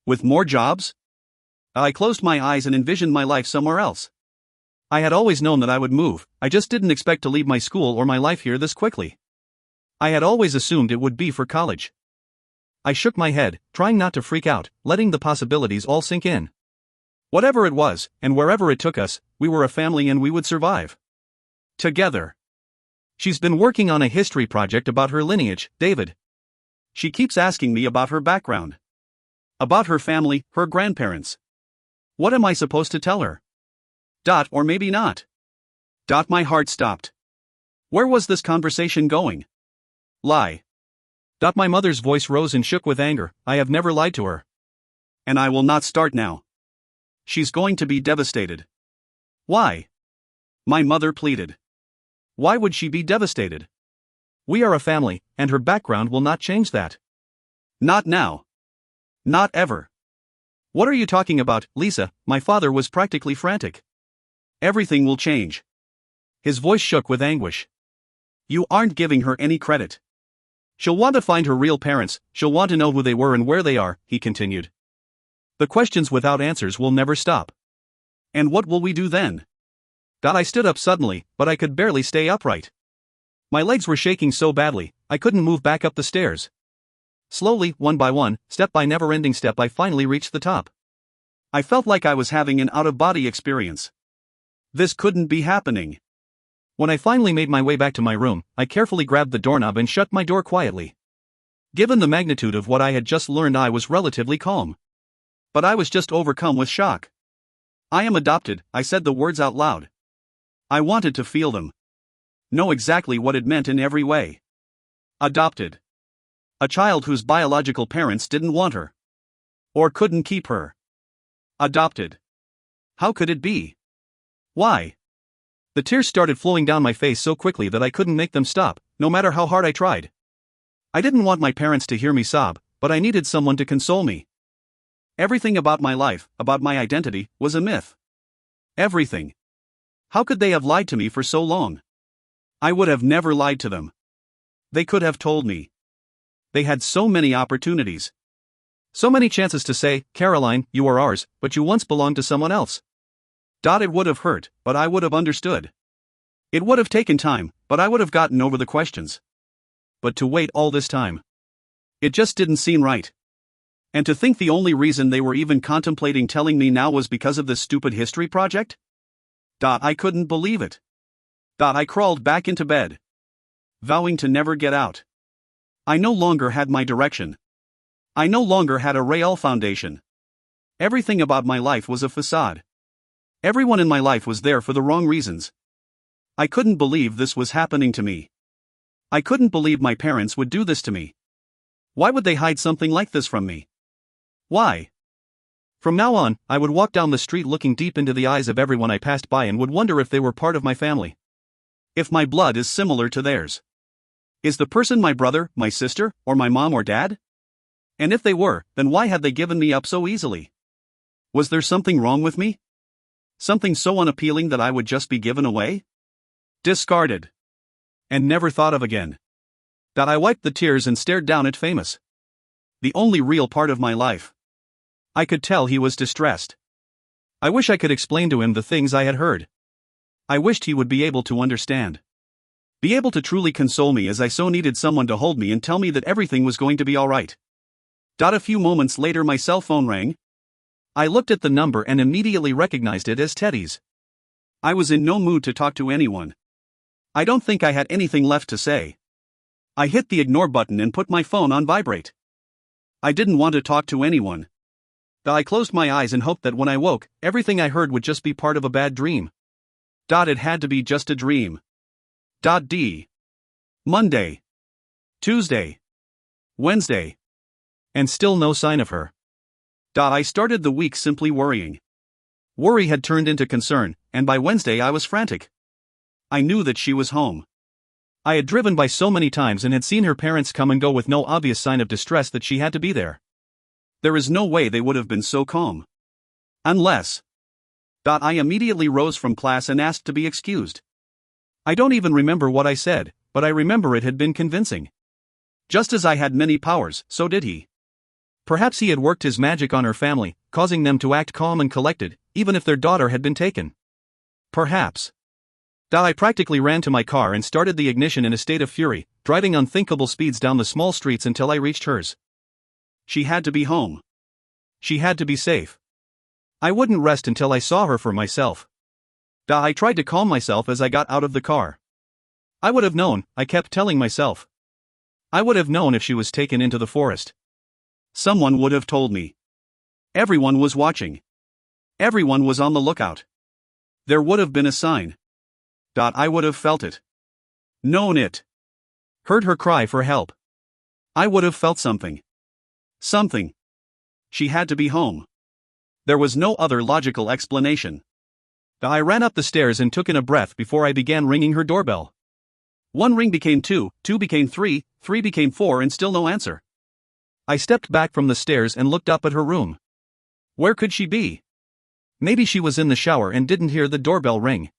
With more jobs? I closed my eyes and envisioned my life somewhere else. I had always known that I would move, I just didn't expect to leave my school or my life here this quickly. I had always assumed it would be for college. I shook my head, trying not to freak out, letting the possibilities all sink in. Whatever it was, and wherever it took us, we were a family and we would survive. Together. She's been working on a history project about her lineage, David. She keeps asking me about her background. About her family, her grandparents. What am I supposed to tell her? Or maybe not. My heart stopped. Where was this conversation going? Lie. My mother's voice rose and shook with anger. I have never lied to her. And I will not start now. She's going to be devastated. Why? My mother pleaded. Why would she be devastated? We are a family, and her background will not change that. Not now. Not ever. What are you talking about, Lisa? My father was practically frantic. Everything will change. His voice shook with anguish. You aren't giving her any credit. She'll want to find her real parents, she'll want to know who they were and where they are, he continued. The questions without answers will never stop. And what will we do then? I stood up suddenly, but I could barely stay upright. My legs were shaking so badly, I couldn't move back up the stairs. Slowly, one by one, step by never-ending step, I finally reached the top. I felt like I was having an out-of-body experience. This couldn't be happening. When I finally made my way back to my room, I carefully grabbed the doorknob and shut my door quietly. Given the magnitude of what I had just learned, I was relatively calm. But I was just overcome with shock. I am adopted, I said the words out loud. I wanted to feel them. Know exactly what it meant in every way. Adopted. A child whose biological parents didn't want her. Or couldn't keep her. Adopted. How could it be? Why? The tears started flowing down my face so quickly that I couldn't make them stop, no matter how hard I tried. I didn't want my parents to hear me sob, but I needed someone to console me. Everything about my life, about my identity, was a myth. Everything. How could they have lied to me for so long? I would have never lied to them. They could have told me. They had so many opportunities. So many chances to say, Caroline, you are ours, but you once belonged to someone else. It would have hurt, but I would have understood. It would have taken time, but I would have gotten over the questions. But to wait all this time. It just didn't seem right. And to think the only reason they were even contemplating telling me now was because of this stupid history project? I couldn't believe it. I crawled back into bed, vowing to never get out. I no longer had my direction. I no longer had a real foundation. Everything about my life was a facade. Everyone in my life was there for the wrong reasons. I couldn't believe this was happening to me. I couldn't believe my parents would do this to me. Why would they hide something like this from me? Why? From now on, I would walk down the street looking deep into the eyes of everyone I passed by and would wonder if they were part of my family. If my blood is similar to theirs. Is the person my brother, my sister, or my mom or dad? And if they were, then why had they given me up so easily? Was there something wrong with me? Something so unappealing that I would just be given away? Discarded. And never thought of again. I wiped the tears and stared down at Famous. The only real part of my life. I could tell he was distressed. I wish I could explain to him the things I had heard. I wished he would be able to understand. Be able to truly console me as I so needed someone to hold me and tell me that everything was going to be alright. A few moments later my cell phone rang. I looked at the number and immediately recognized it as Teddy's. I was in no mood to talk to anyone. I don't think I had anything left to say. I hit the ignore button and put my phone on vibrate. I didn't want to talk to anyone. I closed my eyes and hoped that when I woke, everything I heard would just be part of a bad dream. It had to be just a dream. D. Monday. Tuesday. Wednesday. And still no sign of her. I started the week simply worrying. Worry had turned into concern, and by Wednesday I was frantic. I knew that she was home. I had driven by so many times and had seen her parents come and go with no obvious sign of distress that she had to be there. There is no way they would have been so calm. Unless. I immediately rose from class and asked to be excused. I don't even remember what I said, but I remember it had been convincing. Just as I had many powers, so did he. Perhaps he had worked his magic on her family, causing them to act calm and collected, even if their daughter had been taken. Perhaps. I practically ran to my car and started the ignition in a state of fury, driving unthinkable speeds down the small streets until I reached hers. She had to be home. She had to be safe. I wouldn't rest until I saw her for myself. I tried to calm myself as I got out of the car. I would have known, I kept telling myself. I would have known if she was taken into the forest. Someone would have told me. Everyone was watching. Everyone was on the lookout. There would have been a sign. I would have felt it. Known it. Heard her cry for help. I would have felt something. Something. She had to be home. There was no other logical explanation. I ran up the stairs and took in a breath before I began ringing her doorbell. 1 ring became 2, 2 became 3, 3 became 4, and still no answer. I stepped back from the stairs and looked up at her room. Where could she be? Maybe she was in the shower and didn't hear the doorbell ring.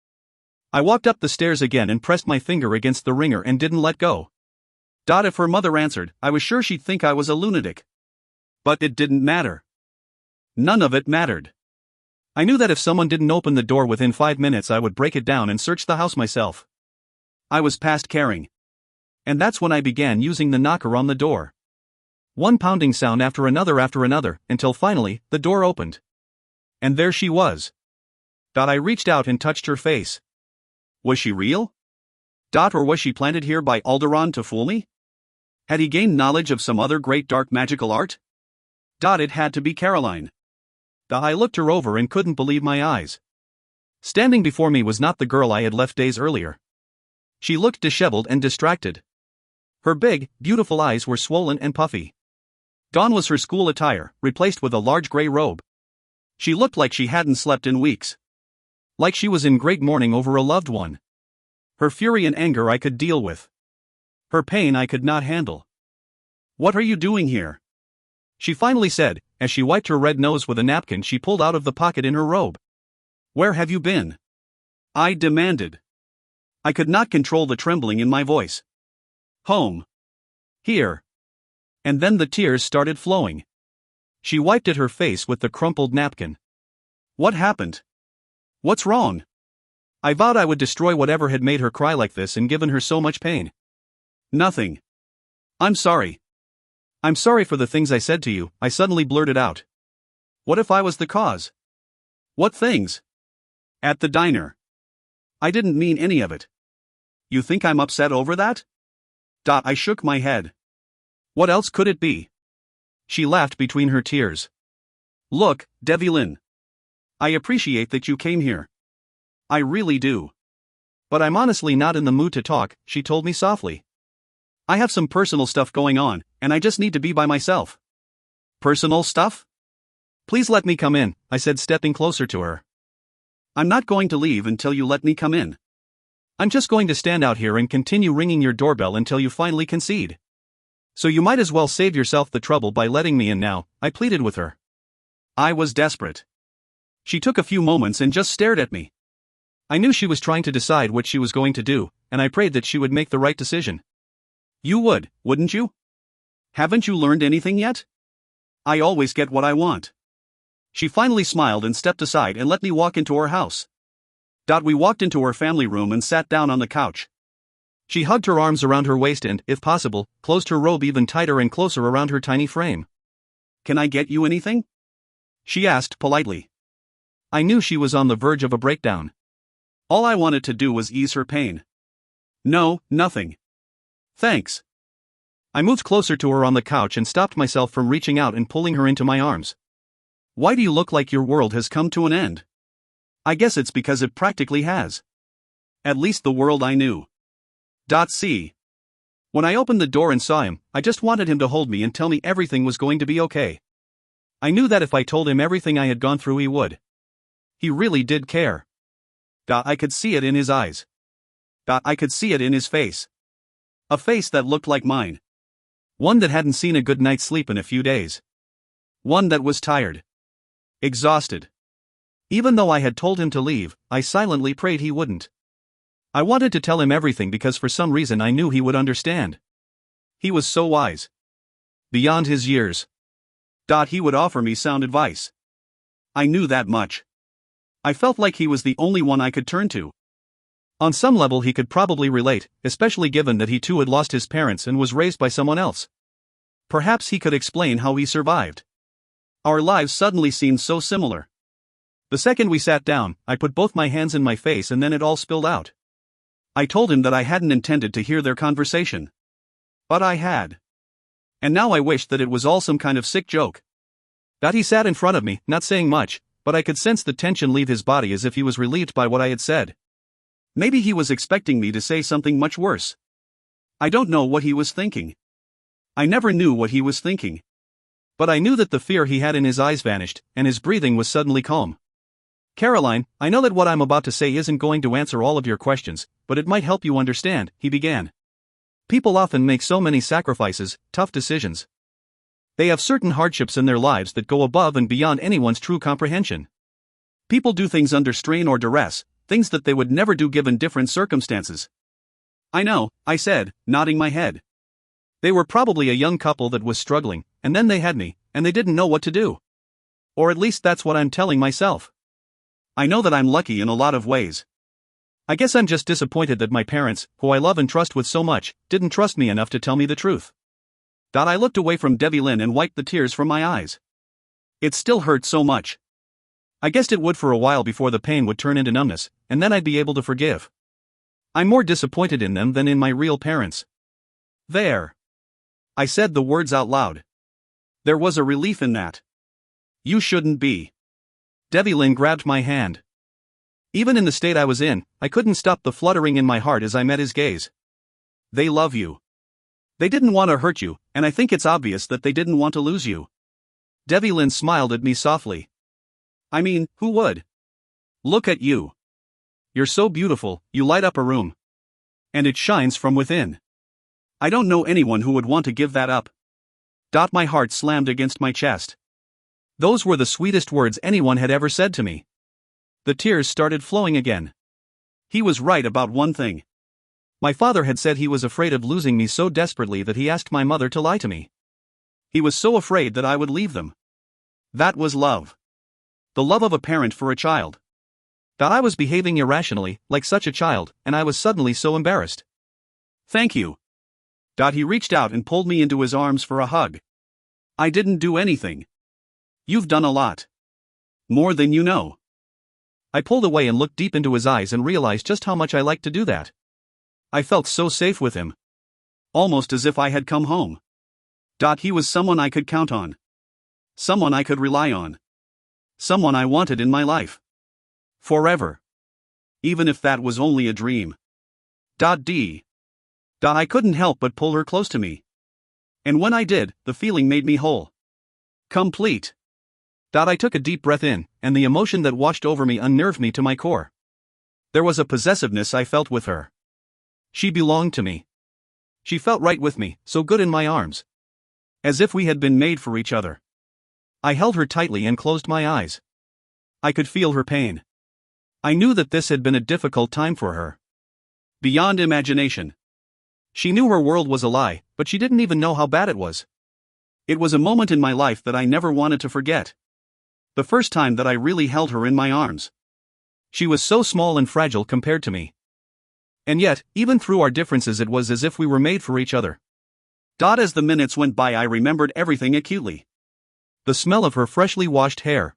I walked up the stairs again and pressed my finger against the ringer and didn't let go. If her mother answered, I was sure she'd think I was a lunatic. But it didn't matter. None of it mattered. I knew that if someone didn't open the door within 5 minutes, I would break it down and search the house myself. I was past caring. And that's when I began using the knocker on the door. One pounding sound after another, until finally, the door opened. And there she was. I reached out and touched her face. Was she real? Or was she planted here by Alderaan to fool me? Had he gained knowledge of some other great dark magical art? It had to be Caroline. I looked her over and couldn't believe my eyes. Standing before me was not the girl I had left days earlier. She looked disheveled and distracted. Her big, beautiful eyes were swollen and puffy. Gone was her school attire, replaced with a large gray robe. She looked like she hadn't slept in weeks. Like she was in great mourning over a loved one. Her fury and anger I could deal with. Her pain I could not handle. "What are you doing here?" she finally said, as she wiped her red nose with a napkin she pulled out of the pocket in her robe. "Where have you been?" I demanded. I could not control the trembling in my voice. "Home. Here." And then the tears started flowing. She wiped at her face with the crumpled napkin. "What happened? What's wrong?" I vowed I would destroy whatever had made her cry like this and given her so much pain. "Nothing. I'm sorry." "I'm sorry for the things I said to you," I suddenly blurted out. "What if I was the cause?" "What things?" "At the diner." "I didn't mean any of it." "You think I'm upset over that?" I shook my head. "What else could it be?" She laughed between her tears. "Look, Devlin. I appreciate that you came here. I really do. But I'm honestly not in the mood to talk," she told me softly. I have some personal stuff going on, and I just need to be by myself." "Personal stuff?" "Please let me come in," I said, stepping closer to her. "I'm not going to leave until you let me come in." "I'm just going to stand out here and continue ringing your doorbell until you finally concede. So you might as well save yourself the trouble by letting me in now," I pleaded with her. I was desperate. She took a few moments and just stared at me. I knew she was trying to decide what she was going to do, and I prayed that she would make the right decision. "You would, wouldn't you? Haven't you learned anything yet? I always get what I want." She finally smiled and stepped aside and let me walk into her house. We walked into her family room and sat down on the couch. She hugged her arms around her waist and, if possible, closed her robe even tighter and closer around her tiny frame. "Can I get you anything?" she asked politely. I knew she was on the verge of a breakdown. All I wanted to do was ease her pain. No, nothing. Thanks. I moved closer to her on the couch and stopped myself from reaching out and pulling her into my arms. Why do you look like your world has come to an end? I guess it's because it practically has. At least the world I knew. See. When I opened the door and saw him, I just wanted him to hold me and tell me everything was going to be okay. I knew that if I told him everything I had gone through, he would. He really did care. I could see it in his eyes. I could see it in his face. A face that looked like mine. One that hadn't seen a good night's sleep in a few days. One that was tired. Exhausted. Even though I had told him to leave, I silently prayed he wouldn't. I wanted to tell him everything because for some reason I knew he would understand. He was so wise. Beyond his years. He would offer me sound advice. I knew that much. I felt like he was the only one I could turn to. On some level he could probably relate, especially given that he too had lost his parents and was raised by someone else. Perhaps he could explain how he survived. Our lives suddenly seemed so similar. The second we sat down, I put both my hands in my face and then it all spilled out. I told him that I hadn't intended to hear their conversation. But I had. And now I wished that it was all some kind of sick joke. He sat in front of me, not saying much, but I could sense the tension leave his body as if he was relieved by what I had said. Maybe he was expecting me to say something much worse. I don't know what he was thinking. I never knew what he was thinking. But I knew that the fear he had in his eyes vanished, and his breathing was suddenly calm. Caroline, I know that what I'm about to say isn't going to answer all of your questions, but it might help you understand, he began. People often make so many sacrifices, tough decisions. They have certain hardships in their lives that go above and beyond anyone's true comprehension. People do things under strain or duress, things that they would never do given different circumstances. I know, I said, nodding my head. They were probably a young couple that was struggling, and then they had me, and they didn't know what to do. Or at least that's what I'm telling myself. I know that I'm lucky in a lot of ways. I guess I'm just disappointed that my parents, who I love and trust with so much, didn't trust me enough to tell me the truth. I looked away from Debbie Lynn and wiped the tears from my eyes. It still hurt so much. I guessed it would for a while before the pain would turn into numbness, and then I'd be able to forgive. I'm more disappointed in them than in my real parents. There. I said the words out loud. There was a relief in that. You shouldn't be. Debbie Lynn grabbed my hand. Even in the state I was in, I couldn't stop the fluttering in my heart as I met his gaze. They love you. They didn't want to hurt you, and I think it's obvious that they didn't want to lose you. Debbie Lynn smiled at me softly. I mean, who would? Look at you. You're so beautiful, you light up a room. And it shines from within. I don't know anyone who would want to give that up. My heart slammed against my chest. Those were the sweetest words anyone had ever said to me. The tears started flowing again. He was right about one thing. My father had said he was afraid of losing me so desperately that he asked my mother to lie to me. He was so afraid that I would leave them. That was love. The love of a parent for a child. I was behaving irrationally, like such a child, and I was suddenly so embarrassed. Thank you. He reached out and pulled me into his arms for a hug. I didn't do anything. You've done a lot. More than you know. I pulled away and looked deep into his eyes and realized just how much I liked to do that. I felt so safe with him. Almost as if I had come home. He was someone I could count on. Someone I could rely on. Someone I wanted in my life. Forever. Even if that was only a dream. I couldn't help but pull her close to me. And when I did, the feeling made me whole. Complete. I took a deep breath in, and the emotion that washed over me unnerved me to my core. There was a possessiveness I felt with her. She belonged to me. She felt right with me, so good in my arms. As if we had been made for each other. I held her tightly and closed my eyes. I could feel her pain. I knew that this had been a difficult time for her. Beyond imagination. She knew her world was a lie, but she didn't even know how bad it was. It was a moment in my life that I never wanted to forget. The first time that I really held her in my arms. She was so small and fragile compared to me. And yet, even through our differences, it was as if we were made for each other. As the minutes went by, I remembered everything acutely. The smell of her freshly washed hair.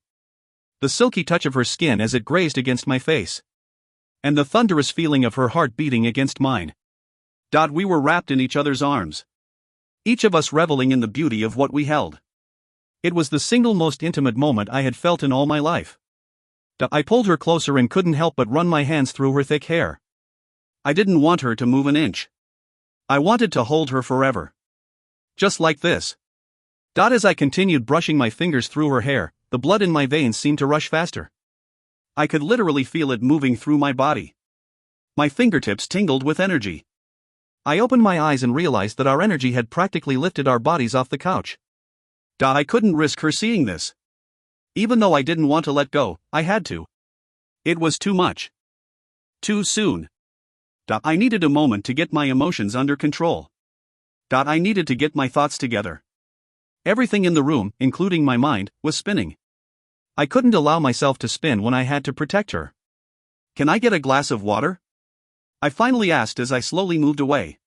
The silky touch of her skin as it grazed against my face. and the thunderous feeling of her heart beating against mine. We were wrapped in each other's arms, each of us reveling in the beauty of what we held. It was the single most intimate moment I had felt in all my life. I pulled her closer and couldn't help but run my hands through her thick hair. I didn't want her to move an inch. I wanted to hold her forever. Just like this. As I continued brushing my fingers through her hair, the blood in my veins seemed to rush faster. I could literally feel it moving through my body. My fingertips tingled with energy. I opened my eyes and realized that our energy had practically lifted our bodies off the couch. I couldn't risk her seeing this. Even though I didn't want to let go, I had to. It was too much. Too soon. I needed a moment to get my emotions under control. I needed to get my thoughts together. Everything in the room, including my mind, was spinning. I couldn't allow myself to spin when I had to protect her. "Can I get a glass of water?" I finally asked as I slowly moved away.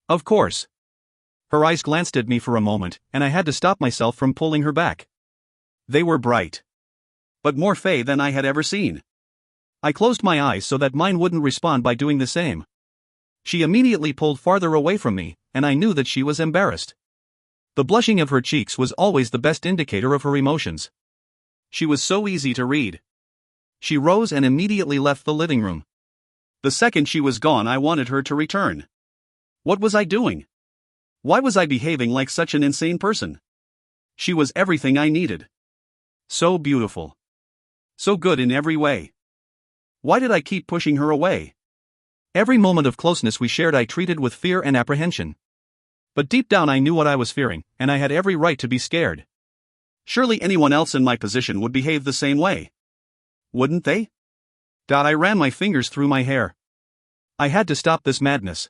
"Of course." Her eyes glanced at me for a moment, and I had to stop myself from pulling her back. They were bright. But more fey than I had ever seen. I closed my eyes so that mine wouldn't respond by doing the same. She immediately pulled farther away from me, and I knew that she was embarrassed. The blushing of her cheeks was always the best indicator of her emotions. She was so easy to read. She rose and immediately left the living room. The second she was gone, I wanted her to return. What was I doing? Why was I behaving like such an insane person? She was everything I needed. So beautiful. So good in every way. Why did I keep pushing her away? Every moment of closeness we shared I treated with fear and apprehension. But deep down I knew what I was fearing, and I had every right to be scared. Surely anyone else in my position would behave the same way. Wouldn't they? I ran my fingers through my hair. I had to stop this madness.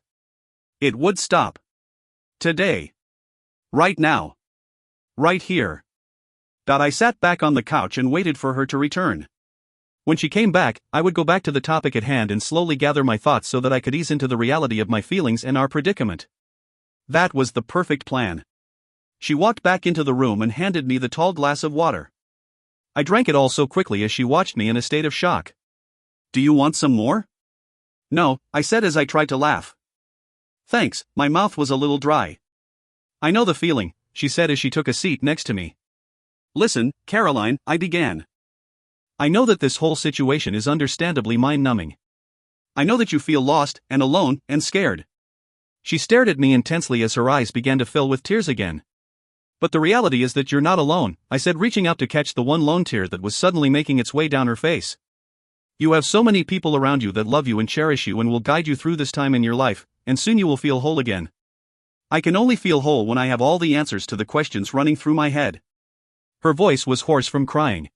It would stop. Today. Right now. Right here. I sat back on the couch and waited for her to return. When she came back, I would go back to the topic at hand and slowly gather my thoughts so that I could ease into the reality of my feelings and our predicament. That was the perfect plan. She walked back into the room and handed me the tall glass of water. I drank it all so quickly as she watched me in a state of shock. "Do you want some more?" "No," I said as I tried to laugh. "Thanks," my mouth was a little dry. "I know the feeling," she said as she took a seat next to me. "Listen, Caroline," I began. "I know that this whole situation is understandably mind-numbing. I know that you feel lost, and alone, and scared." She stared at me intensely as her eyes began to fill with tears again. "But the reality is that you're not alone," I said, reaching out to catch the one lone tear that was suddenly making its way down her face. "You have so many people around you that love you and cherish you and will guide you through this time in your life, and soon you will feel whole again." I can only feel whole when I have all the answers to the questions running through my head. Her voice was hoarse from crying.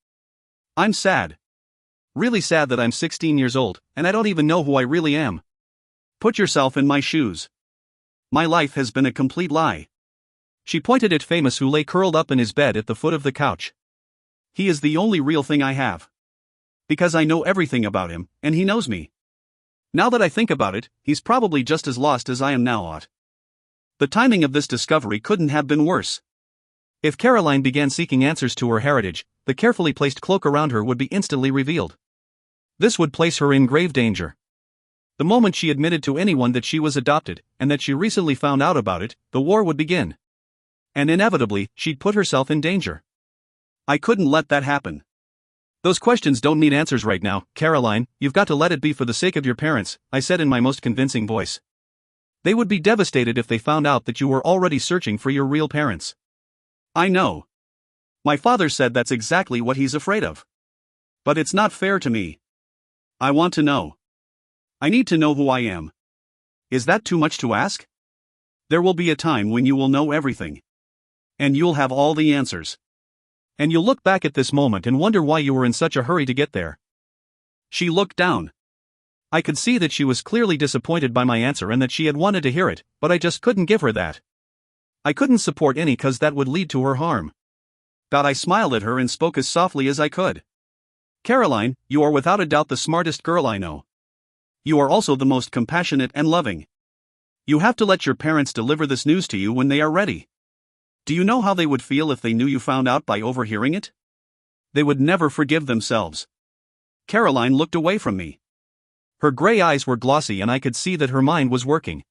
"I'm sad. Really sad that I'm 16 years old, and I don't even know who I really am. Put yourself in my shoes. My life has been a complete lie." She pointed at Famous, who lay curled up in his bed at the foot of the couch. "He is the only real thing I have. Because I know everything about him, and he knows me. Now that I think about it, he's probably just as lost as I am now. The timing of this discovery couldn't have been worse. If Caroline began seeking answers to her heritage, the carefully placed cloak around her would be instantly revealed. This would place her in grave danger. The moment she admitted to anyone that she was adopted, and that she recently found out about it, the war would begin. And inevitably, she'd put herself in danger. I couldn't let that happen. "Those questions don't need answers right now, Caroline, you've got to let it be for the sake of your parents," I said in my most convincing voice. "They would be devastated if they found out that you were already searching for your real parents." "I know. My father said that's exactly what he's afraid of. But it's not fair to me. I want to know. I need to know who I am. Is that too much to ask? There will be a time when you will know everything. And you'll have all the answers. And you'll look back at this moment and wonder why you were in such a hurry to get there." She looked down. I could see that she was clearly disappointed by my answer and that she had wanted to hear it, but I just couldn't give her that. I couldn't support any cause that would lead to her harm. I smiled at her and spoke as softly as I could. "Caroline, you are without a doubt the smartest girl I know. You are also the most compassionate and loving. You have to let your parents deliver this news to you when they are ready. Do you know how they would feel if they knew you found out by overhearing it? They would never forgive themselves." Caroline looked away from me. Her gray eyes were glossy and I could see that her mind was working.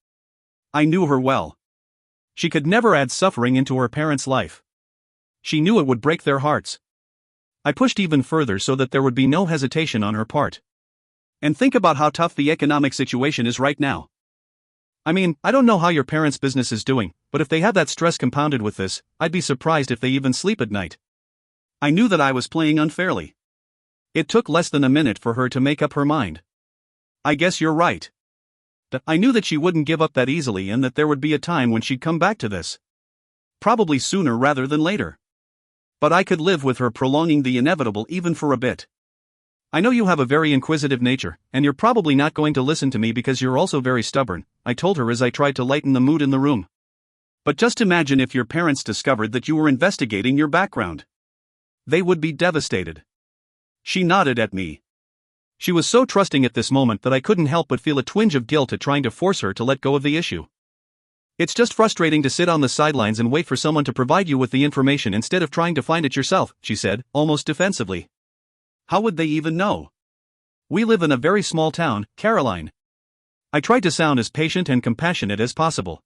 I knew her well. She could never add suffering into her parents' life. She knew it would break their hearts. I pushed even further so that there would be no hesitation on her part. And think about how tough the economic situation is right now. I mean, I don't know how your parents' business is doing, but if they have that stress compounded with this, I'd be surprised if they even sleep at night. I knew that I was playing unfairly. It took less than a minute for her to make up her mind. I guess you're right. I knew that she wouldn't give up that easily and that there would be a time when she'd come back to this. Probably sooner rather than later. But I could live with her prolonging the inevitable even for a bit. I know you have a very inquisitive nature, and you're probably not going to listen to me because you're also very stubborn, I told her as I tried to lighten the mood in the room. But just imagine if your parents discovered that you were investigating your background. They would be devastated. She nodded at me. She was so trusting at this moment that I couldn't help but feel a twinge of guilt at trying to force her to let go of the issue. It's just frustrating to sit on the sidelines and wait for someone to provide you with the information instead of trying to find it yourself, she said, almost defensively. How would they even know? We live in a very small town, Caroline. I tried to sound as patient and compassionate as possible.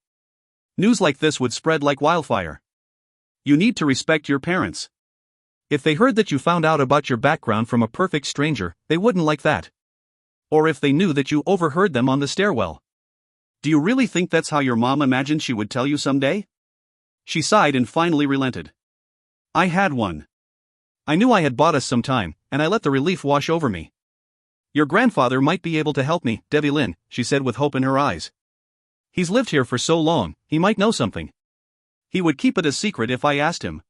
News like this would spread like wildfire. You need to respect your parents. If they heard that you found out about your background from a perfect stranger, they wouldn't like that. Or if they knew that you overheard them on the stairwell. Do you really think that's how your mom imagined she would tell you someday? She sighed and finally relented. I had one. I knew I had bought us some time, and I let the relief wash over me. Your grandfather might be able to help me, Devlin, she said with hope in her eyes. He's lived here for so long, he might know something. He would keep it a secret if I asked him.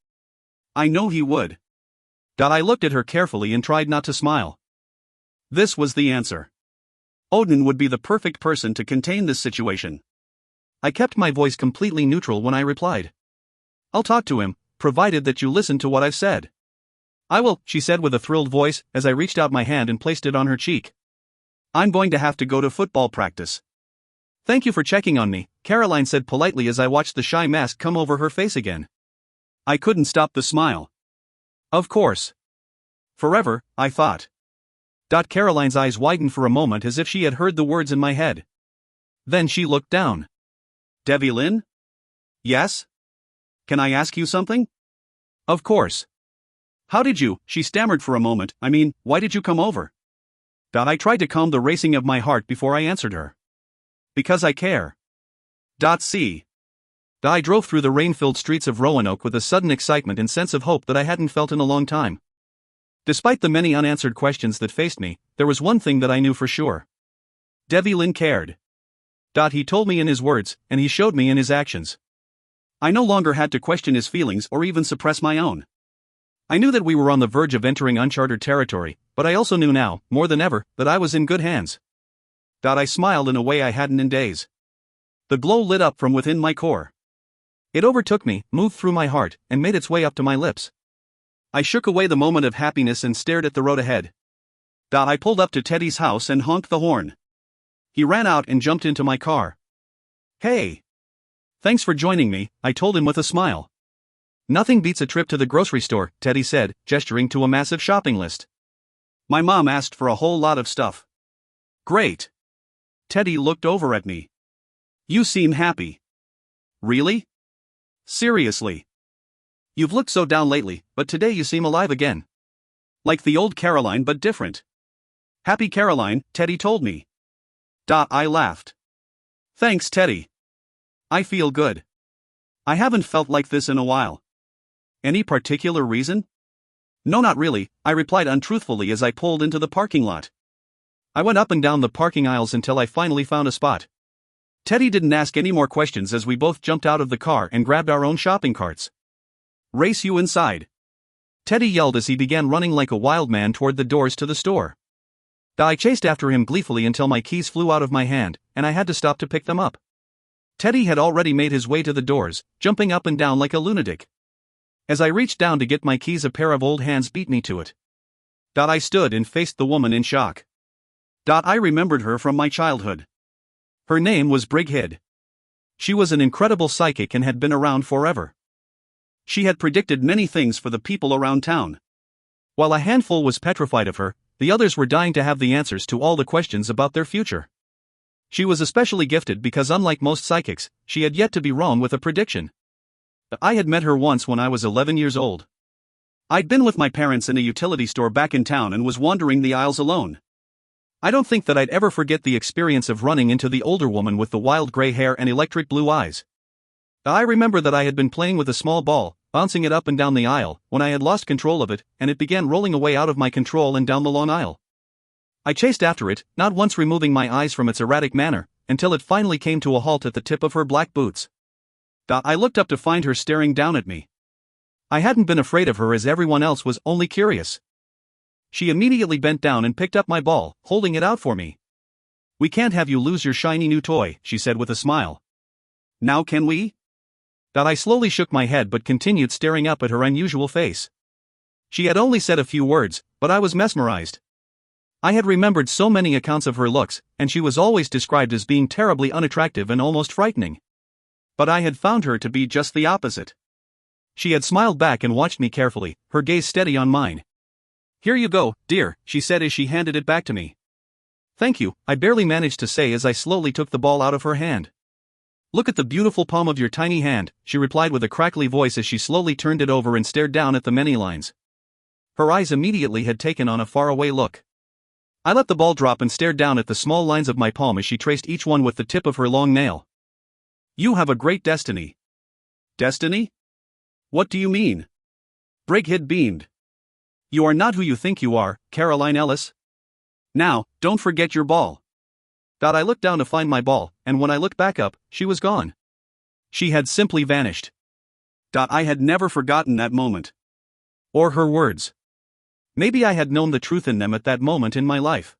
I know he would. I looked at her carefully and tried not to smile. This was the answer. Odin would be the perfect person to contain this situation. I kept my voice completely neutral when I replied. I'll talk to him, provided that you listen to what I've said. I will, she said with a thrilled voice, as I reached out my hand and placed it on her cheek. I'm going to have to go to football practice. Thank you for checking on me, Caroline said politely as I watched the shy mask come over her face again. I couldn't stop the smile. Of course. Forever, I thought. Caroline's eyes widened for a moment as if she had heard the words in my head. Then she looked down. Devlin? Yes? Can I ask you something? Of course. How did you, she stammered for a moment, why did you come over? I tried to calm the racing of my heart before I answered her. Because I care. See. I drove through the rain-filled streets of Roanoke with a sudden excitement and sense of hope that I hadn't felt in a long time. Despite the many unanswered questions that faced me, there was one thing that I knew for sure. Devlin cared. He told me in his words, and he showed me in his actions. I no longer had to question his feelings or even suppress my own. I knew that we were on the verge of entering uncharted territory, but I also knew now, more than ever, that I was in good hands. I smiled in a way I hadn't in days. The glow lit up from within my core. It overtook me, moved through my heart, and made its way up to my lips. I shook away the moment of happiness and stared at the road ahead. I pulled up to Teddy's house and honked the horn. He ran out and jumped into my car. Hey! Thanks for joining me, I told him with a smile. Nothing beats a trip to the grocery store, Teddy said, gesturing to a massive shopping list. My mom asked for a whole lot of stuff. Great. Teddy looked over at me. You seem happy. Really? Seriously. You've looked so down lately, but today you seem alive again. Like the old Caroline but different. Happy Caroline, Teddy told me. I laughed. Thanks, Teddy. I feel good. I haven't felt like this in a while. Any particular reason? No, not really, I replied untruthfully as I pulled into the parking lot. I went up and down the parking aisles until I finally found a spot. Teddy didn't ask any more questions as we both jumped out of the car and grabbed our own shopping carts. Race you inside. Teddy yelled as he began running like a wild man toward the doors to the store. I chased after him gleefully until my keys flew out of my hand, and I had to stop to pick them up. Teddy had already made his way to the doors, jumping up and down like a lunatic. As I reached down to get my keys, a pair of old hands beat me to it. I stood and faced the woman in shock. I remembered her from my childhood. Her name was Brigid. She was an incredible psychic and had been around forever. She had predicted many things for the people around town. While a handful was petrified of her, the others were dying to have the answers to all the questions about their future. She was especially gifted because, unlike most psychics, she had yet to be wrong with a prediction. I had met her once when I was 11 years old. I'd been with my parents in a utility store back in town and was wandering the aisles alone. I don't think that I'd ever forget the experience of running into the older woman with the wild gray hair and electric blue eyes. I remember that I had been playing with a small ball, bouncing it up and down the aisle, when I had lost control of it, and it began rolling away out of my control and down the long aisle. I chased after it, not once removing my eyes from its erratic manner, until it finally came to a halt at the tip of her black boots. I looked up to find her staring down at me. I hadn't been afraid of her as everyone else was, only curious. She immediately bent down and picked up my ball, holding it out for me. "We can't have you lose your shiny new toy," she said with a smile. "Now can we?" I slowly shook my head but continued staring up at her unusual face. She had only said a few words, but I was mesmerized. I had remembered so many accounts of her looks, and she was always described as being terribly unattractive and almost frightening. But I had found her to be just the opposite. She had smiled back and watched me carefully, her gaze steady on mine. "Here you go, dear," she said as she handed it back to me. "Thank you," I barely managed to say as I slowly took the ball out of her hand. "Look at the beautiful palm of your tiny hand," she replied with a crackly voice as she slowly turned it over and stared down at the many lines. Her eyes immediately had taken on a faraway look. I let the ball drop and stared down at the small lines of my palm as she traced each one with the tip of her long nail. "You have a great destiny." "Destiny? What do you mean?" Brigid beamed. "You are not who you think you are, Caroline Ellis. Now, don't forget your ball." I looked down to find my ball, and when I looked back up, she was gone. She had simply vanished. I had never forgotten that moment. Or her words. Maybe I had known the truth in them at that moment in my life.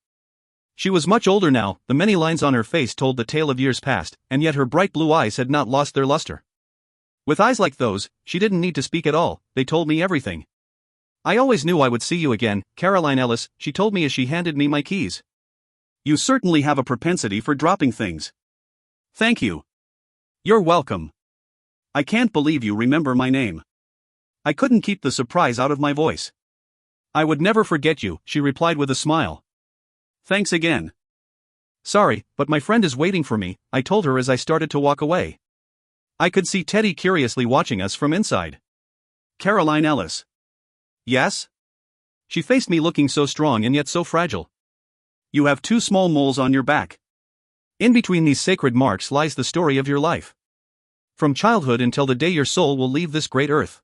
She was much older now, the many lines on her face told the tale of years past, and yet her bright blue eyes had not lost their luster. With eyes like those, she didn't need to speak at all, they told me everything. "I always knew I would see you again, Caroline Ellis," she told me as she handed me my keys. "You certainly have a propensity for dropping things." "Thank you." "You're welcome." "I can't believe you remember my name." I couldn't keep the surprise out of my voice. "I would never forget you," she replied with a smile. "Thanks again." "Sorry, but my friend is waiting for me," I told her as I started to walk away. I could see Teddy curiously watching us from inside. "Caroline Ellis." "Yes?" She faced me looking so strong and yet so fragile. "You have 2 small moles on your back. In between these sacred marks lies the story of your life. From childhood until the day your soul will leave this great earth.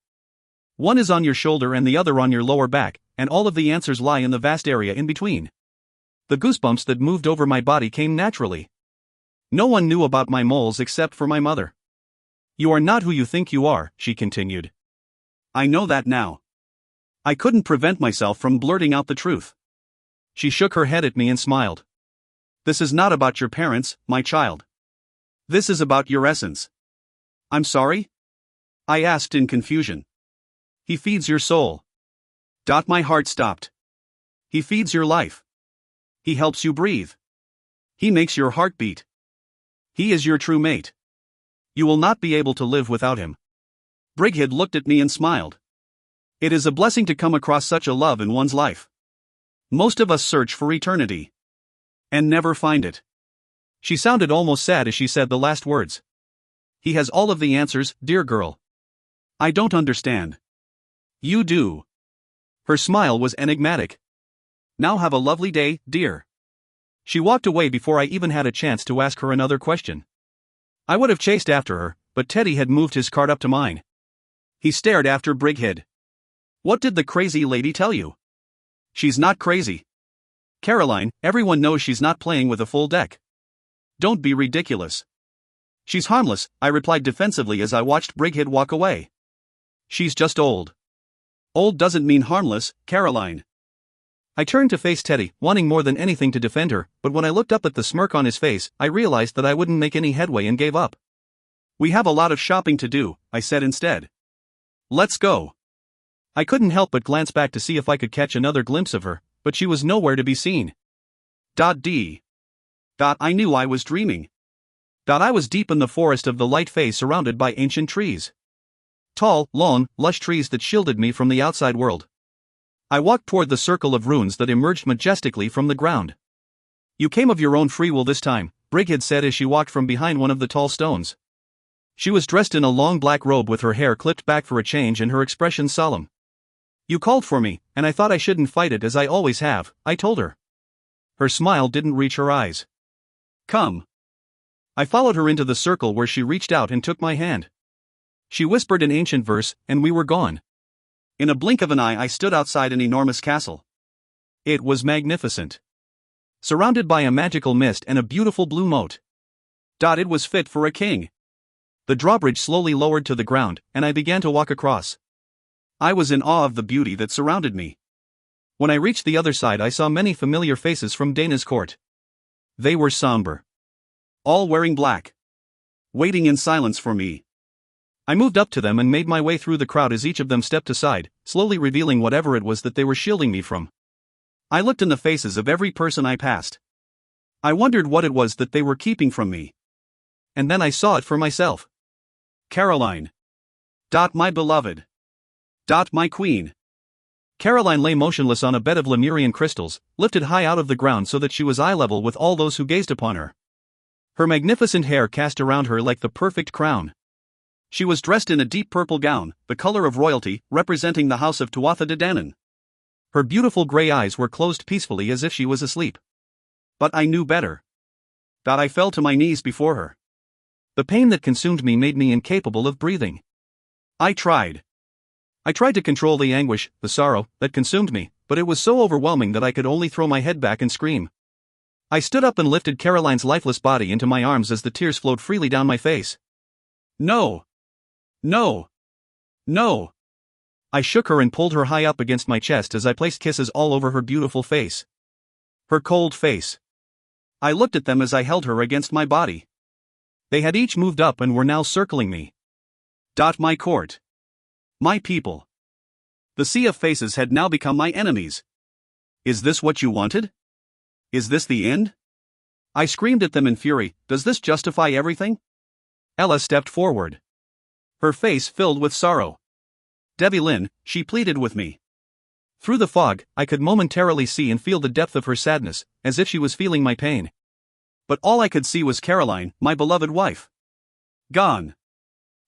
One is on your shoulder and the other on your lower back, and all of the answers lie in the vast area in between." The goosebumps that moved over my body came naturally. No one knew about my moles except for my mother. "You are not who you think you are," she continued. "I know that now." I couldn't prevent myself from blurting out the truth. She shook her head at me and smiled. "This is not about your parents, my child. This is about your essence." "I'm sorry?" I asked in confusion. "He feeds your soul." My heart stopped. "He feeds your life. He helps you breathe. He makes your heart beat. He is your true mate. You will not be able to live without him." Brigid looked at me and smiled. "It is a blessing to come across such a love in one's life. Most of us search for eternity. And never find it." She sounded almost sad as she said the last words. "He has all of the answers, dear girl." "I don't understand." "You do." Her smile was enigmatic. "Now have a lovely day, dear." She walked away before I even had a chance to ask her another question. I would have chased after her, but Teddy had moved his cart up to mine. He stared after Brigid. "What did the crazy lady tell you?" "She's not crazy. Caroline, everyone knows she's not playing with a full deck. Don't be ridiculous." "She's harmless," I replied defensively as I watched Brigid walk away. "She's just old." "Old doesn't mean harmless, Caroline." I turned to face Teddy, wanting more than anything to defend her, but when I looked up at the smirk on his face, I realized that I wouldn't make any headway and gave up. "We have a lot of shopping to do," I said instead. "Let's go." I couldn't help but glance back to see if I could catch another glimpse of her, but she was nowhere to be seen. I knew I was dreaming. I was deep in the forest of the light Fae surrounded by ancient trees. Tall, long, lush trees that shielded me from the outside world. I walked toward the circle of runes that emerged majestically from the ground. You came of your own free will this time, Brigid said as she walked from behind one of the tall stones. She was dressed in a long black robe with her hair clipped back for a change and her expression solemn. You called for me, and I thought I shouldn't fight it as I always have, I told her. Her smile didn't reach her eyes. Come. I followed her into the circle where she reached out and took my hand. She whispered an ancient verse, and we were gone. In a blink of an eye I stood outside an enormous castle. It was magnificent. Surrounded by a magical mist and a beautiful blue moat. It was fit for a king. The drawbridge slowly lowered to the ground, and I began to walk across. I was in awe of the beauty that surrounded me. When I reached the other side I saw many familiar faces from Dana's court. They were somber. All wearing black. Waiting in silence for me. I moved up to them and made my way through the crowd as each of them stepped aside, slowly revealing whatever it was that they were shielding me from. I looked in the faces of every person I passed. I wondered what it was that they were keeping from me. And then I saw it for myself. Caroline. My beloved. My queen. Caroline lay motionless on a bed of Lemurian crystals, lifted high out of the ground so that she was eye level with all those who gazed upon her. Her magnificent hair cast around her like the perfect crown. She was dressed in a deep purple gown, the color of royalty, representing the house of Tuatha De Danann. Her beautiful gray eyes were closed peacefully as if she was asleep. But I knew better. I fell to my knees before her. The pain that consumed me made me incapable of breathing. I tried to control the anguish, the sorrow, that consumed me, but it was so overwhelming that I could only throw my head back and scream. I stood up and lifted Caroline's lifeless body into my arms as the tears flowed freely down my face. No! No! No! I shook her and pulled her high up against my chest as I placed kisses all over her beautiful face. Her cold face. I looked at them as I held her against my body. They had each moved up and were now circling me. My court. My people. The sea of faces had now become my enemies. Is this what you wanted? Is this the end? I screamed at them in fury. Does this justify everything? Ella stepped forward. Her face filled with sorrow. Devlin, she pleaded with me. Through the fog, I could momentarily see and feel the depth of her sadness, as if she was feeling my pain. But all I could see was Caroline, my beloved wife. Gone.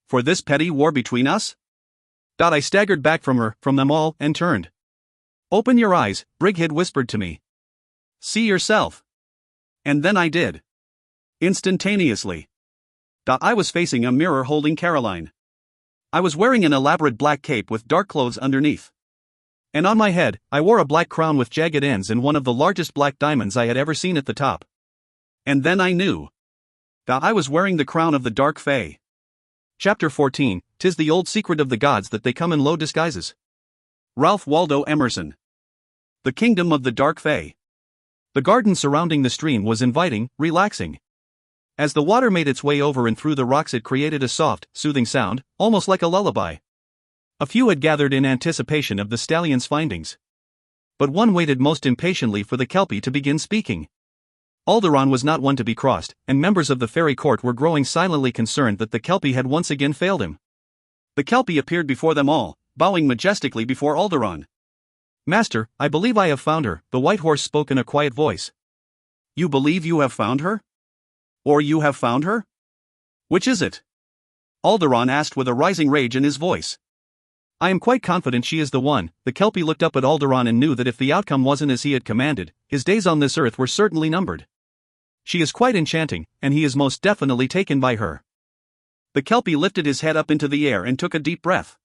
For this petty war between us? I staggered back from her, from them all, and turned. Open your eyes, Brigid whispered to me. See yourself. And then I did. Instantaneously. I was facing a mirror holding Caroline. I was wearing an elaborate black cape with dark clothes underneath. And on my head, I wore a black crown with jagged ends and one of the largest black diamonds I had ever seen at the top. And then I knew. I was wearing the crown of the Dark Fae. Chapter 14, 'Tis the old secret of the gods that they come in low disguises. Ralph Waldo Emerson. The Kingdom of the Dark Fae. The garden surrounding the stream was inviting, relaxing. As the water made its way over and through the rocks it created a soft, soothing sound, almost like a lullaby. A few had gathered in anticipation of the stallion's findings. But one waited most impatiently for the Kelpie to begin speaking. Alderaan was not one to be crossed, and members of the fairy court were growing silently concerned that the Kelpie had once again failed him. The Kelpie appeared before them all, bowing majestically before Alderaan. Master, I believe I have found her, the white horse spoke in a quiet voice. You believe you have found her? Or you have found her? Which is it? Alderaan asked with a rising rage in his voice. I am quite confident she is the one. The Kelpie looked up at Alderaan and knew that if the outcome wasn't as he had commanded, his days on this earth were certainly numbered. She is quite enchanting, and he is most definitely taken by her. The Kelpie lifted his head up into the air and took a deep breath.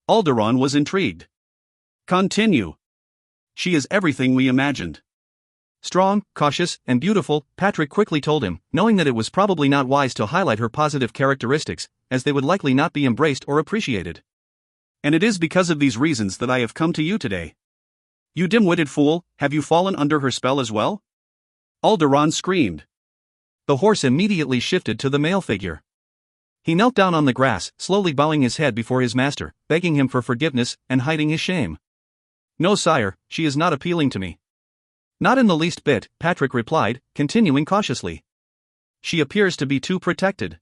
Alderaan was intrigued. Continue. She is everything we imagined. Strong, cautious, and beautiful, Patrick quickly told him, knowing that it was probably not wise to highlight her positive characteristics, as they would likely not be embraced or appreciated. And it is because of these reasons that I have come to you today. You dim-witted fool, have you fallen under her spell as well? Alderaan screamed. The horse immediately shifted to the male figure. He knelt down on the grass, slowly bowing his head before his master, begging him for forgiveness, and hiding his shame. No, sire, she is not appealing to me. Not in the least bit, Patrick replied, continuing cautiously. She appears to be too protected.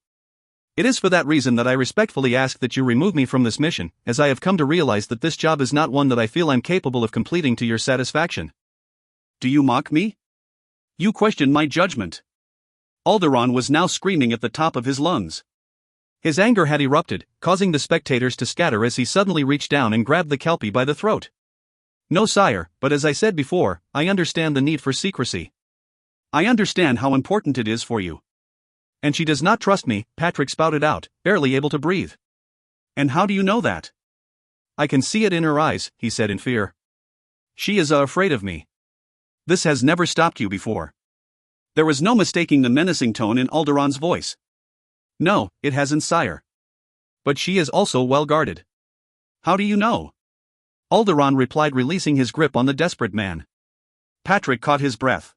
It is for that reason that I respectfully ask that you remove me from this mission, as I have come to realize that this job is not one that I feel I'm capable of completing to your satisfaction. Do you mock me? You question my judgment. Alderaan was now screaming at the top of his lungs. His anger had erupted, causing the spectators to scatter as he suddenly reached down and grabbed the Kelpie by the throat. No, sire, but as I said before, I understand the need for secrecy. I understand how important it is for you. And she does not trust me, Patrick spouted out, barely able to breathe. And how do you know that? I can see it in her eyes, he said in fear. She is afraid of me. This has never stopped you before. There was no mistaking the menacing tone in Alderaan's voice. No, it hasn't, sire. But she is also well guarded. How do you know? Alderaan replied, releasing his grip on the desperate man. Patrick caught his breath.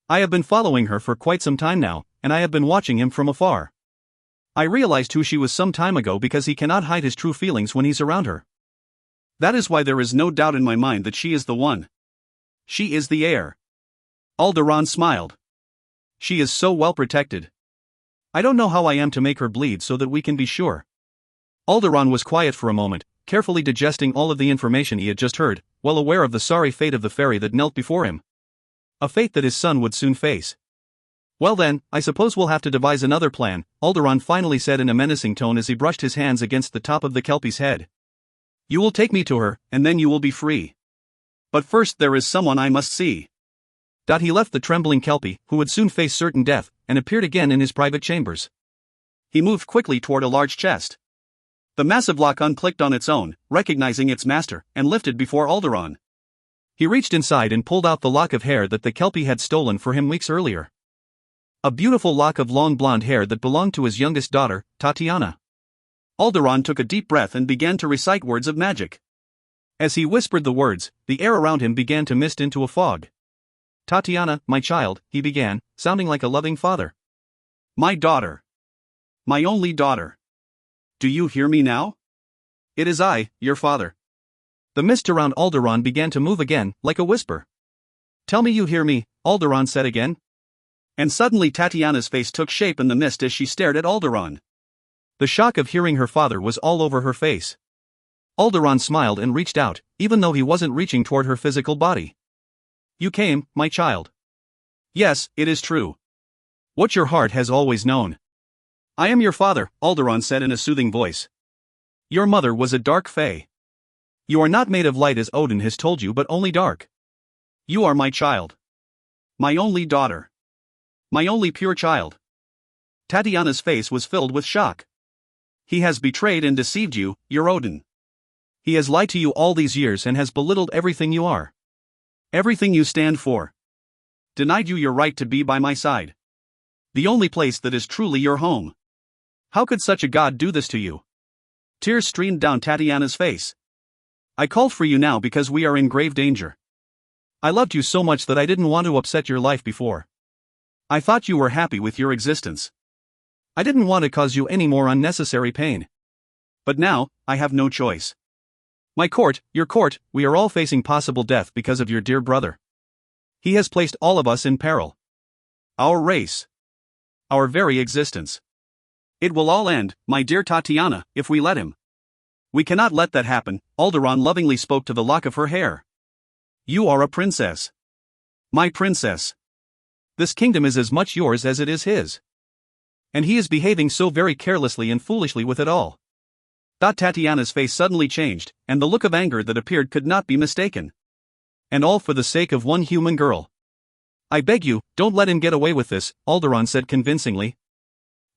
I have been following her for quite some time now, and I have been watching him from afar. I realized who she was some time ago because he cannot hide his true feelings when he's around her. That is why there is no doubt in my mind that she is the one. She is the heir. Alderaan smiled. She is so well protected. I don't know how I am to make her bleed so that we can be sure. Alderaan was quiet for a moment, carefully digesting all of the information he had just heard, well aware of the sorry fate of the fairy that knelt before him. A fate that his son would soon face. Well then, I suppose we'll have to devise another plan, Alderaan finally said in a menacing tone as he brushed his hands against the top of the Kelpie's head. You will take me to her, and then you will be free. But first there is someone I must see. He left the trembling Kelpie, who would soon face certain death, and appeared again in his private chambers. He moved quickly toward a large chest. The massive lock unclicked on its own, recognizing its master, and lifted before Alderaan. He reached inside and pulled out the lock of hair that the Kelpie had stolen for him weeks earlier. A beautiful lock of long blonde hair that belonged to his youngest daughter, Tatiana. Alderaan took a deep breath and began to recite words of magic. As he whispered the words, the air around him began to mist into a fog. Tatiana, my child, he began, sounding like a loving father. My daughter. My only daughter. Do you hear me now? It is I, your father. The mist around Alderaan began to move again, like a whisper. Tell me you hear me, Alderaan said again. And suddenly Tatiana's face took shape in the mist as she stared at Alderaan. The shock of hearing her father was all over her face. Alderaan smiled and reached out, even though he wasn't reaching toward her physical body. You came, my child. Yes, it is true. What your heart has always known. I am your father, Alderaan said in a soothing voice. Your mother was a dark fae. You are not made of light as Odin has told you, but only dark. You are my child. My only daughter. My only pure child. Tatiana's face was filled with shock. He has betrayed and deceived you, your Odin. He has lied to you all these years and has belittled everything you are. Everything you stand for. Denied you your right to be by my side. The only place that is truly your home. How could such a god do this to you? Tears streamed down Tatiana's face. I called for you now because we are in grave danger. I loved you so much that I didn't want to upset your life before. I thought you were happy with your existence. I didn't want to cause you any more unnecessary pain. But now, I have no choice. My court, your court, we are all facing possible death because of your dear brother. He has placed all of us in peril. Our race. Our very existence. It will all end, my dear Tatiana, if we let him. We cannot let that happen, Alderaan lovingly spoke to the lock of her hair. You are a princess. My princess. This kingdom is as much yours as it is his. And he is behaving so very carelessly and foolishly with it all. Tatiana's face suddenly changed, and the look of anger that appeared could not be mistaken. And all for the sake of one human girl. I beg you, don't let him get away with this, Alderaan said convincingly.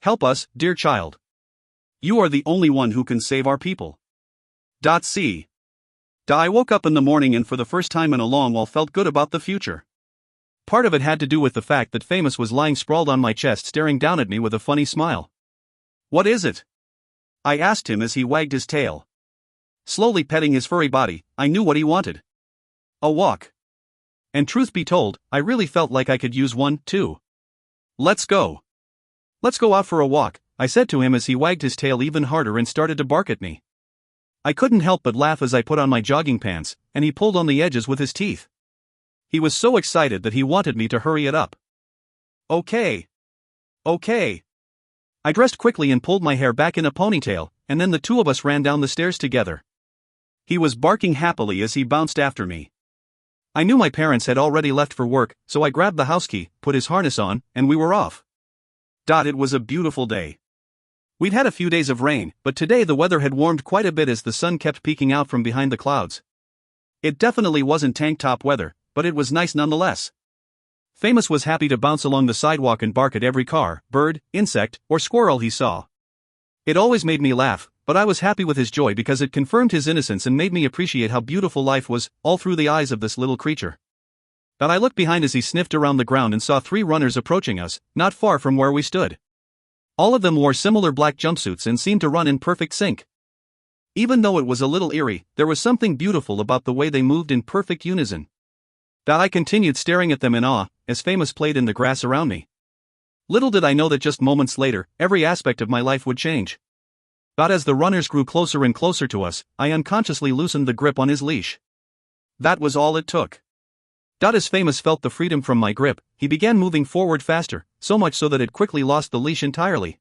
Help us, dear child. You are the only one who can save our people. See. I woke up in the morning and for the first time in a long while felt good about the future. Part of it had to do with the fact that Famous was lying sprawled on my chest staring down at me with a funny smile. What is it? I asked him as he wagged his tail. Slowly petting his furry body, I knew what he wanted. A walk. And truth be told, I really felt like I could use one, too. Let's go. Let's go out for a walk, I said to him as he wagged his tail even harder and started to bark at me. I couldn't help but laugh as I put on my jogging pants, and he pulled on the edges with his teeth. He was so excited that he wanted me to hurry it up. Okay. I dressed quickly and pulled my hair back in a ponytail, and then the two of us ran down the stairs together. He was barking happily as he bounced after me. I knew my parents had already left for work, so I grabbed the house key, put his harness on, and we were off. It was a beautiful day. We'd had a few days of rain, but today the weather had warmed quite a bit as the sun kept peeking out from behind the clouds. It definitely wasn't tank top weather, but it was nice nonetheless. Famous was happy to bounce along the sidewalk and bark at every car, bird, insect, or squirrel he saw. It always made me laugh, but I was happy with his joy because it confirmed his innocence and made me appreciate how beautiful life was, all through the eyes of this little creature. But I looked behind as he sniffed around the ground and saw 3 runners approaching us, not far from where we stood. All of them wore similar black jumpsuits and seemed to run in perfect sync. Even though it was a little eerie, there was something beautiful about the way they moved in perfect unison. I continued staring at them in awe, as Famous played in the grass around me. Little did I know that just moments later, every aspect of my life would change. As the runners grew closer and closer to us, I unconsciously loosened the grip on his leash. That was all it took. As Famous felt the freedom from my grip, he began moving forward faster, so much so that it quickly lost the leash entirely.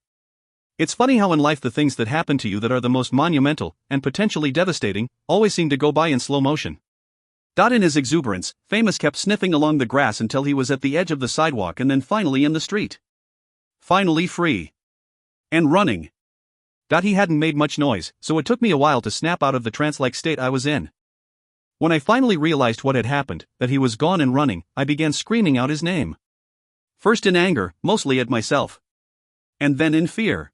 It's funny how in life the things that happen to you that are the most monumental, and potentially devastating, always seem to go by in slow motion. In his exuberance, Famous kept sniffing along the grass until he was at the edge of the sidewalk and then finally in the street. Finally free. And running. He hadn't made much noise, so it took me a while to snap out of the trance-like state I was in. When I finally realized what had happened, that he was gone and running, I began screaming out his name. First in anger, mostly at myself. And then in fear.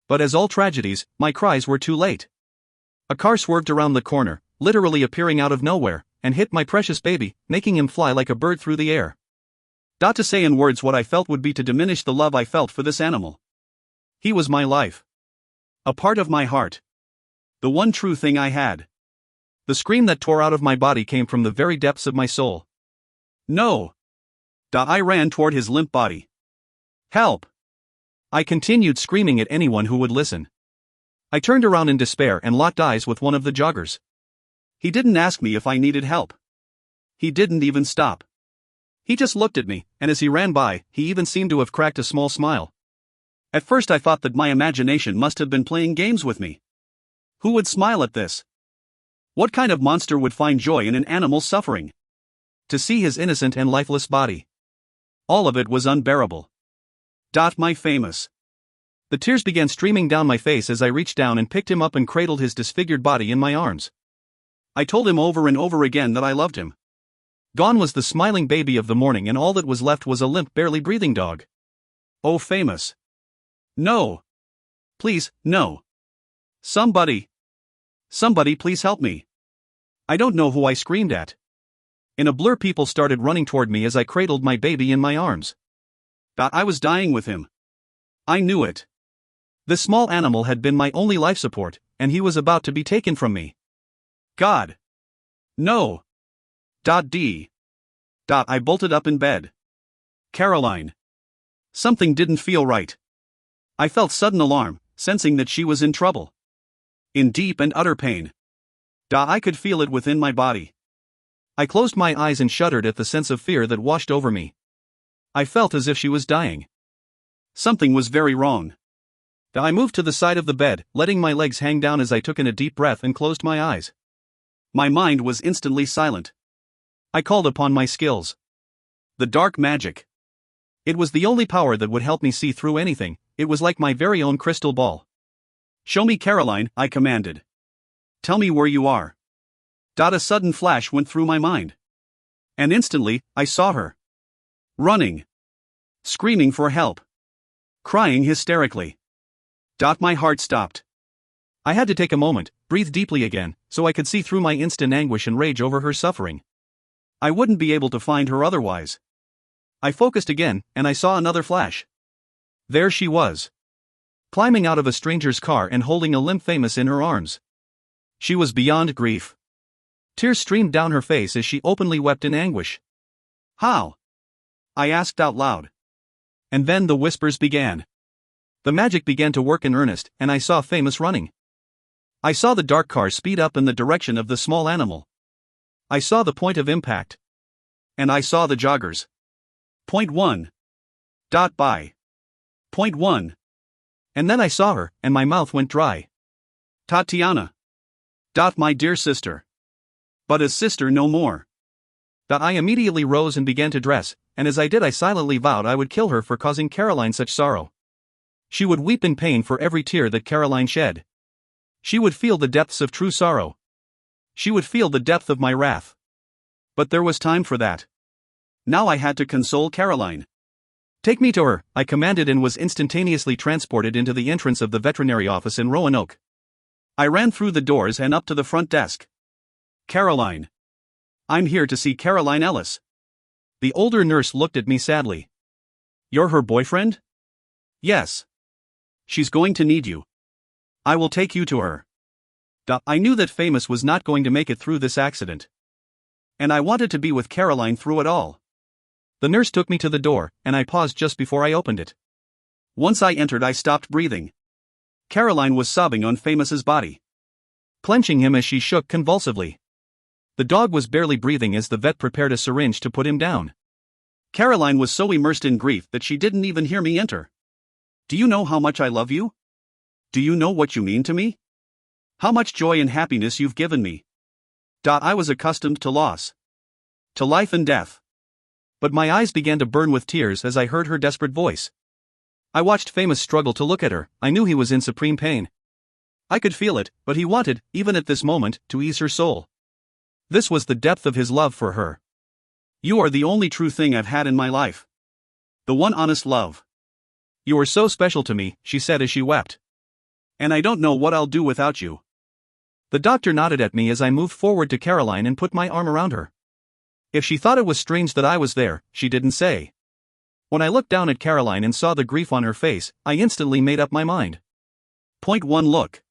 But as all tragedies, my cries were too late. A car swerved around the corner, literally appearing out of nowhere, and hit my precious baby, making him fly like a bird through the air. To say in words what I felt would be to diminish the love I felt for this animal. He was my life. A part of my heart. The one true thing I had. The scream that tore out of my body came from the very depths of my soul. No. I ran toward his limp body. Help! I continued screaming at anyone who would listen. I turned around in despair and locked eyes with one of the joggers. He didn't ask me if I needed help. He didn't even stop. He just looked at me, and as he ran by, he even seemed to have cracked a small smile. At first I thought that my imagination must have been playing games with me. Who would smile at this? What kind of monster would find joy in an animal's suffering? To see his innocent and lifeless body. All of it was unbearable. My Famous. The tears began streaming down my face as I reached down and picked him up and cradled his disfigured body in my arms. I told him over and over again that I loved him. Gone was the smiling baby of the morning and all that was left was a limp, barely breathing dog. Oh Famous. No. Please, no. Somebody please help me. I don't know who I screamed at. In a blur people started running toward me as I cradled my baby in my arms. I was dying with him. I knew it. This small animal had been my only life support, and he was about to be taken from me. God. No. I bolted up in bed. Caroline. Something didn't feel right. I felt sudden alarm, sensing that she was in trouble. In deep and utter pain. I could feel it within my body. I closed my eyes and shuddered at the sense of fear that washed over me. I felt as if she was dying. Something was very wrong. I moved to the side of the bed, letting my legs hang down as I took in a deep breath and closed my eyes. My mind was instantly silent. I called upon my skills. The dark magic. It was the only power that would help me see through anything. It was like my very own crystal ball. Show me Caroline, I commanded. Tell me where you are. A sudden flash went through my mind. And instantly, I saw her. Running. Screaming for help. Crying hysterically. My heart stopped. I had to take a moment, breathe deeply again, so I could see through my instant anguish and rage over her suffering. I wouldn't be able to find her otherwise. I focused again, and I saw another flash. There she was. Climbing out of a stranger's car and holding a limp Famous in her arms. She was beyond grief. Tears streamed down her face as she openly wept in anguish. How? I asked out loud. And then the whispers began. The magic began to work in earnest, and I saw Famous running. I saw the dark car speed up in the direction of the small animal. I saw the point of impact. And I saw the joggers. Point 1. By. Point 1. And then I saw her, and my mouth went dry. Tatiana. My dear sister. But a sister no more. I immediately rose and began to dress, and as I did I silently vowed I would kill her for causing Caroline such sorrow. She would weep in pain for every tear that Caroline shed. She would feel the depths of true sorrow. She would feel the depth of my wrath. But there was time for that. Now I had to console Caroline. Take me to her, I commanded, and was instantaneously transported into the entrance of the veterinary office in Roanoke. I ran through the doors and up to the front desk. Caroline. I'm here to see Caroline Ellis. The older nurse looked at me sadly. You're her boyfriend? Yes. She's going to need you. I will take you to her. I knew that Famous was not going to make it through this accident. And I wanted to be with Caroline through it all. The nurse took me to the door, and I paused just before I opened it. Once I entered, I stopped breathing. Caroline was sobbing on Famous's body, clenching him as she shook convulsively. The dog was barely breathing as the vet prepared a syringe to put him down. Caroline was so immersed in grief that she didn't even hear me enter. Do you know how much I love you? Do you know what you mean to me? How much joy and happiness you've given me? I was accustomed to loss. To life and death. But my eyes began to burn with tears as I heard her desperate voice. I watched Famous struggle to look at her. I knew he was in supreme pain. I could feel it, but he wanted, even at this moment, to ease her soul. This was the depth of his love for her. You are the only true thing I've had in my life. The one honest love. You are so special to me, she said as she wept. And I don't know what I'll do without you. The doctor nodded at me as I moved forward to Caroline and put my arm around her. If she thought it was strange that I was there, she didn't say. When I looked down at Caroline and saw the grief on her face, I instantly made up my mind. Point one look.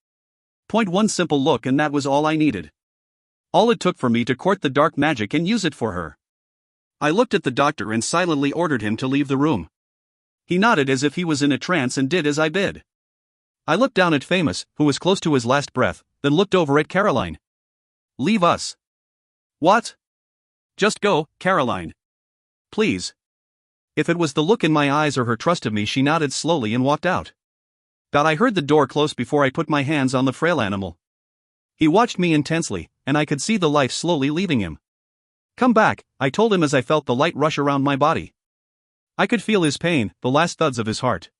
Point one simple look, and that was all I needed. All it took for me to court the dark magic and use it for her. I looked at the doctor and silently ordered him to leave the room. He nodded as if he was in a trance and did as I bid. I looked down at Famous, who was close to his last breath, then looked over at Caroline. Leave us. What? Just go, Caroline. Please. If it was the look in my eyes or her trust of me, she nodded slowly and walked out. I heard the door close before I put my hands on the frail animal. He watched me intensely, and I could see the life slowly leaving him. Come back, I told him as I felt the light rush around my body. I could feel his pain, the last thuds of his heart.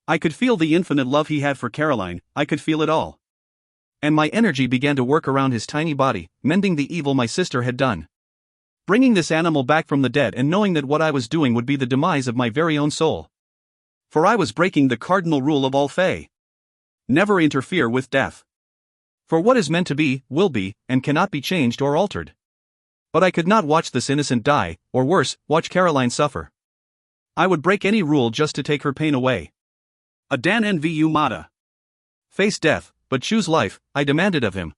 I could feel the infinite love he had for Caroline. I could feel it all. And my energy began to work around his tiny body, mending the evil my sister had done. Bringing this animal back from the dead, and knowing that what I was doing would be the demise of my very own soul. For I was breaking the cardinal rule of all Fae. Never interfere with death. For what is meant to be, will be, and cannot be changed or altered. But I could not watch this innocent die, or worse, watch Caroline suffer. I would break any rule just to take her pain away. A Dan NVU Mata. Face death, but choose life, I demanded of him.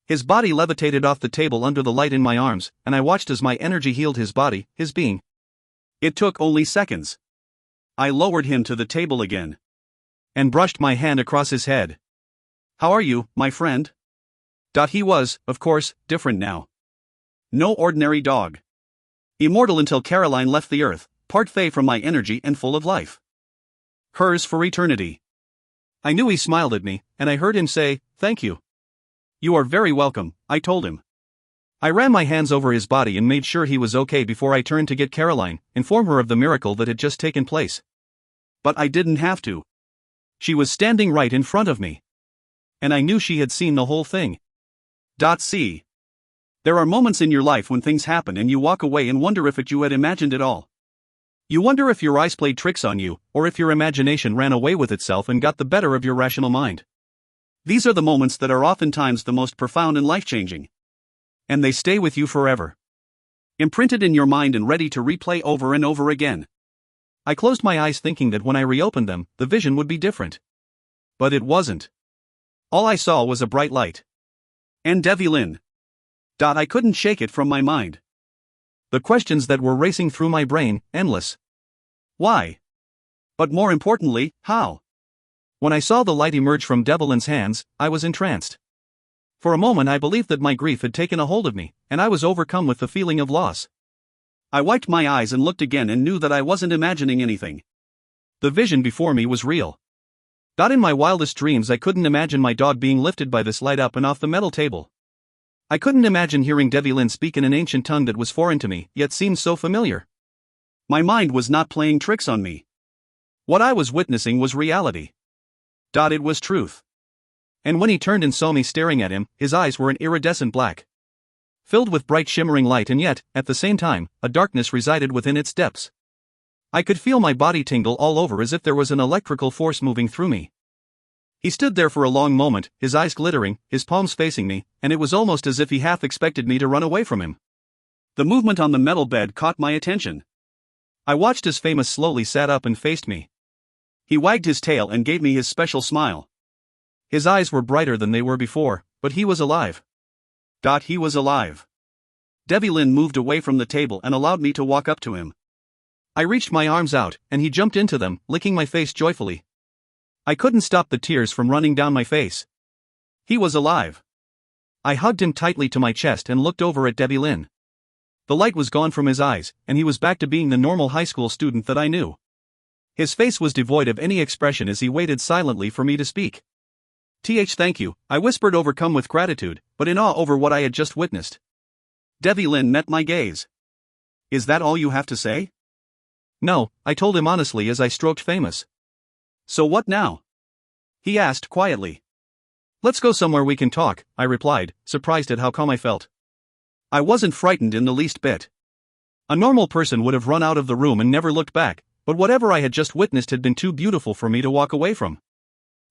His body levitated off the table under the light in my arms, and I watched as my energy healed his body, his being. It took only seconds. I lowered him to the table again. And brushed my hand across his head. How are you, my friend? He was, of course, different now. No ordinary dog. Immortal until Caroline left the earth, part Fae from my energy and full of life. Hers for eternity. I knew he smiled at me, and I heard him say, "Thank you." "You are very welcome," I told him. I ran my hands over his body and made sure he was okay before I turned to get Caroline, inform her of the miracle that had just taken place. But I didn't have to. She was standing right in front of me. And I knew she had seen the whole thing. See. There are moments in your life when things happen and you walk away and wonder if you had imagined it all. You wonder if your eyes played tricks on you, or if your imagination ran away with itself and got the better of your rational mind. These are the moments that are oftentimes the most profound and life-changing. And they stay with you forever. Imprinted in your mind and ready to replay over and over again. I closed my eyes thinking that when I reopened them, the vision would be different. But it wasn't. All I saw was a bright light. And Devlin. I couldn't shake it from my mind. The questions that were racing through my brain, endless. Why? But more importantly, how? When I saw the light emerge from Devlin's hands, I was entranced. For a moment I believed that my grief had taken a hold of me, and I was overcome with the feeling of loss. I wiped my eyes and looked again and knew that I wasn't imagining anything. The vision before me was real. In my wildest dreams I couldn't imagine my dog being lifted by this light up and off the metal table. I couldn't imagine hearing Devlin speak in an ancient tongue that was foreign to me, yet seemed so familiar. My mind was not playing tricks on me. What I was witnessing was reality. It was truth. And when he turned and saw me staring at him, his eyes were an iridescent black, filled with bright shimmering light, and yet, at the same time, a darkness resided within its depths. I could feel my body tingle all over as if there was an electrical force moving through me. He stood there for a long moment, his eyes glittering, his palms facing me, and it was almost as if he half expected me to run away from him. The movement on the metal bed caught my attention. I watched as Famous slowly sat up and faced me. He wagged his tail and gave me his special smile. His eyes were brighter than they were before, but he was alive. He was alive. Devlin moved away from the table and allowed me to walk up to him. I reached my arms out, and he jumped into them, licking my face joyfully. I couldn't stop the tears from running down my face. He was alive. I hugged him tightly to my chest and looked over at Devlin. The light was gone from his eyes, and he was back to being the normal high school student that I knew. His face was devoid of any expression as he waited silently for me to speak. Thank you, I whispered, overcome with gratitude, but in awe over what I had just witnessed. Devlin met my gaze. Is that all you have to say? No, I told him honestly as I stroked Famous. So what now? He asked quietly. Let's go somewhere we can talk, I replied, surprised at how calm I felt. I wasn't frightened in the least bit. A normal person would have run out of the room and never looked back, but whatever I had just witnessed had been too beautiful for me to walk away from.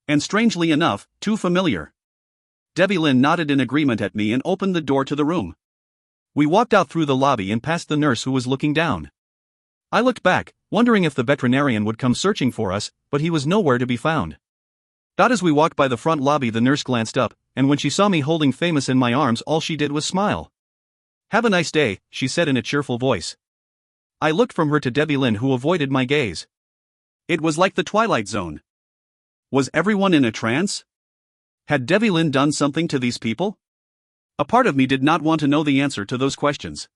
And strangely enough, too familiar. Devlin nodded in agreement at me and opened the door to the room. We walked out through the lobby and past the nurse who was looking down. I looked back, wondering if the veterinarian would come searching for us, but he was nowhere to be found. As we walked by the front lobby, the nurse glanced up, and when she saw me holding Famous in my arms, all she did was smile. Have a nice day, she said in a cheerful voice. I looked from her to Devlin, who avoided my gaze. It was like the Twilight Zone. Was everyone in a trance? Had Devlin done something to these people? A part of me did not want to know the answer to those questions.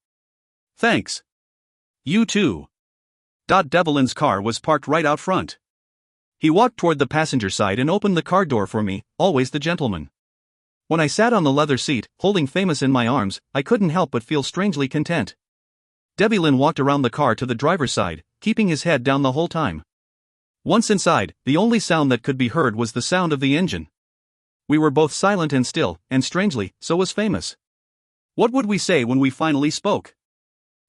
Thanks. You too. Devlin's car was parked right out front. He walked toward the passenger side and opened the car door for me, always the gentleman. When I sat on the leather seat, holding Famous in my arms, I couldn't help but feel strangely content. Devlin walked around the car to the driver's side, keeping his head down the whole time. Once inside, the only sound that could be heard was the sound of the engine. We were both silent and still, and strangely, so was Famous. What would we say when we finally spoke?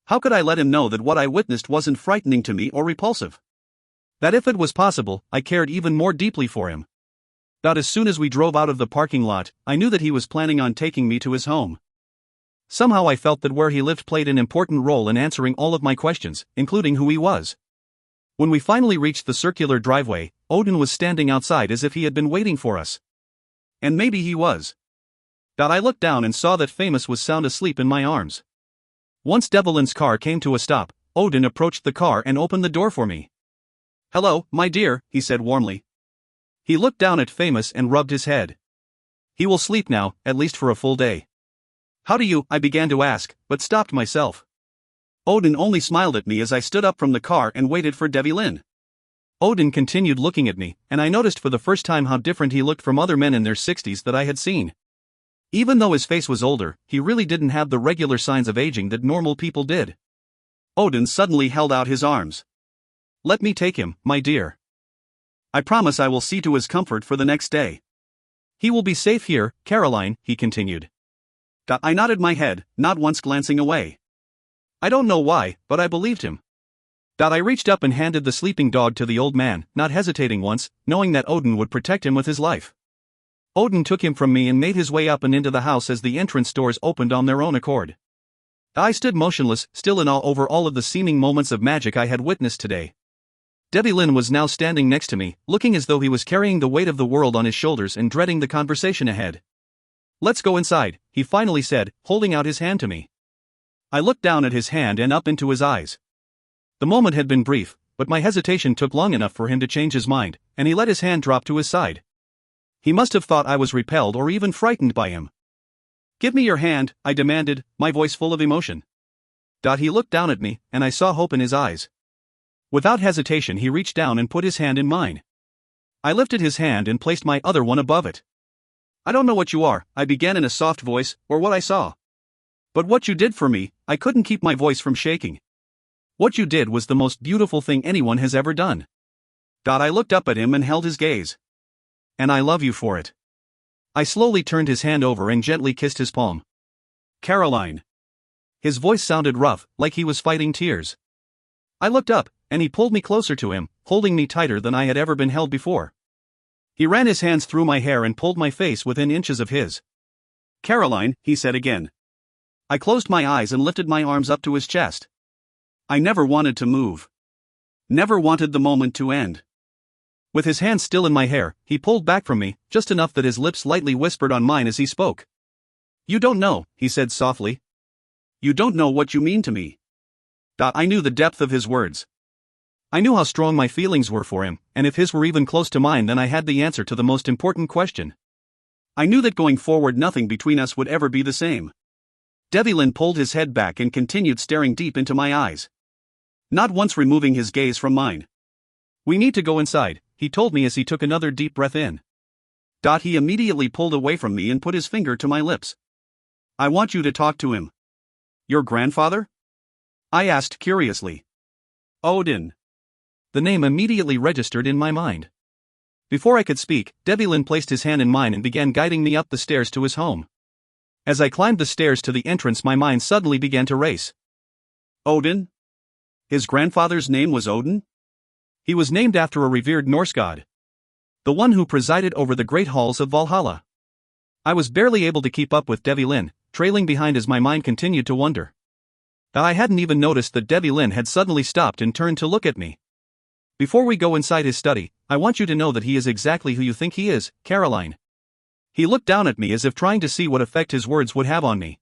How could I let him know that what I witnessed wasn't frightening to me or repulsive? That if it was possible, I cared even more deeply for him. As soon as we drove out of the parking lot, I knew that he was planning on taking me to his home. Somehow I felt that where he lived played an important role in answering all of my questions, including who he was. When we finally reached the circular driveway, Odin was standing outside as if he had been waiting for us. And maybe he was. I looked down and saw that Famous was sound asleep in my arms. Once Devlin's car came to a stop, Odin approached the car and opened the door for me. Hello, my dear, he said warmly. He looked down at Famous and rubbed his head. He will sleep now, at least for a full day. How do you? I began to ask, but stopped myself. Odin only smiled at me as I stood up from the car and waited for Devlin. Odin continued looking at me, and I noticed for the first time how different he looked from other men in their 60s that I had seen. Even though his face was older, he really didn't have the regular signs of aging that normal people did. Odin suddenly held out his arms. Let me take him, my dear. I promise I will see to his comfort for the next day. He will be safe here, Caroline, he continued. I nodded my head, not once glancing away. I don't know why, but I believed him. I reached up and handed the sleeping dog to the old man, not hesitating once, knowing that Odin would protect him with his life. Odin took him from me and made his way up and into the house as the entrance doors opened on their own accord. I stood motionless, still in awe over all of the seeming moments of magic I had witnessed today. Devlin was now standing next to me, looking as though he was carrying the weight of the world on his shoulders and dreading the conversation ahead. Let's go inside, he finally said, holding out his hand to me. I looked down at his hand and up into his eyes. The moment had been brief, but my hesitation took long enough for him to change his mind, and he let his hand drop to his side. He must have thought I was repelled or even frightened by him. Give me your hand, I demanded, my voice full of emotion. He looked down at me, and I saw hope in his eyes. Without hesitation he reached down and put his hand in mine. I lifted his hand and placed my other one above it. I don't know what you are, I began in a soft voice, or what I saw. But what you did for me, I couldn't keep my voice from shaking. What you did was the most beautiful thing anyone has ever done. I looked up at him and held his gaze. And I love you for it. I slowly turned his hand over and gently kissed his palm. Caroline. His voice sounded rough, like he was fighting tears. I looked up, and he pulled me closer to him, holding me tighter than I had ever been held before. He ran his hands through my hair and pulled my face within inches of his. Caroline, he said again. I closed my eyes and lifted my arms up to his chest. I never wanted to move. Never wanted the moment to end. With his hands still in my hair, he pulled back from me, just enough that his lips lightly whispered on mine as he spoke. You don't know, he said softly. You don't know what you mean to me. I knew the depth of his words. I knew how strong my feelings were for him, and if his were even close to mine, then I had the answer to the most important question. I knew that going forward nothing between us would ever be the same. Devlin pulled his head back and continued staring deep into my eyes, not once removing his gaze from mine. We need to go inside, he told me as he took another deep breath in. He immediately pulled away from me and put his finger to my lips. I want you to talk to him. Your grandfather? I asked curiously. Odin. The name immediately registered in my mind. Before I could speak, Devlin placed his hand in mine and began guiding me up the stairs to his home. As I climbed the stairs to the entrance, my mind suddenly began to race. Odin? His grandfather's name was Odin? He was named after a revered Norse god. The one who presided over the great halls of Valhalla. I was barely able to keep up with Devlin, trailing behind as my mind continued to wonder. I hadn't even noticed that Devlin had suddenly stopped and turned to look at me. Before we go inside his study, I want you to know that he is exactly who you think he is, Caroline. He looked down at me as if trying to see what effect his words would have on me.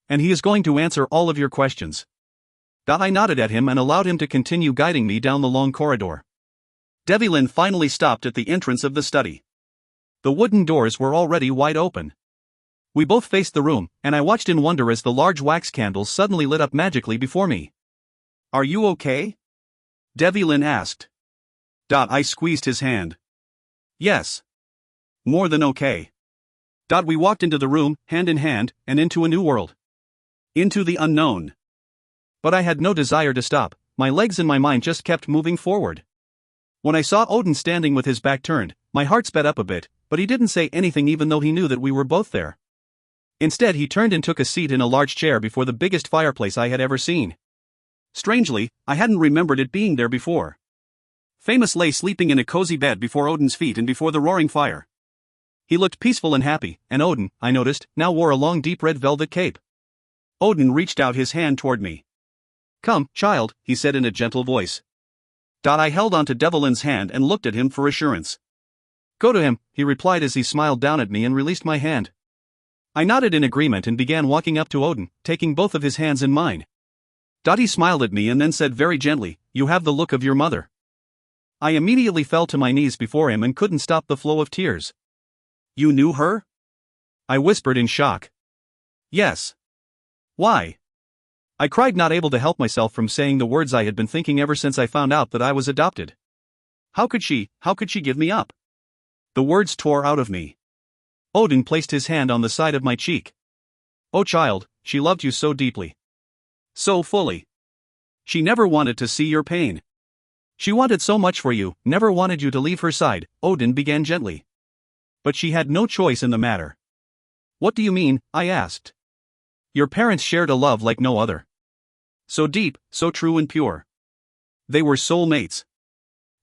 And he is going to answer all of your questions. I nodded at him and allowed him to continue guiding me down the long corridor. Devlin finally stopped at the entrance of the study. The wooden doors were already wide open. We both faced the room, and I watched in wonder as the large wax candles suddenly lit up magically before me. Are you okay? Devlin asked. I squeezed his hand. Yes. More than okay. We walked into the room, hand in hand, and into a new world. Into the unknown. But I had no desire to stop, my legs and my mind just kept moving forward. When I saw Odin standing with his back turned, my heart sped up a bit, but he didn't say anything even though he knew that we were both there. Instead, he turned and took a seat in a large chair before the biggest fireplace I had ever seen. Strangely, I hadn't remembered it being there before. Famous lay sleeping in a cozy bed before Odin's feet and before the roaring fire. He looked peaceful and happy, and Odin, I noticed, now wore a long deep red velvet cape. Odin reached out his hand toward me. Come, child, he said in a gentle voice. I held onto Devlin's hand and looked at him for assurance. Go to him, he replied as he smiled down at me and released my hand. I nodded in agreement and began walking up to Odin, taking both of his hands in mine. He smiled at me and then said very gently, "You have the look of your mother." I immediately fell to my knees before him and couldn't stop the flow of tears. You knew her? I whispered in shock. Yes. Why? I cried, not able to help myself from saying the words I had been thinking ever since I found out that I was adopted. How could she give me up? The words tore out of me. Odin placed his hand on the side of my cheek. Oh child, she loved you so deeply. So fully. She never wanted to see your pain. She wanted so much for you, never wanted you to leave her side, Odin began gently. But she had no choice in the matter. What do you mean? I asked. Your parents shared a love like no other. So deep, so true and pure. They were soulmates.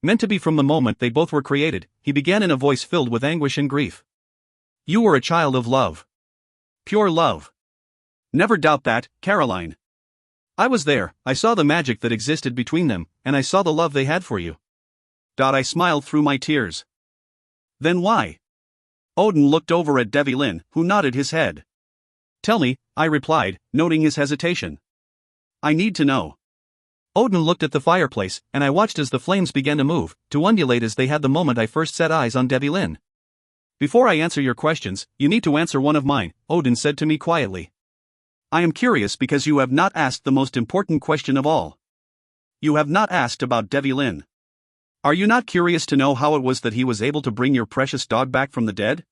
Meant to be from the moment they both were created, he began in a voice filled with anguish and grief. You were a child of love. Pure love. Never doubt that, Caroline. I was there, I saw the magic that existed between them, and I saw the love they had for you. I smiled through my tears. Then why? Odin looked over at Devlin, who nodded his head. Tell me, I replied, noting his hesitation. I need to know. Odin looked at the fireplace, and I watched as the flames began to move, to undulate as they had the moment I first set eyes on Devlin. Before I answer your questions, you need to answer one of mine, Odin said to me quietly. I am curious because you have not asked the most important question of all. You have not asked about Devlin. Are you not curious to know how it was that he was able to bring your precious dog back from the dead?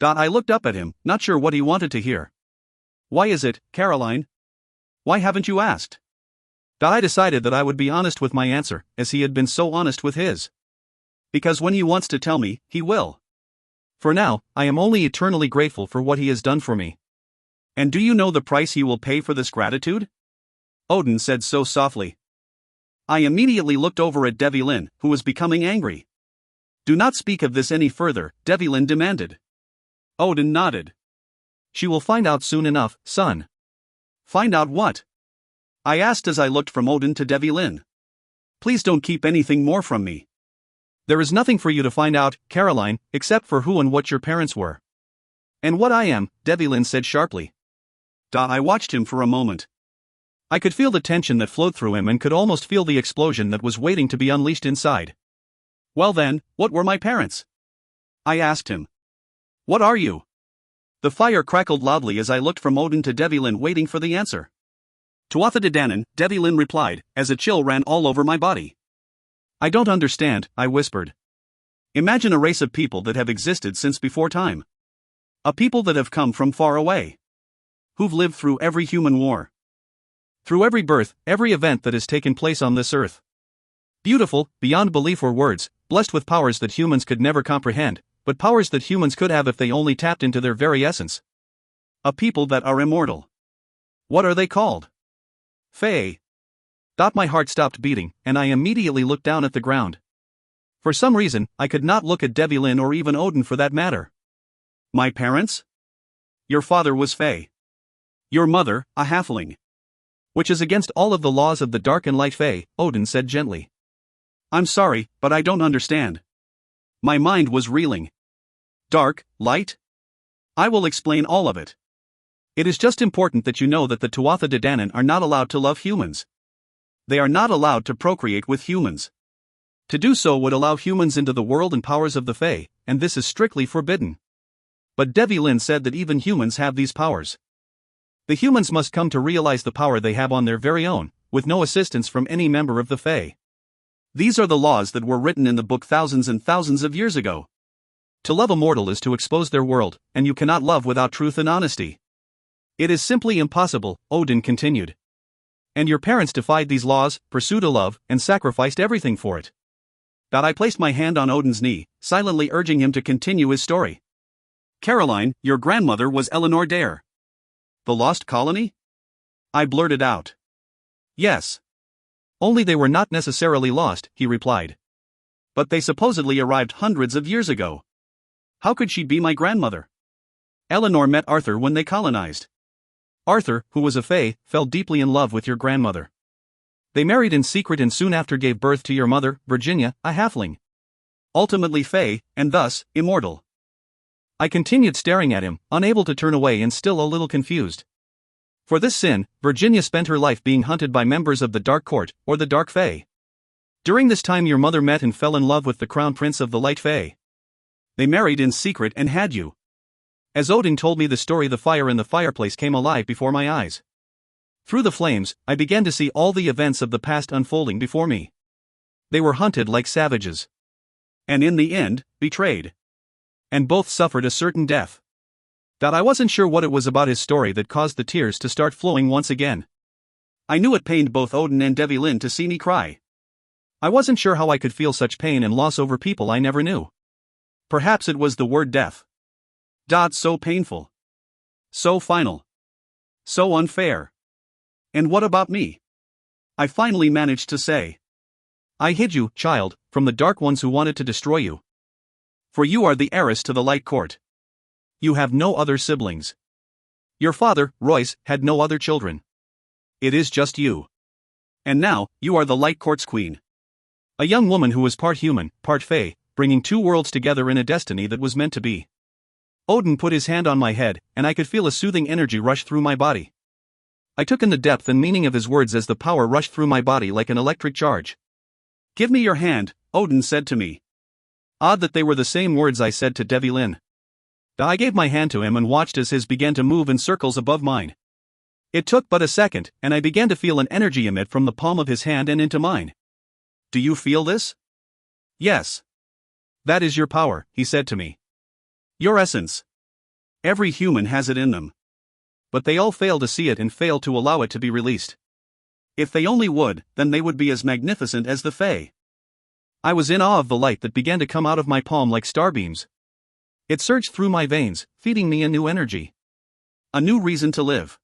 I looked up at him, not sure what he wanted to hear. Why is it, Caroline? Why haven't you asked? I decided that I would be honest with my answer, as he had been so honest with his. Because when he wants to tell me, he will. For now, I am only eternally grateful for what he has done for me. And do you know the price he will pay for this gratitude? Odin said so softly. I immediately looked over at Devylin, who was becoming angry. Do not speak of this any further, Devylin demanded. Odin nodded. She will find out soon enough, son. Find out what? I asked as I looked from Odin to Devylin. Please don't keep anything more from me. There is nothing for you to find out, Caroline, except for who and what your parents were. And what I am, Devylin said sharply. I watched him for a moment. I could feel the tension that flowed through him and could almost feel the explosion that was waiting to be unleashed inside. Well then, what were my parents? I asked him. What are you? The fire crackled loudly as I looked from Odin to Devylin waiting for the answer. Tuatha De Danann, Devylin replied, as a chill ran all over my body. I don't understand, I whispered. Imagine a race of people that have existed since before time. A people that have come from far away. Who've lived through every human war. Through every birth, every event that has taken place on this earth. Beautiful, beyond belief or words, blessed with powers that humans could never comprehend, but powers that humans could have if they only tapped into their very essence. A people that are immortal. What are they called? Fae. My heart stopped beating, and I immediately looked down at the ground. For some reason, I could not look at Devylin or even Odin for that matter. My parents? Your father was Fae. Your mother, a halfling. Which is against all of the laws of the dark and light Fae, Odin said gently. I'm sorry, but I don't understand. My mind was reeling. Dark, light? I will explain all of it. It is just important that you know that the Tuatha De Danann are not allowed to love humans. They are not allowed to procreate with humans. To do so would allow humans into the world and powers of the Fae, and this is strictly forbidden. But Devylin said that even humans have these powers. The humans must come to realize the power they have on their very own, with no assistance from any member of the Fae. These are the laws that were written in the book thousands and thousands of years ago. To love a mortal is to expose their world, and you cannot love without truth and honesty. It is simply impossible, Odin continued. And your parents defied these laws, pursued a love, and sacrificed everything for it. I placed my hand on Odin's knee, silently urging him to continue his story. Caroline, your grandmother was Eleanor Dare. The lost colony? I blurted out. Yes. Only they were not necessarily lost, he replied. But they supposedly arrived hundreds of years ago. How could she be my grandmother? Eleanor met Arthur when they colonized. Arthur, who was a Fae, fell deeply in love with your grandmother. They married in secret and soon after gave birth to your mother, Virginia, a halfling. Ultimately Fae, and thus, immortal. I continued staring at him, unable to turn away and still a little confused. For this sin, Virginia spent her life being hunted by members of the Dark Court, or the Dark Fae. During this time your mother met and fell in love with the Crown Prince of the Light Fae. They married in secret and had you. As Odin told me the story, the fire in the fireplace came alive before my eyes. Through the flames, I began to see all the events of the past unfolding before me. They were hunted like savages. And in the end, betrayed. And both suffered a certain death. I wasn't sure what it was about his story that caused the tears to start flowing once again. I knew it pained both Odin and Devylin to see me cry. I wasn't sure how I could feel such pain and loss over people I never knew. Perhaps it was the word death. So painful. So final. So unfair. And what about me? I finally managed to say. I hid you, child, from the dark ones who wanted to destroy you. For you are the heiress to the Light Court. You have no other siblings. Your father, Royce, had no other children. It is just you. And now, you are the Light Court's queen. A young woman who was part human, part Fae, bringing two worlds together in a destiny that was meant to be. Odin put his hand on my head, and I could feel a soothing energy rush through my body. I took in the depth and meaning of his words as the power rushed through my body like an electric charge. Give me your hand, Odin said to me. Odd that they were the same words I said to Devylin. I gave my hand to him and watched as his began to move in circles above mine. It took but a second, and I began to feel an energy emit from the palm of his hand and into mine. Do you feel this? Yes. That is your power, he said to me. Your essence. Every human has it in them. But they all fail to see it and fail to allow it to be released. If they only would, then they would be as magnificent as the Fae. I was in awe of the light that began to come out of my palm like starbeams. It surged through my veins, feeding me a new energy. A new reason to live.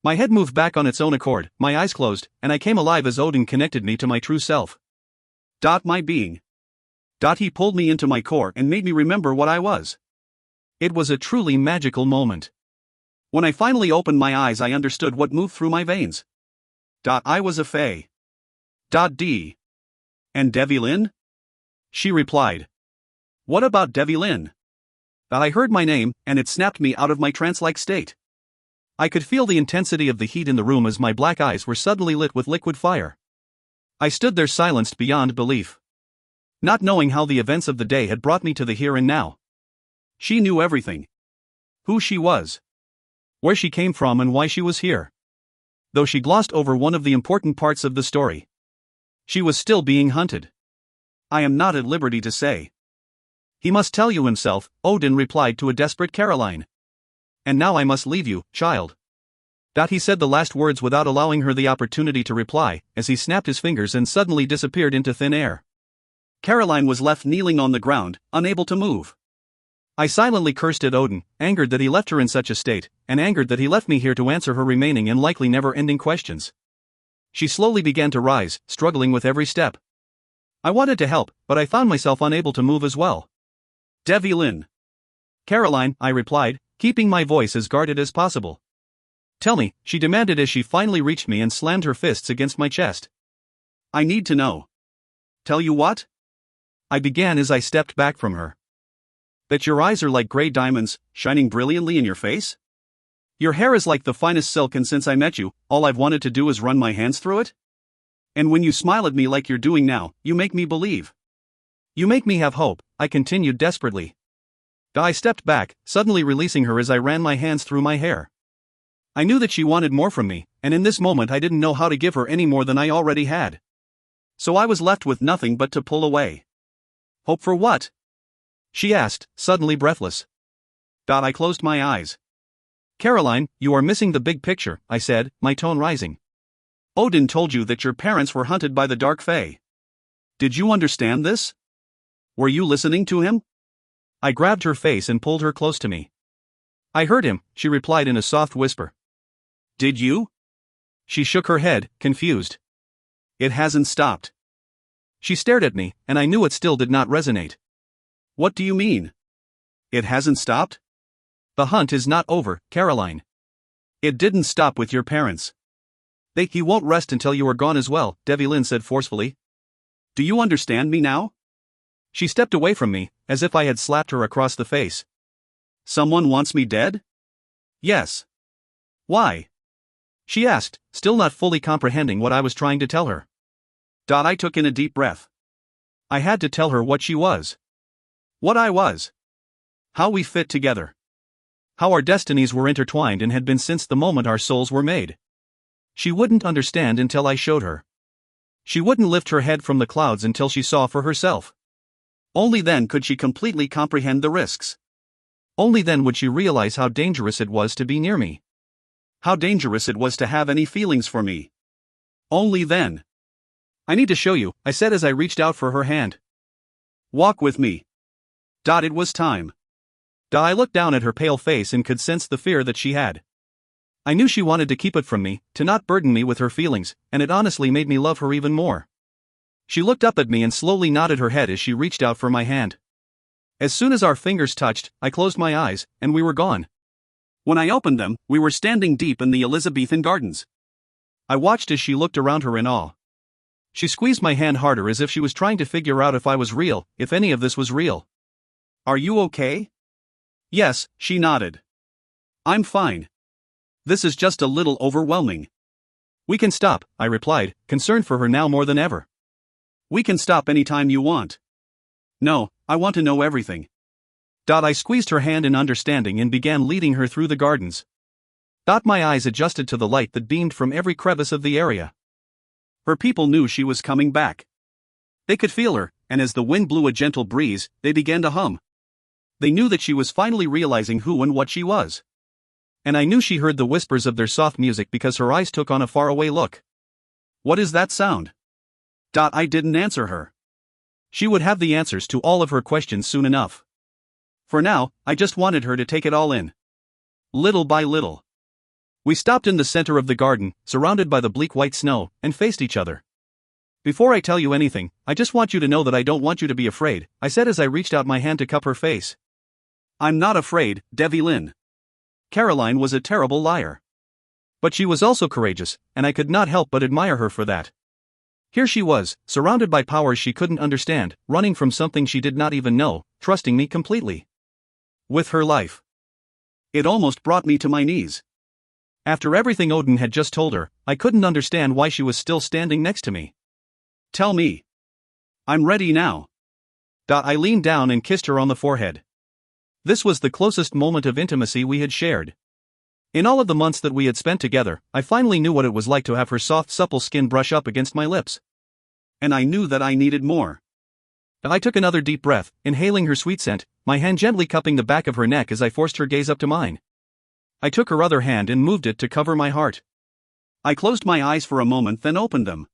My head moved back on its own accord, my eyes closed, and I came alive as Odin connected me to my true self. My being. He pulled me into my core and made me remember what I was. It was a truly magical moment. When I finally opened my eyes, I understood what moved through my veins. I was a Fae. D. And Devilin? She replied. What about Devilin? I heard my name, and it snapped me out of my trance-like state. I could feel the intensity of the heat in the room as my black eyes were suddenly lit with liquid fire. I stood there silenced beyond belief, not knowing how the events of the day had brought me to the here and now. She knew everything. Who she was, where she came from, and why she was here. Though she glossed over one of the important parts of the story. She was still being hunted. I am not at liberty to say. He must tell you himself, Odin replied to a desperate Caroline. And now I must leave you, child. He said the last words without allowing her the opportunity to reply, as he snapped his fingers and suddenly disappeared into thin air. Caroline was left kneeling on the ground, unable to move. I silently cursed at Odin, angered that he left her in such a state, and angered that he left me here to answer her remaining and likely never-ending questions. She slowly began to rise, struggling with every step. I wanted to help, but I found myself unable to move as well. Devilin. Caroline, I replied, keeping my voice as guarded as possible. Tell me, she demanded as she finally reached me and slammed her fists against my chest. I need to know. Tell you what? I began as I stepped back from her. That your eyes are like gray diamonds, shining brilliantly in your face? Your hair is like the finest silk, and since I met you, all I've wanted to do is run my hands through it? And when you smile at me like you're doing now, you make me believe. You make me have hope, I continued desperately. I stepped back, suddenly releasing her as I ran my hands through my hair. I knew that she wanted more from me, and in this moment I didn't know how to give her any more than I already had. So I was left with nothing but to pull away. Hope for what? She asked, suddenly breathless. I closed my eyes. Caroline, you are missing the big picture, I said, my tone rising. Odin told you that your parents were hunted by the Dark Fae. Did you understand this? Were you listening to him? I grabbed her face and pulled her close to me. I heard him, she replied in a soft whisper. Did you? She shook her head, confused. It hasn't stopped. She stared at me, and I knew it still did not resonate. What do you mean? It hasn't stopped? The hunt is not over, Caroline. It didn't stop with your parents. He won't rest until you are gone as well, Devilin said forcefully. Do you understand me now? She stepped away from me, as if I had slapped her across the face. Someone wants me dead? Yes. Why? She asked, still not fully comprehending what I was trying to tell her. I took in a deep breath. I had to tell her what she was. What I was. How we fit together. How our destinies were intertwined and had been since the moment our souls were made. She wouldn't understand until I showed her. She wouldn't lift her head from the clouds until she saw for herself. Only then could she completely comprehend the risks. Only then would she realize how dangerous it was to be near me. How dangerous it was to have any feelings for me. Only then. I need to show you, I said as I reached out for her hand. Walk with me. It was time. I looked down at her pale face and could sense the fear that she had. I knew she wanted to keep it from me, to not burden me with her feelings, and it honestly made me love her even more. She looked up at me and slowly nodded her head as she reached out for my hand. As soon as our fingers touched, I closed my eyes, and we were gone. When I opened them, we were standing deep in the Elizabethan gardens. I watched as she looked around her in awe. She squeezed my hand harder as if she was trying to figure out if I was real, if any of this was real. Are you okay? Yes, she nodded. I'm fine. This is just a little overwhelming. We can stop, I replied, concerned for her now more than ever. We can stop anytime you want. No, I want to know everything. I squeezed her hand in understanding and began leading her through the gardens. My eyes adjusted to the light that beamed from every crevice of the area. Her people knew she was coming back. They could feel her, and as the wind blew a gentle breeze, they began to hum. They knew that she was finally realizing who and what she was. And I knew she heard the whispers of their soft music because her eyes took on a faraway look. What is that sound? I didn't answer her. She would have the answers to all of her questions soon enough. For now, I just wanted her to take it all in. Little by little. We stopped in the center of the garden, surrounded by the bleak white snow, and faced each other. Before I tell you anything, I just want you to know that I don't want you to be afraid, I said as I reached out my hand to cup her face. I'm not afraid, Devlin. Caroline was a terrible liar. But she was also courageous, and I could not help but admire her for that. Here she was, surrounded by powers she couldn't understand, running from something she did not even know, trusting me completely. With her life. It almost brought me to my knees. After everything Odin had just told her, I couldn't understand why she was still standing next to me. Tell me. I'm ready now. I leaned down and kissed her on the forehead. This was the closest moment of intimacy we had shared. In all of the months that we had spent together, I finally knew what it was like to have her soft, supple skin brush up against my lips. And I knew that I needed more. I took another deep breath, inhaling her sweet scent, my hand gently cupping the back of her neck as I forced her gaze up to mine. I took her other hand and moved it to cover my heart. I closed my eyes for a moment, then opened them.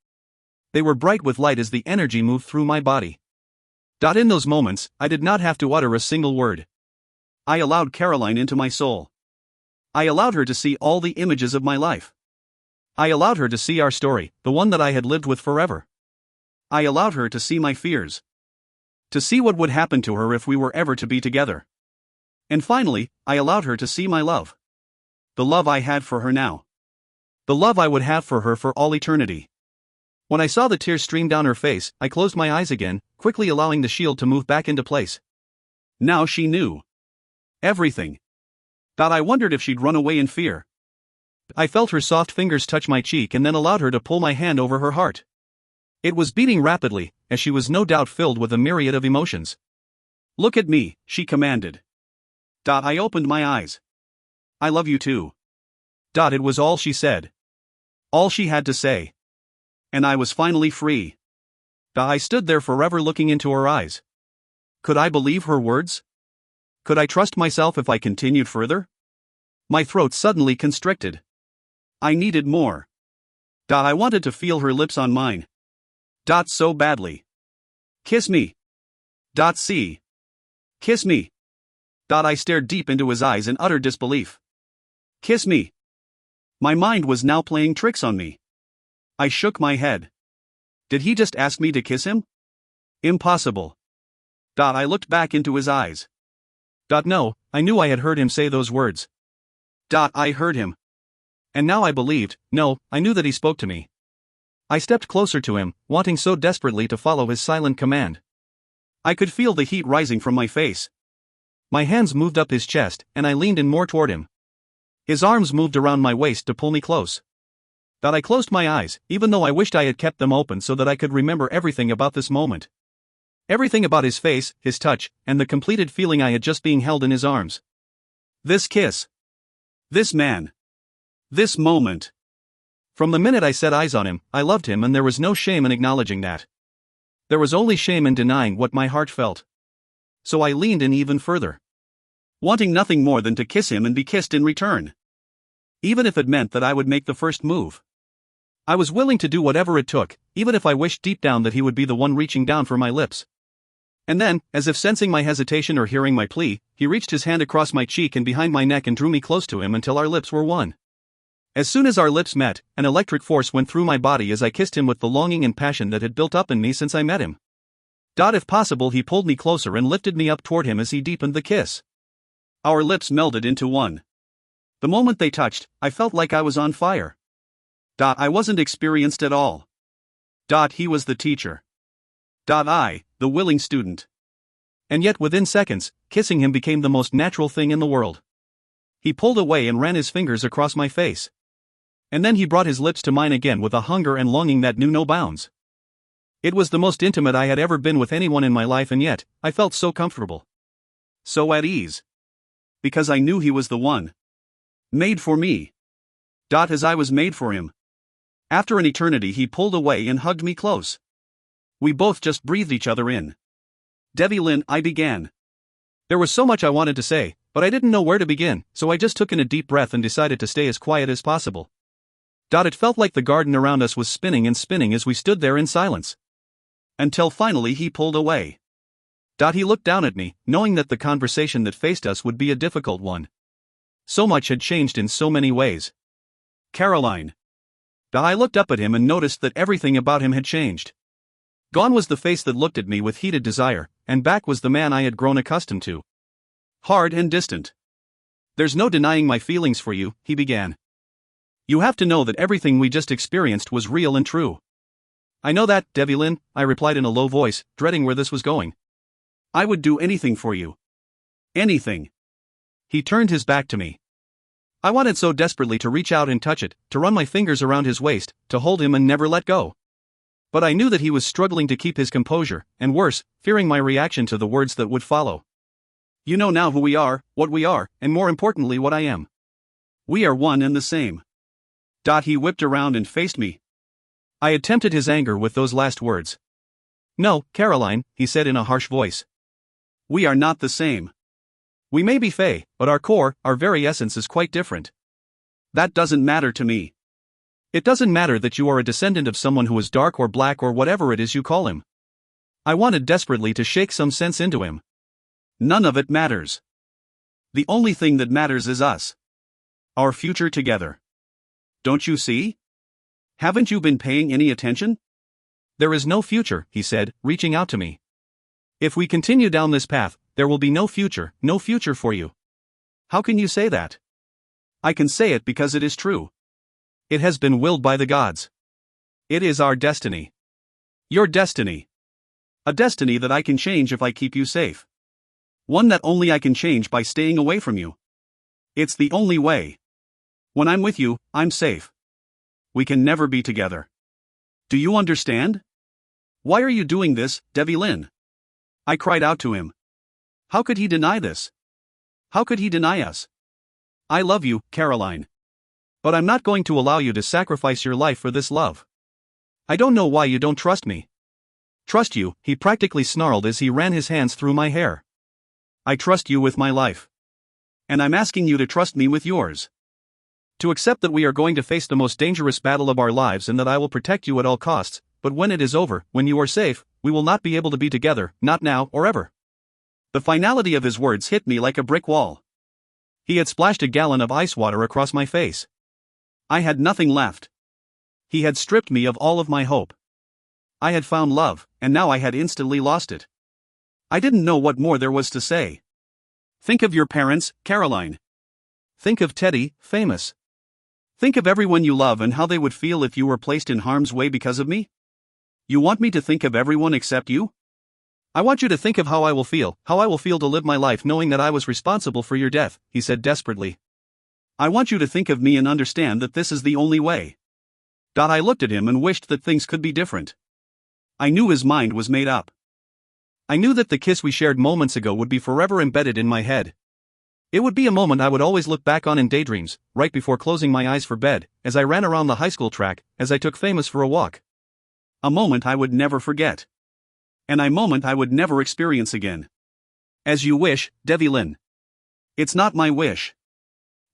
They were bright with light as the energy moved through my body. In those moments, I did not have to utter a single word. I allowed Caroline into my soul. I allowed her to see all the images of my life. I allowed her to see our story, the one that I had lived with forever. I allowed her to see my fears. To see what would happen to her if we were ever to be together. And finally, I allowed her to see my love. The love I had for her now. The love I would have for her for all eternity. When I saw the tears stream down her face, I closed my eyes again, quickly allowing the shield to move back into place. Now she knew. Everything. I wondered if she'd run away in fear. I felt her soft fingers touch my cheek and then allowed her to pull my hand over her heart. It was beating rapidly, as she was no doubt filled with a myriad of emotions. Look at me, she commanded. I opened my eyes. I love you too. It was all she said. All she had to say. And I was finally free. I stood there forever looking into her eyes. Could I believe her words? Could I trust myself if I continued further? My throat suddenly constricted. I needed more. I wanted to feel her lips on mine. So badly. Kiss me. See. Kiss me. I stared deep into his eyes in utter disbelief. Kiss me. My mind was now playing tricks on me. I shook my head. Did he just ask me to kiss him? Impossible. I looked back into his eyes. No, I knew I had heard him say those words. I heard him. And now I believed, no, I knew that he spoke to me. I stepped closer to him, wanting so desperately to follow his silent command. I could feel the heat rising from my face. My hands moved up his chest, and I leaned in more toward him. His arms moved around my waist to pull me close. I closed my eyes, even though I wished I had kept them open so that I could remember everything about this moment. Everything about his face, his touch, and the completed feeling I had just being held in his arms. This kiss. This man. This moment. From the minute I set eyes on him, I loved him, and there was no shame in acknowledging that. There was only shame in denying what my heart felt. So I leaned in even further. Wanting nothing more than to kiss him and be kissed in return. Even if it meant that I would make the first move. I was willing to do whatever it took, even if I wished deep down that he would be the one reaching down for my lips. And then, as if sensing my hesitation or hearing my plea, he reached his hand across my cheek and behind my neck and drew me close to him until our lips were one. As soon as our lips met, an electric force went through my body as I kissed him with the longing and passion that had built up in me since I met him. If possible, he pulled me closer and lifted me up toward him as he deepened the kiss. Our lips melded into one. The moment they touched, I felt like I was on fire. I wasn't experienced at all. He was the teacher. I, the willing student. And yet within seconds, kissing him became the most natural thing in the world. He pulled away and ran his fingers across my face. And then he brought his lips to mine again with a hunger and longing that knew no bounds. It was the most intimate I had ever been with anyone in my life, and yet, I felt so comfortable. So at ease. Because I knew he was the one. Made for me. As I was made for him. After an eternity, he pulled away and hugged me close. We both just breathed each other in. Devi Lynn, I began. There was so much I wanted to say, but I didn't know where to begin, so I just took in a deep breath and decided to stay as quiet as possible. It felt like the garden around us was spinning and spinning as we stood there in silence. Until finally he pulled away. He looked down at me, knowing that the conversation that faced us would be a difficult one. So much had changed in so many ways. Caroline. I looked up at him and noticed that everything about him had changed. Gone was the face that looked at me with heated desire, and back was the man I had grown accustomed to. Hard and distant. There's no denying my feelings for you, he began. You have to know that everything we just experienced was real and true. I know that, Devi Lynn, I replied in a low voice, dreading where this was going. I would do anything for you. Anything. He turned his back to me. I wanted so desperately to reach out and touch it, to run my fingers around his waist, to hold him and never let go. But I knew that he was struggling to keep his composure, and worse, fearing my reaction to the words that would follow. You know now who we are, what we are, and more importantly what I am. We are one and the same. He whipped around and faced me. I attempted his anger with those last words. No, Caroline, he said in a harsh voice. We are not the same. We may be fae, but our core, our very essence is quite different. That doesn't matter to me. It doesn't matter that you are a descendant of someone who is dark or black or whatever it is you call him. I wanted desperately to shake some sense into him. None of it matters. The only thing that matters is us. Our future together. Don't you see? Haven't you been paying any attention? There is no future, he said, reaching out to me. If we continue down this path, there will be no future for you. How can you say that? I can say it because it is true. It has been willed by the gods. It is our destiny. Your destiny. A destiny that I can change if I keep you safe. One that only I can change by staying away from you. It's the only way. When I'm with you, I'm safe. We can never be together. Do you understand? Why are you doing this, Devi Lynn? I cried out to him. How could he deny this? How could he deny us? I love you, Caroline. But I'm not going to allow you to sacrifice your life for this love. I don't know why you don't trust me. Trust you, he practically snarled as he ran his hands through my hair. I trust you with my life. And I'm asking you to trust me with yours. To accept that we are going to face the most dangerous battle of our lives and that I will protect you at all costs, but when it is over, when you are safe, we will not be able to be together, not now or ever. The finality of his words hit me like a brick wall. He had splashed a gallon of ice water across my face. I had nothing left. He had stripped me of all of my hope. I had found love, and now I had instantly lost it. I didn't know what more there was to say. Think of your parents, Caroline. Think of Teddy, famous. Think of everyone you love and how they would feel if you were placed in harm's way because of me? You want me to think of everyone except you? I want you to think of how I will feel to live my life knowing that I was responsible for your death, he said desperately. I want you to think of me and understand that this is the only way. I looked at him and wished that things could be different. I knew his mind was made up. I knew that the kiss we shared moments ago would be forever embedded in my head. It would be a moment I would always look back on in daydreams, right before closing my eyes for bed, as I ran around the high school track, as I took Famous for a walk. A moment I would never forget. And a moment I would never experience again. As you wish, Devi Lynn. It's not my wish.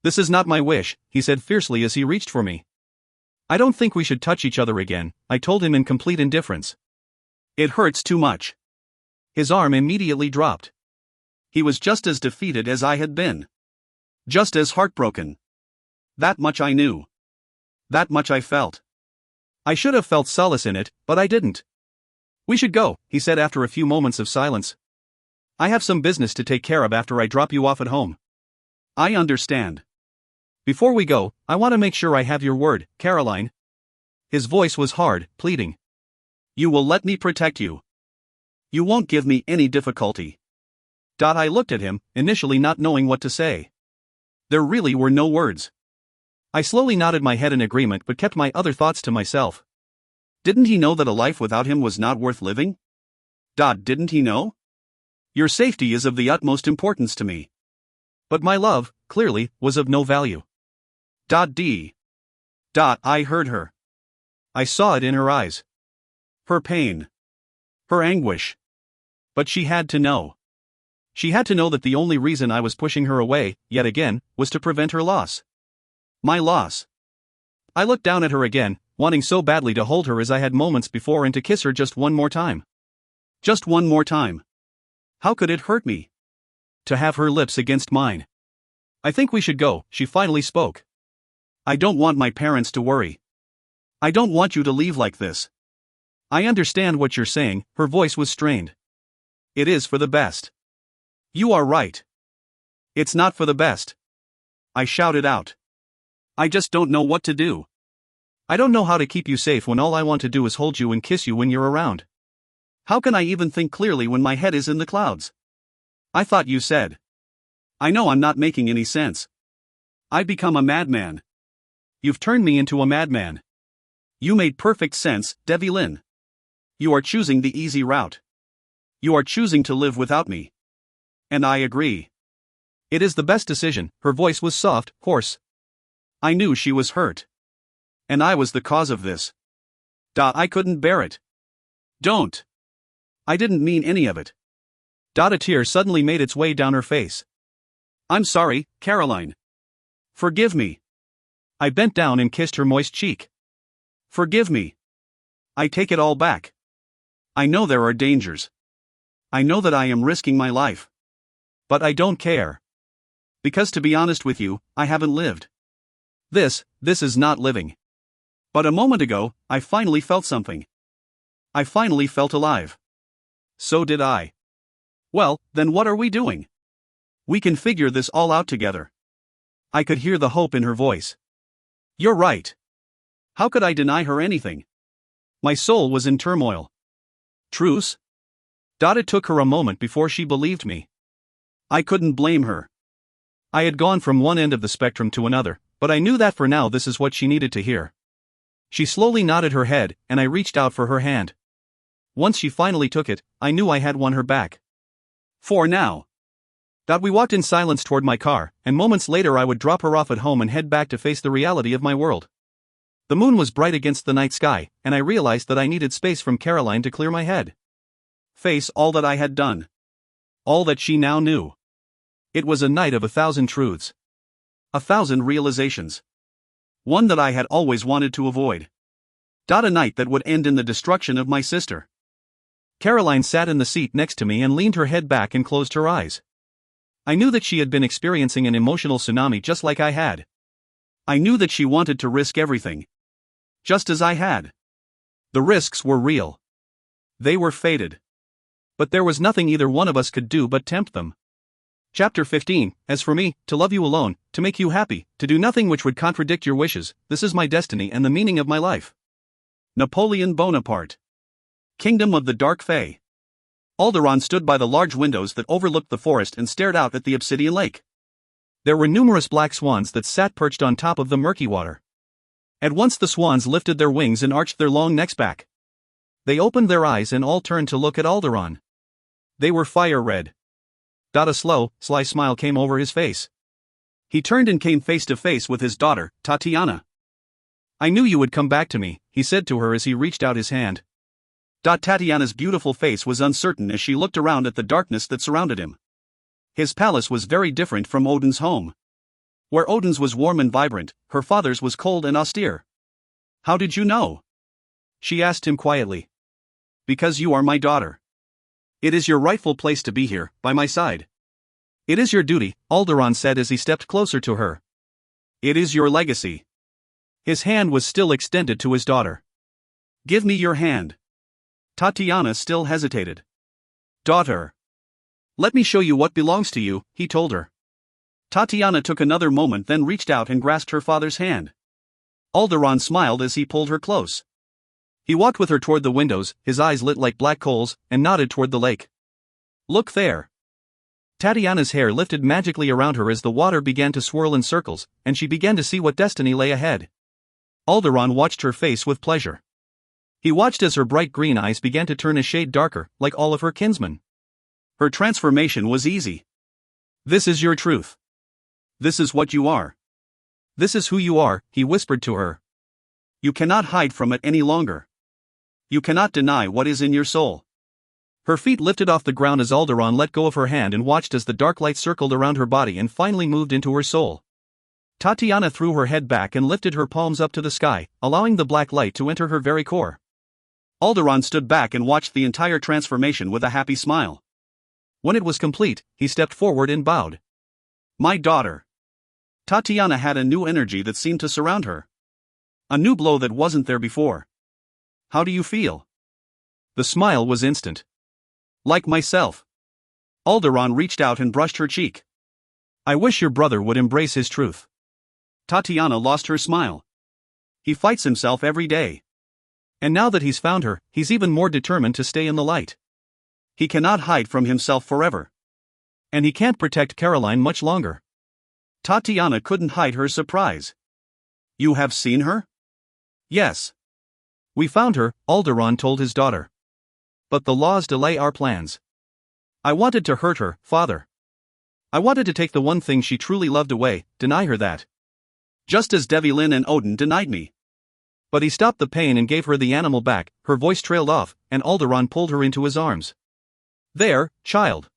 This is not my wish, he said fiercely as he reached for me. I don't think we should touch each other again, I told him in complete indifference. It hurts too much. His arm immediately dropped. He was just as defeated as I had been. Just as heartbroken. That much I knew. That much I felt. I should have felt solace in it, but I didn't. We should go, he said after a few moments of silence. I have some business to take care of after I drop you off at home. I understand. Before we go, I want to make sure I have your word, Caroline. His voice was hard, pleading. You will let me protect you. You won't give me any difficulty. I looked at him, initially not knowing what to say. There really were no words. I slowly nodded my head in agreement but kept my other thoughts to myself. Didn't he know that a life without him was not worth living? Didn't he know? Your safety is of the utmost importance to me. But my love, clearly, was of no value. I heard her. I saw it in her eyes. Her pain. Her anguish. But she had to know. She had to know that the only reason I was pushing her away, yet again, was to prevent her loss. My loss. I looked down at her again, wanting so badly to hold her as I had moments before and to kiss her just one more time. Just one more time. How could it hurt me? To have her lips against mine. I think we should go, she finally spoke. I don't want my parents to worry. I don't want you to leave like this. I understand what you're saying, her voice was strained. It is for the best. You are right. It's not for the best. I shouted out. I just don't know what to do. I don't know how to keep you safe when all I want to do is hold you and kiss you when you're around. How can I even think clearly when my head is in the clouds? I thought you said. I know I'm not making any sense. I've become a madman. You've turned me into a madman. You made perfect sense, Devlin. You are choosing the easy route. You are choosing to live without me. And I agree. It is the best decision, her voice was soft, hoarse. I knew she was hurt. And I was the cause of this. I couldn't bear it. Don't. I didn't mean any of it. A tear suddenly made its way down her face. I'm sorry, Caroline. Forgive me. I bent down and kissed her moist cheek. Forgive me. I take it all back. I know there are dangers. I know that I am risking my life. But I don't care. Because to be honest with you, I haven't lived. This is not living. But a moment ago, I finally felt something. I finally felt alive. So did I. Well, then what are we doing? We can figure this all out together. I could hear the hope in her voice. You're right. How could I deny her anything? My soul was in turmoil. Truce? It took her a moment before she believed me. I couldn't blame her. I had gone from one end of the spectrum to another, but I knew that for now this is what she needed to hear. She slowly nodded her head, and I reached out for her hand. Once she finally took it, I knew I had won her back. For now. We walked in silence toward my car, and moments later I would drop her off at home and head back to face the reality of my world. The moon was bright against the night sky, and I realized that I needed space from Caroline to clear my head. Face all that I had done. All that she now knew. It was a night of 1,000 truths. 1,000 realizations. One that I had always wanted to avoid. A night that would end in the destruction of my sister. Caroline sat in the seat next to me and leaned her head back and closed her eyes. I knew that she had been experiencing an emotional tsunami just like I had. I knew that she wanted to risk everything. Just as I had. The risks were real. They were fated. But there was nothing either one of us could do but tempt them. Chapter 15, As for me, to love you alone, to make you happy, to do nothing which would contradict your wishes, this is my destiny and the meaning of my life. Napoleon Bonaparte. Kingdom of the Dark Fae. Alderaan stood by the large windows that overlooked the forest and stared out at the obsidian lake. There were numerous black swans that sat perched on top of the murky water. At once the swans lifted their wings and arched their long necks back. They opened their eyes and all turned to look at Alderaan. They were fire red. A slow, sly smile came over his face. He turned and came face to face with his daughter, Tatiana. I knew you would come back to me, he said to her as he reached out his hand. Tatiana's beautiful face was uncertain as she looked around at the darkness that surrounded him. His palace was very different from Odin's home. Where Odin's was warm and vibrant, her father's was cold and austere. How did you know? She asked him quietly. Because you are my daughter. It is your rightful place to be here, by my side. It is your duty, Alderaan said as he stepped closer to her. It is your legacy. His hand was still extended to his daughter. Give me your hand. Tatiana still hesitated. Daughter. Let me show you what belongs to you, he told her. Tatiana took another moment, then reached out and grasped her father's hand. Alderaan smiled as he pulled her close. He walked with her toward the windows, his eyes lit like black coals, and nodded toward the lake. Look there. Tatiana's hair lifted magically around her as the water began to swirl in circles, and she began to see what destiny lay ahead. Alderaan watched her face with pleasure. He watched as her bright green eyes began to turn a shade darker, like all of her kinsmen. Her transformation was easy. This is your truth. This is what you are. This is who you are, he whispered to her. You cannot hide from it any longer. You cannot deny what is in your soul. Her feet lifted off the ground as Alderon let go of her hand and watched as the dark light circled around her body and finally moved into her soul. Tatiana threw her head back and lifted her palms up to the sky, allowing the black light to enter her very core. Alderon stood back and watched the entire transformation with a happy smile. When it was complete, he stepped forward and bowed. My daughter. Tatiana had a new energy that seemed to surround her. A new glow that wasn't there before. How do you feel? The smile was instant. Like myself. Alderon reached out and brushed her cheek. I wish your brother would embrace his truth. Tatiana lost her smile. He fights himself every day. And now that he's found her, he's even more determined to stay in the light. He cannot hide from himself forever. And he can't protect Caroline much longer. Tatiana couldn't hide her surprise. You have seen her? Yes. We found her, Alderon told his daughter. But the laws delay our plans. I wanted to hurt her, father. I wanted to take the one thing she truly loved away, deny her that. Just as Devlin and Odin denied me. But he stopped the pain and gave her the animal back. Her voice trailed off, and Alderon pulled her into his arms. There, child.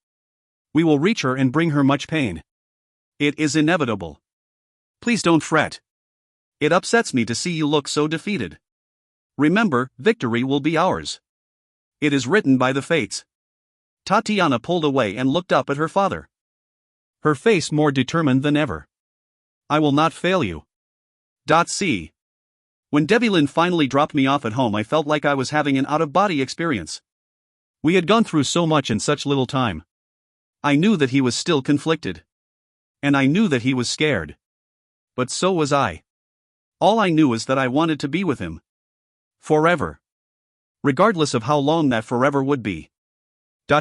We will reach her and bring her much pain. It is inevitable. Please don't fret. It upsets me to see you look so defeated. Remember, victory will be ours. It is written by the fates. Tatiana pulled away and looked up at her father. Her face more determined than ever. I will not fail you. See. When Devlin finally dropped me off at home, I felt like I was having an out-of-body experience. We had gone through so much in such little time. I knew that he was still conflicted. And I knew that he was scared. But so was I. All I knew is that I wanted to be with him. Forever. Regardless of how long that forever would be.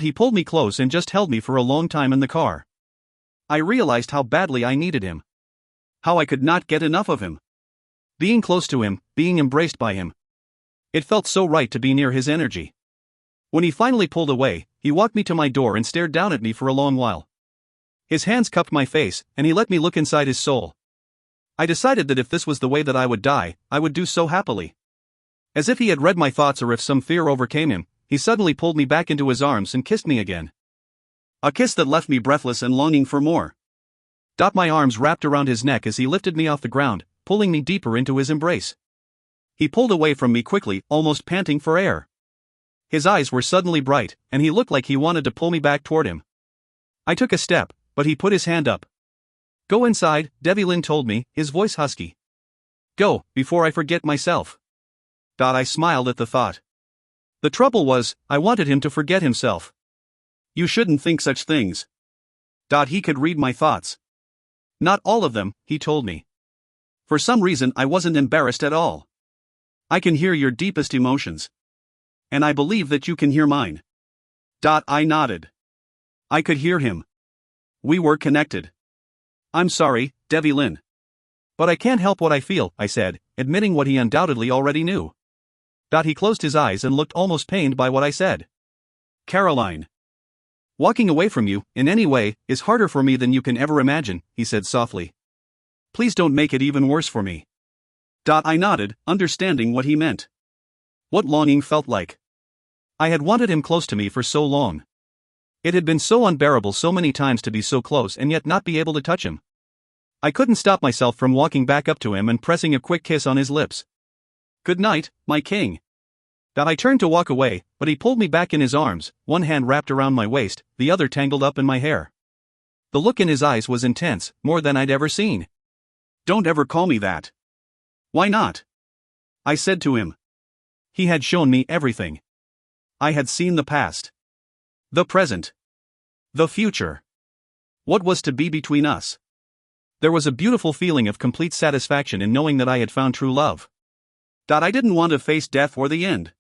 He pulled me close and just held me for a long time in the car. I realized how badly I needed him. How I could not get enough of him. Being close to him, being embraced by him. It felt so right to be near his energy. When he finally pulled away, he walked me to my door and stared down at me for a long while. His hands cupped my face, and he let me look inside his soul. I decided that if this was the way that I would die, I would do so happily. As if he had read my thoughts or if some fear overcame him, he suddenly pulled me back into his arms and kissed me again. A kiss that left me breathless and longing for more. My arms wrapped around his neck as he lifted me off the ground, pulling me deeper into his embrace. He pulled away from me quickly, almost panting for air. His eyes were suddenly bright, and he looked like he wanted to pull me back toward him. I took a step, but he put his hand up. Go inside, Devlin told me, his voice husky. Go, before I forget myself. I smiled at the thought. The trouble was, I wanted him to forget himself. You shouldn't think such things. He could read my thoughts. Not all of them, he told me. For some reason I wasn't embarrassed at all. I can hear your deepest emotions. And I believe that you can hear mine. I nodded. I could hear him. We were connected. I'm sorry, Devlin. But I can't help what I feel, I said, admitting what he undoubtedly already knew. He closed his eyes and looked almost pained by what I said. Caroline. Walking away from you, in any way, is harder for me than you can ever imagine, he said softly. Please don't make it even worse for me. I nodded, understanding what he meant. What longing felt like. I had wanted him close to me for so long. It had been so unbearable so many times to be so close and yet not be able to touch him. I couldn't stop myself from walking back up to him and pressing a quick kiss on his lips. Good night, my king. I turned to walk away, but he pulled me back in his arms, one hand wrapped around my waist, the other tangled up in my hair. The look in his eyes was intense, more than I'd ever seen. Don't ever call me that. Why not? I said to him. He had shown me everything. I had seen the past. The present. The future. What was to be between us? There was a beautiful feeling of complete satisfaction in knowing that I had found true love. I didn't want to face death or the end.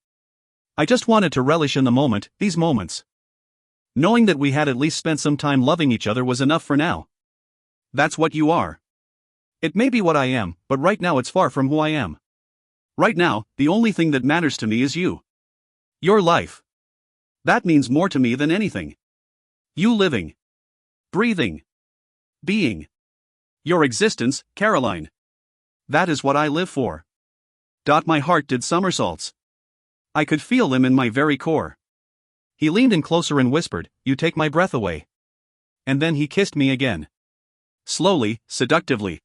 I just wanted to relish in the moment, these moments. Knowing that we had at least spent some time loving each other was enough for now. That's what you are. It may be what I am, but right now it's far from who I am. Right now, the only thing that matters to me is you. Your life. That means more to me than anything. You living. Breathing. Being. Your existence, Caroline. That is what I live for. My heart did somersaults. I could feel them in my very core. He leaned in closer and whispered, "You take my breath away." And then he kissed me again. Slowly, seductively.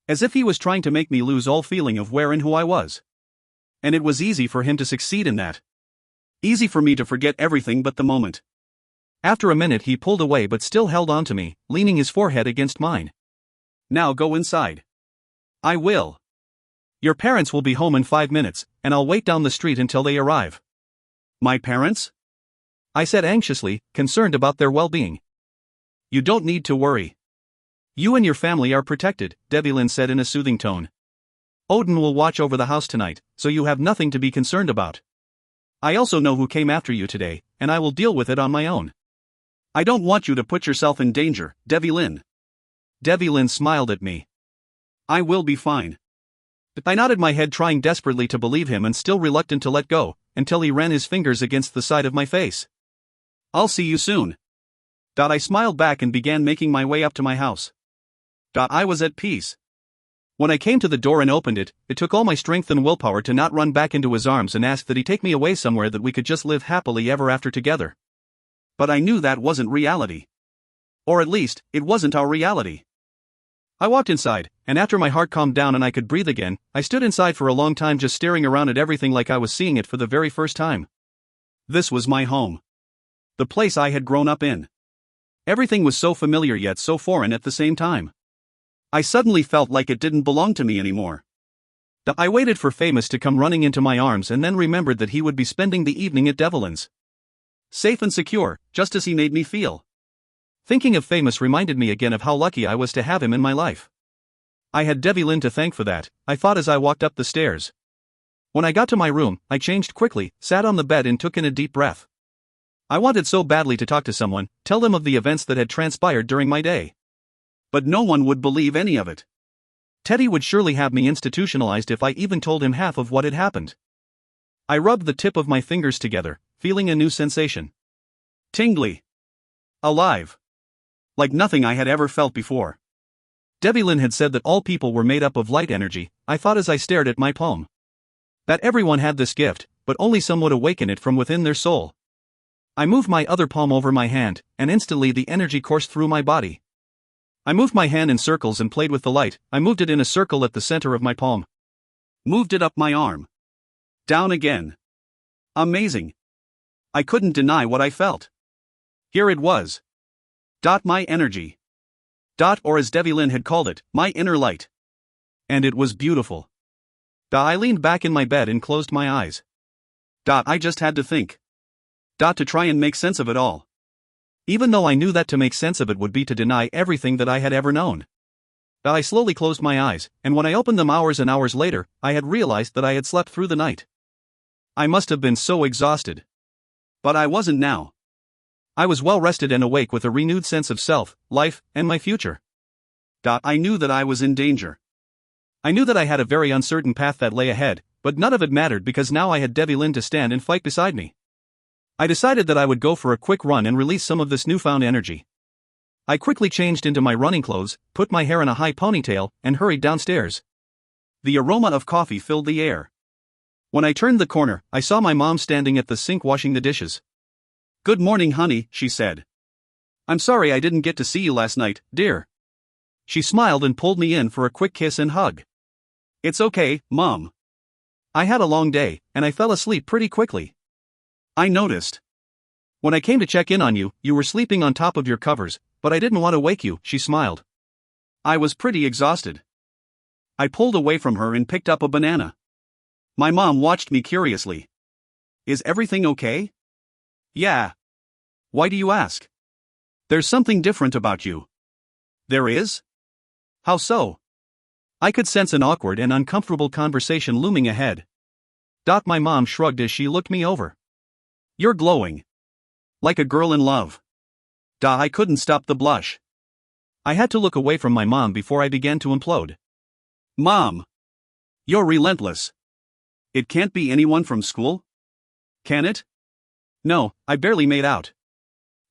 As if he was trying to make me lose all feeling of where and who I was. And it was easy for him to succeed in that. Easy for me to forget everything but the moment. After a minute he pulled away but still held on to me, leaning his forehead against mine. "Now go inside." "I will. Your parents will be home in 5 minutes, and I'll wait down the street until they arrive." "My parents?" I said anxiously, concerned about their well-being. "You don't need to worry. You and your family are protected," Devlin said in a soothing tone. "Odin will watch over the house tonight, so you have nothing to be concerned about. I also know who came after you today, and I will deal with it on my own." "I don't want you to put yourself in danger, Devlin." Devlin smiled at me. "I will be fine." I nodded my head, trying desperately to believe him and still reluctant to let go, until he ran his fingers against the side of my face. "I'll see you soon." I smiled back and began making my way up to my house. I was at peace. When I came to the door and opened it, it took all my strength and willpower to not run back into his arms and ask that he take me away somewhere that we could just live happily ever after together. But I knew that wasn't reality. Or at least, it wasn't our reality. I walked inside, and after my heart calmed down and I could breathe again, I stood inside for a long time just staring around at everything like I was seeing it for the very first time. This was my home. The place I had grown up in. Everything was so familiar yet so foreign at the same time. I suddenly felt like it didn't belong to me anymore. I waited for Famous to come running into my arms and then remembered that he would be spending the evening at Devlin's. Safe and secure, just as he made me feel. Thinking of Famous reminded me again of how lucky I was to have him in my life. I had Devlin to thank for that, I thought as I walked up the stairs. When I got to my room, I changed quickly, sat on the bed and took in a deep breath. I wanted so badly to talk to someone, tell them of the events that had transpired during my day. But no one would believe any of it. Teddy would surely have me institutionalized if I even told him half of what had happened. I rubbed the tip of my fingers together, feeling a new sensation. Tingly. Alive. Like nothing I had ever felt before. Devlin had said that all people were made up of light energy, I thought as I stared at my palm. That everyone had this gift, but only some would awaken it from within their soul. I moved my other palm over my hand, and instantly the energy coursed through my body. I moved my hand in circles and played with the light. I moved it in a circle at the center of my palm. Moved it up my arm. Down again. Amazing. I couldn't deny what I felt. Here it was. My energy. Or as Devlin had called it, my inner light. And it was beautiful. I leaned back in my bed and closed my eyes. I just had to think. To try and make sense of it all. Even though I knew that to make sense of it would be to deny everything that I had ever known. I slowly closed my eyes, and when I opened them hours and hours later, I had realized that I had slept through the night. I must have been so exhausted. But I wasn't now. I was well rested and awake with a renewed sense of self, life, and my future. I knew that I was in danger. I knew that I had a very uncertain path that lay ahead, but none of it mattered because now I had Devlin to stand and fight beside me. I decided that I would go for a quick run and release some of this newfound energy. I quickly changed into my running clothes, put my hair in a high ponytail, and hurried downstairs. The aroma of coffee filled the air. When I turned the corner, I saw my mom standing at the sink washing the dishes. "Good morning, honey," she said. "I'm sorry I didn't get to see you last night, dear." She smiled and pulled me in for a quick kiss and hug. "It's okay, Mom. I had a long day, and I fell asleep pretty quickly. I noticed. When I came to check in on you, you were sleeping on top of your covers, but I didn't want to wake you," she smiled. I was pretty exhausted. I pulled away from her and picked up a banana. My mom watched me curiously. "Is everything okay?" "Yeah." "Why do you ask?" "There's something different about you." "There is? How so?" I could sense an awkward and uncomfortable conversation looming ahead. My mom shrugged as she looked me over. "You're glowing. Like a girl in love." I couldn't stop the blush. I had to look away from my mom before I began to implode. "Mom! You're relentless. It can't be anyone from school? Can it?" "No, I barely made out."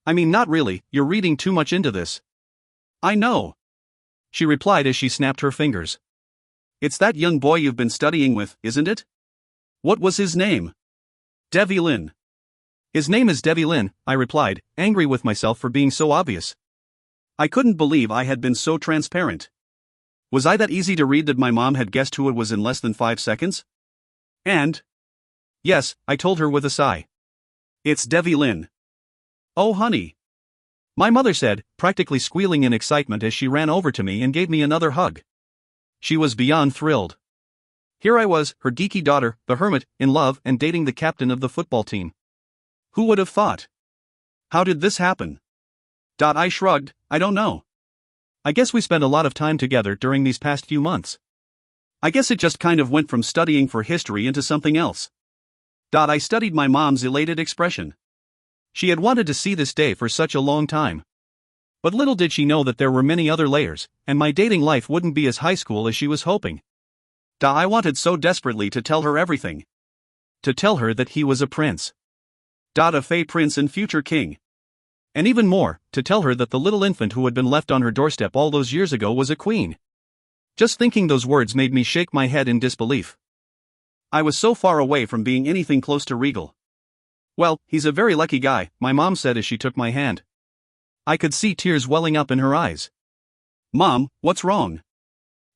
"I mean, not really, you're reading too much into this." "I know," she replied as she snapped her fingers. "It's that young boy you've been studying with, isn't it? What was his name?" "Devlin." His name is Devi Lin, I replied, angry with myself for being so obvious. I couldn't believe I had been so transparent. Was I that easy to read that my mom had guessed who it was in less than 5 seconds? And? Yes, I told her with a sigh. It's Devi Lin. Oh honey. My mother said, practically squealing in excitement as she ran over to me and gave me another hug. She was beyond thrilled. Here I was, her geeky daughter, the hermit, in love and dating the captain of the football team. Who would have thought? How did this happen? I shrugged, I don't know. I guess we spent a lot of time together during these past few months. I guess it just kind of went from studying for history into something else. I studied my mom's elated expression. She had wanted to see this day for such a long time. But little did she know that there were many other layers, and my dating life wouldn't be as high school as she was hoping. I wanted so desperately to tell her everything. To tell her that he was a prince. A fey prince and future king. And even more, to tell her that the little infant who had been left on her doorstep all those years ago was a queen. Just thinking those words made me shake my head in disbelief. I was so far away from being anything close to regal. Well, he's a very lucky guy, my mom said as she took my hand. I could see tears welling up in her eyes. Mom, what's wrong?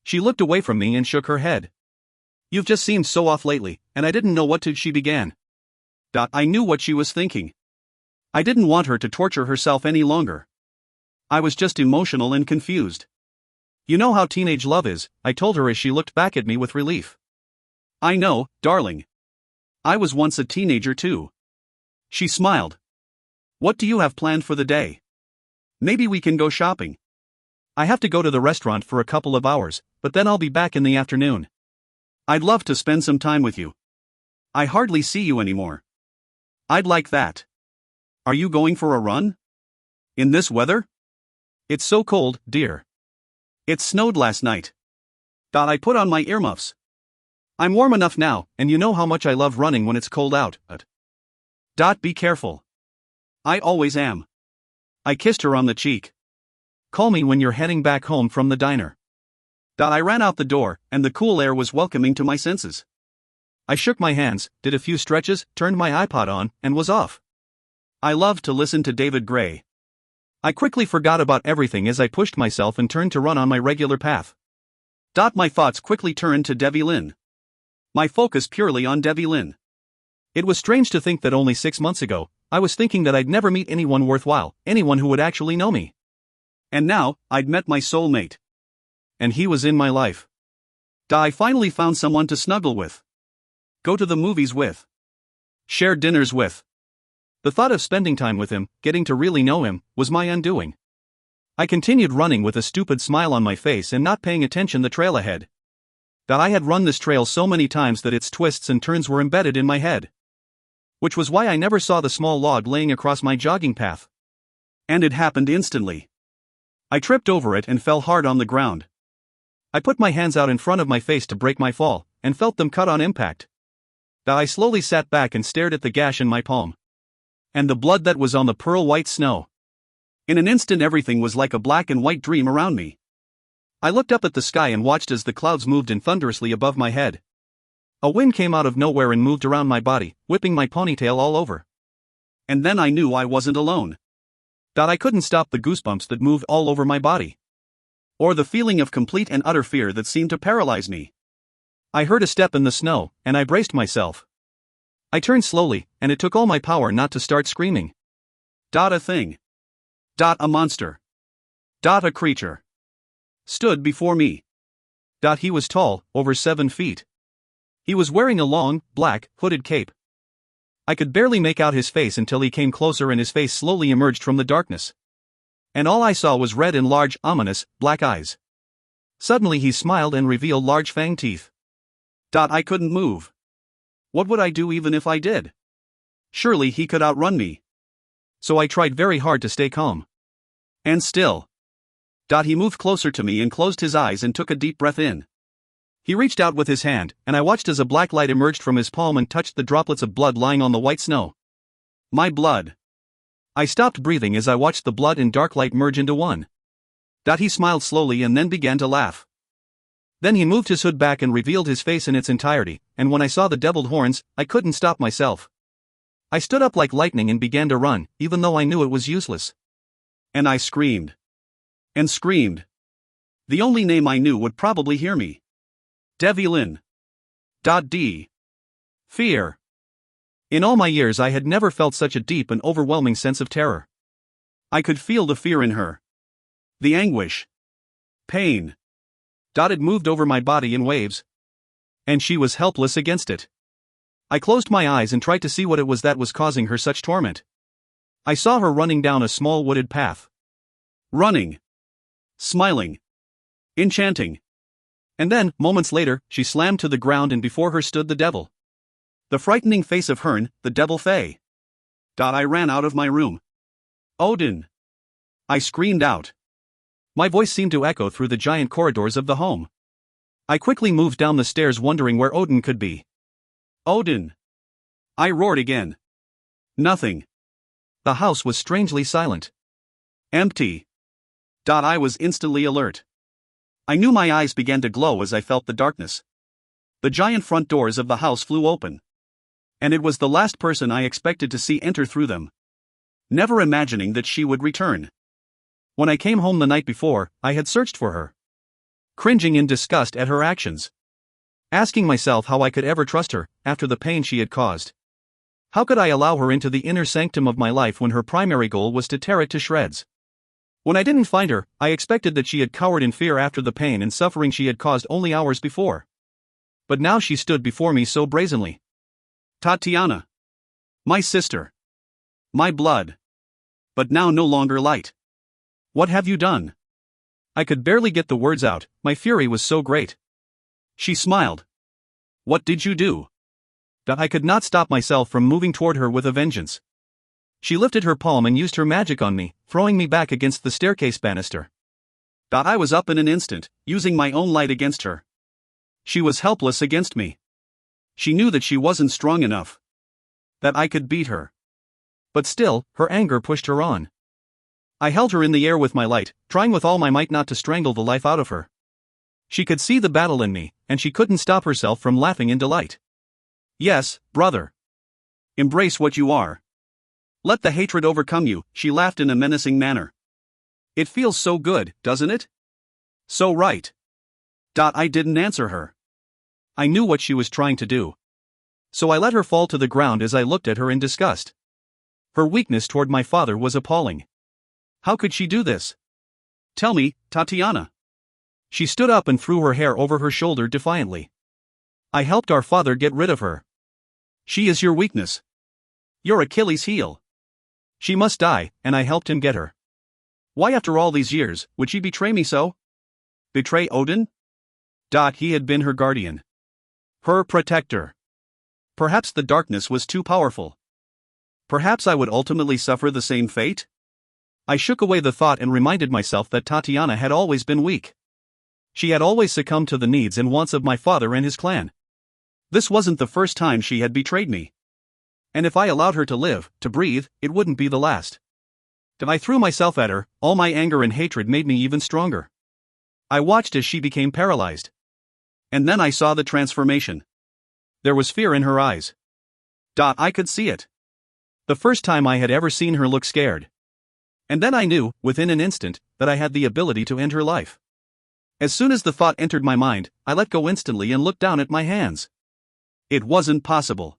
She looked away from me and shook her head. You've just seemed so off lately, and I didn't know what to. She began. I knew what she was thinking. I didn't want her to torture herself any longer. I was just emotional and confused. You know how teenage love is, I told her as she looked back at me with relief. I know, darling. I was once a teenager too. She smiled. What do you have planned for the day? Maybe we can go shopping. I have to go to the restaurant for a couple of hours, but then I'll be back in the afternoon. I'd love to spend some time with you. I hardly see you anymore. I'd like that. Are you going for a run? In this weather? It's so cold, dear. It snowed last night. I put on my earmuffs. I'm warm enough now, and you know how much I love running when it's cold out. Be careful. I always am. I kissed her on the cheek. Call me when you're heading back home from the diner. I ran out the door, and the cool air was welcoming to my senses. I shook my hands, did a few stretches, turned my iPod on, and was off. I loved to listen to David Gray. I quickly forgot about everything as I pushed myself and turned to run on my regular path. My thoughts quickly turned to Devi Lin. My focus purely on Devi Lin. It was strange to think that only 6 months ago, I was thinking that I'd never meet anyone worthwhile, anyone who would actually know me. And now, I'd met my soulmate. And he was in my life. I finally found someone to snuggle with. Go to the movies with. Share dinners with. The thought of spending time with him, getting to really know him, was my undoing. I continued running with a stupid smile on my face and not paying attention the trail ahead. I had run this trail so many times that its twists and turns were embedded in my head. Which was why I never saw the small log laying across my jogging path. And it happened instantly. I tripped over it and fell hard on the ground. I put my hands out in front of my face to break my fall, and felt them cut on impact. I slowly sat back and stared at the gash in my palm. And the blood that was on the pearl-white snow. In an instant everything was like a black and white dream around me. I looked up at the sky and watched as the clouds moved in thunderously above my head. A wind came out of nowhere and moved around my body, whipping my ponytail all over. And then I knew I wasn't alone. I couldn't stop the goosebumps that moved all over my body. Or the feeling of complete and utter fear that seemed to paralyze me. I heard a step in the snow, and I braced myself. I turned slowly, and it took all my power not to start screaming. A thing. A monster. A creature. Stood before me. He was tall, over 7 feet. He was wearing a long, black, hooded cape. I could barely make out his face until he came closer and his face slowly emerged from the darkness. And all I saw was red and large, ominous, black eyes. Suddenly he smiled and revealed large fang teeth. I couldn't move. What would I do even if I did? Surely he could outrun me. So I tried very hard to stay calm. And still. He moved closer to me and closed his eyes and took a deep breath in. He reached out with his hand, and I watched as a black light emerged from his palm and touched the droplets of blood lying on the white snow. My blood. I stopped breathing as I watched the blood and dark light merge into one. He smiled slowly and then began to laugh. Then he moved his hood back and revealed his face in its entirety, and when I saw the deviled horns, I couldn't stop myself. I stood up like lightning and began to run, even though I knew it was useless. And I screamed. And screamed. The only name I knew would probably hear me. Devlin. D. Fear. In all my years I had never felt such a deep and overwhelming sense of terror. I could feel the fear in her. The anguish. Pain. It moved over my body in waves. And she was helpless against it. I closed my eyes and tried to see what it was that was causing her such torment. I saw her running down a small wooded path. Running. Smiling. Enchanting. And then, moments later, she slammed to the ground and before her stood the devil. The frightening face of Herne, the devil Fae. I ran out of my room. Odin! I screamed out. My voice seemed to echo through the giant corridors of the home. I quickly moved down the stairs wondering where Odin could be. Odin! I roared again. Nothing. The house was strangely silent. Empty. I was instantly alert. I knew my eyes began to glow as I felt the darkness. The giant front doors of the house flew open. And it was the last person I expected to see enter through them. Never imagining that she would return. When I came home the night before, I had searched for her. Cringing in disgust at her actions. Asking myself how I could ever trust her, after the pain she had caused. How could I allow her into the inner sanctum of my life when her primary goal was to tear it to shreds? When I didn't find her, I expected that she had cowered in fear after the pain and suffering she had caused only hours before. But now she stood before me so brazenly. Tatiana. My sister. My blood. But now no longer light. What have you done? I could barely get the words out, my fury was so great. She smiled. What did you do? I could not stop myself from moving toward her with a vengeance. She lifted her palm and used her magic on me, throwing me back against the staircase banister. I was up in an instant, using my own light against her. She was helpless against me. She knew that she wasn't strong enough. That I could beat her. But still, her anger pushed her on. I held her in the air with my light, trying with all my might not to strangle the life out of her. She could see the battle in me, and she couldn't stop herself from laughing in delight. Yes, brother. Embrace what you are. Let the hatred overcome you, she laughed in a menacing manner. It feels so good, doesn't it? So right. I didn't answer her. I knew what she was trying to do. So I let her fall to the ground as I looked at her in disgust. Her weakness toward my father was appalling. How could she do this? Tell me, Tatiana. She stood up and threw her hair over her shoulder defiantly. I helped our father get rid of her. She is your weakness. Your Achilles' heel. She must die, and I helped him get her. Why after all these years, would she betray me so? Betray Odin? He had been her guardian. Her protector. Perhaps the darkness was too powerful. Perhaps I would ultimately suffer the same fate? I shook away the thought and reminded myself that Tatiana had always been weak. She had always succumbed to the needs and wants of my father and his clan. This wasn't the first time she had betrayed me. And if I allowed her to live, to breathe, it wouldn't be the last. I threw myself at her, all my anger and hatred made me even stronger. I watched as she became paralyzed. And then I saw the transformation. There was fear in her eyes. I could see it. The first time I had ever seen her look scared. And then I knew, within an instant, that I had the ability to end her life. As soon as the thought entered my mind, I let go instantly and looked down at my hands. It wasn't possible.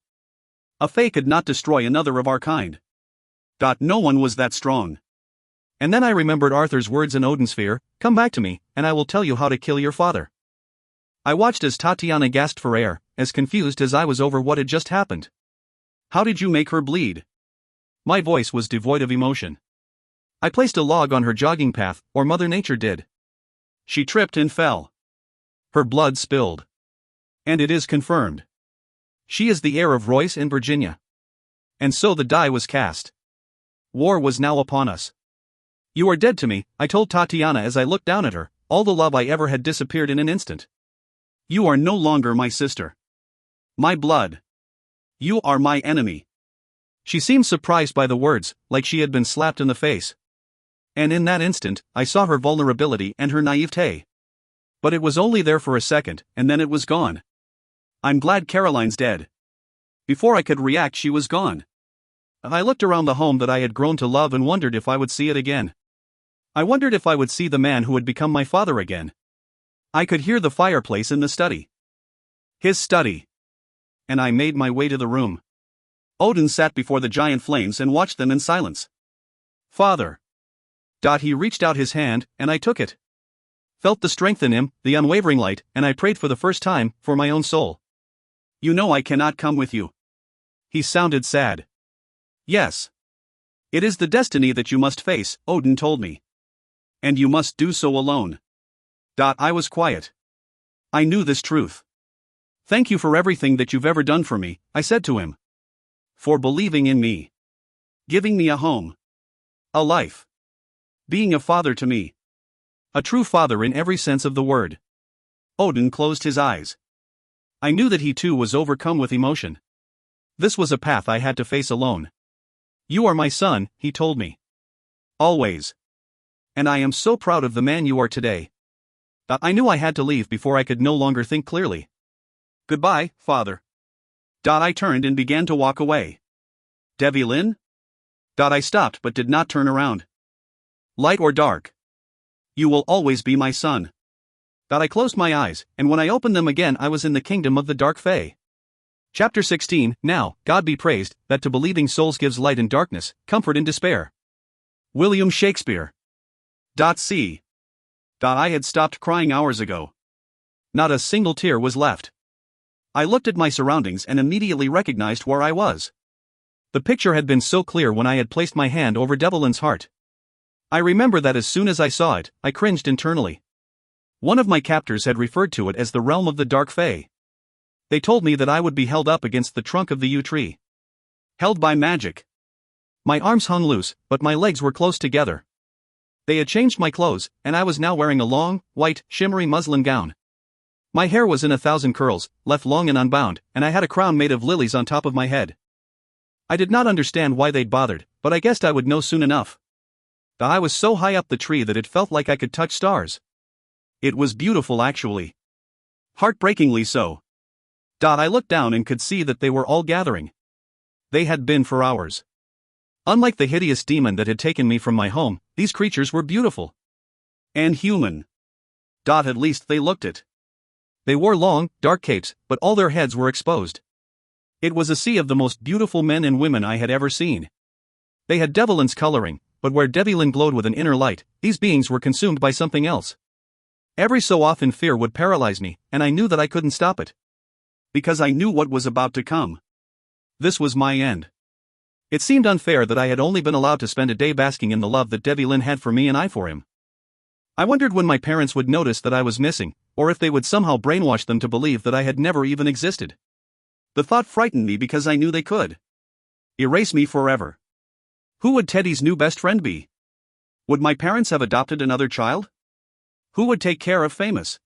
A Fae could not destroy another of our kind. No one was that strong. And then I remembered Arthur's words in Odin's Sphere, "Come back to me, and I will tell you how to kill your father." I watched as Tatiana gasped for air, as confused as I was over what had just happened. How did you make her bleed? My voice was devoid of emotion. I placed a log on her jogging path, or Mother Nature did. She tripped and fell. Her blood spilled. And it is confirmed. She is the heir of Royce and Virginia. And so the die was cast. War was now upon us. You are dead to me, I told Tatiana as I looked down at her, all the love I ever had disappeared in an instant. You are no longer my sister. My blood. You are my enemy. She seemed surprised by the words, like she had been slapped in the face. And in that instant, I saw her vulnerability and her naivete. But it was only there for a second, and then it was gone. I'm glad Caroline's dead. Before I could react, she was gone. I looked around the home that I had grown to love and wondered if I would see it again. I wondered if I would see the man who had become my father again. I could hear the fireplace in the study. His study. And I made my way to the room. Odin sat before the giant flames and watched them in silence. Father. He reached out his hand, and I took it. Felt the strength in him, the unwavering light, and I prayed for the first time, for my own soul. You know I cannot come with you. He sounded sad. Yes. It is the destiny that you must face, Odin told me. And you must do so alone. I was quiet. I knew this truth. Thank you for everything that you've ever done for me, I said to him. For believing in me. Giving me a home. A life. Being a father to me. A true father in every sense of the word. Odin closed his eyes. I knew that he too was overcome with emotion. This was a path I had to face alone. You are my son, he told me. Always. And I am so proud of the man you are today. I knew I had to leave before I could no longer think clearly. Goodbye, father. I turned and began to walk away. Devlin? I stopped but did not turn around. Light or dark? You will always be my son. I closed my eyes, and when I opened them again I was in the kingdom of the dark fae. Chapter 16. Now, God be praised, that to believing souls gives light in darkness, comfort in despair. William Shakespeare. C. I had stopped crying hours ago. Not a single tear was left. I looked at my surroundings and immediately recognized where I was. The picture had been so clear when I had placed my hand over Devlin's heart. I remember that as soon as I saw it, I cringed internally. One of my captors had referred to it as the realm of the dark fae. They told me that I would be held up against the trunk of the yew tree. Held by magic. My arms hung loose, but my legs were close together. They had changed my clothes, and I was now wearing a long, white, shimmery muslin gown. My hair was in 1,000 curls, left long and unbound, and I had a crown made of lilies on top of my head. I did not understand why they'd bothered, but I guessed I would know soon enough. I was so high up the tree that it felt like I could touch stars. It was beautiful actually. Heartbreakingly so. I looked down and could see that they were all gathering. They had been for hours. Unlike the hideous demon that had taken me from my home, these creatures were beautiful. And human. At least they looked it. They wore long, dark capes, but all their heads were exposed. It was a sea of the most beautiful men and women I had ever seen. They had Devlin's coloring, but where Devlin glowed with an inner light, these beings were consumed by something else. Every so often fear would paralyze me, and I knew that I couldn't stop it. Because I knew what was about to come. This was my end. It seemed unfair that I had only been allowed to spend a day basking in the love that Devlin had for me and I for him. I wondered when my parents would notice that I was missing, or if they would somehow brainwash them to believe that I had never even existed. The thought frightened me because I knew they could erase me forever. Who would Teddy's new best friend be? Would my parents have adopted another child? Who would take care of Famous?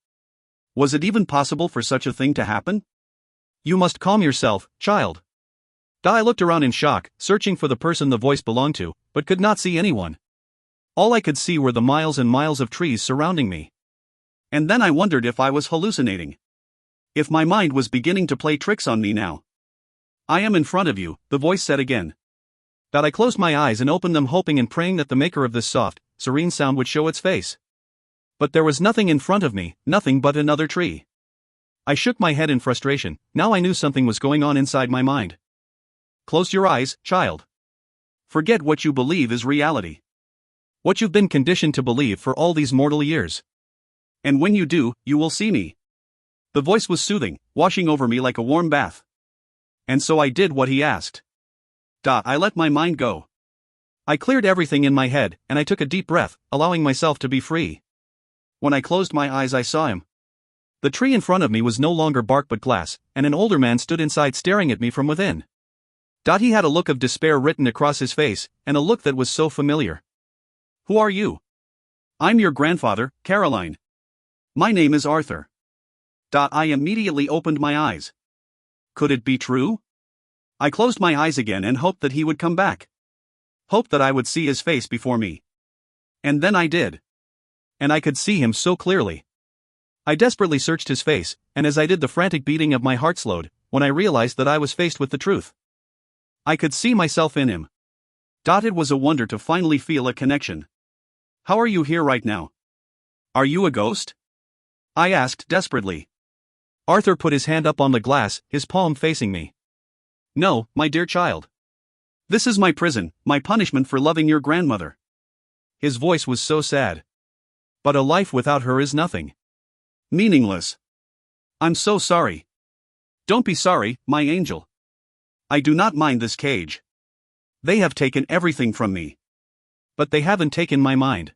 Was it even possible for such a thing to happen? You must calm yourself, child. I looked around in shock, searching for the person the voice belonged to, but could not see anyone. All I could see were the miles and miles of trees surrounding me. And then I wondered if I was hallucinating. If my mind was beginning to play tricks on me now. I am in front of you, the voice said again. I closed my eyes and opened them, hoping and praying that the maker of this soft, serene sound would show its face. But there was nothing in front of me, nothing but another tree. I shook my head in frustration. Now I knew something was going on inside my mind. Close your eyes, child. Forget what you believe is reality. What you've been conditioned to believe for all these mortal years. And when you do, you will see me. The voice was soothing, washing over me like a warm bath. And so I did what he asked. I let my mind go. I cleared everything in my head, and I took a deep breath, allowing myself to be free. When I closed my eyes, I saw him. The tree in front of me was no longer bark but glass, and an older man stood inside staring at me from within. He had a look of despair written across his face, and a look that was so familiar. Who are you? I'm your grandfather, Caroline. My name is Arthur. I immediately opened my eyes. Could it be true? I closed my eyes again and hoped that he would come back. Hoped that I would see his face before me. And then I did. And I could see him so clearly. I desperately searched his face, and as I did, the frantic beating of my heart slowed, when I realized that I was faced with the truth. I could see myself in him. It was a wonder to finally feel a connection. How are you here right now? Are you a ghost? I asked desperately. Arthur put his hand up on the glass, his palm facing me. No, my dear child. This is my prison, my punishment for loving your grandmother. His voice was so sad. But a life without her is nothing. Meaningless. I'm so sorry. Don't be sorry, my angel. I do not mind this cage. They have taken everything from me. But they haven't taken my mind.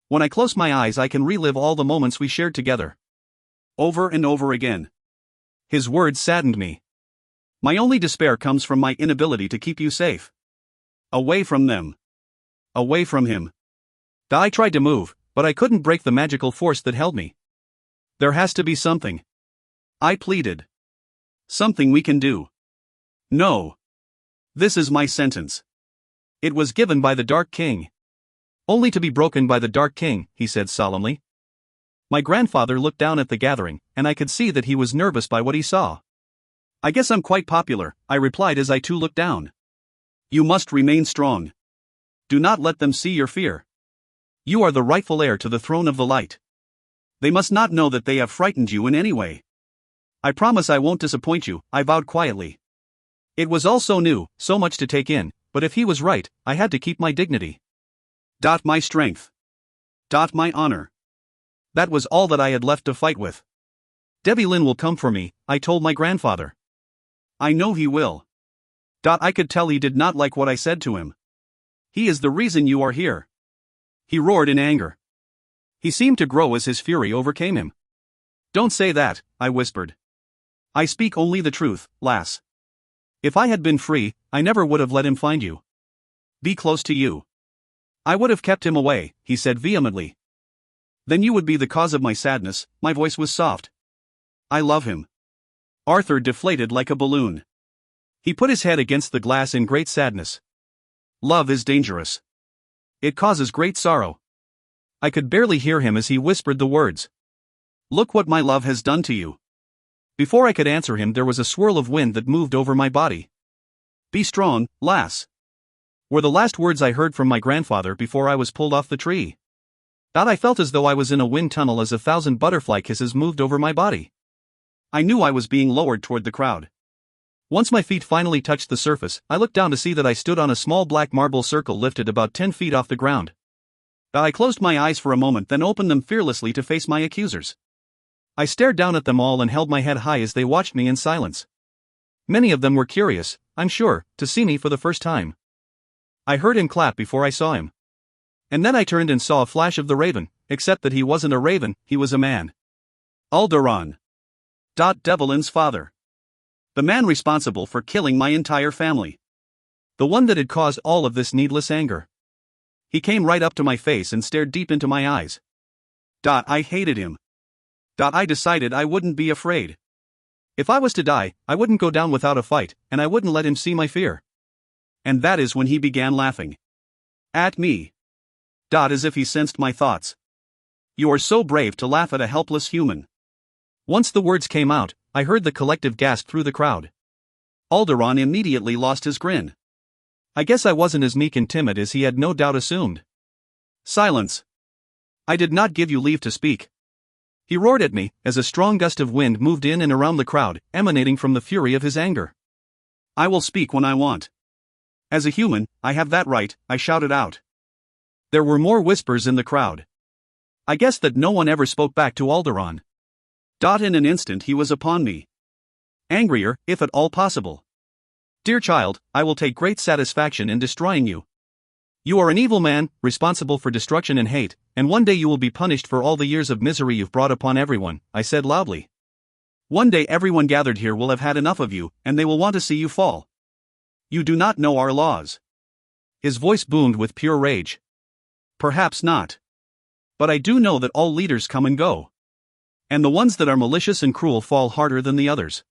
When I close my eyes, I can relive all the moments we shared together. Over and over again. His words saddened me. My only despair comes from my inability to keep you safe. Away from them. Away from him. I tried to move, but I couldn't break the magical force that held me. There has to be something. I pleaded. Something we can do. No. This is my sentence. It was given by the Dark King. Only to be broken by the Dark King, he said solemnly. My grandfather looked down at the gathering, and I could see that he was nervous by what he saw. I guess I'm quite popular, I replied as I too looked down. You must remain strong. Do not let them see your fear. You are the rightful heir to the throne of the light. They must not know that they have frightened you in any way. I promise I won't disappoint you, I vowed quietly. It was all so new, so much to take in, but if he was right, I had to keep my dignity. My strength. My honor. That was all that I had left to fight with. Debbie Lynn will come for me, I told my grandfather. I know he will. I could tell he did not like what I said to him. He is the reason you are here. He roared in anger. He seemed to grow as his fury overcame him. Don't say that, I whispered. I speak only the truth, lass. If I had been free, I never would have let him find you. Be close to you. I would have kept him away, he said vehemently. Then you would be the cause of my sadness, my voice was soft. I love him. Arthur deflated like a balloon. He put his head against the glass in great sadness. Love is dangerous. It causes great sorrow. I could barely hear him as he whispered the words. Look what my love has done to you. Before I could answer him, there was a swirl of wind that moved over my body. Be strong, lass, were the last words I heard from my grandfather before I was pulled off the tree. I felt as though I was in a wind tunnel as 1,000 butterfly kisses moved over my body. I knew I was being lowered toward the crowd. Once my feet finally touched the surface, I looked down to see that I stood on a small black marble circle lifted about 10 feet off the ground. I closed my eyes for a moment, then opened them fearlessly to face my accusers. I stared down at them all and held my head high as they watched me in silence. Many of them were curious, I'm sure, to see me for the first time. I heard him clap before I saw him. And then I turned and saw a flash of the raven, except that he wasn't a raven, he was a man. Alderaan. Devlin's father. The man responsible for killing my entire family. The one that had caused all of this needless anger. He came right up to my face and stared deep into my eyes. I hated him. I decided I wouldn't be afraid. If I was to die, I wouldn't go down without a fight, and I wouldn't let him see my fear. And that is when he began laughing. At me. As if he sensed my thoughts. You are so brave to laugh at a helpless human. Once the words came out, I heard the collective gasp through the crowd. Alderaan immediately lost his grin. I guess I wasn't as meek and timid as he had no doubt assumed. Silence. I did not give you leave to speak. He roared at me, as a strong gust of wind moved in and around the crowd, emanating from the fury of his anger. I will speak when I want. As a human, I have that right, I shouted out. There were more whispers in the crowd. I guessed that no one ever spoke back to Alderaan. In an instant he was upon me. Angrier, if at all possible. Dear child, I will take great satisfaction in destroying you. You are an evil man, responsible for destruction and hate, and one day you will be punished for all the years of misery you've brought upon everyone, I said loudly. One day everyone gathered here will have had enough of you, and they will want to see you fall. You do not know our laws. His voice boomed with pure rage. Perhaps not. But I do know that all leaders come and go. And the ones that are malicious and cruel fall harder than the others.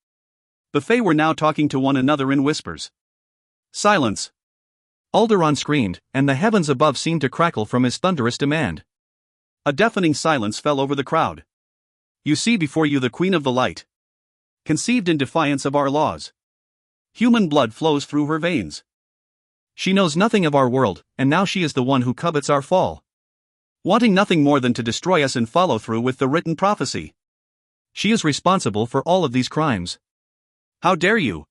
The Fae were now talking to one another in whispers. Silence. Alderaan screamed, and the heavens above seemed to crackle from his thunderous demand. A deafening silence fell over the crowd. You see before you the Queen of the Light. Conceived in defiance of our laws. Human blood flows through her veins. She knows nothing of our world, and now she is the one who covets our fall. Wanting nothing more than to destroy us and follow through with the written prophecy. She is responsible for all of these crimes. How dare you?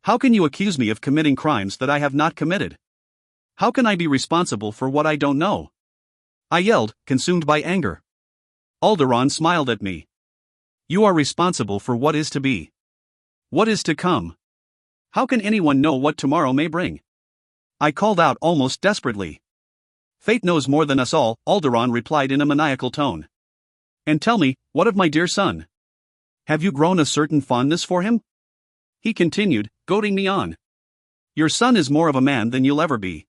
How can you accuse me of committing crimes that I have not committed? How can I be responsible for what I don't know? I yelled, consumed by anger. Alderaan smiled at me. You are responsible for what is to be. What is to come? How can anyone know what tomorrow may bring? I called out almost desperately. Fate knows more than us all, Alderaan replied in a maniacal tone. And tell me, what of my dear son? Have you grown a certain fondness for him? He continued, goading me on. Your son is more of a man than you'll ever be.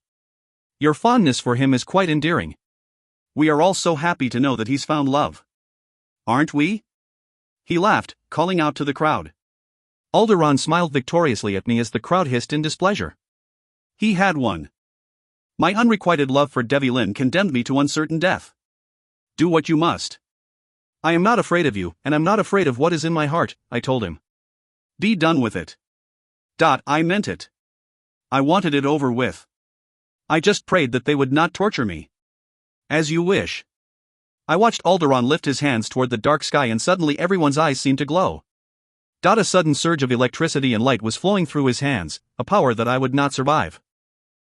Your fondness for him is quite endearing. We are all so happy to know that he's found love. Aren't we? He laughed, calling out to the crowd. Alderaan smiled victoriously at me as the crowd hissed in displeasure. He had one. My unrequited love for Devlin condemned me to uncertain death. Do what you must. I am not afraid of you, and I'm not afraid of what is in my heart, I told him. Be done with it. I meant it. I wanted it over with. I just prayed that they would not torture me. As you wish. I watched Alderaan lift his hands toward the dark sky and suddenly everyone's eyes seemed to glow. A sudden surge of electricity and light was flowing through his hands, a power that I would not survive.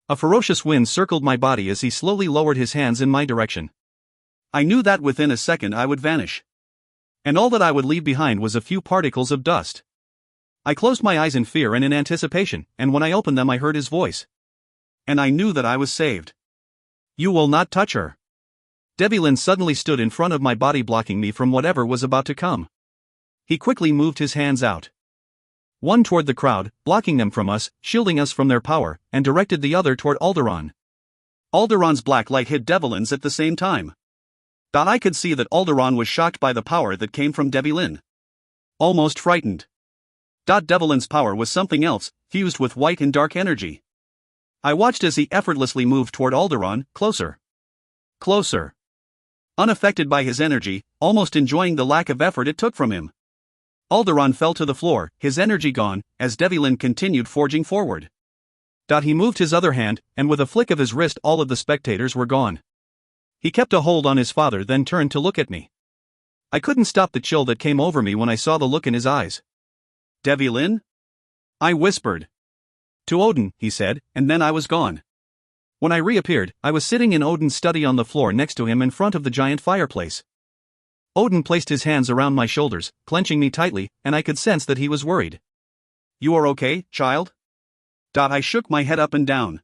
A ferocious wind circled my body as he slowly lowered his hands in my direction. I knew that within a second I would vanish. And all that I would leave behind was a few particles of dust. I closed my eyes in fear and in anticipation, and when I opened them I heard his voice. And I knew that I was saved. You will not touch her. Devlin suddenly stood in front of my body, blocking me from whatever was about to come. He quickly moved his hands out. One toward the crowd, blocking them from us, shielding us from their power, and directed the other toward Alderaan. Alderaan's black light hit Devlin's at the same time. I could see that Alderaan was shocked by the power that came from Devlin. Almost frightened. Devlin's power was something else, fused with white and dark energy. I watched as he effortlessly moved toward Alderaan, closer. Closer. Unaffected by his energy, almost enjoying the lack of effort it took from him. Alderaan fell to the floor, his energy gone, as Devlin continued forging forward. He moved his other hand, and with a flick of his wrist all of the spectators were gone. He kept a hold on his father, then turned to look at me. I couldn't stop the chill that came over me when I saw the look in his eyes. Devlin? I whispered. To Odin, he said, and then I was gone. When I reappeared, I was sitting in Odin's study on the floor next to him in front of the giant fireplace. Odin placed his hands around my shoulders, clenching me tightly, and I could sense that he was worried. You are okay, child? I shook my head up and down.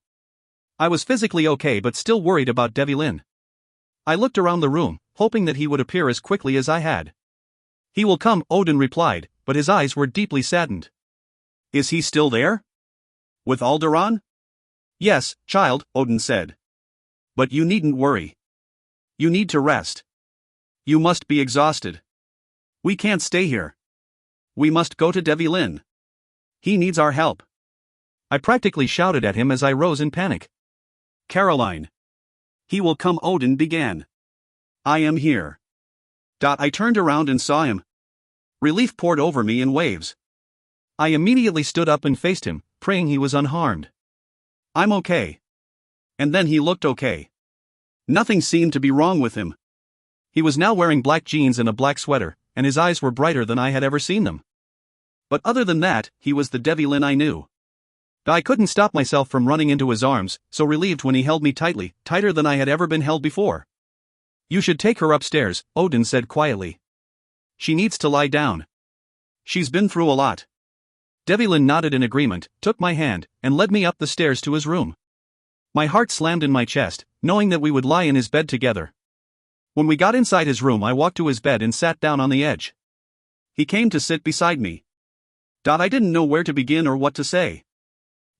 I was physically okay but still worried about Devlin. I looked around the room, hoping that he would appear as quickly as I had. He will come, Odin replied, but his eyes were deeply saddened. Is he still there? With Alderaan? Yes, child, Odin said. But you needn't worry. You need to rest. You must be exhausted. We can't stay here. We must go to Devlin. He needs our help. I practically shouted at him as I rose in panic. Caroline. He will come, Odin began. I am here. I turned around and saw him. Relief poured over me in waves. I immediately stood up and faced him, praying he was unharmed. I'm okay. And then he looked okay. Nothing seemed to be wrong with him. He was now wearing black jeans and a black sweater, and his eyes were brighter than I had ever seen them. But other than that, he was the Devlin I knew. I couldn't stop myself from running into his arms, so relieved when he held me tightly, tighter than I had ever been held before. You should take her upstairs, Odin said quietly. She needs to lie down. She's been through a lot. Devlin nodded in agreement, took my hand, and led me up the stairs to his room. My heart slammed in my chest, knowing that we would lie in his bed together. When we got inside his room, I walked to his bed and sat down on the edge. He came to sit beside me. I didn't know where to begin or what to say.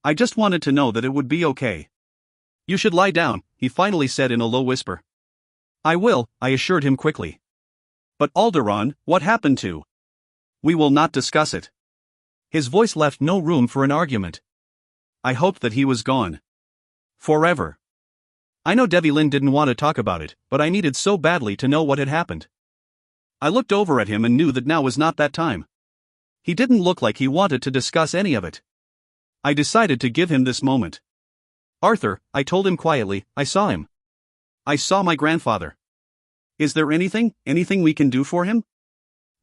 I just wanted to know that it would be okay. You should lie down, he finally said in a low whisper. I will, I assured him quickly. But Alderaan, what happened to? We will not discuss it. His voice left no room for an argument. I hoped that he was gone. Forever. I know Devlin didn't want to talk about it, but I needed so badly to know what had happened. I looked over at him and knew that now was not that time. He didn't look like he wanted to discuss any of it. I decided to give him this moment. Arthur, I told him quietly, I saw him. I saw my grandfather. Is there anything we can do for him?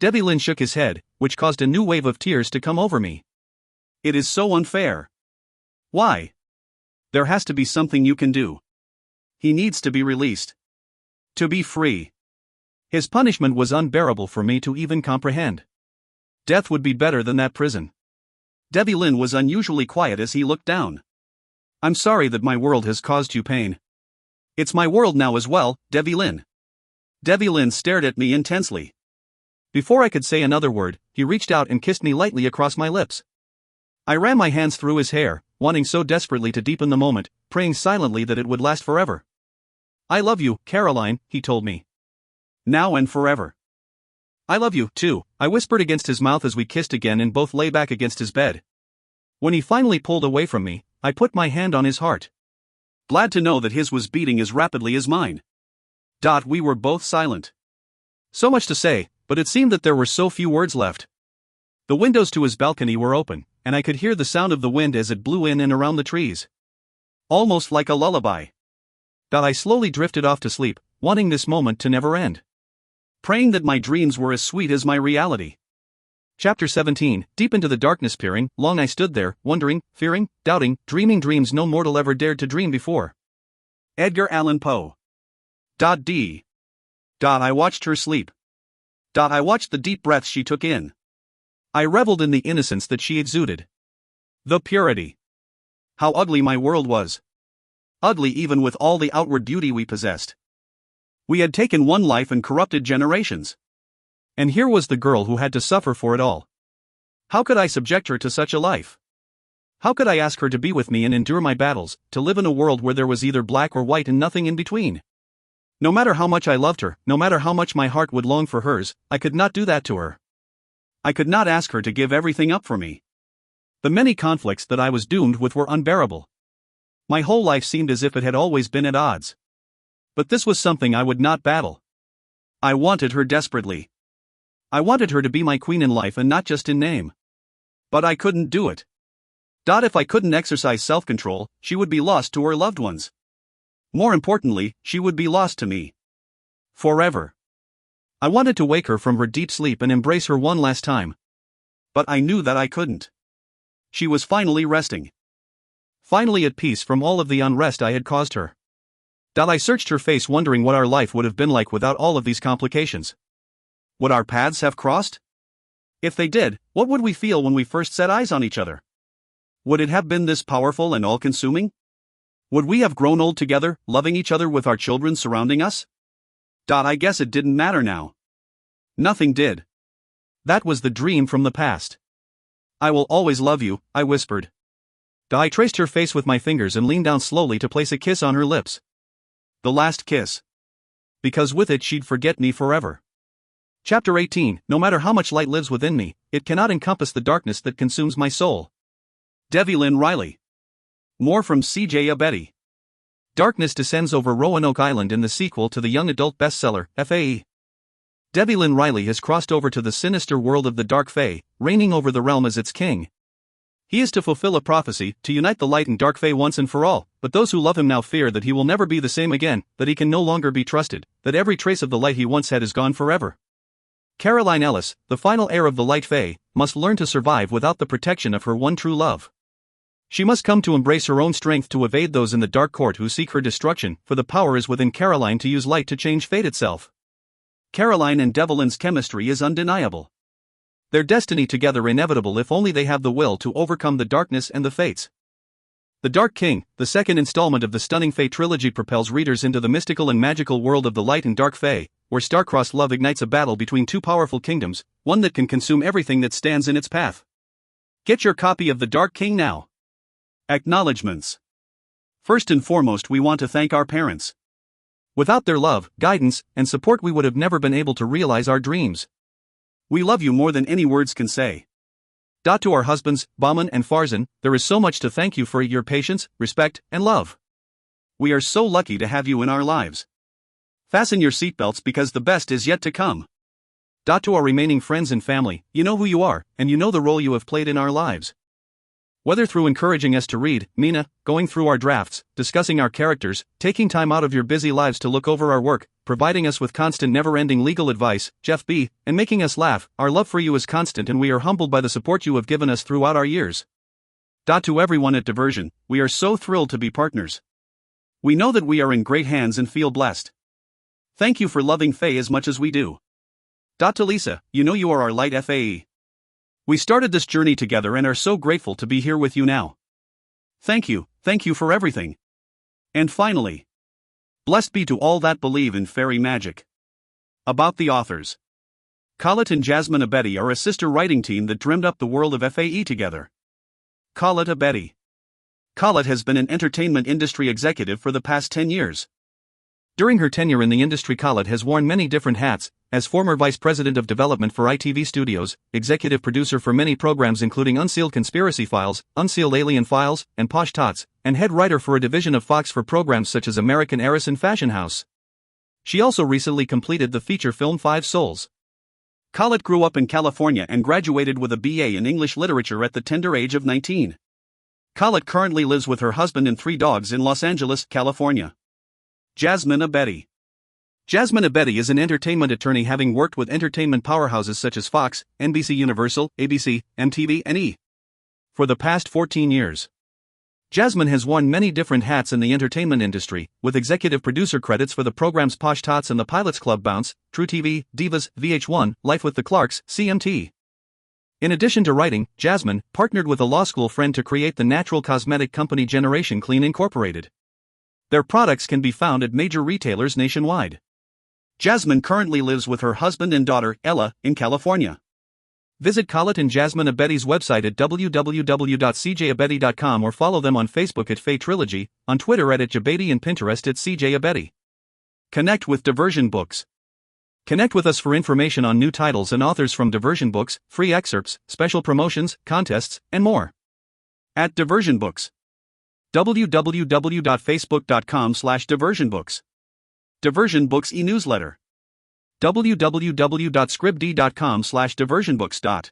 Devlin shook his head, which caused a new wave of tears to come over me. It is so unfair. Why? There has to be something you can do. He needs to be released. To be free. His punishment was unbearable for me to even comprehend. Death would be better than that prison. Devlin was unusually quiet as he looked down. I'm sorry that my world has caused you pain. It's my world now as well, Devlin. Devlin stared at me intensely. Before I could say another word, he reached out and kissed me lightly across my lips. I ran my hands through his hair, wanting so desperately to deepen the moment, praying silently that it would last forever. I love you, Caroline, he told me. Now and forever. I love you, too, I whispered against his mouth as we kissed again and both lay back against his bed. When he finally pulled away from me, I put my hand on his heart. Glad to know that his was beating as rapidly as mine. We were both silent. So much to say, but it seemed that there were so few words left. The windows to his balcony were open, and I could hear the sound of the wind as it blew in and around the trees. Almost like a lullaby. I slowly drifted off to sleep, wanting this moment to never end. Praying that my dreams were as sweet as my reality. Chapter 17, Deep into the darkness peering, long I stood there, wondering, fearing, doubting, dreaming dreams no mortal ever dared to dream before. Edgar Allan Poe. D. I watched her sleep. I watched the deep breaths she took in. I reveled in the innocence that she exuded. The purity. How ugly my world was. Ugly even with all the outward beauty we possessed. We had taken one life and corrupted generations. And here was the girl who had to suffer for it all. How could I subject her to such a life? How could I ask her to be with me and endure my battles, to live in a world where there was either black or white and nothing in between? No matter how much I loved her, no matter how much my heart would long for hers, I could not do that to her. I could not ask her to give everything up for me. The many conflicts that I was doomed with were unbearable. My whole life seemed as if it had always been at odds. But this was something I would not battle. I wanted her desperately. I wanted her to be my queen in life and not just in name. But I couldn't do it. If I couldn't exercise self-control, she would be lost to her loved ones. More importantly, she would be lost to me. Forever. I wanted to wake her from her deep sleep and embrace her one last time. But I knew that I couldn't. She was finally resting. Finally at peace from all of the unrest I had caused her. I searched her face wondering what our life would have been like without all of these complications. Would our paths have crossed? If they did, what would we feel when we first set eyes on each other? Would it have been this powerful and all-consuming? Would we have grown old together, loving each other with our children surrounding us? I guess it didn't matter now. Nothing did. That was the dream from the past. I will always love you, I whispered. I traced her face with my fingers and leaned down slowly to place a kiss on her lips. The last kiss. Because with it she'd forget me forever. Chapter 18, No matter how much light lives within me, it cannot encompass the darkness that consumes my soul. Devlin Riley. More from C.J. Abeti. Darkness descends over Roanoke Island in the sequel to the young adult bestseller, FAE. Devlin Riley has crossed over to the sinister world of the Dark Fae, reigning over the realm as its king. He is to fulfill a prophecy, to unite the light and dark Fae once and for all, but those who love him now fear that he will never be the same again, that he can no longer be trusted, that every trace of the light he once had is gone forever. Caroline Ellis, the final heir of the Light Fae, must learn to survive without the protection of her one true love. She must come to embrace her own strength to evade those in the dark court who seek her destruction, for the power is within Caroline to use light to change fate itself. Caroline and Devlin's chemistry is undeniable. Their destiny together inevitable if only they have the will to overcome the darkness and the fates. The Dark King, the second installment of the stunning Fae trilogy, propels readers into the mystical and magical world of the Light and Dark Fae, where star-crossed love ignites a battle between two powerful kingdoms, one that can consume everything that stands in its path. Get your copy of The Dark King now. Acknowledgements. First and foremost, we want to thank our parents. Without their love, guidance, and support, we would have never been able to realize our dreams. We love you more than any words can say. To our husbands, Bauman and Farzan, there is so much to thank you for: your patience, respect, and love. We are so lucky to have you in our lives. Fasten your seatbelts because the best is yet to come. To our remaining friends and family, you know who you are, and you know the role you have played in our lives. Whether through encouraging us to read, Mina, going through our drafts, discussing our characters, taking time out of your busy lives to look over our work, providing us with constant never-ending legal advice, Jeff B., and making us laugh, our love for you is constant and we are humbled by the support you have given us throughout our years. To everyone at Diversion, we are so thrilled to be partners. We know that we are in great hands and feel blessed. Thank you for loving Faye as much as we do. To Lisa, you know you are our light FAE. We started this journey together and are so grateful to be here with you now. Thank you for everything. And finally, blessed be to all that believe in fairy magic. About the authors. Colette and Jasmine Abedi are a sister writing team that dreamed up the world of FAE together. Colette Abedi. Colette has been an entertainment industry executive for the past 10 years. During her tenure in the industry, Colette has worn many different hats, as former vice president of development for ITV Studios, executive producer for many programs including Unsealed Conspiracy Files, Unsealed Alien Files, and Posh Tots, and head writer for a division of Fox for programs such as American Heiress and Fashion House. She also recently completed the feature film 5 Souls. Colette grew up in California and graduated with a BA in English Literature at the tender age of 19. Colette currently lives with her husband and 3 dogs in Los Angeles, California. Jasmine Abedi. Jasmine Abedi is an entertainment attorney, having worked with entertainment powerhouses such as Fox, NBC Universal, ABC, MTV, and E! For the past 14 years. Jasmine has worn many different hats in the entertainment industry, with executive producer credits for the programs Posh Tots and the Pilots Club, Bounce, True TV, Divas, VH1, Life with the Clarks, CMT. In addition to writing, Jasmine partnered with a law school friend to create the natural cosmetic company Generation Clean Incorporated. Their products can be found at major retailers nationwide. Jasmine currently lives with her husband and daughter, Ella, in California. Visit Colette and Jasmine Abedi's website at www.cjabedi.com or follow them on Facebook at Faye Trilogy, on Twitter at @Jabedi, and Pinterest at CJ Abedi. Connect with Diversion Books. Connect with us for information on new titles and authors from Diversion Books, free excerpts, special promotions, contests, and more. At Diversion Books. www.facebook.com/diversionbooks. Diversion Books e-newsletter. www.scribd.com/diversionbooks.